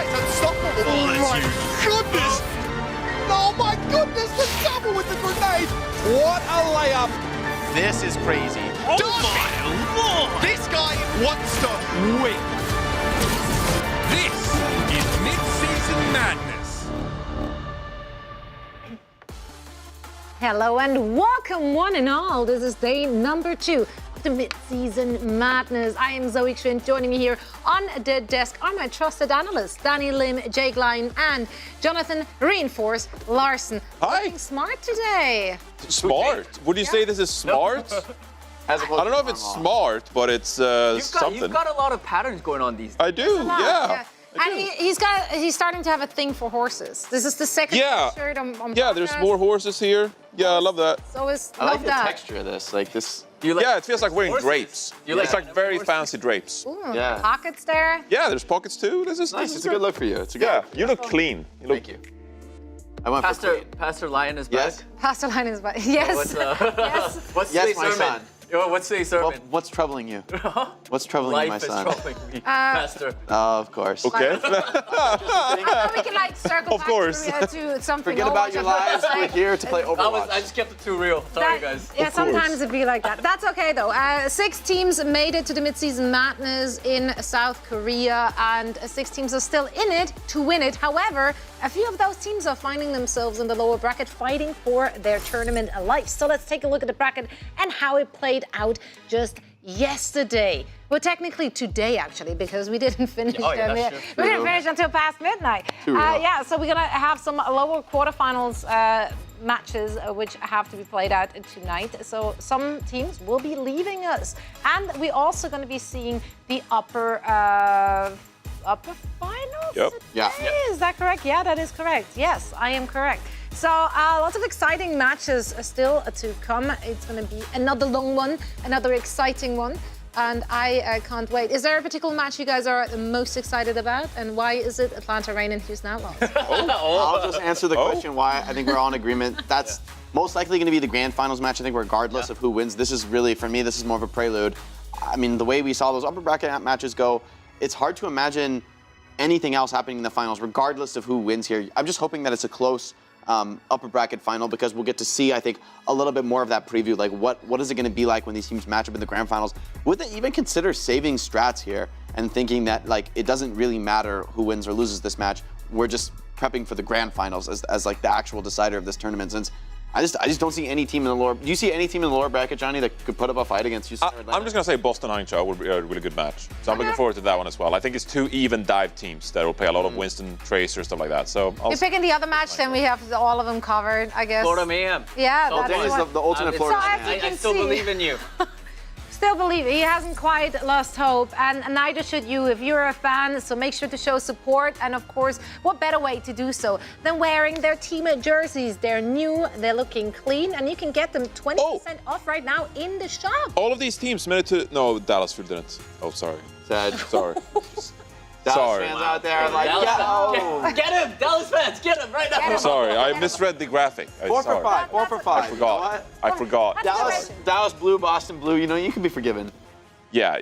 it's unstoppable. Oh my goodness! Oh my goodness, the double with the grenade! What a layup! This is crazy. Oh my lord! This guy wants to win. This is Midseason Madness. Hello and welcome one and all. This is day number 2 of the Mid-Season Madness. I am Zoe Schwind. Joining me here on the desk are my trusted analysts, Danny Lim, Jake Line, and Jonathan Reinforce Larson. Hi. Looking smart today. Smart? Would you say this is smart? I don't know if it's smart, but it's something. You've got a lot of patterns going on these days. I do, yeah. And he's starting to have a thing for horses. This is the second shirt on Yeah, there's more horses here. Yeah, I love that. So it's I like love the that. texture of this. Like this. Yeah, it feels like wearing drapes. It's like very fancy drapes. Ooh, Yeah. pockets there. Yeah, there's pockets too. This is Nice. It's a good look for you. It's a good. Yeah, look. you look clean. You look, Thank you. I went for clean. Pastor Lion is back. Yes. Pastor Line is by. Yes. What's, yes. what's Yes, today's my sermon? son. Yo, what's today's sermon? Well, what's troubling you? What's troubling Life you, my is son? troubling me, Pastor. Oh, of course. Okay. I know we can like circle Of back course. to something. Forget about your lives. We're here to play Overwatch. I just kept it too real. Sorry, guys. Yeah, sometimes it'd be like that. That's okay though. 6 teams made it to the Mid-Season Madness in South Korea, and 6 teams are still in it to win it. However, a few of those teams are finding themselves in the lower bracket fighting for their tournament life. So let's take a look at the bracket and how it played out just yesterday. Well, technically today, actually, because we didn't finish. Oh, yeah, that's true. We didn't finish until past midnight. Yeah, so we're gonna have some lower quarterfinals matches which have to be played out tonight. So some teams will be leaving us, and we're also going to be seeing the upper finals. Yep. Yeah. today. Is that correct? Yeah, that is correct. Yes, I am correct. So lots of exciting matches still to come. It's going to be another long one, another exciting one, and I can't wait. Is there a particular match you guys are most excited about, and why is it Atlanta Reign and Houston Outlaws? I'll just answer the question why I think we're all in agreement. That's most likely going to be the grand finals match. I think regardless of who wins, this is really, for me, this is more of a prelude. I mean, the way we saw those upper bracket matches go, it's hard to imagine anything else happening in the finals, regardless of who wins here. I'm just hoping that it's a close upper bracket final, because we'll get to see, I think, a little bit more of that preview. Like, what is it going to be like when these teams match up in the grand finals? Would they even consider saving strats here and thinking that, like, it doesn't really matter who wins or loses this match? We're just prepping for the grand finals as like the actual decider of this tournament. Since I just don't see any team in the lower. Do you see any team in the lower bracket, Johnny, that could put up a fight against Houston? I'm just going to say Boston Hangzhou would be a really good match. So I'm looking forward to that one as well. I think it's 2 even dive teams that will play a lot of Winston, Tracer, stuff like that. So You're picking the other match, then we have all of them covered, I guess. Florida Mayhem. Yeah, So that's Danny's what. the ultimate Florida. So as you I can still see- believe in you. Still believe he hasn't quite lost hope, and neither should you if you're a fan. So make sure to show support, and of course, what better way to do so than wearing their team jerseys? They're new, they're looking clean, and you can get them 20% off right now in the shop. all of these teams made it to... No, Dallas didn't. Oh, sorry. Sad. Sorry. Dallas Sorry. fans out there are like, Dallas yeah, fans. Get him, Dallas fans, get him right now. Get him. Sorry, I misread the graphic. 4 for 5. 4 for 5. I forgot. I forgot. Dallas blue, Boston blue. You know, you can be forgiven. Yeah.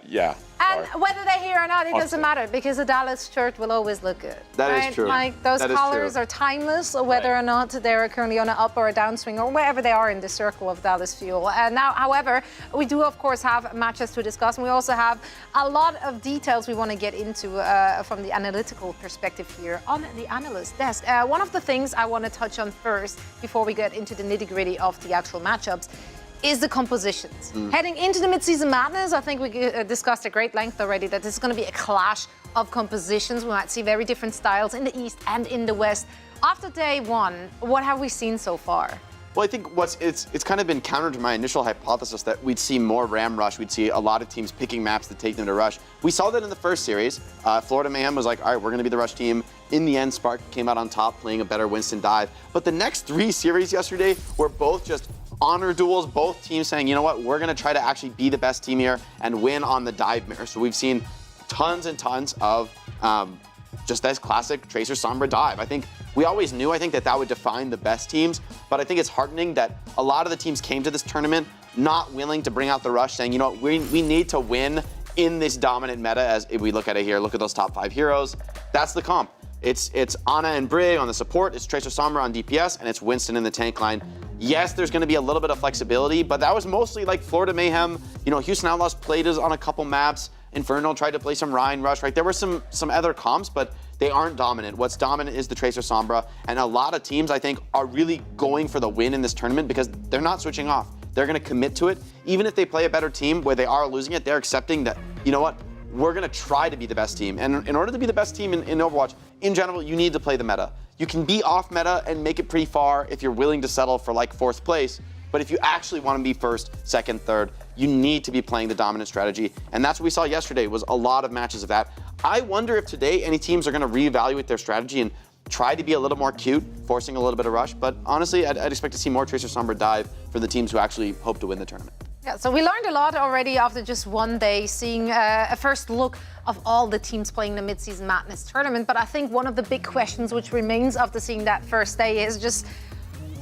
And Sorry. whether they're here or not, it doesn't Awesome. matter, because a Dallas shirt will always look good. That is right? true. Like those That is colors true. are timeless, whether or not they're currently on an up or a downswing or wherever they are in the circle of Dallas Fuel. And now, however, we do of course have matches to discuss, and we also have a lot of details we want to get into from the analytical perspective here on the analyst desk. One of the things I want to touch on first, before we get into the nitty-gritty of the actual matchups, is the compositions. Heading into the Mid-Season Madness, I think we discussed at great length already that this is going to be a clash of compositions. We might see very different styles in the East and in the West. After day 1, what have we seen so far? Well, I think it's kind of been counter to my initial hypothesis that we'd see more Ram Rush. We'd see a lot of teams picking maps to take them to Rush. We saw that in the first series. Florida Mayhem was like, all right, we're going to be the Rush team. In the end, Spark came out on top, playing a better Winston dive. But the next 3 series yesterday were both just honor duels, both teams saying, you know what, we're going to try to actually be the best team here and win on the dive mirror. So we've seen tons and tons of just that classic Tracer Sombra dive. I think we always knew, that would define the best teams, but I think it's heartening that a lot of the teams came to this tournament not willing to bring out the rush, saying, you know what, we need to win in this dominant meta. As if we look at it here, look at those top 5 heroes. That's the comp. It's Ana and Brig on the support, it's Tracer Sombra on DPS, and it's Winston in the tank line. Yes, there's going to be a little bit of flexibility, but that was mostly like Florida Mayhem. Houston Outlaws played us on a couple maps. Infernal tried to play some Ryan Rush, right? There were some other comps, but they aren't dominant. What's dominant is the Tracer Sombra, and a lot of teams, I think, are really going for the win in this tournament because they're not switching off. They're going to commit to it. Even if they play a better team where they are losing it, they're accepting that, you know what, we're going to try to be the best team. And in order to be the best team in Overwatch, in general, you need to play the meta. You can be off meta and make it pretty far if you're willing to settle for like 4th place. But if you actually want to be 1st, 2nd, 3rd, you need to be playing the dominant strategy. And that's what we saw yesterday, was a lot of matches of that. I wonder if today any teams are going to reevaluate their strategy and try to be a little more cute, forcing a little bit of rush. But honestly, I'd expect to see more Tracer Sombra dive for the teams who actually hope to win the tournament. Yeah, so we learned a lot already after just one day, seeing a first look of all the teams playing the Midseason Madness tournament. But I think one of the big questions which remains after seeing that first day is just,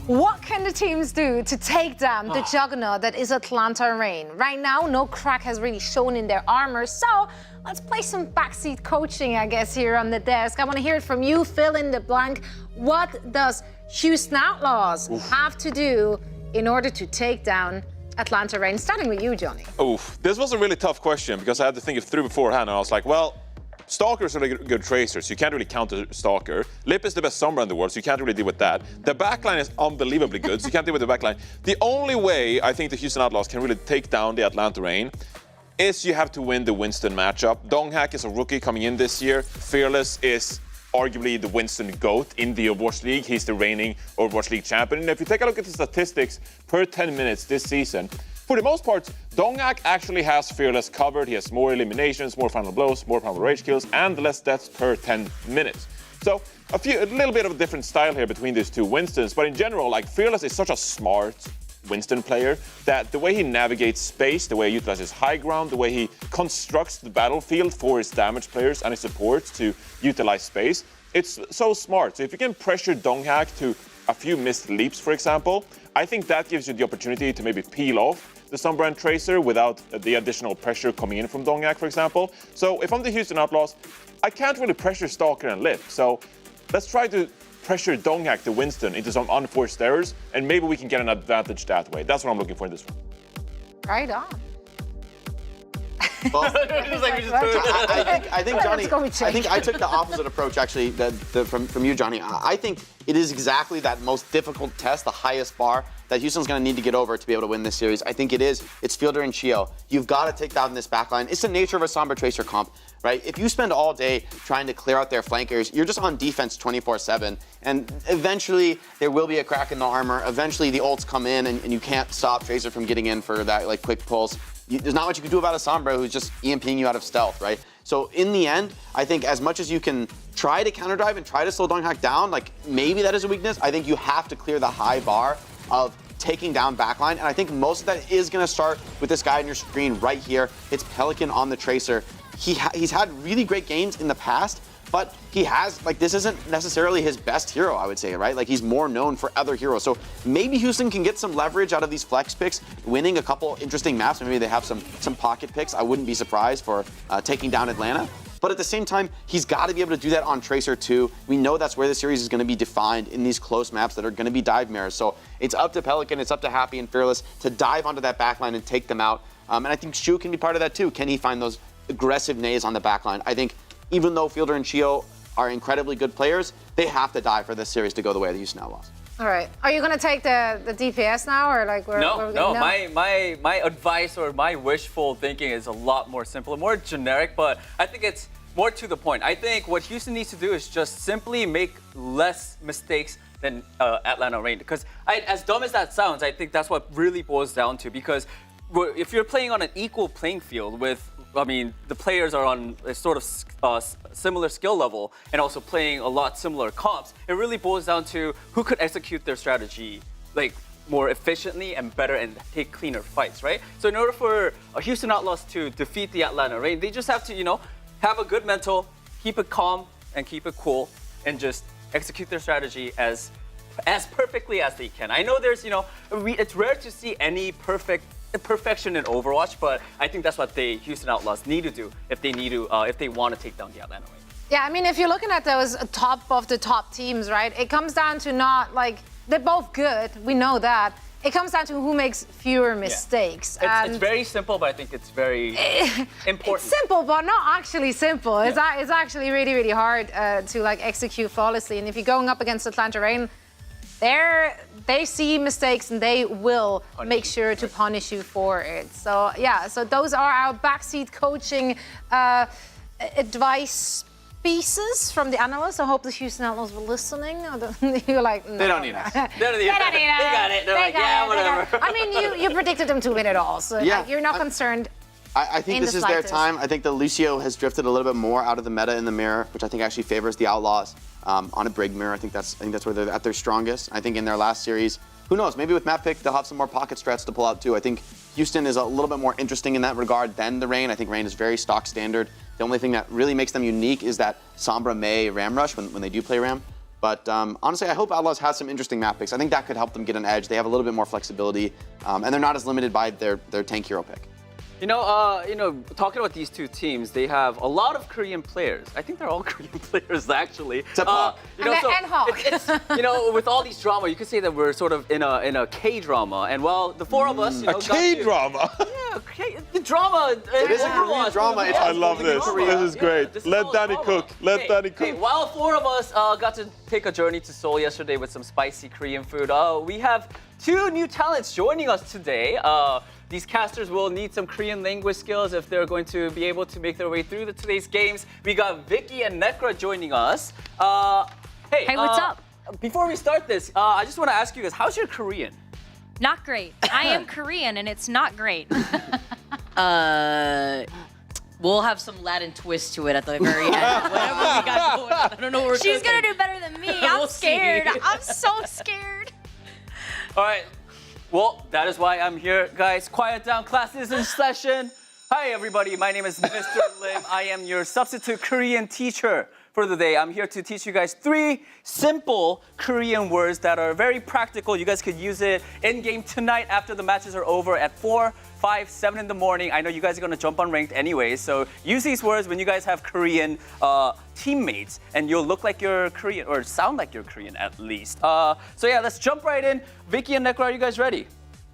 what can the teams do to take down the juggernaut that is Atlanta Reign? Right now, no crack has really shown in their armor, so let's play some backseat coaching, I guess, here on the desk. I want to hear it from you, fill in the blank. What does Houston Outlaws have to do in order to take down Atlanta Reign? Starting with you, Johnny. This was a really tough question because I had to think it through beforehand, and I was like, well, Stalkers are good tracers. You can't really counter Stalker. Lip is the best Sombra in the world, so you can't really deal with that. The backline is unbelievably good, so you can't deal with the backline. The only way I think the Houston Outlaws can really take down the Atlanta Reign is you have to win the Winston matchup. Donghak is a rookie coming in this year. Fearless is arguably the Winston GOAT in the Overwatch League. He's the reigning Overwatch League champion. And if you take a look at the statistics per 10 minutes this season, for the most part, Donghak actually has Fearless covered. He has more eliminations, more final blows, more final rage kills, and less deaths per 10 minutes. So a little bit of a different style here between these two Winstons, but in general, like, Fearless is such a smart Winston player that the way he navigates space, the way he utilizes high ground, the way he constructs the battlefield for his damage players and his supports to utilize space, it's so smart. So if you can pressure Donghak to a few missed leaps, for example, I think that gives you the opportunity to maybe peel off the Sombra and Tracer without the additional pressure coming in from Donghak, for example. So if I'm the Houston Outlaws, I can't really pressure Stalker and Lip. So let's try to pressure Donghak to Winston into some unforced errors, and maybe we can get an advantage that way. That's what I'm looking for in this one. Right on. Well, I think Johnny, Let's go with Jake. I think I took the opposite approach, actually, from you, Johnny. I think it is exactly that most difficult test, the highest bar that Houston's going to need to get over to be able to win this series. I think it is. It's Fielder and Chio. You've got to take down this backline. It's the nature of a Sombra Tracer comp, right? If you spend all day trying to clear out their flankers, you're just on defense 24/7. And eventually, there will be a crack in the armor. Eventually, the ults come in, and you can't stop Tracer from getting in for that like quick pulse. There's not much you can do about a Sombra who's just EMPing you out of stealth, right? So in the end, I think as much as you can try to counter drive and try to slow Donghak down, like maybe that is a weakness, I think you have to clear the high bar of taking down backline. And I think most of that is going to start with this guy on your screen right here. It's Pelican on the Tracer. He's had really great games in the past, but he has, like, this isn't necessarily his best hero, I would say, right? Like, he's more known for other heroes. So maybe Houston can get some leverage out of these flex picks, winning a couple interesting maps. Maybe they have some pocket picks. I wouldn't be surprised for taking down Atlanta. But at the same time, he's got to be able to do that on Tracer too. We know that's where the series is going to be defined, in these close maps that are going to be dive mirrors. So it's up to Pelican, it's up to Happy and Fearless to dive onto that backline and take them out. And I think Shu can be part of that too. Can he find those aggressive nays on the backline? I think even though Fielder and Chio are incredibly good players, they have to die for this series to go the way of the Houston Outlaws. All right. Are you going to take the DPS now, or like No. My advice or my wishful thinking is a lot more simple, more generic, but I think it's more to the point. I think what Houston needs to do is just simply make less mistakes than Atlanta Reign. Because as dumb as that sounds, I think that's what really boils down to. Because if you're playing on an equal playing field with, I mean, the players are on a sort of similar skill level and also playing a lot similar comps, it really boils down to who could execute their strategy like more efficiently and better and take cleaner fights, right? So in order for Houston Outlaws to defeat the Atlanta Reign, they just have to, have a good mental, keep it calm and keep it cool, and just execute their strategy as perfectly as they can. I know there's, it's rare to see any perfection in Overwatch, but I think that's what Houston Outlaws need to do if they want to take down the Atlanta Reign. Yeah, I mean, if you're looking at those top of the top teams, right, it comes down to not like, they're both good, we know that. It comes down to who makes fewer mistakes. It's very simple, but I think it's very important. It's simple, but not actually simple. It's actually really, really hard to like execute flawlessly. And if you're going up against Atlanta Reign, they see mistakes and they will make sure to punish you for it. So yeah, so those are our backseat coaching advice pieces from the Analyst. I hope the Houston Outlaws were listening. You're like, no, They don't need us. They don't need it. They got it. They're like, yeah, whatever. I mean, you predicted them to win it all, so Yeah. like, you're not concerned. I think in this the is their slightest. time. I think the Lucio has drifted a little bit more out of the meta in the mirror, which I think actually favors the Outlaws on a Brig mirror. I think that's where they're at their strongest. I think in their last series, who knows? Maybe with map pick, they'll have some more pocket strats to pull out too. I think Houston is a little bit more interesting in that regard than the Reign. I think Reign is very stock standard. The only thing that really makes them unique is that Sombra May Ram rush when they do play Ram. But honestly, I hope Outlaws has some interesting map picks. I think that could help them get an edge. They have a little bit more flexibility, and they're not as limited by their tank hero pick. You know, talking about these two teams, they have a lot of Korean players. I think they're all Korean players, actually. Except Hawk. You know, And Hawk. it's, with all these drama, you could say that we're sort of in a K-drama. And well, the four of us, A K-drama. Yeah, the drama. It is a Korean drama. It's I love this. This is great. this Let all Danny drama. cook. Let Danny Hey, cook. while four of us got to take a journey to Seoul yesterday with some spicy Korean food, we have two new talents joining us today. These casters will need some Korean language skills if they're going to be able to make their way through today's games. We got Vicky and Nekra joining us. Hey, what's up? Before we start this, I just want to ask you guys, how's your Korean? Not great. I am Korean and it's not great. We'll have some Latin twist to it at the very end. Whatever we got going on. I don't know what we're She's cooking. gonna do better than me. I'm We'll see. scared. I'm so scared. All right. Well, that is why I'm here, guys. Quiet down, class is in session. Hi, everybody. My name is Mr. Lim. I am your substitute Korean teacher for the day. I'm here to teach you guys 3 simple Korean words that are very practical. You guys could use it in-game tonight after the matches are over at 4, 5, 7 in the morning. I know you guys are going to jump on ranked anyway, so use these words when you guys have Korean teammates, and you'll look like you're Korean, or sound like you're Korean at least. So yeah, let's jump right in. Vicky and Nekra, are you guys ready?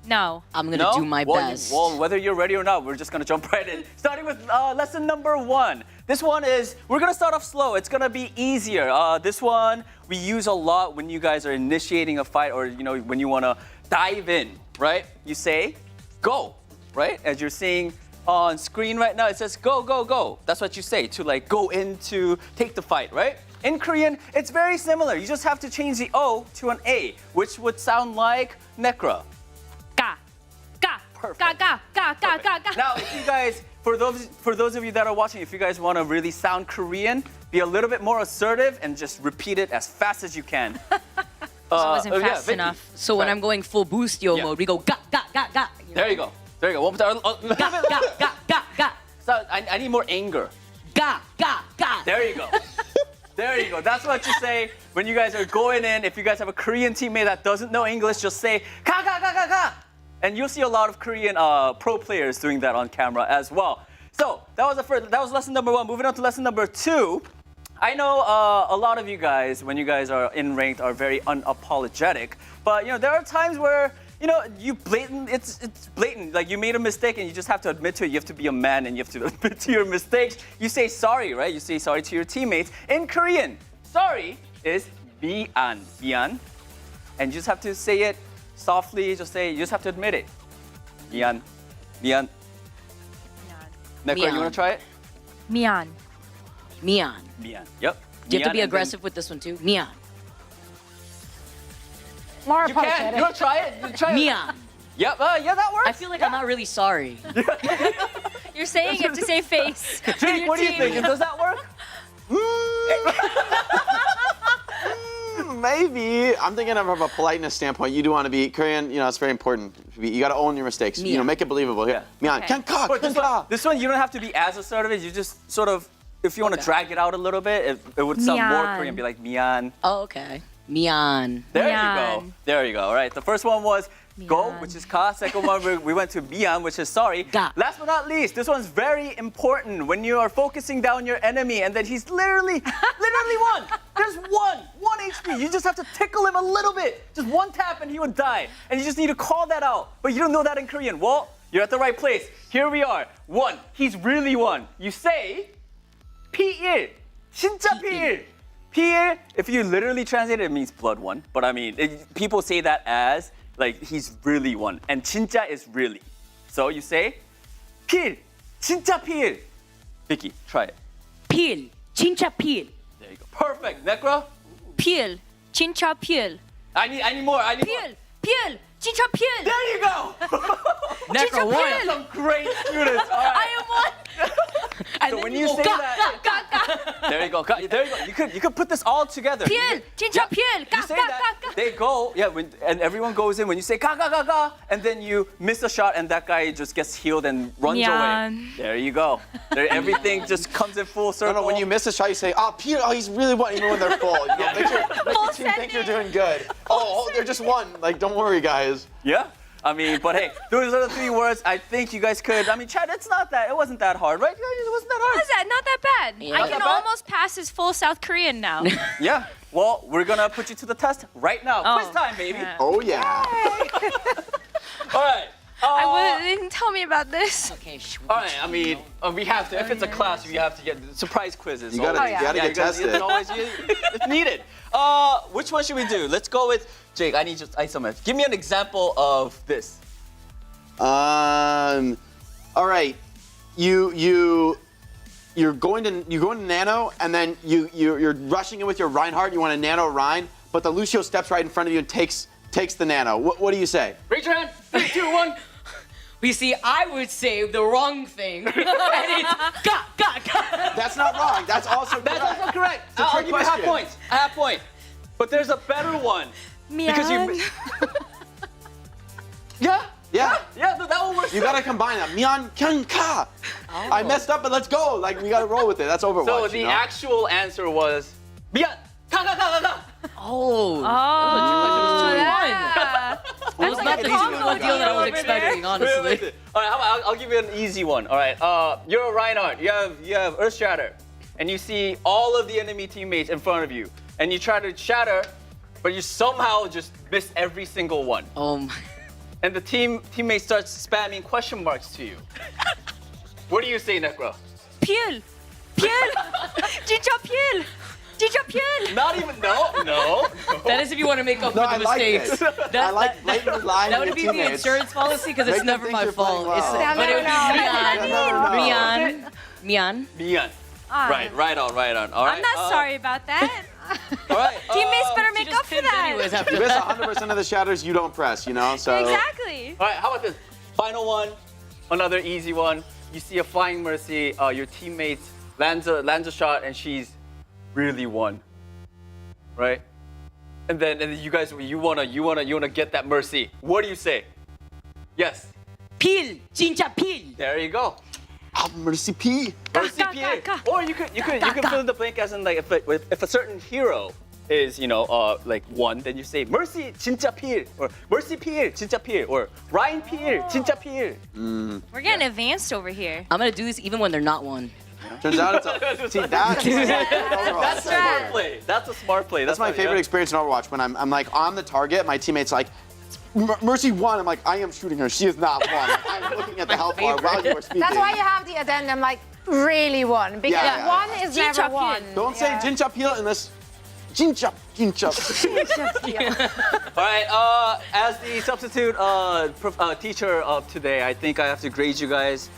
No. I'm gonna do my best. Well, whether you're ready or not, we're just gonna jump right in. Starting with lesson number 1. This one is, we're gonna start off slow. It's gonna be easier. This one we use a lot when you guys are initiating a fight, or when you wanna dive in, right? You say, go, right? As you're seeing on screen right now, it says go, go, go. That's what you say to like go in to take the fight, right? In Korean, it's very similar. You just have to change the O to an A, which would sound like Nekra. Ga. Ga. Perfect. Ga, ga, ga, ga, ga, ga. Now, if you guys, for those of you that are watching, if you guys want to really sound Korean, be a little bit more assertive and just repeat it as fast as you can. I wasn't yeah, fast Vicky. enough. So when Right. I'm going full boost yo Yeah. mode, we go ga ga ga ga. There you go. There you go. One more time. Ga ga ga ga ga. So, I need more anger. Ga ga ga. There you go. There you go. That's what you say when you guys are going in. If you guys have a Korean teammate that doesn't know English, just say ga ga ga ga ga. And you'll see a lot of Korean pro players doing that on camera as well. So that was lesson number 1. Moving on to lesson number 2. I know a lot of you guys, when you guys are in ranked, are very unapologetic. But there are times where it's blatant. Like you made a mistake and you just have to admit to it. You have to be a man and you have to admit to your mistakes. You say sorry, right? You say sorry to your teammates. In Korean, sorry is mian, mian, and you just have to say it softly. You just have to admit it. Mian, mian. Nekra, you Mian. want to try it? Mian. Mian. Mian. Yep. Do you have to be Mian, and then- aggressive with this one too? Mian. More You can. apologetic. You want to try it? Try it. Mian. Yep. Yeah, that works. I feel like I'm not really sorry. You're saying you have to say face. Jake, what do you think? Does that work? Maybe. I'm thinking from a politeness standpoint. You do want to be Korean. It's very important. You got to own your mistakes. Mia. Make it believable. Yeah. Mian, Okay. kanka, But kanka. this one, you don't have to be as assertive. You just sort of, if you want to drag it out a little bit, it would sound more Mian. Korean. Be like mian. Oh, okay. Mian. There you Mian. go. There you go. All right. The first one was Go, which is ka. Second one, we went to mian, which is sorry. Ga. Last but not least, this one's very important when you are focusing down your enemy and then he's literally one. There's one HP. You just have to tickle him a little bit. Just one tap and he would die. And you just need to call that out. But you don't know that in Korean. Well, you're at the right place. Here we are. One. He's really one. You say, P1. 진짜 P1. P1, if you literally translate it, it means blood one. But I mean, people say that as like he's really one. And 진짜 is really. So you say, P1. 진짜 P1. Vicky, try it. 필. 진짜 필. There you go. Perfect. Necro? 필. 진짜 필. I need more. 필. 필. 진짜 필. There you go. Necro one. Some great students. All right. I am one. So when you say that, there you go. There you go. You could put this all together. 필. 진짜 필. You say that, they go, and everyone goes in when you say ga ga ga ga, and then you miss a shot, and that guy just gets healed and runs away. There you go. Everything just comes in full circle. No, when you miss a shot, you say, Peter, he's really one, even when they're full. You know, make your team think you're doing good. Oh, they're just one. Like, don't worry, guys. Yeah. I mean, but hey, those are the 3 words. I think you guys could. I mean, Chad, it wasn't that hard, right? It wasn't that hard. How's that? Not that bad. Yeah. I can almost pass as full South Korean now. Yeah. Well, we're gonna put you to the test right now. Quiz time, baby. Oh, yeah. All right. They didn't tell me about this. Okay, All right. I mean, we have to. If it's a class, we have to get surprise quizzes. You gotta get tested. It's needed. Which one should we do? Let's go with Jake. I need just some. Give me an example of this. All right. You're going to nano, and then you're rushing in with your Reinhardt. You want to nano Rein, but the Lucio steps right in front of you and takes the nano. What do you say? Raise your hand. 3, 2, 1. You see, I would say the wrong thing. And it's ga. That's not wrong. That's also correct. That's also correct. It's a I'll trick give you half question. points. A half point. But there's a better one. Because you. Yeah. Yeah. Yeah, that one works. You gotta combine that. Mian kyung ka. I messed up, but let's go. Like, we gotta roll with it. That's Overwatch. So the actual answer was mian. Ka. Oh. Yeah. It was not the easy deal that I was expecting, honestly. Wait. All right, I'll give you an easy one. All right, you're a Reinhardt. You have Earth Shatter, and you see all of the enemy teammates in front of you, and you try to shatter, but you somehow just miss every single one. Oh my. And the teammate starts spamming question marks to you. What do you say, Necro? 필. 진짜 필. 진짜 필. Not even no. That is if you want to make up No, for I the like mistakes. this. I like blatantly lying That to your would be the teammates. insurance policy because it's Make them never think my you're playing fault. well. But it would be No. mian. Mian. Right on. All right. I'm not sorry about that. All right. Teammates better She make just up for pinned anyways that. after You miss that. 100% of the shatters, you don't press, you know? So Exactly. All right, how about this? Final one, another easy one. You see a flying Mercy, your teammate lands a shot and she's really won, right? And then you guys, you wanna get that Mercy. What do you say? Yes. 필. 진짜 필. There you go. Mercy P. Mercy PA. Or you could fill in the blank as in like if a certain hero is like one, then you say Mercy 진짜 필 or Mercy 필 진짜 필 or Ryan 필 진짜 필. We're getting advanced over here. I'm gonna do this even when they're not one. Turns out it's a see that's That's a smart play. That's a smart play. That's my favorite experience in Overwatch when I'm like on the target, my teammate's like, Mercy won. I'm like, I am shooting her. She is not one. I'm looking at the health bar while you are speaking. That's why you have the addendum, like, really one. Because Yeah. one is never Jincha one. Don't say Jincha Peel unless Jincha. All right. As the substitute teacher of today, I think I have to grade you guys.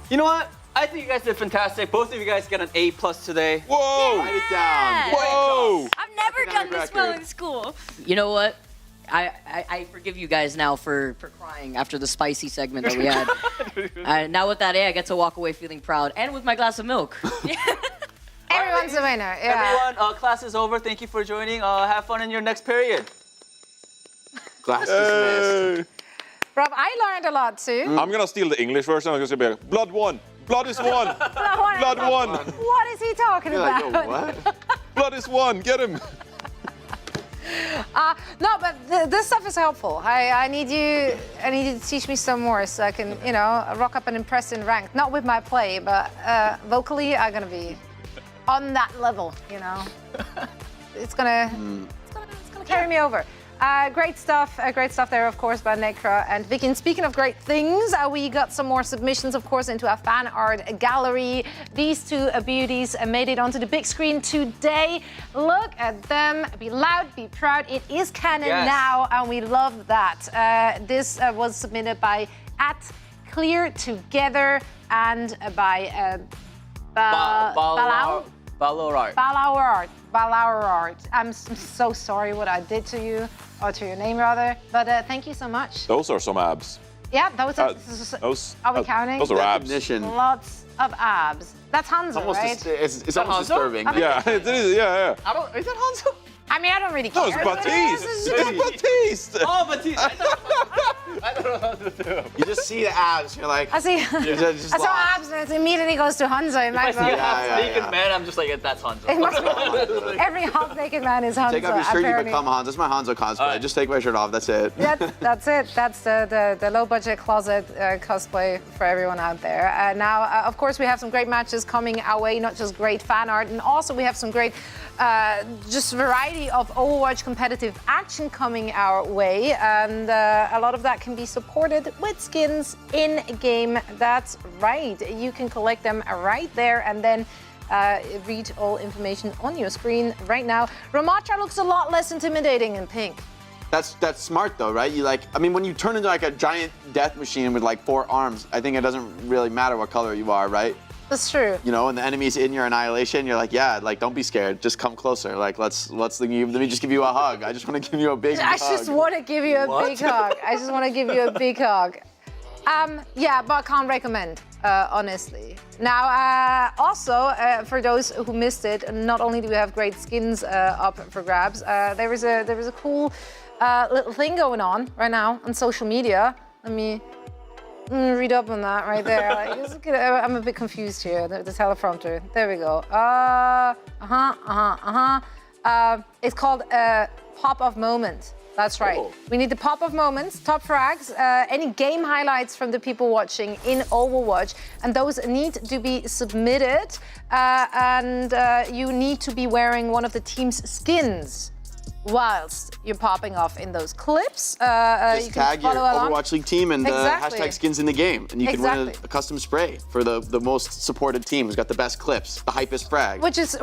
You know what? I think you guys did fantastic. Both of you guys get an A+ today. Whoa! Write it down. Whoa! I've never done this well record. in school. You know what? I forgive you guys now for crying after the spicy segment that we had. Now with that A, I get to walk away feeling proud and with my glass of milk. Everyone's a winner. Yeah. Everyone, class is over. Thank you for joining. Have fun in your next period. Class dismissed. Rob, I learned a lot too. I'm gonna steal the English version. I'm gonna be like, blood won. Blood is one. Blood won. What is he talking You're like, about? yo, what? Blood is one. Get him. No, but this stuff is helpful. I need you to teach me some more so I can, rock up and impress in ranked. Not with my play, but vocally, I'm gonna be on that level. It's gonna carry me over. Great stuff there, of course, by Necra and Vicky. And speaking of great things, we got some more submissions, of course, into our fan art gallery. These two beauties made it onto the big screen today. Look at them. Be loud, be proud. It is canon now, and we love that. This was submitted by @ClearTogether and by Balauart. I'm so sorry what I did to you, or to your name rather, but thank you so much. Those are some abs. Yeah, those are we counting? Those are abs. Lots of abs. That's Hanzo, right? It's almost disturbing. Yeah, it is. Yeah. Is that Hanzo? I mean, I don't really care. No, it's Batiste. It's Batiste. Oh, Batiste. I don't know what to do. You just see the abs, you're like, I see. you're just I saw lost. abs, and it immediately goes to Hanzo in my If I see a phone. half naked man, I'm just like, that's Hanzo. It must be. Every half naked man is Hanzo. Take off your shirt, you apparently. become Hanzo. That's my Hanzo cosplay. Just take my shirt off, that's it. That's it. That's the low budget closet cosplay for everyone out there. Now, of course, we have some great matches coming our way, not just great fan art, and also we have some great just variety of Overwatch competitive action coming our way, and a lot of that can be supported with skins in game. That's right. You can collect them right there and then read all information on your screen right now. Ramatra looks a lot less intimidating in pink. That's smart though, right? When you turn into like a giant death machine with like 4 arms, I think it doesn't really matter what color you are, right? That's true. And the enemy's in your annihilation, you're like, don't be scared, just come closer. Like, let me just give you a hug. I just want to give you a big hug. I just want to give you a big hug. I just want to give you a big hug. Yeah, but I can't recommend, honestly. Now, also, for those who missed it, not only do we have great skins up for grabs, there is a cool little thing going on right now on social media. Let me read up on that right there. I'm a bit confused here, the teleprompter. There we go. It's called Pop of Moment. That's right. Oh. We need the pop of moments, top frags, any game highlights from the people watching in Overwatch, and those need to be submitted, and you need to be wearing one of the team's skins whilst you're popping off in those clips. Just you tag can your follow along. Overwatch League team and Exactly. hashtag skins in the game, and you can win Exactly. a custom spray for the most supported team who's got the best clips, the hypest frag. Which is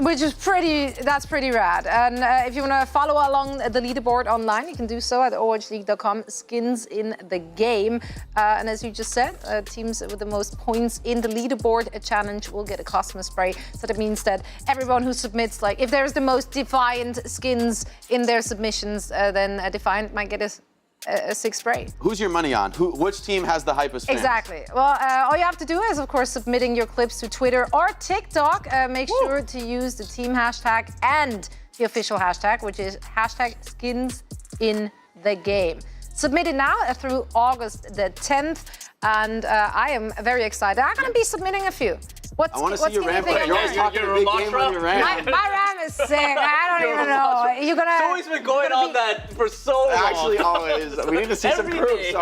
that's pretty rad. And if you want to follow along the leaderboard online, you can do so at overwatchleague.com, skins in the game. And as you just said, teams with the most points in the leaderboard challenge will get a custom spray. So that means that everyone who submits, like if there's the most Defiant skins in their submissions, then Defiant might get a sick spray. Who's your money on? Which team has the hypest fans? Exactly. Well, all you have to do is, of course, submitting your clips to Twitter or TikTok. Make sure to use the team hashtag and the official hashtag, which is hashtag skins in the game. Submit it now through August the 10th, and I am very excited. I'm going to be submitting a few. I want to see your ramp. You're always talking a big game on your ramp. My RAM is sick. I don't even know. You're gonna. It's always been going on that for so long. Actually, always. We need to see some Every proof. day. So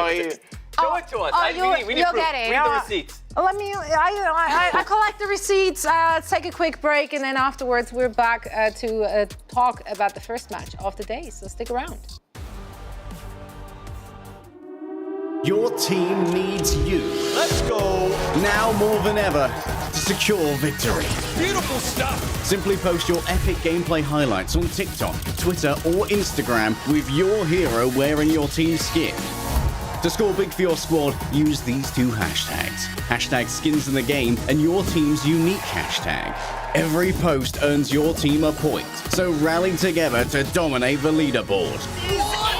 Show it to us. We need you'll proof. get it. We need the receipts. Let me. I collect the receipts. Let's take a quick break, and then afterwards we're back to talk about the first match of the day. So stick around. Your team needs you. Let's go! Now more than ever, to secure victory. Beautiful stuff. Simply post your epic gameplay highlights on TikTok, Twitter, or Instagram with your hero wearing your team's skin. To score big for your squad, use these 2 hashtags. Hashtag skins in the game and your team's unique hashtag. Every post earns your team a point, so rally together to dominate the leaderboard.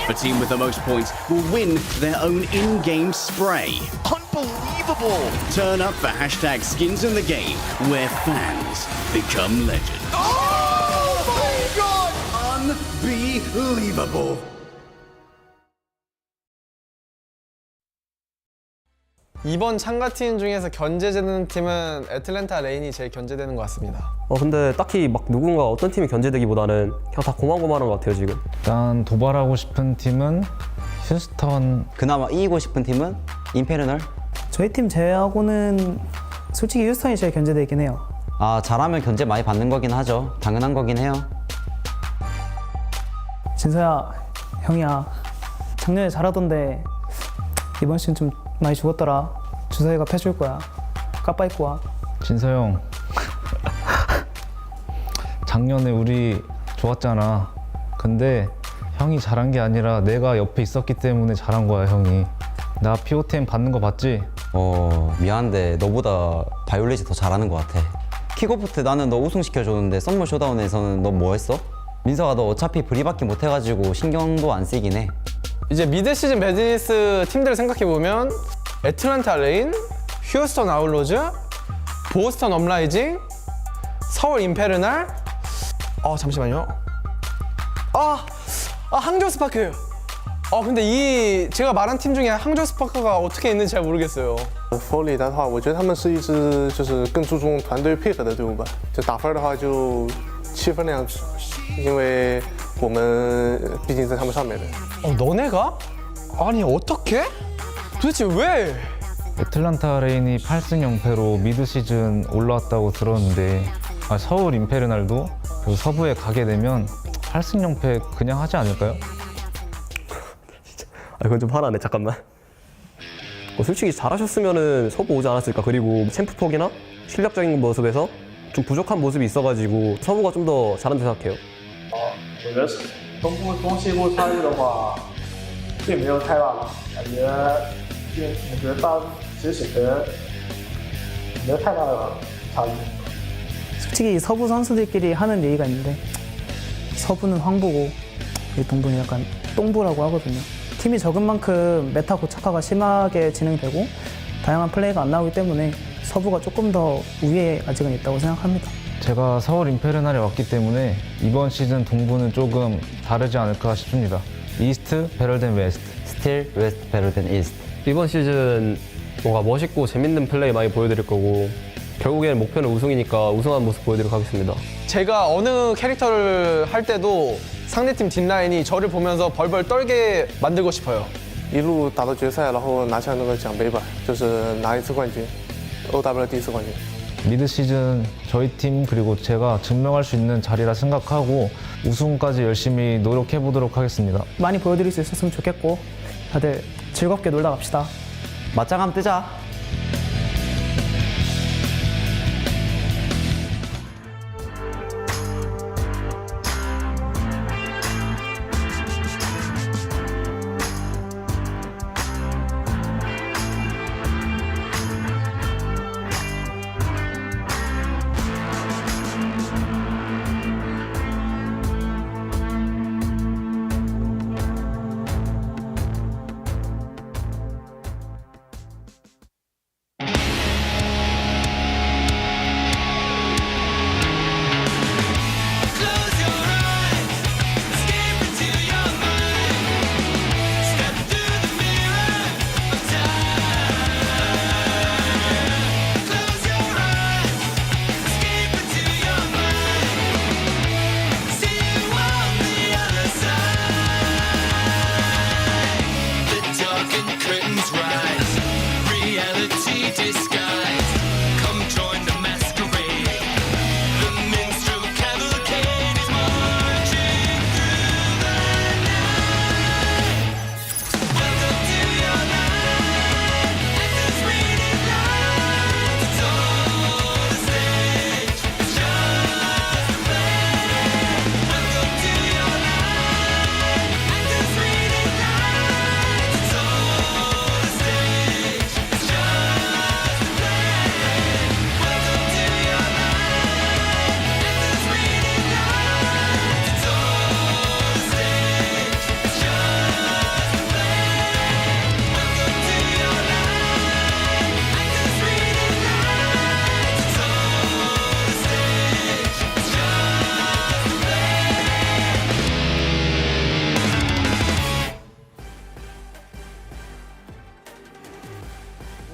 The team with the most points will win their own in-game spray. Unbelievable! Turn up for hashtag skins in the game, where fans become legends. Oh my God! Unbelievable. 이번 참가팀 중에서 견제되는 팀은 애틀랜타 레인이 제일 견제되는 것 같습니다. 근데 딱히 막 누군가 어떤 팀이 견제되기보다는 그냥 다 고만고만한 것 같아요 지금. 일단 도발하고 싶은 팀은 휴스턴. 그나마 이기고 싶은 팀은 인페르널. 저희 팀 제외하고는 솔직히 휴스턴이 제일 견제되긴 해요. 잘하면 견제 많이 받는 거긴 하죠. 당연한 거긴 해요. 진서야, 형이야. 작년에 잘하던데 이번 시즌 좀 많이 죽었더라. 주서이가 패줄 거야. 까빠 입고 와. 진서 형. 작년에 우리 좋았잖아. 근데 형이 잘한 게 아니라 내가 옆에 있었기 때문에 잘한 거야, 형이. 나 POTM 받는 거 봤지? 미안한데 너보다 바이올렛이 더 잘하는 것 같아. 킥오프 때 나는 너 우승시켜줬는데 썸머 쇼다운에서는 너 뭐 했어? 민서가 너 어차피 브리밖에 못 해가지고 신경도 안 쓰이긴 해. 이제 미드 시즌 매드니스 팀들을 생각해보면 애틀랜타 레인, 휴스턴 아울로즈, 보스턴 업라이징, 서울 임페르날, 잠시만요. 항저우 스파크. 근데 이 제가 말한 팀 중에 항저우 스파크가 어떻게 있는지 잘 모르겠어요. 佛里的话，我觉得他们是一支就是更注重团队配合的队伍吧。就打分的话就7分那样子，因为我们毕竟在他们上面的。 너네가? 아니 어떻게? 도대체 왜? 애틀란타 레인이 8승 0패로 미드 시즌 올라왔다고 들었는데 서울 임페르날도 그리고 서부에 가게 되면 8승 0패 그냥 하지 않을까요? 그건 좀 화나네. 잠깐만. 솔직히 잘하셨으면은 서부 오지 않았을까. 그리고 챔프 폭이나 실력적인 모습에서 좀 부족한 모습이 있어가지고 서부가 좀 더 잘한다고 생각해요. 我觉得东部中西部差异的话，并没有太大，感觉大其实没有太大的差异。 솔직히 서부 선수들끼리 하는 얘기가 있는데 서부는 황부고 동부는 약간 똥부라고 하거든요. 팀이 적은 만큼 메타 고착화가 심하게 진행되고 다양한 플레이가 안 나오기 때문에 서부가 조금 더 우위에 아직은 있다고 생각합니다. 제가 서울 임페르날에 왔기 때문에 이번 시즌 동부는 조금 다르지 않을까 싶습니다. 이스트 better than 웨스트. Still West better than East. 이번 시즌 뭔가 멋있고 재밌는 플레이 많이 보여드릴 거고 결국에는 목표는 우승이니까 우승한 모습 보여드리도록 하겠습니다. 제가 어느 캐릭터를 할 때도 상대팀 뒷라인이 저를 보면서 벌벌 떨게 만들고 싶어요. 一路打到决赛，然后拿下那个奖杯吧，就是拿一次冠军，OW 第1次冠军。 미드 시즌 저희 팀 그리고 제가 증명할 수 있는 자리라 생각하고 우승까지 열심히 노력해 보도록 하겠습니다. 많이 보여드릴 수 있었으면 좋겠고 다들 즐겁게 놀다 갑시다. 맞짱 한번 뜨자.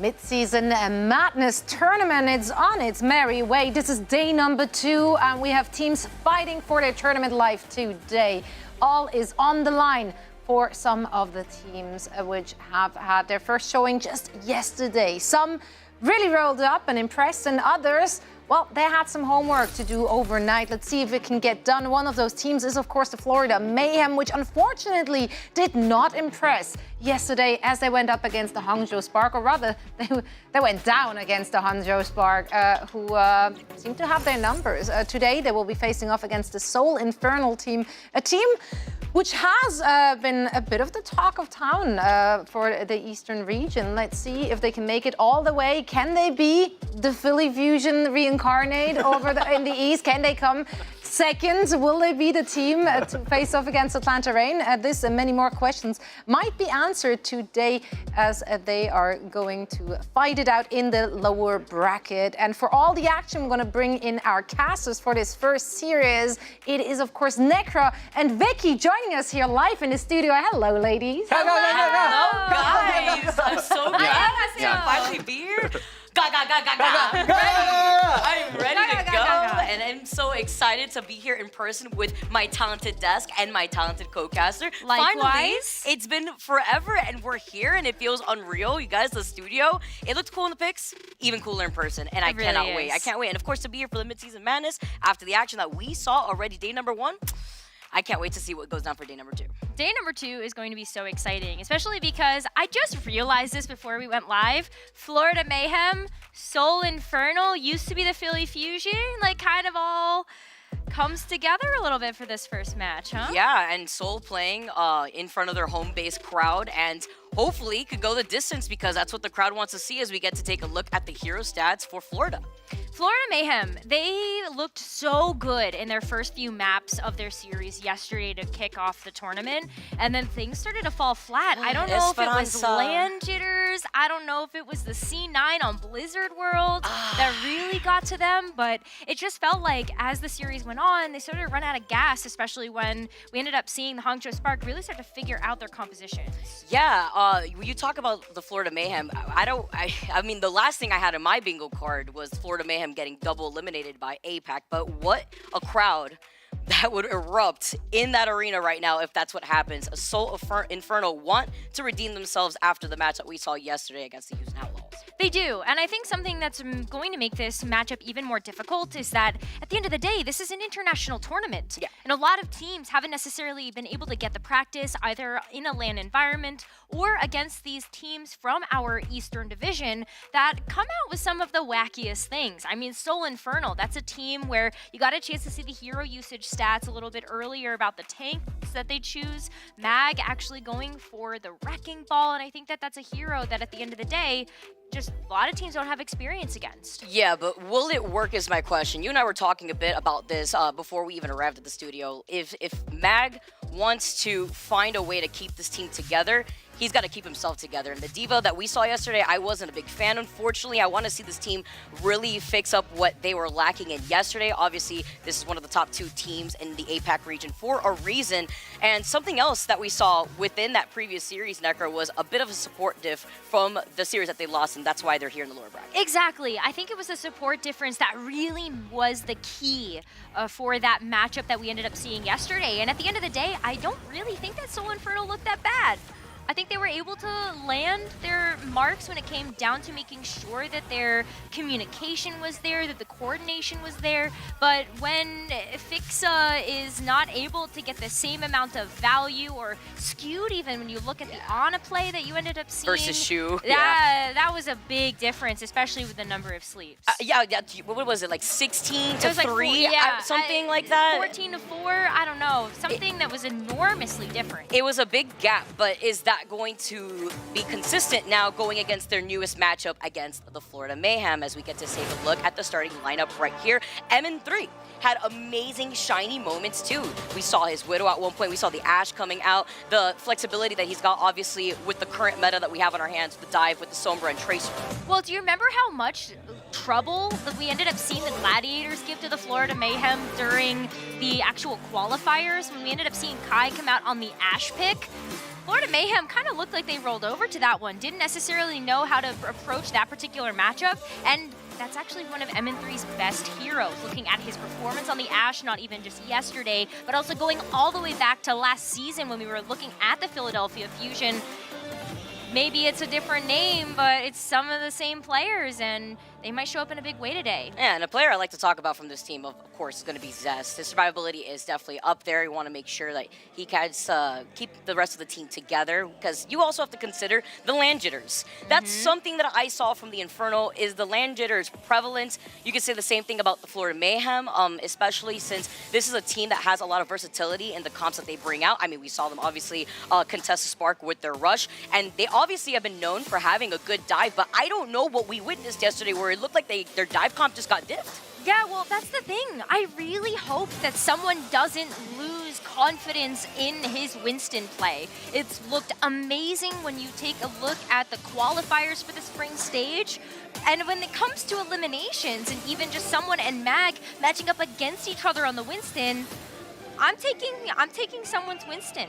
Midseason Madness tournament. It's on its merry way. This is day number 2, and we have teams fighting for their tournament life today. All is on the line for some of the teams which have had their first showing just yesterday. Some really rolled up and impressed, and others, well, they had some homework to do overnight. Let's see if it can get done. One of those teams is, of course, the Florida Mayhem, which unfortunately did not impress yesterday as they went up against the Hangzhou Spark, or rather, they went down against the Hangzhou Spark, who seem to have their numbers. Today, they will be facing off against the Seoul Infernal team, a team which has been a bit of the talk of town for the Eastern region. Let's see if they can make it all the way. Can they be the Philly Fusion reincarnate over in the East? Can they come second? Will they be the team to face off against Atlanta Reign? This and many more questions might be answered today as they are going to fight it out in the lower bracket. And for all the action, I'm going to bring in our casters for this first series. It is, of course, Necra and Vicky joining us here live in the studio. Hello, ladies. Hello, guys. I'm so glad to finally be here. I'm ready to go, and I'm so excited to be here in person with my talented desk and my talented co-caster. Likewise. Finally, it's been forever, and we're here, and it feels unreal. You guys, the studio, it looked cool in the pics, even cooler in person, and I cannot wait. I can't wait, and of course, to be here for the Midseason Madness after the action that we saw already day number 1. I can't wait to see what goes down for day number 2. Day number 2 is going to be so exciting, especially because I just realized this before we went live. Florida Mayhem, Seoul Infernal used to be the Philly Fusion, like kind of all comes together a little bit for this first match, huh? Yeah, and Seoul playing in front of their home-based crowd, and hopefully could go the distance because that's what the crowd wants to see as we get to take a look at the hero stats for Florida. Florida Mayhem, they looked so good in their first few maps of their series yesterday to kick off the tournament, and then things started to fall flat. I don't know if it was land jitters, I don't know if it was the C9 on Blizzard World that really got to them, but it just felt like as the series went on, they started to run out of gas, especially when we ended up seeing the Hangzhou Spark really start to figure out their compositions. Yeah, you talk about the Florida Mayhem. I mean, the last thing I had in my bingo card was Florida Mayhem getting double eliminated by APAC, but what a crowd that would erupt in that arena right now if that's what happens. Seoul Infernal want to redeem themselves after the match that we saw yesterday against the Houston Outlaws. They do, and I think something that's going to make this matchup even more difficult is that at the end of the day, this is an international tournament. Yeah. And a lot of teams haven't necessarily been able to get the practice either in a LAN environment or against these teams from our Eastern Division that come out with some of the wackiest things. I mean, Seoul Infernal, that's a team where you got a chance to see the hero usage stats a little bit earlier about the tanks that they choose. Mag actually going for the Wrecking Ball, and I think that that's a hero that at the end of the day, just a lot of teams don't have experience against. Yeah, but will it work is my question. You and I were talking a bit about this before we even arrived at the studio. If Mag wants to find a way to keep this team together, he's got to keep himself together. And the diva that we saw yesterday, I wasn't a big fan. Unfortunately, I want to see this team really fix up what they were lacking in yesterday. Obviously, this is one of the top 2 teams in the APAC region for a reason. And something else that we saw within that previous series, Necro, was a bit of a support diff from the series that they lost, and that's why they're here in the lower bracket. Exactly. I think it was a support difference that really was the key for that matchup that we ended up seeing yesterday. And at the end of the day, I don't really think that Seoul Infernal looked that bad. I think they were able to land their marks when it came down to making sure that their communication was there, that the coordination was there. But when Fixa is not able to get the same amount of value or skewed, even when you look at the Ana play that you ended up seeing. Versus Shu. That was a big difference, especially with the number of sleeps. Yeah, what was it, like 16 to 3? Like something like that? 14 to 4, I don't know. Something that was enormously different. It was a big gap, but is that going to be consistent now going against their newest matchup against the Florida Mayhem as we get to take a look at the starting lineup right here? MN3 had amazing shiny moments too. We saw his Widow at one point, we saw the Ashe coming out, the flexibility that he's got obviously with the current meta that we have on our hands, the dive with the Sombra and Tracer. Well, do you remember how much trouble that we ended up seeing the Gladiators give to the Florida Mayhem during the actual qualifiers when we ended up seeing Kai come out on the Ashe pick? Florida Mayhem kind of looked like they rolled over to that one. Didn't necessarily know how to approach that particular matchup. And that's actually one of MN3's best heroes, looking at his performance on the Ashe, not even just yesterday, but also going all the way back to last season when we were looking at the Philadelphia Fusion. Maybe it's a different name, but it's some of the same players, and they might show up in a big way today. Yeah, and a player I like to talk about from this team, of course, is going to be Zest. His survivability is definitely up there. You want to make sure that he can keep the rest of the team together, because you also have to consider the land jitters. That's something that I saw from the Infernal, is the land jitters prevalent. You can say the same thing about the Florida Mayhem, especially since this is a team that has a lot of versatility in the comps that they bring out. I mean, we saw them obviously contest the Spark with their Rush, and they obviously have been known for having a good dive, but I don't know what we witnessed yesterday where it looked like their dive comp just got diffed. Yeah, well, that's the thing. I really hope that someone doesn't lose confidence in his Winston play. It's looked amazing when you take a look at the qualifiers for the spring stage. And when it comes to eliminations and even just someone and Mag matching up against each other on the Winston, I'm taking someone's Winston.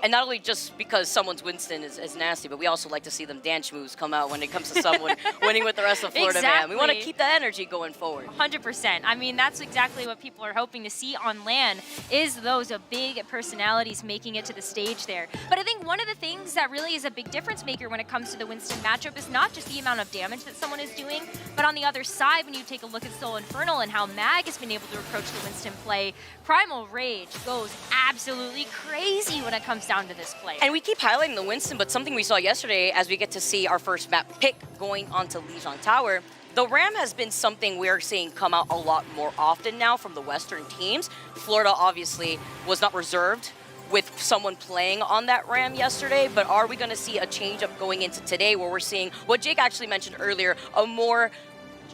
And not only just because someone's Winston is nasty, but we also like to see them dance moves come out when it comes to someone winning with the rest of Florida Man. We want to keep that energy going forward. 100%. I mean, that's exactly what people are hoping to see on LAN, is those big personalities making it to the stage there. But I think one of the things that really is a big difference maker when it comes to the Winston matchup is not just the amount of damage that someone is doing, but on the other side, when you take a look at Soul Infernal and how Mag has been able to approach the Winston play, Primal Rage goes absolutely crazy when it comes down to this play. And we keep highlighting the Winston, but something we saw yesterday as we get to see our first map pick going onto Lijiang Tower, the Ram has been something we're seeing come out a lot more often now from the Western teams. Florida obviously was not reserved with someone playing on that Ram yesterday, but are we going to see a change up going into today where we're seeing what Jake actually mentioned earlier, a more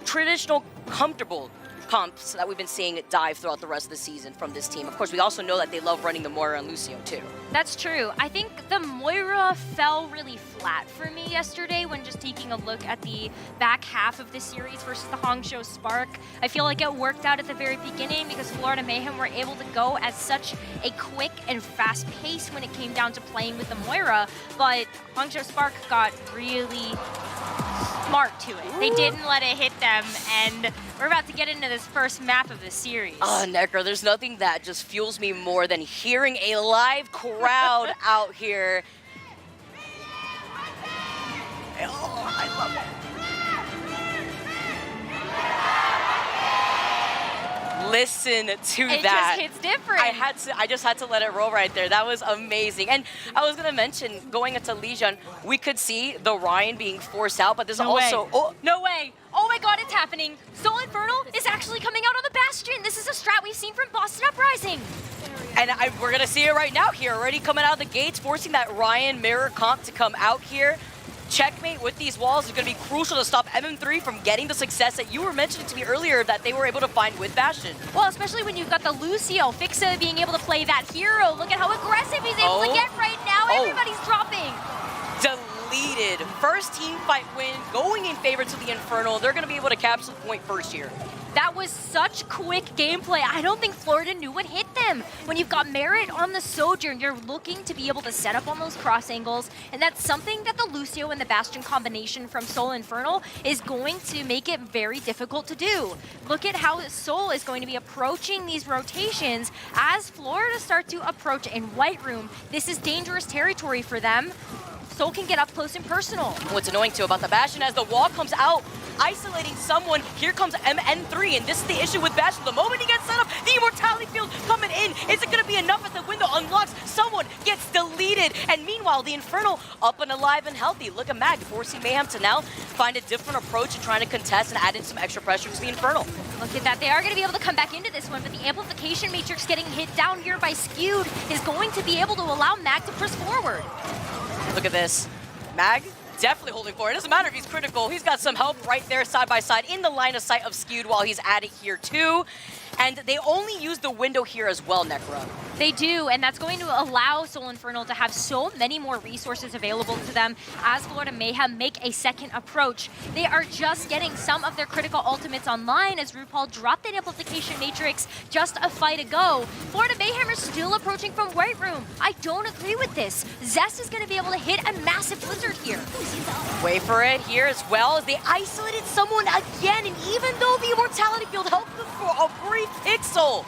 traditional, comfortable comps that we've been seeing dive throughout the rest of the season from this team. Of course, we also know that they love running the Moira and Lucio too. That's true. I think the Moira fell really flat for me yesterday when just taking a look at the back half of the series versus the Hangzhou Spark. I feel like it worked out at the very beginning because Florida Mayhem were able to go at such a quick and fast pace when it came down to playing with the Moira, but Hangzhou Spark got really smart to it. They didn't let it hit them, and we're about to get into this first map of the series. Oh, Necro, there's nothing that just fuels me more than hearing a live crowd out here. Oh, I love it. Listen to it that. It just hits different. I just had to let it roll right there. That was amazing. And I was gonna mention, going into Lijiang, we could see the Ryan being forced out, but there's also... Oh, no way. Oh my god, it's happening. Soul Infernal is actually coming out on the Bastion. This is a strat we've seen from Boston Uprising. And we're gonna see it right now here, already coming out of the gates, forcing that Ryan mirror comp to come out here. Checkmate with these walls is going to be crucial to stop MM3 from getting the success that you were mentioning to me earlier that they were able to find with Bastion. Well, especially when you've got the Lucio, Fixa being able to play that hero. Look at how aggressive he's able to get right now. Everybody's dropping. Deleted. First team fight win, going in favor to the Infernal. They're going to be able to capture the point first here. That was such quick gameplay. I don't think Florida knew what hit them. When you've got Merit on the Sojourn, you're looking to be able to set up on those cross angles, and that's something that the Lucio and the Bastion combination from Soul Infernal is going to make it very difficult to do. Look at how Soul is going to be approaching these rotations as Florida start to approach in White Room. This is dangerous territory for them. Soul can get up close and personal. What's annoying too about the Bastion, as the wall comes out, isolating someone, here comes MN3, and this is the issue with Bastion. The moment he gets set up, the Immortality Field coming in. Is it going to be enough as the window unlocks? Someone gets deleted, and meanwhile, the Infernal up and alive and healthy. Look at Mag, forcing Mayhem to now find a different approach and trying to contest and add in some extra pressure to the Infernal. Look at that. They are going to be able to come back into this one, but the Amplification Matrix getting hit down here by Skewed is going to be able to allow Mag to press forward. Look at this. Mag definitely holding forward. It doesn't matter if he's critical. He's got some help right there side by side in the line of sight of Skewed while he's at it here too. And they only use the window here as well, Necro. They do, and that's going to allow Soul Infernal to have so many more resources available to them as Florida Mayhem make a second approach. They are just getting some of their critical ultimates online as RuPaul dropped that Amplification Matrix, just a fight ago. Florida Mayhem are still approaching from White Room. I don't agree with this. Zest is going to be able to hit a massive blizzard here. Wait for it here as well as they isolated someone again, and even though the Immortality Field helped them for a brief pixel,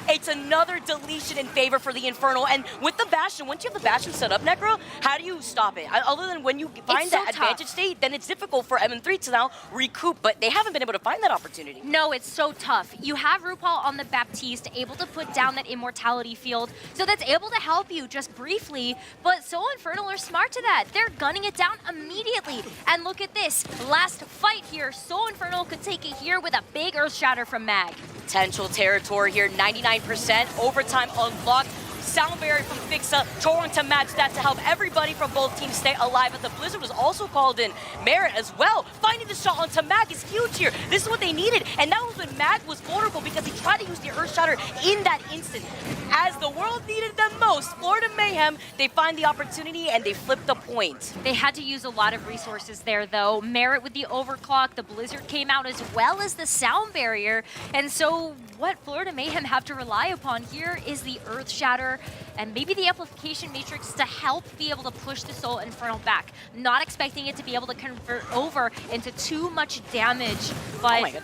it's another deletion in favor for the Infernal. And with the Bastion, once you have the Bastion set up, Necro, how do you stop it? Other than when you find that advantage state, then it's difficult for M3 to now recoup, but they haven't been able to find that opportunity. No, it's so tough. You have RuPaul on the Baptiste able to put down that Immortality Field, so that's able to help you just briefly, but Soul Infernal are smart to that. They're gunning it down immediately. And look at this, last fight here, Soul Infernal could take it here with a big Earth Shatter from Mag. Potential territory here, 99%, overtime unlocked. Sound barrier from Fixa, Torrent to match that to help everybody from both teams stay alive. But the Blizzard was also called in. Merit as well. Finding the shot onto Mag is huge here. This is what they needed. And that was when Mag was vulnerable because he tried to use the Earth Shatter in that instant. As the world needed them most, Florida Mayhem, they find the opportunity and they flip the point. They had to use a lot of resources there though. Merit with the overclock, the Blizzard came out as well as the sound barrier. And so what Florida Mayhem have to rely upon here is the Earth Shatter and maybe the Amplification Matrix to help be able to push the Soul Infernal back. Not expecting it to be able to convert over into too much damage, but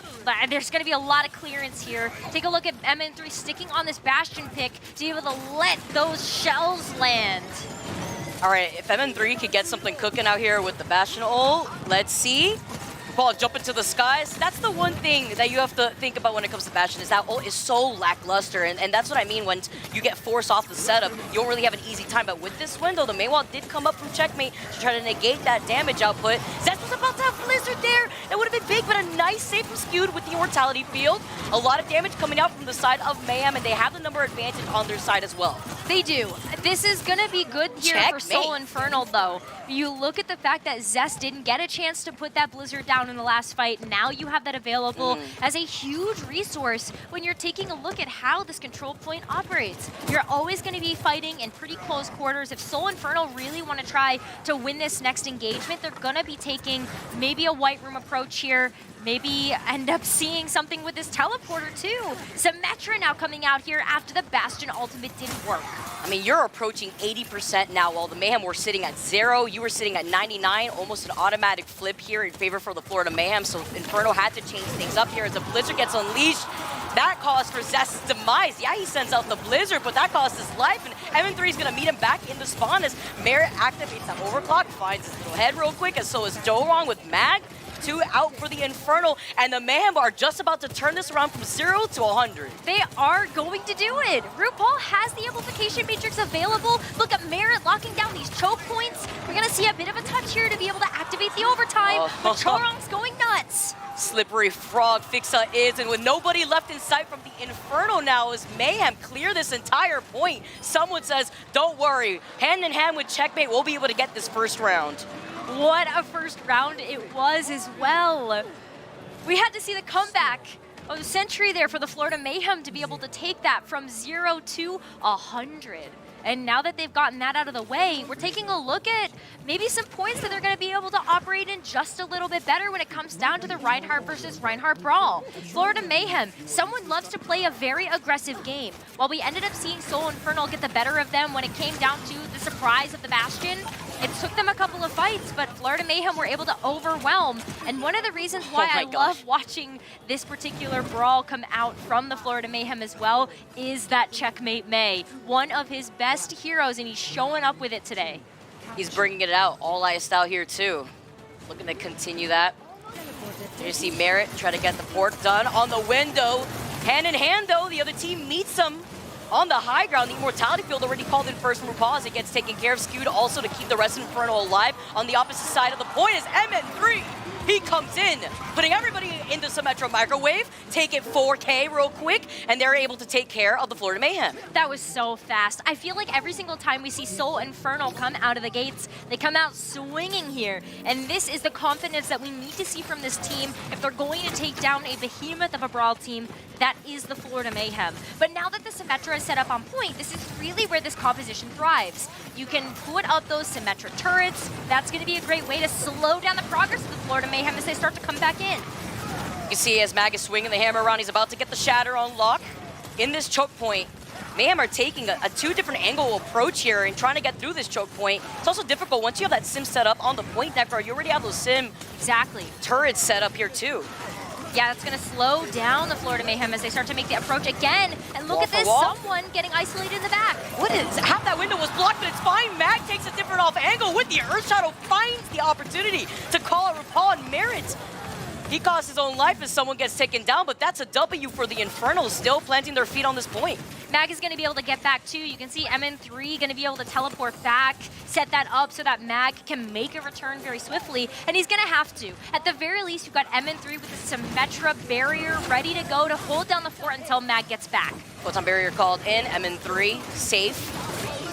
there's going to be a lot of clearance here. Take a look at MN3 sticking on this Bastion pick to be able to let those shells land. All right, if MN3 could get something cooking out here with the Bastion ult, let's see. Ball jump into the skies. That's the one thing that you have to think about when it comes to Bastion is that ult is so lackluster, and that's what I mean when you get forced off the setup. You don't really have an easy time, but with this window, the Maywall did come up from checkmate to try to negate that damage output. Zest was about to have Blizzard there. That would have been big, but a nice save from Skewed with the Immortality Field. A lot of damage coming out from the side of Mayhem, and they have the number advantage on their side as well. They do. This is going to be good here for Soul Infernal, though. You look at the fact that Zest didn't get a chance to put that Blizzard down in the last fight. Now you have that available as a huge resource when you're taking a look at how this control point operates. You're always going to be fighting in pretty close quarters. If Soul Infernal really want to try to win this next engagement, they're going to be taking maybe a White Room approach here, maybe end up seeing something with this teleporter too. Symmetra now coming out here after the Bastion ultimate didn't work. I mean, you're approaching 80% now, while the Mayhem were sitting at 0. You were sitting at 99, almost an automatic flip here in favor for the Florida Mayhem. So Infernal had to change things up here as the Blizzard gets unleashed. That caused for Zest's demise. Yeah, he sends out the Blizzard, but that cost his life. And MN3 is going to meet him back in the spawn as Merit activates that overclock, finds his little head real quick, and so is Dorong with Mag. 2 out for the Infernal, and the Mayhem are just about to turn this around from 0 to 100. They are going to do it. RuPaul has the Amplification Matrix available. Look at Merit locking down these choke points. We're going to see a bit of a touch here to be able to activate the overtime, but Chorong's going nuts. Slippery Frog Fixa is, and with nobody left in sight from the Infernal now, as Mayhem clear this entire point. Someone says, don't worry, hand in hand with checkmate, we'll be able to get this first round. What a first round it was as well. We had to see the comeback of the Sentry there for the Florida Mayhem to be able to take that from 0 to 100. And now that they've gotten that out of the way, we're taking a look at maybe some points that they're going to be able to operate in just a little bit better when it comes down to the Reinhardt versus Reinhardt brawl. Florida Mayhem, someone loves to play a very aggressive game. While we ended up seeing Soul Infernal get the better of them when it came down to the surprise of the Bastion, it took them a couple of fights, but Florida Mayhem were able to overwhelm. And one of the reasons why I love watching this particular brawl come out from the Florida Mayhem as well is that Checkmate May, one of his best heroes, and he's showing up with it today. He's bringing it out, all iced out here too. Looking to continue that. There you see Merit try to get the pork done on the window. Hand in hand though, the other team meets him on the high ground. The Immortality Field already called in first from RuPaul as it gets taken care of. Skewed also to keep the rest of Infernal alive. On the opposite side of the point is MN3. He comes in, putting everybody into Symmetra Microwave, take it 4K real quick, and they're able to take care of the Florida Mayhem. That was so fast. I feel like every single time we see Soul Infernal come out of the gates, they come out swinging here. And this is the confidence that we need to see from this team if they're going to take down a behemoth of a brawl team. That is the Florida Mayhem. But now that the Symmetra is set up on point, this is really where this composition thrives. You can put up those Symmetra turrets. That's going to be a great way to slow down the progress of the Florida Mayhem as they start to come back in. You see as Mag is swinging the hammer around, he's about to get the shatter on lock. In this choke point, Mayhem are taking a two different angle approach here and trying to get through this choke point. It's also difficult once you have that sim set up on the point, Necro. You already have those sim turrets set up here too. Yeah, that's going to slow down the Florida Mayhem as they start to make the approach again. And look at this, someone getting isolated in the back. What is, half that window was blocked, but it's fine. Mag takes a different off angle with the Earth Shadow, finds the opportunity to call out RuPaul and Merit. He costs his own life as someone gets taken down, but that's a W for the Infernal, still planting their feet on this point. Mag is going to be able to get back too. You can see MN3 going to be able to teleport back, set that up so that Mag can make a return very swiftly, and he's going to have to. At the very least, you've got MN3 with the Symmetra barrier ready to go to hold down the fort until Mag gets back. Photon barrier called in, MN3 safe.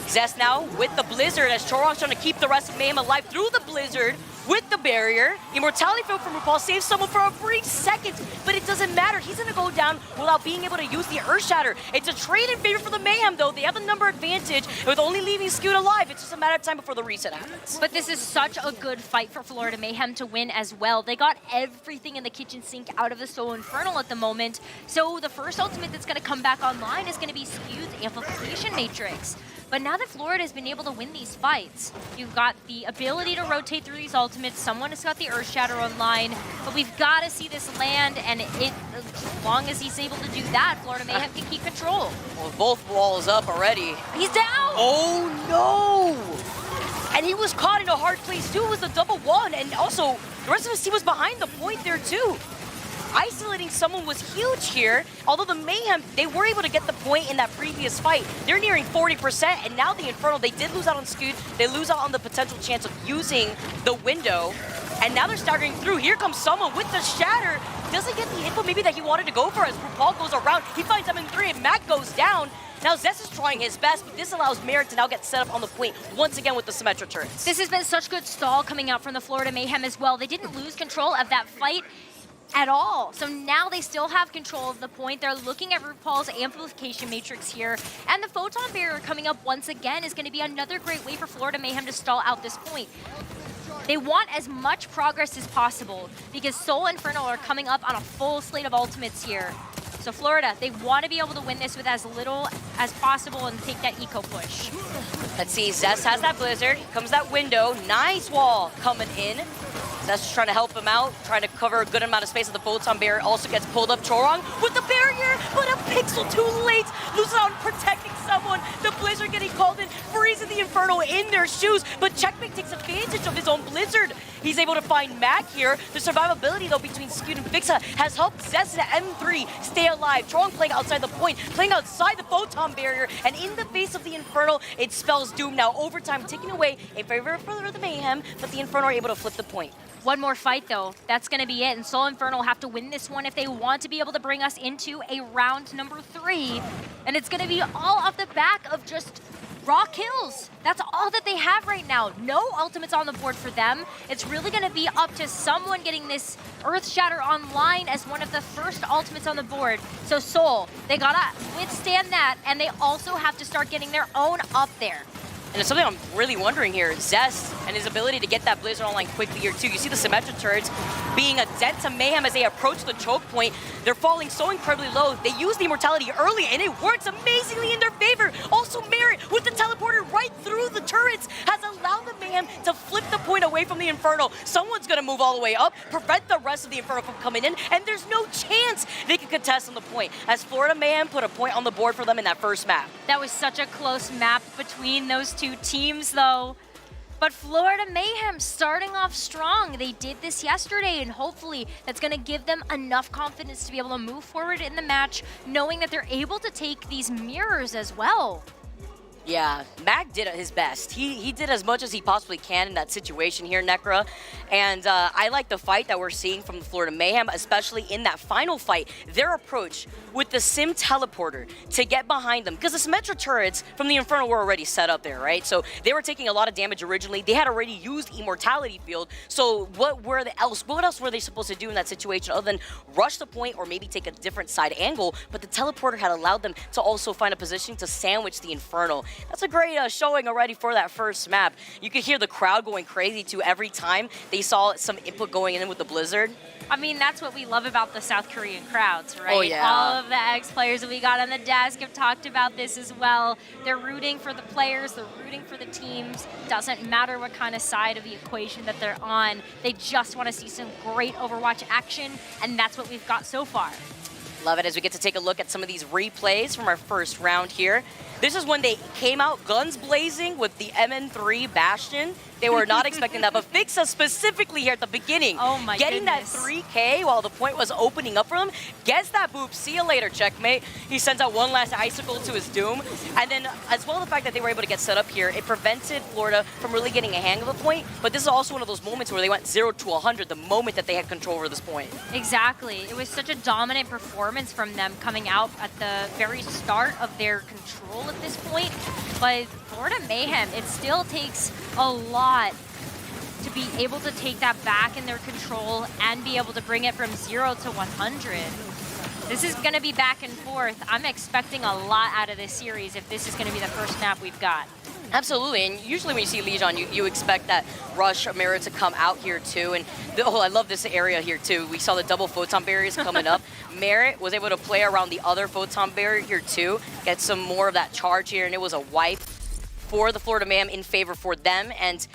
Zest now with the Blizzard as Chorong's trying to keep the rest of Mayhem alive through the Blizzard with the barrier. Immortality Field from RuPaul saves someone for a brief second, but it doesn't matter. He's gonna go down without being able to use the Earth Shatter. It's a trade in favor for the Mayhem though. They have the number advantage with only leaving Scoot alive. It's just a matter of time before the reset happens. But this is such a good fight for Florida Mayhem to win as well. They got everything in the kitchen sink out of the Soul Infernal at the moment. So the first ultimate that's gonna come back online is gonna be Scoot's Amplification Matrix. But now that Florida has been able to win these fights, you've got the ability to rotate through these ultimates. Someone has got the Earth Shatter online, but we've got to see this land, and as long as he's able to do that, Florida Mayhem can keep control. Well, both walls up already. He's down! Oh no! And he was caught in a hard place too. It was a double wall, and also the rest of his team was behind the point there too. Isolating someone was huge here, although the Mayhem, they were able to get the point in that previous fight. They're nearing 40%, and now the Infernal, they did lose out on Scoot, they lose out on the potential chance of using the window, and now they're staggering through. Here comes someone with the Shatter, doesn't get the info maybe that he wanted to go for as RuPaul goes around. He finds MN3 and Mac goes down. Now Zest is trying his best, but this allows Merit to now get set up on the point once again with the Symmetra turrets. This has been such good stall coming out from the Florida Mayhem as well. They didn't lose control of that fight at all. So now they still have control of the point. They're looking at RuPaul's Amplification Matrix here. And the Photon Barrier coming up once again is going to be another great way for Florida Mayhem to stall out this point. They want as much progress as possible because Soul Infernal are coming up on a full slate of ultimates here. So Florida, they want to be able to win this with as little as possible and take that eco push. Let's see, Zest has that Blizzard, comes that window, nice wall coming in. Zest trying to help him out, trying to cover a good amount of space. The Photon Barrier also gets pulled up. Chorong with the barrier, but a pixel too late. Loses out on protecting someone. The Blizzard getting called in, freezing the Infernal in their shoes, but Checkmate takes advantage of his own Blizzard. He's able to find Mac here. The survivability though between Scoot and Fixa has helped Zest and M3 stay alive. Chorong playing outside the point, playing outside the Photon Barrier, and in the face of the Infernal, it spells doom now. Overtime taking away a favor for the Mayhem, but the Infernal are able to flip the point. One more fight though, that's gonna be it, and Soul Infernal have to win this one if they want to be able to bring us into a round number 3. And it's gonna be all off the back of just raw kills. That's all that they have right now. No ultimates on the board for them. It's really gonna be up to someone getting this Earth Shatter online as one of the first ultimates on the board. So Soul, they gotta withstand that, and they also have to start getting their own up there. And it's something I'm really wondering here, Zest and his ability to get that Blizzard online quickly here too. You see the Symmetra turrets being a dent to Mayhem as they approach the choke point. They're falling so incredibly low. They use the immortality early and it works amazingly in their favor. Also Merit with the teleporter right through the turrets has allowed the Mayhem to flip the point away from the Infernal. Someone's gonna move all the way up, prevent the rest of the Infernal from coming in, and there's no chance they can contest on the point as Florida Mayhem put a point on the board for them in that first map. That was such a close map between those two teams though. But Florida Mayhem starting off strong. They did this yesterday, and hopefully that's going to give them enough confidence to be able to move forward in the match, knowing that they're able to take these mirrors as well. Yeah, Mag did his best. He did as much as he possibly can in that situation here, Necra. And I like the fight that we're seeing from the Florida Mayhem, especially in that final fight. Their approach with the Sim Teleporter to get behind them. Because the Symmetra turrets from the Infernal were already set up there, right? So they were taking a lot of damage originally. They had already used Immortality Field. So what else were they supposed to do in that situation other than rush the point or maybe take a different side angle? But the Teleporter had allowed them to also find a position to sandwich the Infernal. that's a great showing already for that first map. You could hear the crowd going crazy too every time they saw some input going in with the Blizzard. I mean, that's what we love about the South Korean crowds, right? Oh, yeah. All of the ex-players that we got on the desk have talked about this as well. They're rooting for the players, they're rooting for the teams. Doesn't matter what kind of side of the equation that they're on. They just want to see some great Overwatch action, and that's what we've got so far. Love it as we get to take a look at some of these replays from our first round here. This is when they came out guns blazing with the MN3 Bastion. They were not expecting that, but Fixa specifically here at the beginning, getting goodness. that 3K while the point was opening up for him, gets that boop, see you later, checkmate. He sends out one last icicle to his doom, and then as well the fact that they were able to get set up here, it prevented Florida from really getting a hang of the point, but this is also one of those moments where they went 0 to 100 the moment that they had control over this point. Exactly. It was such a dominant performance from them coming out at the very start of their control at this point, but Florida Mayhem, it still takes a lot to be able to take that back in their control and be able to bring it from 0 to 100. This is going to be back and forth. I'm expecting a lot out of this series if this is going to be the first map we've got. Absolutely, and usually when you see Legion, you expect that Rush Merit to come out here too, and I love this area here too. We saw the double photon barriers coming up. Merit was able to play around the other photon barrier here too, get some more of that charge here, and it was a wipe for the Florida Mayhem in favor for them, and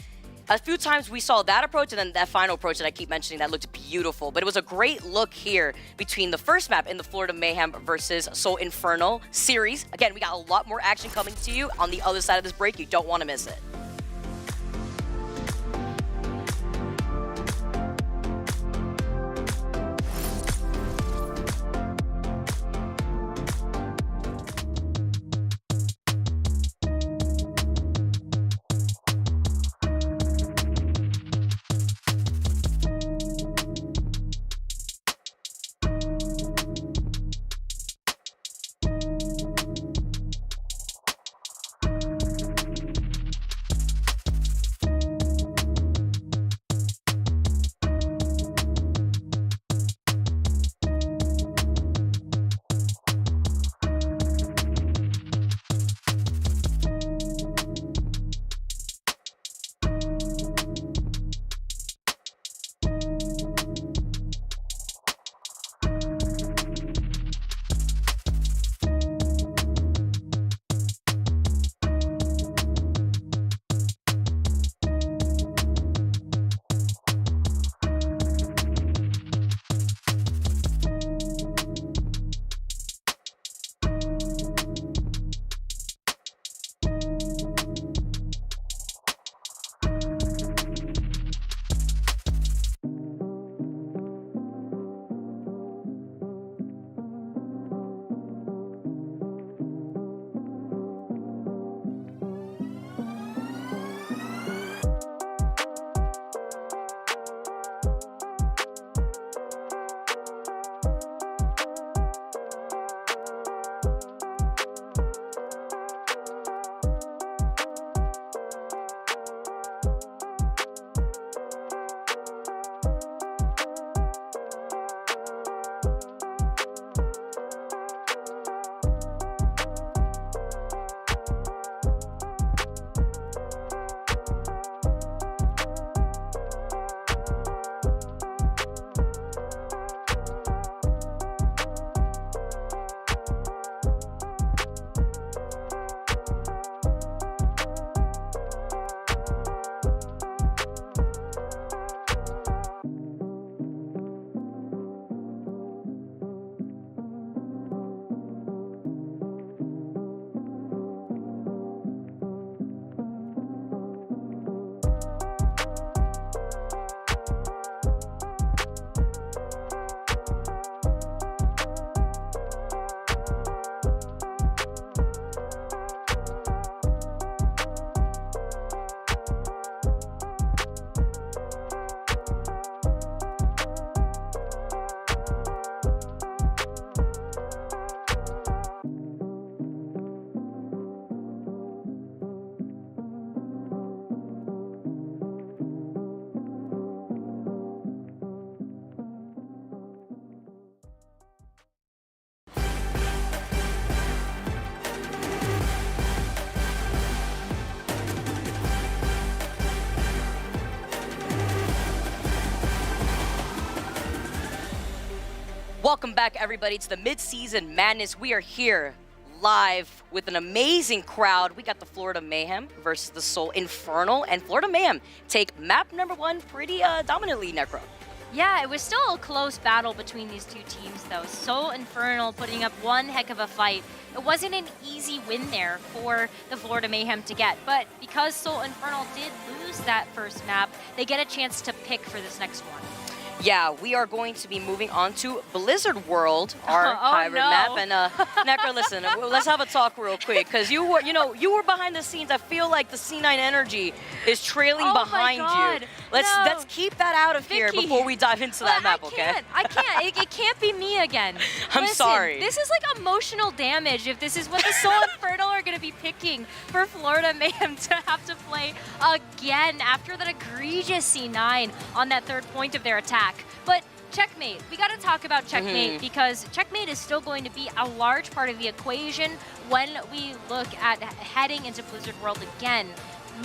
a few times we saw that approach and then that final approach that I keep mentioning that looked beautiful. But it was a great look here between the first map in the Florida Mayhem versus Seoul Infernal series. Again, we got a lot more action coming to you on the other side of this break. You don't want to miss it. Welcome back, everybody, to the Midseason Madness. We are here live with an amazing crowd. We got the Florida Mayhem versus the Seoul Infernal, and Florida Mayhem take map number 1 pretty dominantly, Necro. Yeah, it was still a close battle between these two teams, though. Seoul Infernal putting up one heck of a fight. It wasn't an easy win there for the Florida Mayhem to get, but because Seoul Infernal did lose that first map, they get a chance to pick for this next one. Yeah, we are going to be moving on to Blizzard World, our hybrid map. And Necro, listen, let's have a talk real quick, because you were behind the scenes. I feel like the C9 energy is trailing behind you. Let's keep that out of here before we dive into that map, okay? I can't. It can't be me again. I'm sorry. This is like emotional damage if this is what the Seoul Infernal are going to be picking for Florida Mayhem to have to play again after that egregious C9 on that third point of their attack. But Checkmate, we got to talk about Checkmate because Checkmate is still going to be a large part of the equation when we look at heading into Blizzard World again.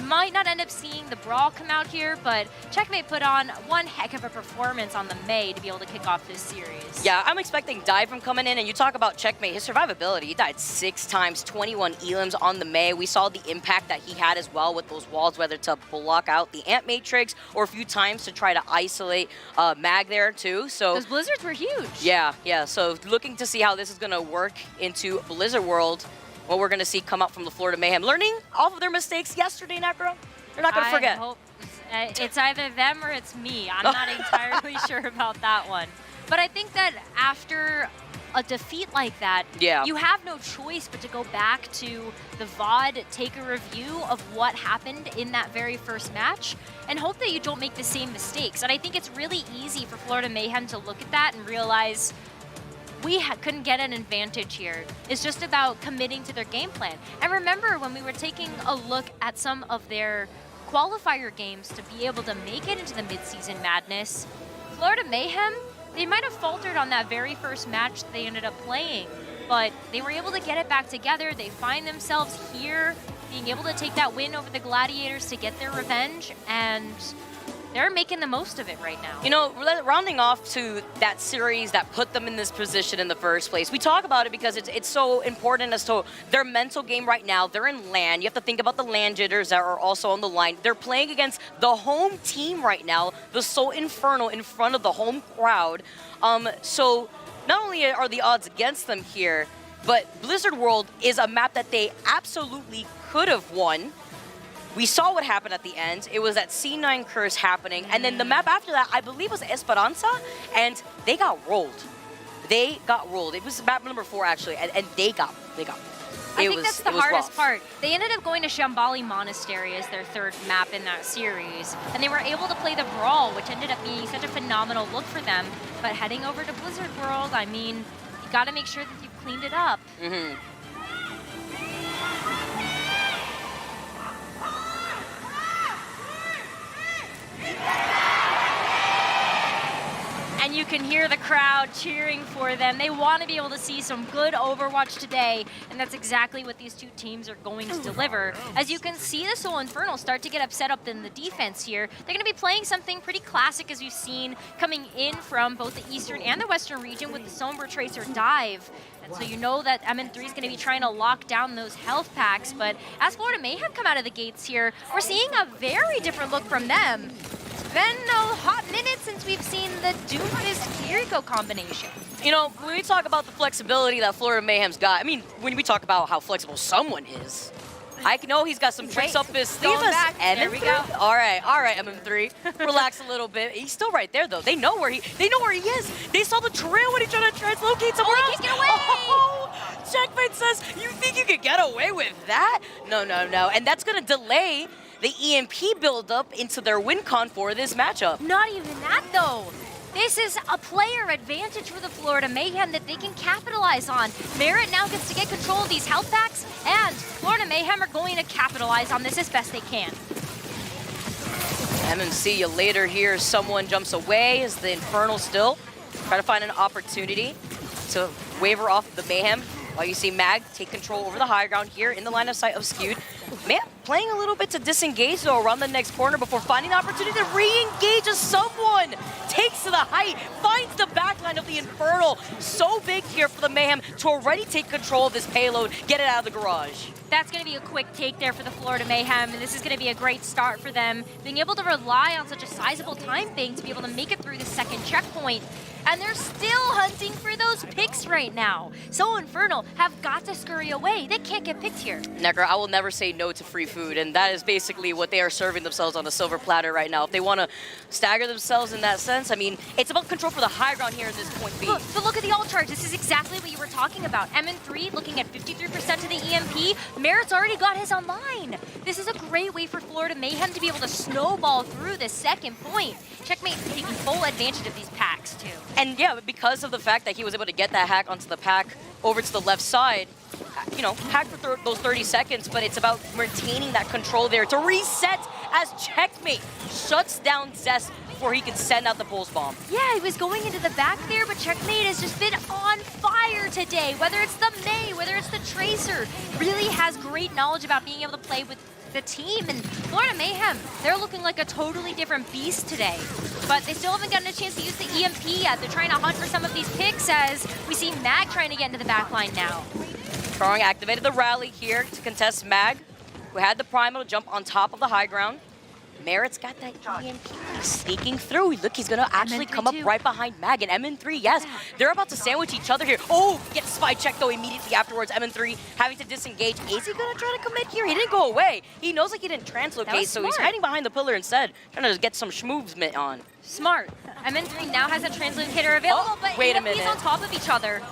Might not end up seeing the Brawl come out here, but Checkmate put on one heck of a performance on the May to be able to kick off this series. Yeah, I'm expecting Dive from coming in, and you talk about Checkmate, his survivability. He died 6 times, 21 elims on the May. We saw the impact that he had as well with those walls, whether to block out the Ant Matrix or a few times to try to isolate Mag there too. So those blizzards were huge. Yeah. So looking to see how this is going to work into Blizzard World. What we're going to see come up from the Florida Mayhem. Learning off of their mistakes yesterday, Necro. You're not going to forget. I hope it's either them or it's me. I'm not entirely sure about that one. But I think that after a defeat like that, you have no choice but to go back to the VOD, take a review of what happened in that very first match, and hope that you don't make the same mistakes. And I think it's really easy for Florida Mayhem to look at that and realize we couldn't get an advantage here. It's just about committing to their game plan. And remember when we were taking a look at some of their qualifier games to be able to make it into the Midseason Madness, Florida Mayhem, they might have faltered on that very first match that they ended up playing, but they were able to get it back together. They find themselves here, being able to take that win over the Gladiators to get their revenge, and they're making the most of it right now. You know, rounding off to that series that put them in this position in the first place, we talk about it because it's so important as to their mental game right now. They're in LAN. You have to think about the LAN jitters that are also on the line. They're playing against the home team right now, the Seoul Infernal, in front of the home crowd. So not only are the odds against them here, but Blizzard World is a map that they absolutely could have won. We saw what happened at the end. It was that C9 curse happening. And then the map after that, I believe, was Esperanza. And they got rolled. It was map number 4, actually. And they got I think that's the hardest part. They ended up going to Shambali Monastery as their third map in that series. And they were able to play the Brawl, which ended up being such a phenomenal look for them. But heading over to Blizzard World, I mean, you got to make sure that you've cleaned it up. And you can hear the crowd cheering for them. They want to be able to see some good Overwatch today, and that's exactly what these two teams are going to deliver. As you can see the Seoul Infernal start to get upset up in the defense here. They're going to be playing something pretty classic as we've seen coming in from both the Eastern and the Western region with the Sombra Tracer dive. And so you know that MN3 is going to be trying to lock down those health packs, but as Florida Mayhem come out of the gates here, we're seeing a very different look from them. It's been a hot minute since we've seen the Doomfist Kiriko combination. You know, when we talk about the flexibility that Florida Mayhem's got, I mean, when we talk about how flexible someone is, I know he's got some tricks up his sleeve. There we go. All right, MM3. Relax a little bit. He's still right there though. They know where he is. They saw the trail when he tried to translocate somewhere else. He can't get away. Oh, Checkmate says, you think you could get away with that? No. And that's gonna delay the EMP buildup into their win con for this matchup. Not even that though. This is a player advantage for the Florida Mayhem that they can capitalize on. Merit now gets to get control of these health packs, and Florida Mayhem are going to capitalize on this as best they can. MNC, you later hear someone jumps away as the Infernal still try to find an opportunity to waver off the Mayhem. While you see Mag take control over the high ground here in the line of sight of Skewed. Man, playing a little bit to disengage though around the next corner before finding the opportunity to re-engage as someone takes to the height, finds the backline of the Infernal. So big here for the Mayhem to already take control of this payload, get it out of the garage. That's going to be a quick take there for the Florida Mayhem, and this is going to be a great start for them, being able to rely on such a sizable time bank to be able to make it through the second checkpoint. And they're still hunting for those picks right now. So Infernal have got to scurry away. They can't get picked here. Necker, I will never say no to free food, and that is basically what they are serving themselves on the silver platter right now. If they want to stagger themselves in that sense, I mean, it's about control for the high ground here in this point B. But look at the ult charge. This is exactly what you were talking about. MN3 looking at 53% to the EMP. Merit's already got his online. This is a great way for Florida Mayhem to be able to snowball through the second point. Checkmate taking full advantage of these packs too. And yeah, because of the fact that he was able to get that hack onto the pack over to the left side, you know, hack for those 30 seconds, but it's about retaining that control there to reset as Checkmate shuts down Zest before he can send out the pulse bomb. Yeah, he was going into the back there, but Checkmate has just been on fire today. Whether it's the May, whether it's the Tracer, really has great knowledge about being able to play with the team. And Florida Mayhem, they're looking like a totally different beast today. But they still haven't gotten a chance to use the EMP yet. They're trying to hunt for some of these picks as we see Mag trying to get into the back line now. Strong activated the rally here to contest Mag, who had the primal to jump on top of the high ground. Merit's got that EMP sneaking through. Look, he's gonna actually come up right behind Mag, and MN3, yes, they're about to sandwich each other here. Oh, gets spy check though immediately afterwards. MN3 having to disengage. Is he gonna try to commit here? He didn't go away. He knows like he didn't translocate, so he's hiding behind the pillar instead, trying to get some schmoovement on. Smart. MN3 now has a translocator available, but wait a EMP's minute. on top of each other.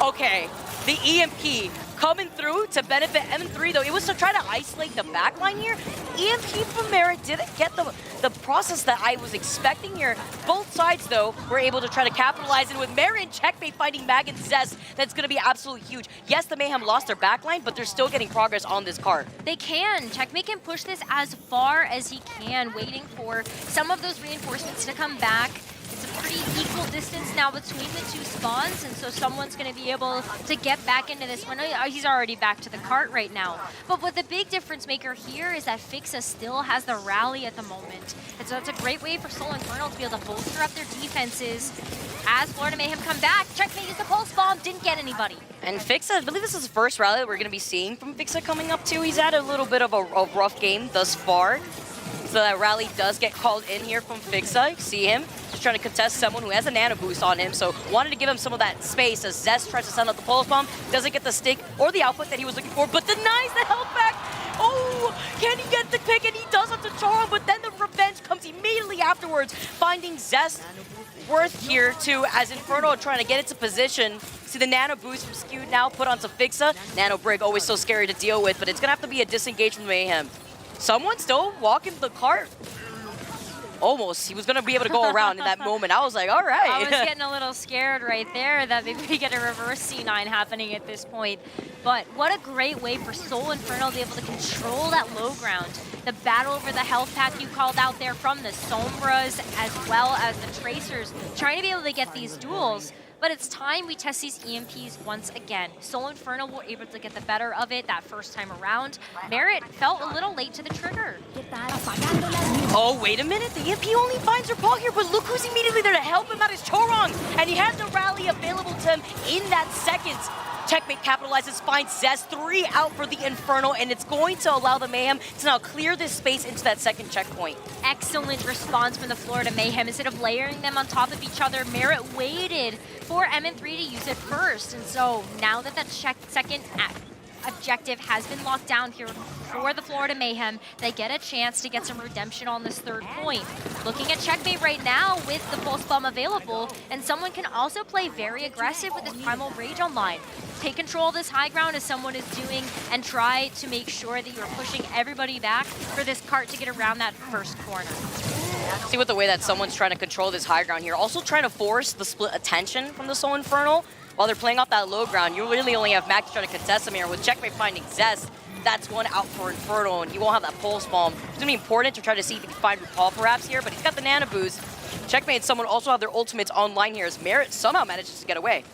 Okay, the EMP coming through to benefit M3 though. It was to try to isolate the backline here. EMP from Merit didn't get the process that I was expecting here. Both sides though were able to try to capitalize, and with Merit and Checkmate fighting Mag and Zest, that's gonna be absolutely huge. Yes, the Mayhem lost their backline, but they're still getting progress on this card. They can. Checkmate can push this as far as he can, waiting for some of those reinforcements to come back. It's a pretty equal distance now between the two spawns, and so someone's going to be able to get back into this one. He's already back to the cart right now. But what the big difference maker here is that Fixa still has the rally at the moment. And so it's a great way for Soul Infernal to be able to bolster up their defenses. As Florida Mayhem come back, Checkmate used the pulse bomb, didn't get anybody. And Fixa, I believe this is the first rally that we're going to be seeing from Fixa coming up too. He's had a little bit of a rough game thus far. So that rally does get called in here from Fixa. You see him just trying to contest someone who has a nano boost on him. So wanted to give him some of that space as Zest tries to send out the pulse bomb. Doesn't get the stick or the output that he was looking for, but denies the health back. Oh, can he get the pick? And he does have to charm, but then the revenge comes immediately afterwards, finding Zest worth here too, as Infernal trying to get into position. See the nano boost from Skewed now put onto Fixa. Nano Brig always so scary to deal with, but it's gonna have to be a disengage from Mayhem. Someone still walking the cart. Almost. He was going to be able to go around in that moment. I was like, all right. I was getting a little scared right there that maybe we get a reverse C9 happening at this point. But what a great way for Soul Infernal to be able to control that low ground. The battle over the health pack you called out there from the Sombras as well as the Tracers. Trying to be able to get these duels. But it's time we test these EMPs once again. Soul Infernal were able to get the better of it that first time around. Merit felt a little late to the trigger. Oh, wait a minute. The EMP only finds her paw here, but look who's immediately there to help him out is Chorong. And he has the rally available to him in that second. Checkmate capitalizes, finds Zest 3 out for the Infernal, and it's going to allow the Mayhem to now clear this space into that second checkpoint. Excellent response from the Florida Mayhem. Instead of layering them on top of each other, Merit waited for MN3 to use it first. And so now that that second objective has been locked down here for the Florida Mayhem, they get a chance to get some redemption on this third point. Looking at Checkmate right now with the pulse bomb available, and someone can also play very aggressive with this Primal Rage online. Take control of this high ground as someone is doing, and try to make sure that you're pushing everybody back for this cart to get around that first corner. See with the way that someone's trying to control this high ground here, also trying to force the split attention from the Soul Infernal. While they're playing off that low ground, you really only have Max trying to contest him here. With Checkmate finding Zest, that's one out for Infernal, and he won't have that pulse bomb. It's gonna be important to try to see if he can find RuPaul perhaps here, but he's got the nano boost. Checkmate and someone also have their ultimates online here as Merit somehow manages to get away.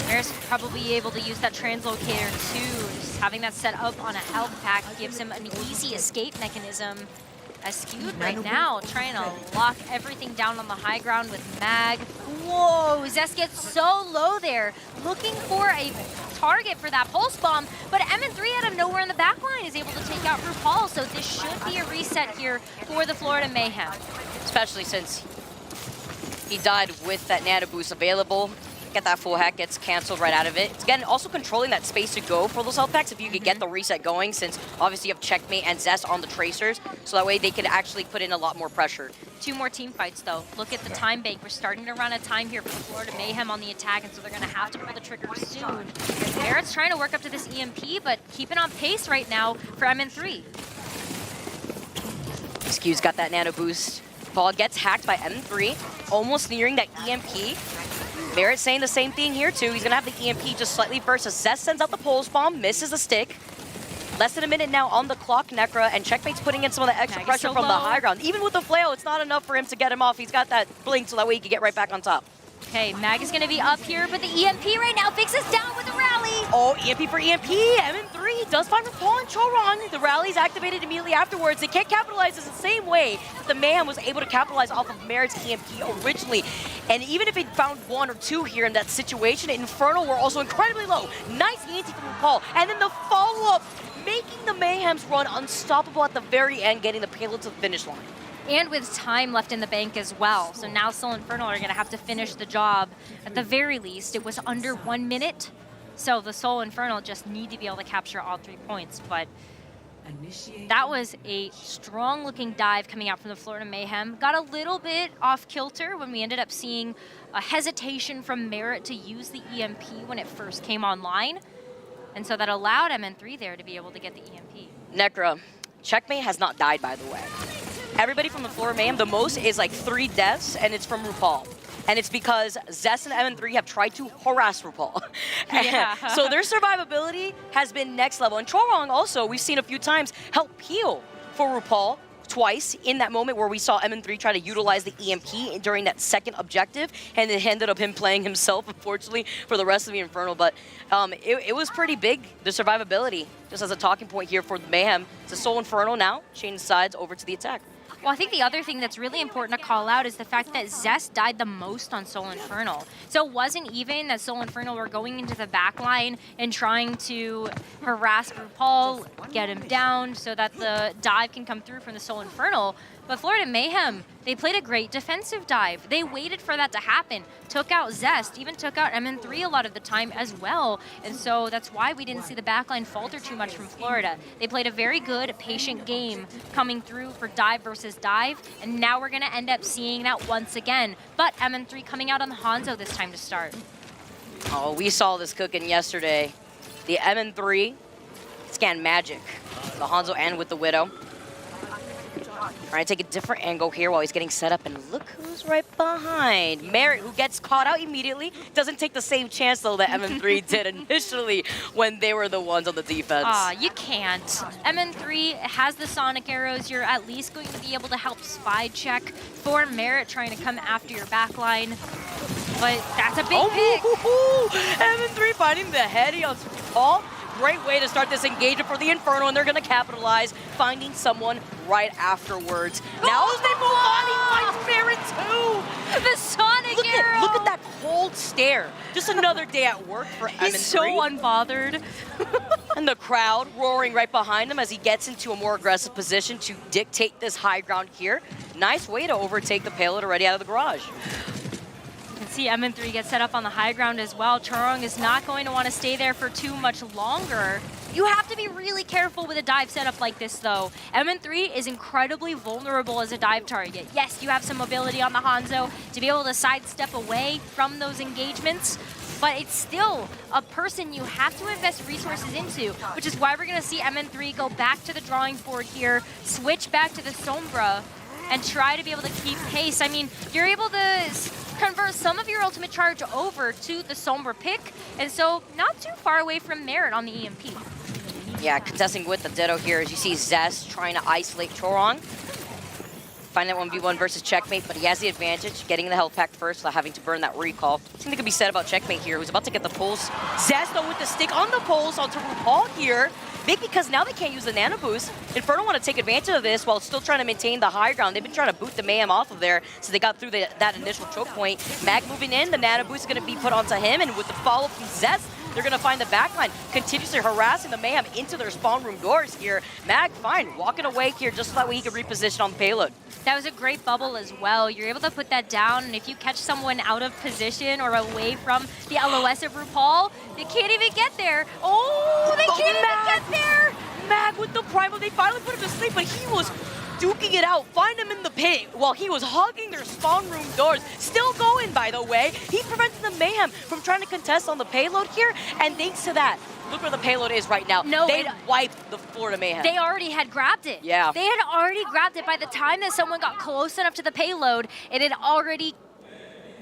Maris probably able to use that translocator too. Just having that set up on a health pack gives him an easy escape mechanism. As Skewed right now, trying to lock everything down on the high ground with Mag. Whoa, Zest gets so low there, looking for a target for that pulse bomb, but MN3 out of nowhere in the back line is able to take out RuPaul, so this should be a reset here for the Florida Mayhem. Especially since he died with that nano boost available. Get that full hack, gets canceled right out of it. Again, also controlling that space to go for those health packs if you could get the reset going, since obviously you have Checkmate and Zest on the tracers, so that way they could actually put in a lot more pressure. 2 more team fights though. Look at the time bank. We're starting to run out of time here for the Florida Mayhem on the attack, and so they're gonna have to pull the trigger soon. Barrett's trying to work up to this EMP, but keeping on pace right now for MN3. Skew's got that nano boost. Paul gets hacked by M3, almost nearing that EMP. Barrett saying the same thing here too. He's gonna have the EMP just slightly first as Zest sends out the pulse bomb, misses the stick. Less than a minute now on the clock, Necra, and Checkmate's putting in some of the extra pressure from the high ground. Even with the flail, it's not enough for him to get him off. He's got that blink so that way he can get right back on top. Okay, Mag is gonna be up here, but the EMP right now fixes down with the rally. Oh, EMP for EMP. MN3 does find RuPaul and Chorong. The rally's activated immediately afterwards. They can't capitalize this the same way that the Mayhem was able to capitalize off of Merritt's EMP originally. And even if it found 1 or 2 here in that situation, Infernal were also incredibly low. Nice ENT from RuPaul. And then the follow-up, making the Mayhem's run unstoppable at the very end, getting the payload to the finish line. And with time left in the bank as well. So now Soul Infernal are gonna have to finish the job. At the very least, it was under 1 minute. So the Soul Infernal just need to be able to capture all 3 points. But that was a strong looking dive coming out from the Florida Mayhem. Got a little bit off kilter when we ended up seeing a hesitation from Merritt to use the EMP when it first came online. And so that allowed MN3 there to be able to get the EMP. Necra, Checkmate has not died, by the way. Everybody from the Florida Mayhem, the most is like 3 deaths, and it's from RuPaul. And it's because Zest and MN3 have tried to harass RuPaul. Yeah. So their survivability has been next level. And Chorong also, we've seen a few times, help peel for RuPaul twice in that moment where we saw MN3 try to utilize the EMP during that second objective, and it ended up him playing himself, unfortunately, for the rest of the Infernal. But it was pretty big, the survivability, just as a talking point here for the Mayhem. It's a Soul Infernal now, change sides over to the attack. Well, I think the other thing that's really important to call out is the fact that Zest died the most on Soul Infernal. So it wasn't even that Soul Infernal were going into the back line and trying to harass RuPaul, get him down so that the dive can come through from the Soul Infernal. But Florida Mayhem, they played a great defensive dive. They waited for that to happen, took out Zest, even took out MN3 a lot of the time as well. And so that's why we didn't see the backline falter too much from Florida. They played a very good, patient game coming through for dive versus dive, and now we're gonna end up seeing that once again. But MN3 coming out on the Hanzo this time to start. Oh, we saw this cooking yesterday. The MN3 scan magic, the Hanzo and with the Widow. Trying to take a different angle here while he's getting set up, and look who's right behind. Merritt, who gets caught out immediately, doesn't take the same chance though that MN3 did initially when they were the ones on the defense. You can't. MN3 has the Sonic arrows. You're at least going to be able to help spy check for Merritt trying to come after your backline. But that's a big pick. MN3 finding the heady on Paul. Great way to start this engagement for the Infernal, and they're going to capitalize, finding someone right afterwards. Now as they move on, he finds Barrett too! The Sonic arrow! Look at that cold stare. Just another day at work for MN3. He's so unbothered. And the crowd roaring right behind him as he gets into a more aggressive position to dictate this high ground here. Nice way to overtake the payload already out of the garage. You can see MN3 get set up on the high ground as well. Chorong is not going to want to stay there for too much longer. You have to be really careful with a dive setup like this, though. MN3 is incredibly vulnerable as a dive target. Yes, you have some mobility on the Hanzo to be able to sidestep away from those engagements, but it's still a person you have to invest resources into, which is why we're going to see MN3 go back to the drawing board here, switch back to the Sombra, and try to be able to keep pace. I mean, you're able to convert some of your ultimate charge over to the Sombra pick, and so not too far away from Merritt on the EMP. Yeah, contesting with the Ditto here as you see Zest trying to isolate Chorong. find that 1v1 versus Checkmate, but he has the advantage, getting the health pack first without having to burn that recall. Something could be said about Checkmate here, who's about to get the pulse. Zesto with the stick on the pulse onto RuPaul here. Big because now they can't use the nano boost. Infernal want to take advantage of this while still trying to maintain the high ground. They've been trying to boot the Mayhem off of there, so they got through that initial choke point. Mag moving in, the nano boost is going to be put onto him, and with the follow from Zest, they're going to find the backline, continuously harassing the Mayhem into their spawn room doors here. Mag, fine, walking away here just so that way he can reposition on the payload. That was a great bubble as well. You're able to put that down, and if you catch someone out of position or away from the LOS of RuPaul, they can't even get there. Oh, they can't even get there! Mag with the primal, they finally put him to sleep, but he was duking it out. Find him in the pit while he was hugging their spawn room doors. Still going, by the way. He prevented the Mayhem from trying to contest on the payload here, and thanks to that, look where the payload is right now. No, they wiped the Florida Mayhem. They already had grabbed it. Yeah. They had already grabbed it. By the time that someone got close enough to the payload, it had already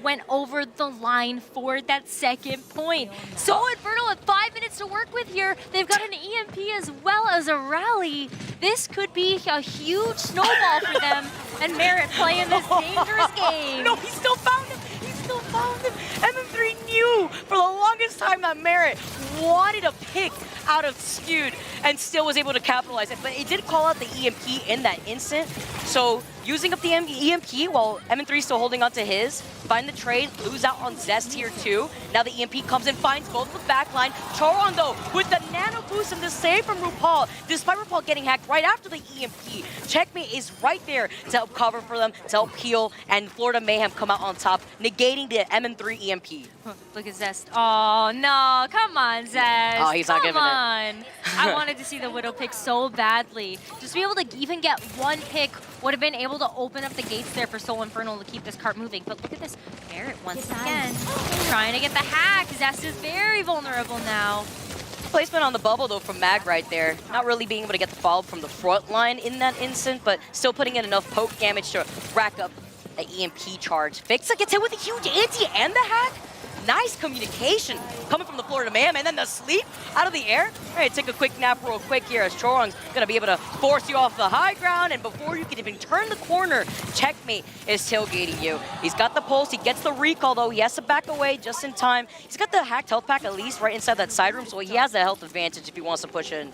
went over the line for that second point. So Infernal with 5 minutes to work with here. They've got an EMP as well as a rally. This could be a huge snowball for them. And Merritt playing this dangerous game. No, he still found him. He still found him. MM3 knew for the longest time that Merritt wanted a pick out of Skewed and still was able to capitalize it. But it did call out the EMP in that instant. So using up the EMP while MM3 is still holding on to his. Find the trade, lose out on Zest here too. Now the EMP comes and finds both the backline. Choron though, with the nano boost and the save from RuPaul, despite RuPaul getting hacked right after the EMP. Checkmate is right there to help cover for them, to help heal, and Florida Mayhem come out on top, negating the MM3 EMP. Look at Zest. Oh, no. Come on, Zest. Oh, he's not giving it. Come on. I wanted to see the Widow pick so badly. Just to be able to even get one pick would have been able to open up the gates there for Soul Infernal to keep this cart moving. But look at this. Merritt once again trying to get the hack. Zest is very vulnerable now. Placement on the bubble though from Mag right there. Not really being able to get the follow from the front line in that instant, but still putting in enough poke damage to rack up the EMP charge. Fixa gets hit with a huge anti and the hack. Nice communication coming from the Florida Mayhem, and then the sleep out of the air. All right, take a quick nap real quick here as Chorong's gonna be able to force you off the high ground, and before you can even turn the corner, Checkmate is tailgating you. He's got the pulse, he gets the recall though, he has to back away just in time. He's got the hacked health pack at least right inside that side room, so he has the health advantage if he wants to push in.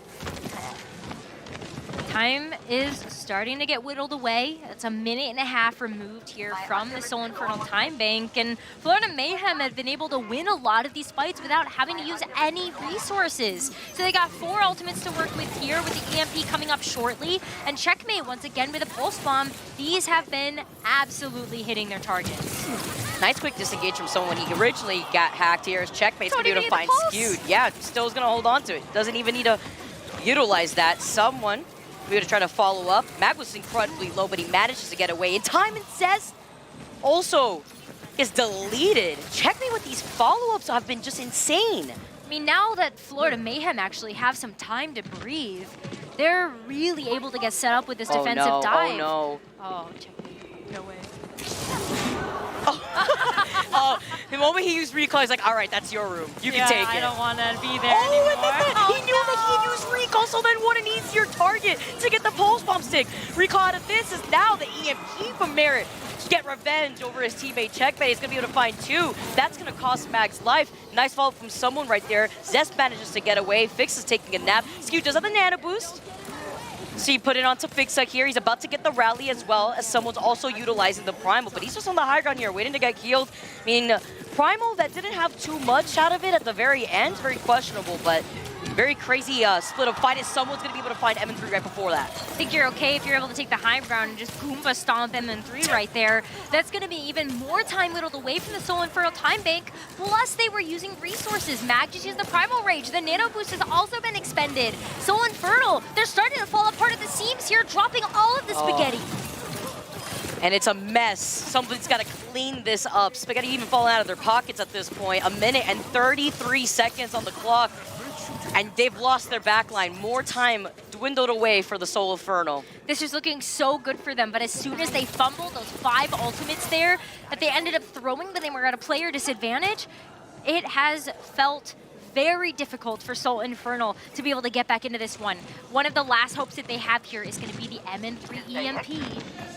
Time is starting to get whittled away. It's a minute and a half removed here from the Soul Infernal time bank, and Florida Mayhem have been able to win a lot of these fights without having to use any resources. So they got 4 ultimates to work with here, with the EMP coming up shortly, and Checkmate once again with a pulse bomb. These have been absolutely hitting their targets. Nice quick disengage from someone he originally got hacked here as Checkmate's gonna be able to find Skewed. Yeah, still is gonna hold on to it. Doesn't even need to utilize that. Someone we're going to try to follow up. Mag was incredibly low, but he manages to get away in time, and Zest also is deleted. Checkmate with these follow-ups have been just insane. I mean, now that Florida Mayhem actually have some time to breathe, they're really able to get set up with this defensive dive. Oh no. Oh, Checkmate. No way. The moment he used recall, he's like, all right, that's your room. You can take it. I don't want to be there anymore. He knew that he used recall, so then what an easier target to get the pulse bomb stick. Recall out of this is now the EMP from Merritt. Get revenge over his teammate Checkmate. He's going to be able to find 2. That's going to cost Mag's life. Nice follow from someone right there. Zest manages to get away. Fix is taking a nap. Skew does have the nano boost. So you put it onto Fixa here. He's about to get the rally as well, as someone's also utilizing the Primal, but he's just on the high ground here, waiting to get healed. I mean, Primal that didn't have too much out of it at the very end, very questionable, but very crazy split of fight as someone's going to be able to find MM3 right before that. I think you're okay if you're able to take the high ground and just Goomba stomp MM3 right there. That's going to be even more time whittled away from the Soul Infernal time bank. Plus, they were using resources. Mag just used the Primal Rage. The Nano Boost has also been expended. Soul Infernal, they're starting to fall apart at the seams here, dropping all of the spaghetti. And it's a mess. Somebody's got to clean this up. Spaghetti even falling out of their pockets at this point. 1 minute and 33 seconds on the clock. And they've lost their backline. More time dwindled away for the Soul Infernal. This is looking so good for them, but as soon as they fumbled those 5 ultimates there that they ended up throwing when they were at a player disadvantage, it has felt very difficult for Soul Infernal to be able to get back into this one. One of the last hopes that they have here is going to be the MN3 EMP.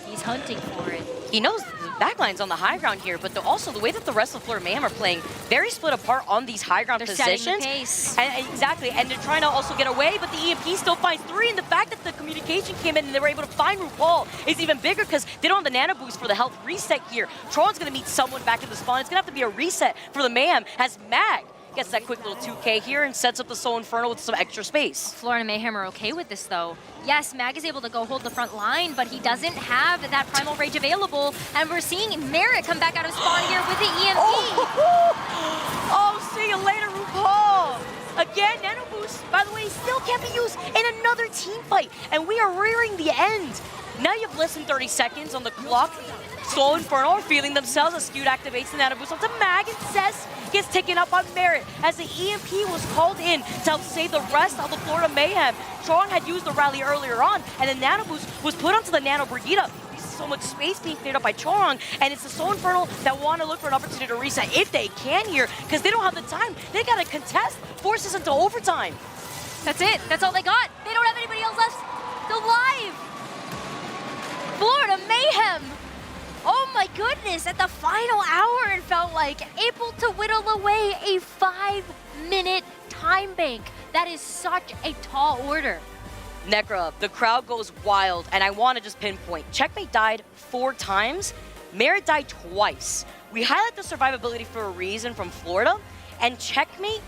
He's hunting for it. He knows the backline's on the high ground here, but also the way that the rest of Florida Mayhem are playing, very split apart on these high ground positions. Setting the pace. Exactly, and they're trying to also get away, but the EMP still finds 3, and the fact that the communication came in and they were able to find RuPaul is even bigger because they don't have the nano boost for the health reset here. Tron's going to meet someone back in the spawn. It's going to have to be a reset for the Mayhem as Mag gets that quick little 2K here and sets up the Soul Infernal with some extra space. Florida Mayhem are okay with this, though. Yes, Mag is able to go hold the front line, but he doesn't have that Primal Rage available, and we're seeing Merit come back out of spawn here with the EMP. Oh, see you later, RuPaul. Again, nano boost, by the way, still can't be used in another team fight, and we are rearing the end. Now you have less than 30 seconds on the clock. Soul Infernal are feeling themselves as Skewed activates the nano boost onto Mag, and Cess gets taken up on Merit as the EMP was called in to help save the rest of the Florida Mayhem. Tron had used the rally earlier on, and the nano boost was put onto the Nano Brigitte. So much space being cleared up by Chorong, and it's the Soul Infernal that want to look for an opportunity to reset if they can here, because they don't have the time. They got to contest, forces into overtime. That's it. That's all they got. They don't have anybody else left alive. Florida Mayhem. Oh my goodness, at the final hour, it felt like able to whittle away a 5-minute time bank. That is such a tall order. Necra, the crowd goes wild, and I want to just pinpoint. Checkmate died 4 times. Merit died twice. We highlight the survivability for a reason from Florida, and Checkmate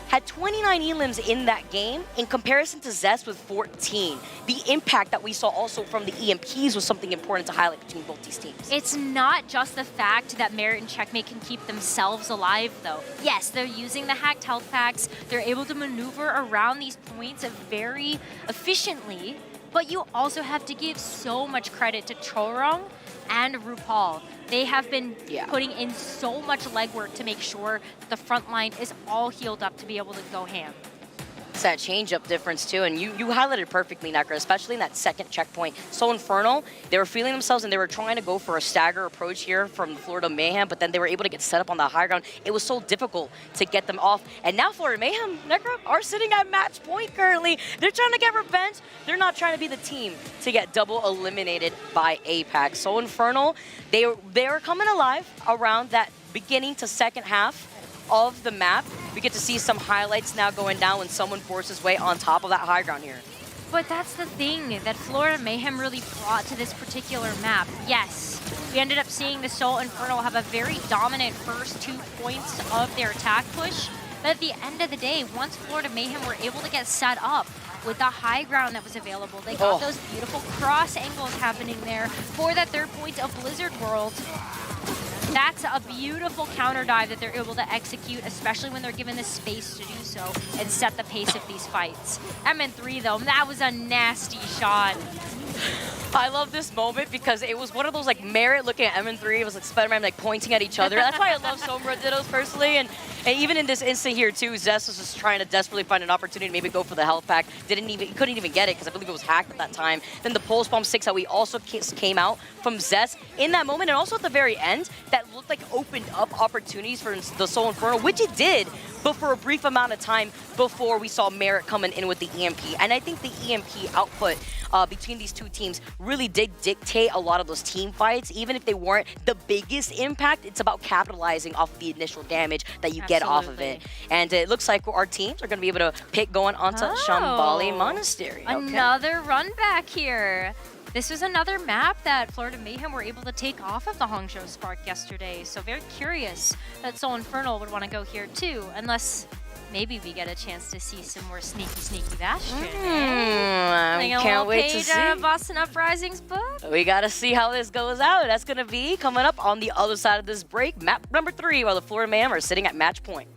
had 29 elims in that game in comparison to Zest with 14. The impact that we saw also from the EMPs was something important to highlight between both these teams. It's not just the fact that Merit and Checkmate can keep themselves alive, though. Yes, they're using the hacked health packs. They're able to maneuver around these points very efficiently, but you also have to give so much credit to Chorong and RuPaul. They have been putting in so much legwork to make sure that the front line is all healed up to be able to go ham. It's that change-up difference too, and you highlighted perfectly, Necra, especially in that second checkpoint. So Infernal, they were feeling themselves and they were trying to go for a stagger approach here from the Florida Mayhem, but then they were able to get set up on the high ground. It was so difficult to get them off, and now Florida Mayhem, Necra, are sitting at match point currently. They're trying to get revenge. They're not trying to be the team to get double eliminated by APAC. So Infernal, they were coming alive around that beginning to second half of the map. We get to see some highlights now going down when someone forces way on top of that high ground here. But that's the thing that Florida Mayhem really brought to this particular map. Yes, we ended up seeing the Soul Infernal have a very dominant first 2 points of their attack push. But at the end of the day, once Florida Mayhem were able to get set up with the high ground that was available, they got those beautiful cross angles happening there for that 3rd point of Blizzard World. That's a beautiful counter dive that they're able to execute, especially when they're given the space to do so and set the pace of these fights. MN3 though, that was a nasty shot. I love this moment because it was one of those like Merit looking at MN3, it was like Spider-Man like pointing at each other. That's why I love Sombra Dittos personally, and even in this instant here too, Zest was just trying to desperately find an opportunity to maybe go for the health pack. Couldn't even get it because I believe it was hacked at that time. Then the Pulse Bomb 6 that we also came out from Zest in that moment, and also at the very end, that looked like opened up opportunities for the Soul Infernal, which it did, but for a brief amount of time before we saw Merit coming in with the EMP. And I think the EMP output between these two teams really did dictate a lot of those team fights. Even if they weren't the biggest impact, it's about capitalizing off of the initial damage that you get off of it. And it looks like our teams are going to be able to pick going onto Shambali Monastery. Another run back here. This is another map that Florida Mayhem were able to take off of the Hangzhou Spark yesterday. So very curious that Soul Infernal would want to go here too, unless maybe we get a chance to see some more sneaky Bastion. Can't wait to see. Boston Uprising's book. We gotta see how this goes out. That's gonna be coming up on the other side of this break. Map number 3, while the Florida Mayhem are sitting at match point.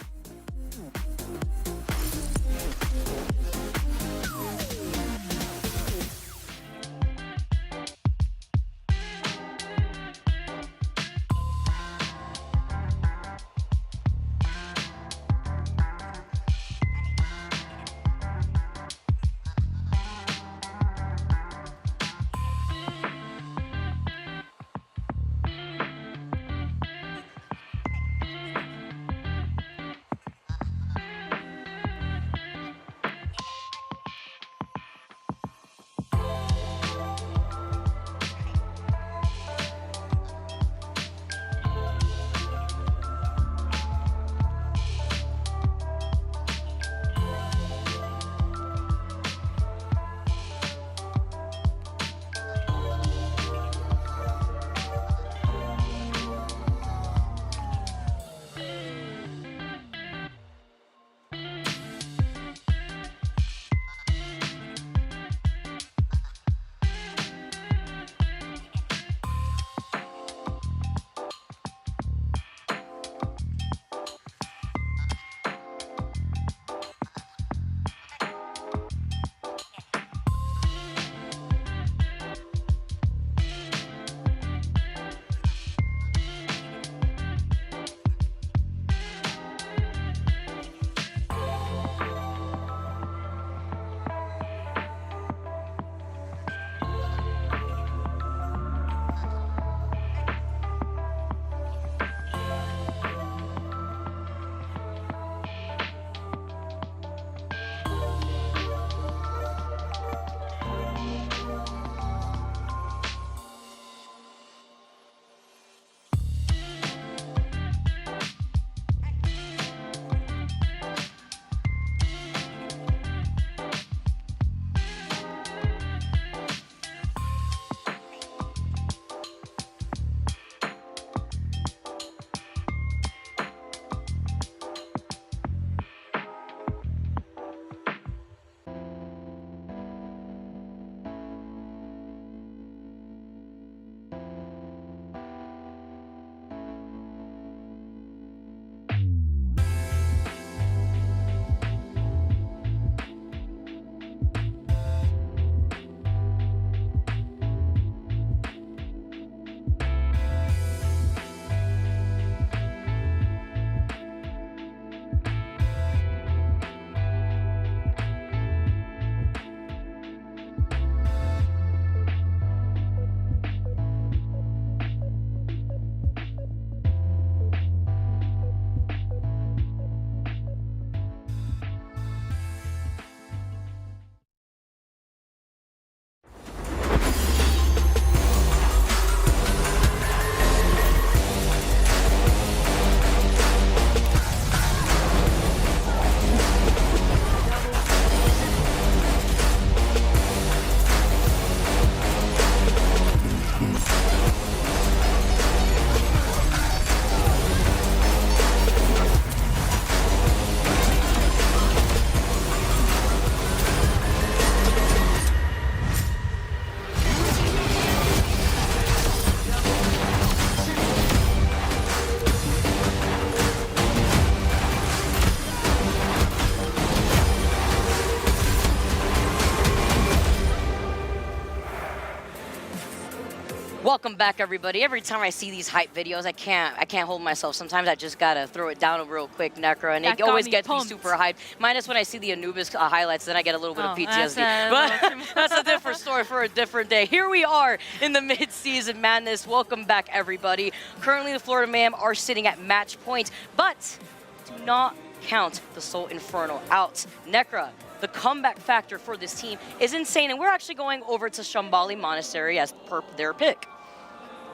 Welcome back, everybody. Every time I see these hype videos, I can't hold myself. Sometimes I just gotta throw it down real quick, Necro, and it always gets me super hyped. Minus when I see the Anubis highlights, then I get a little bit of PTSD. But that's a different story for a different day. Here we are in the mid-season madness. Welcome back, everybody. Currently, the Florida Mayhem are sitting at match point, but do not count the Seoul Infernal out. Necro, the comeback factor for this team is insane, and we're actually going over to Shambali Monastery as per their pick.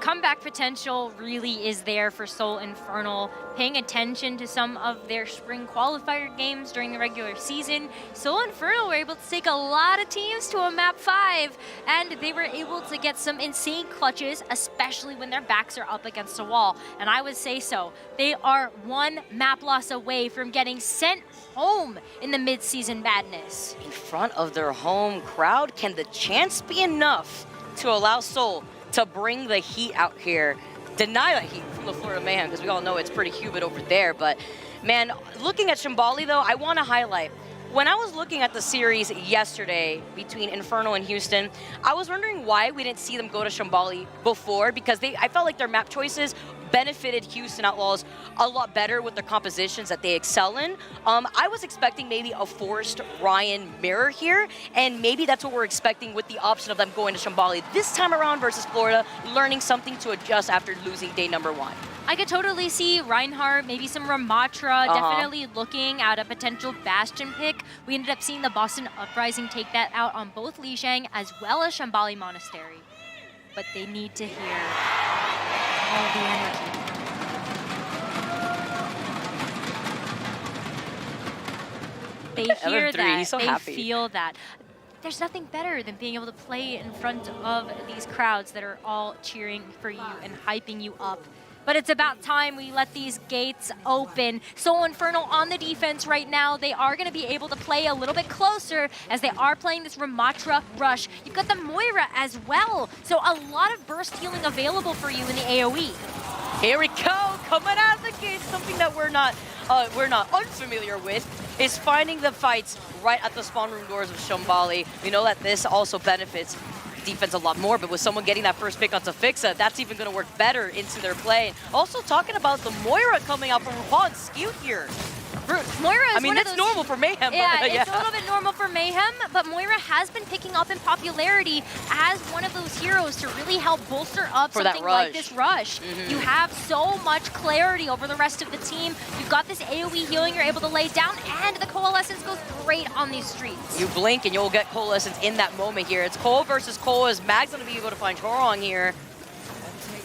Comeback potential really is there for Seoul Infernal. Paying attention to some of their spring qualifier games during the regular season, Seoul Infernal were able to take a lot of teams to a map 5, and they were able to get some insane clutches, especially when their backs are up against a wall. And I would say so. They are one map loss away from getting sent home in the mid-season madness. In front of their home crowd, can the chance be enough to allow Seoul to bring the heat out here, deny that heat from the Florida Mayhem, because we all know it's pretty humid over there. But man, looking at Shambali though, I want to highlight, when I was looking at the series yesterday between Infernal and Houston, I was wondering why we didn't see them go to Shambali before, because I felt like their map choices benefited Houston Outlaws a lot better with their compositions that they excel in. I was expecting maybe a forced Ryan mirror here, and maybe that's what we're expecting with the option of them going to Shambali this time around versus Florida, learning something to adjust after losing day number 1. I could totally see Reinhardt, maybe some Ramatra, definitely looking at a potential Bastion pick. We ended up seeing the Boston Uprising take that out on both Lijiang as well as Shambali Monastery. But they need to hear all the energy. They hear that, they feel that. There's nothing better than being able to play in front of these crowds that are all cheering for you and hyping you up. But it's about time we let these gates open. Seoul Infernal on the defense right now. They are going to be able to play a little bit closer as they are playing this Ramatra rush. You've got the Moira as well. So a lot of burst healing available for you in the AoE. Here we go, coming out of the gate. Something that we're not unfamiliar with is finding the fights right at the spawn room doors of Shambali. We know that this also benefits defense a lot more, but with someone getting that first pick onto Fixa, that's even going to work better into their play. Also talking about the Moira coming out from RuPaul and Skewed here. Moira is that's normal for Mayhem. Yeah, it's a little bit normal for Mayhem, but Moira has been picking up in popularity as one of those heroes to really help bolster up for something like this rush. You have so much clarity over the rest of the team. You've got this AoE healing you're able to lay down, and the Coalescence goes great on these streets. You blink and you'll get Coalescence in that moment here. It's Cole versus Cole as Mag's going to be able to find Chorong here.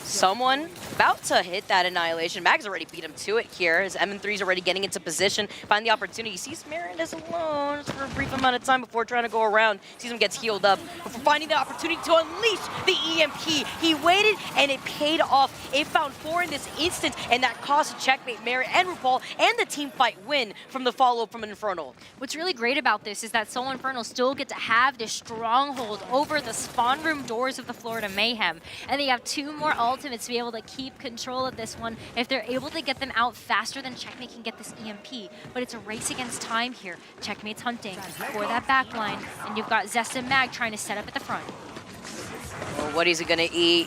Someone about to hit that Annihilation. Mag's already beat him to it here as M3's already getting into position. Find the opportunity. Sees Marin is alone just for a brief amount of time before trying to go around. Sees him gets healed up. Before finding the opportunity to unleash the EMP. He waited and it paid off. It found 4 in this instance, and that caused a checkmate. Marin and RuPaul and the team fight win from the follow-up from Infernal. What's really great about this is that Seoul Infernal still get to have this stronghold over the spawn room doors of the Florida Mayhem. And they have 2 more ultimates to be able to keep control of this one if they're able to get them out faster than Checkmate can get this EMP. But it's a race against time here. Checkmate's hunting for that backline, and you've got Zest and Mag trying to set up at the front. Well, what is he gonna eat?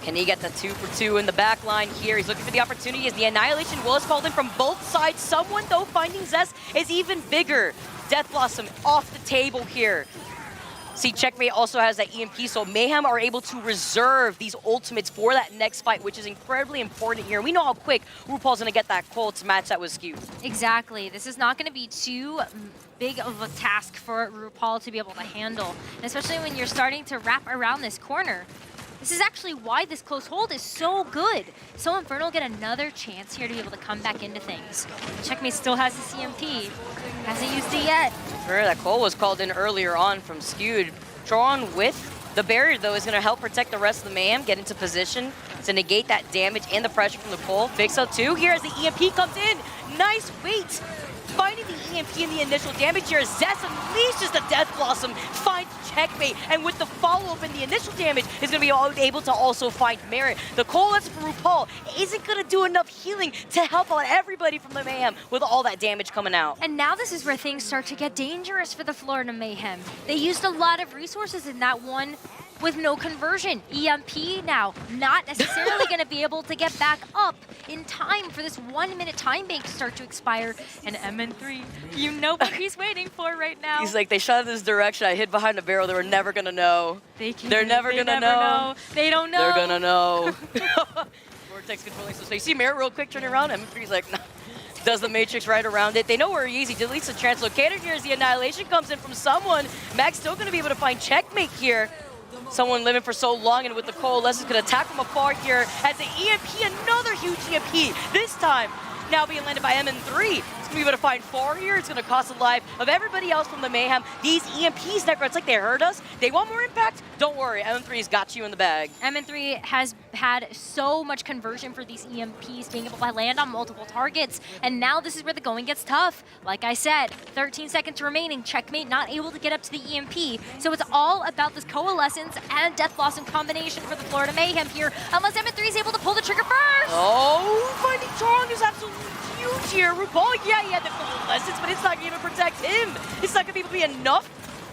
Can he get the 2 for 2 in the back line here? He's looking for the opportunity as the Annihilation was called in from both sides. Someone, though, finding Zest is even bigger. Death Blossom off the table here. See, Checkmate also has that EMP, so Mayhem are able to reserve these ultimates for that next fight, which is incredibly important here. We know how quick RuPaul's going to get that call to match that with Skewed. Exactly. This is not going to be too big of a task for RuPaul to be able to handle, and especially when you're starting to wrap around this corner. This is actually why this close hold is so good. So Infernal get another chance here to be able to come back into things. Checkmate still has the CMP. Hasn't used it yet. Sure, that call was called in earlier on from Skewed. Tron with the barrier, though, is going to help protect the rest of the Mayhem, get into position to negate that damage and the pressure from the Cole. Fixo, too, here as the EMP comes in. Nice wait. Finding the EMP in the initial damage here, Zest unleashes the Death Blossom, finds Checkmate, and with the follow-up in the initial damage, is going to be able to also find Merit. The Coalescence for RuPaul isn't going to do enough healing to help out everybody from the Mayhem with all that damage coming out. And now this is where things start to get dangerous for the Florida Mayhem. They used a lot of resources in that one with no conversion. EMP now not necessarily going to be able to get back up in time for this 1 minute time bank to start to expire. And MN3, you know what he's waiting for right now. He's like, they shot in this direction. I hid behind a barrel. They were never going to know. They're never going to know. They don't know. They're going to know. Vortex controlling some space. See Merritt real quick turning around. MN3's like, nah. Does the Matrix right around it. They know where he is. He deletes the translocator here as the Annihilation comes in from someone. Mag's still going to be able to find checkmate here. Someone living for so long, and with the Coalescence could attack from afar here as the EMP, another huge EMP. This time now being landed by MN3. It's going to be able to find 4 here. It's going to cost the life of everybody else from the Mayhem. These EMPs, Necro, it's like they heard us. They want more impact. Don't worry, MN3's got you in the bag. MN3 has had so much conversion for these EMPs, being able to land on multiple targets, and now this is where the going gets tough. Like I said, 13 seconds remaining, checkmate not able to get up to the EMP, so it's all about this Coalescence and Death Blossom combination for the Florida Mayhem here, unless MN3 is able to pull the trigger first! Oh, finding Chong is absolutely huge here. RuPaul, yeah, he had the Coalescence, but it's not going to even protect him. It's not going to be able to be enough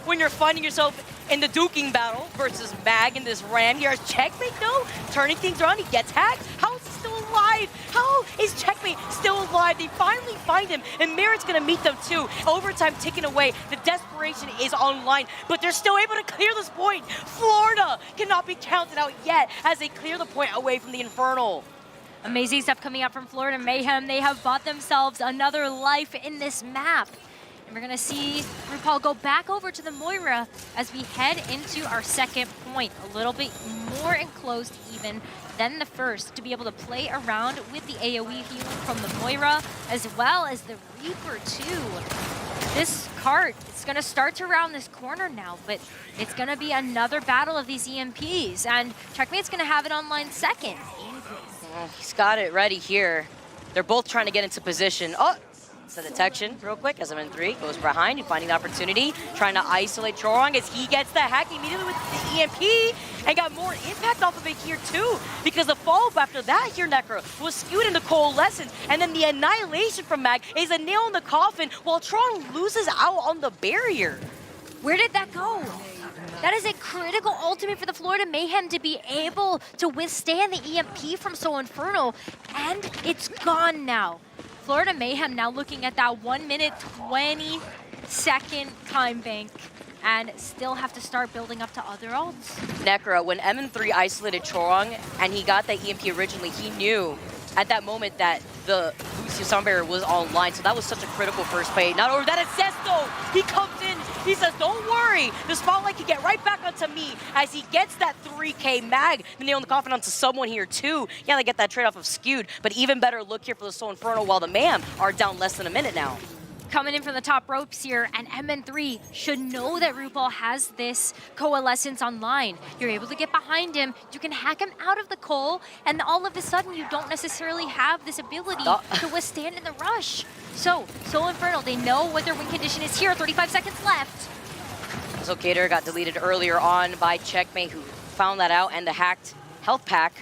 when you're finding yourself in the duking battle versus Mag in this Ram here. As checkmate, though, turning things around, he gets hacked. How is he still alive? How is checkmate still alive? They finally find him, and Merritt's going to meet them too. Overtime ticking away. The desperation is online, but they're still able to clear this point. Florida cannot be counted out yet as they clear the point away from the Infernal. Amazing stuff coming out from Florida Mayhem. They have bought themselves another life in this map. And we're going to see RuPaul go back over to the Moira as we head into our second point. A little bit more enclosed even than the first, to be able to play around with the AoE healing from the Moira as well as the Reaper too. This cart is going to start to round this corner now, but it's going to be another battle of these EMPs, and Checkmate's going to have it online second. He's got it ready here. They're both trying to get into position. Oh, it's the detection real quick as MN3 goes behind, finding the opportunity, trying to isolate Chorong as he gets the hack immediately with the EMP and got more impact off of it here too, because the follow-up after that here, Necro, was skewed into Coalescence, and then the Annihilation from Mag is a nail in the coffin while Chorong loses out on the barrier. Where did that go? That is a critical ultimate for the Florida Mayhem to be able to withstand the EMP from So Infernal, and it's gone now. Florida Mayhem now looking at that 1 minute 20 second time bank and still have to start building up to other ults. Necro, when MN3 isolated Chorong and he got that EMP originally, he knew at that moment that the Lucio Sound Barrier was online, so that was such a critical first play. Not over that assist though, he comes in, he says, don't worry, the spotlight can get right back onto me as he gets that 3K Mag, the nail in the coffin onto someone here too. Yeah, they get that trade-off of skewed, but even better look here for the Soul Infernal while the Mayhem are down less than a minute now. Coming in from the top ropes here, and MN3 should know that RuPaul has this Coalescence online. You're able to get behind him, you can hack him out of the coal, and all of a sudden you don't necessarily have this ability to withstand in the rush. So Infernal, they know what their win condition is here, 35 seconds left. Locator got deleted earlier on by Checkmate, who found that out, and the hacked health pack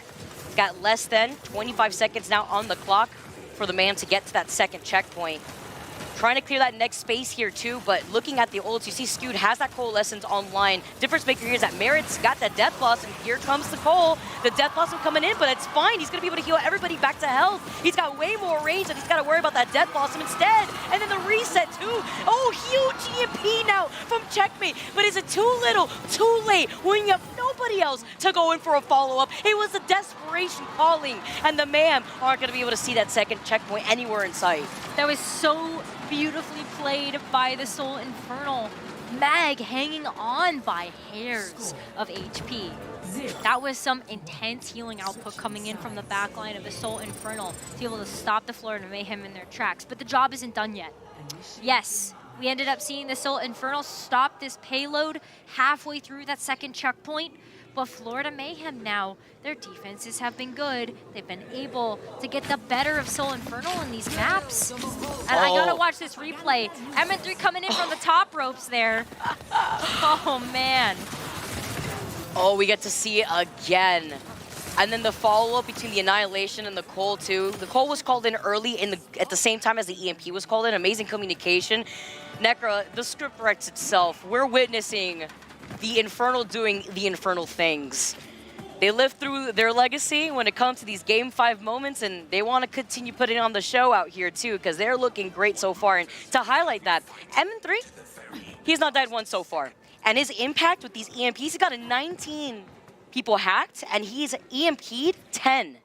got less than 25 seconds now on the clock for the man to get to that second checkpoint. Trying to clear that next space here too, but looking at the ults, you see Skewed has that Coalescence online. Difference maker here is that Merritt's got that Death Blossom. Here comes the Cole. The Death Blossom coming in, but it's fine. He's gonna be able to heal everybody back to health. He's got way more range, and he's gotta worry about that Death Blossom instead. And then the reset too. Oh, huge EMP now from Checkmate. But is it too little, too late, when you have nobody else to go in for a follow-up? It was a desperation calling, and the Mayhem aren't gonna be able to see that second checkpoint anywhere in sight. That was so beautifully played by the Soul Infernal. Mag hanging on by hairs of HP. That was some intense healing output coming in from the backline of the Soul Infernal to be able to stop the Florida Mayhem in their tracks. But the job isn't done yet. Yes, we ended up seeing the Soul Infernal stop this payload halfway through that second checkpoint. But Florida Mayhem now, their defenses have been good. They've been able to get the better of Soul Infernal in these maps. And I gotta watch this replay. MN3 coming in from the top ropes there. Oh man. Oh, we get to see it again. And then the follow-up between the Annihilation and the Cole too. The Cole was called in early at the same time as the EMP was called in. Amazing communication. Necra, the script writes itself. We're witnessing the Infernal doing the Infernal things. They live through their legacy when it comes to these Game 5 moments, and they want to continue putting on the show out here too, because they're looking great so far. And to highlight that, MN3, he's not died once so far. And his impact with these EMPs, he got a 19 people hacked, and he's EMP'd 10.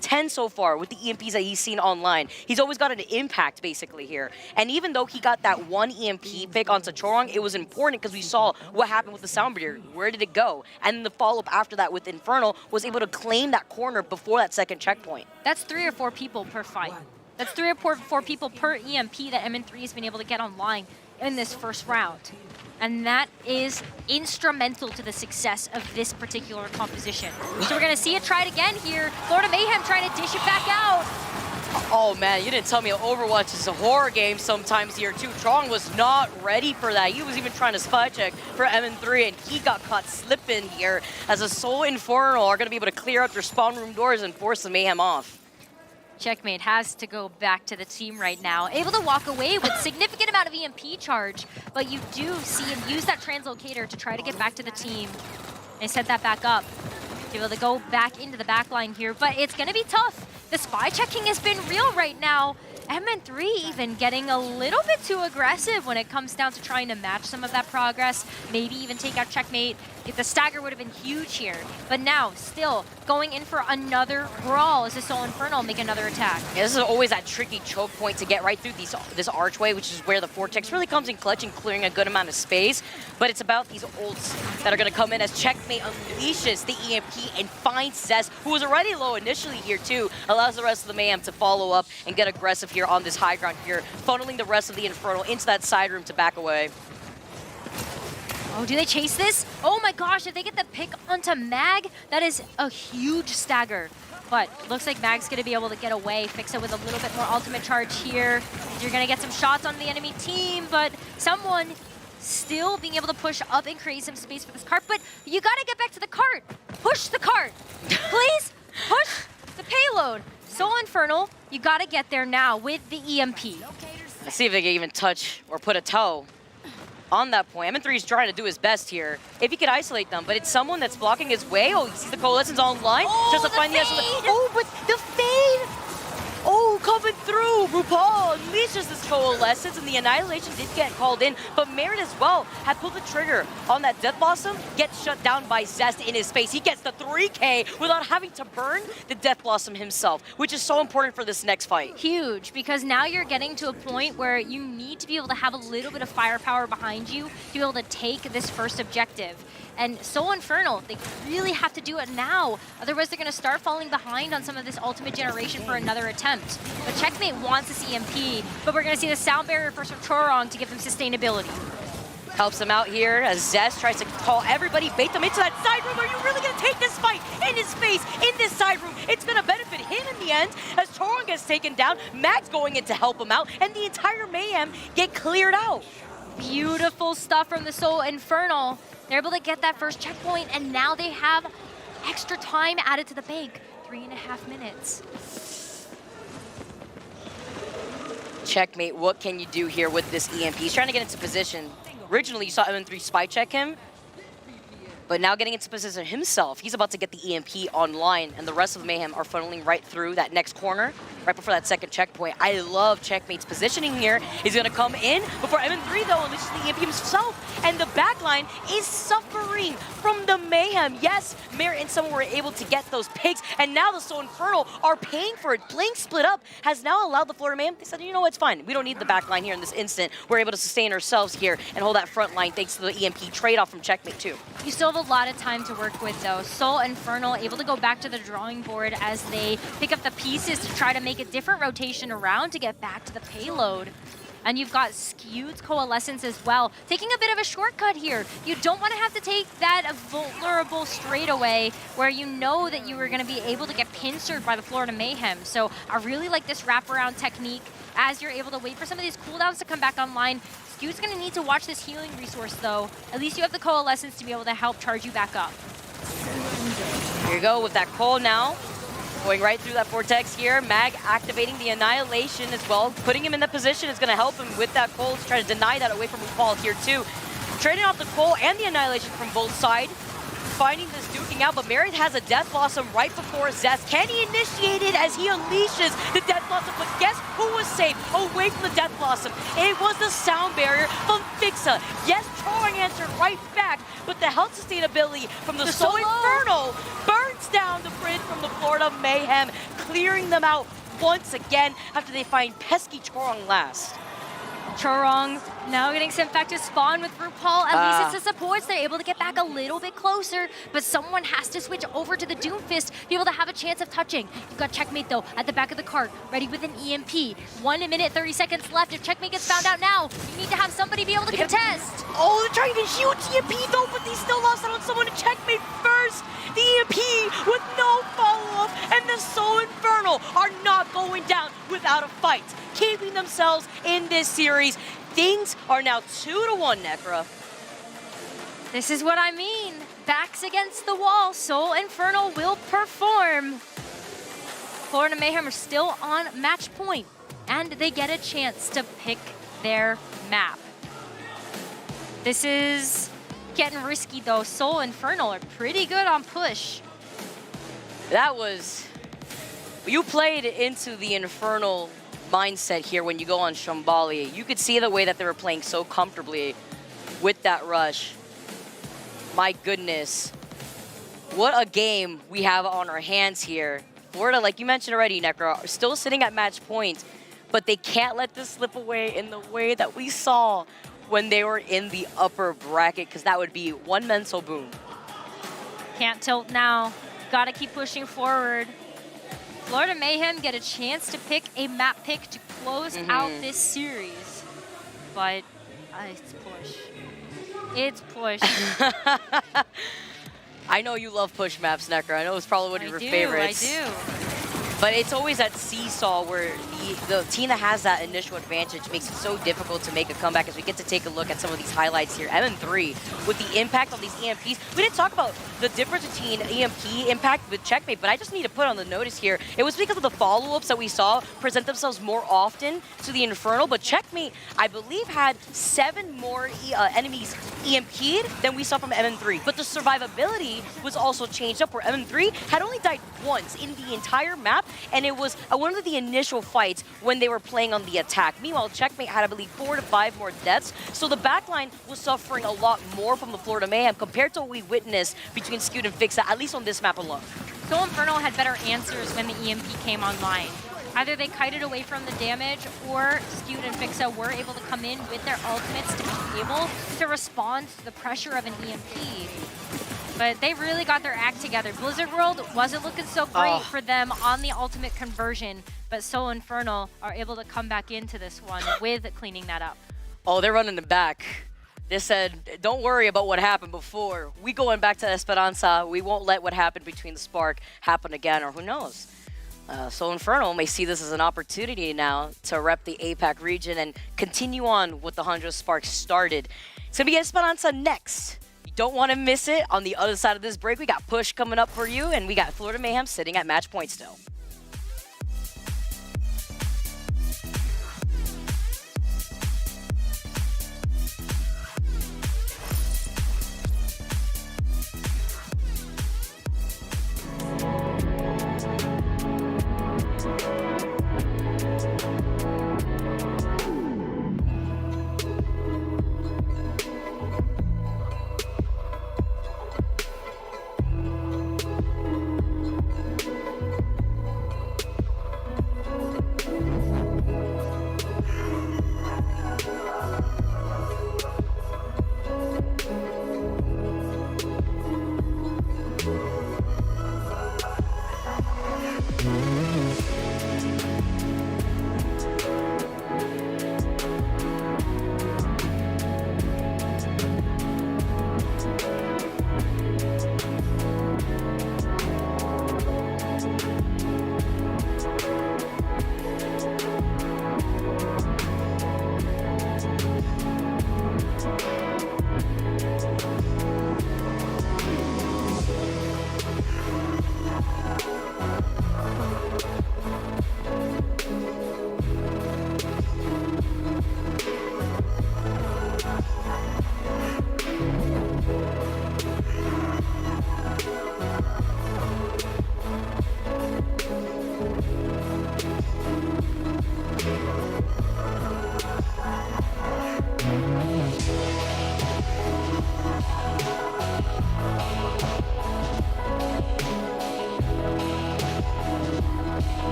10 so far with the EMPs that he's seen online. He's always got an impact basically here. And even though he got that one EMP pick on Sachorong, it was important because we saw what happened with the Sound Barrier. Where did it go? And the follow-up after that with Infernal was able to claim that corner before that second checkpoint. That's 3 or 4 people per fight. That's 3 or 4 people per EMP that MN3 has been able to get online in this first round. And that is instrumental to the success of this particular composition. So we're going to see it tried again here. Florida Mayhem trying to dish it back out. Oh man, you didn't tell me Overwatch is a horror game sometimes here too. Trong was not ready for that. He was even trying to spy check for MN3 and he got caught slipping here as a Soul Infernal are going to be able to clear out their spawn room doors and force the Mayhem off. Checkmate has to go back to the team right now. Able to walk away with significant amount of EMP charge, but you do see him use that translocator to try to get back to the team. They set that back up. Able to go back into the back line here, but it's going to be tough. The spy checking has been real right now. MN3 even getting a little bit too aggressive when it comes down to trying to match some of that progress, maybe even take out Checkmate. The stagger would have been huge here, but now still going in for another brawl as the Soul Infernal make another attack. Yeah, this is always that tricky choke point to get right through this archway, which is where the Vortex really comes in clutch and clearing a good amount of space. But it's about these ults that are going to come in as Checkmate unleashes the EMP and finds Zest, who was already low initially here too, allows the rest of the Mayhem to follow up and get aggressive here on this high ground here, funneling the rest of the Infernal into that side room to back away. Oh, do they chase this? Oh my gosh, if they get the pick onto Mag, that is a huge stagger. But looks like Mag's gonna be able to get away, fix it with a little bit more ultimate charge here. You're gonna get some shots on the enemy team, but someone still being able to push up and create some space for this cart. But you gotta get back to the cart. Push the cart, please. Push the payload. Soul Infernal, you gotta get there now with the EMP. Let's see if they can even touch or put a toe on that point. MN3 is trying to do his best here. If he could isolate them, but it's someone that's blocking his way. Oh, he sees the Coalescence online. Oh, just to find the oh, but the fade! Oh, coming through. RuPaul unleashes this Coalescence, and the Annihilation did get called in, but Merit as well had pulled the trigger on that Death Blossom, gets shut down by Zest in his face. He gets the 3K without having to burn the Death Blossom himself, which is so important for this next fight. Huge, because now you're getting to a point where you need to be able to have a little bit of firepower behind you to be able to take this first objective. And Soul Infernal, they really have to do it now. Otherwise, they're going to start falling behind on some of this ultimate generation for another attempt. But Checkmate wants this EMP, but we're going to see the Sound Barrier for Chorong to give them sustainability. Helps him out here as Zest tries to call everybody, bait them into that side room. Are you really going to take this fight in his face, in this side room? It's going to benefit him in the end as Chorong gets taken down. Mag's going in to help him out, and the entire Mayhem get cleared out. Beautiful stuff from the Soul Infernal. They're able to get that first checkpoint, and now they have extra time added to the bank. 3.5 minutes. Checkmate, what can you do here with this EMP? He's trying to get into position. Originally, you saw MN3 spy check him, but now getting into position himself, he's about to get the EMP online, and the rest of the Mayhem are funneling right through that next corner, right before that second checkpoint. I love Checkmate's positioning here. He's gonna come in before MN3 though unleashes the EMP himself, and the backline is suffering from the Mayhem. Yes, Merit and someone were able to get those picks, and now the Soul Infernal are paying for it. Playing split up has now allowed the Florida Mayhem, they said, you know what, it's fine. We don't need the backline here in this instant. We're able to sustain ourselves here and hold that front line thanks to the EMP trade-off from Checkmate too. You still have a lot of time to work with though. Soul Infernal able to go back to the drawing board as they pick up the pieces to try to make a different rotation around to get back to the payload. And you've got Skewed's Coalescence as well, taking a bit of a shortcut here. You don't want to have to take that vulnerable straightaway where you know that you were going to be able to get pincered by the Florida Mayhem. So I really like this wraparound technique as you're able to wait for some of these cooldowns to come back online. Skewed's going to need to watch this healing resource though. At least you have the Coalescence to be able to help charge you back up. Here you go with that Coal now. Going right through that Vortex here. Mag activating the Annihilation as well. Putting him in the position is going to help him with that Coal to try to deny that away from RuPaul here too. trading off the Cole and the Annihilation from both sides, finding this duking out, but Merit has a Death Blossom right before Zest. Can he initiate it as he unleashes the Death Blossom? But guess who was safe away from the Death Blossom? It was the sound barrier from Fixa. Yes, Troing answered right back, but the health sustainability from the So Infernal burns down the bridge from the Florida Mayhem, clearing them out once again after they find pesky Chorong last. Chorong now getting sent back to spawn with RuPaul. At least it's the supports. They're able to get back a little bit closer, but someone has to switch over to the Doomfist to be able to have a chance of touching. You've got Checkmate, though, at the back of the cart, ready with an EMP. 1 minute, 30 seconds left. If Checkmate gets found out now, you need to have somebody be able to contest. Oh, they're trying to huge EMP, though, but they still lost out on someone to Checkmate first. The EMP with no follow-up, and the So Infernal are not going down without a fight, keeping themselves in this series. Things are now 2-1, Necra. This is what I mean. Backs against the wall. So Infernal will perform. Florida Mayhem are still on match point, and they get a chance to pick their map. This is getting risky, though. So Infernal are pretty good on push. That was... You played into the Infernal mindset here when you go on Shambali. You could see the way that they were playing so comfortably with that rush. My goodness. What a game we have on our hands here. Florida, like you mentioned already, Necro, are still sitting at match point, but they can't let this slip away in the way that we saw when they were in the upper bracket, because that would be one mental boom. Can't tilt now. Gotta keep pushing forward. Florida Mayhem get a chance to pick a map pick to close out this series. But it's push. It's push. I know you love push maps, Necro. I know it's probably one of your favorites. I do. But it's always that seesaw where the team that has that initial advantage makes it so difficult to make a comeback, as we get to take a look at some of these highlights here. MN3 with the impact on these EMPs. We didn't talk about the difference between EMP impact with Checkmate, but I just need to put on the notice here. It was because of the follow-ups that we saw present themselves more often to the Infernal, but Checkmate, I believe, had 7 more enemies EMP'd than we saw from MN3. But the survivability was also changed up, where MN3 had only died once in the entire map, and it was one of the initial fights when they were playing on the attack. Meanwhile, Checkmate had, I believe, 4 to 5 more deaths, so the backline was suffering a lot more from the Florida Mayhem compared to what we witnessed between Skewed and Fixa, at least on this map alone. So Infernal had better answers when the EMP came online. Either they kited away from the damage, or Skewed and Fixa were able to come in with their ultimates to be able to respond to the pressure of an EMP. But they really got their act together. Blizzard World wasn't looking so great for them on the ultimate conversion, but So Infernal are able to come back into this one with cleaning that up. Oh, they're running them back. They said, don't worry about what happened before. We going back to Esperanza. We won't let what happened between the Spark happen again, or who knows. So Infernal may see this as an opportunity now to rep the APAC region and continue on what the 100 Spark started. It's going to be Esperanza next. You don't want to miss it. On the other side of this break, we got Push coming up for you, and we got Florida Mayhem sitting at match point still.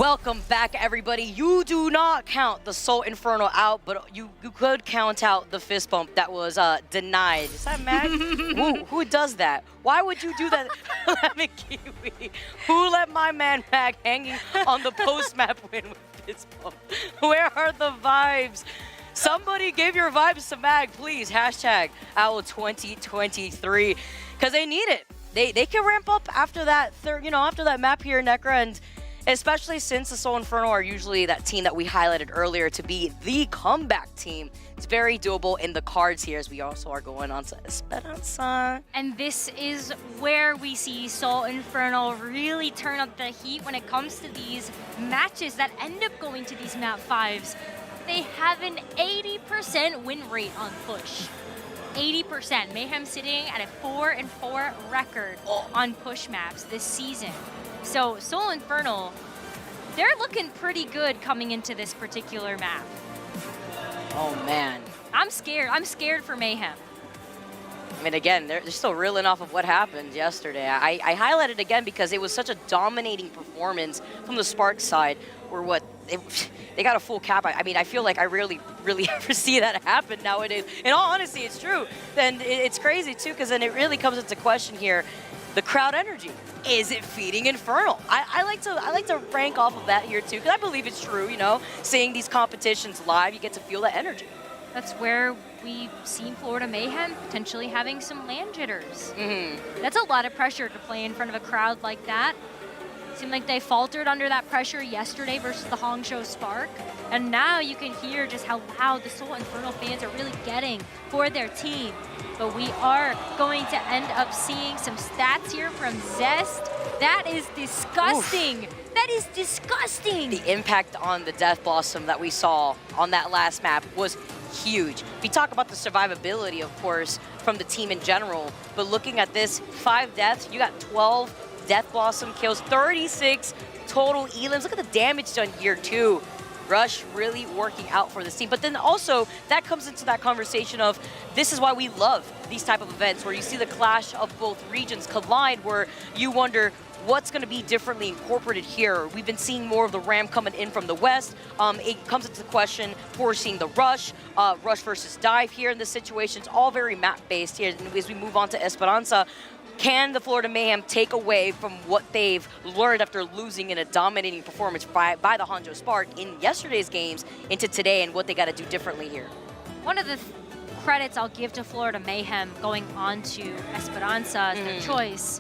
Welcome back, everybody. You do not count the Soul Infernal out, but you could count out the fist bump that was denied. Is that Mag? who does that? Why would you do that? Lemon Kiwi. Who let my man Mag hanging on the post-map win with fist bump? Where are the vibes? Somebody give your vibes to Mag, please. Hashtag OWL2023, because they need it. They can ramp up after that after that map here, Necra, and especially since the Soul Infernal are usually that team that we highlighted earlier to be the comeback team. It's very doable in the cards here, as we also are going on to Esperanza. And this is where we see Soul Infernal really turn up the heat when it comes to these matches that end up going to these map 5s. They have an 80% win rate on push. 80%. Mayhem sitting at a 4-4 record on push maps this season. So Soul Infernal, they're looking pretty good coming into this particular map. Oh man. I'm scared. I'm scared for Mayhem. I mean, again, they're still reeling off of what happened yesterday. I highlighted it again because it was such a dominating performance from the Spark side, where they got a full cap. I mean, I feel like I rarely really ever see that happen nowadays. In all honesty, it's true. Then it's crazy too, because then it really comes into question here. The crowd energy, is it feeding Infernal? I like to rank off of that here too, because I believe it's true. Seeing these competitions live, you get to feel the energy. That's where we've seen Florida Mayhem potentially having some land jitters. That's a lot of pressure to play in front of a crowd like that. Seemed like they faltered under that pressure yesterday versus the Hangzhou Spark. And now you can hear just how loud the Soul Infernal fans are really getting for their team. But we are going to end up seeing some stats here from Zest. That is disgusting. Oof. That is disgusting. The impact on the Death Blossom that we saw on that last map was huge. We talk about the survivability, of course, from the team in general. But looking at this, 5 deaths, you got 12 Death Blossom kills, 36 total elims. Look at the damage done here too. Rush really working out for this team. But then also, that comes into that conversation of, this is why we love these type of events, where you see the clash of both regions collide, where you wonder, what's going to be differently incorporated here? We've been seeing more of the Ram coming in from the west. It comes into the question, forcing the Rush versus Dive here in this situation. It's all very map-based here. And as we move on to Esperanza, can the Florida Mayhem take away from what they've learned after losing in a dominating performance by the Hangzhou Spark in yesterday's games into today, and what they got to do differently here? One of the credits I'll give to Florida Mayhem going on to Esperanza as their choice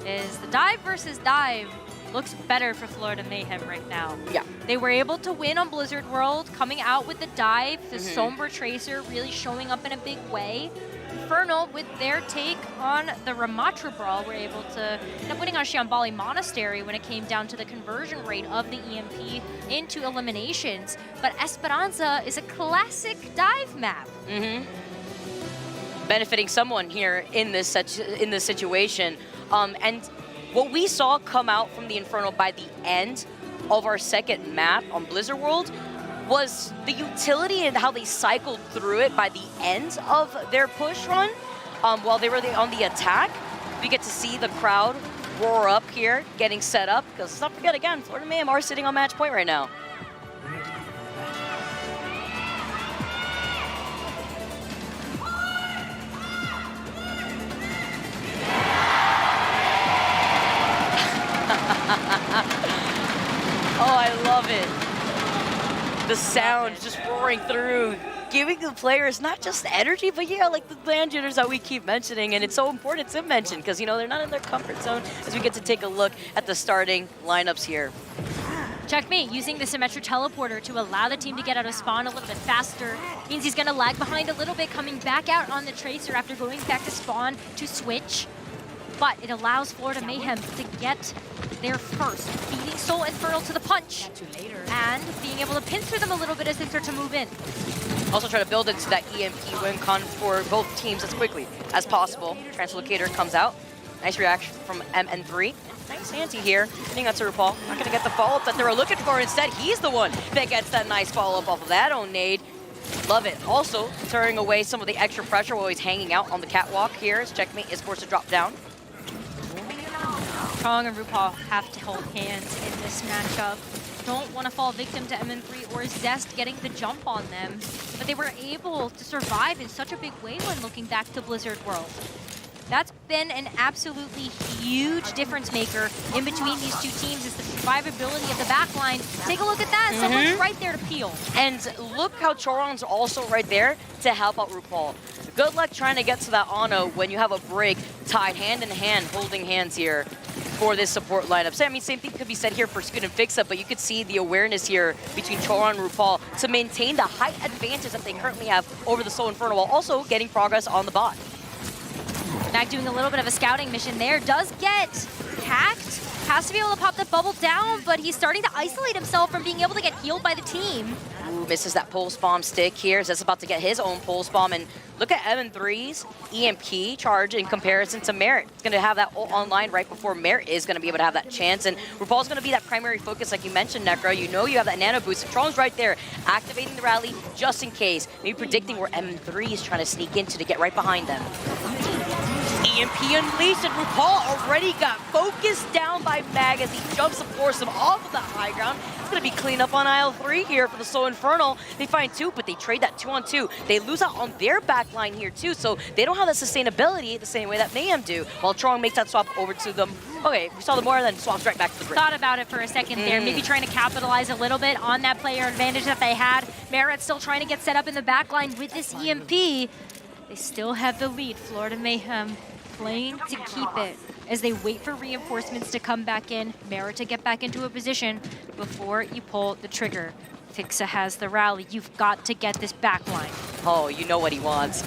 is the Dive versus Dive looks better for Florida Mayhem right now. Yeah. They were able to win on Blizzard World, coming out with the Dive, the Sombra Tracer really showing up in a big way. Infernal, with their take on the Ramatra Brawl, were able to end up winning on Shambali Monastery when it came down to the conversion rate of the EMP into eliminations. But Esperanza is a classic dive map. Benefiting someone here in this situation. And what we saw come out from the Infernal by the end of our second map on Blizzard World was the utility and how they cycled through it by the end of their push run. While they were on the attack, we get to see the crowd roar up here, getting set up, because let's not forget again, Florida Mayhem are sitting on match point right now. Oh, I love it. The sound just roaring through, giving the players not just energy, but like the land jitters that we keep mentioning. And it's so important to mention because, they're not in their comfort zone as we get to take a look at the starting lineups here. Checkmate using the Symmetric Teleporter to allow the team to get out of spawn a little bit faster. Means he's going to lag behind a little bit, coming back out on the Tracer after going back to spawn to switch. But it allows Florida Mayhem to get there first, beating Soul Infernal to the punch, and being able to pinch through them a little bit as they start to move in. Also try to build into that EMP win con for both teams as quickly as possible. Translocator comes out. Nice reaction from MN3. Nice anti here, hitting out to RuPaul. Not going to get the follow-up that they were looking for. Instead, he's the one that gets that nice follow-up off of that own nade. Love it. Also, turning away some of the extra pressure while he's hanging out on the catwalk here as Checkmate is forced to drop down. Chong and RuPaul have to hold hands in this matchup. don't want to fall victim to MN3 or Zest getting the jump on them. But they were able to survive in such a big way when looking back to Blizzard World. That's been an absolutely huge difference maker in between these two teams is the survivability of the backline. Take a look at that. Someone's right there to peel. And look how Choron's also right there to help out RuPaul. Good luck trying to get to that Ana when you have a break tied hand in hand, holding hands here for this support lineup. So, I mean, same thing could be said here for Scoot and Fixa, but you could see the awareness here between Choron and RuPaul to maintain the height advantage that they currently have over the Soul Infernal while also getting progress on the bot. Mag doing a little bit of a scouting mission there. Does get hacked. Has to be able to pop the bubble down, but he's starting to isolate himself from being able to get healed by the team. Ooh, misses that pulse bomb stick here. Zed's about to get his own pulse bomb. And look at MN3's EMP charge in comparison to Merit. He's going to have that ult online right before Merit is going to be able to have that chance. And RuPaul's going to be that primary focus, like you mentioned, Necro. You know you have that nano boost. Tron's right there, activating the rally just in case. Maybe predicting where MN3 is trying to sneak into to get right behind them. EMP unleashed, and RuPaul already got focused down by Mag as he jumps and forces him off of that high ground. It's going to be cleaned up on aisle 3 here for the Soul Infernal. They find 2, but they trade that 2-on-2. They lose out on their backline here too, so they don't have that sustainability the same way that Mayhem do, while Trong makes that swap over to them. Okay, we saw the more, then swaps right back to the grid. Thought about it for a second there, maybe trying to capitalize a little bit on that player advantage that they had. Merit still trying to get set up in the backline with this EMP. They still have the lead. Florida Mayhem playing to keep it as they wait for reinforcements to come back in. Merit to get back into a position before you pull the trigger. Fixa has the rally. You've got to get this backline. Oh, you know what he wants.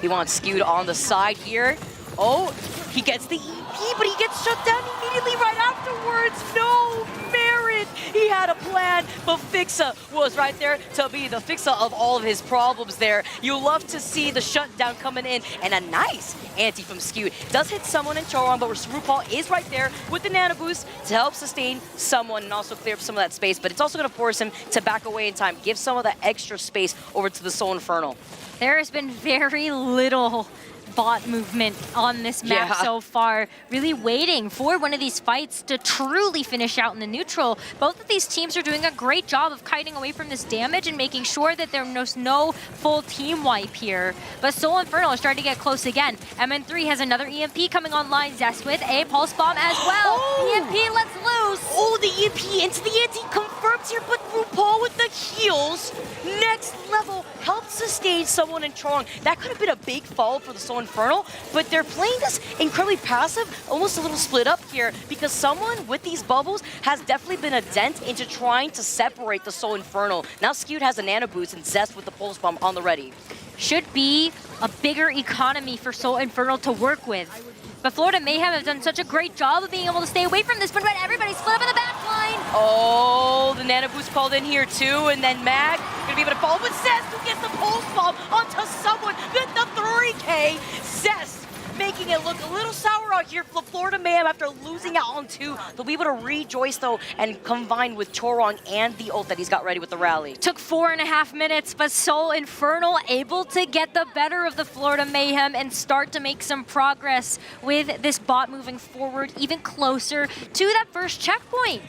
He wants Skewed on the side here. Oh, he gets the EP, but he gets shut down immediately right afterwards. No, Merit. He had a plan, but Fixa was right there to be the Fixa of all of his problems there. You love to see the shutdown coming in, and a nice anti from Skewed. Does hit someone in Choron, but RuPaul is right there with the nano boost to help sustain someone and also clear up some of that space, but it's also going to force him to back away in time, give some of that extra space over to the Soul Infernal. There has been very little bot movement on this map so far. Really waiting for one of these fights to truly finish out in the neutral. Both of these teams are doing a great job of kiting away from this damage and making sure that there's no full team wipe here. But Soul Infernal is starting to get close again. MN3 has another EMP coming online. Zest with a pulse bomb as well. EMP lets loose. Oh, the EMP into the anti confirms here, but RuPaul with the heals. Next level helps sustain someone in Trong. That could have been a big fall for the Soul Infernal, but they're playing this incredibly passive, almost a little split up here, because someone with these bubbles has definitely been a dent into trying to separate the Soul Infernal. Now Skewed has a nano boost and Zest with the pulse bomb on the ready. Should be a bigger economy for Soul Infernal to work with. But Florida Mayhem have done such a great job of being able to stay away from this, but everybody split up in the back line. Oh, the nano boost called in here too, and then Mag gonna be able to follow with Zest, who gets the pulse bomb onto someone with the 3K. Zest making it look a little sour out here for Florida Mayhem after losing out on 2. They'll be able to rejoice though and combine with Choron and the ult that he's got ready with the rally. Took 4.5 minutes, but Soul Infernal able to get the better of the Florida Mayhem and start to make some progress with this bot moving forward even closer to that first checkpoint.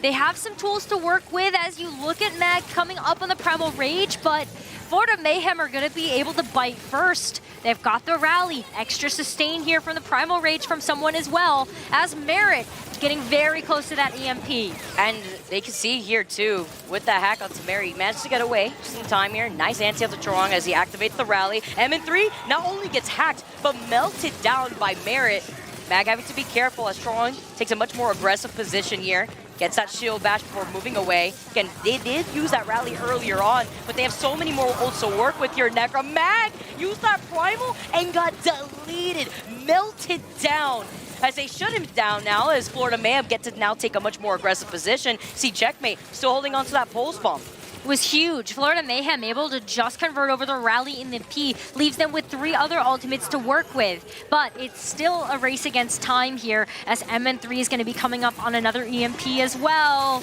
They have some tools to work with as you look at Mag coming up on the Primal Rage, but Florida Mayhem are going to be able to bite first. They've got the rally. Extra sustain here from the Primal Rage from someone as well, as Merit getting very close to that EMP. And they can see here too, with that hack onto Merit, he managed to get away just in time here. Nice anti onto Chorong as he activates the rally. MN3 not only gets hacked, but melted down by Merit. Mag having to be careful as Chorong takes a much more aggressive position here. Gets that shield bash before moving away. Again, they did use that rally earlier on, but they have so many more ults to work with here. Necro Mag used that primal and got deleted, melted down. As they shut him down now, as Florida Mayhem get to now take a much more aggressive position. See Checkmate still holding on to that pulse bomb. Was huge. Florida Mayhem able to just convert over the rally in the P, leaves them with 3 other ultimates to work with. But it's still a race against time here, as MN3 is going to be coming up on another EMP as well.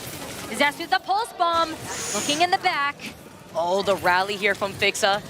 Zest with the pulse bomb, looking in the back. Oh, the rally here from Fixa.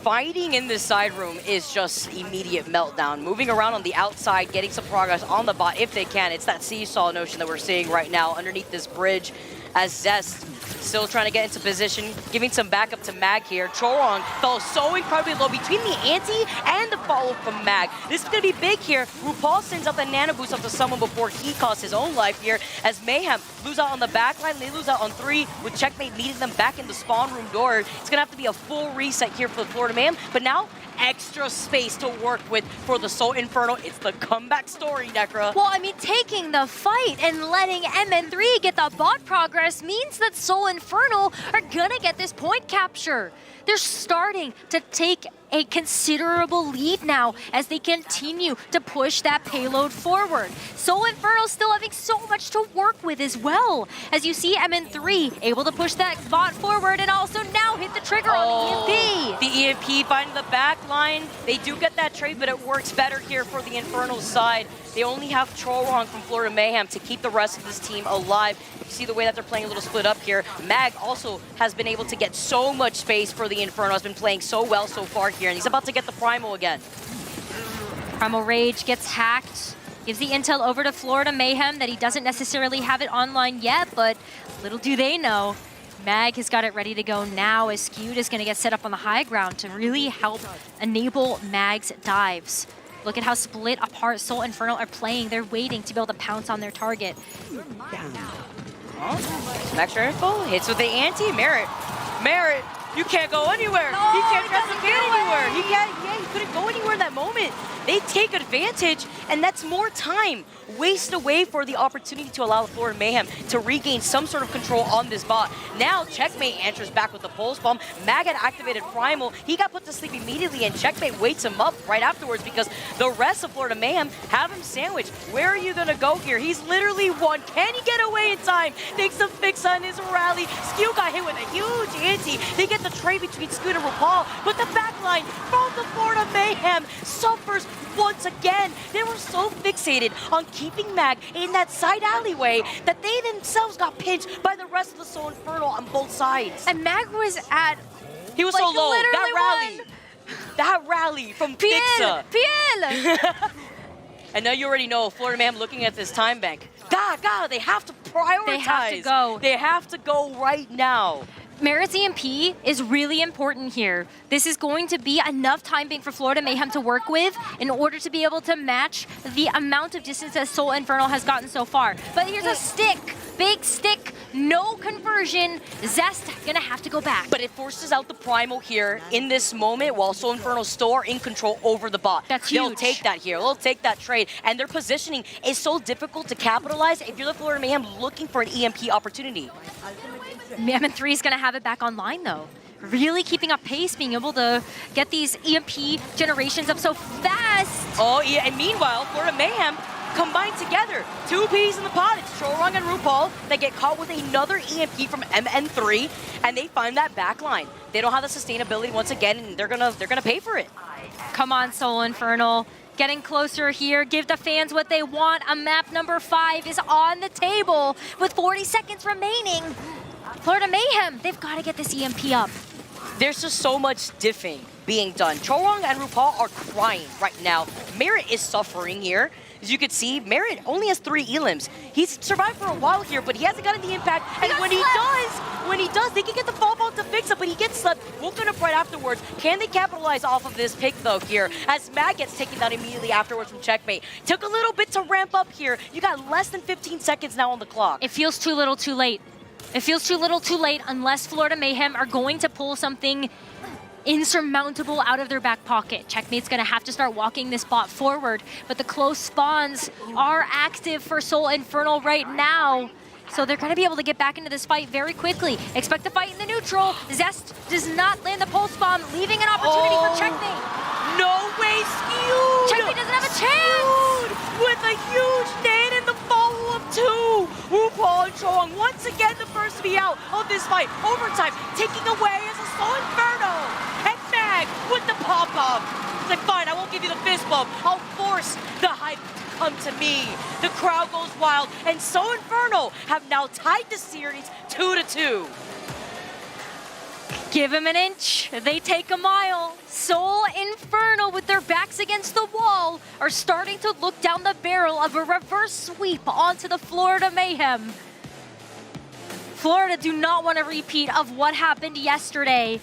Fighting in this side room is just immediate meltdown. Moving around on the outside, getting some progress on the bot if they can. It's that seesaw notion that we're seeing right now underneath this bridge. as Zest still trying to get into position, giving some backup to Mag here. Chorong fell so incredibly low between the anti and the follow from Mag. This is going to be big here. RuPaul sends out the nano boost up to someone before he costs his own life here, as Mayhem lose out on the back line. They lose out on 3, with Checkmate meeting them back in the spawn room door. It's going to have to be a full reset here for the Florida Mayhem, but now extra space to work with for the Soul Infernal. It's the comeback story, Necra. Well, I mean, taking the fight and letting MN3 get the bot progress means that Soul Infernal are gonna get this point capture. They're starting to take a considerable lead now as they continue to push that payload forward. Soul Infernal still having so much to work with as well. As you see MN3 able to push that bot forward and also now hit the trigger on the EMP. The EMP finding the back line. They do get that trade, but it works better here for the Infernal side. They only have Chorong from Florida Mayhem to keep the rest of this team alive. You see the way that they're playing a little split up here. Mag also has been able to get so much space for the Infernal, has been playing so well so far here, and he's about to get the Primal again. Primal Rage gets hacked. Gives the intel over to Florida Mayhem that he doesn't necessarily have it online yet, but little do they know, Mag has got it ready to go now as Skewed is going to get set up on the high ground to really help enable Mag's dives. Look at how split apart Soul Infernal are playing. They're waiting to be able to pounce on their target. Some extra info, hits with the anti. Merit, you can't go anywhere. No, he can't he doesn't get do anywhere. it. He couldn't go anywhere in that moment. They take advantage, and that's more time wasted away for the opportunity to allow the Florida Mayhem to regain some sort of control on this bot. Now Checkmate enters back with the pulse bomb. Mag had activated Primal. He got put to sleep immediately, and Checkmate wakes him up right afterwards because the rest of Florida Mayhem have him sandwiched. Where are you gonna go here? He's literally won. Can he get away in time? Takes a fix on his rally. Skew got hit with a huge anti. They get the trade between Skew and RuPaul, but the backline from the Florida Mayhem suffers once again. They were so fixated on keeping Mag in that side alleyway that they themselves got pinched by the rest of the Soul Infernal on both sides. And Mag was at... He was like, so low. literally That rally from Fixa. PL! And now you already know Florida Mayhem looking at this time bank. God, they have to prioritize. They have to go. They have to go right now. Merit's EMP is really important here. This is going to be enough time bank for Florida Mayhem to work with in order to be able to match the amount of distance that Soul Infernal has gotten so far. But here's a stick, big stick, no conversion. Zest gonna have to go back. But it forces out the Primal here in this moment while Soul Infernal still are in control over the bot. That's They'll huge. take that here. They'll take that trade. And their positioning is so difficult to capitalize if you're the Florida Mayhem looking for an EMP opportunity. MN3 is going to have it back online, though. Really keeping up pace, being able to get these EMP generations up so fast. Oh, yeah, and meanwhile, Florida Mayhem combined together. 2 peas in the pot. It's Chorong and RuPaul that get caught with another EMP from MN3, and they find that back line. They don't have the sustainability once again, and they're gonna pay for it. Come on, Soul Infernal. Getting closer here. Give the fans what they want. A map number 5 is on the table with 40 seconds remaining. Florida Mayhem, they've got to get this EMP up. There's just so much diffing being done. Chorong and RuPaul are crying right now. Merit is suffering here. As you can see, Merit only has 3 elims. He's survived for a while here, but he hasn't gotten the impact. And when he does, they can get the fall ball to fix it, but he gets slept, woken up right afterwards. Can they capitalize off of this pick, though, here? As Mag gets taken down immediately afterwards from Checkmate. Took a little bit to ramp up here. You got less than 15 seconds now on the clock. It feels too little too late. It feels too little too late unless Florida Mayhem are going to pull something insurmountable out of their back pocket. Checkmate's gonna have to start walking this bot forward, but the close spawns are active for Soul Infernal right now. So they're gonna be able to get back into this fight very quickly. Expect the fight in the neutral. Zest does not land the pulse bomb, leaving an opportunity for Checkmate. No way, Skewed! Checkmate doesn't have a chance! With a huge nade in the follow-up too! RuPaul and Chorong once again the first to be out of this fight. Overtime, taking away as a Soul Inferno! And Mag with the pop-up. It's like, fine, I won't give you the fist bump. I'll force the hype to come to me. The crowd goes wild, and Soul Inferno have now tied the series 2-2. Give him an inch, they take a mile. Soul Infernal, with their backs against the wall, are starting to look down the barrel of a reverse sweep onto the Florida Mayhem. Florida do not want a repeat of what happened yesterday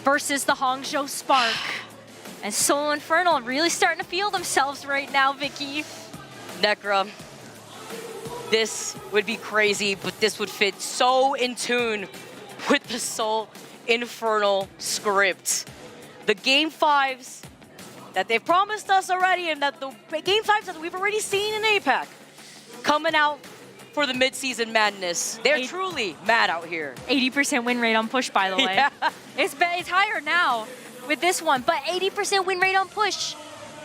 versus the Hangzhou Spark. And Seoul Infernal really starting to feel themselves right now, Vicky. Necra, this would be crazy, but this would fit so in tune with the Seoul Infernal script. The Game 5s that they've promised us already, and that the Game 5s that we've already seen in APAC coming out for the Midseason Madness. They're truly mad out here. 80% win rate on push, by the way. Yeah. It's higher now with this one, but 80% win rate on push.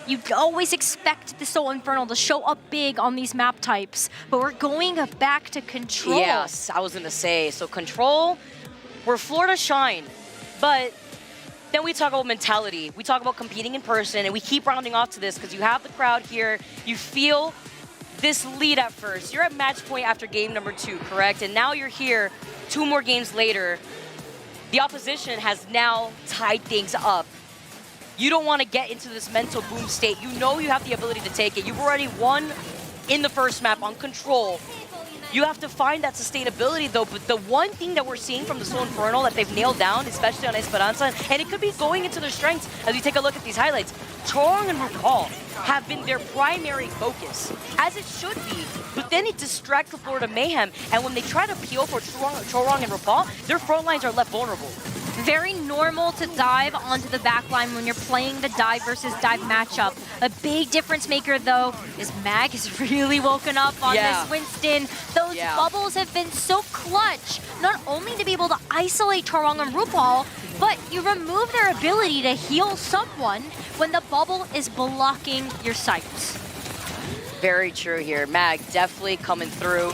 You always expect the Seoul Infernal to show up big on these map types, but we're going back to Control. Yes, I was gonna say, so Control, where Florida shine, but then we talk about mentality. We talk about competing in person, and we keep rounding off to this because you have the crowd here. You feel this lead at first. You're at match point after game number 2, correct? And now you're here 2 more games later. The opposition has now tied things up. You don't want to get into this mental boom state. You know you have the ability to take it. You've already won in the first map on Control. You have to find that sustainability though, but the one thing that we're seeing from the Seoul Infernal that they've nailed down, especially on Esperanza, and it could be going into their strengths as we take a look at these highlights, Chorong and RuPaul have been their primary focus, as it should be, but then it distracts the Florida Mayhem, and when they try to peel for Chorong and RuPaul, their front lines are left vulnerable. Very normal to dive onto the back line when you're playing the dive versus dive matchup. A big difference maker, though, is Mag has really woken up on this Winston. Those bubbles have been so clutch, not only to be able to isolate Chorong and RuPaul, but you remove their ability to heal someone when the bubble is blocking your sights. Very true here. Mag definitely coming through.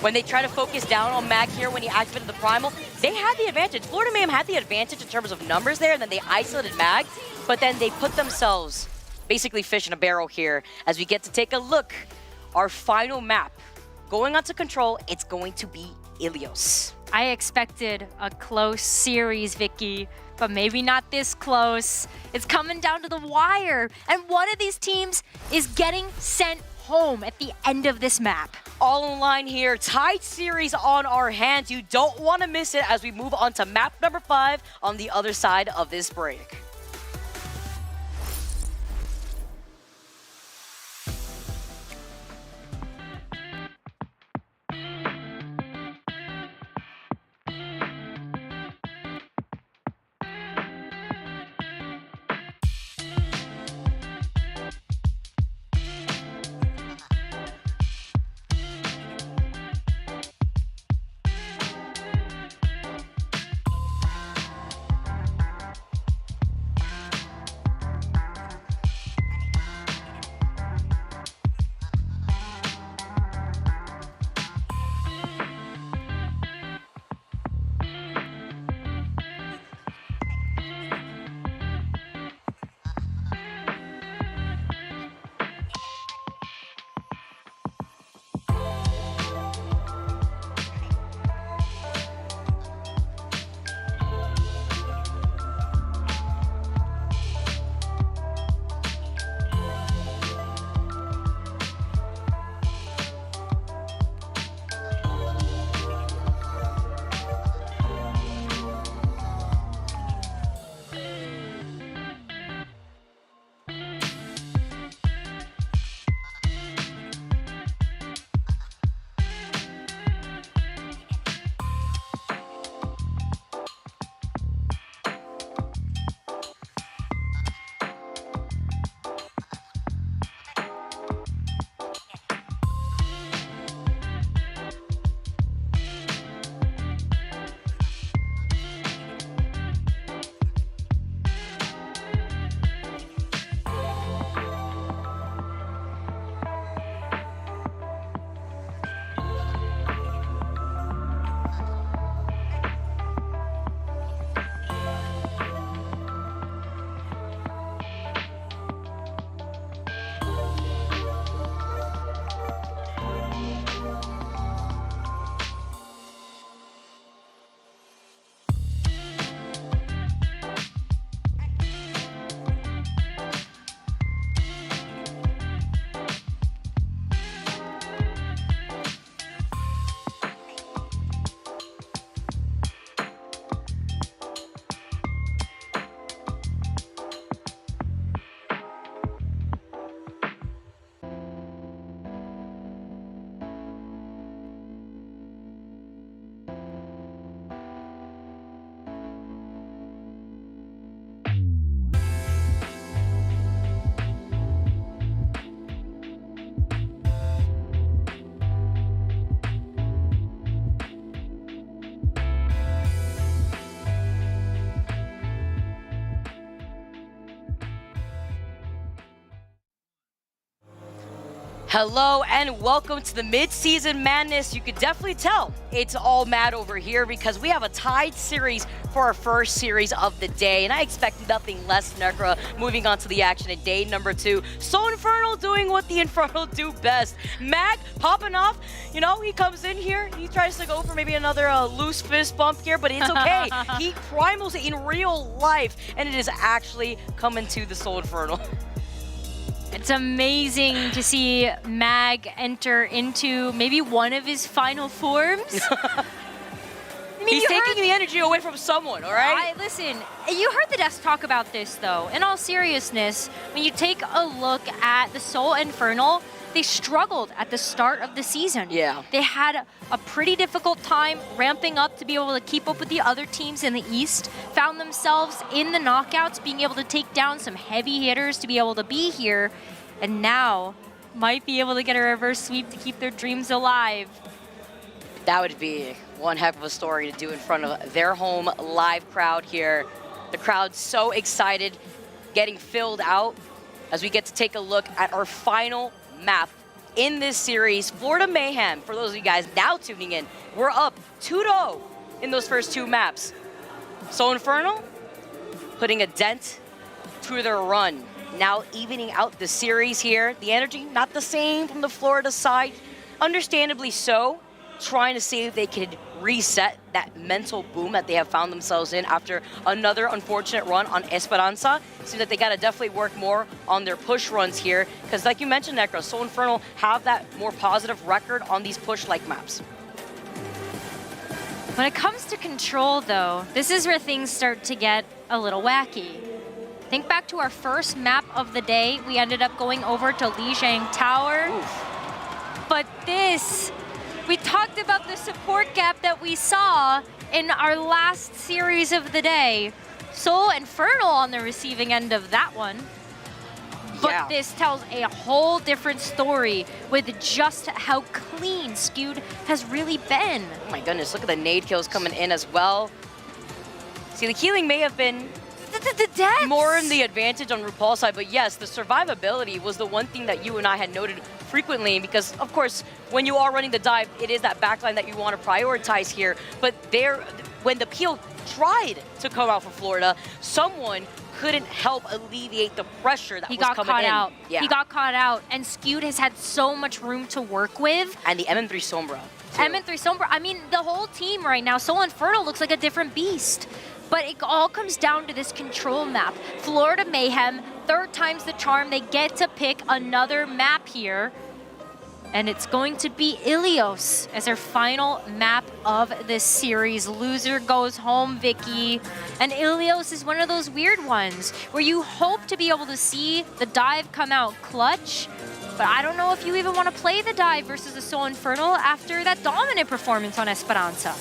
When they try to focus down on Mag here when he activated the Primal, they had the advantage. Florida Mayhem had the advantage in terms of numbers there, and then they isolated Mag, but then they put themselves basically fish in a barrel here as we get to take a look. Our final map. Going on to Control, it's going to be Ilios. I expected a close series, Vicky, but maybe not this close. It's coming down to the wire, and one of these teams is getting sent home at the end of this map. All in line here, tied series on our hands. You don't want to miss it as we move on to map number 5 on the other side of this break. Hello and welcome to the Midseason Madness. You could definitely tell it's all mad over here because we have a tied series for our first series of the day, and I expect nothing less, Necra, moving on to the action in day number 2. So Infernal doing what the Infernal do best. Mag popping off, you know, he comes in here, he tries to go for maybe another loose fist bump here, but it's okay. He primals it in real life, and it is actually coming to the Soul Infernal. It's amazing to see Mag enter into maybe one of his final forms. He's taking the energy away from someone, all right? Listen, you heard the devs talk about this, though. In all seriousness, when you take a look at the Soul Infernal, they struggled at the start of the season. Yeah. They had a pretty difficult time ramping up to be able to keep up with the other teams in the East, found themselves in the knockouts, being able to take down some heavy hitters to be able to be here, and now might be able to get a reverse sweep to keep their dreams alive. That would be one heck of a story to do in front of their home live crowd here. The crowd's so excited, getting filled out as we get to take a look at our final map in this series, Florida Mayhem. For those of you guys now tuning in, we're up 2-0 in those first 2 maps. So Infernal putting a dent to their run, now evening out the series here. The energy not the same from the Florida side, understandably so, trying to see if they could reset that mental boom that they have found themselves in after another unfortunate run on Esperanza. Seems that they gotta definitely work more on their push runs here, because like you mentioned, Necro, Soul Infernal have that more positive record on these push-like maps. When it comes to control, though, this is where things start to get a little wacky. Think back to our first map of the day. We ended up going over to Lijiang Tower. Oof. But this, we talked about the support gap that we saw in our last series of the day. Soul Infernal on the receiving end of that one. But this tells a whole different story with just how clean Skewed has really been. Oh my goodness, look at the nade kills coming in as well. See, the healing may have been more in the advantage on RuPaul's side, but yes, the survivability was the one thing that you and I had noted frequently, because of course, when you are running the dive, it is that backline that you want to prioritize here. But there, when the peel tried to come out for Florida, someone couldn't help alleviate the pressure that was coming in. He got caught out. Yeah. He got caught out, and Skewed has had so much room to work with. And the MM3 Sombra. MM3 Sombra, I mean, the whole team right now, Soul Infernal looks like a different beast. But it all comes down to this control map. Florida Mayhem, 3rd time's the charm. They get to pick another map here. And it's going to be Ilios as their final map of this series. Loser goes home, Vicky. And Ilios is one of those weird ones where you hope to be able to see the dive come out clutch. But I don't know if you even want to play the dive versus the Soul Infernal after that dominant performance on Esperanza.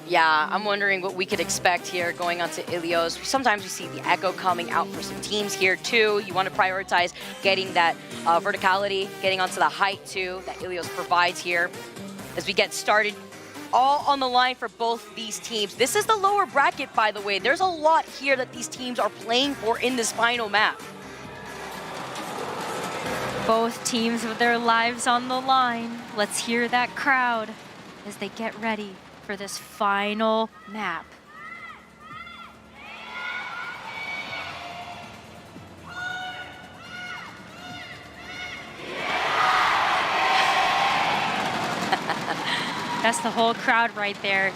Yeah, I'm wondering what we could expect here going on to Ilios. Sometimes we see the Echo coming out for some teams here too. You want to prioritize getting that verticality, getting onto the height too, that Ilios provides here. As we get started, all on the line for both these teams. This is the lower bracket, by the way. There's a lot here that these teams are playing for in this final map. Both teams with their lives on the line. Let's hear that crowd as they get ready for this final map. That's the whole crowd right there.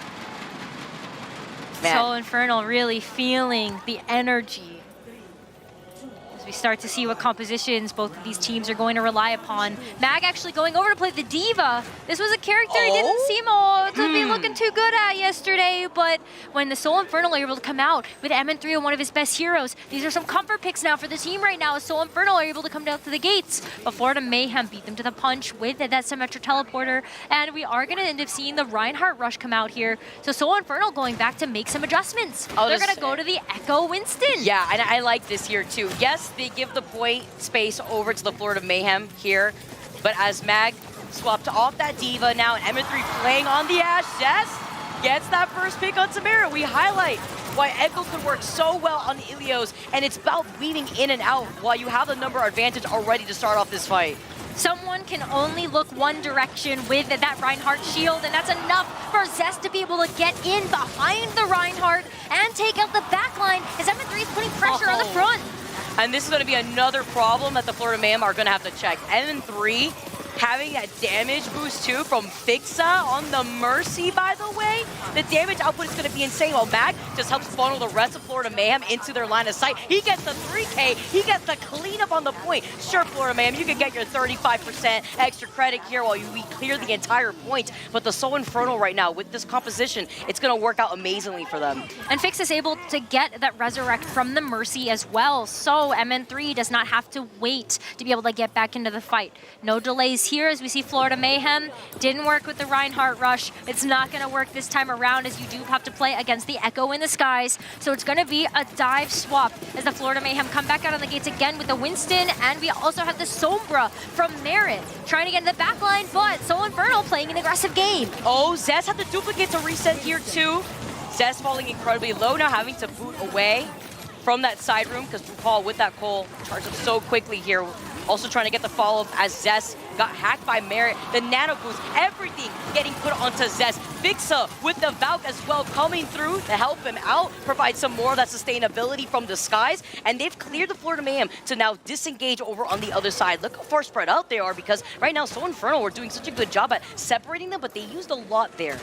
Soul Infernal really feeling the energy as we start to see what compositions both of these teams are going to rely upon. Mag actually going over to play the Diva. This was a character he didn't seem to be looking too good at yesterday, but when the Soul Infernal are able to come out with MN3 on one of his best heroes, these are some comfort picks now for the team right now as Soul Infernal are able to come down to the gates. But Florida Mayhem beat them to the punch with that symmetric teleporter, and we are going to end up seeing the Reinhardt rush come out here. So Soul Infernal going back to make some adjustments. They're going to go to the Echo Winston. Yeah, and I like this here too. Yes, they give the point space over to the Florida Mayhem here, but as Mag swapped off that Diva now, and M3 playing on the Ashe, yes, gets that first pick on Samira. We highlight why Echo could work so well on Ilios, and it's about weaving in and out while you have the number advantage already to start off this fight. Someone can only look one direction with that Reinhardt shield, and that's enough for Zest to be able to get in behind the Reinhardt and take out the backline as MN3 is putting pressure on the front. And this is going to be another problem that the Florida Mayhem are going to have to check. MN3 having that damage boost too from Fixa on the Mercy, by the way. The damage output is going to be insane, while Mag just helps funnel the rest of Florida Mayhem into their line of sight. He gets the 3K, he gets the cleanup on the point. Sure, Florida Mayhem, you can get your 35% extra credit here while we clear the entire point, but the Soul Infernal right now, with this composition, it's going to work out amazingly for them. And Fix is able to get that Resurrect from the Mercy as well, so MN3 does not have to wait to be able to get back into the fight. No delays here as we see Florida Mayhem. Didn't work with the Reinhardt rush. It's not going to work this time around as you do have to play against the Echo in the skies. So it's going to be a dive swap as the Florida Mayhem come back out on the gates again with the Winston, and we also have the Sombra from Merit trying to get in the back line, but Soul Infernal playing an aggressive game. Oh, Zest had the duplicate to reset here too. Zest falling incredibly low now, having to boot away from that side room because RuPaul with that Cole charged up so quickly here. Also trying to get the follow-up as Zest got hacked by Merit. The nano boost, everything getting put onto Zest. Fixa with the Valk as well coming through to help him out, provide some more of that sustainability from the skies. And they've cleared the Florida Mayhem to now disengage over on the other side. Look how far spread out they are, because right now Soul Infernal were doing such a good job at separating them, but they used a lot there.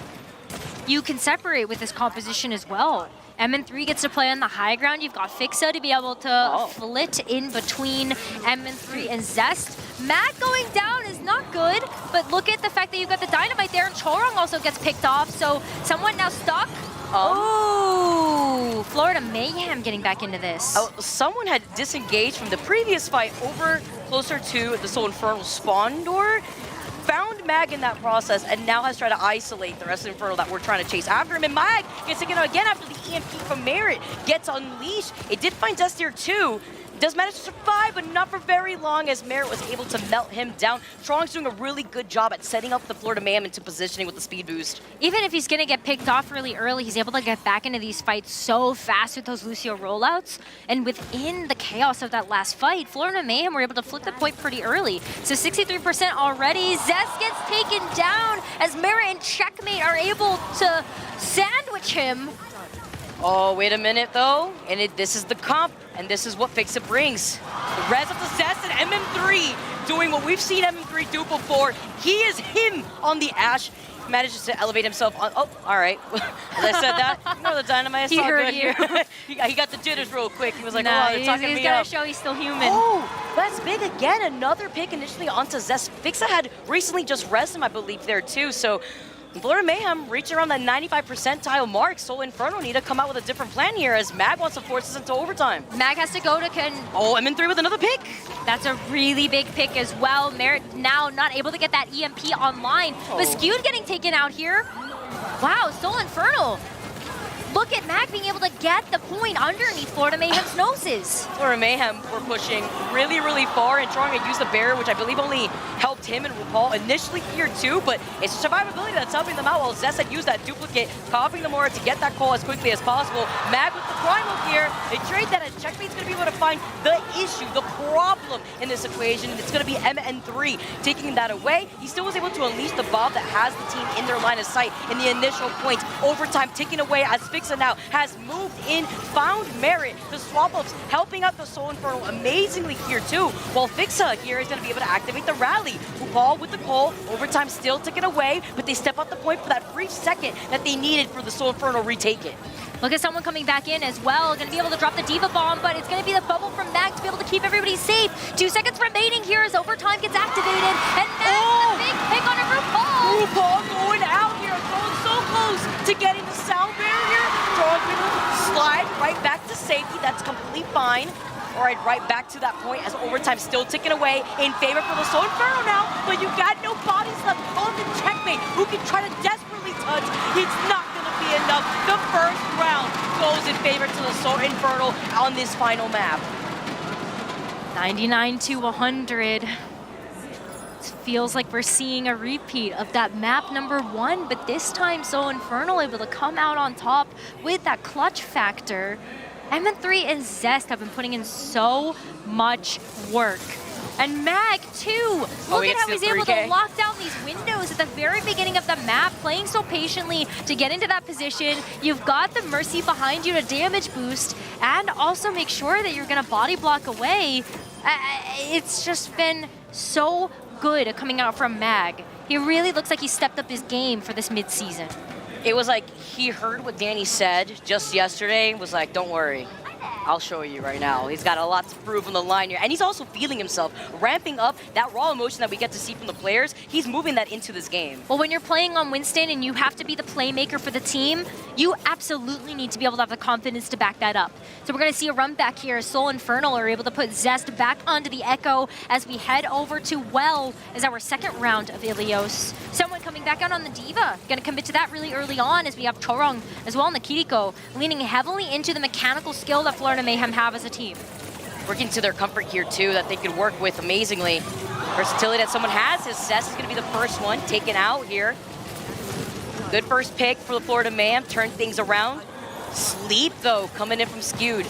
You can separate with this composition as well. MN3 gets to play on the high ground. You've got Fixa to be able to flit in between MN3 and Zest. Mag going down is not good, but look at the fact that you've got the Dynamite there, and Chorong also gets picked off, so somewhat now stuck. Oh, Florida Mayhem getting back into this. Oh, someone had disengaged from the previous fight over closer to the Soul Infernal spawn door. Found Mag in that process and now has tried to isolate the rest of Infernal that we're trying to chase after him. And Mag gets taken out again after the EMP from Merit gets unleashed. It did find Zest here too. Does manage to survive, but not for very long as Merit was able to melt him down. Strong's doing a really good job at setting up the Florida Mayhem into positioning with the speed boost. Even if he's going to get picked off really early, he's able to get back into these fights so fast with those Lucio rollouts. And within the chaos of that last fight, Florida Mayhem were able to flip the point pretty early. So 63% already. Zest gets taken down as Merit and Checkmate are able to sandwich him. Oh, wait a minute though. And this is the comp, and this is what Fixa brings. The res of the Zest and MN3 doing what we've seen MN3 do before. He is him on the Ashe. Manages to elevate himself on. Oh, all right. As I said that, ignore the Dynamite. It's all good here. He got the jitters real quick. He was like, nah, oh, they're talking me he's up. got to show he's still human. Oh, that's big again. Another pick initially onto Zest. Fixa had recently just rested him, I believe, there too. So Florida Mayhem reaching around that 95 percentile mark. Soul Infernal need to come out with a different plan here as Mag wants to force us into overtime. Mag has to go to Oh, MN3 with another pick. That's a really big pick as well. Merit now not able to get that EMP online. But Skewed getting taken out here. Wow, Soul Infernal. Look at Mag being able to get the point underneath Florida Mayhem's noses. Florida Mayhem were pushing really, really far and trying to use the barrier, which I believe only helped him and RuPaul initially here too, but it's survivability that's helping them out while Zest had used that duplicate, copying the Mora to get that call as quickly as possible. Mag with the primal here. They trade that, and Checkmate's gonna be able to find the issue, the problem in this equation, and it's gonna be MN3 taking that away. He still was able to unleash the bomb that has the team in their line of sight in the initial point. Overtime ticking away as Fixa now has moved in, found Merit. The swap-ups helping out the Soul Infernal amazingly here too, while Fixa here is going to be able to activate the rally. RuPaul with the call, overtime still ticking away, but they step out the point for that brief second that they needed for the Soul Infernal retake it. Look at someone coming back in as well. Going to be able to drop the Diva Bomb, but it's going to be the bubble from Mag to be able to keep everybody safe. 2 seconds remaining here as overtime gets activated. And Mag with a big pick on a RuPaul. RuPaul going out here, going so close to getting the sound barrier. Throwing slide right back to safety. That's completely fine. All right, right back to that point as overtime still ticking away in favor for the Soul Infernal now, but you got no bodies left on the Checkmate who can try to desperately touch. It's not going to be enough. The first round goes in favor to the Soul Infernal on this final map. 99 to 100. Feels like we're seeing a repeat of that map number 1, but this time Soul Infernal able to come out on top with that clutch factor. MN3 and Zest have been putting in so much work And Mag, too. Look at how he's able to lock down these windows at the very beginning of the map, playing so patiently to get into that position. You've got the Mercy behind you to damage boost, and also make sure that you're going to body block away. It's just been so good coming out from Mag. He really looks like he stepped up his game for this mid-season. It was like he heard what Danny said just yesterday, was like, don't worry. I'll show you right now. He's got a lot to prove on the line here. And he's also feeling himself, ramping up that raw emotion that we get to see from the players. He's moving that into this game. Well, when you're playing on Winston and you have to be the playmaker for the team, you absolutely need to be able to have the confidence to back that up. So we're going to see a run back here as Soul Infernal are able to put Zest back onto the Echo as we head over to Well as our second round of Ilios. Someone coming back out on the D.Va. Going to commit to that really early on as we have Chorong as well on the Kiriko, leaning heavily into the mechanical skill that Florida Mayhem have as a team. Working to their comfort here too, that they could work with amazingly. Versatility that someone has. His Zest is going to be the first one taken out here. Good first pick for the Florida Mayhem, turn things around. Sleep though, coming in from Skewed.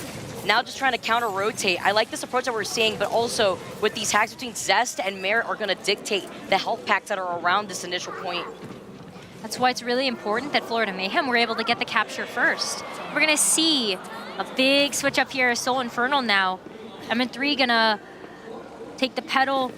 Now just trying to counter rotate. I like this approach that we're seeing, but also with these hacks between Zest and Merit are going to dictate the health packs that are around this initial point. That's why it's really important that Florida Mayhem were able to get the capture first. We're going to see a big switch up here as Soul Infernal now. MN3 gonna take the pedal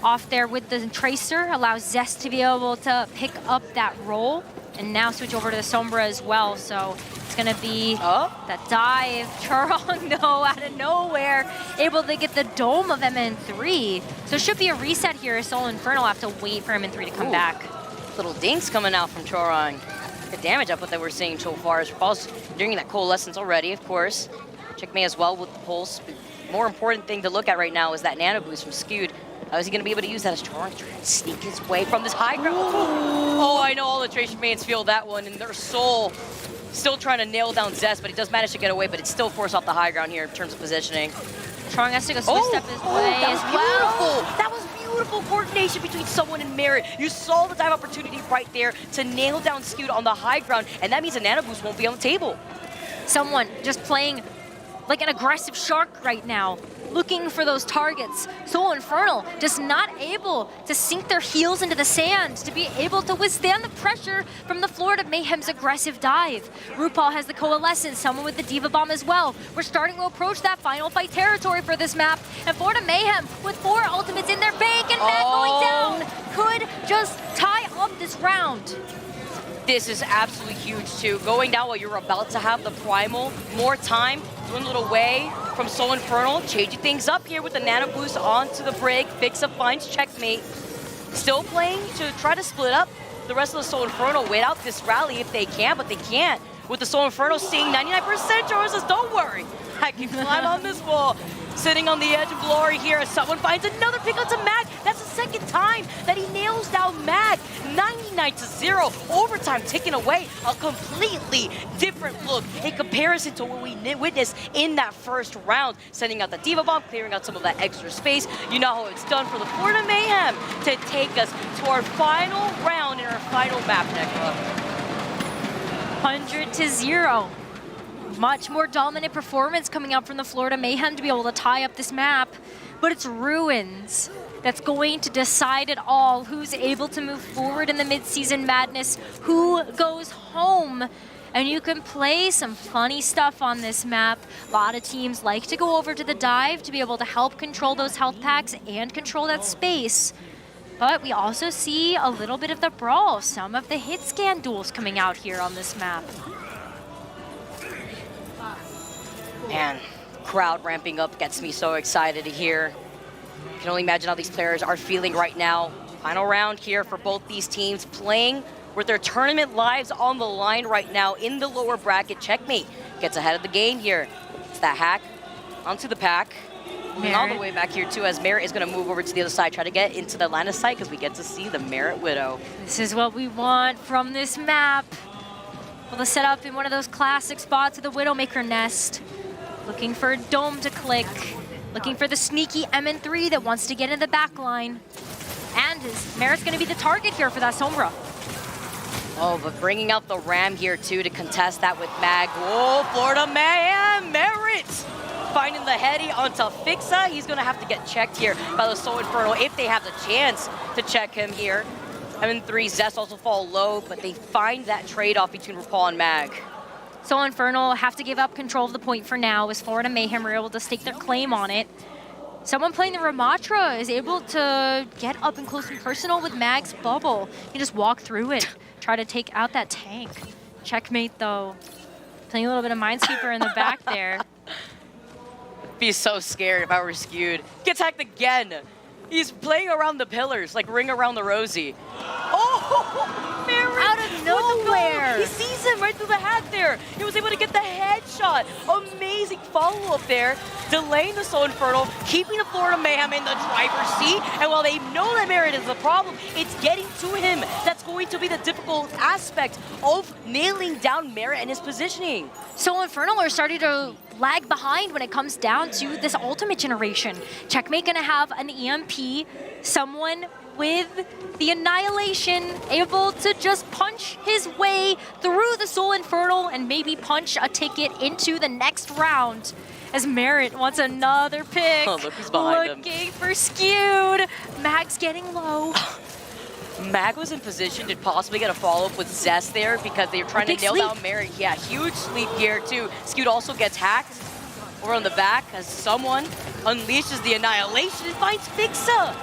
off there with the Tracer, allows Zest to be able to pick up that roll, and now switch over to the Sombra as well. So it's gonna be that dive. Chorong, no, out of nowhere, able to get the dome of MN3. So it should be a reset here as Soul Infernal have to wait for MN3 to come back. Little dinks coming out from Chorong. The damage up what that we're seeing so far is Falls during that coalescence already, of course. Checkmate as well with the pulse. More important thing to look at right now is that nano boost from Skewed. How is he going to be able to use that as Chorong trying to sneak his way from this high ground? Oh, I know all the Tracer mains feel that one, and their Soul still trying to nail down Zest, but he does manage to get away, but it's still forced off the high ground here in terms of positioning. Chorong has to go switch step his way as well. That was beautiful coordination between someone and Merit. You saw the dive opportunity right there to nail down Skewed on the high ground, and that means a nano boost won't be on the table. Someone just playing like an aggressive shark right now, looking for those targets. Soul Infernal just not able to sink their heels into the sand to be able to withstand the pressure from the Florida Mayhem's aggressive dive. RuPaul has the Coalescence, someone with the D.Va Bomb as well. We're starting to approach that final fight territory for this map, and Florida Mayhem with 4 ultimates in their bank, and Matt going down could just tie up this round. This is absolutely huge too. Going down while you're about to have the primal, more time, dwindled away from Soul Infernal, changing things up here with the nano boost onto the brig. Fix-up finds checkmate. Still playing to try to split up the rest of the Soul Infernal, wait out this rally if they can, but they can't. With the Soul Infernal seeing 99%, George says, don't worry, I can climb on this wall. Sitting on the edge of glory here as someone finds another pick onto Mag. That's the second time that he nails down Mag. 99-0, overtime ticking away. A completely different look in comparison to what we witnessed in that first round. Sending out the D.Va Bomb, clearing out some of that extra space. You know how it's done for the Florida Mayhem to take us to our final round in our final map, Nekla. 100-0. Much more dominant performance coming out from the Florida Mayhem to be able to tie up this map. But it's Ruins that's going to decide it all. Who's able to move forward in the Midseason Madness? Who goes home? And you can play some funny stuff on this map. A lot of teams like to go over to the dive to be able to help control those health packs and control that space. But we also see a little bit of the brawl, some of the hit scan duels coming out here on this map. Man, crowd ramping up gets me so excited to hear. I can only imagine how these players are feeling right now. Final round here for both these teams, playing with their tournament lives on the line right now in the lower bracket. Checkmate gets ahead of the game here. It's that hack onto the pack. Moving all the way back here too, as Merit is going to move over to the other side, try to get into the line of sight because we get to see the Merit Widow. This is what we want from this map. Well, to set up in one of those classic spots of the Widowmaker nest. Looking for a dome to click. Looking for the sneaky MN3 that wants to get in the back line. And Merit's going to be the target here for that Sombra. Oh, but bringing out the Ram here too to contest that with Mag. Whoa, Florida Mayhem, Merit finding the heady onto Fixa. He's gonna have to get checked here by the Soul Infernal if they have the chance to check him here. M3 Zest also fall low, but they find that trade-off between RuPaul and Mag. So Infernal have to give up control of the point for now as Florida Mayhem are able to stake their claim on it. Someone playing the Ramatra is able to get up and close and personal with Mag's bubble. He just walk through it, try to take out that tank. Checkmate though. Playing a little bit of Minesweeper in the back there. Be so scared if I were skewed. Gets hacked again. He's playing around the pillars, like Ring Around the Rosie. Oh, Mary! Out of nowhere! He sees him right through the hat there. He was able to get the headshot. Amazing follow-up there. Delaying the Soul Infernal, keeping the Florida Mayhem in the driver's seat. And while they know that Merit is the problem, it's getting to him. That's going to be the difficult aspect of nailing down Merit and his positioning. So Infernal are starting to lag behind when it comes down to this ultimate generation. Checkmate gonna have an EMP, someone with the Annihilation able to just punch his way through the Soul Infernal and maybe punch a ticket into the next round. As Merit wants another pick. Oh, look who's behind him. Looking for skewed. Mag's getting low. Mag was in position to possibly get a follow-up with Zest there because they were trying to nail down Merit. Yeah, huge sleep here too. Skewed also gets hacked over on the back as someone unleashes the Annihilation and finds Fixa.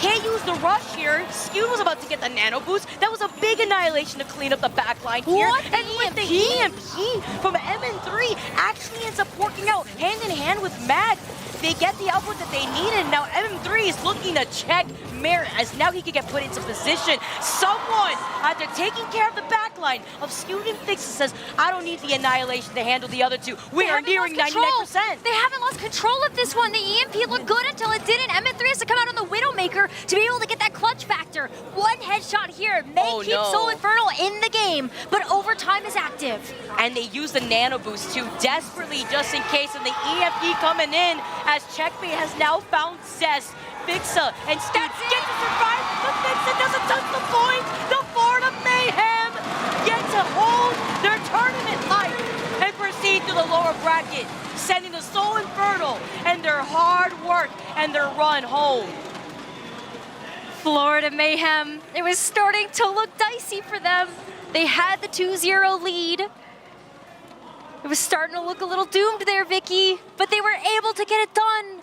Can't use the rush here. Skewed was about to get the nano boost. That was a big Annihilation to clean up the backline here. What? And with the EMP from MN3 actually ends up working out hand in hand with Mag. They get the output that they needed. Now MM3 is looking to check Merit as now he can get put into position. Someone, after taking care of the backline of Skewed and Fixa, says, I don't need the Annihilation to handle the other two. We are nearing 99%. They haven't lost control of this one. The EMP looked good until it didn't. MN3 has to come out on the Widowmaker to be able to get that clutch factor. One headshot here may keep Soul Infernal in the game, but overtime is active. And they use the nano boost too, desperately just in case, and the EMP coming in as Checkmate has now found Zest. Fixa and Skewed get to survive, but Fixa doesn't touch the point. The Florida Mayhem get to hold their tournament life and proceed to the lower bracket, sending the Soul Infernal and their hard work and their run home. Florida Mayhem, it was starting to look dicey for them. They had the 2-0 lead. It was starting to look a little doomed there, Vicky, but they were able to get it done.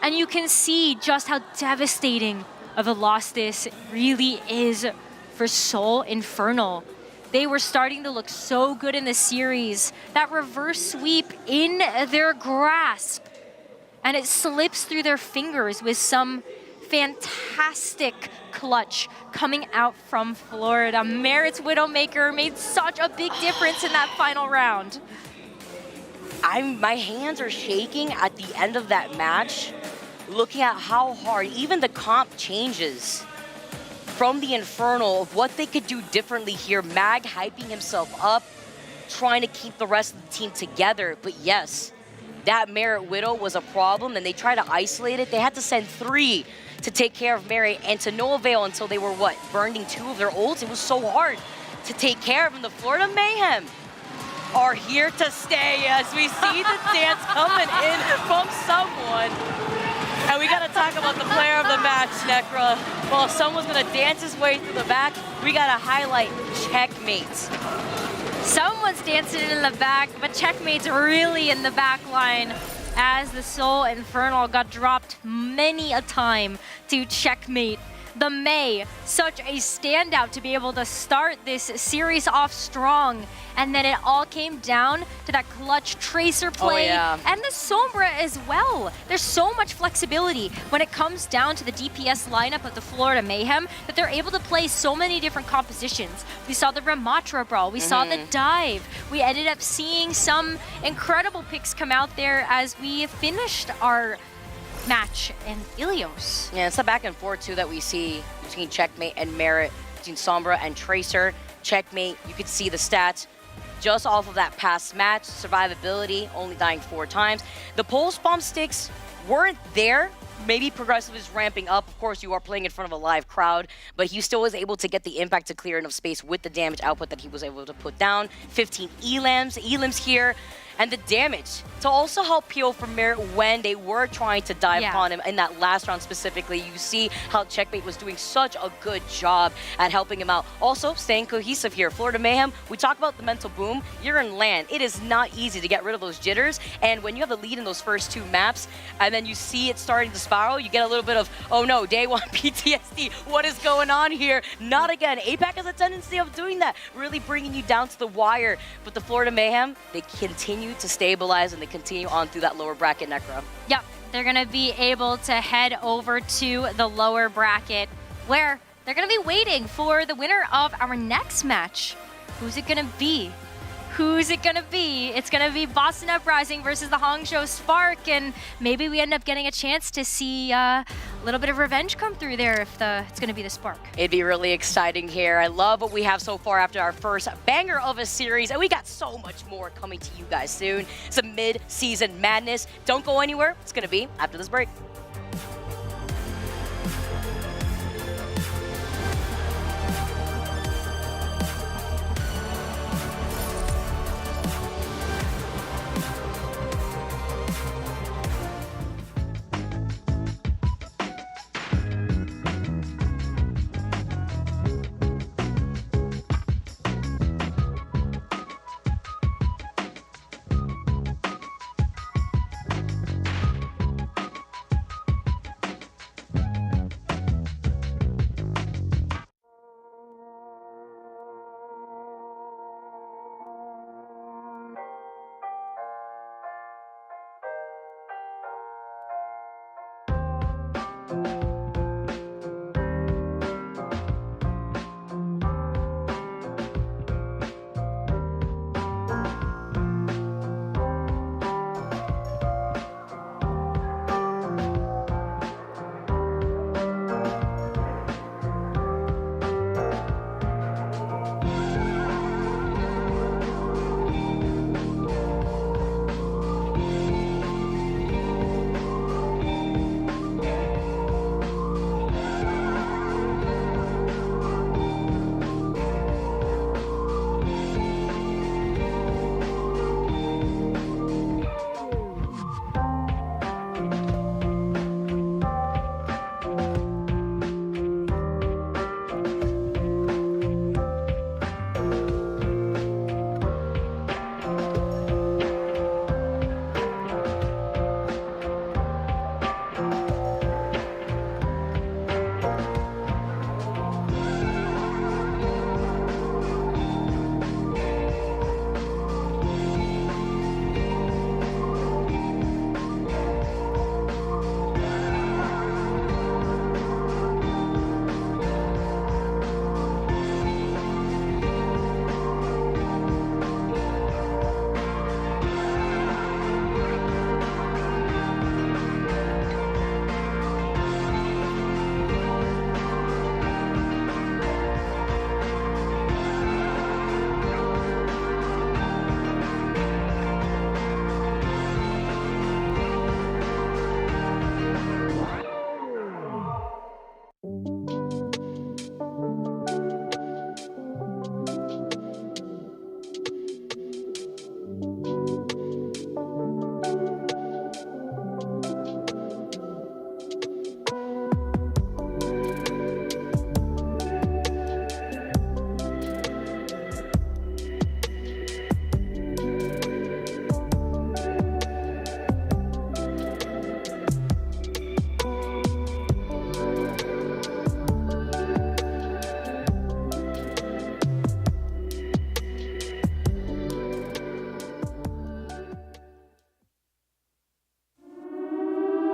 And you can see just how devastating of a loss this really is for Soul Infernal. They were starting to look so good in the series. That reverse sweep in their grasp. And it slips through their fingers with some fantastic clutch coming out from Florida. Merit's Widowmaker made such a big difference in that final round. My hands are shaking at the end of that match, looking at how hard even the comp changes from the Infernal of what they could do differently here. Mag hyping himself up, trying to keep the rest of the team together. But yes, that Merit Widow was a problem, and they tried to isolate it. They had to send 3 to take care of Merit, and to no avail until they were, burning 2 of their ults. It was so hard to take care of them. The Florida Mayhem are here to stay as we see the dance coming in from someone. And we gotta talk about the player of the match, Necra. Well, if someone's gonna dance his way through the back, we gotta highlight Checkmate. Someone's dancing in the back, but Checkmate's really in the back line as the Soul Infernal got dropped many a time to Checkmate. The May, such a standout to be able to start this series off strong. And then it all came down to that clutch Tracer play and the Sombra as well. There's so much flexibility when it comes down to the DPS lineup of the Florida Mayhem that they're able to play so many different compositions. We saw the Ramatra brawl, we saw the dive. We ended up seeing some incredible picks come out there as we finished our match in Ilios. Yeah, it's the back and forth too that we see between Checkmate and Merit, between Sombra and Tracer. Checkmate, you could see the stats just off of that past match, survivability, only dying 4 times. The pulse bomb sticks weren't there. Maybe Progressive is ramping up. Of course, you are playing in front of a live crowd, but he still was able to get the impact to clear enough space with the damage output that he was able to put down. 15 elims here. and the damage to also help PO from Merit when they were trying to dive upon him in that last round specifically. You see how Checkmate was doing such a good job at helping him out. Also, staying cohesive here. Florida Mayhem, we talk about the mental boom. You're in LAN. It is not easy to get rid of those jitters, and when you have the lead in those first 2 maps, and then you see it starting to spiral, you get a little bit of, oh no, day 1 PTSD. What is going on here? Not again. APAC has a tendency of doing that, really bringing you down to the wire. But the Florida Mayhem, they continue to stabilize and they continue on through that lower bracket Necro. Yep, they're going to be able to head over to the lower bracket where they're going to be waiting for the winner of our next match. Who's it going to be? Who's it going to be? It's going to be Boston Uprising versus the Hangzhou Spark, and maybe we end up getting a chance to see a little bit of revenge come through there if it's going to be the Spark. It'd be really exciting here. I love what we have so far after our first banger of a series, and we got so much more coming to you guys soon. Some mid-season madness. Don't go anywhere. It's going to be after this break.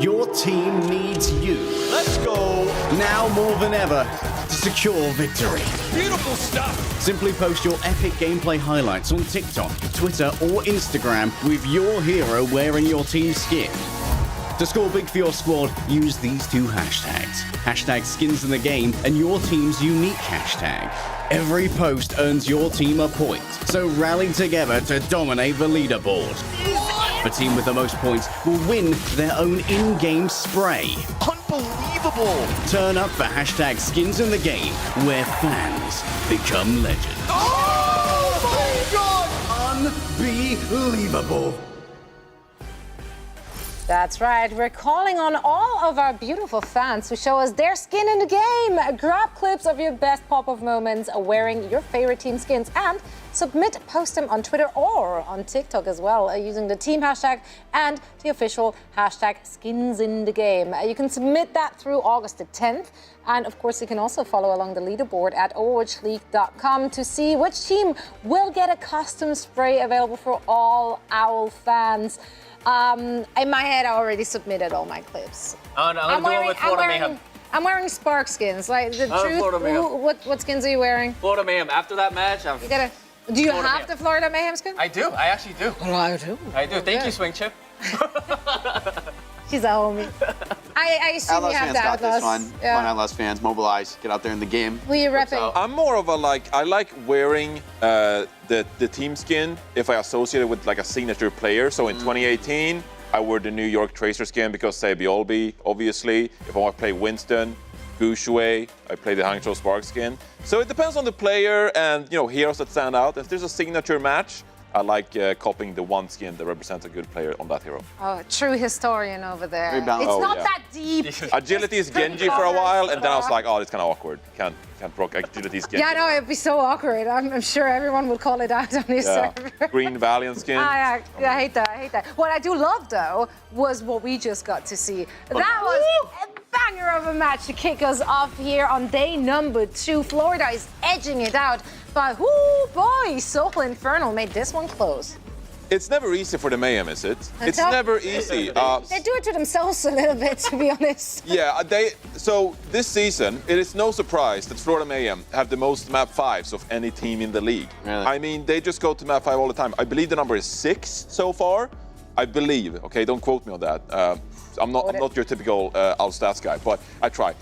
Your team needs you. Let's go! Now more than ever, to secure victory. Beautiful stuff! Simply post your epic gameplay highlights on TikTok, Twitter, or Instagram with your hero wearing your team's skin. To score big for your squad, use these 2 hashtags. Hashtag skins in the game and your team's unique hashtag. Every post earns your team a point, so rally together to dominate the leaderboard. The team with the most points will win their own in-game spray. Unbelievable! Turn up for hashtag skins in the game, where fans become legends. Oh my god! Unbelievable! unbelievable. That's right. We're calling on all of our beautiful fans to show us their skin in the game. Grab clips of your best pop-up moments wearing your favorite team skins and post them on Twitter or on TikTok as well using the team hashtag and the official hashtag SkinsInTheGame. You can submit that through August the 10th. And of course, you can also follow along the leaderboard at overwatchleague.com to see which team will get a custom spray available for all Owl fans. In my head, I already submitted all my clips. I'm gonna do it with Florida Mayhem. I'm wearing Spark skins. Like the truth. Florida Mayhem. What skins are you wearing? Florida Mayhem. After that match, Do you Florida have Mayhem. the Florida Mayhem skin? I do. I actually do. Oh, I do. I do. Thank you, Swing Chip. She's a homie. I assume Outlaws you have fans the got this Outlaws. one. Come on, Outlaws fans, mobilize, get out there in the game. Who are you repping? I'm more of a I like wearing the team skin if I associate it with like a signature player. So in 2018, I wore the New York Tracer skin because say Biolby, obviously. If I want to play Winston, Gushue, I play the Hangzhou Spark skin. So it depends on the player and heroes that stand out. If there's a signature match, I like copying the one skin that represents a good player on that hero. Oh, true historian over there. It's Oh, not yeah. that deep. Agility is Genji for a while, and then I was like, oh, it's kind of awkward. Can't proc Agility is Genji. Yeah, no, it'd be so awkward. I'm sure everyone would call it out on his server. Green Valiant skin. I hate that. What I do love, though, was what we just got to see. That was a banger of a match to kick us off here on day number 2. Florida is edging it out, but boy, Soul Infernal made this one close. It's never easy for the Mayhem, is it? It's never easy. They do it to themselves a little bit, to be honest. Yeah, so this season, it is no surprise that Florida Mayhem have the most map 5s of any team in the league. Really? I mean, they just go to map 5 all the time. I believe the number is 6 so far. I believe, okay, don't quote me on that. I'm not your typical out stats guy, but I try.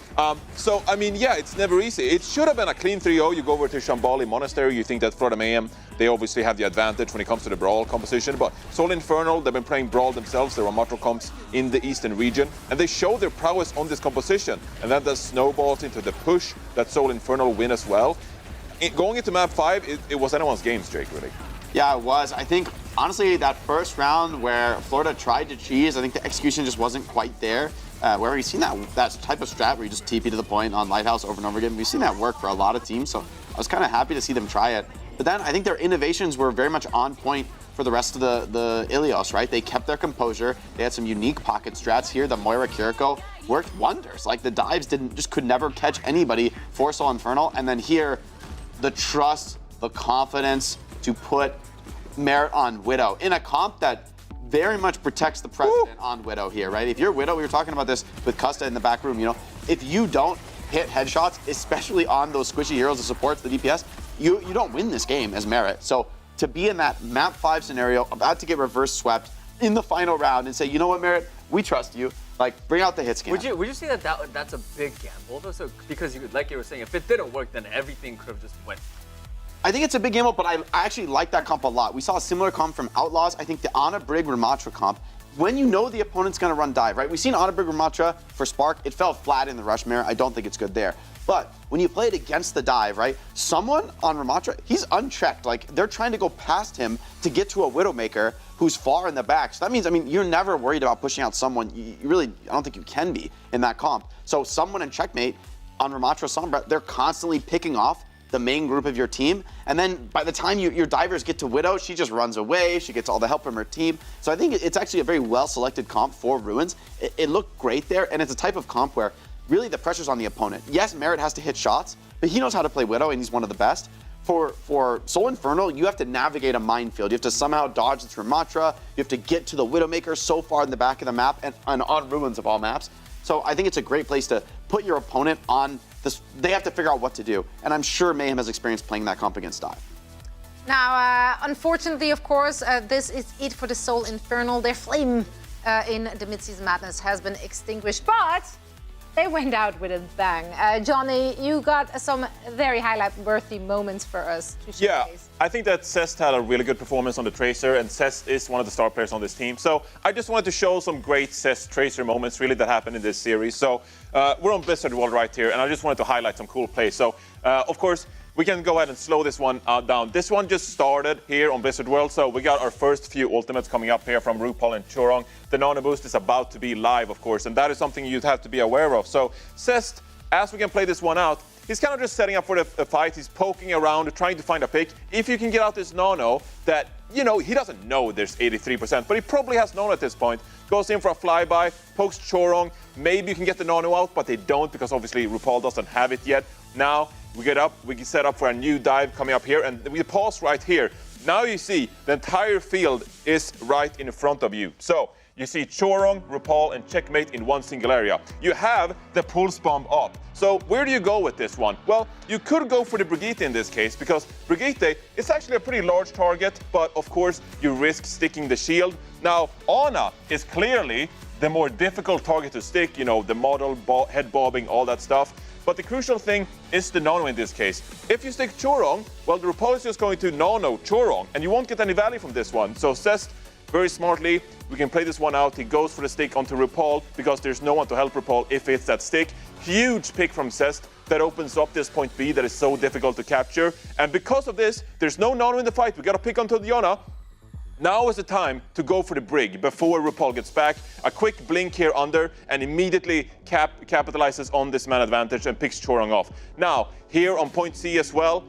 So, I mean, yeah, it's never easy. It should have been a clean 3-0. You go over to Shambali Monastery, you think that Florida Mayhem, they obviously have the advantage when it comes to the Brawl composition, but Soul Infernal, they've been playing Brawl themselves, they're on Matro comps in the Eastern region, and they show their prowess on this composition, and then that snowballs into the push that Soul Infernal win as well. Going into map 5, it was anyone's game, Jake, really. Yeah, it was. I think, honestly, that first round where Florida tried to cheese, I think the execution just wasn't quite there. Where we've seen that type of strat where you just TP to the point on Lighthouse over and over again. We've seen that work for a lot of teams, so I was kind of happy to see them try it. But then I think their innovations were very much on point for the rest of the Ilios, right? They kept their composure. They had some unique pocket strats here. The Moira Kiriko worked wonders. Like the dives could never catch anybody for Soul Infernal. And then here, the trust, the confidence to put Merit on Widow in a comp that very much protects the president on Widow here, right? If you're Widow, we were talking about this with Custa in the back room, if you don't hit headshots, especially on those squishy heroes, the supports, the DPS, you don't win this game as Merit. So to be in that map 5 scenario, about to get reverse swept in the final round and say, you know what, Merit, we trust you. Like, bring out the hit scan. Would you say that's a big gamble though? So because like you were saying, if it didn't work, then everything could have just went. I think it's a big gamble, but I actually like that comp a lot. We saw a similar comp from Outlaws. I think the Ana Brig Ramatra comp, when you know the opponent's going to run dive, right? We've seen Ana Brig Ramatra for Spark. It fell flat in the rush mirror. I don't think it's good there. But when you play it against the dive, right? Someone on Ramatra, he's unchecked. Like, they're trying to go past him to get to a Widowmaker who's far in the back. So that means, you're never worried about pushing out someone. I don't think you can be in that comp. So someone in checkmate on Ramatra Sombra, they're constantly picking off the main group of your team, and then by the time your divers get to Widow, she just runs away, she gets all the help from her team. So I think it's actually a very well-selected comp for Ruins. It looked great there, and it's a type of comp where really the pressure's on the opponent. Yes, Merit has to hit shots, but he knows how to play Widow, and he's one of the best. For Soul Infernal, you have to navigate a minefield. You have to somehow dodge the Ramatra, you have to get to the Widowmaker so far in the back of the map, and on Ruins of all maps. So I think it's a great place to put your opponent on this. They have to figure out what to do. And I'm sure Mayhem has experience playing that comp against Dive. Now, unfortunately, of course, this is it for the Soul Infernal. Their flame in the Midseason Madness has been extinguished, but they went out with a bang. Johnny, you got some very highlight-worthy moments for us to showcase. Yeah, I think that Cest had a really good performance on the Tracer, and Cest is one of the star players on this team. So I just wanted to show some great Cest Tracer moments, really, that happened in this series. So we're on Blizzard World right here, and I just wanted to highlight some cool plays. So, of course, we can go ahead and slow this one down. This one just started here on Blizzard World, so we got our first few ultimates coming up here from RuPaul and Chorong. The Nano Boost is about to be live, of course, and that is something you'd have to be aware of. So Zest, as we can play this one out, he's kind of just setting up for the fight. He's poking around, trying to find a pick. If you can get out this Nano that, you know, he doesn't know there's 83%, but he probably has known at this point. Goes in for a flyby, pokes Chorong. Maybe you can get the Nano out, but they don't because obviously RuPaul doesn't have it yet. Now we get up, we set up for a new dive coming up here, and we pause right here. Now you see the entire field is right in front of you. So you see Chorong, RuPaul, and Checkmate in one single area. You have the pulse bomb up. So where do you go with this one? Well, you could go for the Brigitte in this case, because Brigitte is actually a pretty large target, but of course you risk sticking the shield. Now, Ana is clearly the more difficult target to stick, you know, the model, head bobbing, all that stuff. But the crucial thing is the Nano in this case. If you stick Chorong, well, the RuPaul is just going to Nano Chorong, and you won't get any value from this one. So Zest, very smartly, we can play this one out. He goes for the stick onto RuPaul because there's no one to help RuPaul if it's that stick. Huge pick from Zest that opens up this point B that is so difficult to capture. And because of this, there's no Nano in the fight. We got to pick onto Diana. Now is the time to go for the Brig before RuPaul gets back. A quick blink here under and immediately capitalizes on this man advantage and picks Chorong off. Now, here on point C as well,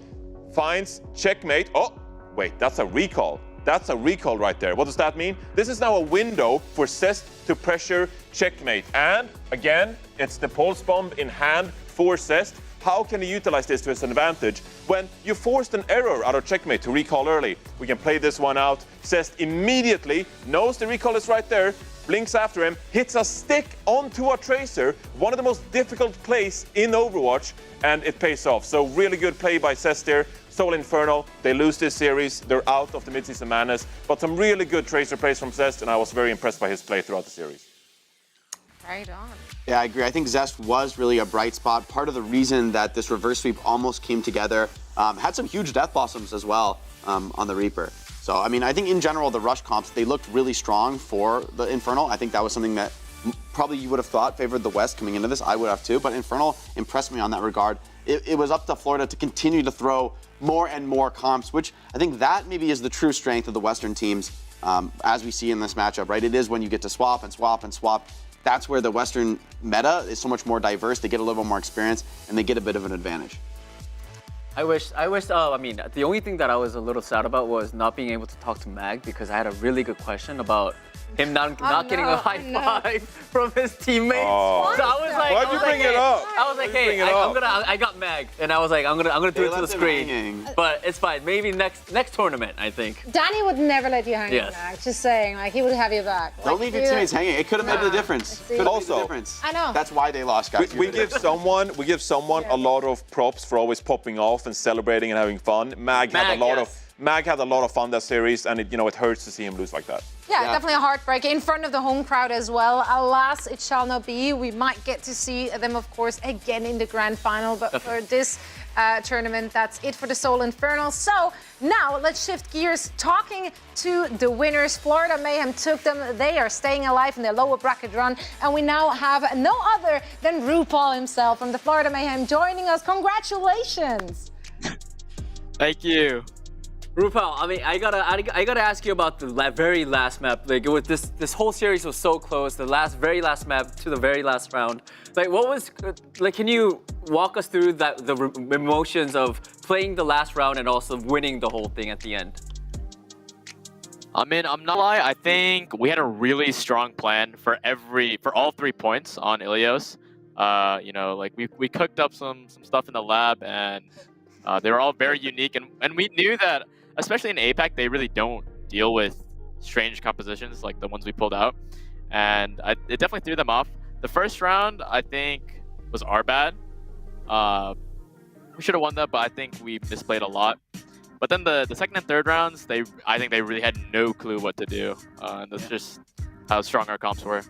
finds Checkmate. Oh, wait, that's a recall. That's a recall right there. What does that mean? This is now a window for Zest to pressure Checkmate. And again, it's the pulse bomb in hand for Zest. How can he utilize this to his advantage when you forced an error out of Checkmate to recall early? We can play this one out. Zest immediately knows the recall is right there, blinks after him, hits a stick onto a Tracer, one of the most difficult plays in Overwatch, and it pays off. So really good play by Zest there. Soul Infernal, they lose this series, they're out of the Midseason Madness, but some really good Tracer plays from Zest, and I was very impressed by his play throughout the series. Right on. Yeah, I agree. I think Zest was really a bright spot. Part of the reason that this reverse sweep almost came together, had some huge Death Blossoms as well on the Reaper. So, I mean, I think in general, the rush comps, they looked really strong for the Infernal. I think that was something that probably you would have thought favored the West coming into this. I would have too, but Infernal impressed me on that regard. It was up to Florida to continue to throw more and more comps, which I think that maybe is the true strength of the Western teams, as we see in this matchup, right? It is when you get to swap and swap and swap. That's where the Western meta is so much more diverse. They get a little more experience, and they get a bit of an advantage. I wish, I mean, the only thing that I was a little sad about was not being able to talk to Mag because I had a really good question about him not getting a high five from his teammates. Oh. So I was like, why'd you bring it up? I was like, hey, I got Mag, and I was like, I'm gonna do it to the screen. But it's fine. Maybe next tournament, I think. Danny would never let you hang on that. Just saying, like, he would have you back. Don't leave your teammates hanging. It could have made the difference. Could have made the difference. I know. That's why they lost, guys. We give someone a lot of props for always popping off and celebrating and having fun. Mag had a lot of fun that series, and it hurts to see him lose like that. Yeah, definitely a heartbreak in front of the home crowd as well. Alas, it shall not be. We might get to see them, of course, again in the grand final. But for this tournament, that's it for the Soul Infernal. So now let's shift gears, talking to the winners. Florida Mayhem took them. They are staying alive in their lower bracket run. And we now have no other than RuPaul himself from the Florida Mayhem joining us. Congratulations. Thank you. RuPaul, I mean, I gotta ask you about the very last map. Like, this whole series was so close. The very last map to the very last round. Like, what was like? Can you walk us through the emotions of playing the last round and also winning the whole thing at the end? I mean, I'm not lie. I think we had a really strong plan for all 3 points on Ilios. Like we cooked up some stuff in the lab, and they were all very unique, and we knew that. Especially in APAC, they really don't deal with strange compositions like the ones we pulled out. And it definitely threw them off. The first round, I think, was our bad. We should have won that, but I think we misplayed a lot. But then the second and third rounds, I think they really had no clue what to do. And that's just how strong our comps were.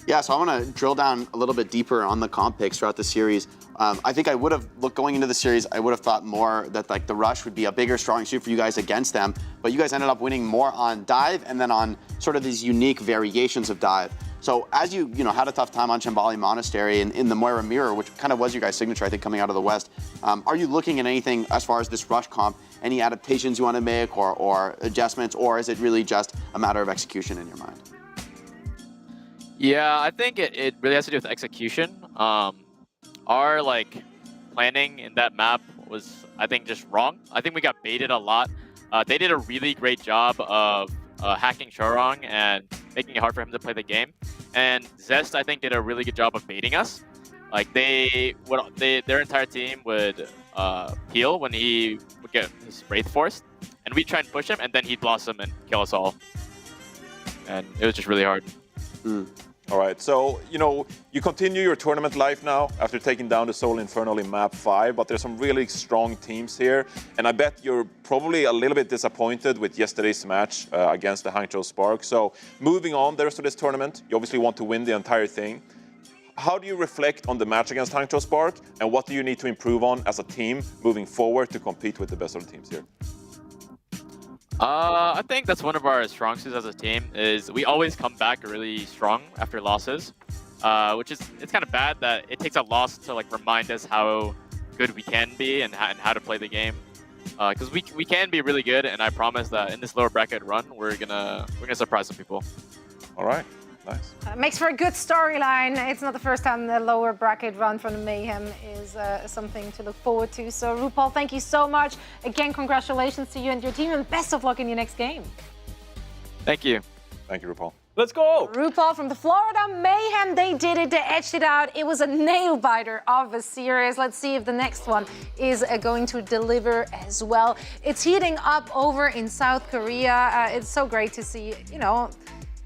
Yeah, so I want to drill down a little bit deeper on the comp picks throughout the series. I think I would have going into the series, I would have thought more that like the rush would be a bigger, strong suit for you guys against them. But you guys ended up winning more on dive and then on sort of these unique variations of dive. So as you had a tough time on Shambali Monastery in the Moira Mirror, which kind of was your guys' signature, I think, coming out of the West, are you looking at anything as far as this rush comp, any adaptations you want to make or adjustments, or is it really just a matter of execution in your mind? Yeah, I think it really has to do with execution. Our planning in that map was, I think, just wrong. I think we got baited a lot. They did a really great job of hacking Chorong and making it hard for him to play the game. And Zest, I think, did a really good job of baiting us. Their entire team would heal when he would get his Wraith forced, and we'd try and push him, and then he'd blossom and kill us all. And it was just really hard. All right, so, you continue your tournament life now after taking down the Soul Infernal in map 5, but there's some really strong teams here, and I bet you're probably a little bit disappointed with yesterday's match against the Hangzhou Spark. So moving on the rest of this tournament, you obviously want to win the entire thing. How do you reflect on the match against Hangzhou Spark, and what do you need to improve on as a team moving forward to compete with the best of the teams here? I think that's one of our strong suits as a team, is we always come back really strong after losses, which is, it's kind of bad that it takes a loss to remind us how good we can be and how to play the game. Because we can be really good, and I promise that in this lower bracket run, we're gonna surprise some people. All right. Nice. Makes for a good storyline. It's not the first time the lower bracket run from the Mayhem is something to look forward to. So, RuPaul, thank you so much. Again, congratulations to you and your team, and best of luck in your next game. Thank you. Thank you, RuPaul. Let's go! RuPaul from the Florida Mayhem, they did it, they edged it out. It was a nail-biter of a series. Let's see if the next one is going to deliver as well. It's heating up over in South Korea. It's so great to see,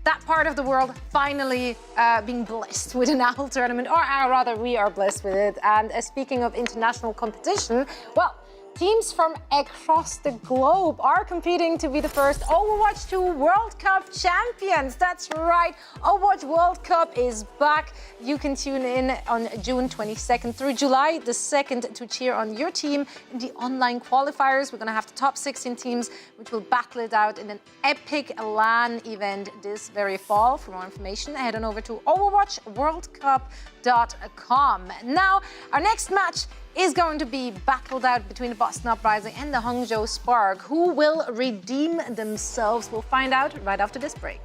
that part of the world finally being blessed with an Owl tournament, or rather we are blessed with it. And speaking of international competition, well, teams from across the globe are competing to be the first Overwatch 2 World Cup champions. That's right, Overwatch World Cup is back. You can tune in on June 22nd through July the 2nd to cheer on your team in the online qualifiers. We're gonna have the top 16 teams, which will battle it out in an epic LAN event this very fall. For more information, head on over to overwatchworldcup.com. Now, our next match is going to be battled out between the Boston Uprising and the Hangzhou Spark. Who will redeem themselves? We'll find out right after this break.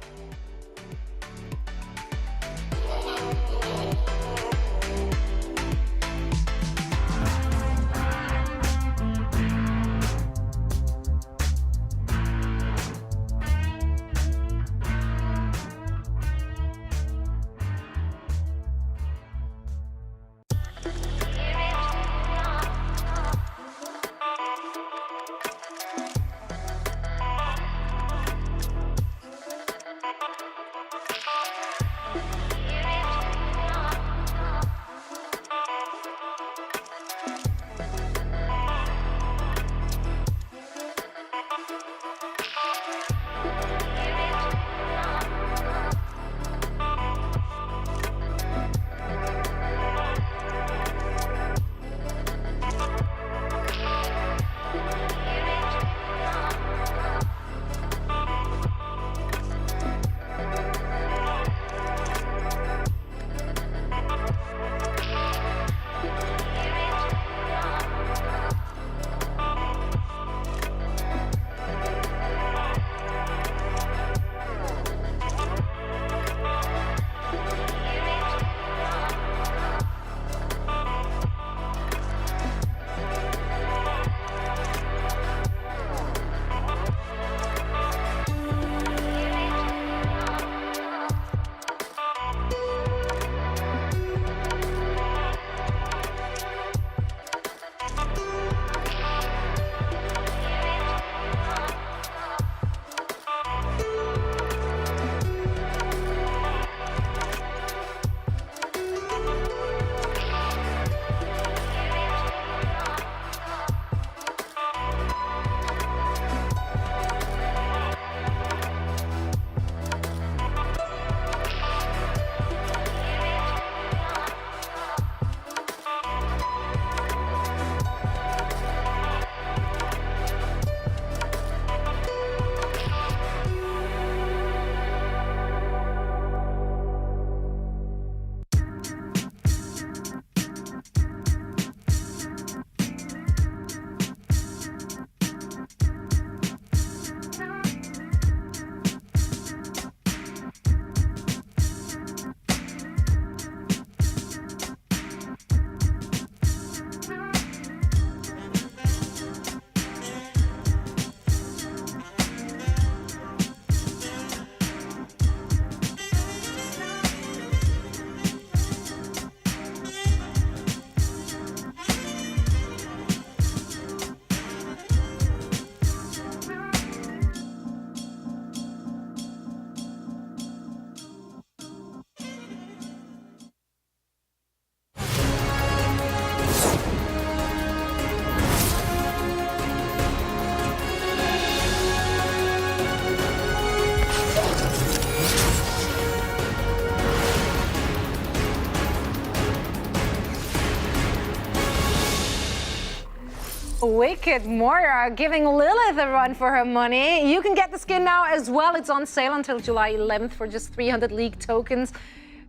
Wicked Moira giving Lilith a run for her money. You can get the skin now as well. It's on sale until July 11th for just 300 League tokens.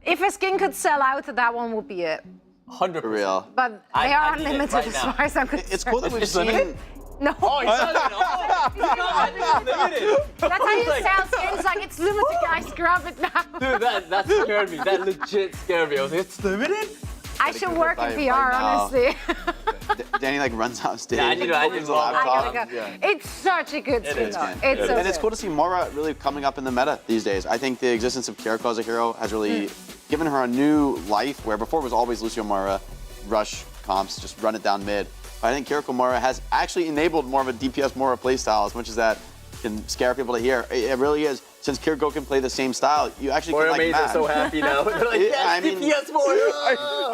If a skin could sell out, that one would be it. 100%. For real. But they are unlimited right as now. far as I'm concerned. It's cool that we've seen. No. Oh, it's limited. That's how you sell skins. Like, it's limited, guys. Grab it now. Dude, that scared me. That legit scared me. I was like, it's limited? I should work in Right PR, now. honestly. Danny like runs out stage. Yeah, I need to opens the log I laptop. gotta go. Yeah. It's such a good skin, though. It's It's so and it's good. cool to see Moira really coming up in the meta these days. I think the existence of Kiriko as a hero has really given her a new life, where before it was always Lucio Moira, rush comps, just run it down mid. But I think Kiriko Moira has actually enabled more of a DPS Moira playstyle, as much as that can scare people to hear. It really is. Since Kiriko can play the same style, you actually Moira can like mains are match. so happy now. They're like, Yeah, yes, I mean- DPS Moira!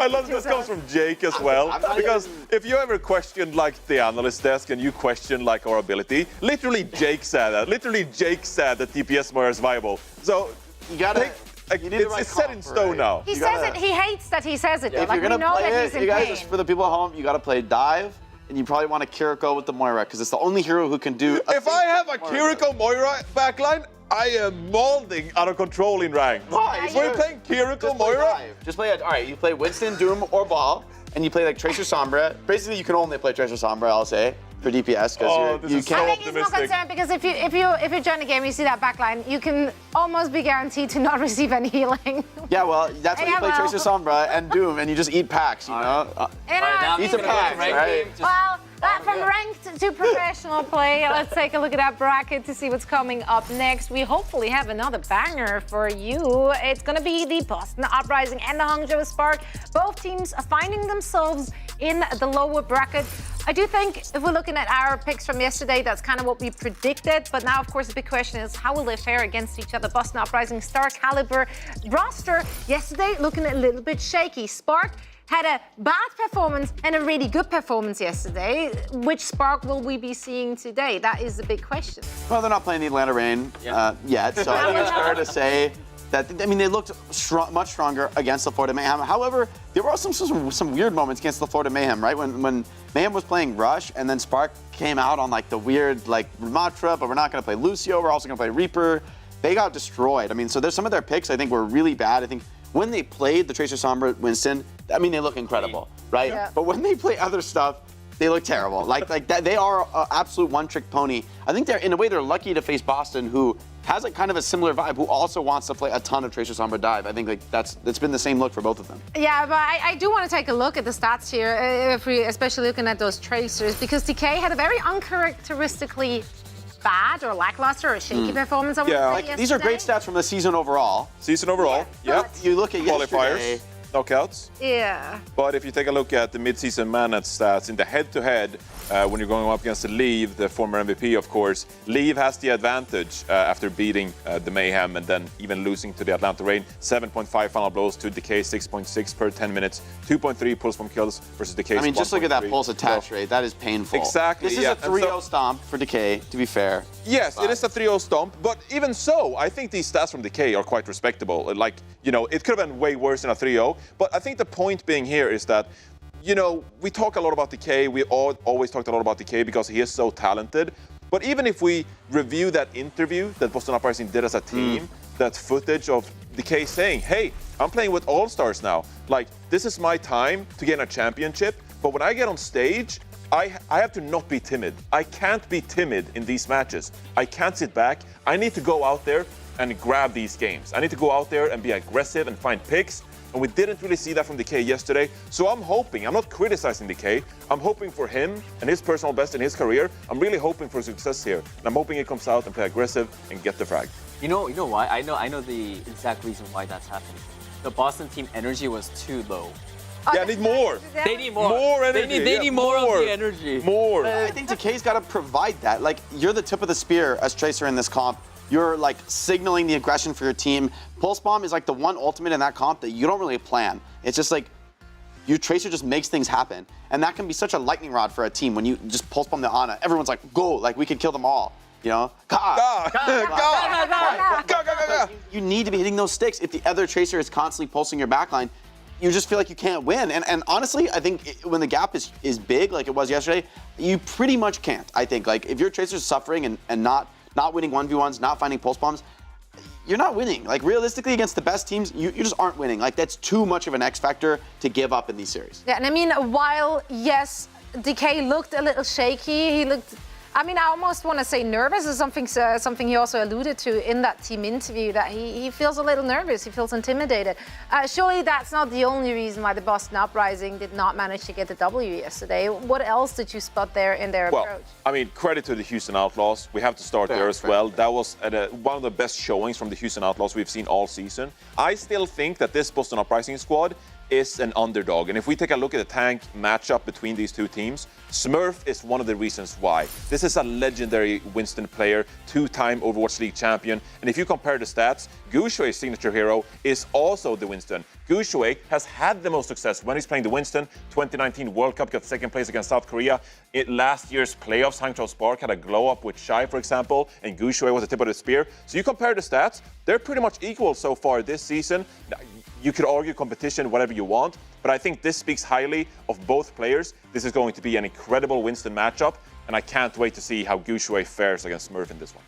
I love this comes from Jake as well, because if you ever questioned like the analyst desk and you question like our ability, literally Jake said that. Literally Jake said that DPS Moira is viable. So You gotta. like, You need the right it's set in comp, stone right? now. He You says gotta- it. He hates that he says it. Though. If Like, you're gonna we know play that it, he's in you guys, pain. just for the people at home, you gotta play dive, and you probably want to Kiriko with the Moira, because it's the only hero who can do. If I have a Kiriko Moira backline, I am molding out of control in rank. Why? We're playing Kiriko Just play Moira. dive. Just play it. All right, you play Winston, Doom, or Ball, and you play like Tracer Sombra. Basically, you can only play Tracer Sombra, I'll say, for DPS, Oh, because this you is so I can't. think he's more optimistic. concerned because if you join the game, you see that backline, you can almost be guaranteed to not receive any healing. Yeah, well, that's why you Yeah, play well. Tracer Sombra and Doom, and you just eat packs, you know? And now Eat some packs, right? well, that from ranked to professional play. Let's take a look at that bracket to see what's coming up next. We hopefully have another banger for you. It's going to be the Boston Uprising and the Hangzhou Spark. Both teams are finding themselves in the lower bracket. I do think if we're looking at our picks from yesterday, that's kind of what we predicted. But now, of course, the big question is how will they fare against each other? Boston Uprising, Star Caliber roster yesterday looking a little bit shaky. Spark had a bad performance and a really good performance yesterday. Which Spark will we be seeing today? That is the big question. Well, they're not playing the Atlanta Reign yet, so I think it's fair to say that, I mean, they looked much stronger against the Florida Mayhem. However, there were also some weird moments against the Florida Mayhem, right? When Mayhem was playing Rush and then Spark came out on like the weird like Ramatra, but we're not going to play Lucio, we're also going to play Reaper. They got destroyed. I mean, so there's some of their picks I think were really bad. I think when they played the Tracer Sombra Winston, I mean, they look incredible, right? Yeah. But when they play other stuff, they look terrible. Like that, they are an absolute one-trick pony. I think in a way they're lucky to face Boston, who has like kind of a similar vibe, who also wants to play a ton of Tracer Sombra dive. I think like it's been the same look for both of them. Yeah, but I do want to take a look at the stats here, if we, especially looking at those tracers, because DK had a very uncharacteristically bad or lackluster or shaky performance. I would say, Like these are great stats from the season overall. Season overall, yeah. You look at Qualifiers, yesterday. knockouts. Yeah. But if you take a look at the Midseason Madness stats in the head-to-head, when you're going up against Leave, the former MVP, of course, Leave has the advantage after beating the Mayhem and then even losing to the Atlanta Reign. 7.5 final blows to Decay, 6.6 per 10 minutes, 2.3 pulse bomb kills versus Decay's I mean, just look at that 1.3. pulse attach rate. That is painful. Exactly, This is yeah. a 3-0 stomp for Decay, to be fair. Yes, it is a 3-0 stomp, but even so, I think these stats from Decay are quite respectable. Like, you know, it could have been way worse than a 3-0, but I think the point being here is that, you know, we talk a lot about Decay, we always talked a lot about Decay because he is so talented, but even if we review that interview that Boston Uprising did as a team, that footage of Decay saying, hey, I'm playing with All-Stars now, like, this is my time to gain a championship, but when I get on stage, I have to not be timid. I can't be timid in these matches. I can't sit back. I need to go out there and grab these games. I need to go out there and be aggressive and find picks. And we didn't really see that from Decay yesterday. So I'm hoping, I'm not criticizing Decay. I'm hoping for him and his personal best in his career. I'm really hoping for success here. And I'm hoping he comes out and play aggressive and get the frag. You know why? I know the exact reason why that's happening. The Boston team energy was too low. Yeah, need more. They need more. More energy. They need more of the energy. More. I think Decay's got to provide that. Like, you're the tip of the spear as Tracer in this comp. You're like signaling the aggression for your team. Pulse Bomb is like the one ultimate in that comp that you don't really plan. It's just like your Tracer just makes things happen. And that can be such a lightning rod for a team when you just Pulse Bomb the Ana. Everyone's like, go, like we could kill them all. You know? You need to be hitting those sticks. If the other Tracer is constantly pulsing your backline, you just feel like you can't win. And honestly, I think when the gap is big, like it was yesterday, you pretty much can't. I think like if your Tracer's suffering and not winning 1v1s, not finding pulse bombs, you're not winning. Like realistically against the best teams, you just aren't winning. Like that's too much of an X factor to give up in these series. Yeah, and I mean, while yes, DK looked a little shaky, he looked, I mean, I almost want to say nervous is something he also alluded to in that team interview, that he feels a little nervous, he feels intimidated. Surely that's not the only reason why the Boston Uprising did not manage to get the W yesterday. What else did you spot there in their approach? I mean, credit to the Houston Outlaws. We have to start there as well. That was one of the best showings from the Houston Outlaws we've seen all season. I still think that this Boston Uprising squad is an underdog. And if we take a look at the tank matchup between these two teams, Smurf is one of the reasons why. This is a legendary Winston player, 2-time Overwatch League champion. And if you compare the stats, Gushue's signature hero is also the Winston. Gushue has had the most success when he's playing the Winston. 2019 World Cup, got second place against South Korea. Last year's playoffs, Hangzhou Spark had a glow up with Shai, for example, and Gushue was the tip of the spear. So you compare the stats, they're pretty much equal so far this season. You could argue competition, whatever you want, but I think this speaks highly of both players. This is going to be an incredible Winston matchup, and I can't wait to see how Gushue fares against Smurf in this one.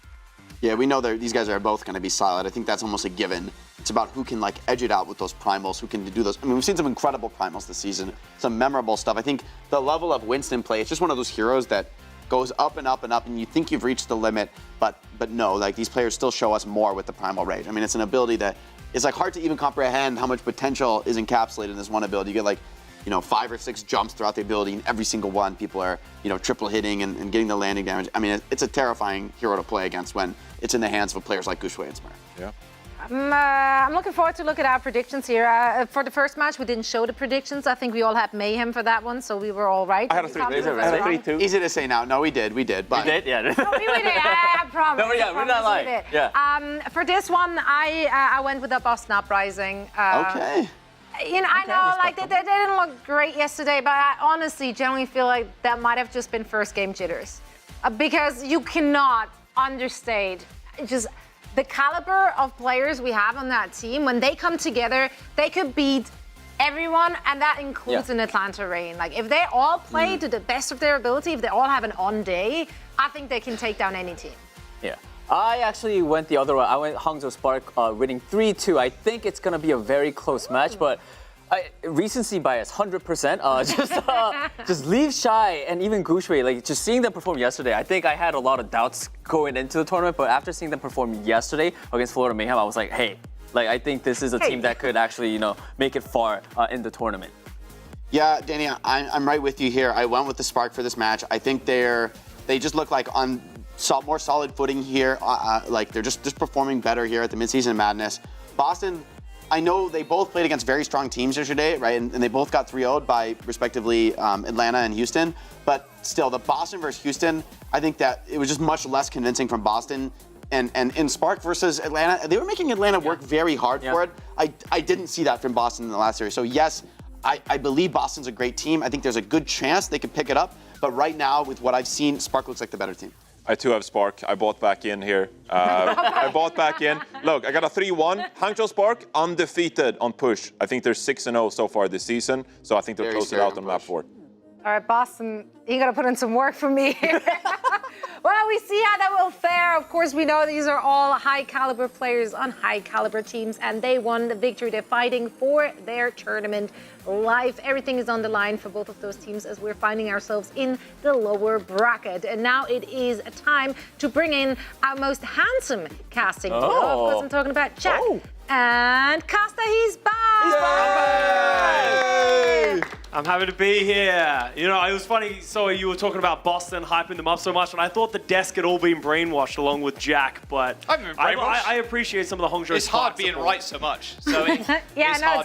Yeah, we know that these guys are both going to be solid. I think that's almost a given. It's about who can like edge it out with those primals, who can do those. I mean, we've seen some incredible primals this season, some memorable stuff. I think the level of Winston play, it's just one of those heroes that goes up and up and up, and you think you've reached the limit, but no, like these players still show us more with the primal rage. I mean, it's an ability that it's like hard to even comprehend how much potential is encapsulated in this one ability. You get like, 5 or 6 jumps throughout the ability, and every single one, people are, triple hitting and getting the landing damage. I mean, it's a terrifying hero to play against when it's in the hands of players like Gushue and Smurf. Yeah. I'm looking forward to look at our predictions here. For the first match, we didn't show the predictions. I think we all had Mayhem for that one, so we were all right. I had a 3-2. Easy to say now. No, we did. But we did, yeah. No, we did. I promise. No, yeah, we're not lying. Yeah. For this one, I went with the Boston Uprising. Okay. I know, like they didn't look great yesterday, but I honestly generally feel like that might have just been first game jitters, because you cannot understate just the caliber of players we have on that team. When they come together, they could beat everyone, and that includes an Atlanta Reign. Like if they all play to the best of their ability, if they all have an on day, I think they can take down any team. Yeah. I actually went the other way. I went Hangzhou Spark winning 3-2. I think it's going to be a very close match, but recency bias, 100%. Just leave Shai and even Gushue. Like just seeing them perform yesterday, I think I had a lot of doubts going into the tournament, but after seeing them perform yesterday against Florida Mayhem, I was like, hey, like I think this is a team that could actually, make it far in the tournament. Yeah, Danny, I'm right with you here. I went with the Spark for this match. I think they just look like on more solid footing here. Like they're just performing better here at the Midseason Madness. Boston, I know they both played against very strong teams yesterday, right? And they both got 3-0'd by respectively Atlanta and Houston. But still, the Boston versus Houston, I think that it was just much less convincing from Boston. And in Spark versus Atlanta, they were making Atlanta work very hard for it. I didn't see that from Boston in the last series. So yes, I believe Boston's a great team. I think there's a good chance they could pick it up. But right now, with what I've seen, Spark looks like the better team. I too have Spark. I bought back in here. I bought back in. Look, I got a 3-1. Hangzhou Spark undefeated on push. I think they're 6-0 so far this season. So I think they'll close it out on map 4. All right, Boston, you got to put in some work for me. Well, we see how that will fare. Of course, we know these are all high-caliber players on high-caliber teams, and they won the victory. They're fighting for their tournament life. Everything is on the line for both of those teams as we're finding ourselves in the lower bracket. And now it is a time to bring in our most handsome casting duo. Of course, I'm talking about Jack and Costa. He's back! He's back! I'm happy to be here. It was funny, so you were talking about Boston, hyping them up so much, and I thought the desk had all been brainwashed along with Jack, but I haven't been brainwashed. I appreciate some of the Hangzhou It's hard being right so much. So it's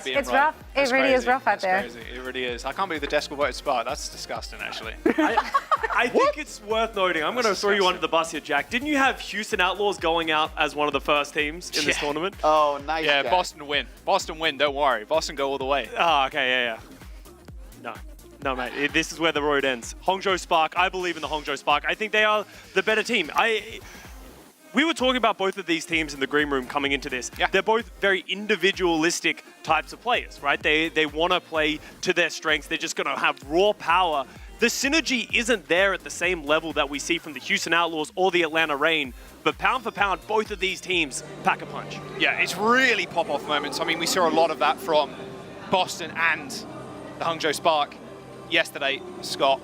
it's rough. It really is rough out there. Crazy. It really is. I can't believe the desk will vote Spark. That's disgusting, actually. I think it's worth noting. I'm going to throw you under the bus here, Jack. Didn't you have Houston Outlaws going out as one of the first teams in this tournament? Oh, nice. Yeah, Jack. Boston win. Boston win, don't worry. Boston go all the way. Oh, okay, yeah. No, mate. This is where the road ends. Hangzhou Spark. I believe in the Hangzhou Spark. I think they are the better team. we were talking about both of these teams in the green room coming into this. Yeah. They're both very individualistic types of players, right? They want to play to their strengths. They're just going to have raw power. The synergy isn't there at the same level that we see from the Houston Outlaws or the Atlanta Reign, but pound for pound, both of these teams pack a punch. Yeah, it's really pop-off moments. I mean, we saw a lot of that from Boston and the Hangzhou Spark yesterday, Scott.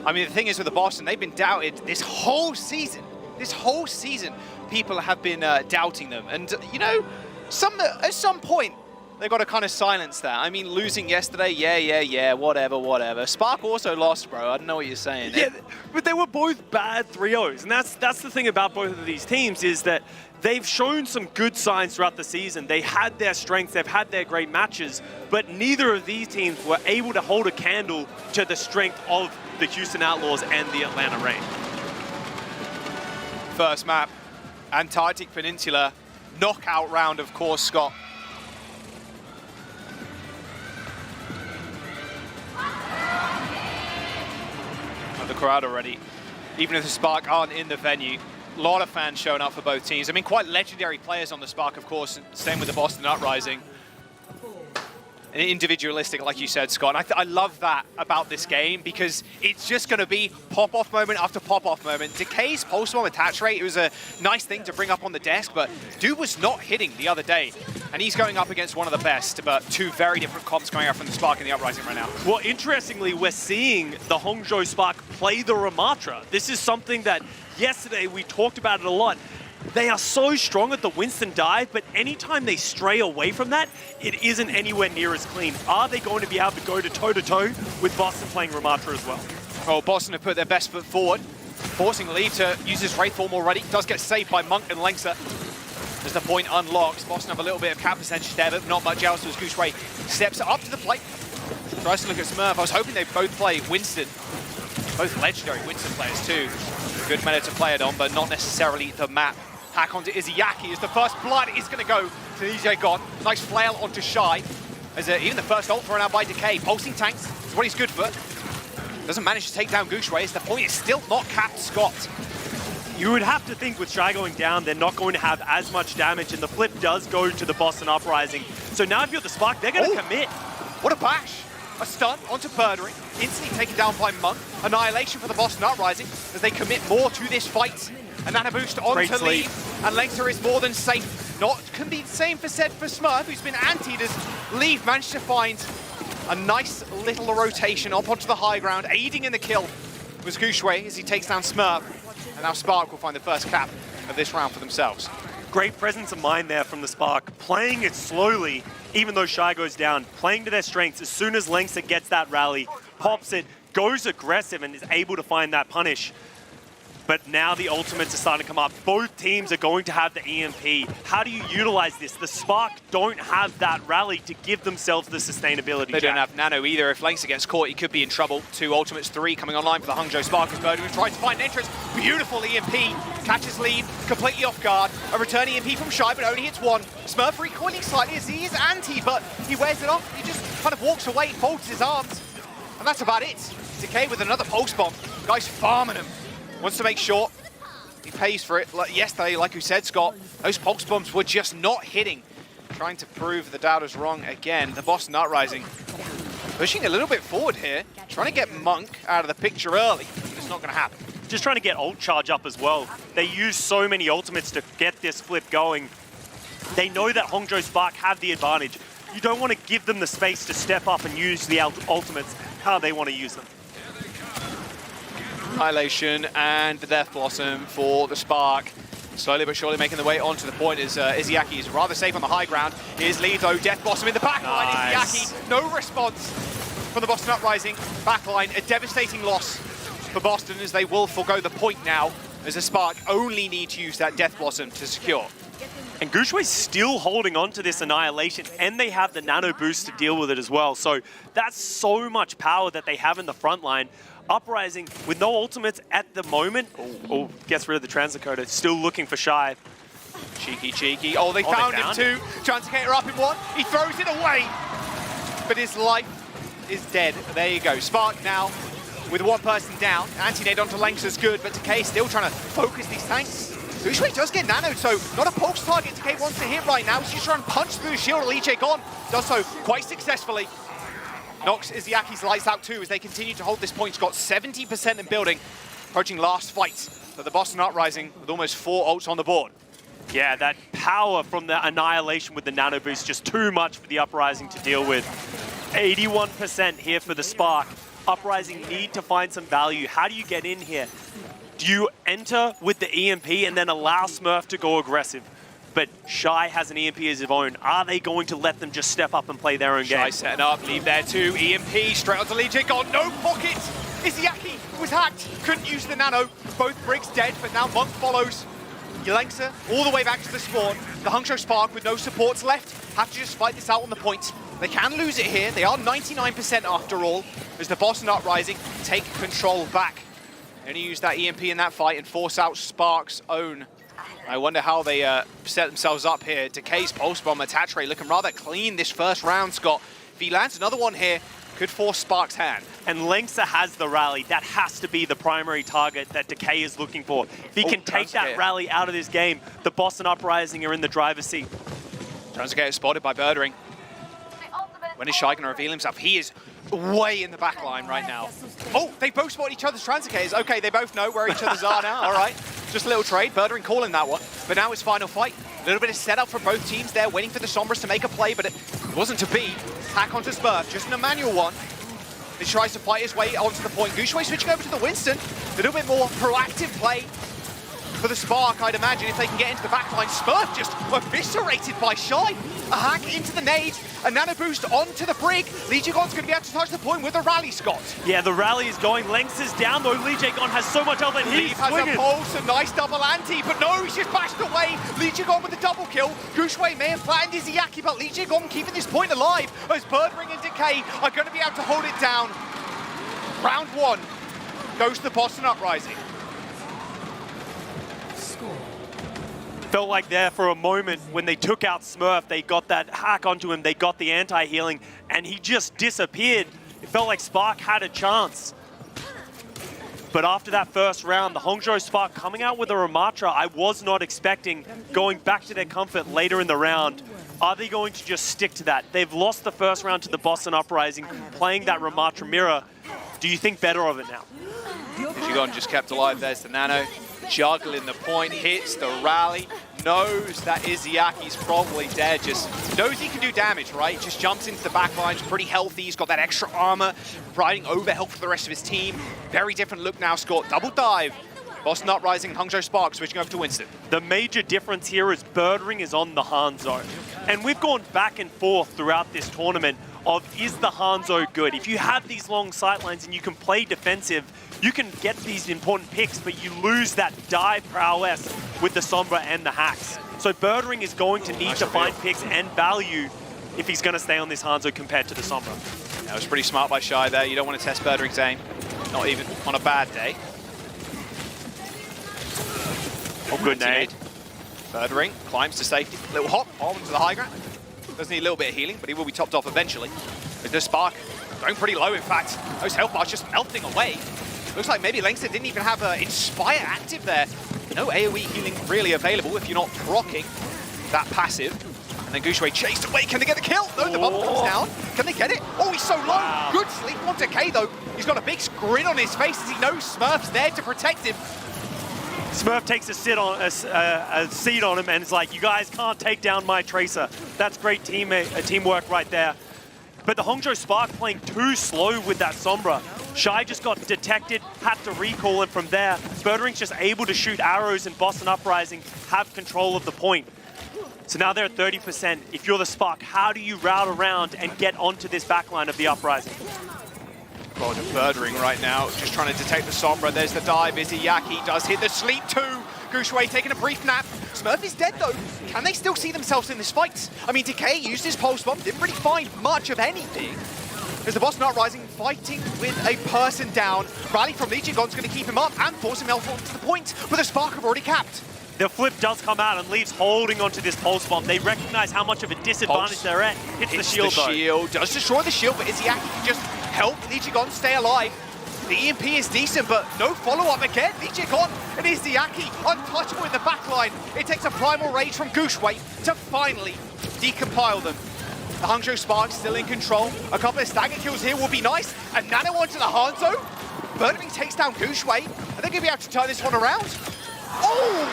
I mean, the thing is with the Boston, they've been doubted this whole season. This whole season, people have been doubting them. And, you know, at some point, they've got to kind of silence that. I mean, losing yesterday, yeah, whatever. Spark also lost, bro. I don't know what you're saying. Yeah, but they were both bad 3-0s. And that's the thing about both of these teams is that they've shown some good signs throughout the season. They had their strengths, they've had their great matches, but neither of these teams were able to hold a candle to the strength of the Houston Outlaws and the Atlanta Reign. First map, Antarctic Peninsula, knockout round, of course, Scott. The crowd already, even if the Spark aren't in the venue, a lot of fans showing up for both teams. I mean, quite legendary players on the Spark, of course, same with the Boston Uprising. And individualistic, like you said, Scott. And I love that about this game because it's just going to be pop-off moment after pop-off moment. Decay's post-bomb attach rate, it was a nice thing to bring up on the desk, but dude was not hitting the other day. And he's going up against one of the best, but two very different comps going out from the Spark and the Uprising right now. Well, interestingly, we're seeing the Hangzhou Spark play the Ramatra. This is something that yesterday we talked about it a lot. They are so strong at the Winston dive, but anytime they stray away from that, it isn't anywhere near as clean. Are they going to be able to go to toe-to-toe with Boston playing Ramatra as well? Oh, Boston have put their best foot forward, forcing Lee to use his Wraith form already. Does get saved by Monk and Lengser as the point unlocks. Boston have a little bit of cap percentage there, but not much else as Gooshway steps up to the plate. Tries to look at Smurf. I was hoping they'd both play Winston. Both legendary Winston players too. Good meta to play it on, but not necessarily the map. Hack onto Izzyaki as the first blood is going to go to EJ Gon. Nice flail onto Shy. As even the first ult thrown out by Decay. Pulsing tanks is what he's good for. Doesn't manage to take down Gooshway as the point is still not capped, Scott. You would have to think with Shy going down, they're not going to have as much damage, and the flip does go to the Boston Uprising. So now if you're the Spark, they're going to commit. What a bash. A stun onto Birdering, instantly taken down by Monk. Annihilation for the Boston Uprising as they commit more to this fight. A nano boost onto Lee, and Lengser is more than safe. Not can be the same for said for Smurf, who's been antied as Lee managed to find a nice little rotation up onto the high ground. Aiding in the kill was Gooshway as he takes down Smurf. And now Spark will find the first cap of this round for themselves. Great presence of mind there from the Spark, playing it slowly, even though Shy goes down, playing to their strengths. As soon as Lengser gets that rally, pops it, goes aggressive, and is able to find that punish. But now the ultimates are starting to come up. Both teams are going to have the EMP. How do you utilize this? The Spark don't have that rally to give themselves the sustainability. They don't have Nano either. If Lengser gets caught, he could be in trouble. 2 ultimates, 3 coming online for the Hangzhou Spark as Birdering tries to find an entrance. Beautiful EMP. Catches lead, completely off guard. A return EMP from Shy, but only hits 1. Smurf recoiling slightly as he is anti, but he wears it off. He just kind of walks away, folds his arms. And that's about it. Decay with another pulse bomb. Guy's farming him. Wants to make sure he pays for it. Yesterday, like you said, Scott, those pulse bombs were just not hitting. Trying to prove the doubters wrong again. The Boston Uprising pushing a little bit forward here. Trying to get Monk out of the picture early. It's not going to happen. Just trying to get ult charge up as well. They use so many ultimates to get this flip going. They know that Hangzhou Spark have the advantage. You don't want to give them the space to step up and use the ultimates how they want to use them. Annihilation and the Death Blossom for the Spark. Slowly but surely making the way onto the point as Izzyaki is rather safe on the high ground. Here's Lee though, Death Blossom in the backline. Nice. Izzyaki, no response from the Boston Uprising backline. A devastating loss for Boston as they will forgo the point now as the Spark only need to use that Death Blossom to secure. And Gooshway's still holding on to this Annihilation, and they have the Nano Boost to deal with it as well. So that's so much power that they have in the front line. Uprising, with no ultimates at the moment, gets rid of the Translocator, still looking for Shy. Cheeky. Oh, they found him too. Translocator up in 1. He throws it away, but his life is dead. There you go. Spark now with 1 person down. Anti-nade onto Lengser's good, but Decay still trying to focus these tanks. Gushue does get nanoed, so not a pulse target Decay wants to hit right now. He's just trying to punch through the shield of Lee Jae-gon. Does so quite successfully. Knocks Izyaki's lights out too as they continue to hold this point. He's got 70% in building, approaching last fight for the Boston Uprising with almost 4 ults on the board. Yeah, that power from the Annihilation with the nano boost, just too much for the Uprising to deal with. 81% here for the Spark. Uprising need to find some value. How do you get in here? Do you enter with the EMP and then allow Smurf to go aggressive? But Shy has an EMP as his own. Are they going to let them just step up and play their own game? Shy setting up, leave there too. EMP straight onto Lee Jae-gon, no pocket. Izayaki was hacked, couldn't use the nano. Both Briggs dead, but now Monk follows. Yelengsa all the way back to the spawn. The Hangzhou Spark with no supports left have to just fight this out on the point. They can lose it here. They are 99% after all, as the Boston Uprising take control back. Only use that EMP in that fight and force out Spark's own. I wonder how they set themselves up here. Decay's Pulse Bomb attach rate looking rather clean this first round, Scott. If he lands another one here, could force Spark's hand. And Lengsa has the rally. That has to be the primary target that Decay is looking for. If he can take that rally out of this game, the Boston Uprising are in the driver's seat. Transgate is spotted by Birdering. When is Shy going to reveal himself? He is way in the back line right now. Oh, they both spot each other's Transgate. Okay, they both know where each other's are now. All right, just a little trade. Birdering calling that one. But now it's final fight. A little bit of setup for both teams there, waiting for the Sombras to make a play, but it wasn't to be. Hack onto Smurf, just an manual one. He tries to fight his way onto the point. Gushue switching over to the Winston. A little bit more proactive play for the Spark, I'd imagine, if they can get into the backline. Smurf just eviscerated by Shy. A hack into the nade, a nano boost onto the Brig. Lee Jae-gon's going to be able to touch the point with a rally, Scott. Yeah, the rally is going. Lengths is down, though. Lee Jae-gon has so much health, and he's swinging. Has a pulse, a nice double anti, but no, he's just bashed away. Lee Jae-gon with the double kill. Gushue may have flattened Izayaki, but Lee Jae-gon keeping this point alive as Birdring and Decay are going to be able to hold it down. Round 1 goes to the Boston Uprising. Felt like there for a moment when they took out Smurf, they got that hack onto him, they got the anti-healing, and he just disappeared. It felt like Spark had a chance. But after that first round, the Hangzhou Spark coming out with a Ramatra, I was not expecting, going back to their comfort later in the round. Are they going to just stick to that? They've lost the first round to the Boston Uprising, playing that Ramatra mirror. Do you think better of it now? Jae-gon just kept alive. There's the nano. Juggling the point, hits the rally, knows that Izayaki's probably dead, just knows he can do damage, right? Just jumps into the back line, he's pretty healthy, he's got that extra armor, providing overhealth for the rest of his team. Very different look now, Scott. Double dive. Boston Uprising and Hangzhou Spark switching over to Winston. The major difference here is Birdring is on the Hanzo. And we've gone back and forth throughout this tournament of, is the Hanzo good? If you have these long sightlines and you can play defensive, you can get these important picks, but you lose that dive prowess with the Sombra and the hacks. So Birdring is going to need to find picks and value if he's going to stay on this Hanzo compared to the Sombra. That was pretty smart by Shy there. You don't want to test Birdring's aim, not even on a bad day. Oh, good nade. Birdring climbs to safety. Little hop, on to the high ground. Does need a little bit of healing, but he will be topped off eventually. With the Spark going pretty low, in fact. Those health bars just melting away. Looks like maybe Lengsa didn't even have Inspire active there. No AoE healing really available if you're not proccing that passive. And then Gushue chased away. Can they get the kill? No, the bubble comes down. Can they get it? Oh, he's so low. Wow. Good sleep on Decay, though. He's got a big grin on his face as he knows Smurf's there to protect him. Smurf takes a seat on him and is like, you guys can't take down my Tracer. That's great teamwork right there. But the Hangzhou Spark playing too slow with that Sombra. Shy just got detected, had to recall him from there. Birdring's just able to shoot arrows and Boston Uprising have control of the point. So now they're at 30%. If you're the Spark, how do you route around and get onto this backline of the Uprising? Roger Birdring right now, just trying to detect the Sombra. There's the dive. Izayaki does hit the sleep too. Gushue taking a brief nap. Smurf is dead though. Can they still see themselves in this fight? I mean, Decay used his pulse bomb, didn't really find much of anything. As the Boston Uprising fighting with a person down. Rally from Lee Jae-gon's going to keep him up and force him out to the point where the Spark have already capped. The flip does come out and leaves holding onto this pulse bomb. They recognize how much of a disadvantage they're at. Hits the shield though. Does destroy the shield, but Izayaki can just help Lee Jae-gon stay alive. The EMP is decent, but no follow-up again. Lijic on, and is Ziaki untouchable in the backline. It takes a primal rage from Gushway to finally decompile them. The Hangzhou Spark still in control. A couple of stagger kills here will be nice. And Nano onto the Hanzo. Birdwing takes down Gushway. Are they going to be able to turn this one around? Oh!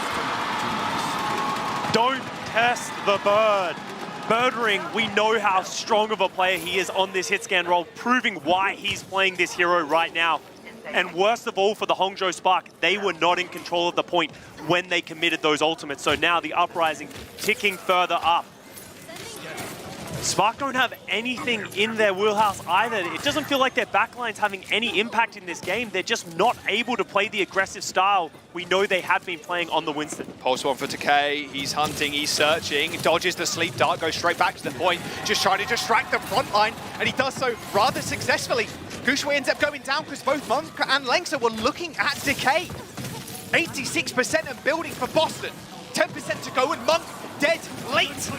Don't test the bird. Birdring, we know how strong of a player he is on this hit scan role, proving why he's playing this hero right now. And worst of all for the Hangzhou Spark, they were not in control of the point when they committed those ultimates. So now the Uprising ticking further up. Spark don't have anything in their wheelhouse either. It doesn't feel like their backline's having any impact in this game. They're just not able to play the aggressive style we know they have been playing on the Winston. Pulse one for Decay. He's hunting, he's searching, dodges the sleep dart, goes straight back to the point, just trying to distract the front line, and he does so rather successfully. Gushway ends up going down because both Monk and Lengsa were looking at Decay. 86% and building for Boston. 10% to go, and Monk dead late.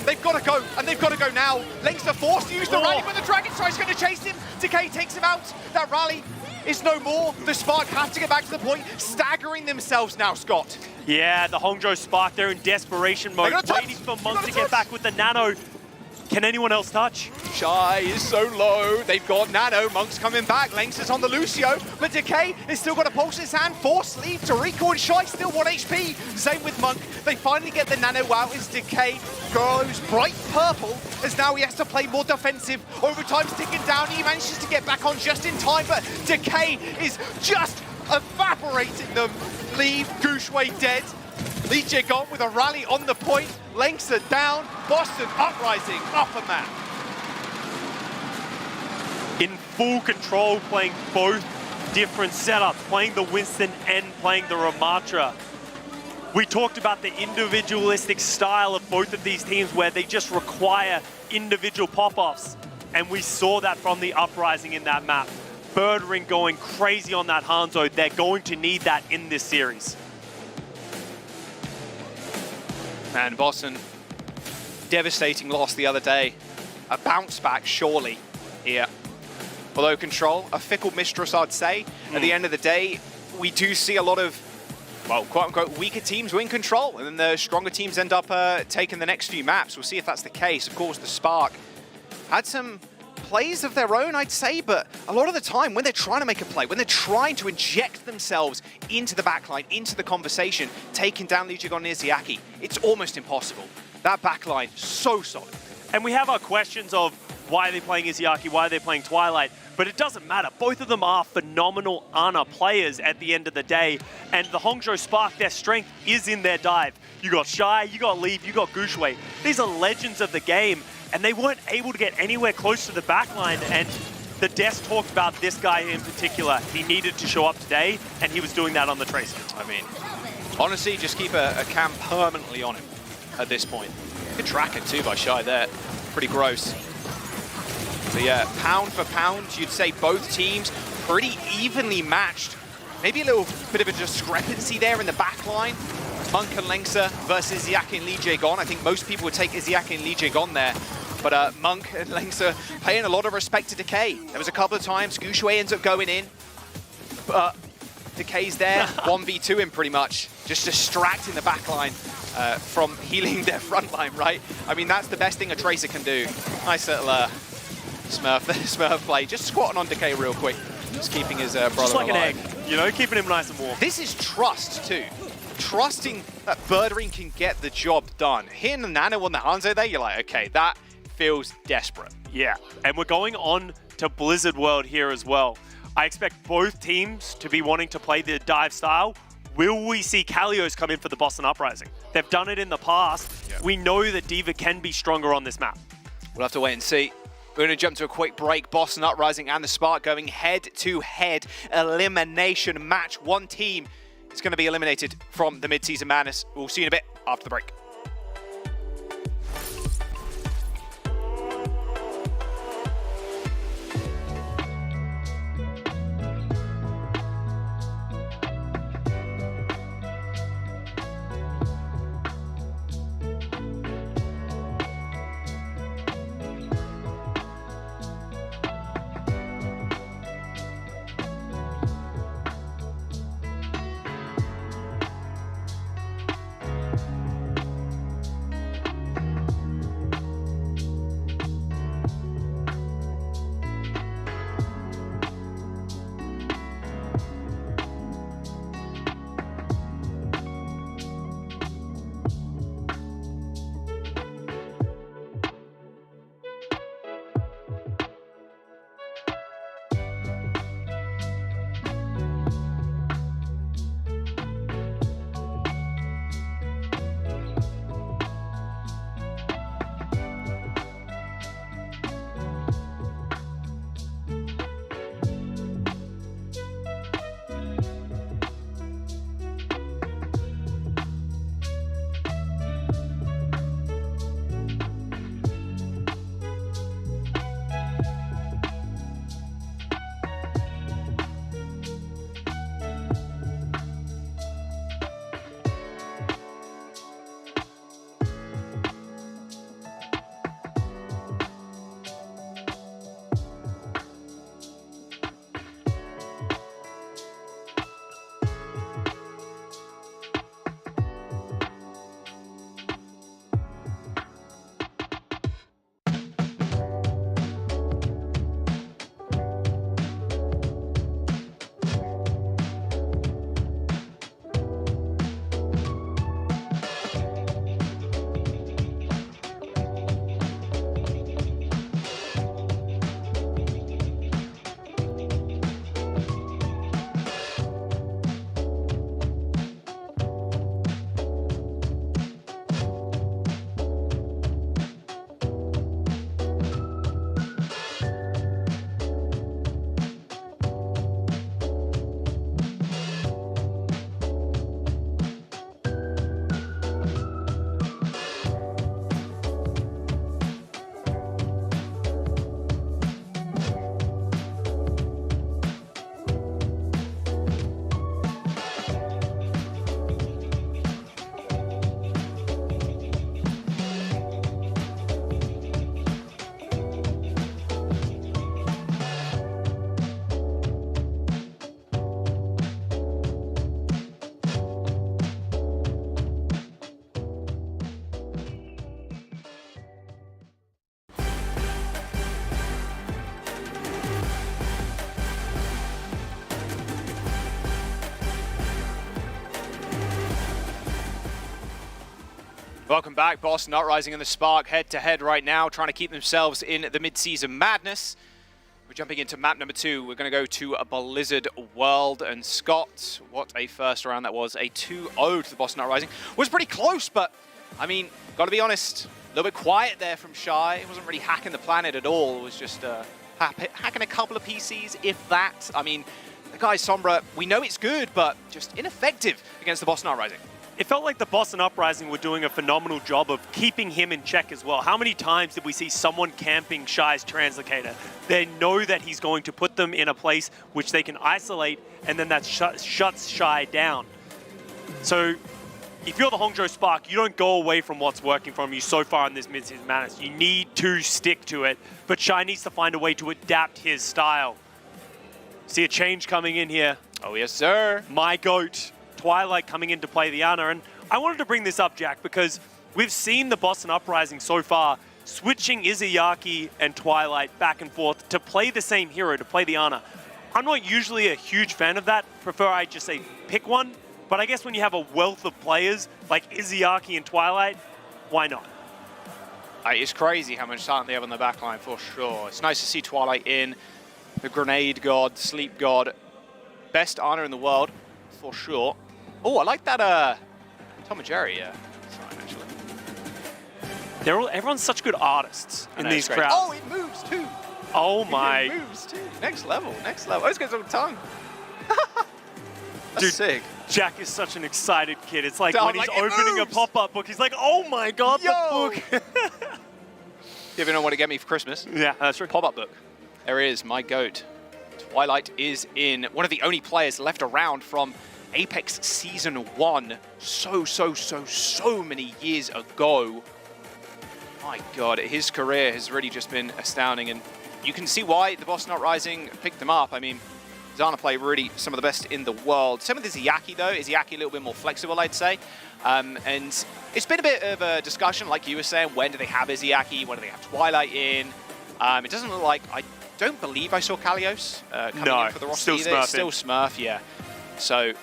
They've got to go, and they've got to go now. Lengsa forced to use the rally, but the Dragon Strike's going to chase him. Decay takes him out. That rally is no more. The Spark have to get back to the point, staggering themselves now, Scott. Yeah, the Hangzhou Spark, they're in desperation mode, waiting for Monk to get back with the Nano. Can anyone else touch? Shy is so low. They've got Nano. Monk's coming back. Lengsa's on the Lucio. But Decay has still got a pulse in his hand. Force leave to Rico, and Shy still 1 HP. Same with Monk. They finally get the Nano out as Decay goes bright purple, as now he has to play more defensive. Overtime's ticking down. He manages to get back on just in time, but Decay is just evaporating them. Leave Gushway dead. Lijic on with a rally on the point. Lengsa down. Boston Uprising up a map. In full control, playing both different setups, playing the Winston and playing the Ramatra. We talked about the individualistic style of both of these teams where they just require individual pop-offs. And we saw that from the Uprising in that map. Birdring going crazy on that Hanzo. They're going to need that in this series. And Boston, devastating loss the other day. A bounce back, surely, here. Although control, a fickle mistress, I'd say. At the end of the day, we do see a lot of, well, quote-unquote, weaker teams win control, and then the stronger teams end up taking the next few maps. We'll see if that's the case. Of course, the Spark had some plays of their own, I'd say, but a lot of the time when they're trying to make a play, when they're trying to inject themselves into the backline, into the conversation, taking down Lijic near Ziaki, it's almost impossible. That backline, so solid. And we have our questions of why are they playing Izayaki, why are they playing Twilight, but it doesn't matter. Both of them are phenomenal Ana players at the end of the day, and the Hangzhou Spark, their strength is in their dive. You got Shy, you got Leaf, you got Gushway. These are legends of the game, and they weren't able to get anywhere close to the backline, and the desk talked about this guy in particular. He needed to show up today, and he was doing that on the Tracer. I mean, honestly, just keep a cam permanently on him at this point. Good tracker too by Shy there. Pretty gross. So yeah, pound for pound, you'd say both teams pretty evenly matched. Maybe a little bit of a discrepancy there in the back line. Monk and Lengsa versus Ziaki and Lijic. I think most people would take Ziaki and Lijic there. But Monk and Lengsa paying a lot of respect to Decay. There was a couple of times Gushway ends up going in. But Decay's there, 1v2 him pretty much. Just distracting the backline from healing their front line, right? I mean, that's the best thing a Tracer can do. Nice little Smurf play. Just squatting on Decay real quick. Just keeping his brother just like alive. an egg, you know, keeping him nice and warm. This is trust too. Trusting that Birdring can get the job done. Hitting the Nano on the Hanzo there, you're like, okay, that feels desperate. Yeah, and we're going on to Blizzard World here as well. I expect both teams to be wanting to play the dive style. Will we see Kalios come in for the Boston Uprising? They've done it in the past. Yeah. We know that D.Va can be stronger on this map. We'll have to wait and see. We're going to jump to a quick break. Boston Uprising and the Spark going head-to-head elimination match. One team is going to be eliminated from the Midseason Madness. We'll see you in a bit after the break. Welcome back. Boston Uprising and the Spark head-to-head right now, trying to keep themselves in the Midseason Madness. We're jumping into map number 2. We're going to go to a Blizzard World. And Scott, what a first round that was. A 2-0 to the Boston Uprising. Was pretty close, but, I mean, got to be honest, a little bit quiet there from Shy. It wasn't really hacking the planet at all. It was just hacking a couple of PCs, if that. I mean, the guy Sombra, we know it's good, but just ineffective against the Boston Uprising. It felt like the Boston Uprising were doing a phenomenal job of keeping him in check as well. How many times did we see someone camping Shy's Translocator? They know that he's going to put them in a place which they can isolate, and then that shuts Shy down. So if you're the Hangzhou Spark, you don't go away from what's working from you so far in this Midseason Madness. You need to stick to it, but Shy needs to find a way to adapt his style. See a change coming in here. Oh, yes, sir. My GOAT. Twilight coming in to play the Ana, and I wanted to bring this up, Jack, because we've seen the Boston Uprising so far switching Izayaki and Twilight back and forth to play the same hero, to play the Ana. I'm not usually a huge fan of that, prefer I just say pick one, but I guess when you have a wealth of players like Izayaki and Twilight, why not? It's crazy how much talent they have on the backline, for sure. It's nice to see Twilight in, the Grenade God, Sleep God, best Ana in the world, for sure. Oh, I like that Tom and Jerry sign, actually. Everyone's such good artists in these crowds. Oh, it moves too. Oh my. It moves too. Next level, next level. Oh, it's got some tongue. That's Dude, sick. Jack is such an excited kid. It's like Oh, when he's like, it opening moves. a pop-up book, he's like, oh my god, Yo. the book. You ever know what to get me for Christmas? Yeah, that's right. Pop-up book. There it is, my GOAT. Twilight is in. One of the only players left around from Apex Season 1 so many years ago. My god, his career has really just been astounding, and you can see why the Boston Uprising picked him up. I mean, Zana play really some of the best in the world. Same with Izayaki though. Izayaki a little bit more flexible, I'd say. And it's been a bit of a discussion, like you were saying, when do they have Izayaki, when do they have Twilight in? It doesn't look like, I don't believe I saw Kalios coming in for the roster either. It's still Smurf, yeah. So,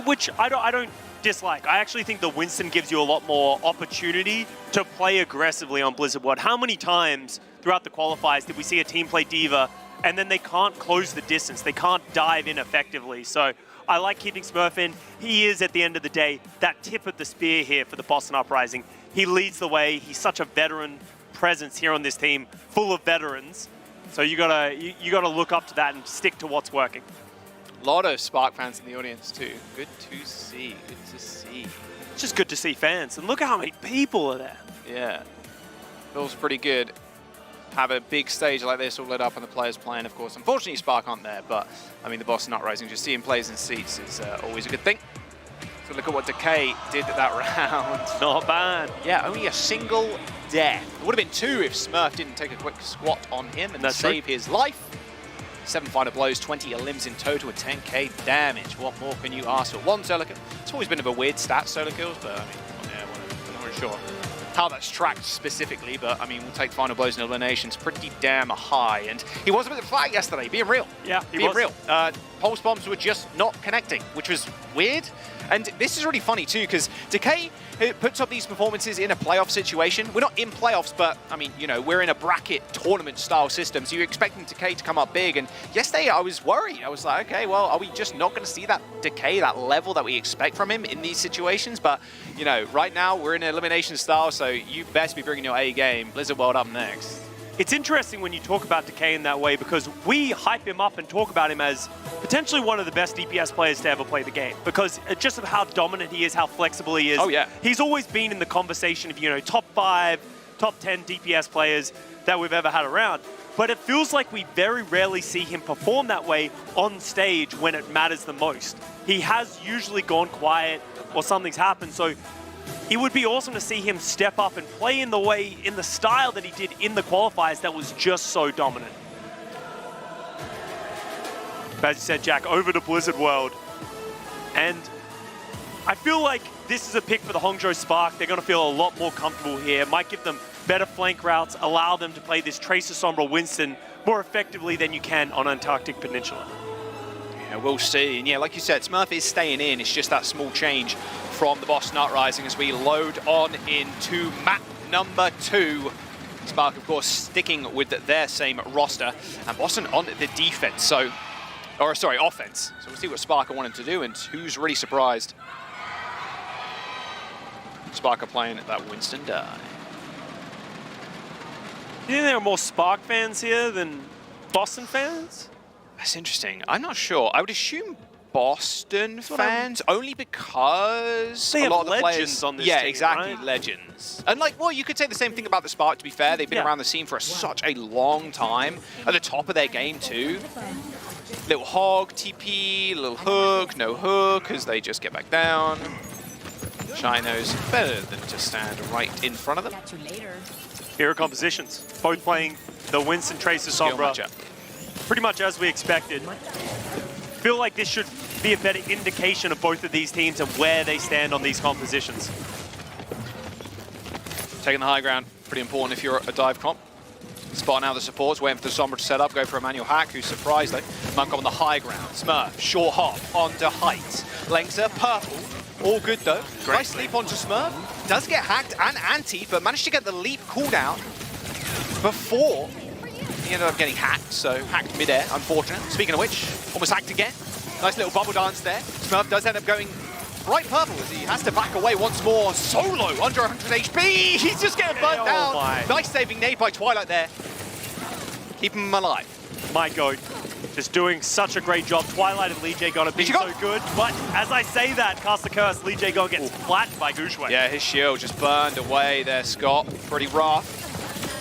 Which I don't dislike. I actually think the Winston gives you a lot more opportunity to play aggressively on Blizzard World. How many times throughout the qualifiers did we see a team play D.Va and then they can't close the distance? They can't dive in effectively. So I like keeping Smurf in. He is, at the end of the day, that tip of the spear here for the Boston Uprising. He leads the way. He's such a veteran presence here on this team, full of veterans. So you gotta look up to that and stick to what's working. a lot of Spark fans in the audience too. Good to see, good to see. It's just good to see fans, and look at how many people are there. Yeah, feels pretty good. Have a big stage like this all lit up and the players playing, of course. Unfortunately, Spark aren't there, but I mean, the Boston Uprising, just seeing players in seats is always a good thing. So look at what Decay did that round. Not bad. Yeah, only a single death. It would have been two if Smurf didn't take a quick squat on him and save his life. 7 final blows, 20 limbs in total with 10k damage. What more can you ask for? 1 solo kill. It's always been a bit weird stat, solo kills, but I mean, yeah, whatever. I'm not really sure how that's tracked specifically, but I mean, we'll take final blows and eliminations pretty damn high. And he was a bit of a fight yesterday, being real. Yeah, he being was. real. Pulse bombs were just not connecting, which was weird. And this is really funny too, because Decay puts up these performances in a playoff situation. We're not in playoffs, but I mean, you know, we're in a bracket tournament style system, so you're expecting Decay to come up big. And yesterday I was worried. I was like, okay, well, are we just not going to see that Decay, that level that we expect from him in these situations? But, you know, right now we're in elimination style, so you best be bringing your A game. Blizzard World up next. It's interesting when you talk about Decay in that way, because we hype him up and talk about him as potentially one of the best DPS players to ever play the game, because just of how dominant he is, how flexible he is. Oh, yeah. He's always been in the conversation of, you know, top 5, top 10 DPS players that we've ever had around. But it feels like we very rarely see him perform that way on stage when it matters the most. He has usually gone quiet or something's happened, so it would be awesome to see him step up and play in the style that he did in the qualifiers that was just so dominant. As you said, Jack, over to Blizzard World. And I feel like this is a pick for the Hangzhou Spark. They're going to feel a lot more comfortable here. Might give them better flank routes, allow them to play this Tracer Sombra Winston more effectively than you can on Antarctic Peninsula. know, we'll see. And yeah, like you said, Smurf is staying in. It's just that small change from the Boston Uprising as we load on into map number 2. Spark, of course, sticking with their same roster, and Boston on the defense. So, or sorry, offense. So we'll see what Spark are wanting to do, and who's really surprised. Spark are playing that Winston die. You think there are more Spark fans here than Boston fans? That's interesting. I'm not sure. I would assume Boston fans, only because they a have lot of the legends players, on this yeah, team, exactly, right? legends. And like, well, you could say the same thing about the Spark. To be fair, they've been around the scene for such a long time, at the top of their game too. Little hog, TP, little hook, no hook, as they just get back down. Shy knows better than to stand right in front of them. Hero compositions, both playing the Winston Tracer Sombra. Pretty much as we expected. Feel like this should be a better indication of both of these teams and where they stand on these compositions. Taking the high ground, pretty important if you're a dive comp. Spotting out the supports, waiting for the Sombra to set up, go for a manual hack, who's surprised though. Monk on the high ground, Smurf, short hop, onto height. Lengther, purple, all good though. Nice leap onto Smurf, does get hacked and anti, but managed to get the leap cooldown before he ended up getting hacked, so hacked mid-air, unfortunate. Speaking of which, almost hacked again. Nice little bubble dance there. Smurf does end up going bright purple as he has to back away once more. Solo, under 100 HP. He's just getting burnt down. Nice saving nade by Twilight there. Keeping him alive. My God, just doing such a great job. Twilight and Lee J gonna be so good, but as I say that, cast the curse, Lee J gets flattened by Gushway. Yeah, his shield just burned away there, Scott. Pretty rough.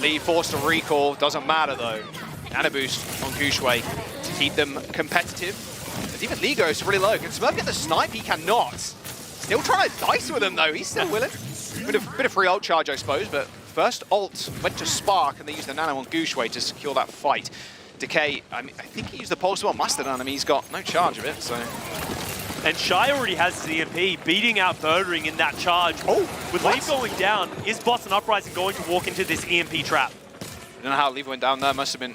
Lee forced to recall, doesn't matter though. Nano boost on Gushway to keep them competitive. As even Lee goes really low. Can Smurf get the snipe? He cannot. Still trying to dice with him though. He's still willing. Bit of free ult charge, I suppose, but first ult went to Spark and they used the nano on Gushway to secure that fight. Decay, I think he used the pulse on Mustard on him. He's got no charge of it, so. And Shy already has his EMP, beating out Birdering in that charge. Oh, with Leaf going down, is Boston Uprising going to walk into this EMP trap? I don't know how Leaf went down there. Must have been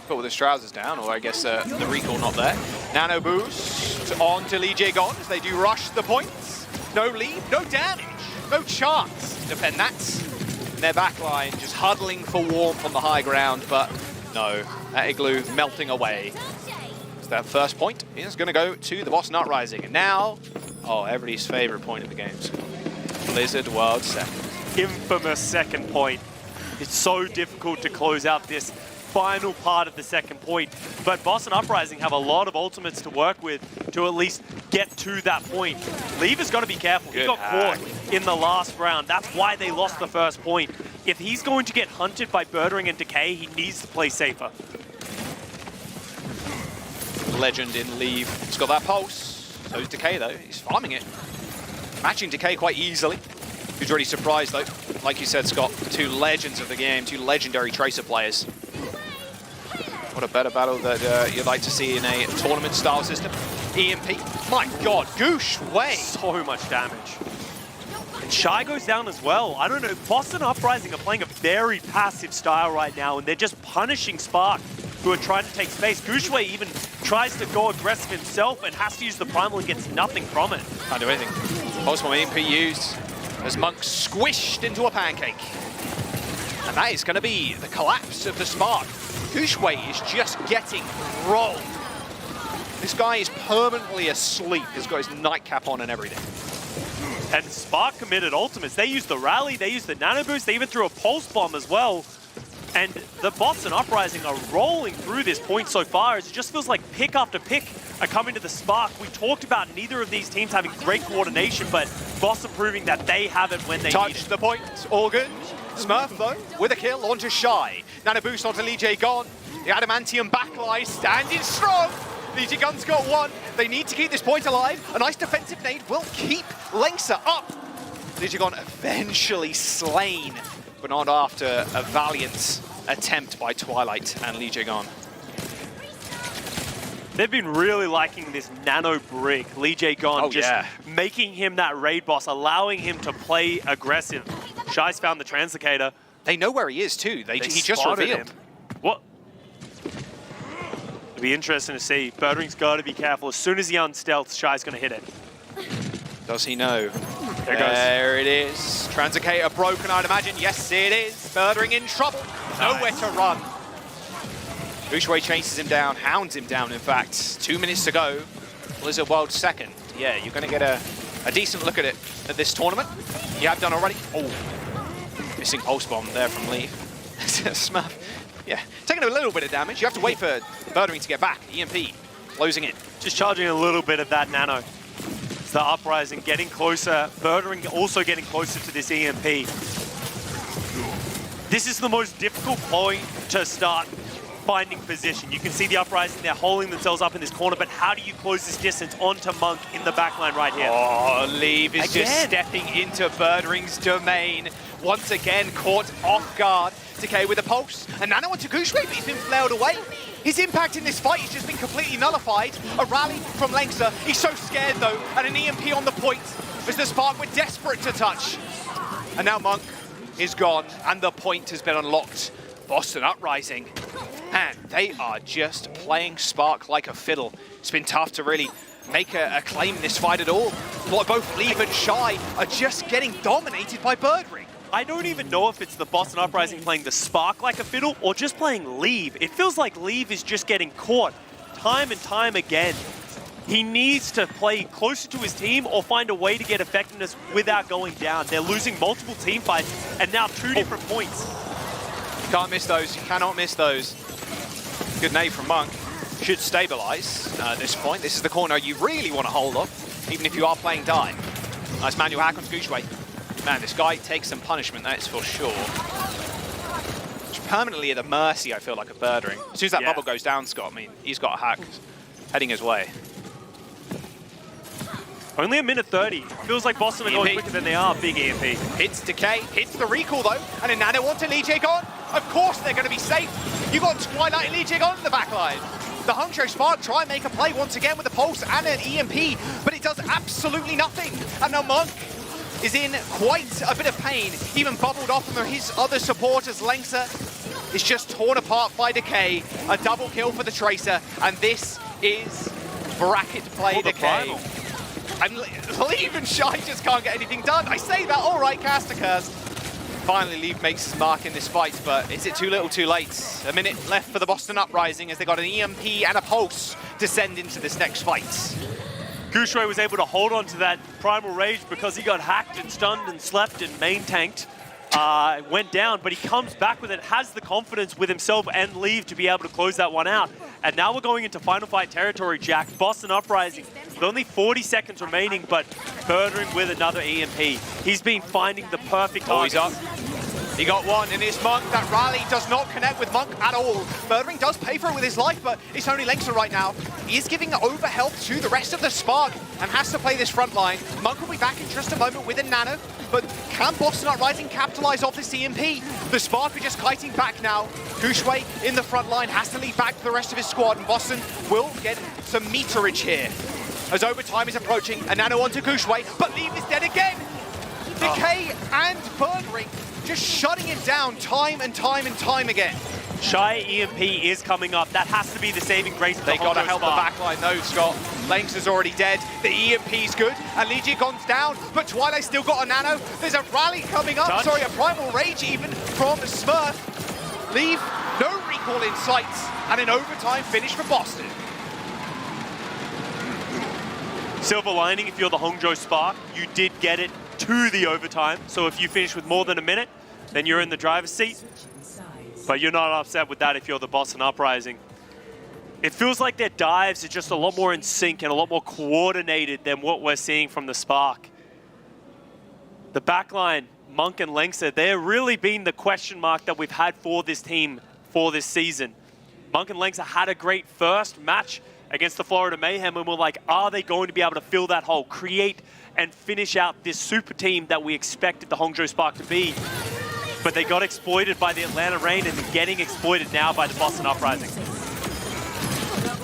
put with his trousers down, or I guess the recall not there. Nano boost on to Lee J Gon as they do rush the points. No lead, no damage, no chance to defend that. And their backline just huddling for warmth on the high ground, but no, that Igloo melting away. That first point is going to go to the Boston Uprising. And now, everybody's favorite point of the games. Blizzard World second. Infamous second point. It's so difficult to close out this final part of the second point. But Boston Uprising have a lot of ultimates to work with to at least get to that point. Lever's got to be careful. He got caught in the last round. That's why they lost the first point. If he's going to get hunted by Birdering and Decay, he needs to play safer. Legend in Leave. He's got that pulse. So's Decay though. He's farming it. Matching Decay quite easily. Who's already surprised though. Like you said, Scott, two legends of the game, two legendary Tracer players. What a better battle that you'd like to see in a tournament style system. EMP. My God, Goosh way. So much damage. And Shy goes down as well. I don't know. Boston Uprising are playing a very passive style right now, and they're just punishing Spark, who are trying to take space. Gushway even tries to go aggressive himself and has to use the primal and gets nothing from it. Can't do anything. Pulse-Bomb EMP used as Monk squished into a pancake. And that is going to be the collapse of the Spark. Gushway is just getting rolled. This guy is permanently asleep. He's got his nightcap on and everything. And Spark committed ultimates. They used the rally, they used the nano boost, they even threw a pulse bomb as well. And the Boston Uprising are rolling through this point so far as it just feels like pick after pick are coming to the Spark. We talked about neither of these teams having great coordination, but Boston proving that they have it when they need it. Touch the point, all good. Smurf though, with a kill onto Shy. Nano boost onto Lee J Gon. The Adamantium backline standing strong. Lee J Gon's got one. They need to keep this point alive. A nice defensive nade will keep Lengsa up. Lee J Gon eventually slain, but not after a valiant attempt by Twilight and Lee J Gon. They've been really liking this nano brick. Lee J Gon making him that raid boss, allowing him to play aggressive. Shy's found the translocator. They know where he is too. He just revealed. Him. What? It'll be interesting to see. Birdring's got to be careful. As soon as he unstealths, Shy's going to hit it. Does he know? There it goes. There it is. Transicator broken, I'd imagine. Yes, it is. Birdring in trouble. Nowhere to run. Bouchouet chases him down, hounds him down, in fact. 2 minutes to go. Blizzard World second. Yeah, you're going to get a decent look at this tournament. You have done already. Oh, missing pulse bomb there from Lee. Smurf. Yeah, taking a little bit of damage. You have to wait for Birdring to get back. EMP closing in. Just charging a little bit of that nano. It's the Uprising getting closer. Birdring also getting closer to this EMP. This is the most difficult point to start finding position. You can see the Uprising, they're holding themselves up in this corner, but how do you close this distance onto Monk in the backline right here? Oh, Leave is just stepping into Birdring's domain. Once again, caught off guard. Decay with a pulse. And Nano onto Gooshway, but he's been flailed away. His impact in this fight has just been completely nullified. A rally from Lengster. He's so scared though, and an EMP on the point as the Spark were desperate to touch. And now Monk is gone, and the point has been unlocked. Boston Uprising, and they are just playing Spark like a fiddle. It's been tough to really make a claim in this fight at all. Both Leave and Shy are just getting dominated by Birdring. I don't even know if it's the Boston Uprising playing the Spark like a fiddle or just playing Leave. It feels like Leave is just getting caught time and time again. He needs to play closer to his team or find a way to get effectiveness without going down. They're losing multiple team fights and now 2 different points. You can't miss those, you cannot miss those. Good nade from Monk. Should stabilize at this point. This is the corner you really want to hold up, even if you are playing die. Nice manual hack on Gooshway. Man, this guy takes some punishment, that's for sure. He's permanently at the mercy, I feel like, of Birdring. As soon as that bubble goes down, Scott, I mean, he's got a hack heading his way. Only a minute 30. Feels like Boston are going quicker than they are. Big EMP. Hits Decay, hits the recall though, and a Nano onto Lee Jae-gon. Of course they're going to be safe. You got Twilight and Lee Jae-gon in the backline. The Hangzhou Spark try and make a play once again with a pulse and an EMP, but it does absolutely nothing. And now Monk is in quite a bit of pain, even bubbled off from his other supporters. Lengser is just torn apart by Decay. A double kill for the Tracer, and this is bracket play Decay. And Leave and Shy just can't get anything done. I say that, all right, cast occurs. Finally, Leave makes his mark in this fight, but is it too little too late? A minute left for the Boston Uprising as they got an EMP and a pulse to send into this next fight. Gooshway was able to hold on to that Primal Rage because he got hacked and stunned and slept and main tanked. Went down, but he comes back with it, has the confidence with himself and Leave to be able to close that one out. And now we're going into final fight territory, Jack. Boston Uprising with only 40 seconds remaining, but Birdring with another EMP. He's been finding the perfect target. He's up. He got one, and it's Monk. That rally does not connect with Monk at all. Birdring does pay for it with his life, but it's only Lengster right now. He is giving over health to the rest of the Spark and has to play this front line. Monk will be back in just a moment with a Nano, but can Boston Uprising capitalize off this EMP? The Spark are just kiting back now. Gooshway in the front line has to lead back to the rest of his squad, and Boston will get some meterage here. As overtime is approaching, a Nano onto Gooshway, but Leave is dead again. Decay and Birdring just shutting it down time and time and time again. Shy EMP is coming up. That has to be the saving grace. They got to help the backline though, Scott. Lengster's already dead. The EMP's good, and Lee Jae-gon's down, but Twilight still got a Nano. There's a rally coming up. Sorry, a Primal Rage even from Smurf. Leave, no recall in sight, and an overtime finish for Boston. Silver lining, if you're the Hangzhou Spark, you did get it to the overtime. So if you finish with more than a minute, then you're in the driver's seat. But you're not upset with that if you're the Boston Uprising. It feels like their dives are just a lot more in sync and a lot more coordinated than what we're seeing from the Spark. The backline, Monk and Lengster, they're really been the question mark that we've had for this team for this season. Monk and Lengster had a great first match against the Florida Mayhem, and we're like, are they going to be able to fill that hole, create and finish out this super team that we expected the Hangzhou Spark to be? But they got exploited by the Atlanta Reign, and they're getting exploited now by the Boston Uprising.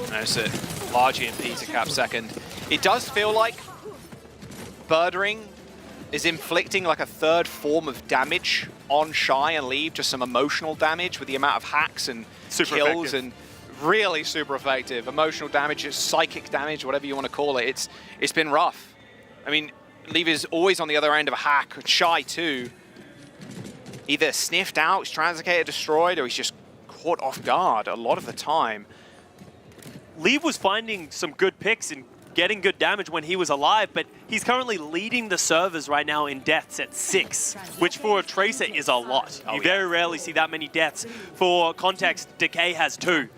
That's a large EMP to cap second. It does feel like Birdring is inflicting like a third form of damage on Shy and Leave, just some emotional damage with the amount of hacks and kills and really super effective. Emotional damage, psychic damage, whatever you want to call it. It's been rough. I mean, Levy's always on the other end of a hack. Shy too. Either sniffed out, his Translocator destroyed, or he's just caught off guard a lot of the time. Lev was finding some good picks and getting good damage when he was alive, but he's currently leading the servers right now in deaths at 6, which for a Tracer is a lot. You very rarely see that many deaths. For context, Decay has 2.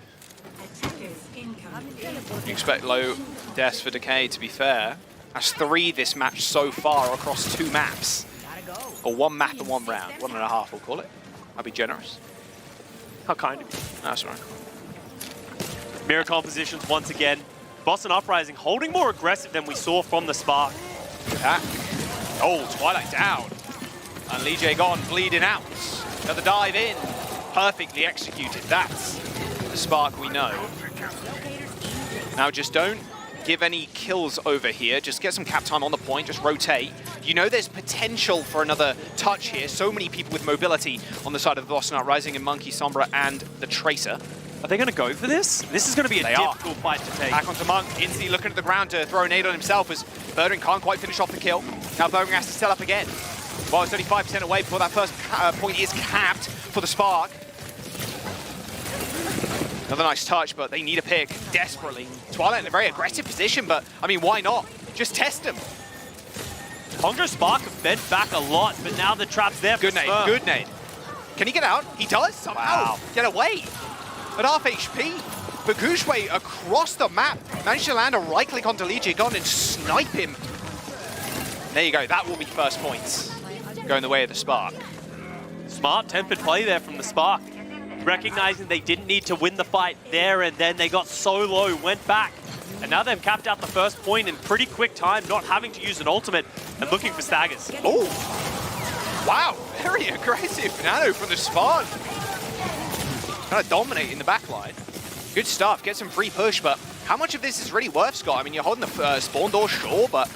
You expect low deaths for Decay, to be fair. That's 3 this match so far across 2 maps. Or 1 map and 1 round. 1.5, we'll call it. I'll be generous. How kind of you. That's right. Mirror compositions once again. Boston Uprising holding more aggressive than we saw from the Spark. Good hack. Oh, Twilight down. And Lee J gone, bleeding out. Another dive in. Perfectly executed. That's the Spark we know. Now just don't give any kills over here. Just get some cap time on the point. Just rotate. You know there's potential for another touch here. So many people with mobility on the side of the Boston Uprising and Monkey, Sombra, and the Tracer. Are they going to go for this? This is going to be a difficult fight to take. Back onto Monk, instantly looking at the ground to throw a nade on himself as Birdring can't quite finish off the kill. Now Birdring has to sell up again. Well, it's only 5% away before that first point is capped for the Spark. Another nice touch, but they need a pick desperately. Twilight in a very aggressive position, but I mean, why not? Just test him. Hongjo Spark have bent back a lot, but now the trap's there. Good nade, good nade. Can he get out? He does somehow. Get away. At half HP, but Gushway across the map managed to land a right click onto Lee Jae-gon and snipe him. There you go, that will be first points. Going the way of the Spark. Smart tempered play there from the Spark. Recognizing they didn't need to win the fight there and then, they got so low, went back. And now they've capped out the first point in pretty quick time, not having to use an ultimate and looking for staggers. Oh, wow, very aggressive Nano from the Spark. Kind of dominating the backline. Good stuff, get some free push, but how much of this is really worth, Scott? I mean, you're holding the spawn door, sure, but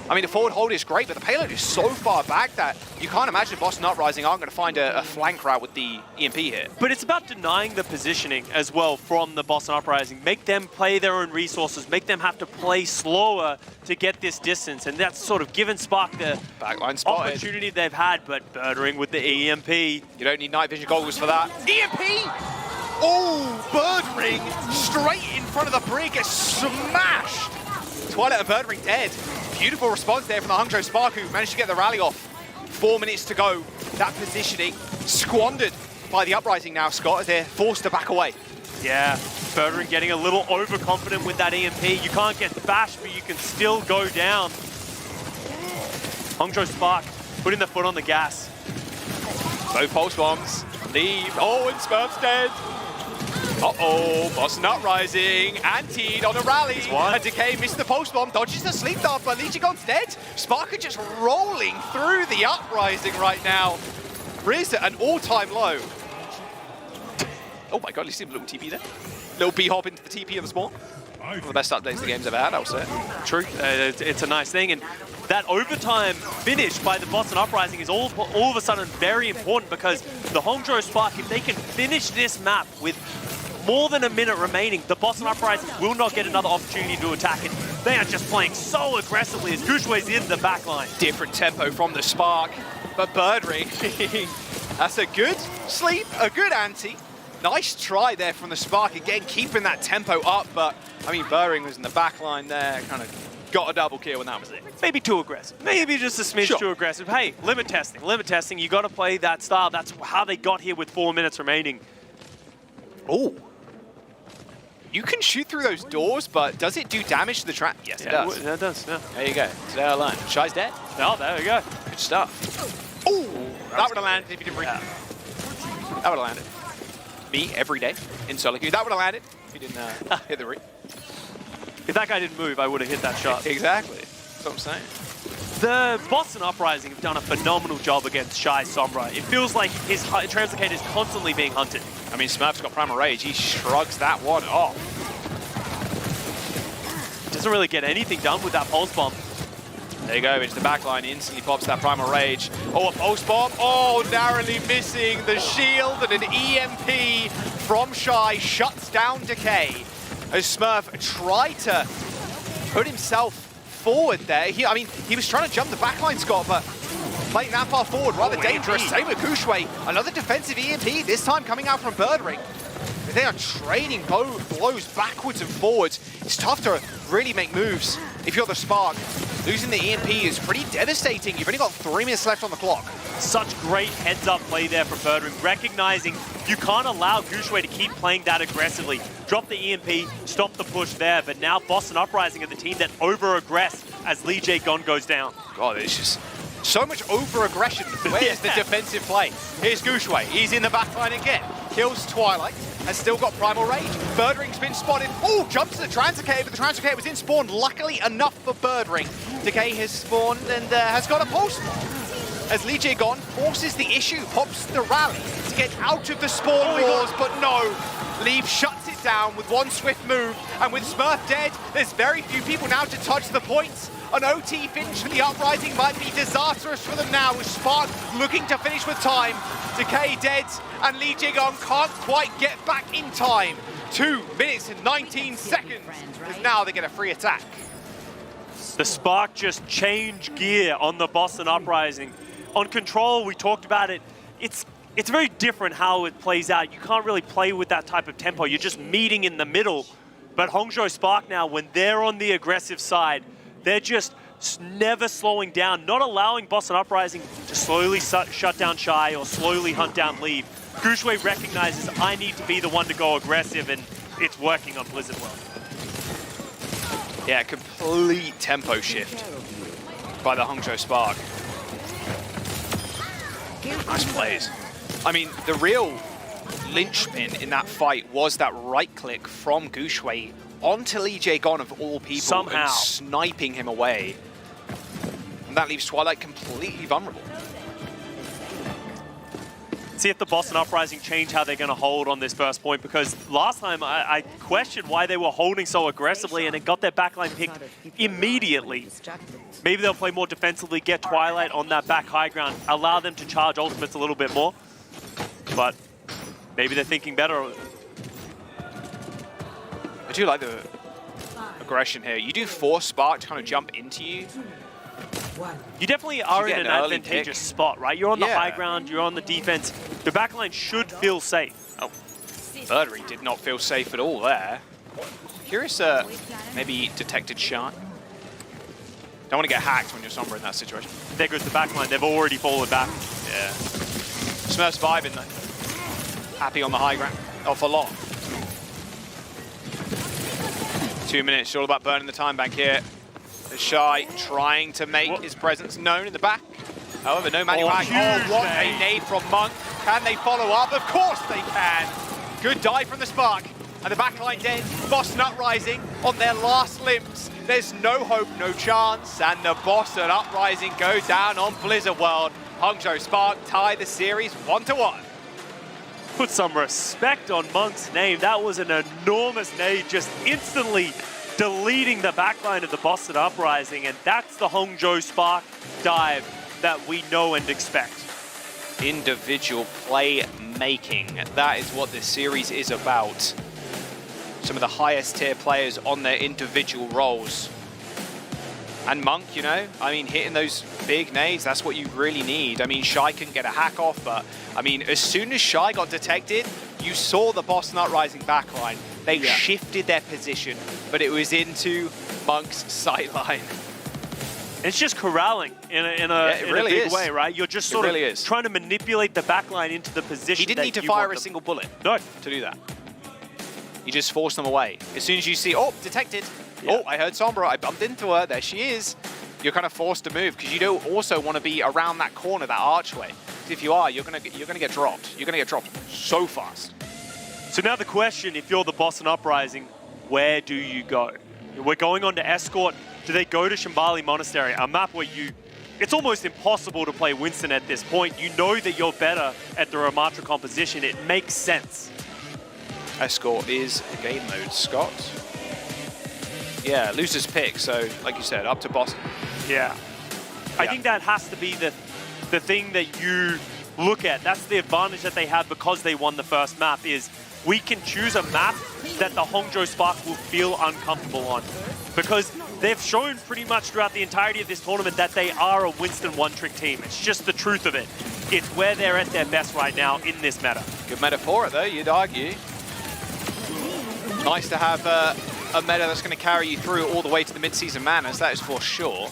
I mean, the forward hold is great, but the payload is so far back that you can't imagine Boston Uprising aren't going to find a flank route with the EMP here. But it's about denying the positioning as well from the Boston Uprising. Make them play their own resources, make them have to play slower to get this distance, and that's sort of given Spark the opportunity they've had, but Birdring with the EMP. You don't need night vision goggles for that. EMP! Oh, Birdring straight in front of the brig, gets smashed! Twilight and Birdring dead. Beautiful response there from the Hangzhou Spark, who managed to get the rally off. 4 minutes to go. That positioning squandered by the Uprising now, Scott, as they're forced to back away. Yeah, Birdring getting a little overconfident with that EMP. You can't get bashed, but you can still go down. Hangzhou Spark putting the foot on the gas. Both pulse bombs. Leave. Oh, and Smurf's dead. Uh-oh, Boston Uprising, antied on a rally. And Decay missed the pulse bomb, dodges the sleep dart, but Lee Jae-gon's dead. Spark are just rolling through the Uprising right now. Riz at an all-time low. Oh my god, you see a little TP there? Little B-hop into the TP of the spawn. One of the best updates the game's ever had, I would say. True, it's a nice thing. And that overtime finish by the Boston Uprising is all of a sudden very important, because the Hangzhou Spark, if they can finish this map with more than a minute remaining, the Boston Uprising will not get another opportunity to attack it. They are just playing so aggressively as Gushway's in the backline. Different tempo from the Spark, but Birdring, that's a good sleep, a good anti. Nice try there from the Spark, again keeping that tempo up, but I mean Birdring was in the backline there, kind of got a double kill and that was it. Maybe too aggressive, maybe just a smidge too aggressive. Hey, limit testing, you got to play that style. That's how they got here with 4 minutes remaining. Oh. You can shoot through those doors, but does it do damage to the trap? Yes, it does. It does, yeah. There you go. Today I learned. Shy's dead. Oh, there we go. Good stuff. Oh, that would have landed if you didn't bring it. That would have landed. Me, every day, in solo queue. That would have landed if you didn't hit the ring. If that guy didn't move, I would have hit that shot. Exactly. That's what I'm saying. The Boston Uprising have done a phenomenal job against Shy Sombra. It feels like his Translocator is constantly being hunted. I mean, Smurf's got Primal Rage. He shrugs that one off. Doesn't really get anything done with that Pulse Bomb. There you go, into the back line, instantly pops that Primal Rage. Oh, a pulse bomb. Oh, narrowly missing the shield, and an EMP from Shy shuts down Decay. As Smurf tried to put himself forward there. I mean, he was trying to jump the backline, Scott, but playing that far forward, rather dangerous. Same with Gushue. Another defensive EMP, this time coming out from Birdring. They are trading blows backwards and forwards. It's tough to really make moves if you're the Spark. Losing the EMP is pretty devastating. You've only got 3 minutes left on the clock. Such great heads-up play there from Birdring, recognizing you can't allow Gushue to keep playing that aggressively. Drop the EMP, stop the push there, but now Boston Uprising are the team that over-aggress as Lee Jae Gon goes down. God, it's just so much over-aggression. Where's the defensive play? Here's Gushue. He's in the backline again. Kills Twilight. Has still got Primal Rage. Birdring's been spotted. Oh, jumps to the Translocator, but the Translocator was in spawn. Luckily enough for Birdring. Decay has spawned and has got a pulse bomb. As Lee Jae Gon forces the issue, pops the rally to get out of the spawn wars, but no. Leave shuts it down with one swift move, and with Smurf dead, there's very few people now to touch the points. An OT finish for the Uprising might be disastrous for them now, with Spark looking to finish with time. Decay dead, and Lee Jae Gon can't quite get back in time. 2 minutes and 19 seconds, as now they get a free attack. The Spark just changed gear on the Boston Uprising. On Control, we talked about it. It's very different how it plays out. You can't really play with that type of tempo. You're just meeting in the middle. But Hangzhou Spark now, when they're on the aggressive side, they're just never slowing down, not allowing Boston Uprising to slowly shut down Shy or slowly hunt down Leave. Gushue recognizes, I need to be the one to go aggressive, and it's working on Blizzard World. Yeah, complete tempo shift by the Hangzhou Spark. Nice plays. I mean, the real linchpin in that fight was that right click from Gushue onto Lee Jae Gon of all people, somehow and sniping him away. And that leaves Twilight completely vulnerable. See if the Boston Uprising change how they're going to hold on this first point, because last time I questioned why they were holding so aggressively, and it got their backline picked immediately. Maybe they'll play more defensively, get Twilight on that back high ground, allow them to charge ultimates a little bit more. But maybe they're thinking better. I do like the aggression here. You do force Spark to kind of jump into you. You definitely are in an advantageous spot, right? You're on the high ground, you're on the defense. The backline should feel safe. Oh, Birdring did not feel safe at all there. Curious, maybe he detected Shy. Don't want to get hacked when you're Sombra in that situation. There goes the backline. They've already fallen back. Yeah. Smurf's vibing though. Happy on the high ground. Oh, for long. 2 minutes. It's all about burning the time bank here. The Shy trying to make his presence known in the back. However, no manual hack. Oh, what a nade from Monk. Can they follow up? Of course they can. Good dive from the Spark. And the backline dead. Boston Uprising on their last limbs. There's no hope, no chance. And the Boston Uprising go down on Blizzard World. Hangzhou Spark tie the series 1-1. Put some respect on Monk's name. That was an enormous nade, just instantly deleting the backline of the Boston Uprising, and that's the Hangzhou Spark dive that we know and expect. Individual play making. That is what this series is about. Some of the highest tier players on their individual roles. And Monk, you know, I mean, hitting those big nades, that's what you really need. I mean, Shy couldn't get a hack off, but I mean, as soon as Shy got detected, you saw the Boston Uprising backline. They shifted their position, but it was into Monk's sightline. It's just corralling in a big way, right? You're just sort of trying to manipulate the backline into the position. He didn't need to fire a single bullet to do that. You just force them away. As soon as you see, oh, detected. Oh, I heard Sombra. I bumped into her. There she is. You're kind of forced to move because you don't also want to be around that corner, that archway. If you are, you're gonna get dropped. You're gonna get dropped so fast. So now the question, if you're the Boston Uprising, where do you go? We're going on to Escort. Do they go to Shambali Monastery? A map where it's almost impossible to play Winston at this point. You know that you're better at the Ramatra composition. It makes sense. Escort is game mode, Scott. Yeah, loser's pick, so like you said, up to Boston. Yeah. I think that has to be the thing that you look at. That's the advantage that they had because they won the first map, is we can choose a map that the Hangzhou Spark will feel uncomfortable on. Because they've shown pretty much throughout the entirety of this tournament that they are a Winston one-trick team. It's just the truth of it. It's where they're at their best right now in this meta. Good meta for it, though, you'd argue. Nice to have a meta that's going to carry you through all the way to the Midseason Madness, that is for sure.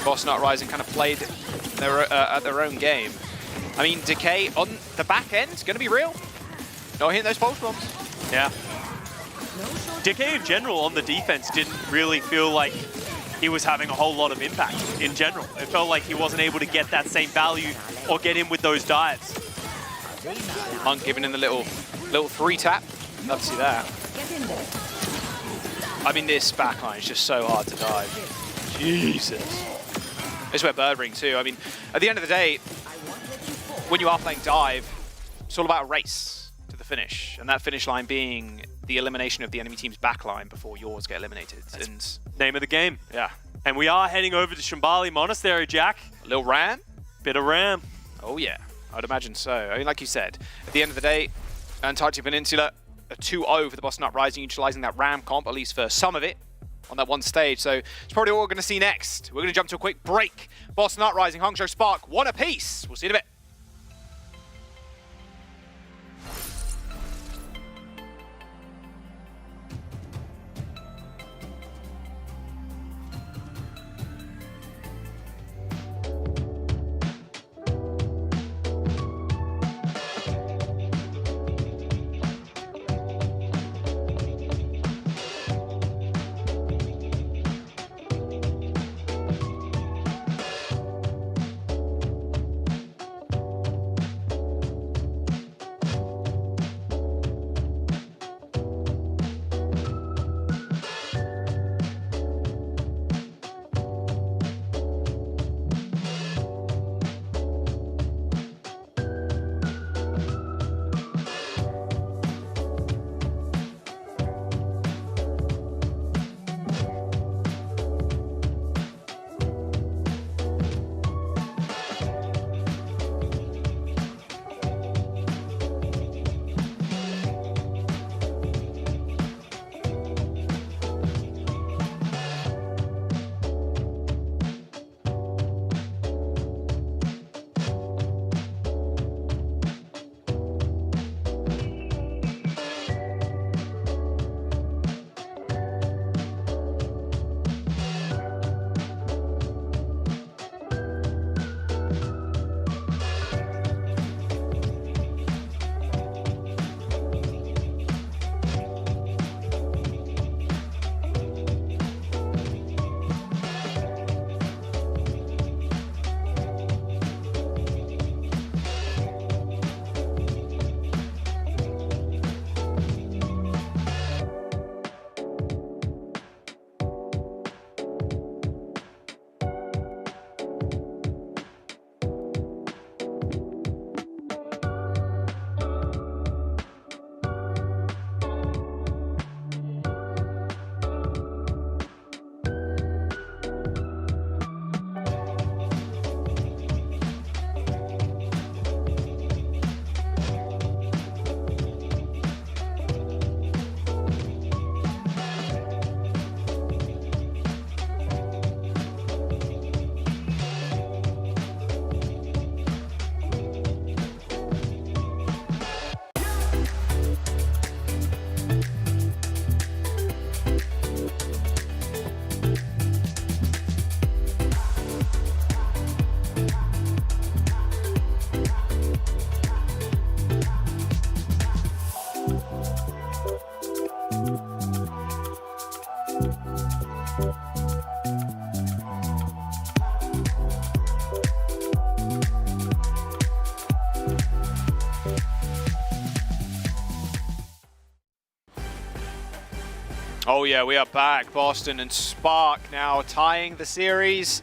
Boston Uprising kind of played at their own game. I mean, Decay on the back end is going to be real. Not hitting those pulse bombs. Yeah. Decay in general on the defense didn't really feel like he was having a whole lot of impact in general. It felt like he wasn't able to get that same value or get in with those dives. Monk giving in the little 3-tap. Love to see that. I mean, this backline is just so hard to dive. Jesus. This is where Bird Ring too. I mean, at the end of the day, when you are playing dive, it's all about a race to the finish. And that finish line being the elimination of the enemy team's backline before yours get eliminated. That's name of the game. Yeah. And we are heading over to Shambali Monastery, Jack. A little ram? Bit of ram. Oh yeah, I'd imagine so. I mean, like you said, at the end of the day, Antarctic Peninsula, a 2-0 for the Boston Uprising, utilizing that ram comp, at least for some of it, on that one stage. So it's probably what we're going to see next. We're going to jump to a quick break. Boston Uprising, Hangzhou Spark, one apiece. We'll see you in a bit. Oh yeah, we are back. Boston and Spark now tying the series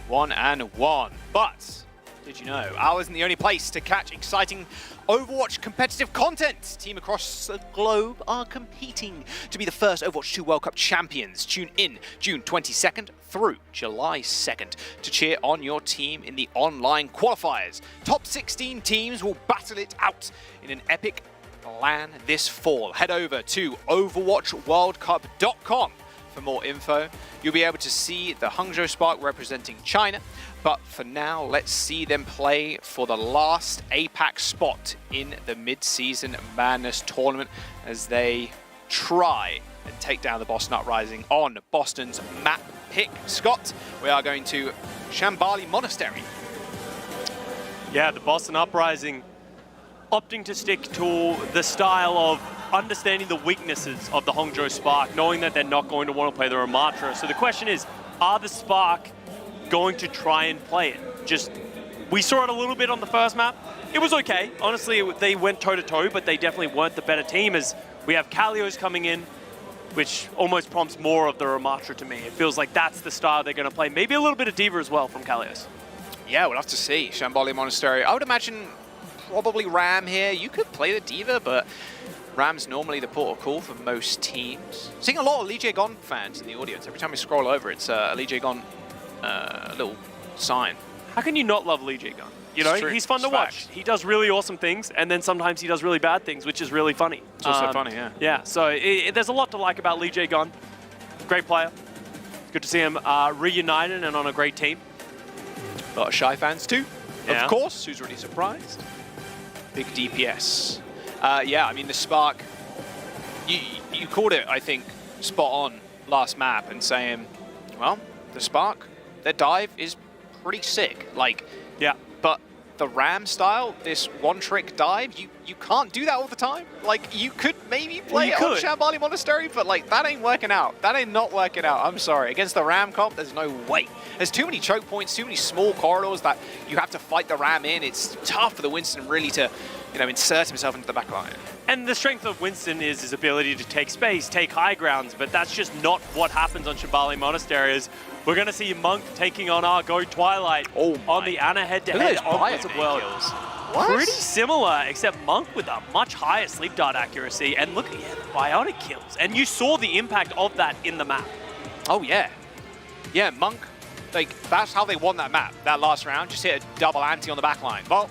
1-1. But Did you know? Ours isn't the only place to catch exciting Overwatch competitive content. Teams across the globe are competing to be the first Overwatch 2 World Cup champions. Tune in June 22nd through July 2nd to cheer on your team in the online qualifiers. Top 16 teams will battle it out in an epic LAN this fall. Head over to overwatchworldcup.com for more info. You'll be able to see the Hangzhou Spark representing China, but for now, let's see them play for the last APAC spot in the Midseason Madness tournament as they try and take down the Boston Uprising on Boston's map pick. Scott, we are going to Shambali Monastery. Yeah, the Boston Uprising opting to stick to the style of understanding the weaknesses of the Hangzhou Spark, knowing that they're not going to want to play the Ramatra. So the question is, are the Spark going to try and play it? We saw it a little bit on the first map. It was okay. Honestly, they went toe-to-toe, but they definitely weren't the better team, as we have Kalios coming in, which almost prompts more of the Ramatra to me. It feels like that's the style they're going to play. Maybe a little bit of Diva as well from Kalios. Yeah, we'll have to see. Shambali Monastery. I would imagine probably Ram here. You could play the Diva, but Ram's normally the port of call for most teams. Seeing a lot of Lee Jae-gon fans in the audience. Every time we scroll over, it's a Lee Jae-gon little sign. How can you not love Lee Jae-gon? You know, he's fun to watch. He does really awesome things, and then sometimes he does really bad things, which is really funny. It's also funny, yeah. Yeah, so there's a lot to like about Lee Jae-gon. Great player. Good to see him reunited and on a great team. A lot of Shy fans too, Yeah. of course. Who's really surprised? Big DPS. Yeah, I mean, the Spark, you called it, I think, spot on last map and saying, well, the Spark, their dive is pretty sick. Like, yeah. But the Ram style, this one-trick dive, you can't do that all the time. Like, you could maybe play it on Shambali Monastery, but like, that ain't working out. That ain't not working out. I'm sorry. Against the Ram comp, there's no way. There's too many choke points, too many small corridors that you have to fight the Ram in. It's tough for the Winston really to, you know, insert himself into the back line. And the strength of Winston is his ability to take space, take high grounds, but that's just not what happens on Shambali Monastery. We're going to see Monk taking on our Go Twilight on the Ana head-to-head on Blizzard World. Pretty similar, except Monk with a much higher sleep dart accuracy. And look at the bionic kills. And you saw the impact of that in the map. Oh, yeah. Yeah, Monk, like, that's how they won that map, that last round. Just hit a double ante on the back line. Well,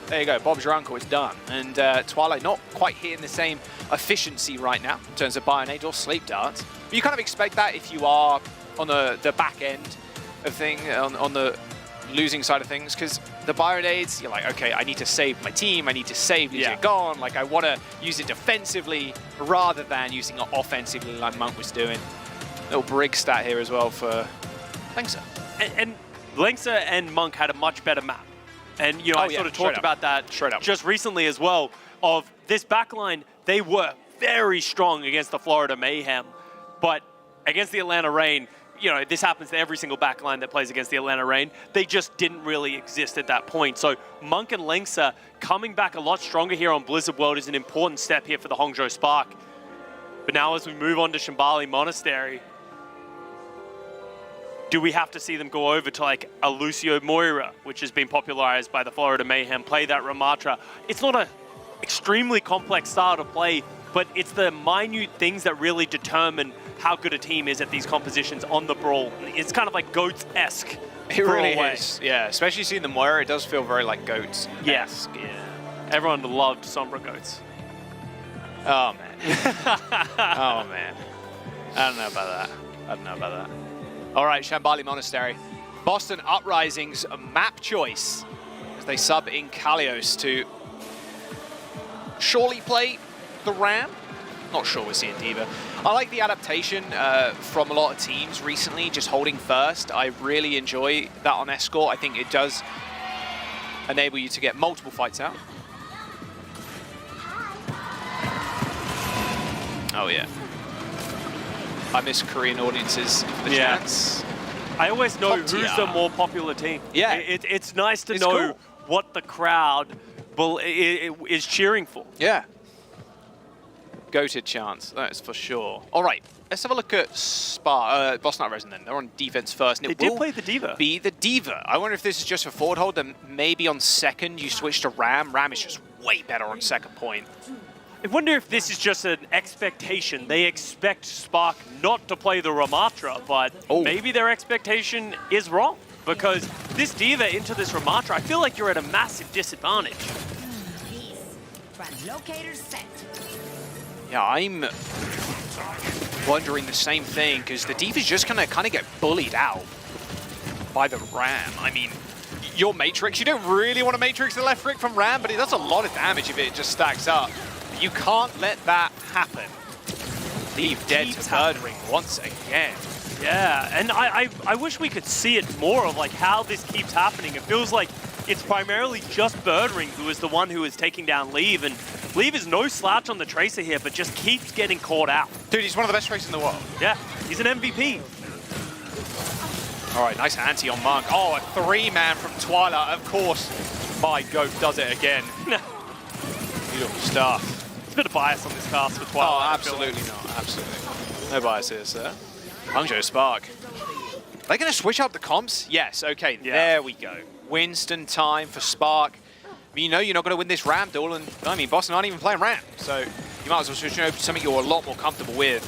there you go, Bob's your uncle, it's done. And Twilight not quite hitting the same efficiency right now in terms of Bionade or Sleep Darts. But you kind of expect that if you are on the back end of thing, on the losing side of things, because the Bionades, you're like, okay, I need to save my team, I need to save Lee Jae-gon, like I want to use it defensively rather than using it offensively like Monk was doing. Little Brig stat here as well for Lengsa. And Lengsa and Monk had a much better map. And, you know, I sort of talked about that just recently as well, of this backline, they were very strong against the Florida Mayhem, but against the Atlanta Reign, you know, this happens to every single backline that plays against the Atlanta Reign. They just didn't really exist at that point. So Monk and Lengsa coming back a lot stronger here on Blizzard World is an important step here for the Hangzhou Spark. But now as we move on to Shambali Monastery, do we have to see them go over to like a Lucio Moira, which has been popularized by the Florida Mayhem, play that Ramatra? It's not an extremely complex style to play, but it's the minute things that really determine how good a team is at these compositions on the Brawl. It's kind of like Goats-esque. It really is, yeah. Especially seeing the Moira, it does feel very like Goats. Yes, yeah. Everyone loved Sombra Goats. Oh, man. Oh, man. I don't know about that. All right, Shambali Monastery. Boston Uprising's map choice as they sub in Kalios to surely play the Ram. Not sure we're seeing Diva. I like the adaptation from a lot of teams recently, just holding first. I really enjoy that on Escort. I think it does enable you to get multiple fights out. Oh, yeah. I miss Korean audiences for the chance. I always know who's the more popular team. Yeah. It's nice to know what the crowd is cheering for. Yeah. Goated chance, that's for sure. All right, let's have a look at Boston Uprising then. They're on defense first. And They did play the D.Va. Be the D.Va. I wonder if this is just for forward hold, then maybe on second you switch to Ram. Ram is just way better on second point. I wonder if this is just an expectation. They expect Spark not to play the Ramatra, but maybe their expectation is wrong. Because this D.Va into this Ramatra, I feel like you're at a massive disadvantage. Yeah, I'm wondering the same thing, because the D.Va's just going to kind of get bullied out by the Ram. I mean, your Matrix, you don't really want to Matrix the left click from Ram, but it does a lot of damage if it just stacks up. You can't let that happen. Leave dead to Birdring once again. Yeah, and I wish we could see it more of like how this keeps happening. It feels like it's primarily just Birdring who is the one who is taking down Leave, and Leave is no slouch on the Tracer here, but just keeps getting caught out. Dude, he's one of the best Tracers in the world. Yeah, he's an MVP. All right, nice anti on Monk. Oh, a 3-man from Twilight, of course. My goat does it again. Beautiful stuff. There's a bit of bias on this cast for Twilight. Oh, absolutely not, absolutely. No bias here, sir. Hangzhou Spark. They're going to switch up the comps? Yes, okay, there we go. Winston time for Spark. I mean, you know you're not going to win this Ram duel, and I mean, Boston aren't even playing Ram, so you might as well switch over to something you're a lot more comfortable with.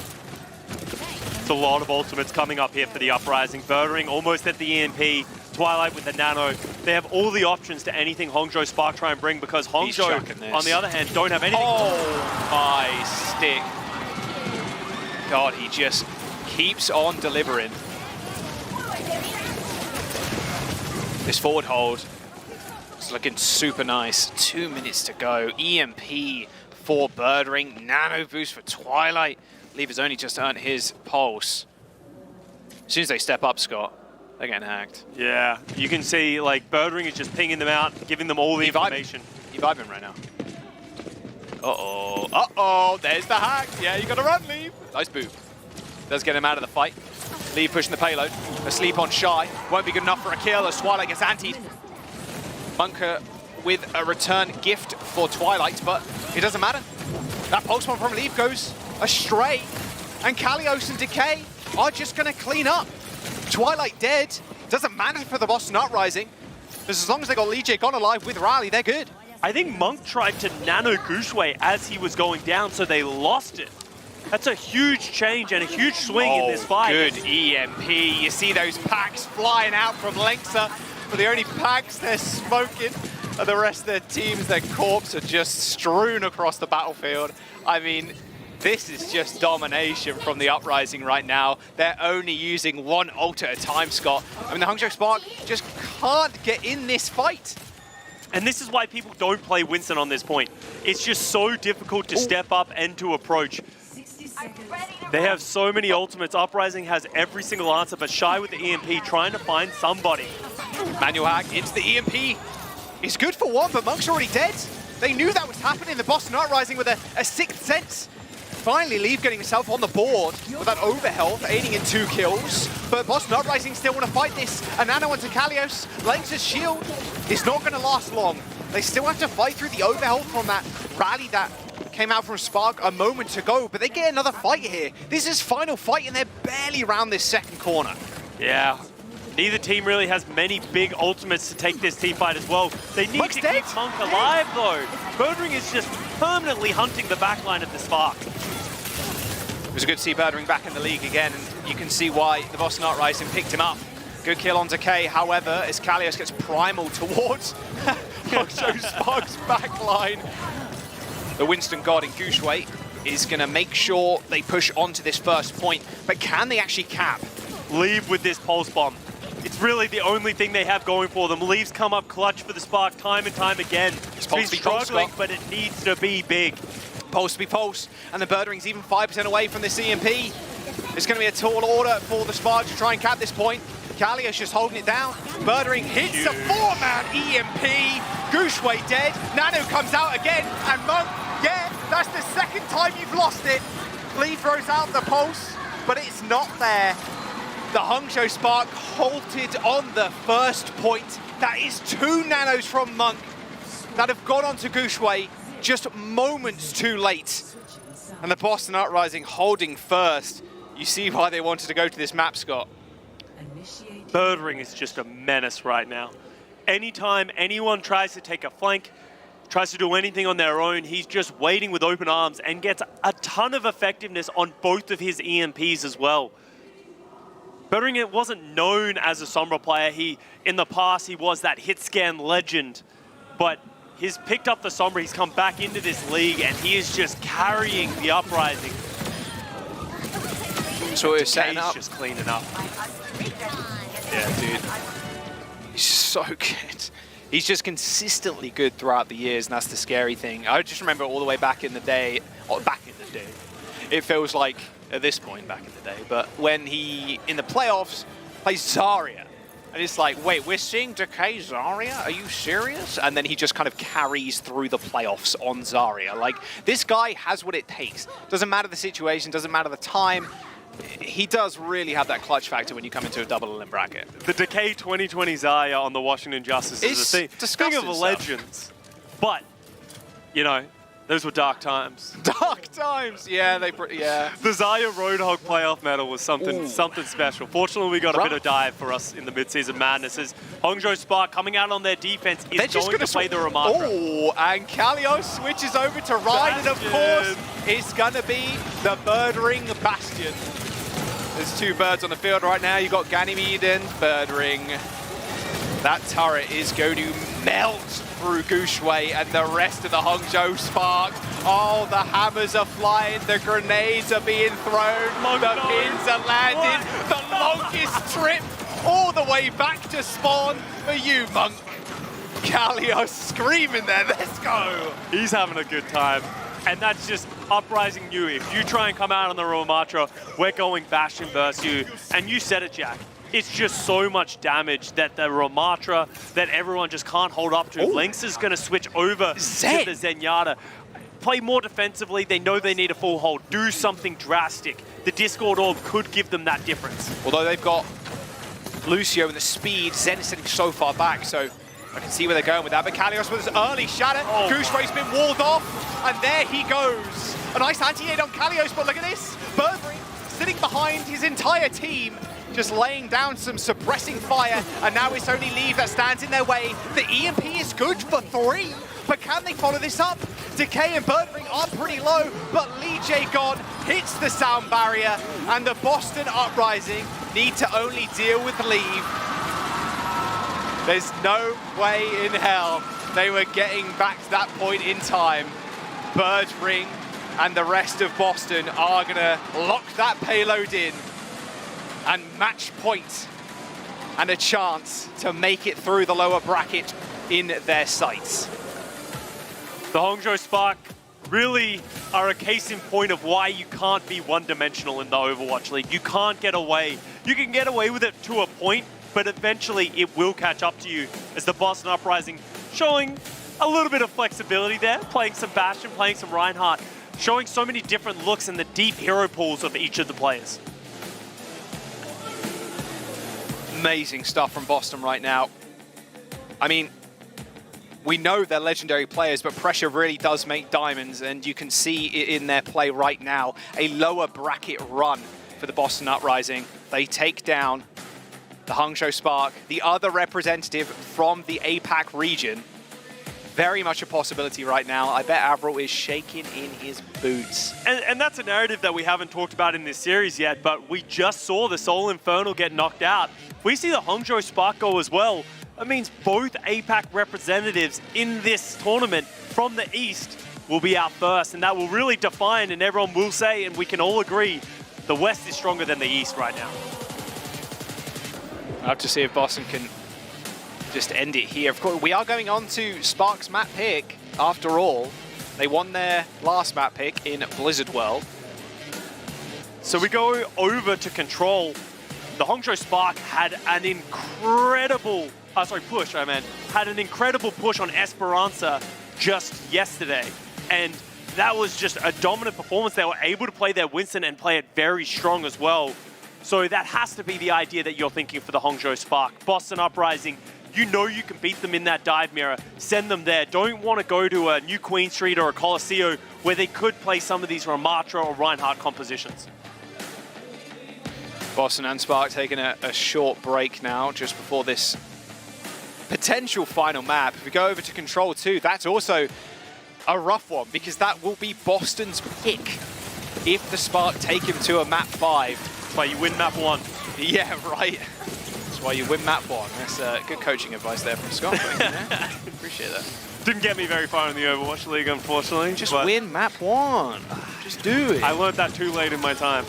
It's a lot of ultimates coming up here for the Uprising. Birdring almost at the EMP. Twilight with the Nano. They have all the options to anything Hangzhou Spark try and bring, because Hangzhou, on the other hand, don't have anything. Oh, my stick. God, he just keeps on delivering. This forward hold is looking super nice. 2 minutes to go. EMP for Birdring. Nano boost for Twilight. Leave has only just earned his pulse. As soon as they step up, Scott, they're getting hacked. Yeah, you can see like Birdring is just pinging them out, giving them all the information. You vibing right now. Uh-oh. Uh-oh, there's the hack. Yeah, you gotta run, Leave. Nice boot. Does get him out of the fight. Leave pushing the payload. Asleep on Shy. Won't be good enough for a kill as Twilight gets antied. Bunker with a return gift for Twilight, but it doesn't matter. That pulse bomb from Leave goes astray, and Kalios and Decay are just gonna clean up. Twilight dead. Doesn't matter for the Boston Uprising, because as long as they got Lee J gone alive with Rally, they're good. I think Monk tried to nano Gushway as he was going down, so they lost it. That's a huge change and a huge swing in this fight. Good EMP. You see those packs flying out from Lengsa, but the only packs they're smoking are the rest of their teams. Their corpse are just strewn across the battlefield. I mean, this is just domination from the Uprising right now. They're only using one ult at a time, Scott. I mean, the Hangzhou Spark just can't get in this fight. And this is why people don't play Winston on this point. It's just so difficult to step up and to approach. They have so many ultimates. Uprising has every single answer, but Shy with the EMP trying to find somebody. Manual hack into the EMP. It's good for one, but Monk's already dead. They knew that was happening. The Boston Uprising with a sixth sense. Finally, Leave getting himself on the board with that overhealth, aiding in 2 kills. But Boston Uprising still want to fight this. A Nano onto Kalios. Lengsa's shield is not going to last long. They still have to fight through the overhealth from that rally that came out from Spark a moment ago, but they get another fight here. This is final fight, and they're barely around this second corner. Yeah. Neither team really has many big ultimates to take this team fight as well. They need to keep Monk alive, though. Birdring is just permanently hunting the backline of the Spark. It was good to see Birdring back in the league again, and you can see why the Boston Uprising picked him up. Good kill on Decay, however, as Kalios gets primal towards Hangzhou Spark's backline. The Winston God in Gushway is going to make sure they push onto this first point, but can they actually cap? Leave with this pulse bomb. It's really the only thing they have going for them. Leaves come up clutch for the Spark time and time again. He's struggling, but it needs to be big. Pulse to be pulse, and the Birdring's even 5% away from this EMP. It's going to be a tall order for the Spark to try and cap this point. Kalios just holding it down. Birdring hits a 4-man EMP. Gushway dead. Nano comes out again, and Monk, yeah, that's the second time you've lost it. Lee throws out the pulse, but it's not there. The Hangzhou Spark halted on the first point. That is 2 nanos from Monk that have gone on to Gushway just moments too late. And the Boston Uprising holding first. You see why they wanted to go to this map, Scott. Birdring is just a menace right now. Anytime anyone tries to take a flank, tries to do anything on their own, he's just waiting with open arms and gets a ton of effectiveness on both of his EMPs as well. Birdring wasn't known as a Sombra player. In the past, he was that hit scan legend, but he's picked up the Sombra, he's come back into this league, and he is just carrying the Uprising. So we're setting up. Just cleaning up. Yeah, dude. He's so good. He's just consistently good throughout the years, and that's the scary thing. I just remember all the way back in the day, it feels like at this point back in the day, but when he, in the playoffs, plays Zarya. And it's like, wait, we're seeing Decay Zarya? Are you serious? And then he just kind of carries through the playoffs on Zarya. Like, this guy has what it takes. Doesn't matter the situation, doesn't matter the time. He does really have that clutch factor when you come into a double elim bracket. The Decay 2020 Zarya on the Washington Justice is a thing of legends. But, you know, those were dark times. Dark times, yeah. The Zarya Roadhog playoff medal was something special. Fortunately, we got a bit of dive for us in the Midseason Madness as Hangzhou Spark coming out on their defense is going to play the Ramatra. Oh, and Kalios switches over to Ryan, and of course, it's going to be the Birdring Bastion. There's two birds on the field right now. You've got Ganymede and Birdring. That turret is going to melt through Gushway and the rest of the Hangzhou Spark. Oh, the hammers are flying, the grenades are being thrown, the pins are landing, the longest trip all the way back to spawn for you, Monk. Kalios screaming there, let's go. He's having a good time. And that's just Uprising you. If you try and come out on the Ramatra, we're going Bastion versus you. And you said it, Jack. It's just so much damage that the Ramatra, that everyone just can't hold up to. Lynx is going to switch over to the Zenyatta. Play more defensively. They know they need a full hold. Do something drastic. The Discord Orb could give them that difference. Although they've got Lucio and the speed, Zen is sitting so far back, so I can see where they're going with that. But Kalios with his early shatter. Gooseway's been walled off, and there he goes. A nice anti-aid on Kalios, but look at this. Birdring sitting behind his entire team, just laying down some suppressing fire, and now it's only Leave that stands in their way. The EMP is good for 3, but can they follow this up? Decay and Birdring are pretty low, but Lee J. God hits the sound barrier, and the Boston Uprising need to only deal with Leave. There's no way in hell they were getting back to that point in time. Birdring and the rest of Boston are gonna lock that payload in, and match point and a chance to make it through the lower bracket in their sights. The Hangzhou Spark really are a case in point of why you can't be one-dimensional in the Overwatch League. You can't get away. You can get away with it to a point, but eventually it will catch up to you, as the Boston Uprising showing a little bit of flexibility there, playing some Bastion, playing some Reinhardt, showing so many different looks in the deep hero pools of each of the players. Amazing stuff from Boston right now. I mean, we know they're legendary players, but pressure really does make diamonds, and you can see it in their play right now. A lower bracket run for the Boston Uprising. They take down the Hangzhou Spark, the other representative from the APAC region. Very much a possibility right now. I bet Avril is shaking in his boots. And that's a narrative that we haven't talked about in this series yet, but we just saw the Soul Infernal get knocked out. If we see the Hangzhou Spark go as well, that means both APAC representatives in this tournament from the East will be out first, and that will really define, and everyone will say, and we can all agree, the West is stronger than the East right now. I'll have to see if Boston can just end it here. Of course, we are going on to Spark's map pick. After all, they won their last map pick in Blizzard World. So we go over to Control. The Hangzhou Spark had an incredible, had an incredible push on Esperanza just yesterday. And that was just a dominant performance. They were able to play their Winston and play it very strong as well. So that has to be the idea that you're thinking for the Hangzhou Spark. Boston Uprising, you know you can beat them in that dive mirror. Send them there. Don't want to go to a New Queen Street or a Colosseo where they could play some of these Ramatra or Reinhardt compositions. Boston and Spark taking a short break now, just before this potential final map. If we go over to Control 2, that's also a rough one, because that will be Boston's pick if the Spark take him to a map 5. That's why you win map 1. Yeah, right. That's why you win map 1. That's good coaching advice there from Scott. Appreciate that. Didn't get me very far in the Overwatch League, unfortunately. Just win map 1. Just do it. I learned that too late in my time.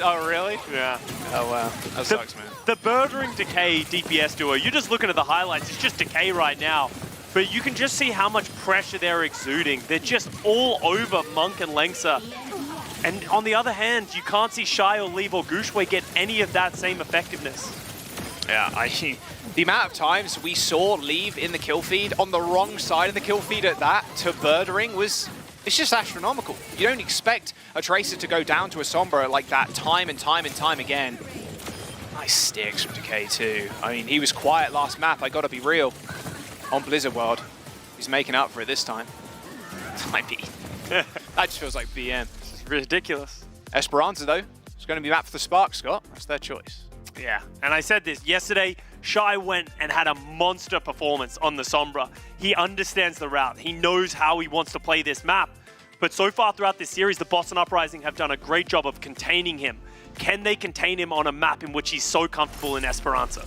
Oh, really? Yeah. Oh, wow. That sucks, man. The Birdering Decay DPS duo, you're just looking at the highlights, it's just Decay right now. But you can just see how much pressure they're exuding. They're just all over Monk and Lengsa. And on the other hand, you can't see Shy or Leave or Gushway get any of that same effectiveness. Yeah, the amount of times we saw Leave in the kill feed, on the wrong side of the kill feed at that, to Birdering it's just astronomical. You don't expect a Tracer to go down to a Sombra like that time and time and time again. Nice sticks from Decay too. I mean, he was quiet last map, I gotta be real. On Blizzard World, he's making up for it this time. That just feels like BM. It's ridiculous. Esperanza though, it's gonna be map for the Spark, Scott. That's their choice. Yeah, and I said this yesterday, Shy went and had a monster performance on the Sombra. He understands the route. He knows how he wants to play this map. But so far throughout this series, the Boston Uprising have done a great job of containing him. Can they contain him on a map in which he's so comfortable in Esperanza?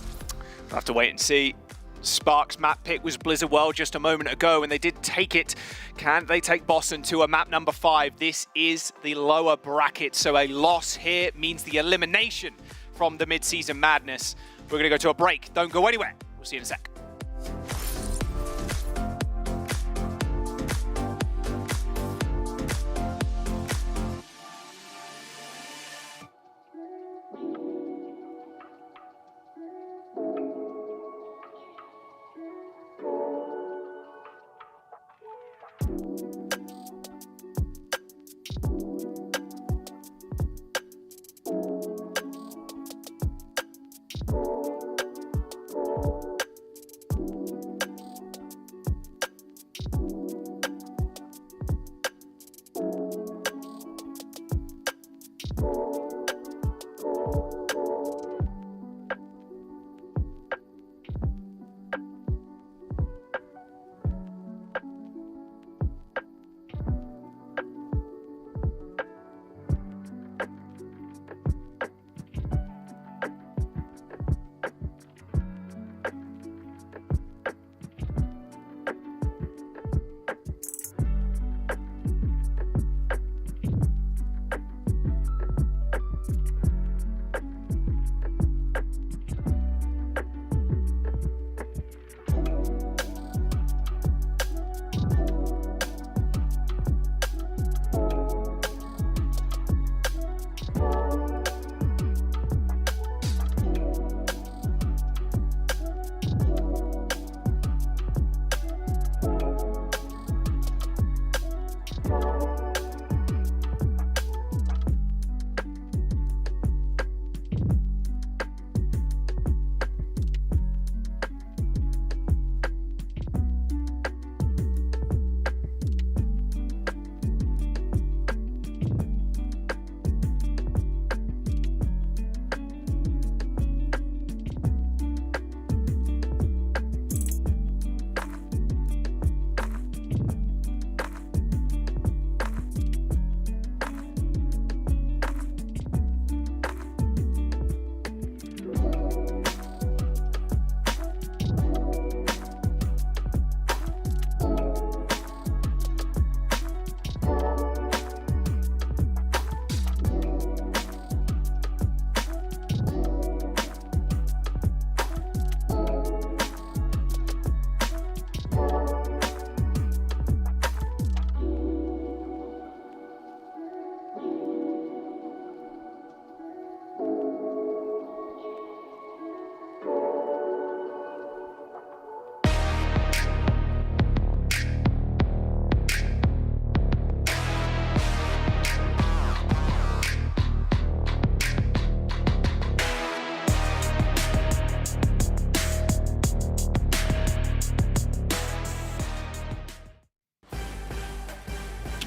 We'll have to wait and see. Spark's map pick was Blizzard World just a moment ago, and they did take it. Can they take Boston to a map number 5? This is the lower bracket, so a loss here means the elimination from the Midseason Madness. We're going to go to a break. Don't go anywhere. We'll see you in a sec.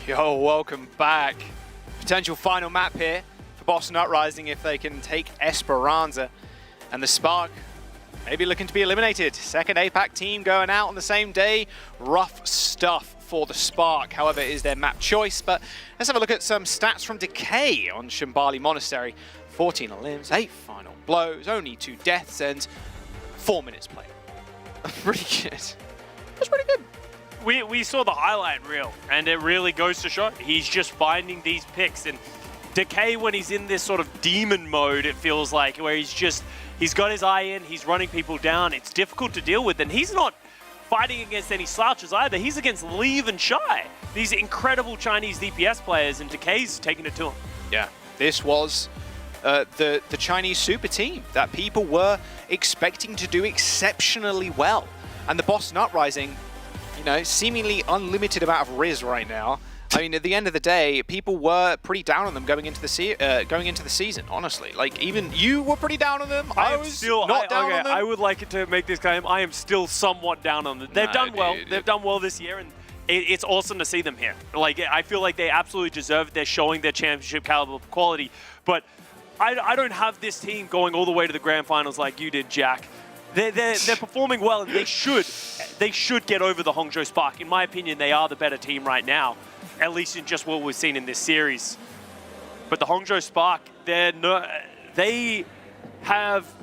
Yo, welcome back. Potential final map here for Boston Uprising if they can take Esperanza. And the Spark maybe looking to be eliminated. Second APAC team going out on the same day. Rough stuff for the Spark. However, it is their map choice. But let's have a look at some stats from Decay on Shambali Monastery. 14 limbs, 8 final blows, only 2 deaths, and 4 minutes played. Pretty good. That's pretty good. We saw the highlight reel, and it really goes to show he's just finding these picks. And Decay, when he's in this sort of demon mode, it feels like, where he's got his eye in, he's running people down, it's difficult to deal with, and he's not fighting against any slouches either. He's against Leave and Shy, these incredible Chinese DPS players, and Decay's taking it to him. Yeah, this was the Chinese super team that people were expecting to do exceptionally well. And the Boston Uprising, you know, seemingly unlimited amount of Riz right now. I mean, at the end of the day, people were pretty down on them going into the season, honestly. Like, even you were pretty down on them. I was still not down on them. I would like to make this claim. I am still somewhat down on them. They've done well. They've done well this year, and it's awesome to see them here. Like, I feel like they absolutely deserve it. They're showing their championship caliber quality. But I don't have this team going all the way to the grand finals like you did, Jack. They're performing well, and they should get over the Hangzhou Spark. In my opinion, they are the better team right now, at least in just what we've seen in this series. But the Hangzhou Spark, they have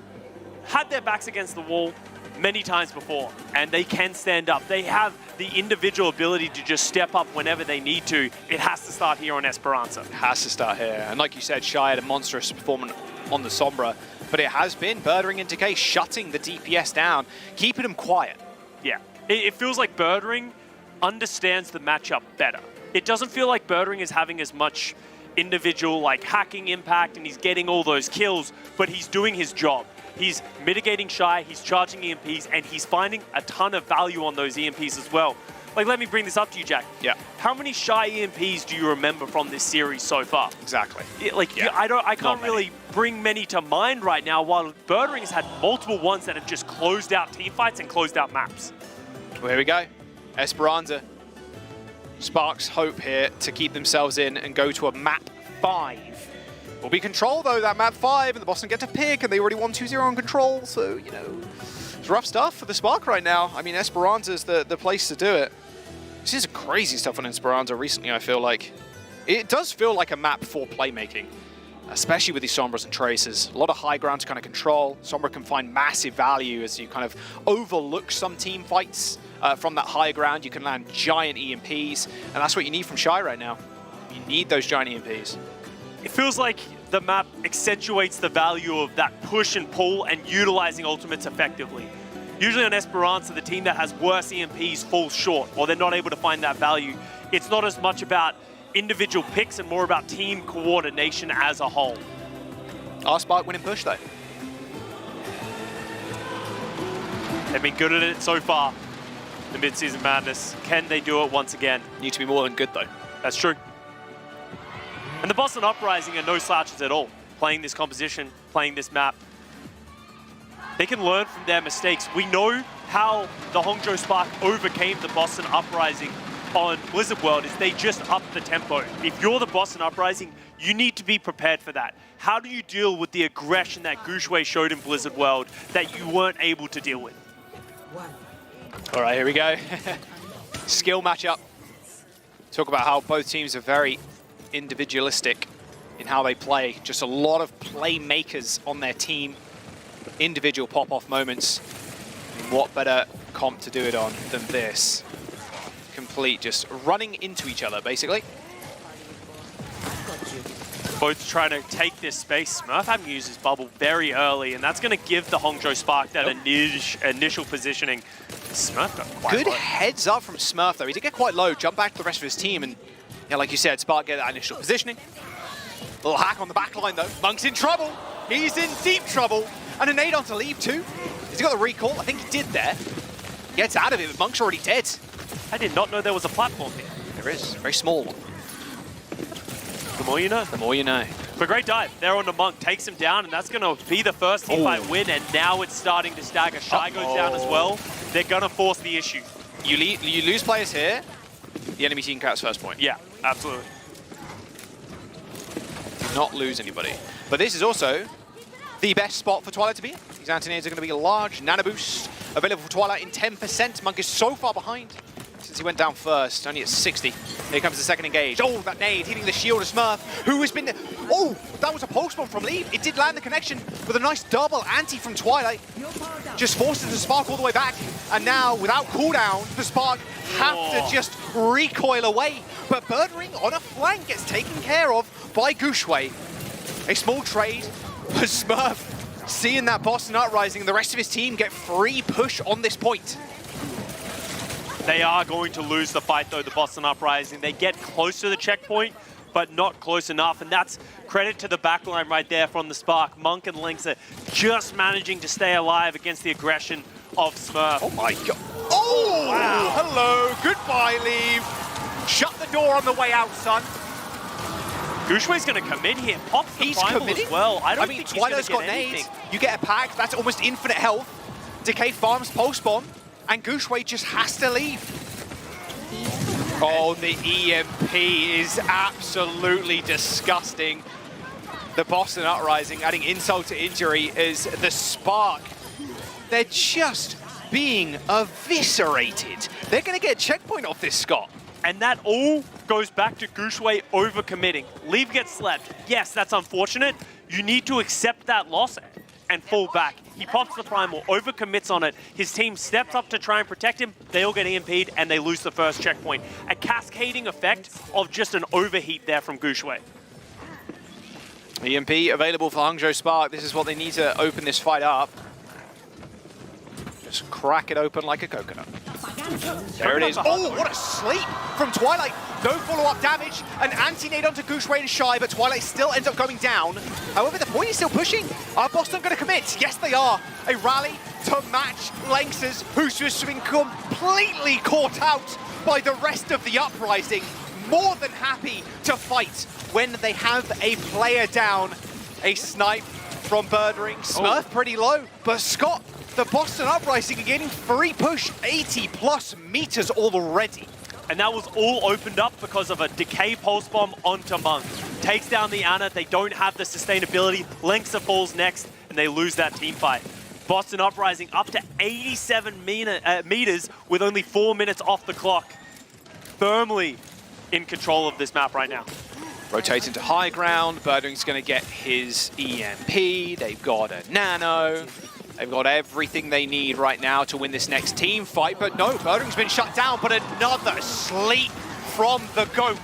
had their backs against the wall many times before, and they can stand up. They have the individual ability to just step up whenever they need to. It has to start here on Esperanza. It has to start here. And like you said, Shy had a monstrous performance on the Sombra, but it has been Birdering and Decay shutting the DPS down, keeping them quiet. Yeah, it feels like Birdering understands the matchup better. It doesn't feel like Birdering is having as much individual like hacking impact and he's getting all those kills, but he's doing his job. He's mitigating Shy, he's charging EMPs, and he's finding a ton of value on those EMPs as well. Like, let me bring this up to you, Jack. Yeah. How many Shy EMPs do you remember from this series so far? Exactly. I can't really bring many to mind right now, while Birdering's had multiple ones that have just closed out teamfights and closed out maps. Well, here we go. Esperanza. Sparks hope here to keep themselves in and go to a map 5. Will be Control, though, that map 5, and the Boston get to pick, and they already won 2-0 on Control, so, you know, it's rough stuff for the Spark right now. I mean, Esperanza's the place to do it. This is crazy stuff on Esperanza recently, I feel like. It does feel like a map for playmaking, especially with these Sombras and Traces. A lot of high ground to kind of control. Sombra can find massive value as you kind of overlook some team fights from that high ground. You can land giant EMPs, and that's what you need from Shy right now. You need those giant EMPs. It feels like the map accentuates the value of that push and pull and utilizing ultimates effectively. Usually on Esperanza, the team that has worse EMPs falls short, or they're not able to find that value. It's not as much about individual picks and more about team coordination as a whole. Our Spark winning push, though. They've been good at it so far, the Midseason Madness. Can they do it once again? Need to be more than good, though. That's true. And the Boston Uprising are no slouches at all, playing this composition, playing this map. They can learn from their mistakes. We know how the Hangzhou Spark overcame the Boston Uprising on Blizzard World, is they just upped the tempo. If you're the Boston Uprising, you need to be prepared for that. How do you deal with the aggression that Gushue showed in Blizzard World that you weren't able to deal with? All right, here we go. Skill matchup. Talk about how both teams are very individualistic in how they play. Just a lot of playmakers on their team. Individual pop-off moments. What better comp to do it on than this? Complete just running into each other, basically. Both trying to take this space. Smurf having used his bubble very early, and that's going to give the Hangzhou Spark that initial positioning. Smurf got quite Good low. heads up from Smurf, though. He did get quite low, jump back to the rest of his team, and yeah, like you said, Spark get that initial positioning. Little hack on the back line, though. Monk's in trouble. He's in deep trouble. And a nade on to leave, too. Has he got the recall? I think he did there. Gets out of it, but Monk's already dead. I did not know there was a platform here. There is. Very small one. The more you know. The more you know. But great dive. There on the Monk. Takes him down, and that's going to be the first teamfight win, and now it's starting to stagger. Shy goes down as well. They're going to force the issue. You lose players here, the enemy team counts first point. Yeah, absolutely. not lose anybody. But this is also the best spot for Twilight to be in. These anti-nades are going to be a large nano boost available for Twilight in 10%. Monk is so far behind since he went down first, only at 60. Here comes the second engage. Oh, that nade hitting the shield of Smurf, who has been... Oh, that was a pulse bomb from Leave. It did land the connection with a nice double anti from Twilight. Just forces the Spark all the way back. And now, without cooldown, the Spark have to just recoil away. But Birdring on a flank gets taken care of by Gushway. A small trade, but Smurf seeing that Boston Uprising and the rest of his team get free push on this point. They are going to lose the fight, though, the Boston Uprising. They get close to the checkpoint, but not close enough. And that's credit to the backline right there from the Spark. Monk and Lynx are just managing to stay alive against the aggression of Smurf. Oh my god. Oh, wow. Hello. Goodbye, Leave. Shut the door on the way out, son. Gushway's going to commit here. Pops the He's primal committing as well. I don't mean, think he's going Twilight's to get got anything. nades. You get a pack. That's almost infinite health. Decay farms pulse bomb. And Gushway just has to leave. Oh, the EMP is absolutely disgusting. The Boston Uprising adding insult to injury is the Spark. They're just being eviscerated. They're going to get a checkpoint off this, Scott. And that all goes back to Gushway overcommitting. Leave gets slept. Yes, that's unfortunate. You need to accept that loss and fall back. He pops the primal, overcommits on it. His team steps up to try and protect him. They all get EMP'd and they lose the first checkpoint. A cascading effect of just an overheat there from Gushway. EMP available for Hangzhou Spark. This is what they need to open this fight up. Just crack it open like a coconut. There it is. Oh, what a sleep from Twilight. No follow-up damage. An anti-nade onto Gushway and Shy, but Twilight still ends up going down. However, the point is still pushing. Are Boston going to commit? Yes, they are. A rally to match Lynx's, who's just been completely caught out by the rest of the Uprising. More than happy to fight when they have a player down. A snipe from Birdring. Smurf pretty low, but Scott, the Boston Uprising are getting free push 80+ meters already. And that was all opened up because of a Decay Pulse Bomb onto Monk. Takes down the Ana, they don't have the sustainability. Lynxa falls next, and they lose that team fight. Boston Uprising up to 87 meters with only 4 minutes off the clock. Firmly in control of this map right now. Rotate into high ground. Birdring's going to get his EMP. They've got a nano. They've got everything they need right now to win this next team fight. But no, Birdring's been shut down. But another sleep from the GOAT.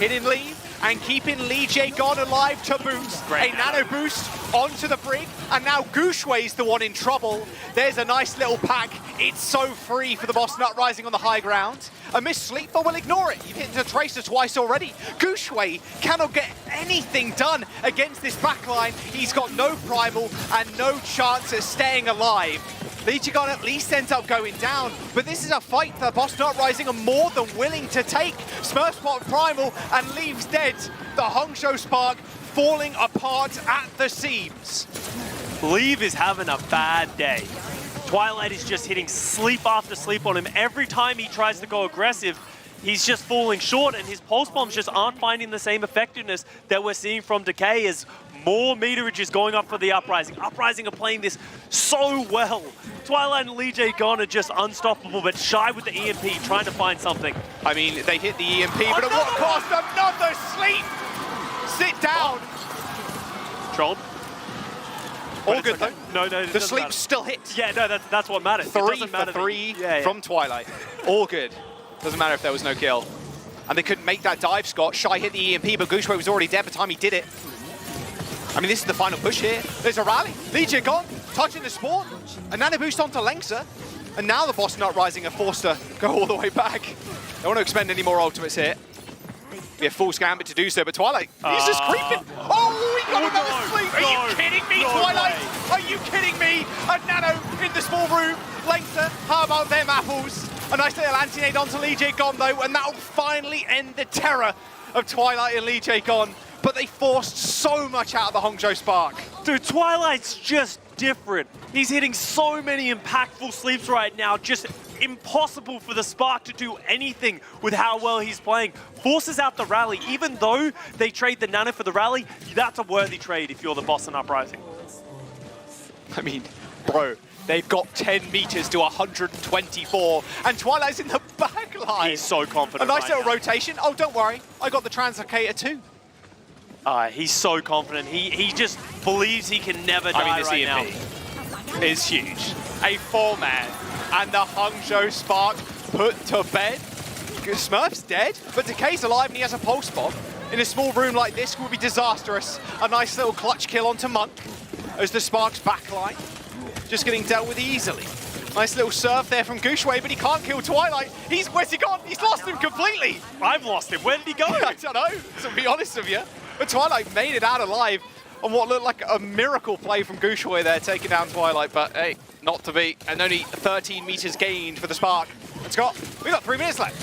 Hitting Leave and keeping Lee J gone alive to boost. A nano boost onto the brig. And now Gushway's the one in trouble. There's a nice little pack. It's so free for the Boston Uprising on the high ground. A missed sleep, but we'll ignore it. You've hit the Tracer twice already. Gushway cannot get anything done against this backline. He's got no primal and no chance at staying alive. Legion at least ends up going down, but this is a fight that Boston Uprising are more than willing to take. Smurf pot primal and Leaves dead. The Hangzhou Spark falling apart at the seams. Leave is having a bad day. Twilight is just hitting sleep after sleep on him. Every time he tries to go aggressive, he's just falling short, and his pulse bombs just aren't finding the same effectiveness that we're seeing from Decay as more meterage is going up for the Uprising. Uprising are playing this so well. Twilight and Lee J Gon are just unstoppable, but Shy with the EMP trying to find something. I mean, they hit the EMP, but at what cost? Another sleep! Sit down! Trolled. All good though. No, the sleep still hits. Yeah, no, that's what matters. 3 for 3 from Twilight. All good. Doesn't matter if there was no kill. And they couldn't make that dive, Scott. Shy hit the EMP, but Gushway was already dead by the time he did it. I mean, this is the final push here. There's a rally. Legion gone, touching the spawn. A nano boost onto Lengsa. And now the Boston Uprising are forced to go all the way back. They want to expend any more ultimates here. Be a full gambit to do so, but Twilight, he's just creeping. Oh, he got another sleep. Are you kidding me, Twilight? Are you kidding me? A nano in the small room. Lengsa, how about them apples? A nice little anti-nade onto Lee J Gon though, and that will finally end the terror of Twilight and Lee J Gon. But they forced so much out of the Hangzhou Spark. Dude, Twilight's just different. He's hitting so many impactful sleeps right now, just impossible for the Spark to do anything with how well he's playing. Forces out the rally. Even though they trade the Nano for the rally, that's a worthy trade if you're the Boston Uprising. I mean, bro, they've got 10 meters to 124, and Twilight's in the back line. He's so confident. A nice right little now. rotation. Oh, don't worry, I got the translocator too. He's so confident. He just believes he can never die I mean, this right EMP now. is huge. A 4-man, and the Hangzhou Spark put to bed. Smurf's dead, but Decay's alive and he has a pulse bomb. In a small room like this would be disastrous. A nice little clutch kill onto Monk as the Spark's backline just getting dealt with easily. Nice little surf there from Gushway, but he can't kill Twilight. Where's he gone? He's lost him completely. I've lost him. Where did he go? I don't know, to be honest with you. But Twilight made it out alive on what looked like a miracle play from Gushway there, taking down Twilight, but hey, not to be. And only 13 meters gained for the Spark. And Scott, we got 3 minutes left.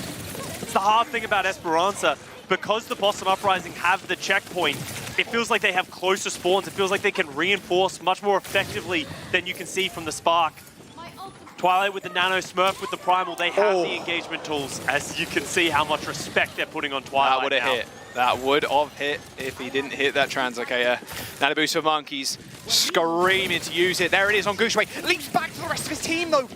It's the hard thing about Esperanza. Because the Boston Uprising have the checkpoint, it feels like they have closer spawns. It feels like they can reinforce much more effectively than you can see from the Spark. Twilight with the Nano, Smurf with the Primal, they have the engagement tools. As you can see how much respect they're putting on Twilight. That would have hit. That would have hit if he didn't hit that translocator. Nano boost for Monkeys, screaming to use it. There it is on Gushway. Leaps back to the rest of his team though.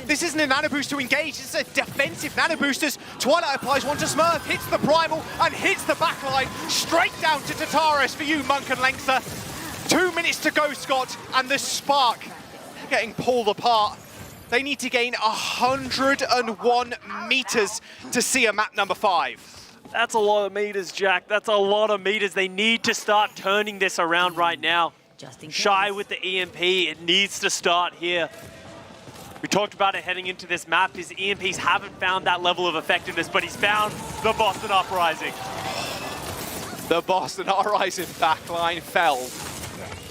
This isn't a Nano Boost to engage, this is a defensive Nano Boosters. Twilight applies one to Smurf, hits the Primal, and hits the backline. Straight down to Tataris for you, Monk and Lengther. 2 minutes to go, Scott, and the Spark getting pulled apart. They need to gain 101 meters to see a map number 5. That's a lot of meters, Jack. That's a lot of meters. They need to start turning this around right now. Shy with the EMP, it needs to start here. We talked about it heading into this map. His EMPs haven't found that level of effectiveness, but he's found the Boston Uprising. The Boston Uprising backline fell.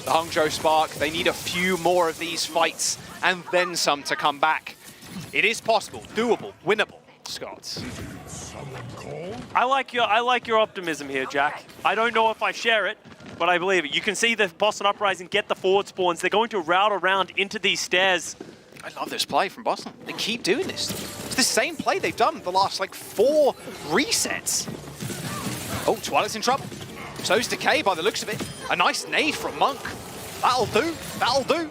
The Hangzhou Spark, they need a few more of these fights and then some to come back. It is possible, doable, winnable, Scott. I like your optimism here, Jack. I don't know if I share it, but I believe it. You can see the Boston Uprising get the forward spawns. They're going to route around into these stairs. I love this play from Boston. They keep doing this. It's the same play they've done the last like 4 resets. Oh, Twilight's in trouble. So's Decay by the looks of it. A nice nade from Monk. That'll do, that'll do.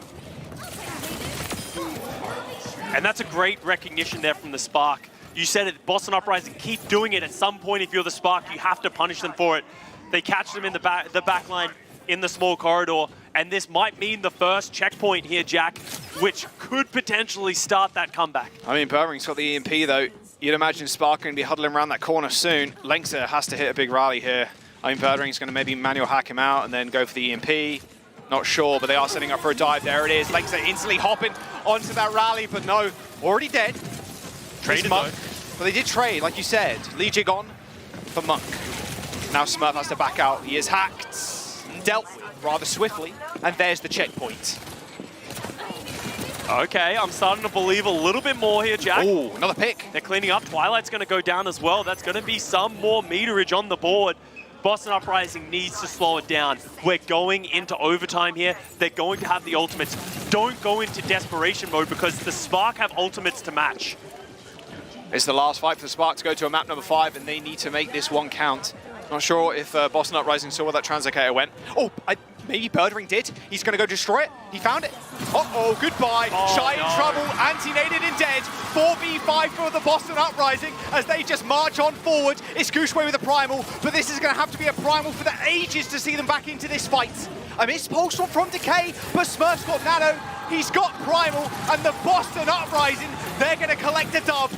And that's a great recognition there from the Spark. You said it, Boston Uprising, keep doing it. At some point, if you're the Spark, you have to punish them for it. They catch them in the back line in the small corridor, and this might mean the first checkpoint here, Jack, which could potentially start that comeback. I mean, Burring's got the EMP though. You'd imagine Spark going to be huddling around that corner soon. Lengther has to hit a big rally here. I mean, Burring's going to maybe manual hack him out and then go for the EMP. Not sure, but they are setting up for a dive. There it is. Lengther instantly hopping onto that rally, but no, already dead. Traded Monk. But they did trade, like you said. Legic on for Monk. Now Smurf has to back out. He is hacked and dealt with rather swiftly. And there's the checkpoint. Okay, I'm starting to believe a little bit more here, Jack. Ooh, another pick. They're cleaning up. Twilight's going to go down as well. That's going to be some more meterage on the board. Boston Uprising needs to slow it down. We're going into overtime here. They're going to have the ultimates. Don't go into desperation mode because the Spark have ultimates to match. It's the last fight for the Spark to go to a map number 5, and they need to make this one count. Not sure if Boston Uprising saw where that translocator went. Oh, maybe Birdring did. He's going to go destroy it. He found it. Uh-oh, goodbye. Shy in trouble, anti-naded and dead. 4v5 for the Boston Uprising as they just march on forward. It's Gushway with a Primal, but this is going to have to be a Primal for the ages to see them back into this fight. A missed pulse from Decay, but Smurf's got Nano. He's got Primal, and the Boston Uprising, they're going to collect a dub.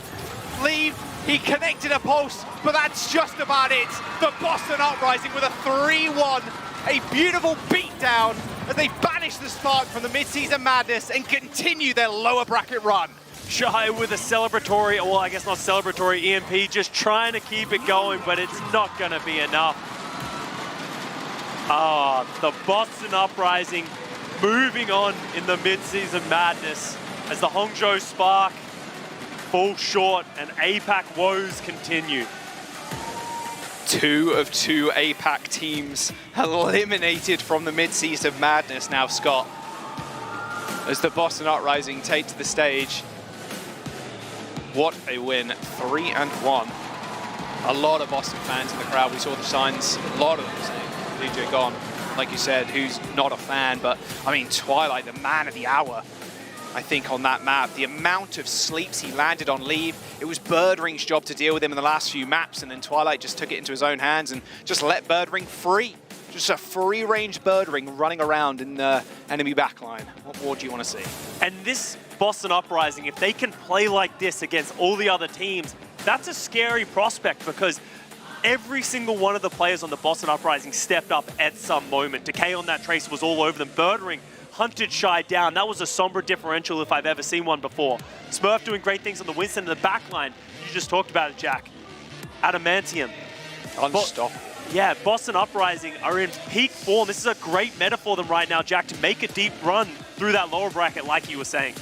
Leave. He connected a pulse, but that's just about it. The Boston Uprising with a 3-1. A beautiful beatdown as they banish the Spark from the Midseason Madness and continue their lower bracket run. Shy with a celebratory, well, I guess not celebratory, EMP, just trying to keep it going, but it's not going to be enough. The Boston Uprising moving on in the Midseason Madness as the Hangzhou Spark fall short and APAC woes continue. 2 of 2 APAC teams eliminated from the Midseason Madness now, Scott. As the Boston Uprising take to the stage. What a win, 3-1. A lot of Boston fans in the crowd. We saw the signs, a lot of them saying, DJ gone. Like you said, who's not a fan, but I mean, Twilight, the man of the hour, I think, on that map. The amount of sleeps he landed on leave, it was Birdring's job to deal with him in the last few maps, and then Twilight just took it into his own hands and just let Birdring free. Just a free-range Birdring running around in the enemy backline. What more do you want to see? And this Boston Uprising, if they can play like this against all the other teams, that's a scary prospect because every single one of the players on the Boston Uprising stepped up at some moment. Decay on that Tracer was all over them. Birdring hunted Shy down. That was a Sombra differential if I've ever seen one before. Smurf doing great things on the Winston in the backline. You just talked about it, Jack. Adamantium. Unstoppable. Yeah, Boston Uprising are in peak form. This is a great meta for them right now, Jack, to make a deep run through that lower bracket like you were saying.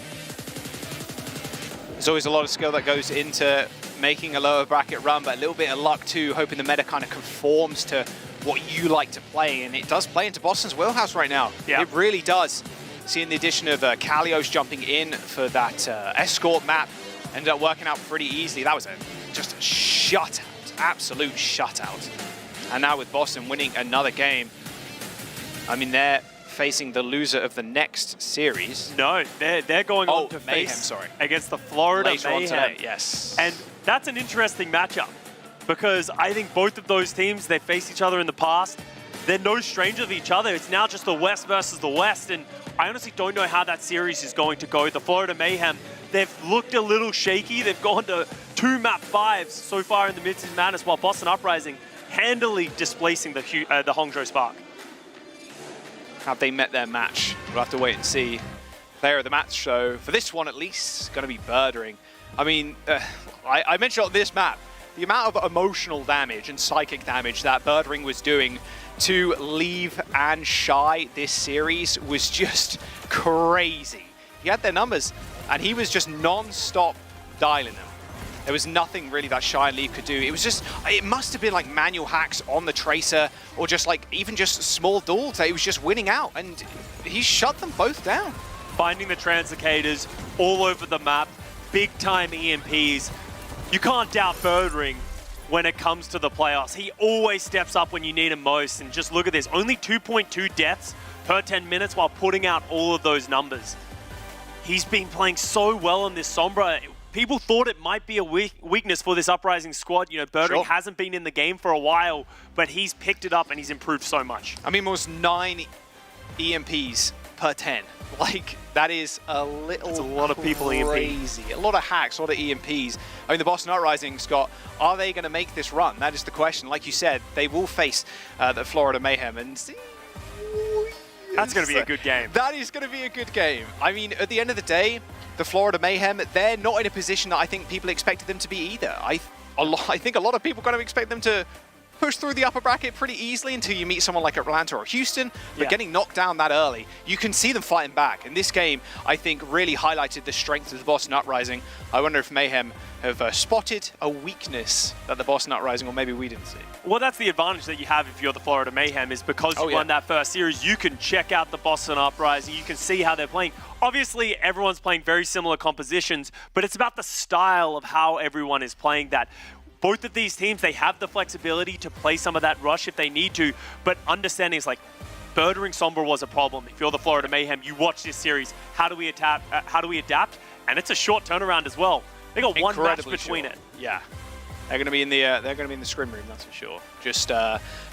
There's always a lot of skill that goes into making a lower bracket run, but a little bit of luck too, hoping the meta kind of conforms to what you like to play, and it does play into Boston's wheelhouse right now. Yeah. It really does. Seeing the addition of Kalios jumping in for that escort map ended up working out pretty easily. That was just a shutout, absolute shutout. And now with Boston winning another game, I mean, they're facing the loser of the next series. No, they're going on to Mayhem, face against the Florida Later Mayhem. on today, yes. And that's an interesting matchup because I think both of those teams, they've faced each other in the past. They're no stranger to each other. It's now just the West versus the West, and I honestly don't know how that series is going to go. The Florida Mayhem, they've looked a little shaky. They've gone to 2 map 5s so far in the Midseason Madness, while Boston Uprising handily displacing the Hangzhou Spark. Have they met their match? We'll have to wait and see. Player of the match, so for this one at least, going to be Birdring. I mean, I mentioned on this map, the amount of emotional damage and psychic damage that Birdring was doing to Leave and Shy this series was just crazy. He had their numbers, and he was just non-stop dialing them. There was nothing really that Shy and Leave could do. It was just, it must have been like manual hacks on the Tracer, or just like even just small duels that he was just winning out, and he shut them both down. Finding the Translocators all over the map, big time EMPs. You can't doubt Birdring when it comes to the playoffs. He always steps up when you need him most, and just look at this, only 2.2 deaths per 10 minutes while putting out all of those numbers. He's been playing so well on this Sombra. People thought it might be a weakness for this Uprising squad. You know, Birdring hasn't been in the game for a while, but he's picked it up and he's improved so much. I mean, almost 9 EMPs per 10. Like, that is a little That's a lot of people crazy. A lot of hacks, a lot of EMPs. I mean, the Boston Uprising, Scott, are they going to make this run? That is the question. Like you said, they will face the Florida Mayhem, and that's going to be a good game. That is going to be a good game. I mean, at the end of the day, the Florida Mayhem, they're not in a position that I think people expected them to be either. I think a lot of people are going to expect them to push through the upper bracket pretty easily until you meet someone like Atlanta or Houston, but getting knocked down that early, you can see them fighting back. And this game, I think, really highlighted the strength of the Boston Uprising. I wonder if Mayhem have spotted a weakness that the Boston Uprising, or maybe we didn't see. Well, that's the advantage that you have if you're the Florida Mayhem, is because you won that first series, you can check out the Boston Uprising, you can see how they're playing. Obviously, everyone's playing very similar compositions, but it's about the style of how everyone is playing that. Both of these teams, they have the flexibility to play some of that rush if they need to, but understanding is like, Birdring Sombra was a problem. If you're the Florida Mayhem, you watch this series, how do we adapt? And it's a short turnaround as well. They got one match between it. Yeah. They're going to be in the scrim room, that's for sure. Just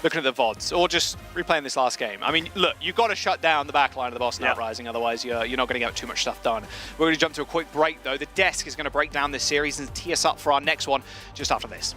looking at the VODs, or just replaying this last game. I mean, look, you've got to shut down the back line of the Boston Uprising, otherwise you're not going to get too much stuff done. We're going to jump to a quick break, though. The desk is going to break down this series and tee us up for our next one just after this.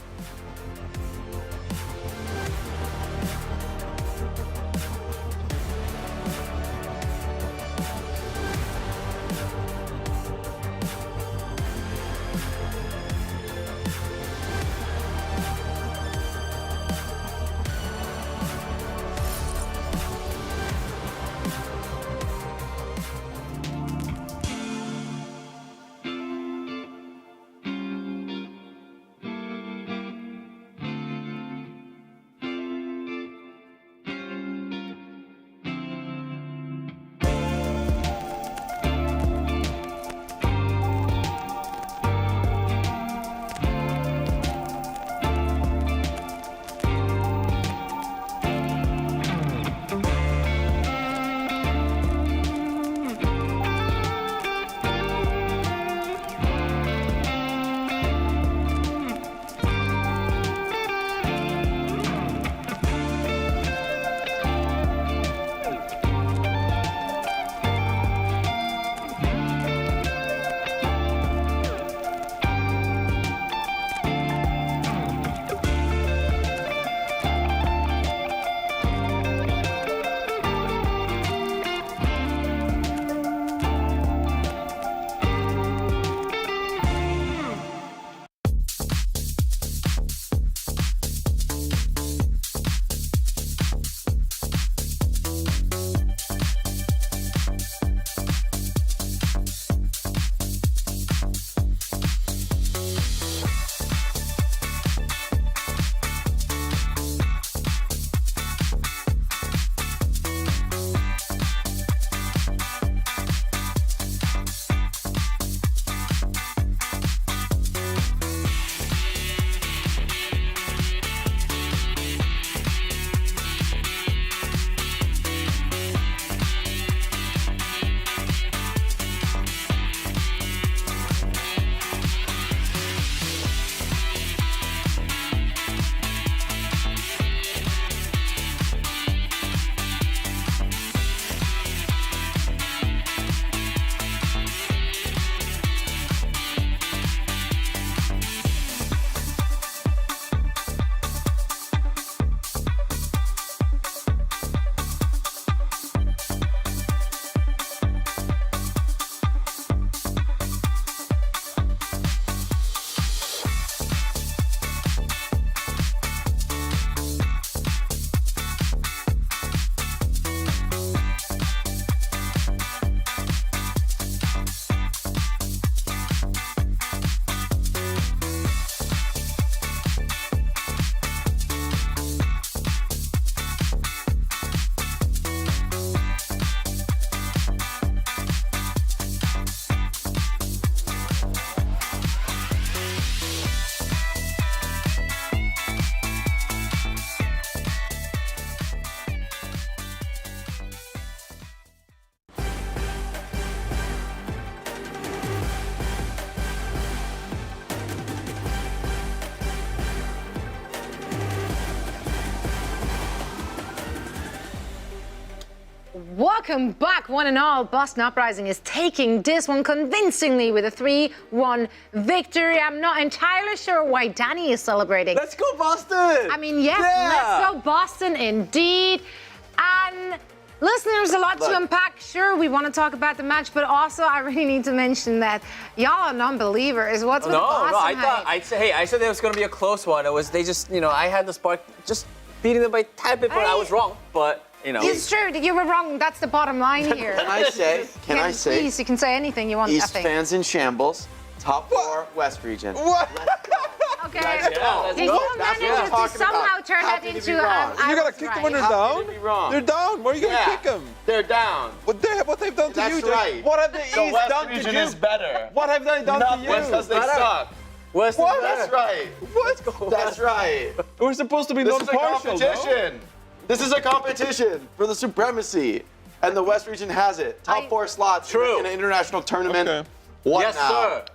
Welcome back, one and all. Boston Uprising is taking this one convincingly with a 3-1 victory. I'm not entirely sure why Danny is celebrating. Let's go, Boston! I mean, yes, let's go, Boston, indeed. And listeners, a lot to unpack. Sure, we want to talk about the match, but also I really need to mention that y'all are non-believers. What's with the Boston hype? I said it was going to be a close one. It was, they just, I had the spark just beating them by a tad bit, but I was wrong. But, It's true, you were wrong. That's the bottom line here. Can I say? Please, you can say anything you want. East fans in shambles. Top 4 West region. What? Okay. Did you manage to somehow turn that into you gotta kick them when they're down? They're down. Where are you gonna kick them? They're down. What they've done to you? That's right. What have the East West done to region you? is better. What have they done to you? Because they suck. West What? That's right. What? That's right. We're supposed to be This is a non-partial, competition. This is a competition for the supremacy, and the West region has it. Top 4 slots in an international tournament. Okay. What yes, now? sir.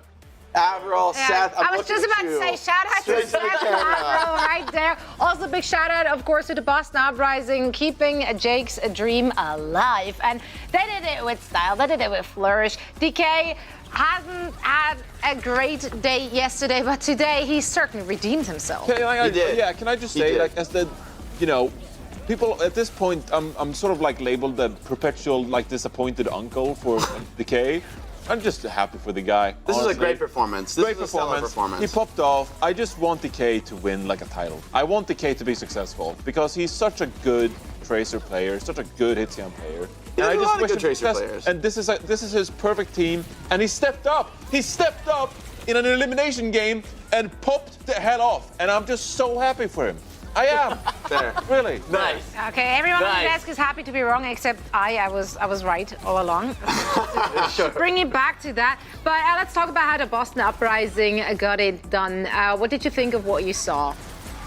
Avril, Seth, I was just about to say shout out to Seth and Avro right there. Also, big shout out, of course, to the Boston Uprising, keeping Jake's dream alive. And they did it with style, they did it with flourish. DK hasn't had a great day yesterday, but today he certainly redeemed himself. He did. Yeah, can I just say, like, as the, people at this point, I'm sort of like labeled the perpetual, like, disappointed uncle for Decay. I'm just happy for the guy. This is a great performance. This is a stellar performance. He popped off. I just want Decay to win like a title. I want Decay to be successful because he's such a good Tracer player, such a good Hitzian player. There's and a I just lot of wish good him Tracer success. players. And this is his perfect team. And he stepped up. He stepped up in an elimination game and popped the hell off. And I'm just so happy for him. I am. There. Really. Nice. Okay, everyone on the desk is happy to be wrong, except I was right all along. Sure. Bring it back to that. But let's talk about how the Boston Uprising got it done. What did you think of what you saw?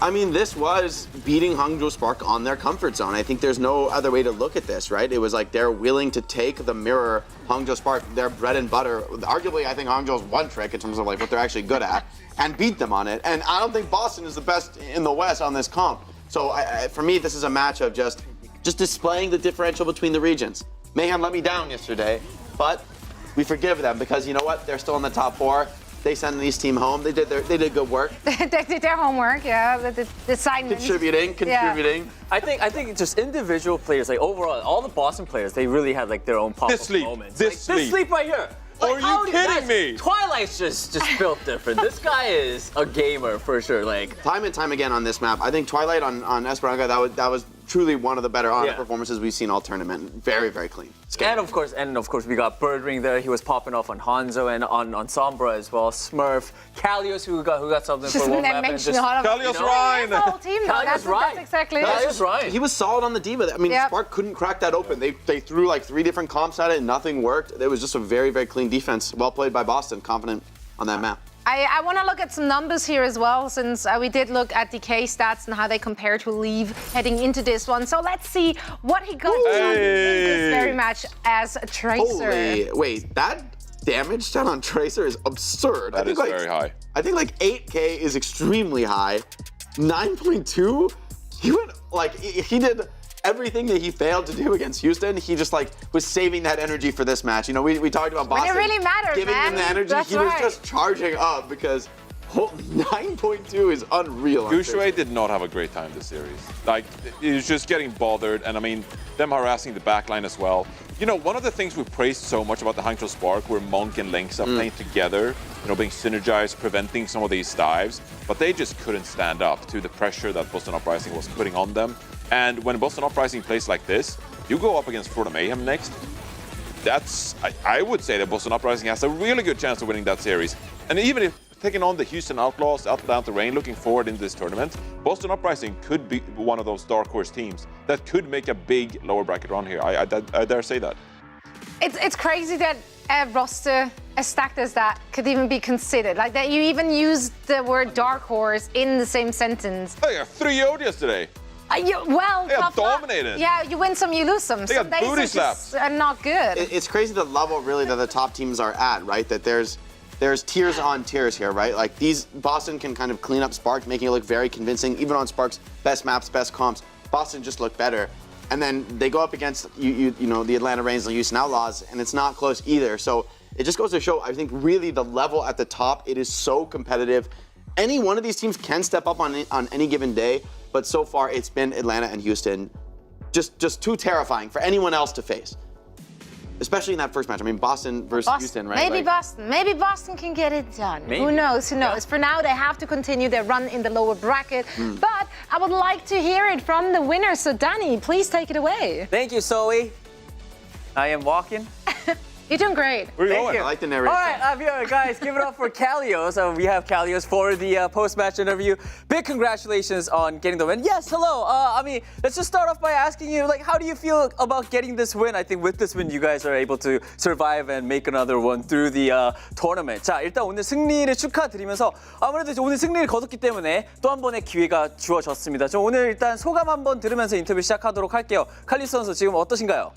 I mean, this was beating Hangzhou Spark on their comfort zone. I think there's no other way to look at this, right? It was like they're willing to take the mirror, Hangzhou Spark, their bread and butter. Arguably, I think Hangzhou's one trick in terms of like what they're actually good at, and beat them on it. And I don't think Boston is the best in the West on this comp. So for me, this is a match of just displaying the differential between the regions. Mayhem let me down yesterday, but we forgive them because you know what? They're still in the top 4. They sent the East team home. They did good work. They did their homework, yeah. The assignments. Contributing. Yeah. I think just individual players, like overall, all the Boston players, they really had like their own pop-up moments. This sleep right here. Are you kidding me? Twilight's just built different. This guy is a gamer for sure. Like time and time again on this map, I think Twilight on Esperanza, that was truly one of the better performances we've seen all tournament. Very, very clean. And of course, we got Birdring there. He was popping off on Hanzo and on Sombra as well. Smurf, Kalios, who got something for one map. Kalios Ryan. The whole team, though. That's exactly it. He was solid on the D.Va. I mean, Spark couldn't crack that open. They threw like 3 different comps at it and nothing worked. It was just a very, very clean defense. Well played by Boston. Confident on that map. I want to look at some numbers here as well, since we did look at DK stats and how they compare to Leave heading into this one. So let's see what he got done in this very match as a Tracer. Wait, that damage done on Tracer is absurd. That is very high. I think like 8K is extremely high. 9.2, he went like, he did everything that he failed to do against Houston. He just like was saving that energy for this match. You know, we talked about Boston. When it really matters, giving him the energy. That's he was just charging up because 9.2 is unreal. Gushui did not have a great time this series. Like, he was just getting bothered, and I mean, them harassing the backline as well. You know, one of the things we praised so much about the Hangzhou Spark were Monk and Lynx are playing together, you know, being synergized, preventing some of these dives, but they just couldn't stand up to the pressure that Boston Uprising was putting on them. And when Boston Uprising plays like this, you go up against Florida Mayhem next, I would say that Boston Uprising has a really good chance of winning that series. And even if taking on the Houston Outlaws out down the rain, looking forward in this tournament, Boston Uprising could be one of those dark horse teams that could make a big lower bracket run here. I dare say that. It's crazy that a roster as stacked as that could even be considered. Like that you even used the word dark horse in the same sentence. Oh yeah, 3-0'd yesterday. Well, they got dominated. Yeah, you win some, you lose some. They some got booty days are just not good. It's crazy the level really that the top teams are at, right? That there's tiers on tiers here, right? Like Boston can kind of clean up Spark, making it look very convincing. Even on Spark's best maps, best comps, Boston just looked better. And then they go up against you know the Atlanta Reigns and Houston Outlaws, and it's not close either. So it just goes to show, I think, really the level at the top. It is so competitive. Any one of these teams can step up on any given day, but so far it's been Atlanta and Houston, just too terrifying for anyone else to face. Especially in that first match. I mean, Boston versus Houston, right? Maybe Boston can get it done. Maybe. Who knows? Who knows? For now, they have to continue their run in the lower bracket. But I would like to hear it from the winner. So, Danny, please take it away. Thank you, Zoe. I am walking. You're doing great. Thank you. I like the narration. All right, here, guys, give it up for Kalios. We have Kalios for the post-match interview. Big congratulations on getting the win. Yes, hello. I mean, let's just start off by asking you, like, how do you feel about getting this win? I think with this win, you guys are able to survive and make another one through the tournament. 자, 일단 오늘 승리를 축하드리면서 아무래도 오늘 승리를 거뒀기 때문에 또 한 번의 기회가 주어졌습니다. 저 오늘 일단 소감 한번 들으면서 인터뷰 시작하도록 할게요. 칼리스 선수 지금 어떠신가요?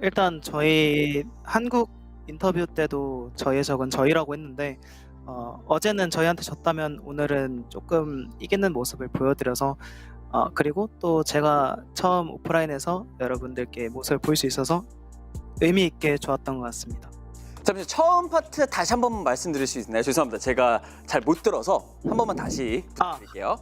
일단 저희 한국 인터뷰 때도 저의 적은 저희라고 했는데 어제는 저희한테 졌다면 오늘은 조금 이기는 모습을 보여드려서 그리고 또 제가 처음 오프라인에서 여러분들께 모습을 볼 수 있어서 의미 있게 좋았던 것 같습니다. 잠시 처음 파트 다시 한 번만 말씀드릴 수 있나요? 죄송합니다. 제가 잘 못 들어서 한 번만 다시 부탁드릴게요.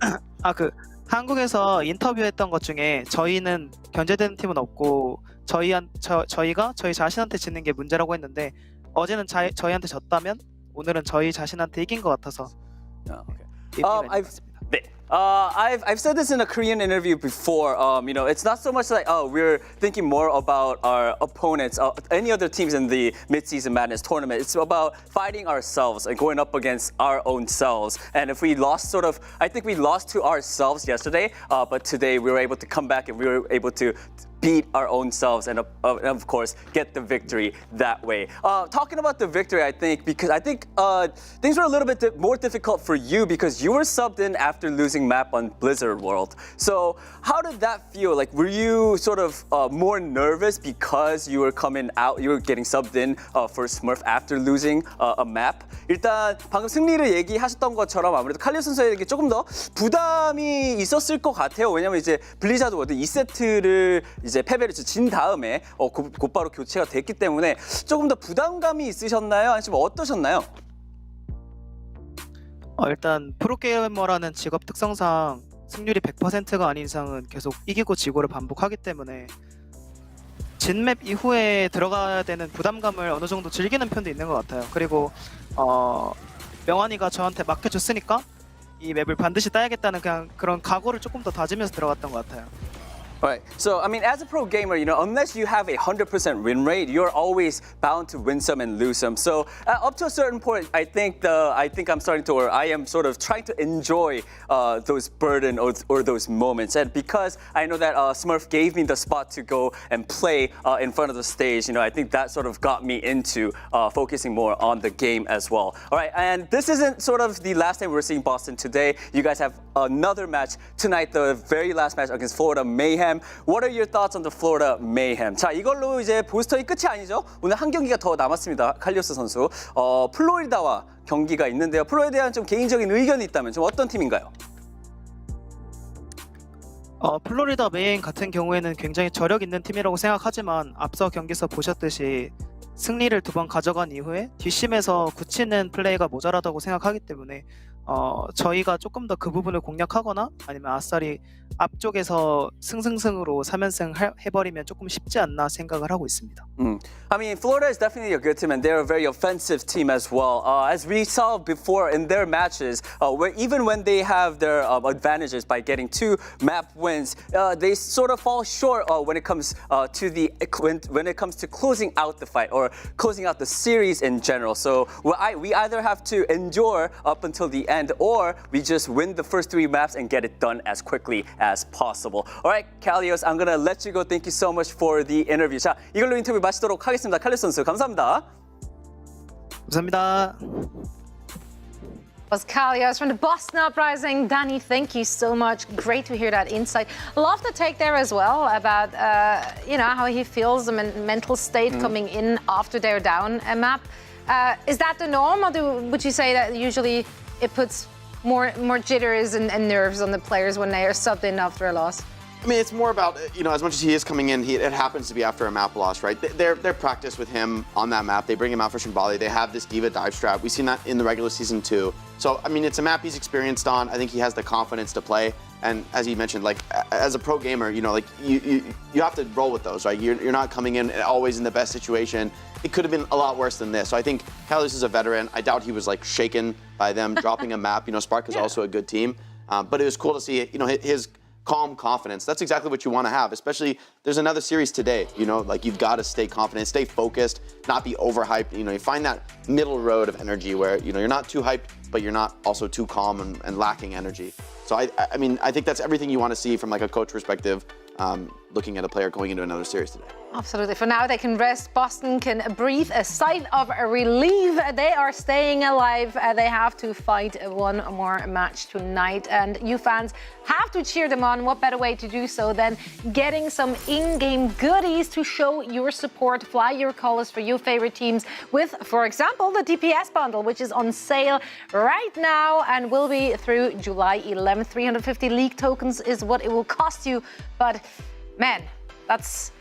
한국에서 인터뷰했던 것 중에 저희는 견제되는 팀은 없고 저희가 저희 자신한테 지는 게 문제라고 했는데 어제는 저희한테 졌다면 오늘은 저희 자신한테 이긴 것 같아서 I've said this in a Korean interview before. You know, it's not so much like we're thinking more about our opponents, any other teams in the Midseason Madness tournament. It's about fighting ourselves and going up against our own selves. And if we lost, I think we lost to ourselves yesterday, but today we were able to come back and we were able to beat our own selves and of course get the victory that way. Talking about the victory, I think things were a little bit more difficult for you because you were subbed in after losing map on Blizzard World. So how did that feel? Like, were you sort of more nervous because you were getting subbed in for Smurf after losing a map? 일단 방금 승리를 얘기하셨던 것처럼 아무래도 칼리오 선수에게 조금 더 부담이 있었을 것 같아요. 왜냐면 이제 블리자드 월드 2세트를 이제 패배를 진 다음에 곧바로 교체가 됐기 때문에 조금 더 부담감이 있으셨나요? 아니면 어떠셨나요? 일단 프로게이머라는 직업 특성상 승률이 100%가 아닌 이상은 계속 이기고 지고를 반복하기 때문에 진맵 이후에 들어가야 되는 부담감을 어느 정도 즐기는 편도 있는 것 같아요. 그리고 명환이가 저한테 맡겨줬으니까 이 맵을 반드시 따야겠다는 그냥 그런 각오를 조금 더 다지면서 들어갔던 것 같아요. Right. So, I mean, as a pro gamer, you know, unless you have a 100% win rate, you're always bound to win some and lose some. So, up to a certain point, I think I'm starting to, or I am sort of trying to enjoy those burden or those moments. And because I know that Smurf gave me the spot to go and play in front of the stage, you know, I think that sort of got me into focusing more on the game as well. All right. And this isn't sort of the last time we're seeing Boston today. You guys have another match tonight, the very last match against Florida Mayhem. What are your thoughts on the Florida Mayhem? 자, 이걸로 이제 보스터이 끝이 아니죠. 오늘 한 경기가 더 남았습니다. 칼리오스 선수. 플로리다와 경기가 있는데요. 플로리다에 대한 좀 개인적인 의견이 있다면 좀 어떤 팀인가요? 플로리다 메인 같은 경우에는 굉장히 저력 있는 팀이라고 생각하지만 앞서 경기에서 보셨듯이 승리를 2번 가져간 이후에 뒷심에서 굳히는 플레이가 모자라다고 생각하기 때문에 저희가 조금 더 그 부분을 공략하거나 아니면 아싸리 앞쪽에서 승승승으로 3연승 해버리면 조금 쉽지 않나 생각을 하고 있습니다. I mean, Florida is definitely a good team, and they're a very offensive team as well. As we saw before in their matches, where even when they have their advantages by getting 2 map wins, they sort of fall short when it comes to closing out the fight or closing out the series in general. So we either have to endure up until the end, or we just win the first 3 maps and get it done as quickly as possible. All right, Kalios, I'm gonna let you go. Thank you so much for the interview. 자, 이걸로 인터뷰 마치도록 하겠습니다. 칼리오스 선수, 감사합니다. 감사합니다. Was Kalios from the Boston Uprising. Danny, thank you so much. Great to hear that insight. Love the take there as well about how he feels, the mental state coming in after they're down a map. Is that the norm, or would you say that usually it puts more jitters and nerves on the players when they are subbed in after a loss? I mean, it's more about, as much as he is coming in, it happens to be after a map loss, right? They're practiced with him on that map. They bring him out for Shimbali. They have this D.Va dive strat. We've seen that in the regular season too. So, I mean, it's a map he's experienced on. I think he has the confidence to play. And as he mentioned, like, as a pro gamer, you have to roll with those, right? You're not coming in always in the best situation. It could have been a lot worse than this. So I think Kalius is a veteran. I doubt he was, like, shaken by them dropping a map. Spark is also a good team. But it was cool to see, his calm confidence. That's exactly what you want to have, especially there's another series today, like you've got to stay confident, stay focused, not be overhyped. You find that middle road of energy where, you're not too hyped, but you're not also too calm and lacking energy. So I mean, I think that's everything you want to see from like a coach perspective, looking at a player going into another series today. Absolutely. For now, they can rest. Boston can breathe a sigh of relief. They are staying alive. They have to fight one more match tonight. And you fans have to cheer them on. What better way to do so than getting some in-game goodies to show your support? Fly your colors for your favorite teams with, for example, the DPS bundle, which is on sale right now and will be through July 11th. 350 league tokens is what it will cost you. But man, that's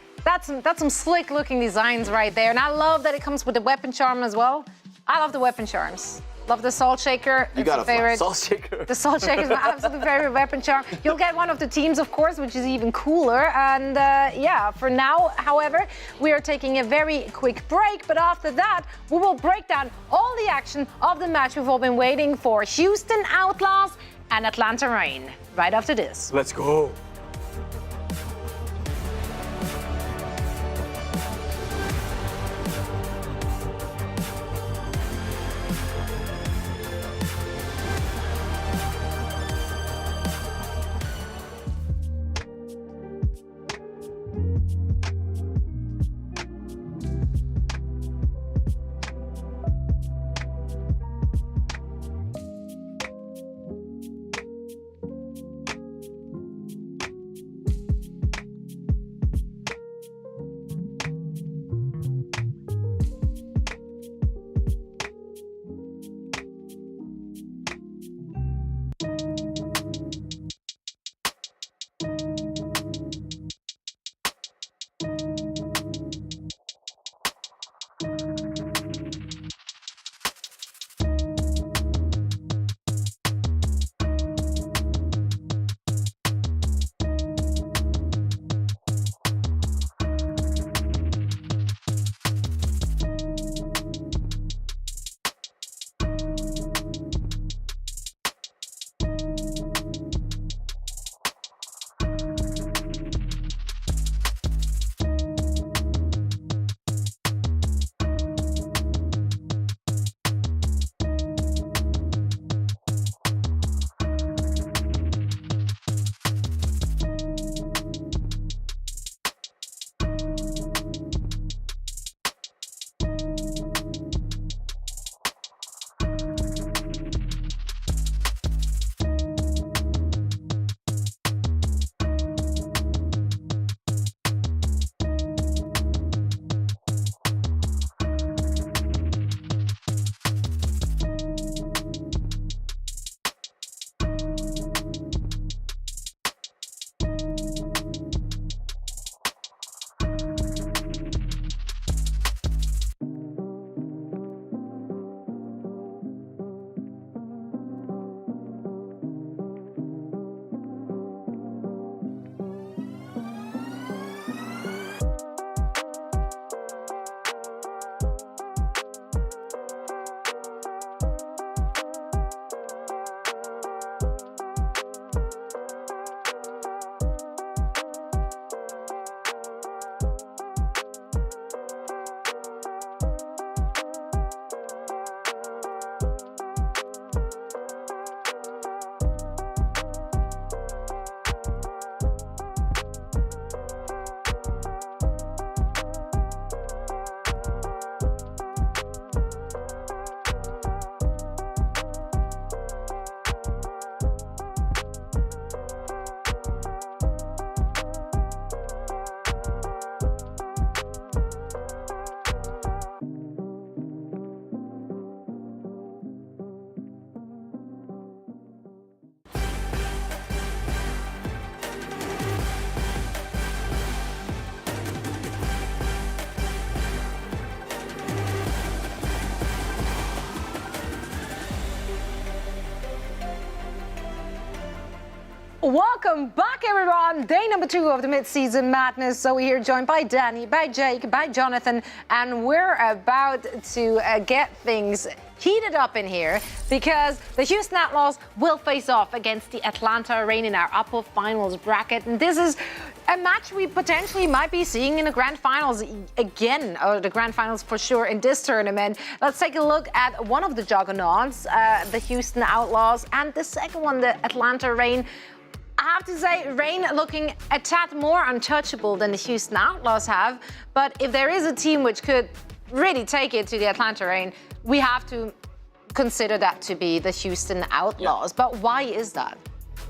some slick looking designs right there. And I love that it comes with the weapon charm as well. I love the weapon charms. Love the Salt Shaker. You got a favorite. Salt Shaker. The Salt Shaker is my absolute favorite weapon charm. You'll get one of the teams, of course, which is even cooler. And yeah, for now, however, we are taking a very quick break. But after that, we will break down all the action of the match we've all been waiting for. Houston Outlaws and Atlanta Reign. Right after this. Let's go. Welcome back, everyone. Day number 2 of the Midseason Madness. So we're here joined by Danny, by Jake, by Jonathan, and we're about to get things heated up in here because the Houston Outlaws will face off against the Atlanta Reign in our upper finals bracket. And this is a match we potentially might be seeing in the grand finals again, or the grand finals for sure in this tournament. Let's take a look at one of the juggernauts, the Houston Outlaws, and the second one, the Atlanta Reign. I have to say, Reign looking a tad more untouchable than the Houston Outlaws have, but if there is a team which could really take it to the Atlanta Reign, we have to consider that to be the Houston Outlaws. But why is that?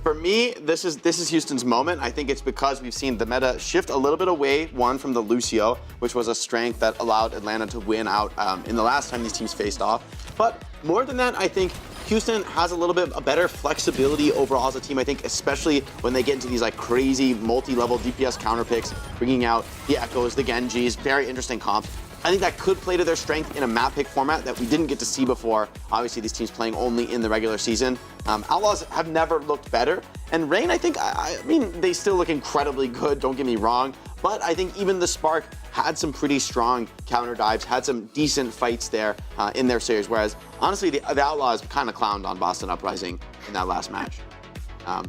For me, this is Houston's moment. I think it's because we've seen the meta shift a little bit away, one, from the Lucio, which was a strength that allowed Atlanta to win out in the last time these teams faced off. But more than that, I think Houston has a little bit a better flexibility overall as a team. I think especially when they get into these like crazy multi-level DPS counter picks, bringing out the Echoes, the Genjis, very interesting comps. I think that could play to their strength in a map pick format that we didn't get to see before. Obviously, these teams playing only in the regular season. Outlaws have never looked better. And Reign, I think, I mean, they still look incredibly good, don't get me wrong. But I think even the Spark had some pretty strong counter dives, had some decent fights there in their series. Whereas, honestly, the Outlaws kind of clowned on Boston Uprising in that last match.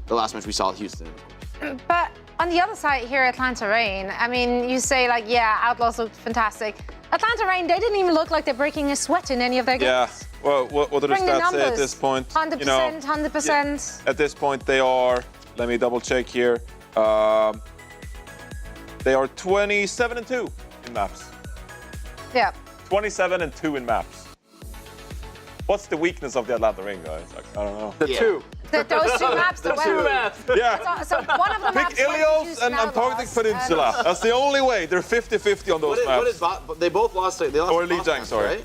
The last match we saw at Houston. But on the other side here, Atlanta Reign, I mean, you say like, yeah, Outlaws look fantastic. Atlanta Reign, they didn't even look like they're breaking a sweat in any of their games. Yeah, well, what do the Bring the stats say at numbers. this point? 100%, You know, 100%. At this point, they are, let me double check here. They are 27-2 in maps. Yeah. 27-2 in maps. What's the weakness of the Atlanta Reign, guys? Like, I don't know. The two. Those two maps that went. Two maps. Yeah. So one of the maps Pick went to Ilios Houston and I'm targeting Outlaws, Peninsula. That's the only way. They're 50-50 on those maps. They both lost. They lost Or Lijiang, sorry. Right?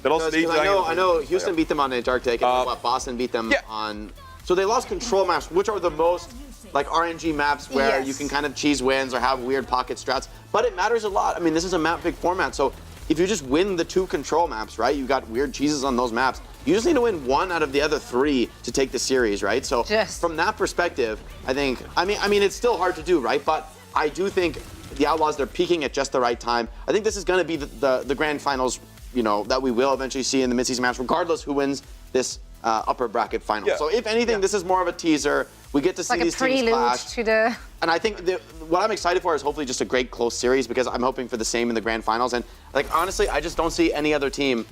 They lost Lijiang. I know Houston beat them on Antarctic, and Boston beat them on. So they lost control maps, which are the most like RNG maps where you can kind of cheese wins or have weird pocket strats. But it matters a lot. I mean, this is a map pick format, so if you just win the 2 control maps, right? You got weird cheeses on those maps. You just need to win 1 out of the other 3 to take the series, right? So from that perspective, I think, I mean, it's still hard to do, right? But I do think the Outlaws, they're peaking at just the right time. I think this is going to be the grand finals, you know, that we will eventually see in the midseason match, regardless who wins this upper bracket final. So if anything, this is more of a teaser. We get to see like these a teams prelude clash. to the. And I think what I'm excited for is hopefully just a great close series because I'm hoping for the same in the grand finals. And like honestly, I just don't see any other team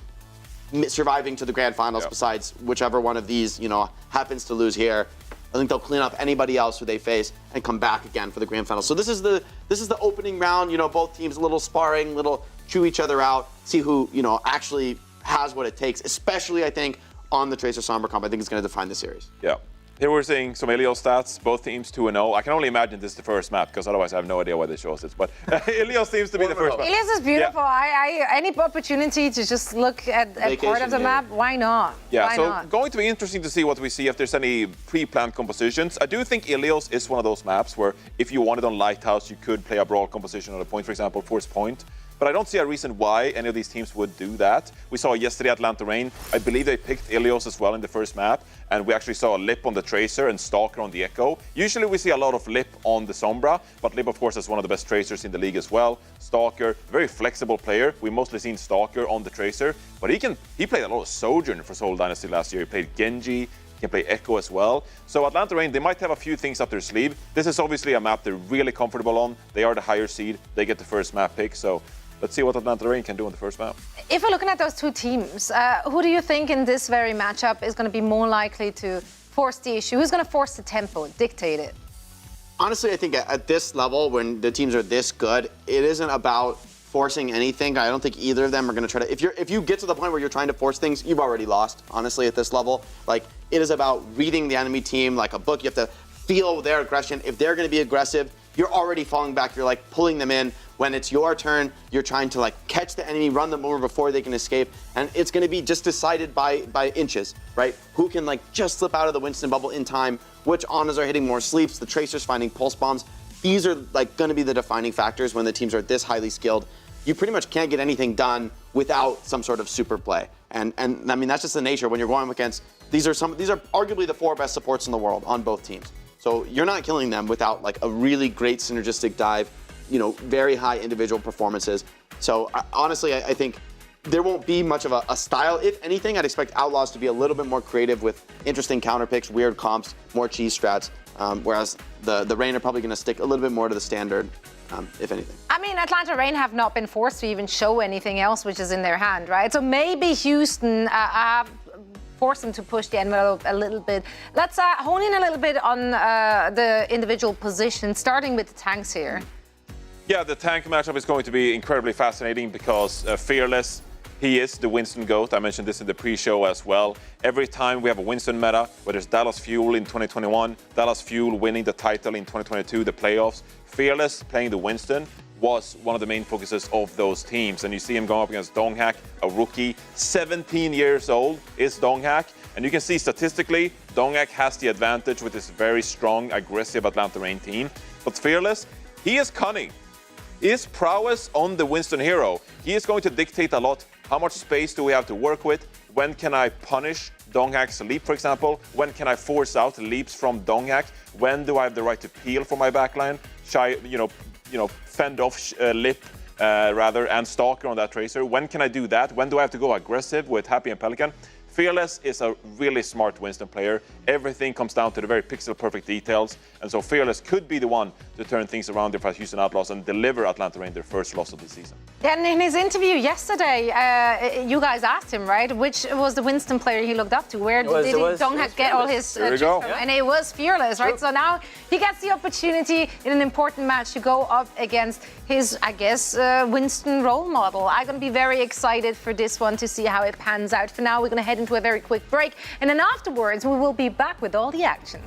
surviving to the grand finals besides whichever one of these, you know, happens to lose here. I think they'll clean up anybody else who they face and come back again for the grand finals. So this is the opening round. You know, both teams a little sparring, little chew each other out, see who, you know, actually has what it takes. Especially I think on the Tracer Sombra comp, I think it's going to define the series. Yeah. Here we're seeing some Ilios stats, both teams 2-0. I can only imagine this is the first map, because otherwise I have no idea why they shows it. But Ilios seems to be the first map. Ilios is beautiful. Any opportunity to just look at part of the map, why not? Yeah, why so not? going to be interesting to see what we see if there's any pre-planned compositions. I do think Ilios is one of those maps where if you wanted on Lighthouse, you could play a brawl composition on a point, for example, Force Point. But I don't see a reason why any of these teams would do that. We saw yesterday Atlanta Reign. I believe they picked Ilios as well in the first map. And we actually saw a Lip on the Tracer and Stalker on the Echo. Usually we see a lot of Lip on the Sombra, but Lip, of course, is one of the best Tracers in the league as well. Stalker, very flexible player. We've mostly seen Stalker on the Tracer, but he played a lot of Sojourn for Seoul Dynasty last year. He played Genji, he can play Echo as well. So Atlanta Reign, they might have a few things up their sleeve. This is obviously a map they're really comfortable on. They are the higher seed. They get the first map pick, so let's see what Atlanta Reign can do on the first map. If we're looking at those two teams, who do you think in this very matchup is going to be more likely to force the issue? Who's going to force the tempo, dictate it? Honestly, I think at this level, when the teams are this good, it isn't about forcing anything. I don't think either of them are going to try to. If you get to the point where you're trying to force things, you've already lost. Honestly, at this level, like it is about reading the enemy team like a book. You have to feel their aggression. If they're going to be aggressive, you're already falling back. You're like pulling them in. When it's your turn, you're trying to like catch the enemy, run them over before they can escape, and it's going to be just decided by inches, right? Who can like just slip out of the Winston bubble in time? Which Anas are hitting more sleeps? The Tracers finding pulse bombs. These are like going to be the defining factors when the teams are this highly skilled. You pretty much can't get anything done without some sort of super play, and I mean that's just the nature when you're going against. These are arguably the 4 best supports in the world on both teams. So you're not killing them without like a really great synergistic dive, you know, very high individual performances. So honestly, I think there won't be much of a style. If anything, I'd expect Outlaws to be a little bit more creative with interesting counter picks, weird comps, more cheese strats, whereas the Reign are probably going to stick a little bit more to the standard, if anything. I mean, Atlanta Reign have not been forced to even show anything else which is in their hand, right? So maybe Houston force them to push the envelope a little bit. Let's hone in a little bit on the individual positions, starting with the tanks here. Yeah, the tank matchup is going to be incredibly fascinating because Fearless, he is the Winston GOAT. I mentioned this in the pre-show as well. Every time we have a Winston meta, whether it's Dallas Fuel in 2021, Dallas Fuel winning the title in 2022, the playoffs, Fearless playing the Winston was one of the main focuses of those teams. And you see him going up against Donghack, a rookie, 17 years old is Donghack. And you can see statistically, Donghack has the advantage with this very strong, aggressive Atlanta Reign team. But Fearless, he is cunning. His prowess on the Winston hero, he is going to dictate a lot. How much space do we have to work with? When can I punish Donghack's leap, for example? When can I force out leaps from Donghack? When do I have the right to peel for my backline? Fend off Lip and Stalker on that Tracer. When can I do that? When do I have to go aggressive with Happy and Pelican? Fearless is a really smart Winston player. Everything comes down to the very pixel-perfect details. And so Fearless could be the one to turn things around there for Houston Outlaws and deliver Atlanta Reign their first loss of the season. And in his interview yesterday, you guys asked him, right, which was the Winston player he looked up to? Where did Donghack get all his tricks from? Yeah. And it was Fearless, right? So now he gets the opportunity in an important match to go up against his, I guess, Winston role model. I'm going to be very excited for this one to see how it pans out. For now, we're going to head into a very quick break. And then afterwards, we will be back with all the action.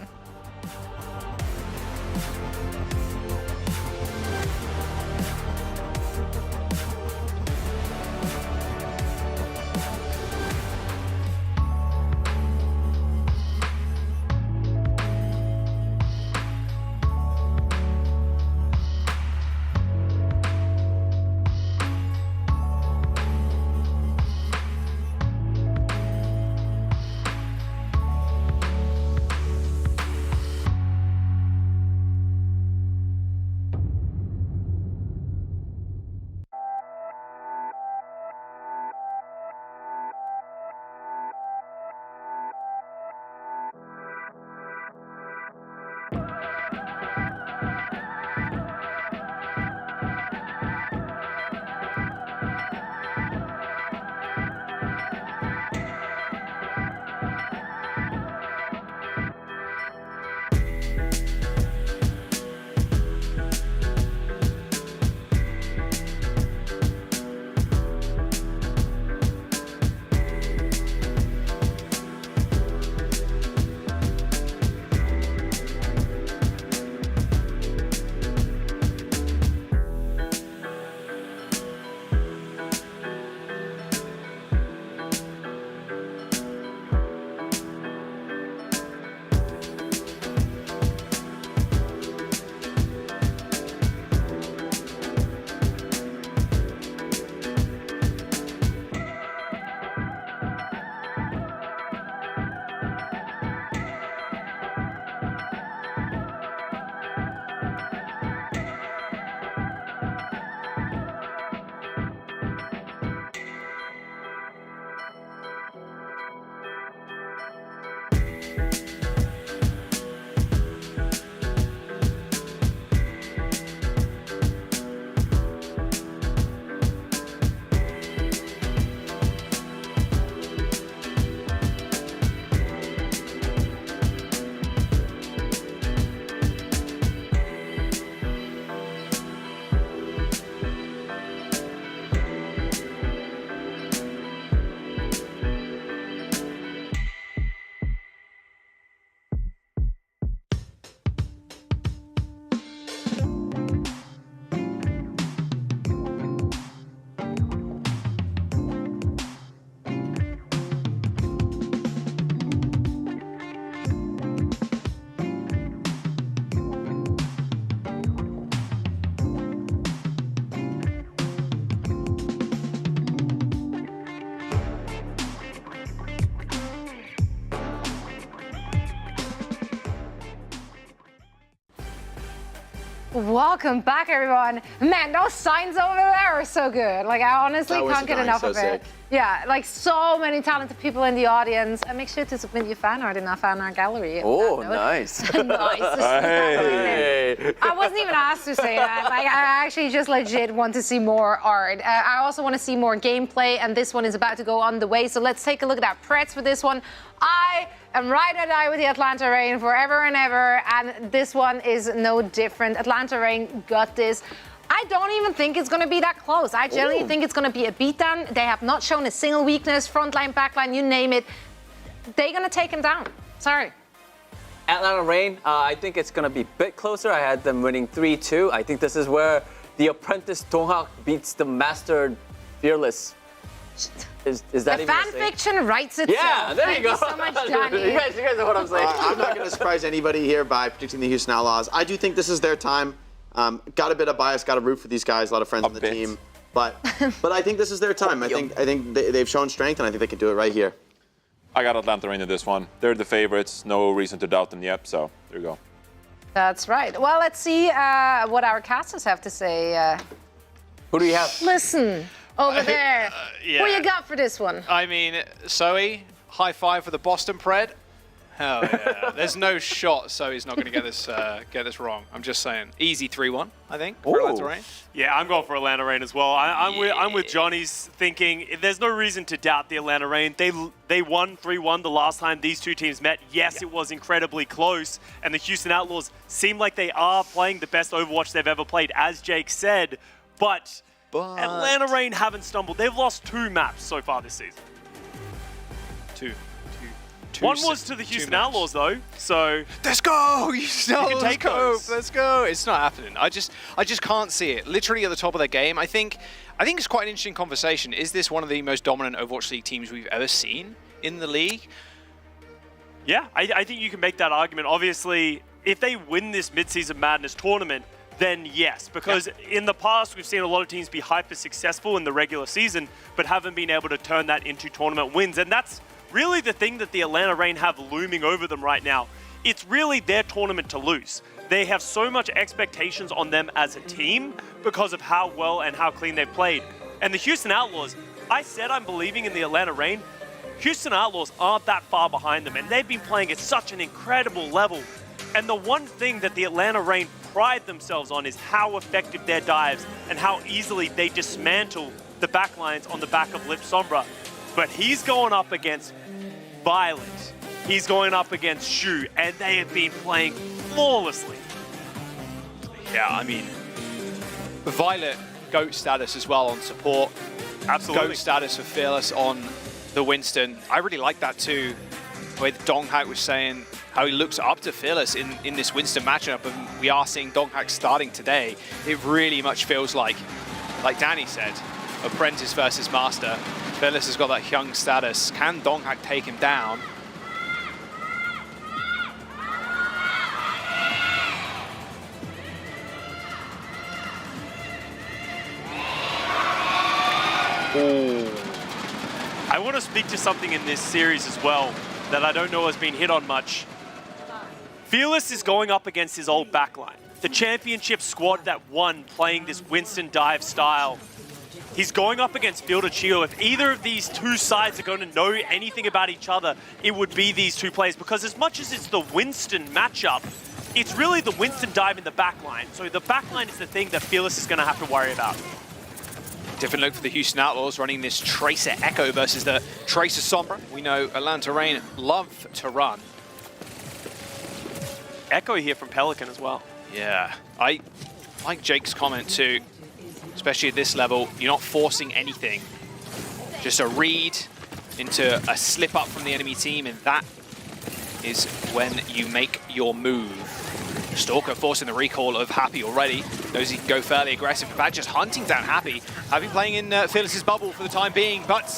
Welcome back, everyone. Man, those signs over there are so good. Like, I honestly can't get enough of it. Yeah, like so many talented people in the audience. And make sure to submit your fan art in our fan art gallery. Oh, nice. Nice. Hey. I wasn't even asked to say that. Like, I actually just legit want to see more art. I also want to see more gameplay, and this one is about to go on the way. So let's take a look at our Preds for this one. I am ride or die with the Atlanta Reign forever and ever, and this one is no different. Atlanta Reign got this. I don't even think it's going to be that close. I generally think it's going to be a beatdown. They have not shown a single weakness, frontline, backline, you name it. They're going to take him down. Sorry. Atlanta Reign, I think it's going to be a bit closer. I had them winning 3-2. I think this is where the apprentice Donghak beats the mastered Fearless. Is that the even fan fiction writes itself. Yeah, there you go. Thank you so much, Johnny. you guys know what I'm saying. I'm not going to surprise anybody here by predicting the Houston Outlaws. I do think this is their time. Got a bit of bias, got to root for these guys, a lot of friends on the team. But I think this is their time. I think they've shown strength, and I think they can do it right here. I got Atlanta Reign in this one. They're the favorites. No reason to doubt them yet, so there you go. That's right. Well, let's see what our casters have to say. Who do you have? Listen, over there. Yeah. What you got for this one? I mean, Zoe, high five for the Boston Pred. Hell yeah. There's no shot Zoe's not going to get this wrong. I'm just saying. Easy 3-1, I think, for Atlanta Reign. Yeah, I'm going for Atlanta Reign as well. I'm with Johnny's thinking. There's no reason to doubt the Atlanta Reign. They won 3-1 the last time these two teams met. Yes, it was incredibly close, and the Houston Outlaws seem like they are playing the best Overwatch they've ever played, as Jake said. But Atlanta Reign haven't stumbled. They've lost 2 maps so far this season. Two. One was to the Houston Outlaws, though, so... Let's go! Let's go! Let's go! It's not happening. I just can't see it. Literally at the top of their game. I think it's quite an interesting conversation. Is this one of the most dominant Overwatch League teams we've ever seen in the league? Yeah, I think you can make that argument. Obviously, if they win this Midseason Madness tournament, then yes, because in the past we've seen a lot of teams be hyper successful in the regular season, but haven't been able to turn that into tournament wins, and that's really the thing that the Atlanta Reign have looming over them right now. It's really their tournament to lose. They have so much expectations on them as a team because of how well and how clean they've played. And the Houston Outlaws, I said I'm believing in the Atlanta Reign. Houston Outlaws aren't that far behind them, and they've been playing at such an incredible level. And the one thing that the Atlanta Reign pride themselves on is how effective their dives and how easily they dismantle the backlines on the back of Lip Sombra. But he's going up against Violet. He's going up against Shu, and they have been playing flawlessly. Yeah, I mean, Violet, GOAT status as well on support. Absolutely. GOAT status for Fearless on the Winston. I really like that too, where Donghak was saying how he looks up to Fearless in this Winston matchup, and we are seeing Donghak starting today. It really much feels like Danny said, apprentice versus master. Fearless has got that young status. Can Donghak take him down? I want to speak to something in this series as well that I don't know has been hit on much. Fearless is going up against his old backline. The championship squad that won playing this Winston dive style. He's going up against Fielder Chio. If either of these two sides are going to know anything about each other, it would be these two players. Because as much as it's the Winston matchup, it's really the Winston dive in the backline. So the backline is the thing that Fearless is going to have to worry about. Different look for the Houston Outlaws, running this Tracer Echo versus the Tracer Sombra. We know Atlanta Reign love to run. Echo here from Pelican as well. Yeah, I like Jake's comment too, especially at this level. You're not forcing anything. Just a read into a slip up from the enemy team, and that is when you make your move. Stalker forcing the recall of Happy already. Knows he can go fairly aggressive. Bad just hunting down Happy. Happy playing in Fearless's bubble for the time being, but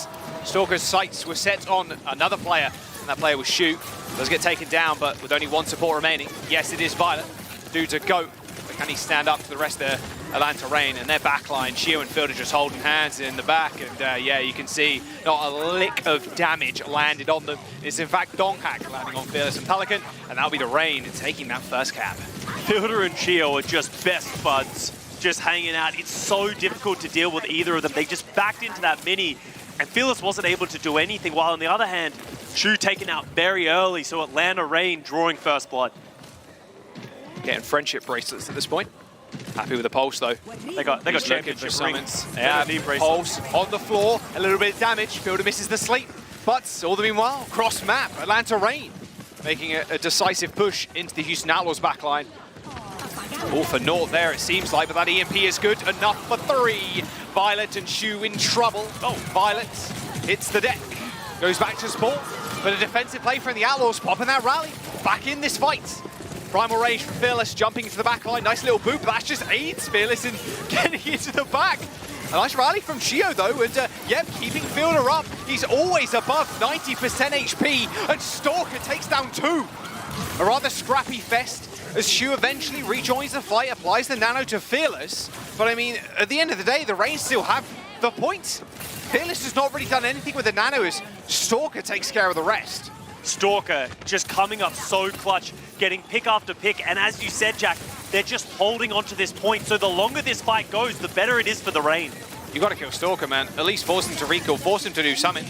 Stalker's sights were set on another player, and that player was Shu. Does get taken down, but with only one support remaining. Yes, it is Violet. Dude's a GOAT, but can he stand up to the rest of Atlanta Reign and their backline. Shio and Fielder just holding hands in the back, and yeah, you can see not a lick of damage landed on them. It's in fact Donghack landing on Fearless and Pelican, and that'll be the Reign taking that first cap. Fielder and Shio are just best buds, just hanging out. It's so difficult to deal with either of them. They just backed into that mini, and Fearless wasn't able to do anything, while on the other hand, Shu taken out very early, so Atlanta Reign drawing first blood. Getting friendship bracelets at this point. Happy with the Pulse though. They got championship summons. rings. Yeah, Pulse on the floor, a little bit of damage. Fielder misses the sleep, but all the meanwhile, cross map, Atlanta Reign making a decisive push into the Houston Outlaws backline. All for naught there, it seems like, but that EMP is good enough for 3. Violet and Shu in trouble. Oh, Violet hits the deck, goes back to support, but a defensive play from the Outlaws, popping that rally, back in this fight. Primal Rage from Fearless, jumping into the back line. Nice little boop, but that just aids Fearless in getting into the back. A nice rally from Shio though, and yep, keeping Fielder up. He's always above 90% HP, and Stalker takes down 2. A rather scrappy fest as Shu eventually rejoins the fight, applies the nano to Fearless. But I mean, at the end of the day, the Reign still have the points. Fearless has not really done anything with the nano as Stalker takes care of the rest. Stalker just coming up so clutch, getting pick after pick, and as you said, Jack, they're just holding on to this point, so the longer this fight goes, the better it is for the Reign. You gotta kill Stalker, man. At least force him to recall, force him to do something.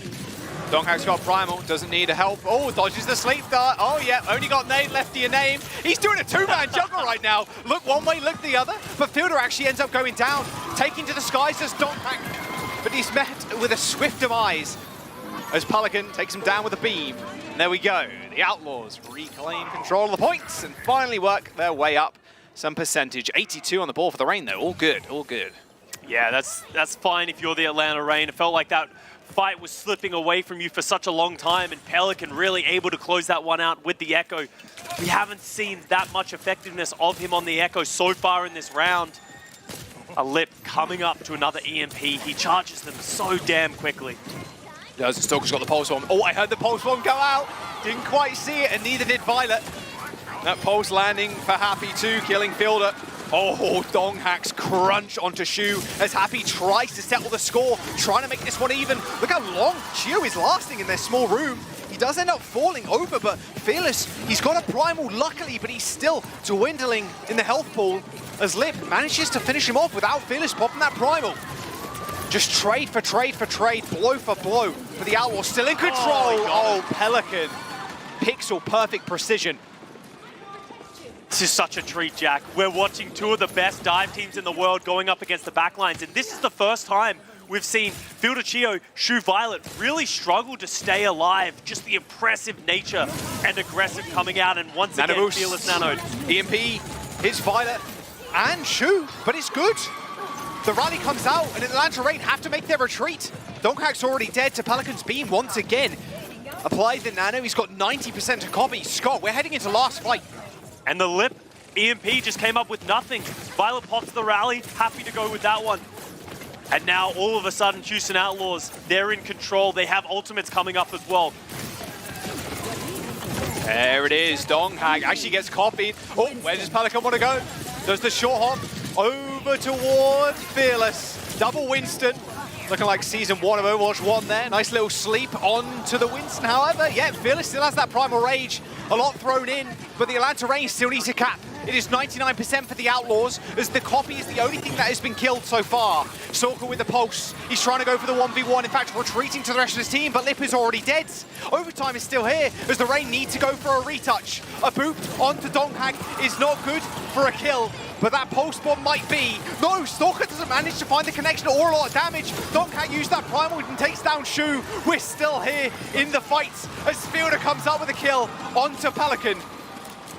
Donghack's got Primal, doesn't need a help. Oh, dodges the sleep dart. Oh yeah, only got Name left to your name. He's doing a 2-man juggle right now. Look one way, look the other, but Fielder actually ends up going down, taking to the skies as Donghack, but he's met with a swift demise as Pelican takes him down with a beam. There we go. The Outlaws reclaim control of the points and finally work their way up some percentage. 82 on the ball for the Reign, though. All good, all good. Yeah, that's fine if you're the Atlanta Reign. It felt like that fight was slipping away from you for such a long time, and Pelican really able to close that one out with the Echo. We haven't seen that much effectiveness of him on the Echo so far in this round. A Lip coming up to another EMP. He charges them so damn quickly. Does, and Stalker's got the Pulse Bomb. Oh, I heard the Pulse Bomb go out. Didn't quite see it, and neither did Violet. That Pulse landing for Happy too, killing Fielder. Oh, Donghack's crunch onto Shu as Happy tries to settle the score, trying to make this one even. Look how long Shu is lasting in their small room. He does end up falling over, but Fearless, he's got a Primal luckily, but he's still dwindling in the health pool as Lip manages to finish him off without Fearless popping that Primal. Just trade for trade for trade, blow for blow, but the Outlaws still in control. Oh, Pelican. Pixel perfect precision. This is such a treat, Jack. We're watching 2 of the best dive teams in the world going up against the backlines, and this is the first time we've seen Fielder Chio, Shu Violet really struggle to stay alive. Just the impressive nature and aggressive coming out, and once again, Boost. Fearless nanoed. EMP hits Violet and Shu, but it's good. The rally comes out, and Atlanta Reign have to make their retreat. Donghack's already dead to Pelican's beam once again. Applied the nano, he's got 90% to copy. Scott, we're heading into last fight. And the Lip EMP just came up with nothing. Violet pops the rally, happy to go with that one. And now all of a sudden, Houston Outlaws, they're in control. They have ultimates coming up as well. There it is, Donghack actually gets copied. Oh, where does Pelican want to go? Does the short hop over towards Fearless. Double Winston. Looking like Season 1 of Overwatch 1 there. Nice little sleep onto the Winston, however. Yeah, Fearless still has that Primal Rage. A lot thrown in, but the Atlanta Reign still needs a cap. It is 99% for the Outlaws, as the copy is the only thing that has been killed so far. Stalker with the Pulse. He's trying to go for the 1v1, in fact, retreating to the rest of his team, but Lip is already dead. Overtime is still here, as the Reign need to go for a retouch. A boop onto Donghack is not good for a kill, but that Pulse bomb might be. No, Stalker doesn't manage to find the connection or a lot of damage. Donghack used that Primal and takes down Shu. We're still here in the fight, as Fielder comes up with a kill onto Pelican.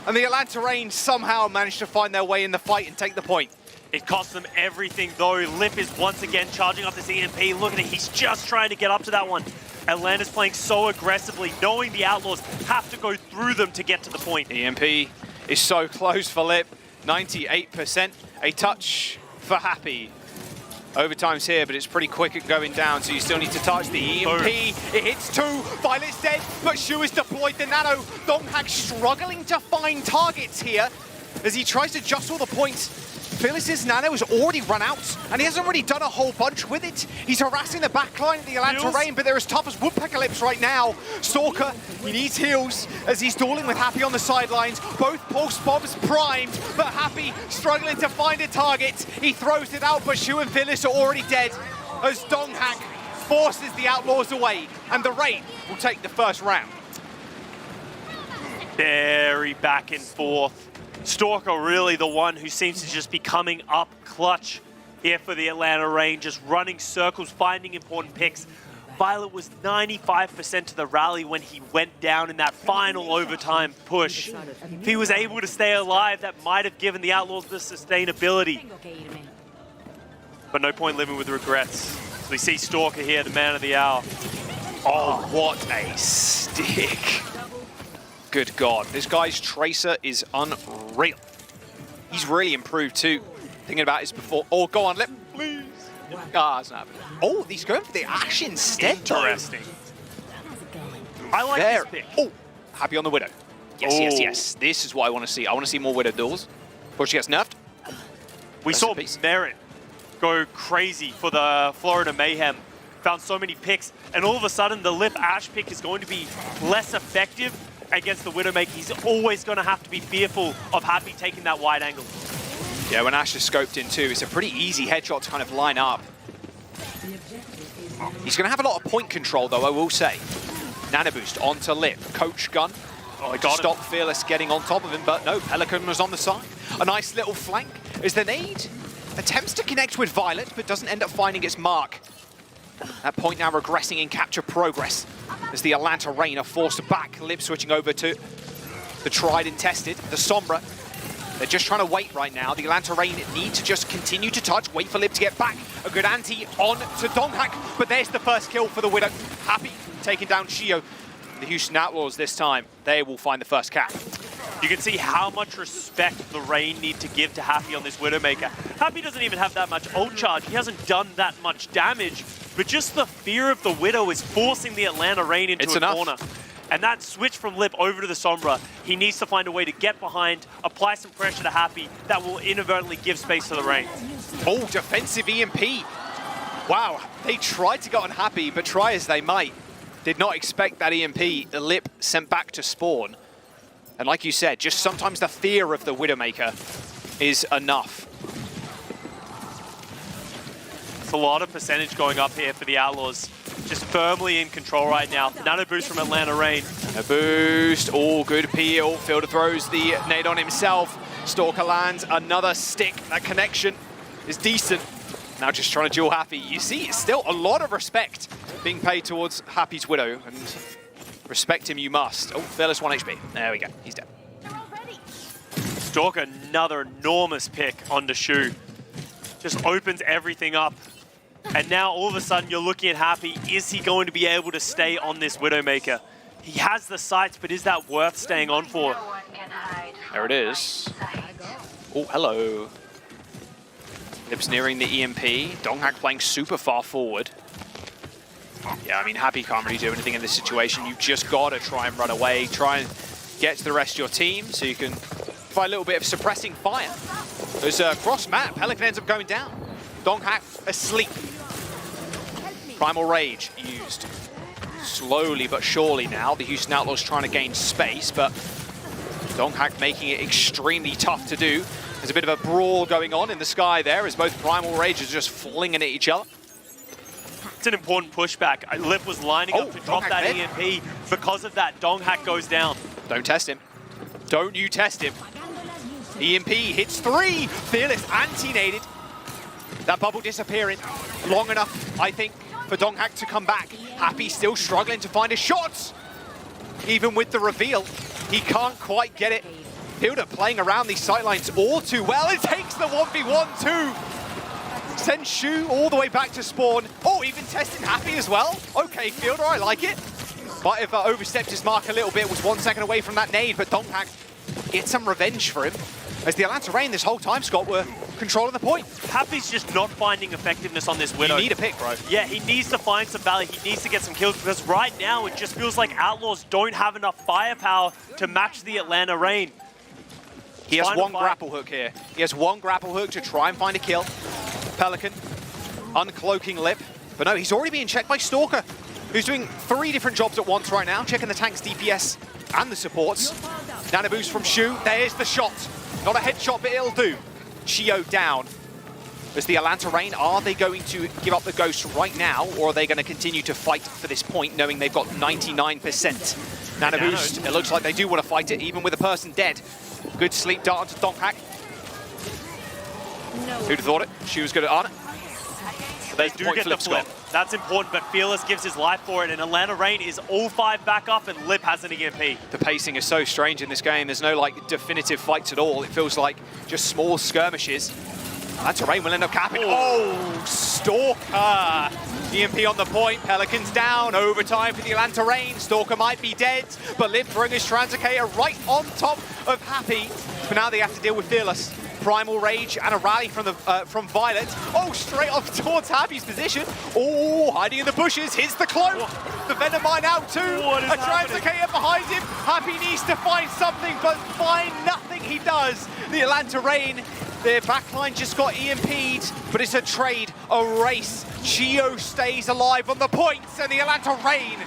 And the Atlanta Reign somehow managed to find their way in the fight and take the point. It cost them everything though. Lip is once again charging up this EMP. Look at it, he's just trying to get up to that one. Atlanta's playing so aggressively, knowing the Outlaws have to go through them to get to the point. EMP is so close for Lip, 98%. A touch for Happy. Overtime's here, but it's pretty quick at going down, so you still need to touch the EMP. It hits 2, Violet's dead, but Shu has deployed the nano. Donghack struggling to find targets here as he tries to jostle the points. Phyllis's Nano has already run out, and he hasn't really done a whole bunch with it. He's harassing the backline of the Atlanta Rain, but they're as tough as Woodpecker Lips right now. Stalker, he needs heals as he's dueling with Happy on the sidelines. Both pulse bombs primed, but Happy struggling to find a target. He throws it out, but Shu and Phyllis are already dead as Donghak forces the Outlaws away, and the Rain will take the first round. Very back and forth. Stalker really the one who seems to just be coming up clutch here for the Atlanta Rain, just running circles, finding important picks. Violet was 95% of the rally when he went down in that final overtime push. If he was able to stay alive, that might have given the Outlaws the sustainability. But no point living with regrets. So we see Stalker here, the man of the hour. Oh, what a stick. Good God, this guy's Tracer is unreal. He's really improved too. Thinking about his before. Oh, go on, please. Ah, it's not happening. Oh, he's going for the Ash instead. Interesting. I like this pick. Oh, Happy on the Widow. Yes, yes, yes. This is what I want to see. I want to see more Widow duels. Before she gets nerfed. We saw Merit go crazy for the Florida Mayhem. Found so many picks, and all of a sudden the Lip Ash pick is going to be less effective against the Widowmaker. He's always going to have to be fearful of Happy taking that wide angle. Yeah, when Ash is scoped in too, it's a pretty easy headshot to kind of line up. He's going to have a lot of point control though, I will say. Nano boost onto Lip, Coach Gun. Oh, stop Fearless getting on top of him, but no, Pelican was on the side. A nice little flank as the nade attempts to connect with Violet, but doesn't end up finding its mark. That point now regressing in capture progress as the Atlanta Rain are forced back. Lip switching over to the tried and tested, the Sombra. They're just trying to wait right now. The Atlanta Rain need to just continue to touch, wait for Lip to get back. A good anti on to Donghak, but there's the first kill for the Widow. Happy taking down Shio. The Houston Outlaws this time, they will find the first cap. You can see how much respect the Rain need to give to Happy on this Widowmaker. Happy doesn't even have that much ult charge. He hasn't done that much damage, but just the fear of the Widow is forcing the Atlanta Rain into a corner. And that switch from Lip over to the Sombra, he needs to find a way to get behind, apply some pressure to Happy that will inadvertently give space to the Rain. Oh, defensive EMP. Wow, they tried to get on Happy, but try as they might. Did not expect that EMP. The Lip sent back to spawn. And like you said, just sometimes the fear of the Widowmaker is enough. It's a lot of percentage going up here for the Outlaws. Just firmly in control right now. Nano boost from Atlanta Rain. A boost, all good peel. Fielder throws the nade on himself. Stalker lands another stick. That connection is decent. Now just trying to duel Happy. You see, it's still a lot of respect being paid towards Happy's Widow. And respect him you must. Oh, Fearless 1 HP. There we go, he's dead. Stalker, another enormous pick onto Shu. Just opens everything up. And now all of a sudden you're looking at Happy. Is he going to be able to stay on this Widowmaker? He has the sights, but is that worth staying on for? There it is. Oh, hello. Lip's nearing the EMP. Donghak playing super far forward. Yeah, I mean, Happy can't really do anything in this situation. You've just got to try and run away, try and get to the rest of your team so you can find a little bit of suppressing fire. There's a cross map. Pelican ends up going down. Donghak asleep. Primal Rage used. Slowly but surely now. The Houston Outlaws trying to gain space, but Donghak making it extremely tough to do. There's a bit of a brawl going on in the sky there as both Primal Rages are just flinging at each other. It's an important pushback. Lip was lining up to drop that EMP. Because of that, Donghak goes down. Don't test him. Don't you test him. EMP hits 3. Fearless anti-naded. That bubble disappearing long enough, I think, for Donghak to come back. Happy still struggling to find his shots. Even with the reveal, he can't quite get it. Fielder playing around these sightlines all too well. It takes the 1v1 too. Sends Shu all the way back to spawn. Oh, even testing Happy as well. Okay, Fielder, I like it. Might have overstepped his mark a little bit, was 1 second away from that nade, but Donghak gets some revenge for him. As the Atlanta Rain this whole time, Scott, were controlling the point. Happy's just not finding effectiveness on this Widow. You need a pick, bro. Yeah, he needs to find some value. He needs to get some kills because right now it just feels like Outlaws don't have enough firepower to match the Atlanta Rain. He has Final one fight. grapple hook here. He has one grapple hook to try and find a kill. Pelican uncloaking Lip. But no, he's already being checked by Stalker, who's doing 3 different jobs at once right now, checking the tank's DPS and the supports. Nano boost from Shu. There's the shot. Not a headshot, but it'll do. Chio down. As the Atlanta Reign, are they going to give up the Ghost right now, or are they going to continue to fight for this point, knowing they've got 99%? Nano boost, it looks like they do want to fight it, even with a person dead. Good sleep dart onto Donghak. Who'd have thought it? She was good at it. They do get the flip. That's important, but Fearless gives his life for it, and Atlanta Reign is all 5 back up, and Lip has an EMP. The pacing is so strange in this game. There's no like definitive fights at all. It feels like just small skirmishes. Atlanta Reign will end up capping. Oh, Stalker! EMP on the point. Pelicans down. Overtime for the Atlanta Reign. Stalker might be dead, but Lip throwing his Translocator right on top of Happy. But now they have to deal with Fearless. Primal Rage and a rally from Violet. Oh, straight off towards Happy's position. Oh, hiding in the bushes. Hits the cloak. The Venom Mine out too. A Translocator behind him. Happy needs to find something, but find nothing he does. The Atlanta Reign, their backline just got EMP'd, but it's a trade, a race. Chio stays alive on the points, and the Atlanta Reign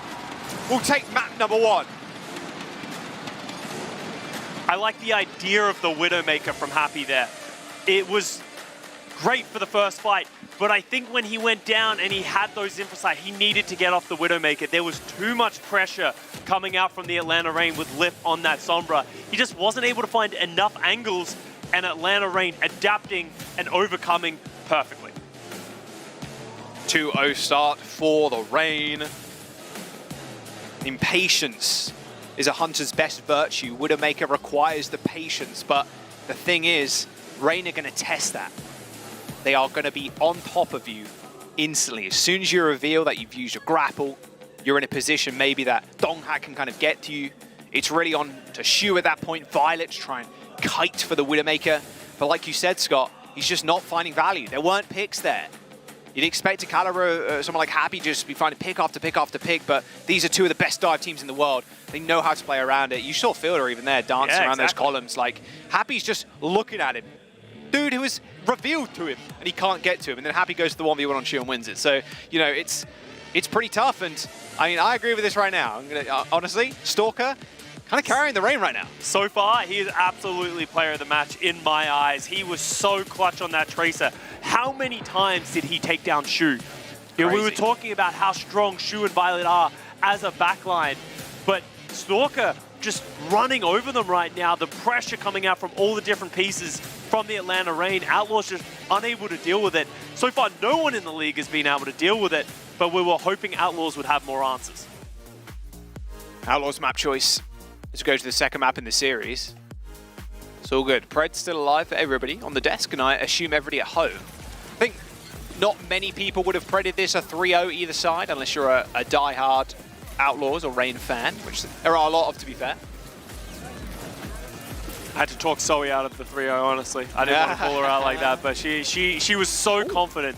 will take map number 1. I like the idea of the Widowmaker from Happy there. It was great for the first fight, but I think when he went down and he had those Infrasight, he needed to get off the Widowmaker. There was too much pressure coming out from the Atlanta Reign with Lip on that Sombra. He just wasn't able to find enough angles, and Atlanta Reign adapting and overcoming perfectly. 2-0 start for the Reign. Impatience is a hunter's best virtue. Widowmaker requires the patience, but the thing is, Reign are going to test that. They are going to be on top of you instantly. As soon as you reveal that you've used a grapple, you're in a position maybe that Donghak can kind of get to you. It's really on to Shu at that point. Violet to try and kite for the Widowmaker. But like you said, Scott, he's just not finding value. There weren't picks there. You'd expect a caliber, someone like Happy just be finding pick after pick after pick, but these are 2 of the best dive teams in the world. They know how to play around it. You saw Fielder even there dancing around those columns. Like, Happy's just looking at him. Dude who was revealed to him, and he can't get to him. And then Happy goes to the 1v1 on Shu and wins it. So, you know, it's pretty tough. And, I mean, I agree with this right now. I'm gonna, honestly, Stalker, kind of carrying the Reign right now. So far, he is absolutely player of the match in my eyes. He was so clutch on that Tracer. How many times did he take down Shu? You know, we were talking about how strong Shu and Violet are as a backline, but Stalker just running over them right now. The pressure coming out from all the different pieces from the Atlanta Reign. Outlaws just unable to deal with it. So far, no one in the league has been able to deal with it, but we were hoping Outlaws would have more answers. Outlaws map choice is to go to the second map in the series. It's all good. Pred's still alive for everybody on the desk, and I assume everybody at home. I think not many people would have predicted this a 3-0 either side, unless you're a die-hard Outlaws or Reign fan, which there are a lot of, to be fair. I had to talk Zoe out of the 3-0, honestly. I didn't want to call her out like that, but she was so confident.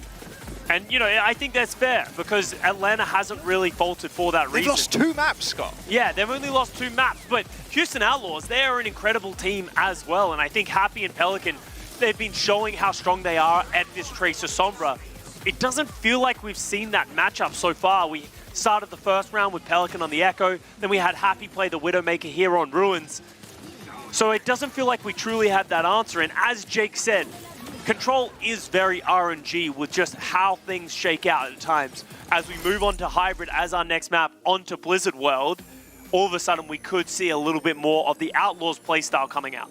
And, you know, I think that's fair, because Atlanta hasn't really faltered for that reason. They've lost 2 maps, Scott. Yeah, they've only lost 2 maps, but Houston Outlaws, they are an incredible team as well, and I think Happy and Pelican, they've been showing how strong they are at this Tracer Sombra. It doesn't feel like we've seen that matchup so far. We started the first round with Pelican on the Echo, then we had Happy play the Widowmaker here on Ruins. So it doesn't feel like we truly had that answer, and as Jake said, Control is very RNG with just how things shake out at times. As we move on to Hybrid as our next map onto Blizzard World, all of a sudden we could see a little bit more of the Outlaws playstyle coming out.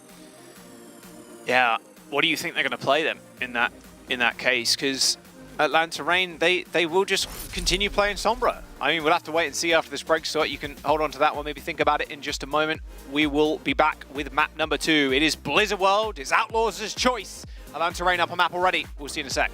Yeah, what do you think they're going to play them in that case? Because Atlanta Reign, they will just continue playing Sombra. I mean, we'll have to wait and see after this break, so you can hold on to that one, maybe think about it in just a moment. We will be back with map number 2. It is Blizzard World, it's Outlaws' choice. Atlanta Reign up on map already. We'll see you in a sec.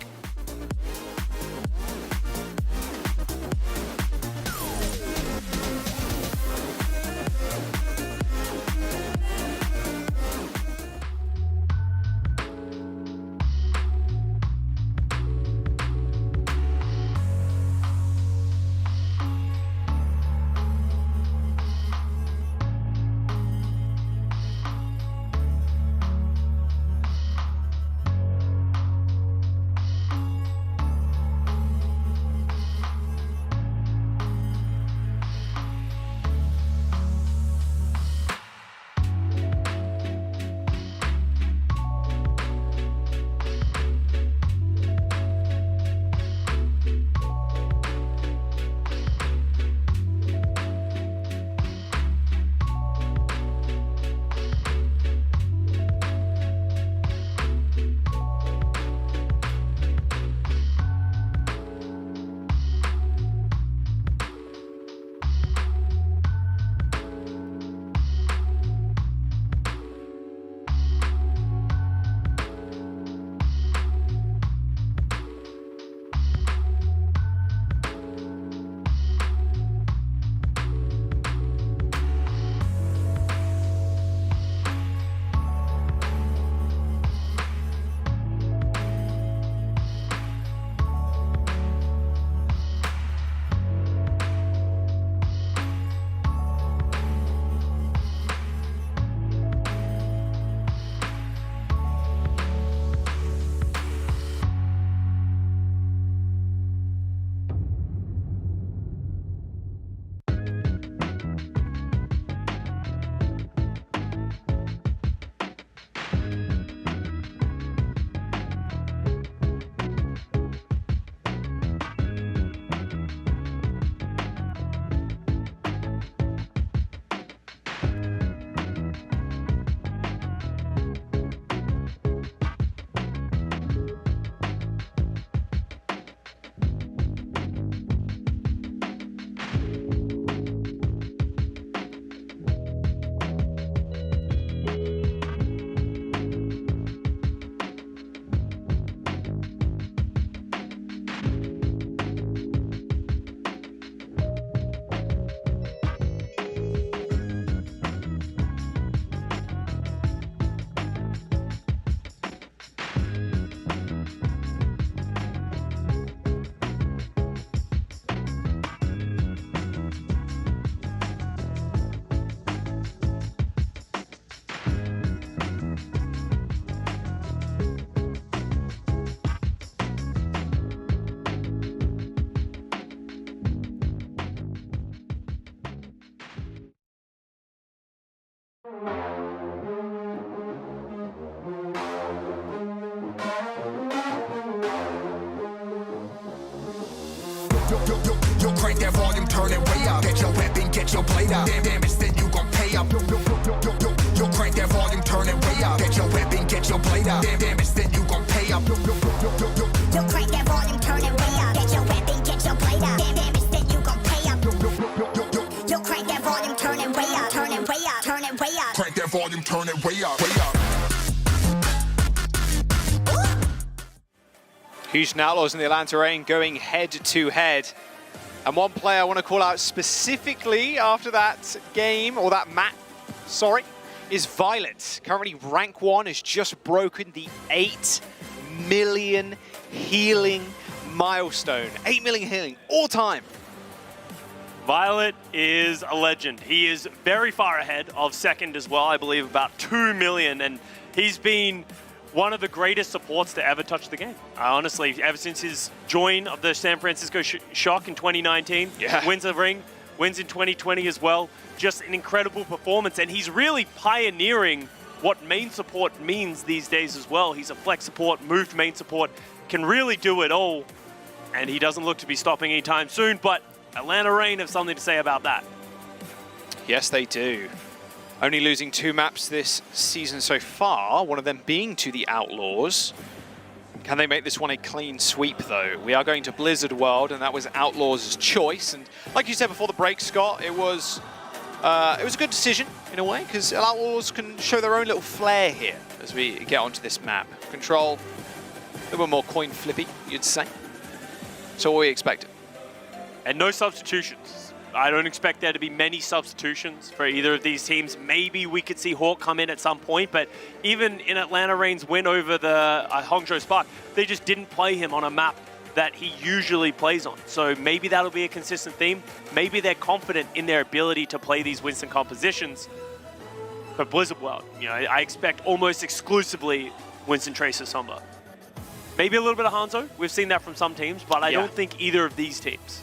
that volume, turn it way up. Get your weapon, get your blade up. Damn, instead you gon' pay up. Yo, crank that volume, turn it way up. Get your weapon, get your blade up. Damn, instead you gon' pay up. Yo, crank that volume, turn it way up. Get your weapon, get your blade up. Damn, instead you gon' pay up. Yo, crank that volume, turn it way up. Turn it way up, turn it way up. Crank that volume, turn it way up, way up. Houston Outlaws and the Atlanta Reign going head-to-head. And one player I want to call out specifically after that game, or that map, sorry, is Violet. Currently rank 1 has just broken the 8 million healing milestone. 8 million healing all time. Violet is a legend. He is very far ahead of second as well, I believe about 2 million, and he's been one of the greatest supports to ever touch the game. Honestly, ever since his join of the San Francisco Shock in 2019, wins a ring, wins in 2020 as well. Just an incredible performance, and he's really pioneering what main support means these days as well. He's a flex support, moved main support, can really do it all, and he doesn't look to be stopping anytime soon, but Atlanta Reign have something to say about that. Yes, they do. Only losing 2 maps this season so far, one of them being to the Outlaws. Can they make this one a clean sweep, though? We are going to Blizzard World, and that was Outlaws' choice. And like you said before the break, Scott, it was a good decision in a way, because Outlaws can show their own little flair here as we get onto this map. Control, a little more coin flippy, you'd say. So what we expected. And no substitutions. I don't expect there to be many substitutions for either of these teams. Maybe we could see Hawk come in at some point, but even in Atlanta Reign's win over the Hangzhou Spark, they just didn't play him on a map that he usually plays on. So maybe that'll be a consistent theme. Maybe they're confident in their ability to play these Winston compositions. For Blizzard World, you know, I expect almost exclusively Winston, Tracer, Sombra. Maybe a little bit of Hanzo. We've seen that from some teams, but I don't think either of these teams.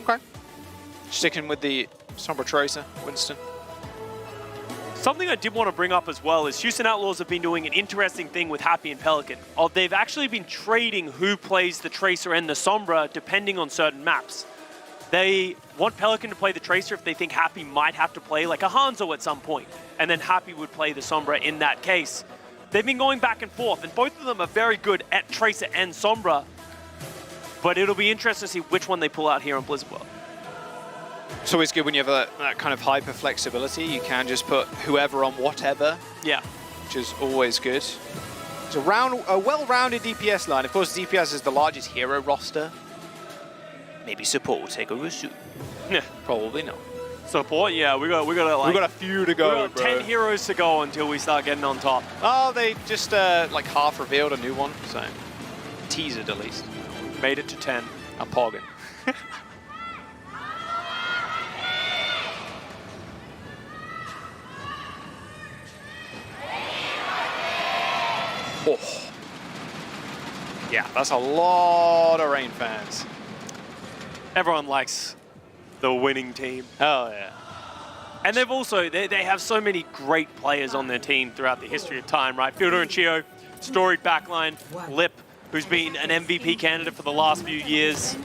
Okay. Sticking with the Sombra, Tracer, Winston. Something I did want to bring up as well is Houston Outlaws have been doing an interesting thing with Happy and Pelican. They've actually been trading who plays the Tracer and the Sombra depending on certain maps. They want Pelican to play the Tracer if they think Happy might have to play like a Hanzo at some point, and then Happy would play the Sombra in that case. They've been going back and forth, and both of them are very good at Tracer and Sombra, but it'll be interesting to see which one they pull out here on Blizzard World. It's always good when you have that kind of hyper flexibility. You can just put whoever on whatever. Yeah. Which is always good. It's a well-rounded DPS line. Of course, DPS is the largest hero roster. Maybe support will take over soon. Yeah. Probably not. Support? Yeah, we got a few to go, we got 10 heroes to go until we start getting on top. Oh, they just like half revealed a new one, so teased at least. Made it to 10. I'm pogging. Oh. Yeah, that's a lot of Reign fans. Everyone likes the winning team. Oh, yeah. And they've also, they have so many great players on their team throughout the history of time, right? Fielder and Chio, storied backline, Lip, who's been an MVP candidate for the last few years.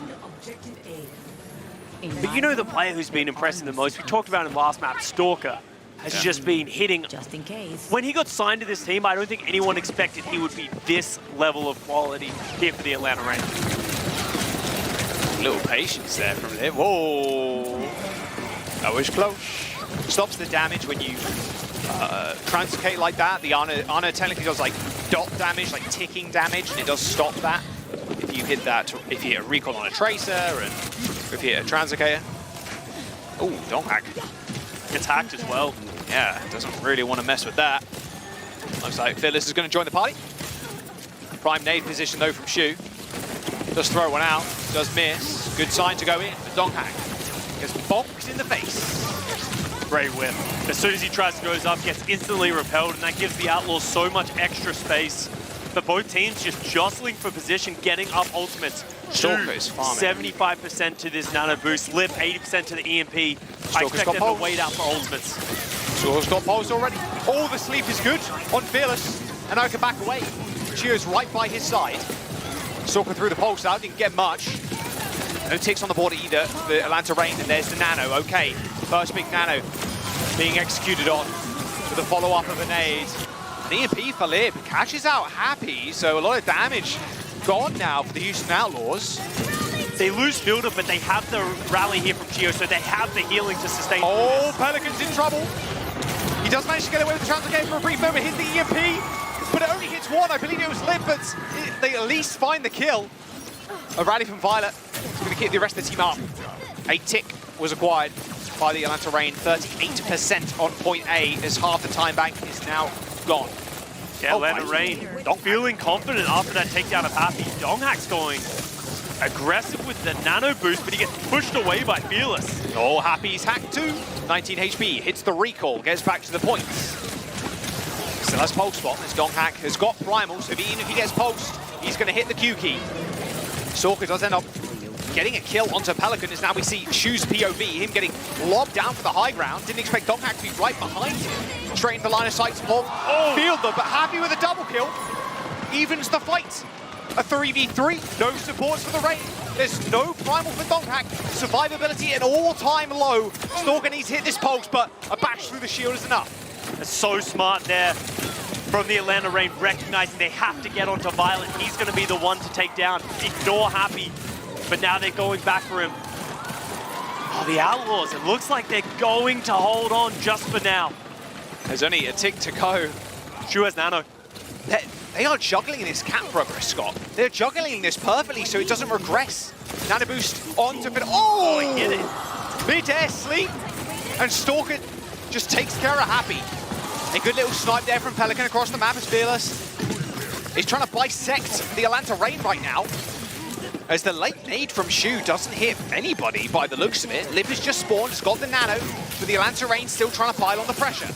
But you know the player who's been impressing the most? We talked about him last map, Stalker, has just been hitting. Just in case. When he got signed to this team, I don't think anyone expected he would be this level of quality here for the Atlanta Reign. Little patience there from him. Whoa. That was close. Stops the damage when you translocate like that. The Ana technically does like dot damage, like ticking damage, and it does stop that. If you hit that, if you hit a recall on a Tracer, and if you hit a translocator. Oh, don't hack. Gets hacked as well. Yeah, doesn't really want to mess with that. Looks like Fearless is going to join the party. Prime nade position though from Shu. Does throw one out, does miss. Good sign to go in for Donghack. Gets bonked in the face. Great whip. As soon as he tries to go up, gets instantly repelled, and that gives the Outlaws so much extra space. But both teams just jostling for position, getting up ultimates. Stalker is farming. 75% to this nano boost. Lip 80% to the EMP. I expect them to wait out for ultimates. Stalker's got pulse already. Oh, the sleep is good on Fearless. And now he can back away. Chio's right by his side. Stalker threw the pulse out, didn't get much. No ticks on the board either for the Atlanta Reign, and there's the Nano. Okay, first big Nano being executed on with a follow-up of a nade. An EMP for Lib catches out Happy, so a lot of damage gone now for the Houston Outlaws. They lose fielder, but they have the rally here from Gio, so they have the healing to sustain. Oh, Pelican's in trouble. He does manage to get away with the transfer for a brief moment, hits the EMP, but it only hits one. I believe it was Lib, but they at least find the kill. A rally from Violet is going to keep the rest of the team up. A tick was acquired by the Atlanta Reign, 38% on point A, as half the time bank is now gone. Yeah, Atlanta Reign feeling confident after that takedown of Happy. Donghack's going aggressive with the nano boost, but he gets pushed away by Fearless. Oh, Happy's hacked too. 19 HP, hits the recall, gets back to the points. Still has pulse spot, as Donghack has got primal, so even if he gets pulsed, he's going to hit the Q key. Stalker does end up getting a kill onto Pelican, as now we see Shu's POV, him getting lobbed down for the high ground. Didn't expect Donghack to be right behind him. Straight into the line of sight of Fielder, but Happy with a double kill. Evens the fight. A 3v3, no supports for the Reign. There's no primal for Donghack. Survivability at an all-time low. Stalker needs to hit this pulse, but a bash through the shield is enough. That's so smart there from the Atlanta Reign, recognizing they have to get onto Violet. He's going to be the one to take down. Ignore Happy, but now they're going back for him. Oh, the Outlaws, it looks like they're going to hold on just for now. There's only a tick to go. Shu has nano. They are juggling this cap progress, Scott. They're juggling this perfectly so it doesn't regress. Nano boost onto Fit. Oh, he hit it. Mid-air sleep. And Stalker just takes care of Happy. A good little snipe there from Pelican across the map as Fearless. He's trying to bisect the Atlanta Reign right now. As the late nade from Shu doesn't hit anybody by the looks of it. Lip has just spawned, has got the nano, but the Atlanta Reign still trying to pile on the pressure.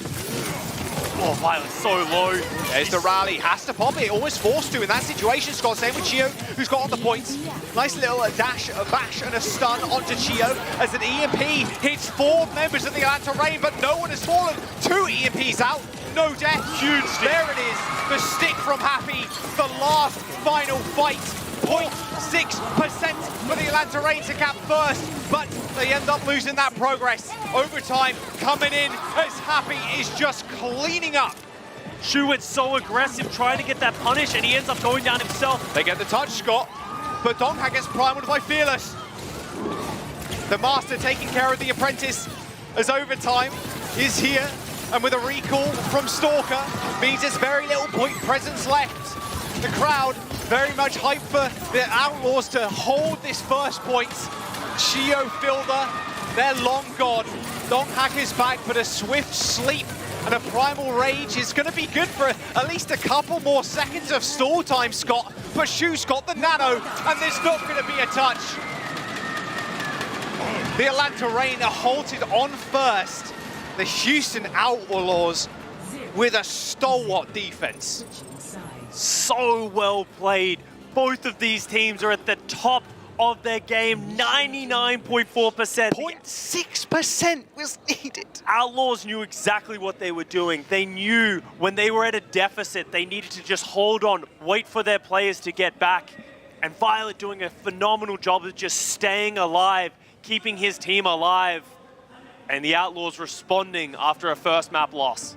Oh, Violet's so low. There's the rally, has to pop it, almost forced to in that situation. Scott, same with Chio, who's got on the points. Nice little dash, a bash and a stun onto Chio as an EMP hits 4 members of the Atlanta Reign, but no one has fallen. 2 EMPs out, no death. Huge stick. There it is, the stick from Happy, the last final fight. 0.6% for the Atlanta Reign to cap first, but they end up losing that progress. Overtime coming in as Happy is just cleaning up. Shu went so aggressive trying to get that punish, and he ends up going down himself. They get the touch, Scott, but Donghack gets primed by Fearless. The Master taking care of the Apprentice as overtime is here, and with a recall from Stalker, means there's very little point presence left. The crowd very much hyped for the Outlaws to hold this first point. Chio, Fielder, they're long gone. Donghack is back, but a swift sleep and a primal rage is going to be good for at least a couple more seconds of stall time, Scott. But Shu's got the nano, and there's not going to be a touch. The Atlanta Reign are halted on first. The Houston Outlaws with a stalwart defense. So well played. Both of these teams are at the top of their game, 99.4%. 0.6% was needed. Outlaws knew exactly what they were doing. They knew when they were at a deficit, they needed to just hold on, wait for their players to get back. And Violet doing a phenomenal job of just staying alive, keeping his team alive. And the Outlaws responding after a first map loss.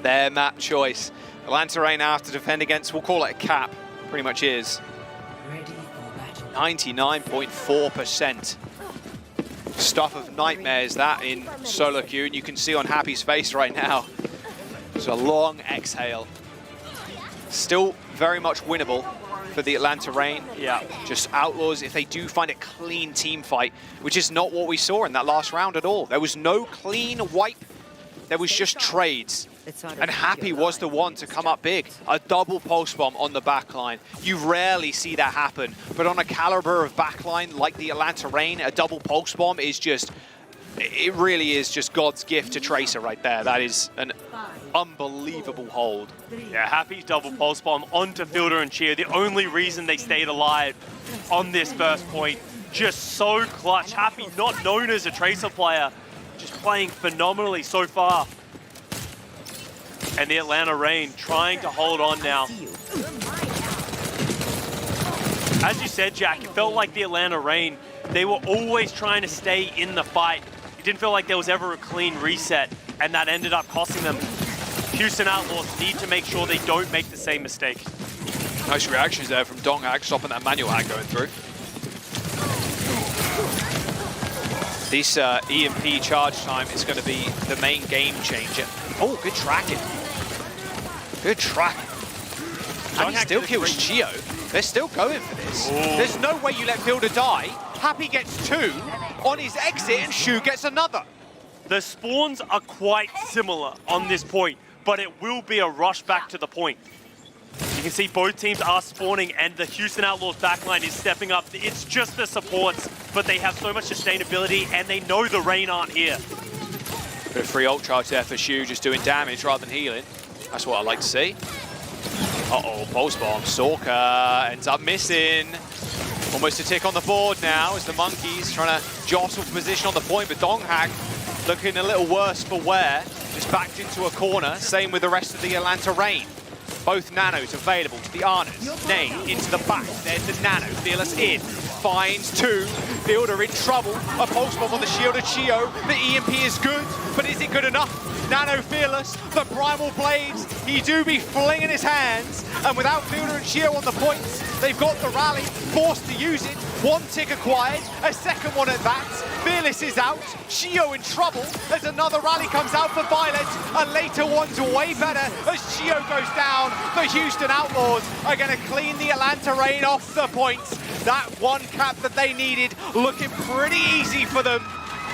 Their map choice. Atlanta Reign now have to defend against, we'll call it a cap, pretty much is. 99.4%. Stuff of nightmares, that in solo queue, and you can see on Happy's face right now. It's a long exhale. Still very much winnable for the Atlanta Reign. Yeah. Just Outlaws, if they do find a clean team fight, which is not what we saw in that last round at all. There was no clean wipe. There was just trades. And Happy was the one to come up big. A double pulse bomb on the backline. You rarely see that happen. But on a caliber of backline like the Atlanta Reign, a double pulse bomb is just, it really is just God's gift to Tracer right there. That is an unbelievable hold. Yeah, Happy's double pulse bomb onto Fielder and Cheer. The only reason they stayed alive on this first point. Just so clutch. Happy, not known as a Tracer player, just playing phenomenally so far. And the Atlanta Reign trying to hold on now. As you said, Jack, it felt like the Atlanta Reign, they were always trying to stay in the fight. It didn't feel like there was ever a clean reset, and that ended up costing them. Houston Outlaws need to make sure they don't make the same mistake. Nice reactions there from Donghak, stopping that manual hack going through. This EMP charge time is going to be the main game changer. Oh, good tracking. Good tracking. And he still kills Chio. They're still going for this. There's no way you let Fielder die. Happy gets 2 on his exit, and Shu gets another. The spawns are quite similar on this point, but it will be a rush back to the point. You can see both teams are spawning, and the Houston Outlaws backline is stepping up. It's just the supports, but they have so much sustainability, and they know the Reign aren't here. Bit of free ult charge there for Shu, just doing damage rather than healing. That's what I like to see. Uh-oh, pulse bomb. Sorka ends up missing. Almost a tick on the board now as the Monkeys trying to jostle position on the point, but Donghak looking a little worse for wear. Just backed into a corner. Same with the rest of the Atlanta Reign. Both nanos available to the Arnas. Nay into the back. There's the nano. Fearless in. Finds 2. Fielder in trouble. A pulse bomb on the shield of Chio. The EMP is good, but is it good enough? Nano Fearless, the Primal Blades. He do be flinging his hands. And without Fielder and Chio on the points, they've got the rally. Forced to use it. 1 tick acquired. A second one at that. Fearless is out. Chio in trouble as another rally comes out for Violet. A later one's way better as Chio goes down. The Houston Outlaws are going to clean the Atlanta Reign off the points. That 1 cap that they needed looking pretty easy for them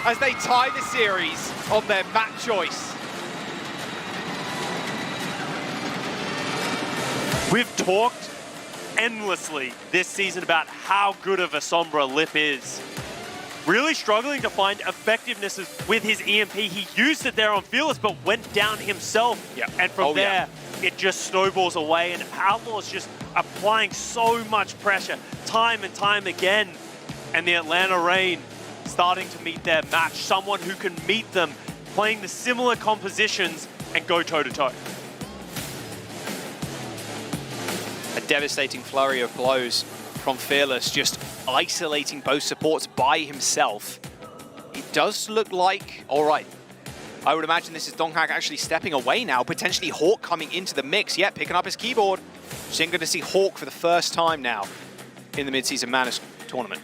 as they tie the series on their map choice. We've talked endlessly this season about how good of a Sombra Lip is. Really struggling to find effectiveness with his EMP. He used it there on Fearless, but went down himself. Yeah. And from there, it just snowballs away. And Outlaws just applying so much pressure time and time again. And the Atlanta Reign starting to meet their match. Someone who can meet them, playing the similar compositions and go toe-to-toe. A devastating flurry of blows from Fearless, just isolating both supports by himself. It does look like, all right, I would imagine this is Donghak actually stepping away now, potentially Hawk coming into the mix. Yeah, picking up his keyboard. So you're going to see Hawk for the first time now in the Midseason Madness tournament.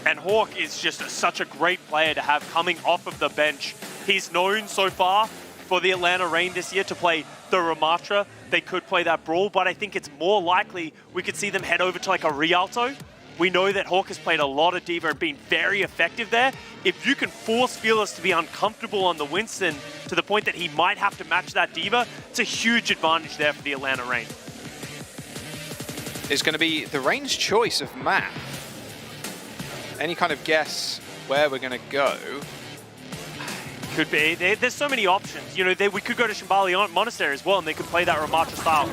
And Hawk is just such a great player to have coming off of the bench. He's known so far for the Atlanta Reign this year to play the Ramatra. They could play that Brawl, but I think it's more likely we could see them head over to like a Rialto. We know that Hawk has played a lot of D.Va and been very effective there. If you can force Fearless to be uncomfortable on the Winston to the point that he might have to match that D.Va, it's a huge advantage there for the Atlanta Reign. It's going to be the Reign's choice of map. Any kind of guess where we're going to go? Could be. There's so many options. You know, we could go to Shambhala Monastery as well, and they could play that Ramatra style.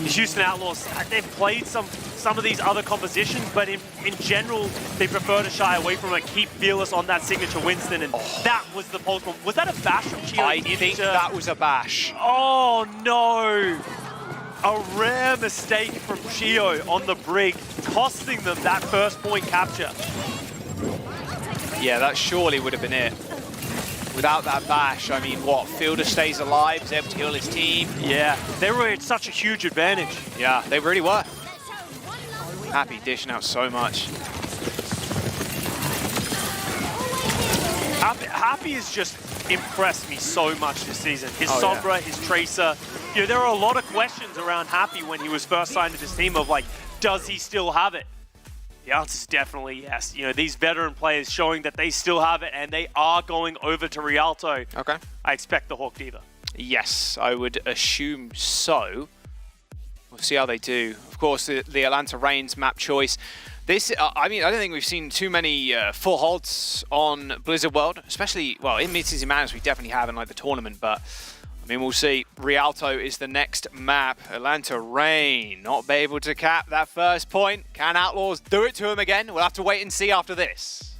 The Houston Outlaws, they've played some of these other compositions, but in general, they prefer to shy away from it, keep Fearless on that signature Winston, and that was the pulse bomb. Was that a bash from Chio? I think that was a bash. Oh, no. A rare mistake from Chio on the Brig, costing them that first point capture. Yeah, that surely would have been it. Without that bash, I mean, what? Fielder stays alive, is able to heal his team. Yeah, they were at such a huge advantage. Yeah, they really were. Happy dishing out so much. Happy has just impressed me so much this season. His Sombra, his Tracer. You know, there are a lot of questions around Happy when he was first signed to this team of like, does he still have it? The answer is definitely yes. You know, these veteran players showing that they still have it and they are going over to Rialto. Okay. I expect the Hawk D.Va. Yes, I would assume so. We'll see how they do. Of course, the Atlanta Reign's map choice. This, I mean, I don't think we've seen too many full holds on Blizzard World, especially, well, in Midseason Madness we definitely have in like the tournament, but I mean, we'll see. Rialto is the next map. Atlanta Reign not be able to cap that first point. Can Outlaws do it to him again? We'll have to wait and see after this.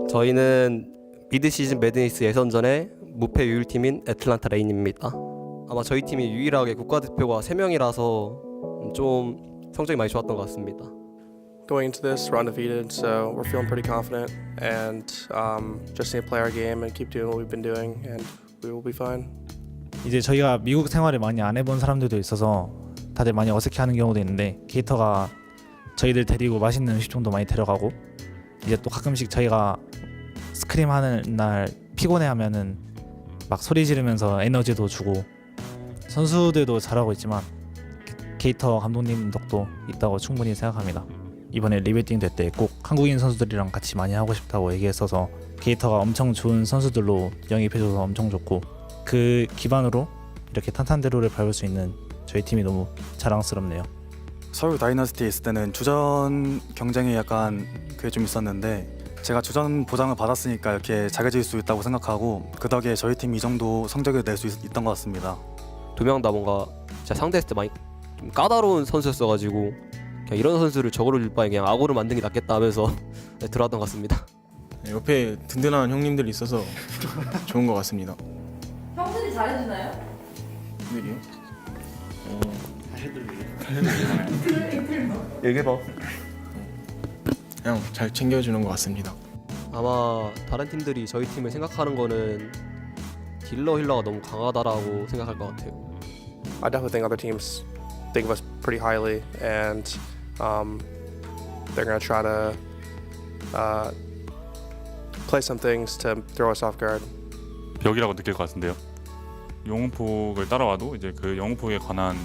저희는 미드시즌 매드니스 예선전의 무패 유일팀인 애틀란타 레인입니다. 아마 저희 팀이 유일하게 국가대표가 3명이라서 좀 성적이 많이 좋았던 것 같습니다. Going into this, we're undefeated, so we're feeling pretty confident, and just need to play our game and keep doing what we've been doing, and we will be fine. 이제 저희가 미국 생활을 많이 안 해본 사람들도 있어서 다들 많이 어색해하는 경우도 있는데 게이터가 저희들 데리고 맛있는 음식점도 많이 데려가고 이제 또 가끔씩 저희가 스크림하는 날 피곤해하면은 막 소리 지르면서 에너지도 주고 선수들도 잘하고 있지만 게이터 감독님 덕도 있다고 충분히 생각합니다. 이번에 리베팅 될 때 꼭 한국인 선수들이랑 같이 많이 하고 싶다고 얘기했어서 게이터가 엄청 좋은 선수들로 영입해줘서 엄청 좋고 그 기반으로 이렇게 탄탄대로를 밟을 수 있는 저희 팀이 너무 자랑스럽네요. 서울 다이너스티에 있을 때는 주전 경쟁이 약간 그게 좀 있었는데 제가 주전 보장을 받았으니까 이렇게 잘해질 수 있다고 생각하고 그 덕에 저희 팀이 이 정도 성적을 낼 수 있던 것 같습니다. 두 명 다 뭔가 제가 상대했을 때 많이 좀 까다로운 선수였어가지고 그냥 이런 선수를 적으로 줄 바에 그냥 악어를 만드는 게 낫겠다 하면서 들어왔던 것 같습니다. 옆에 든든한 형님들이 있어서 좋은 것 같습니다. 형들이 잘해주나요? 형들이요? 얘기해봐. 그냥 잘 챙겨주는 것 같습니다. 아마 다른 팀들이 저희 팀을 생각하는 거는 딜러 힐러가 너무 강하다라고 생각할 것 같아요. I definitely think other teams think of us pretty highly, and they're going to try to play some things to throw us off guard. 벽이라고 느낄 것 같은데요. 영웅폭을 따라와도 이제 그 영웅폭에 관한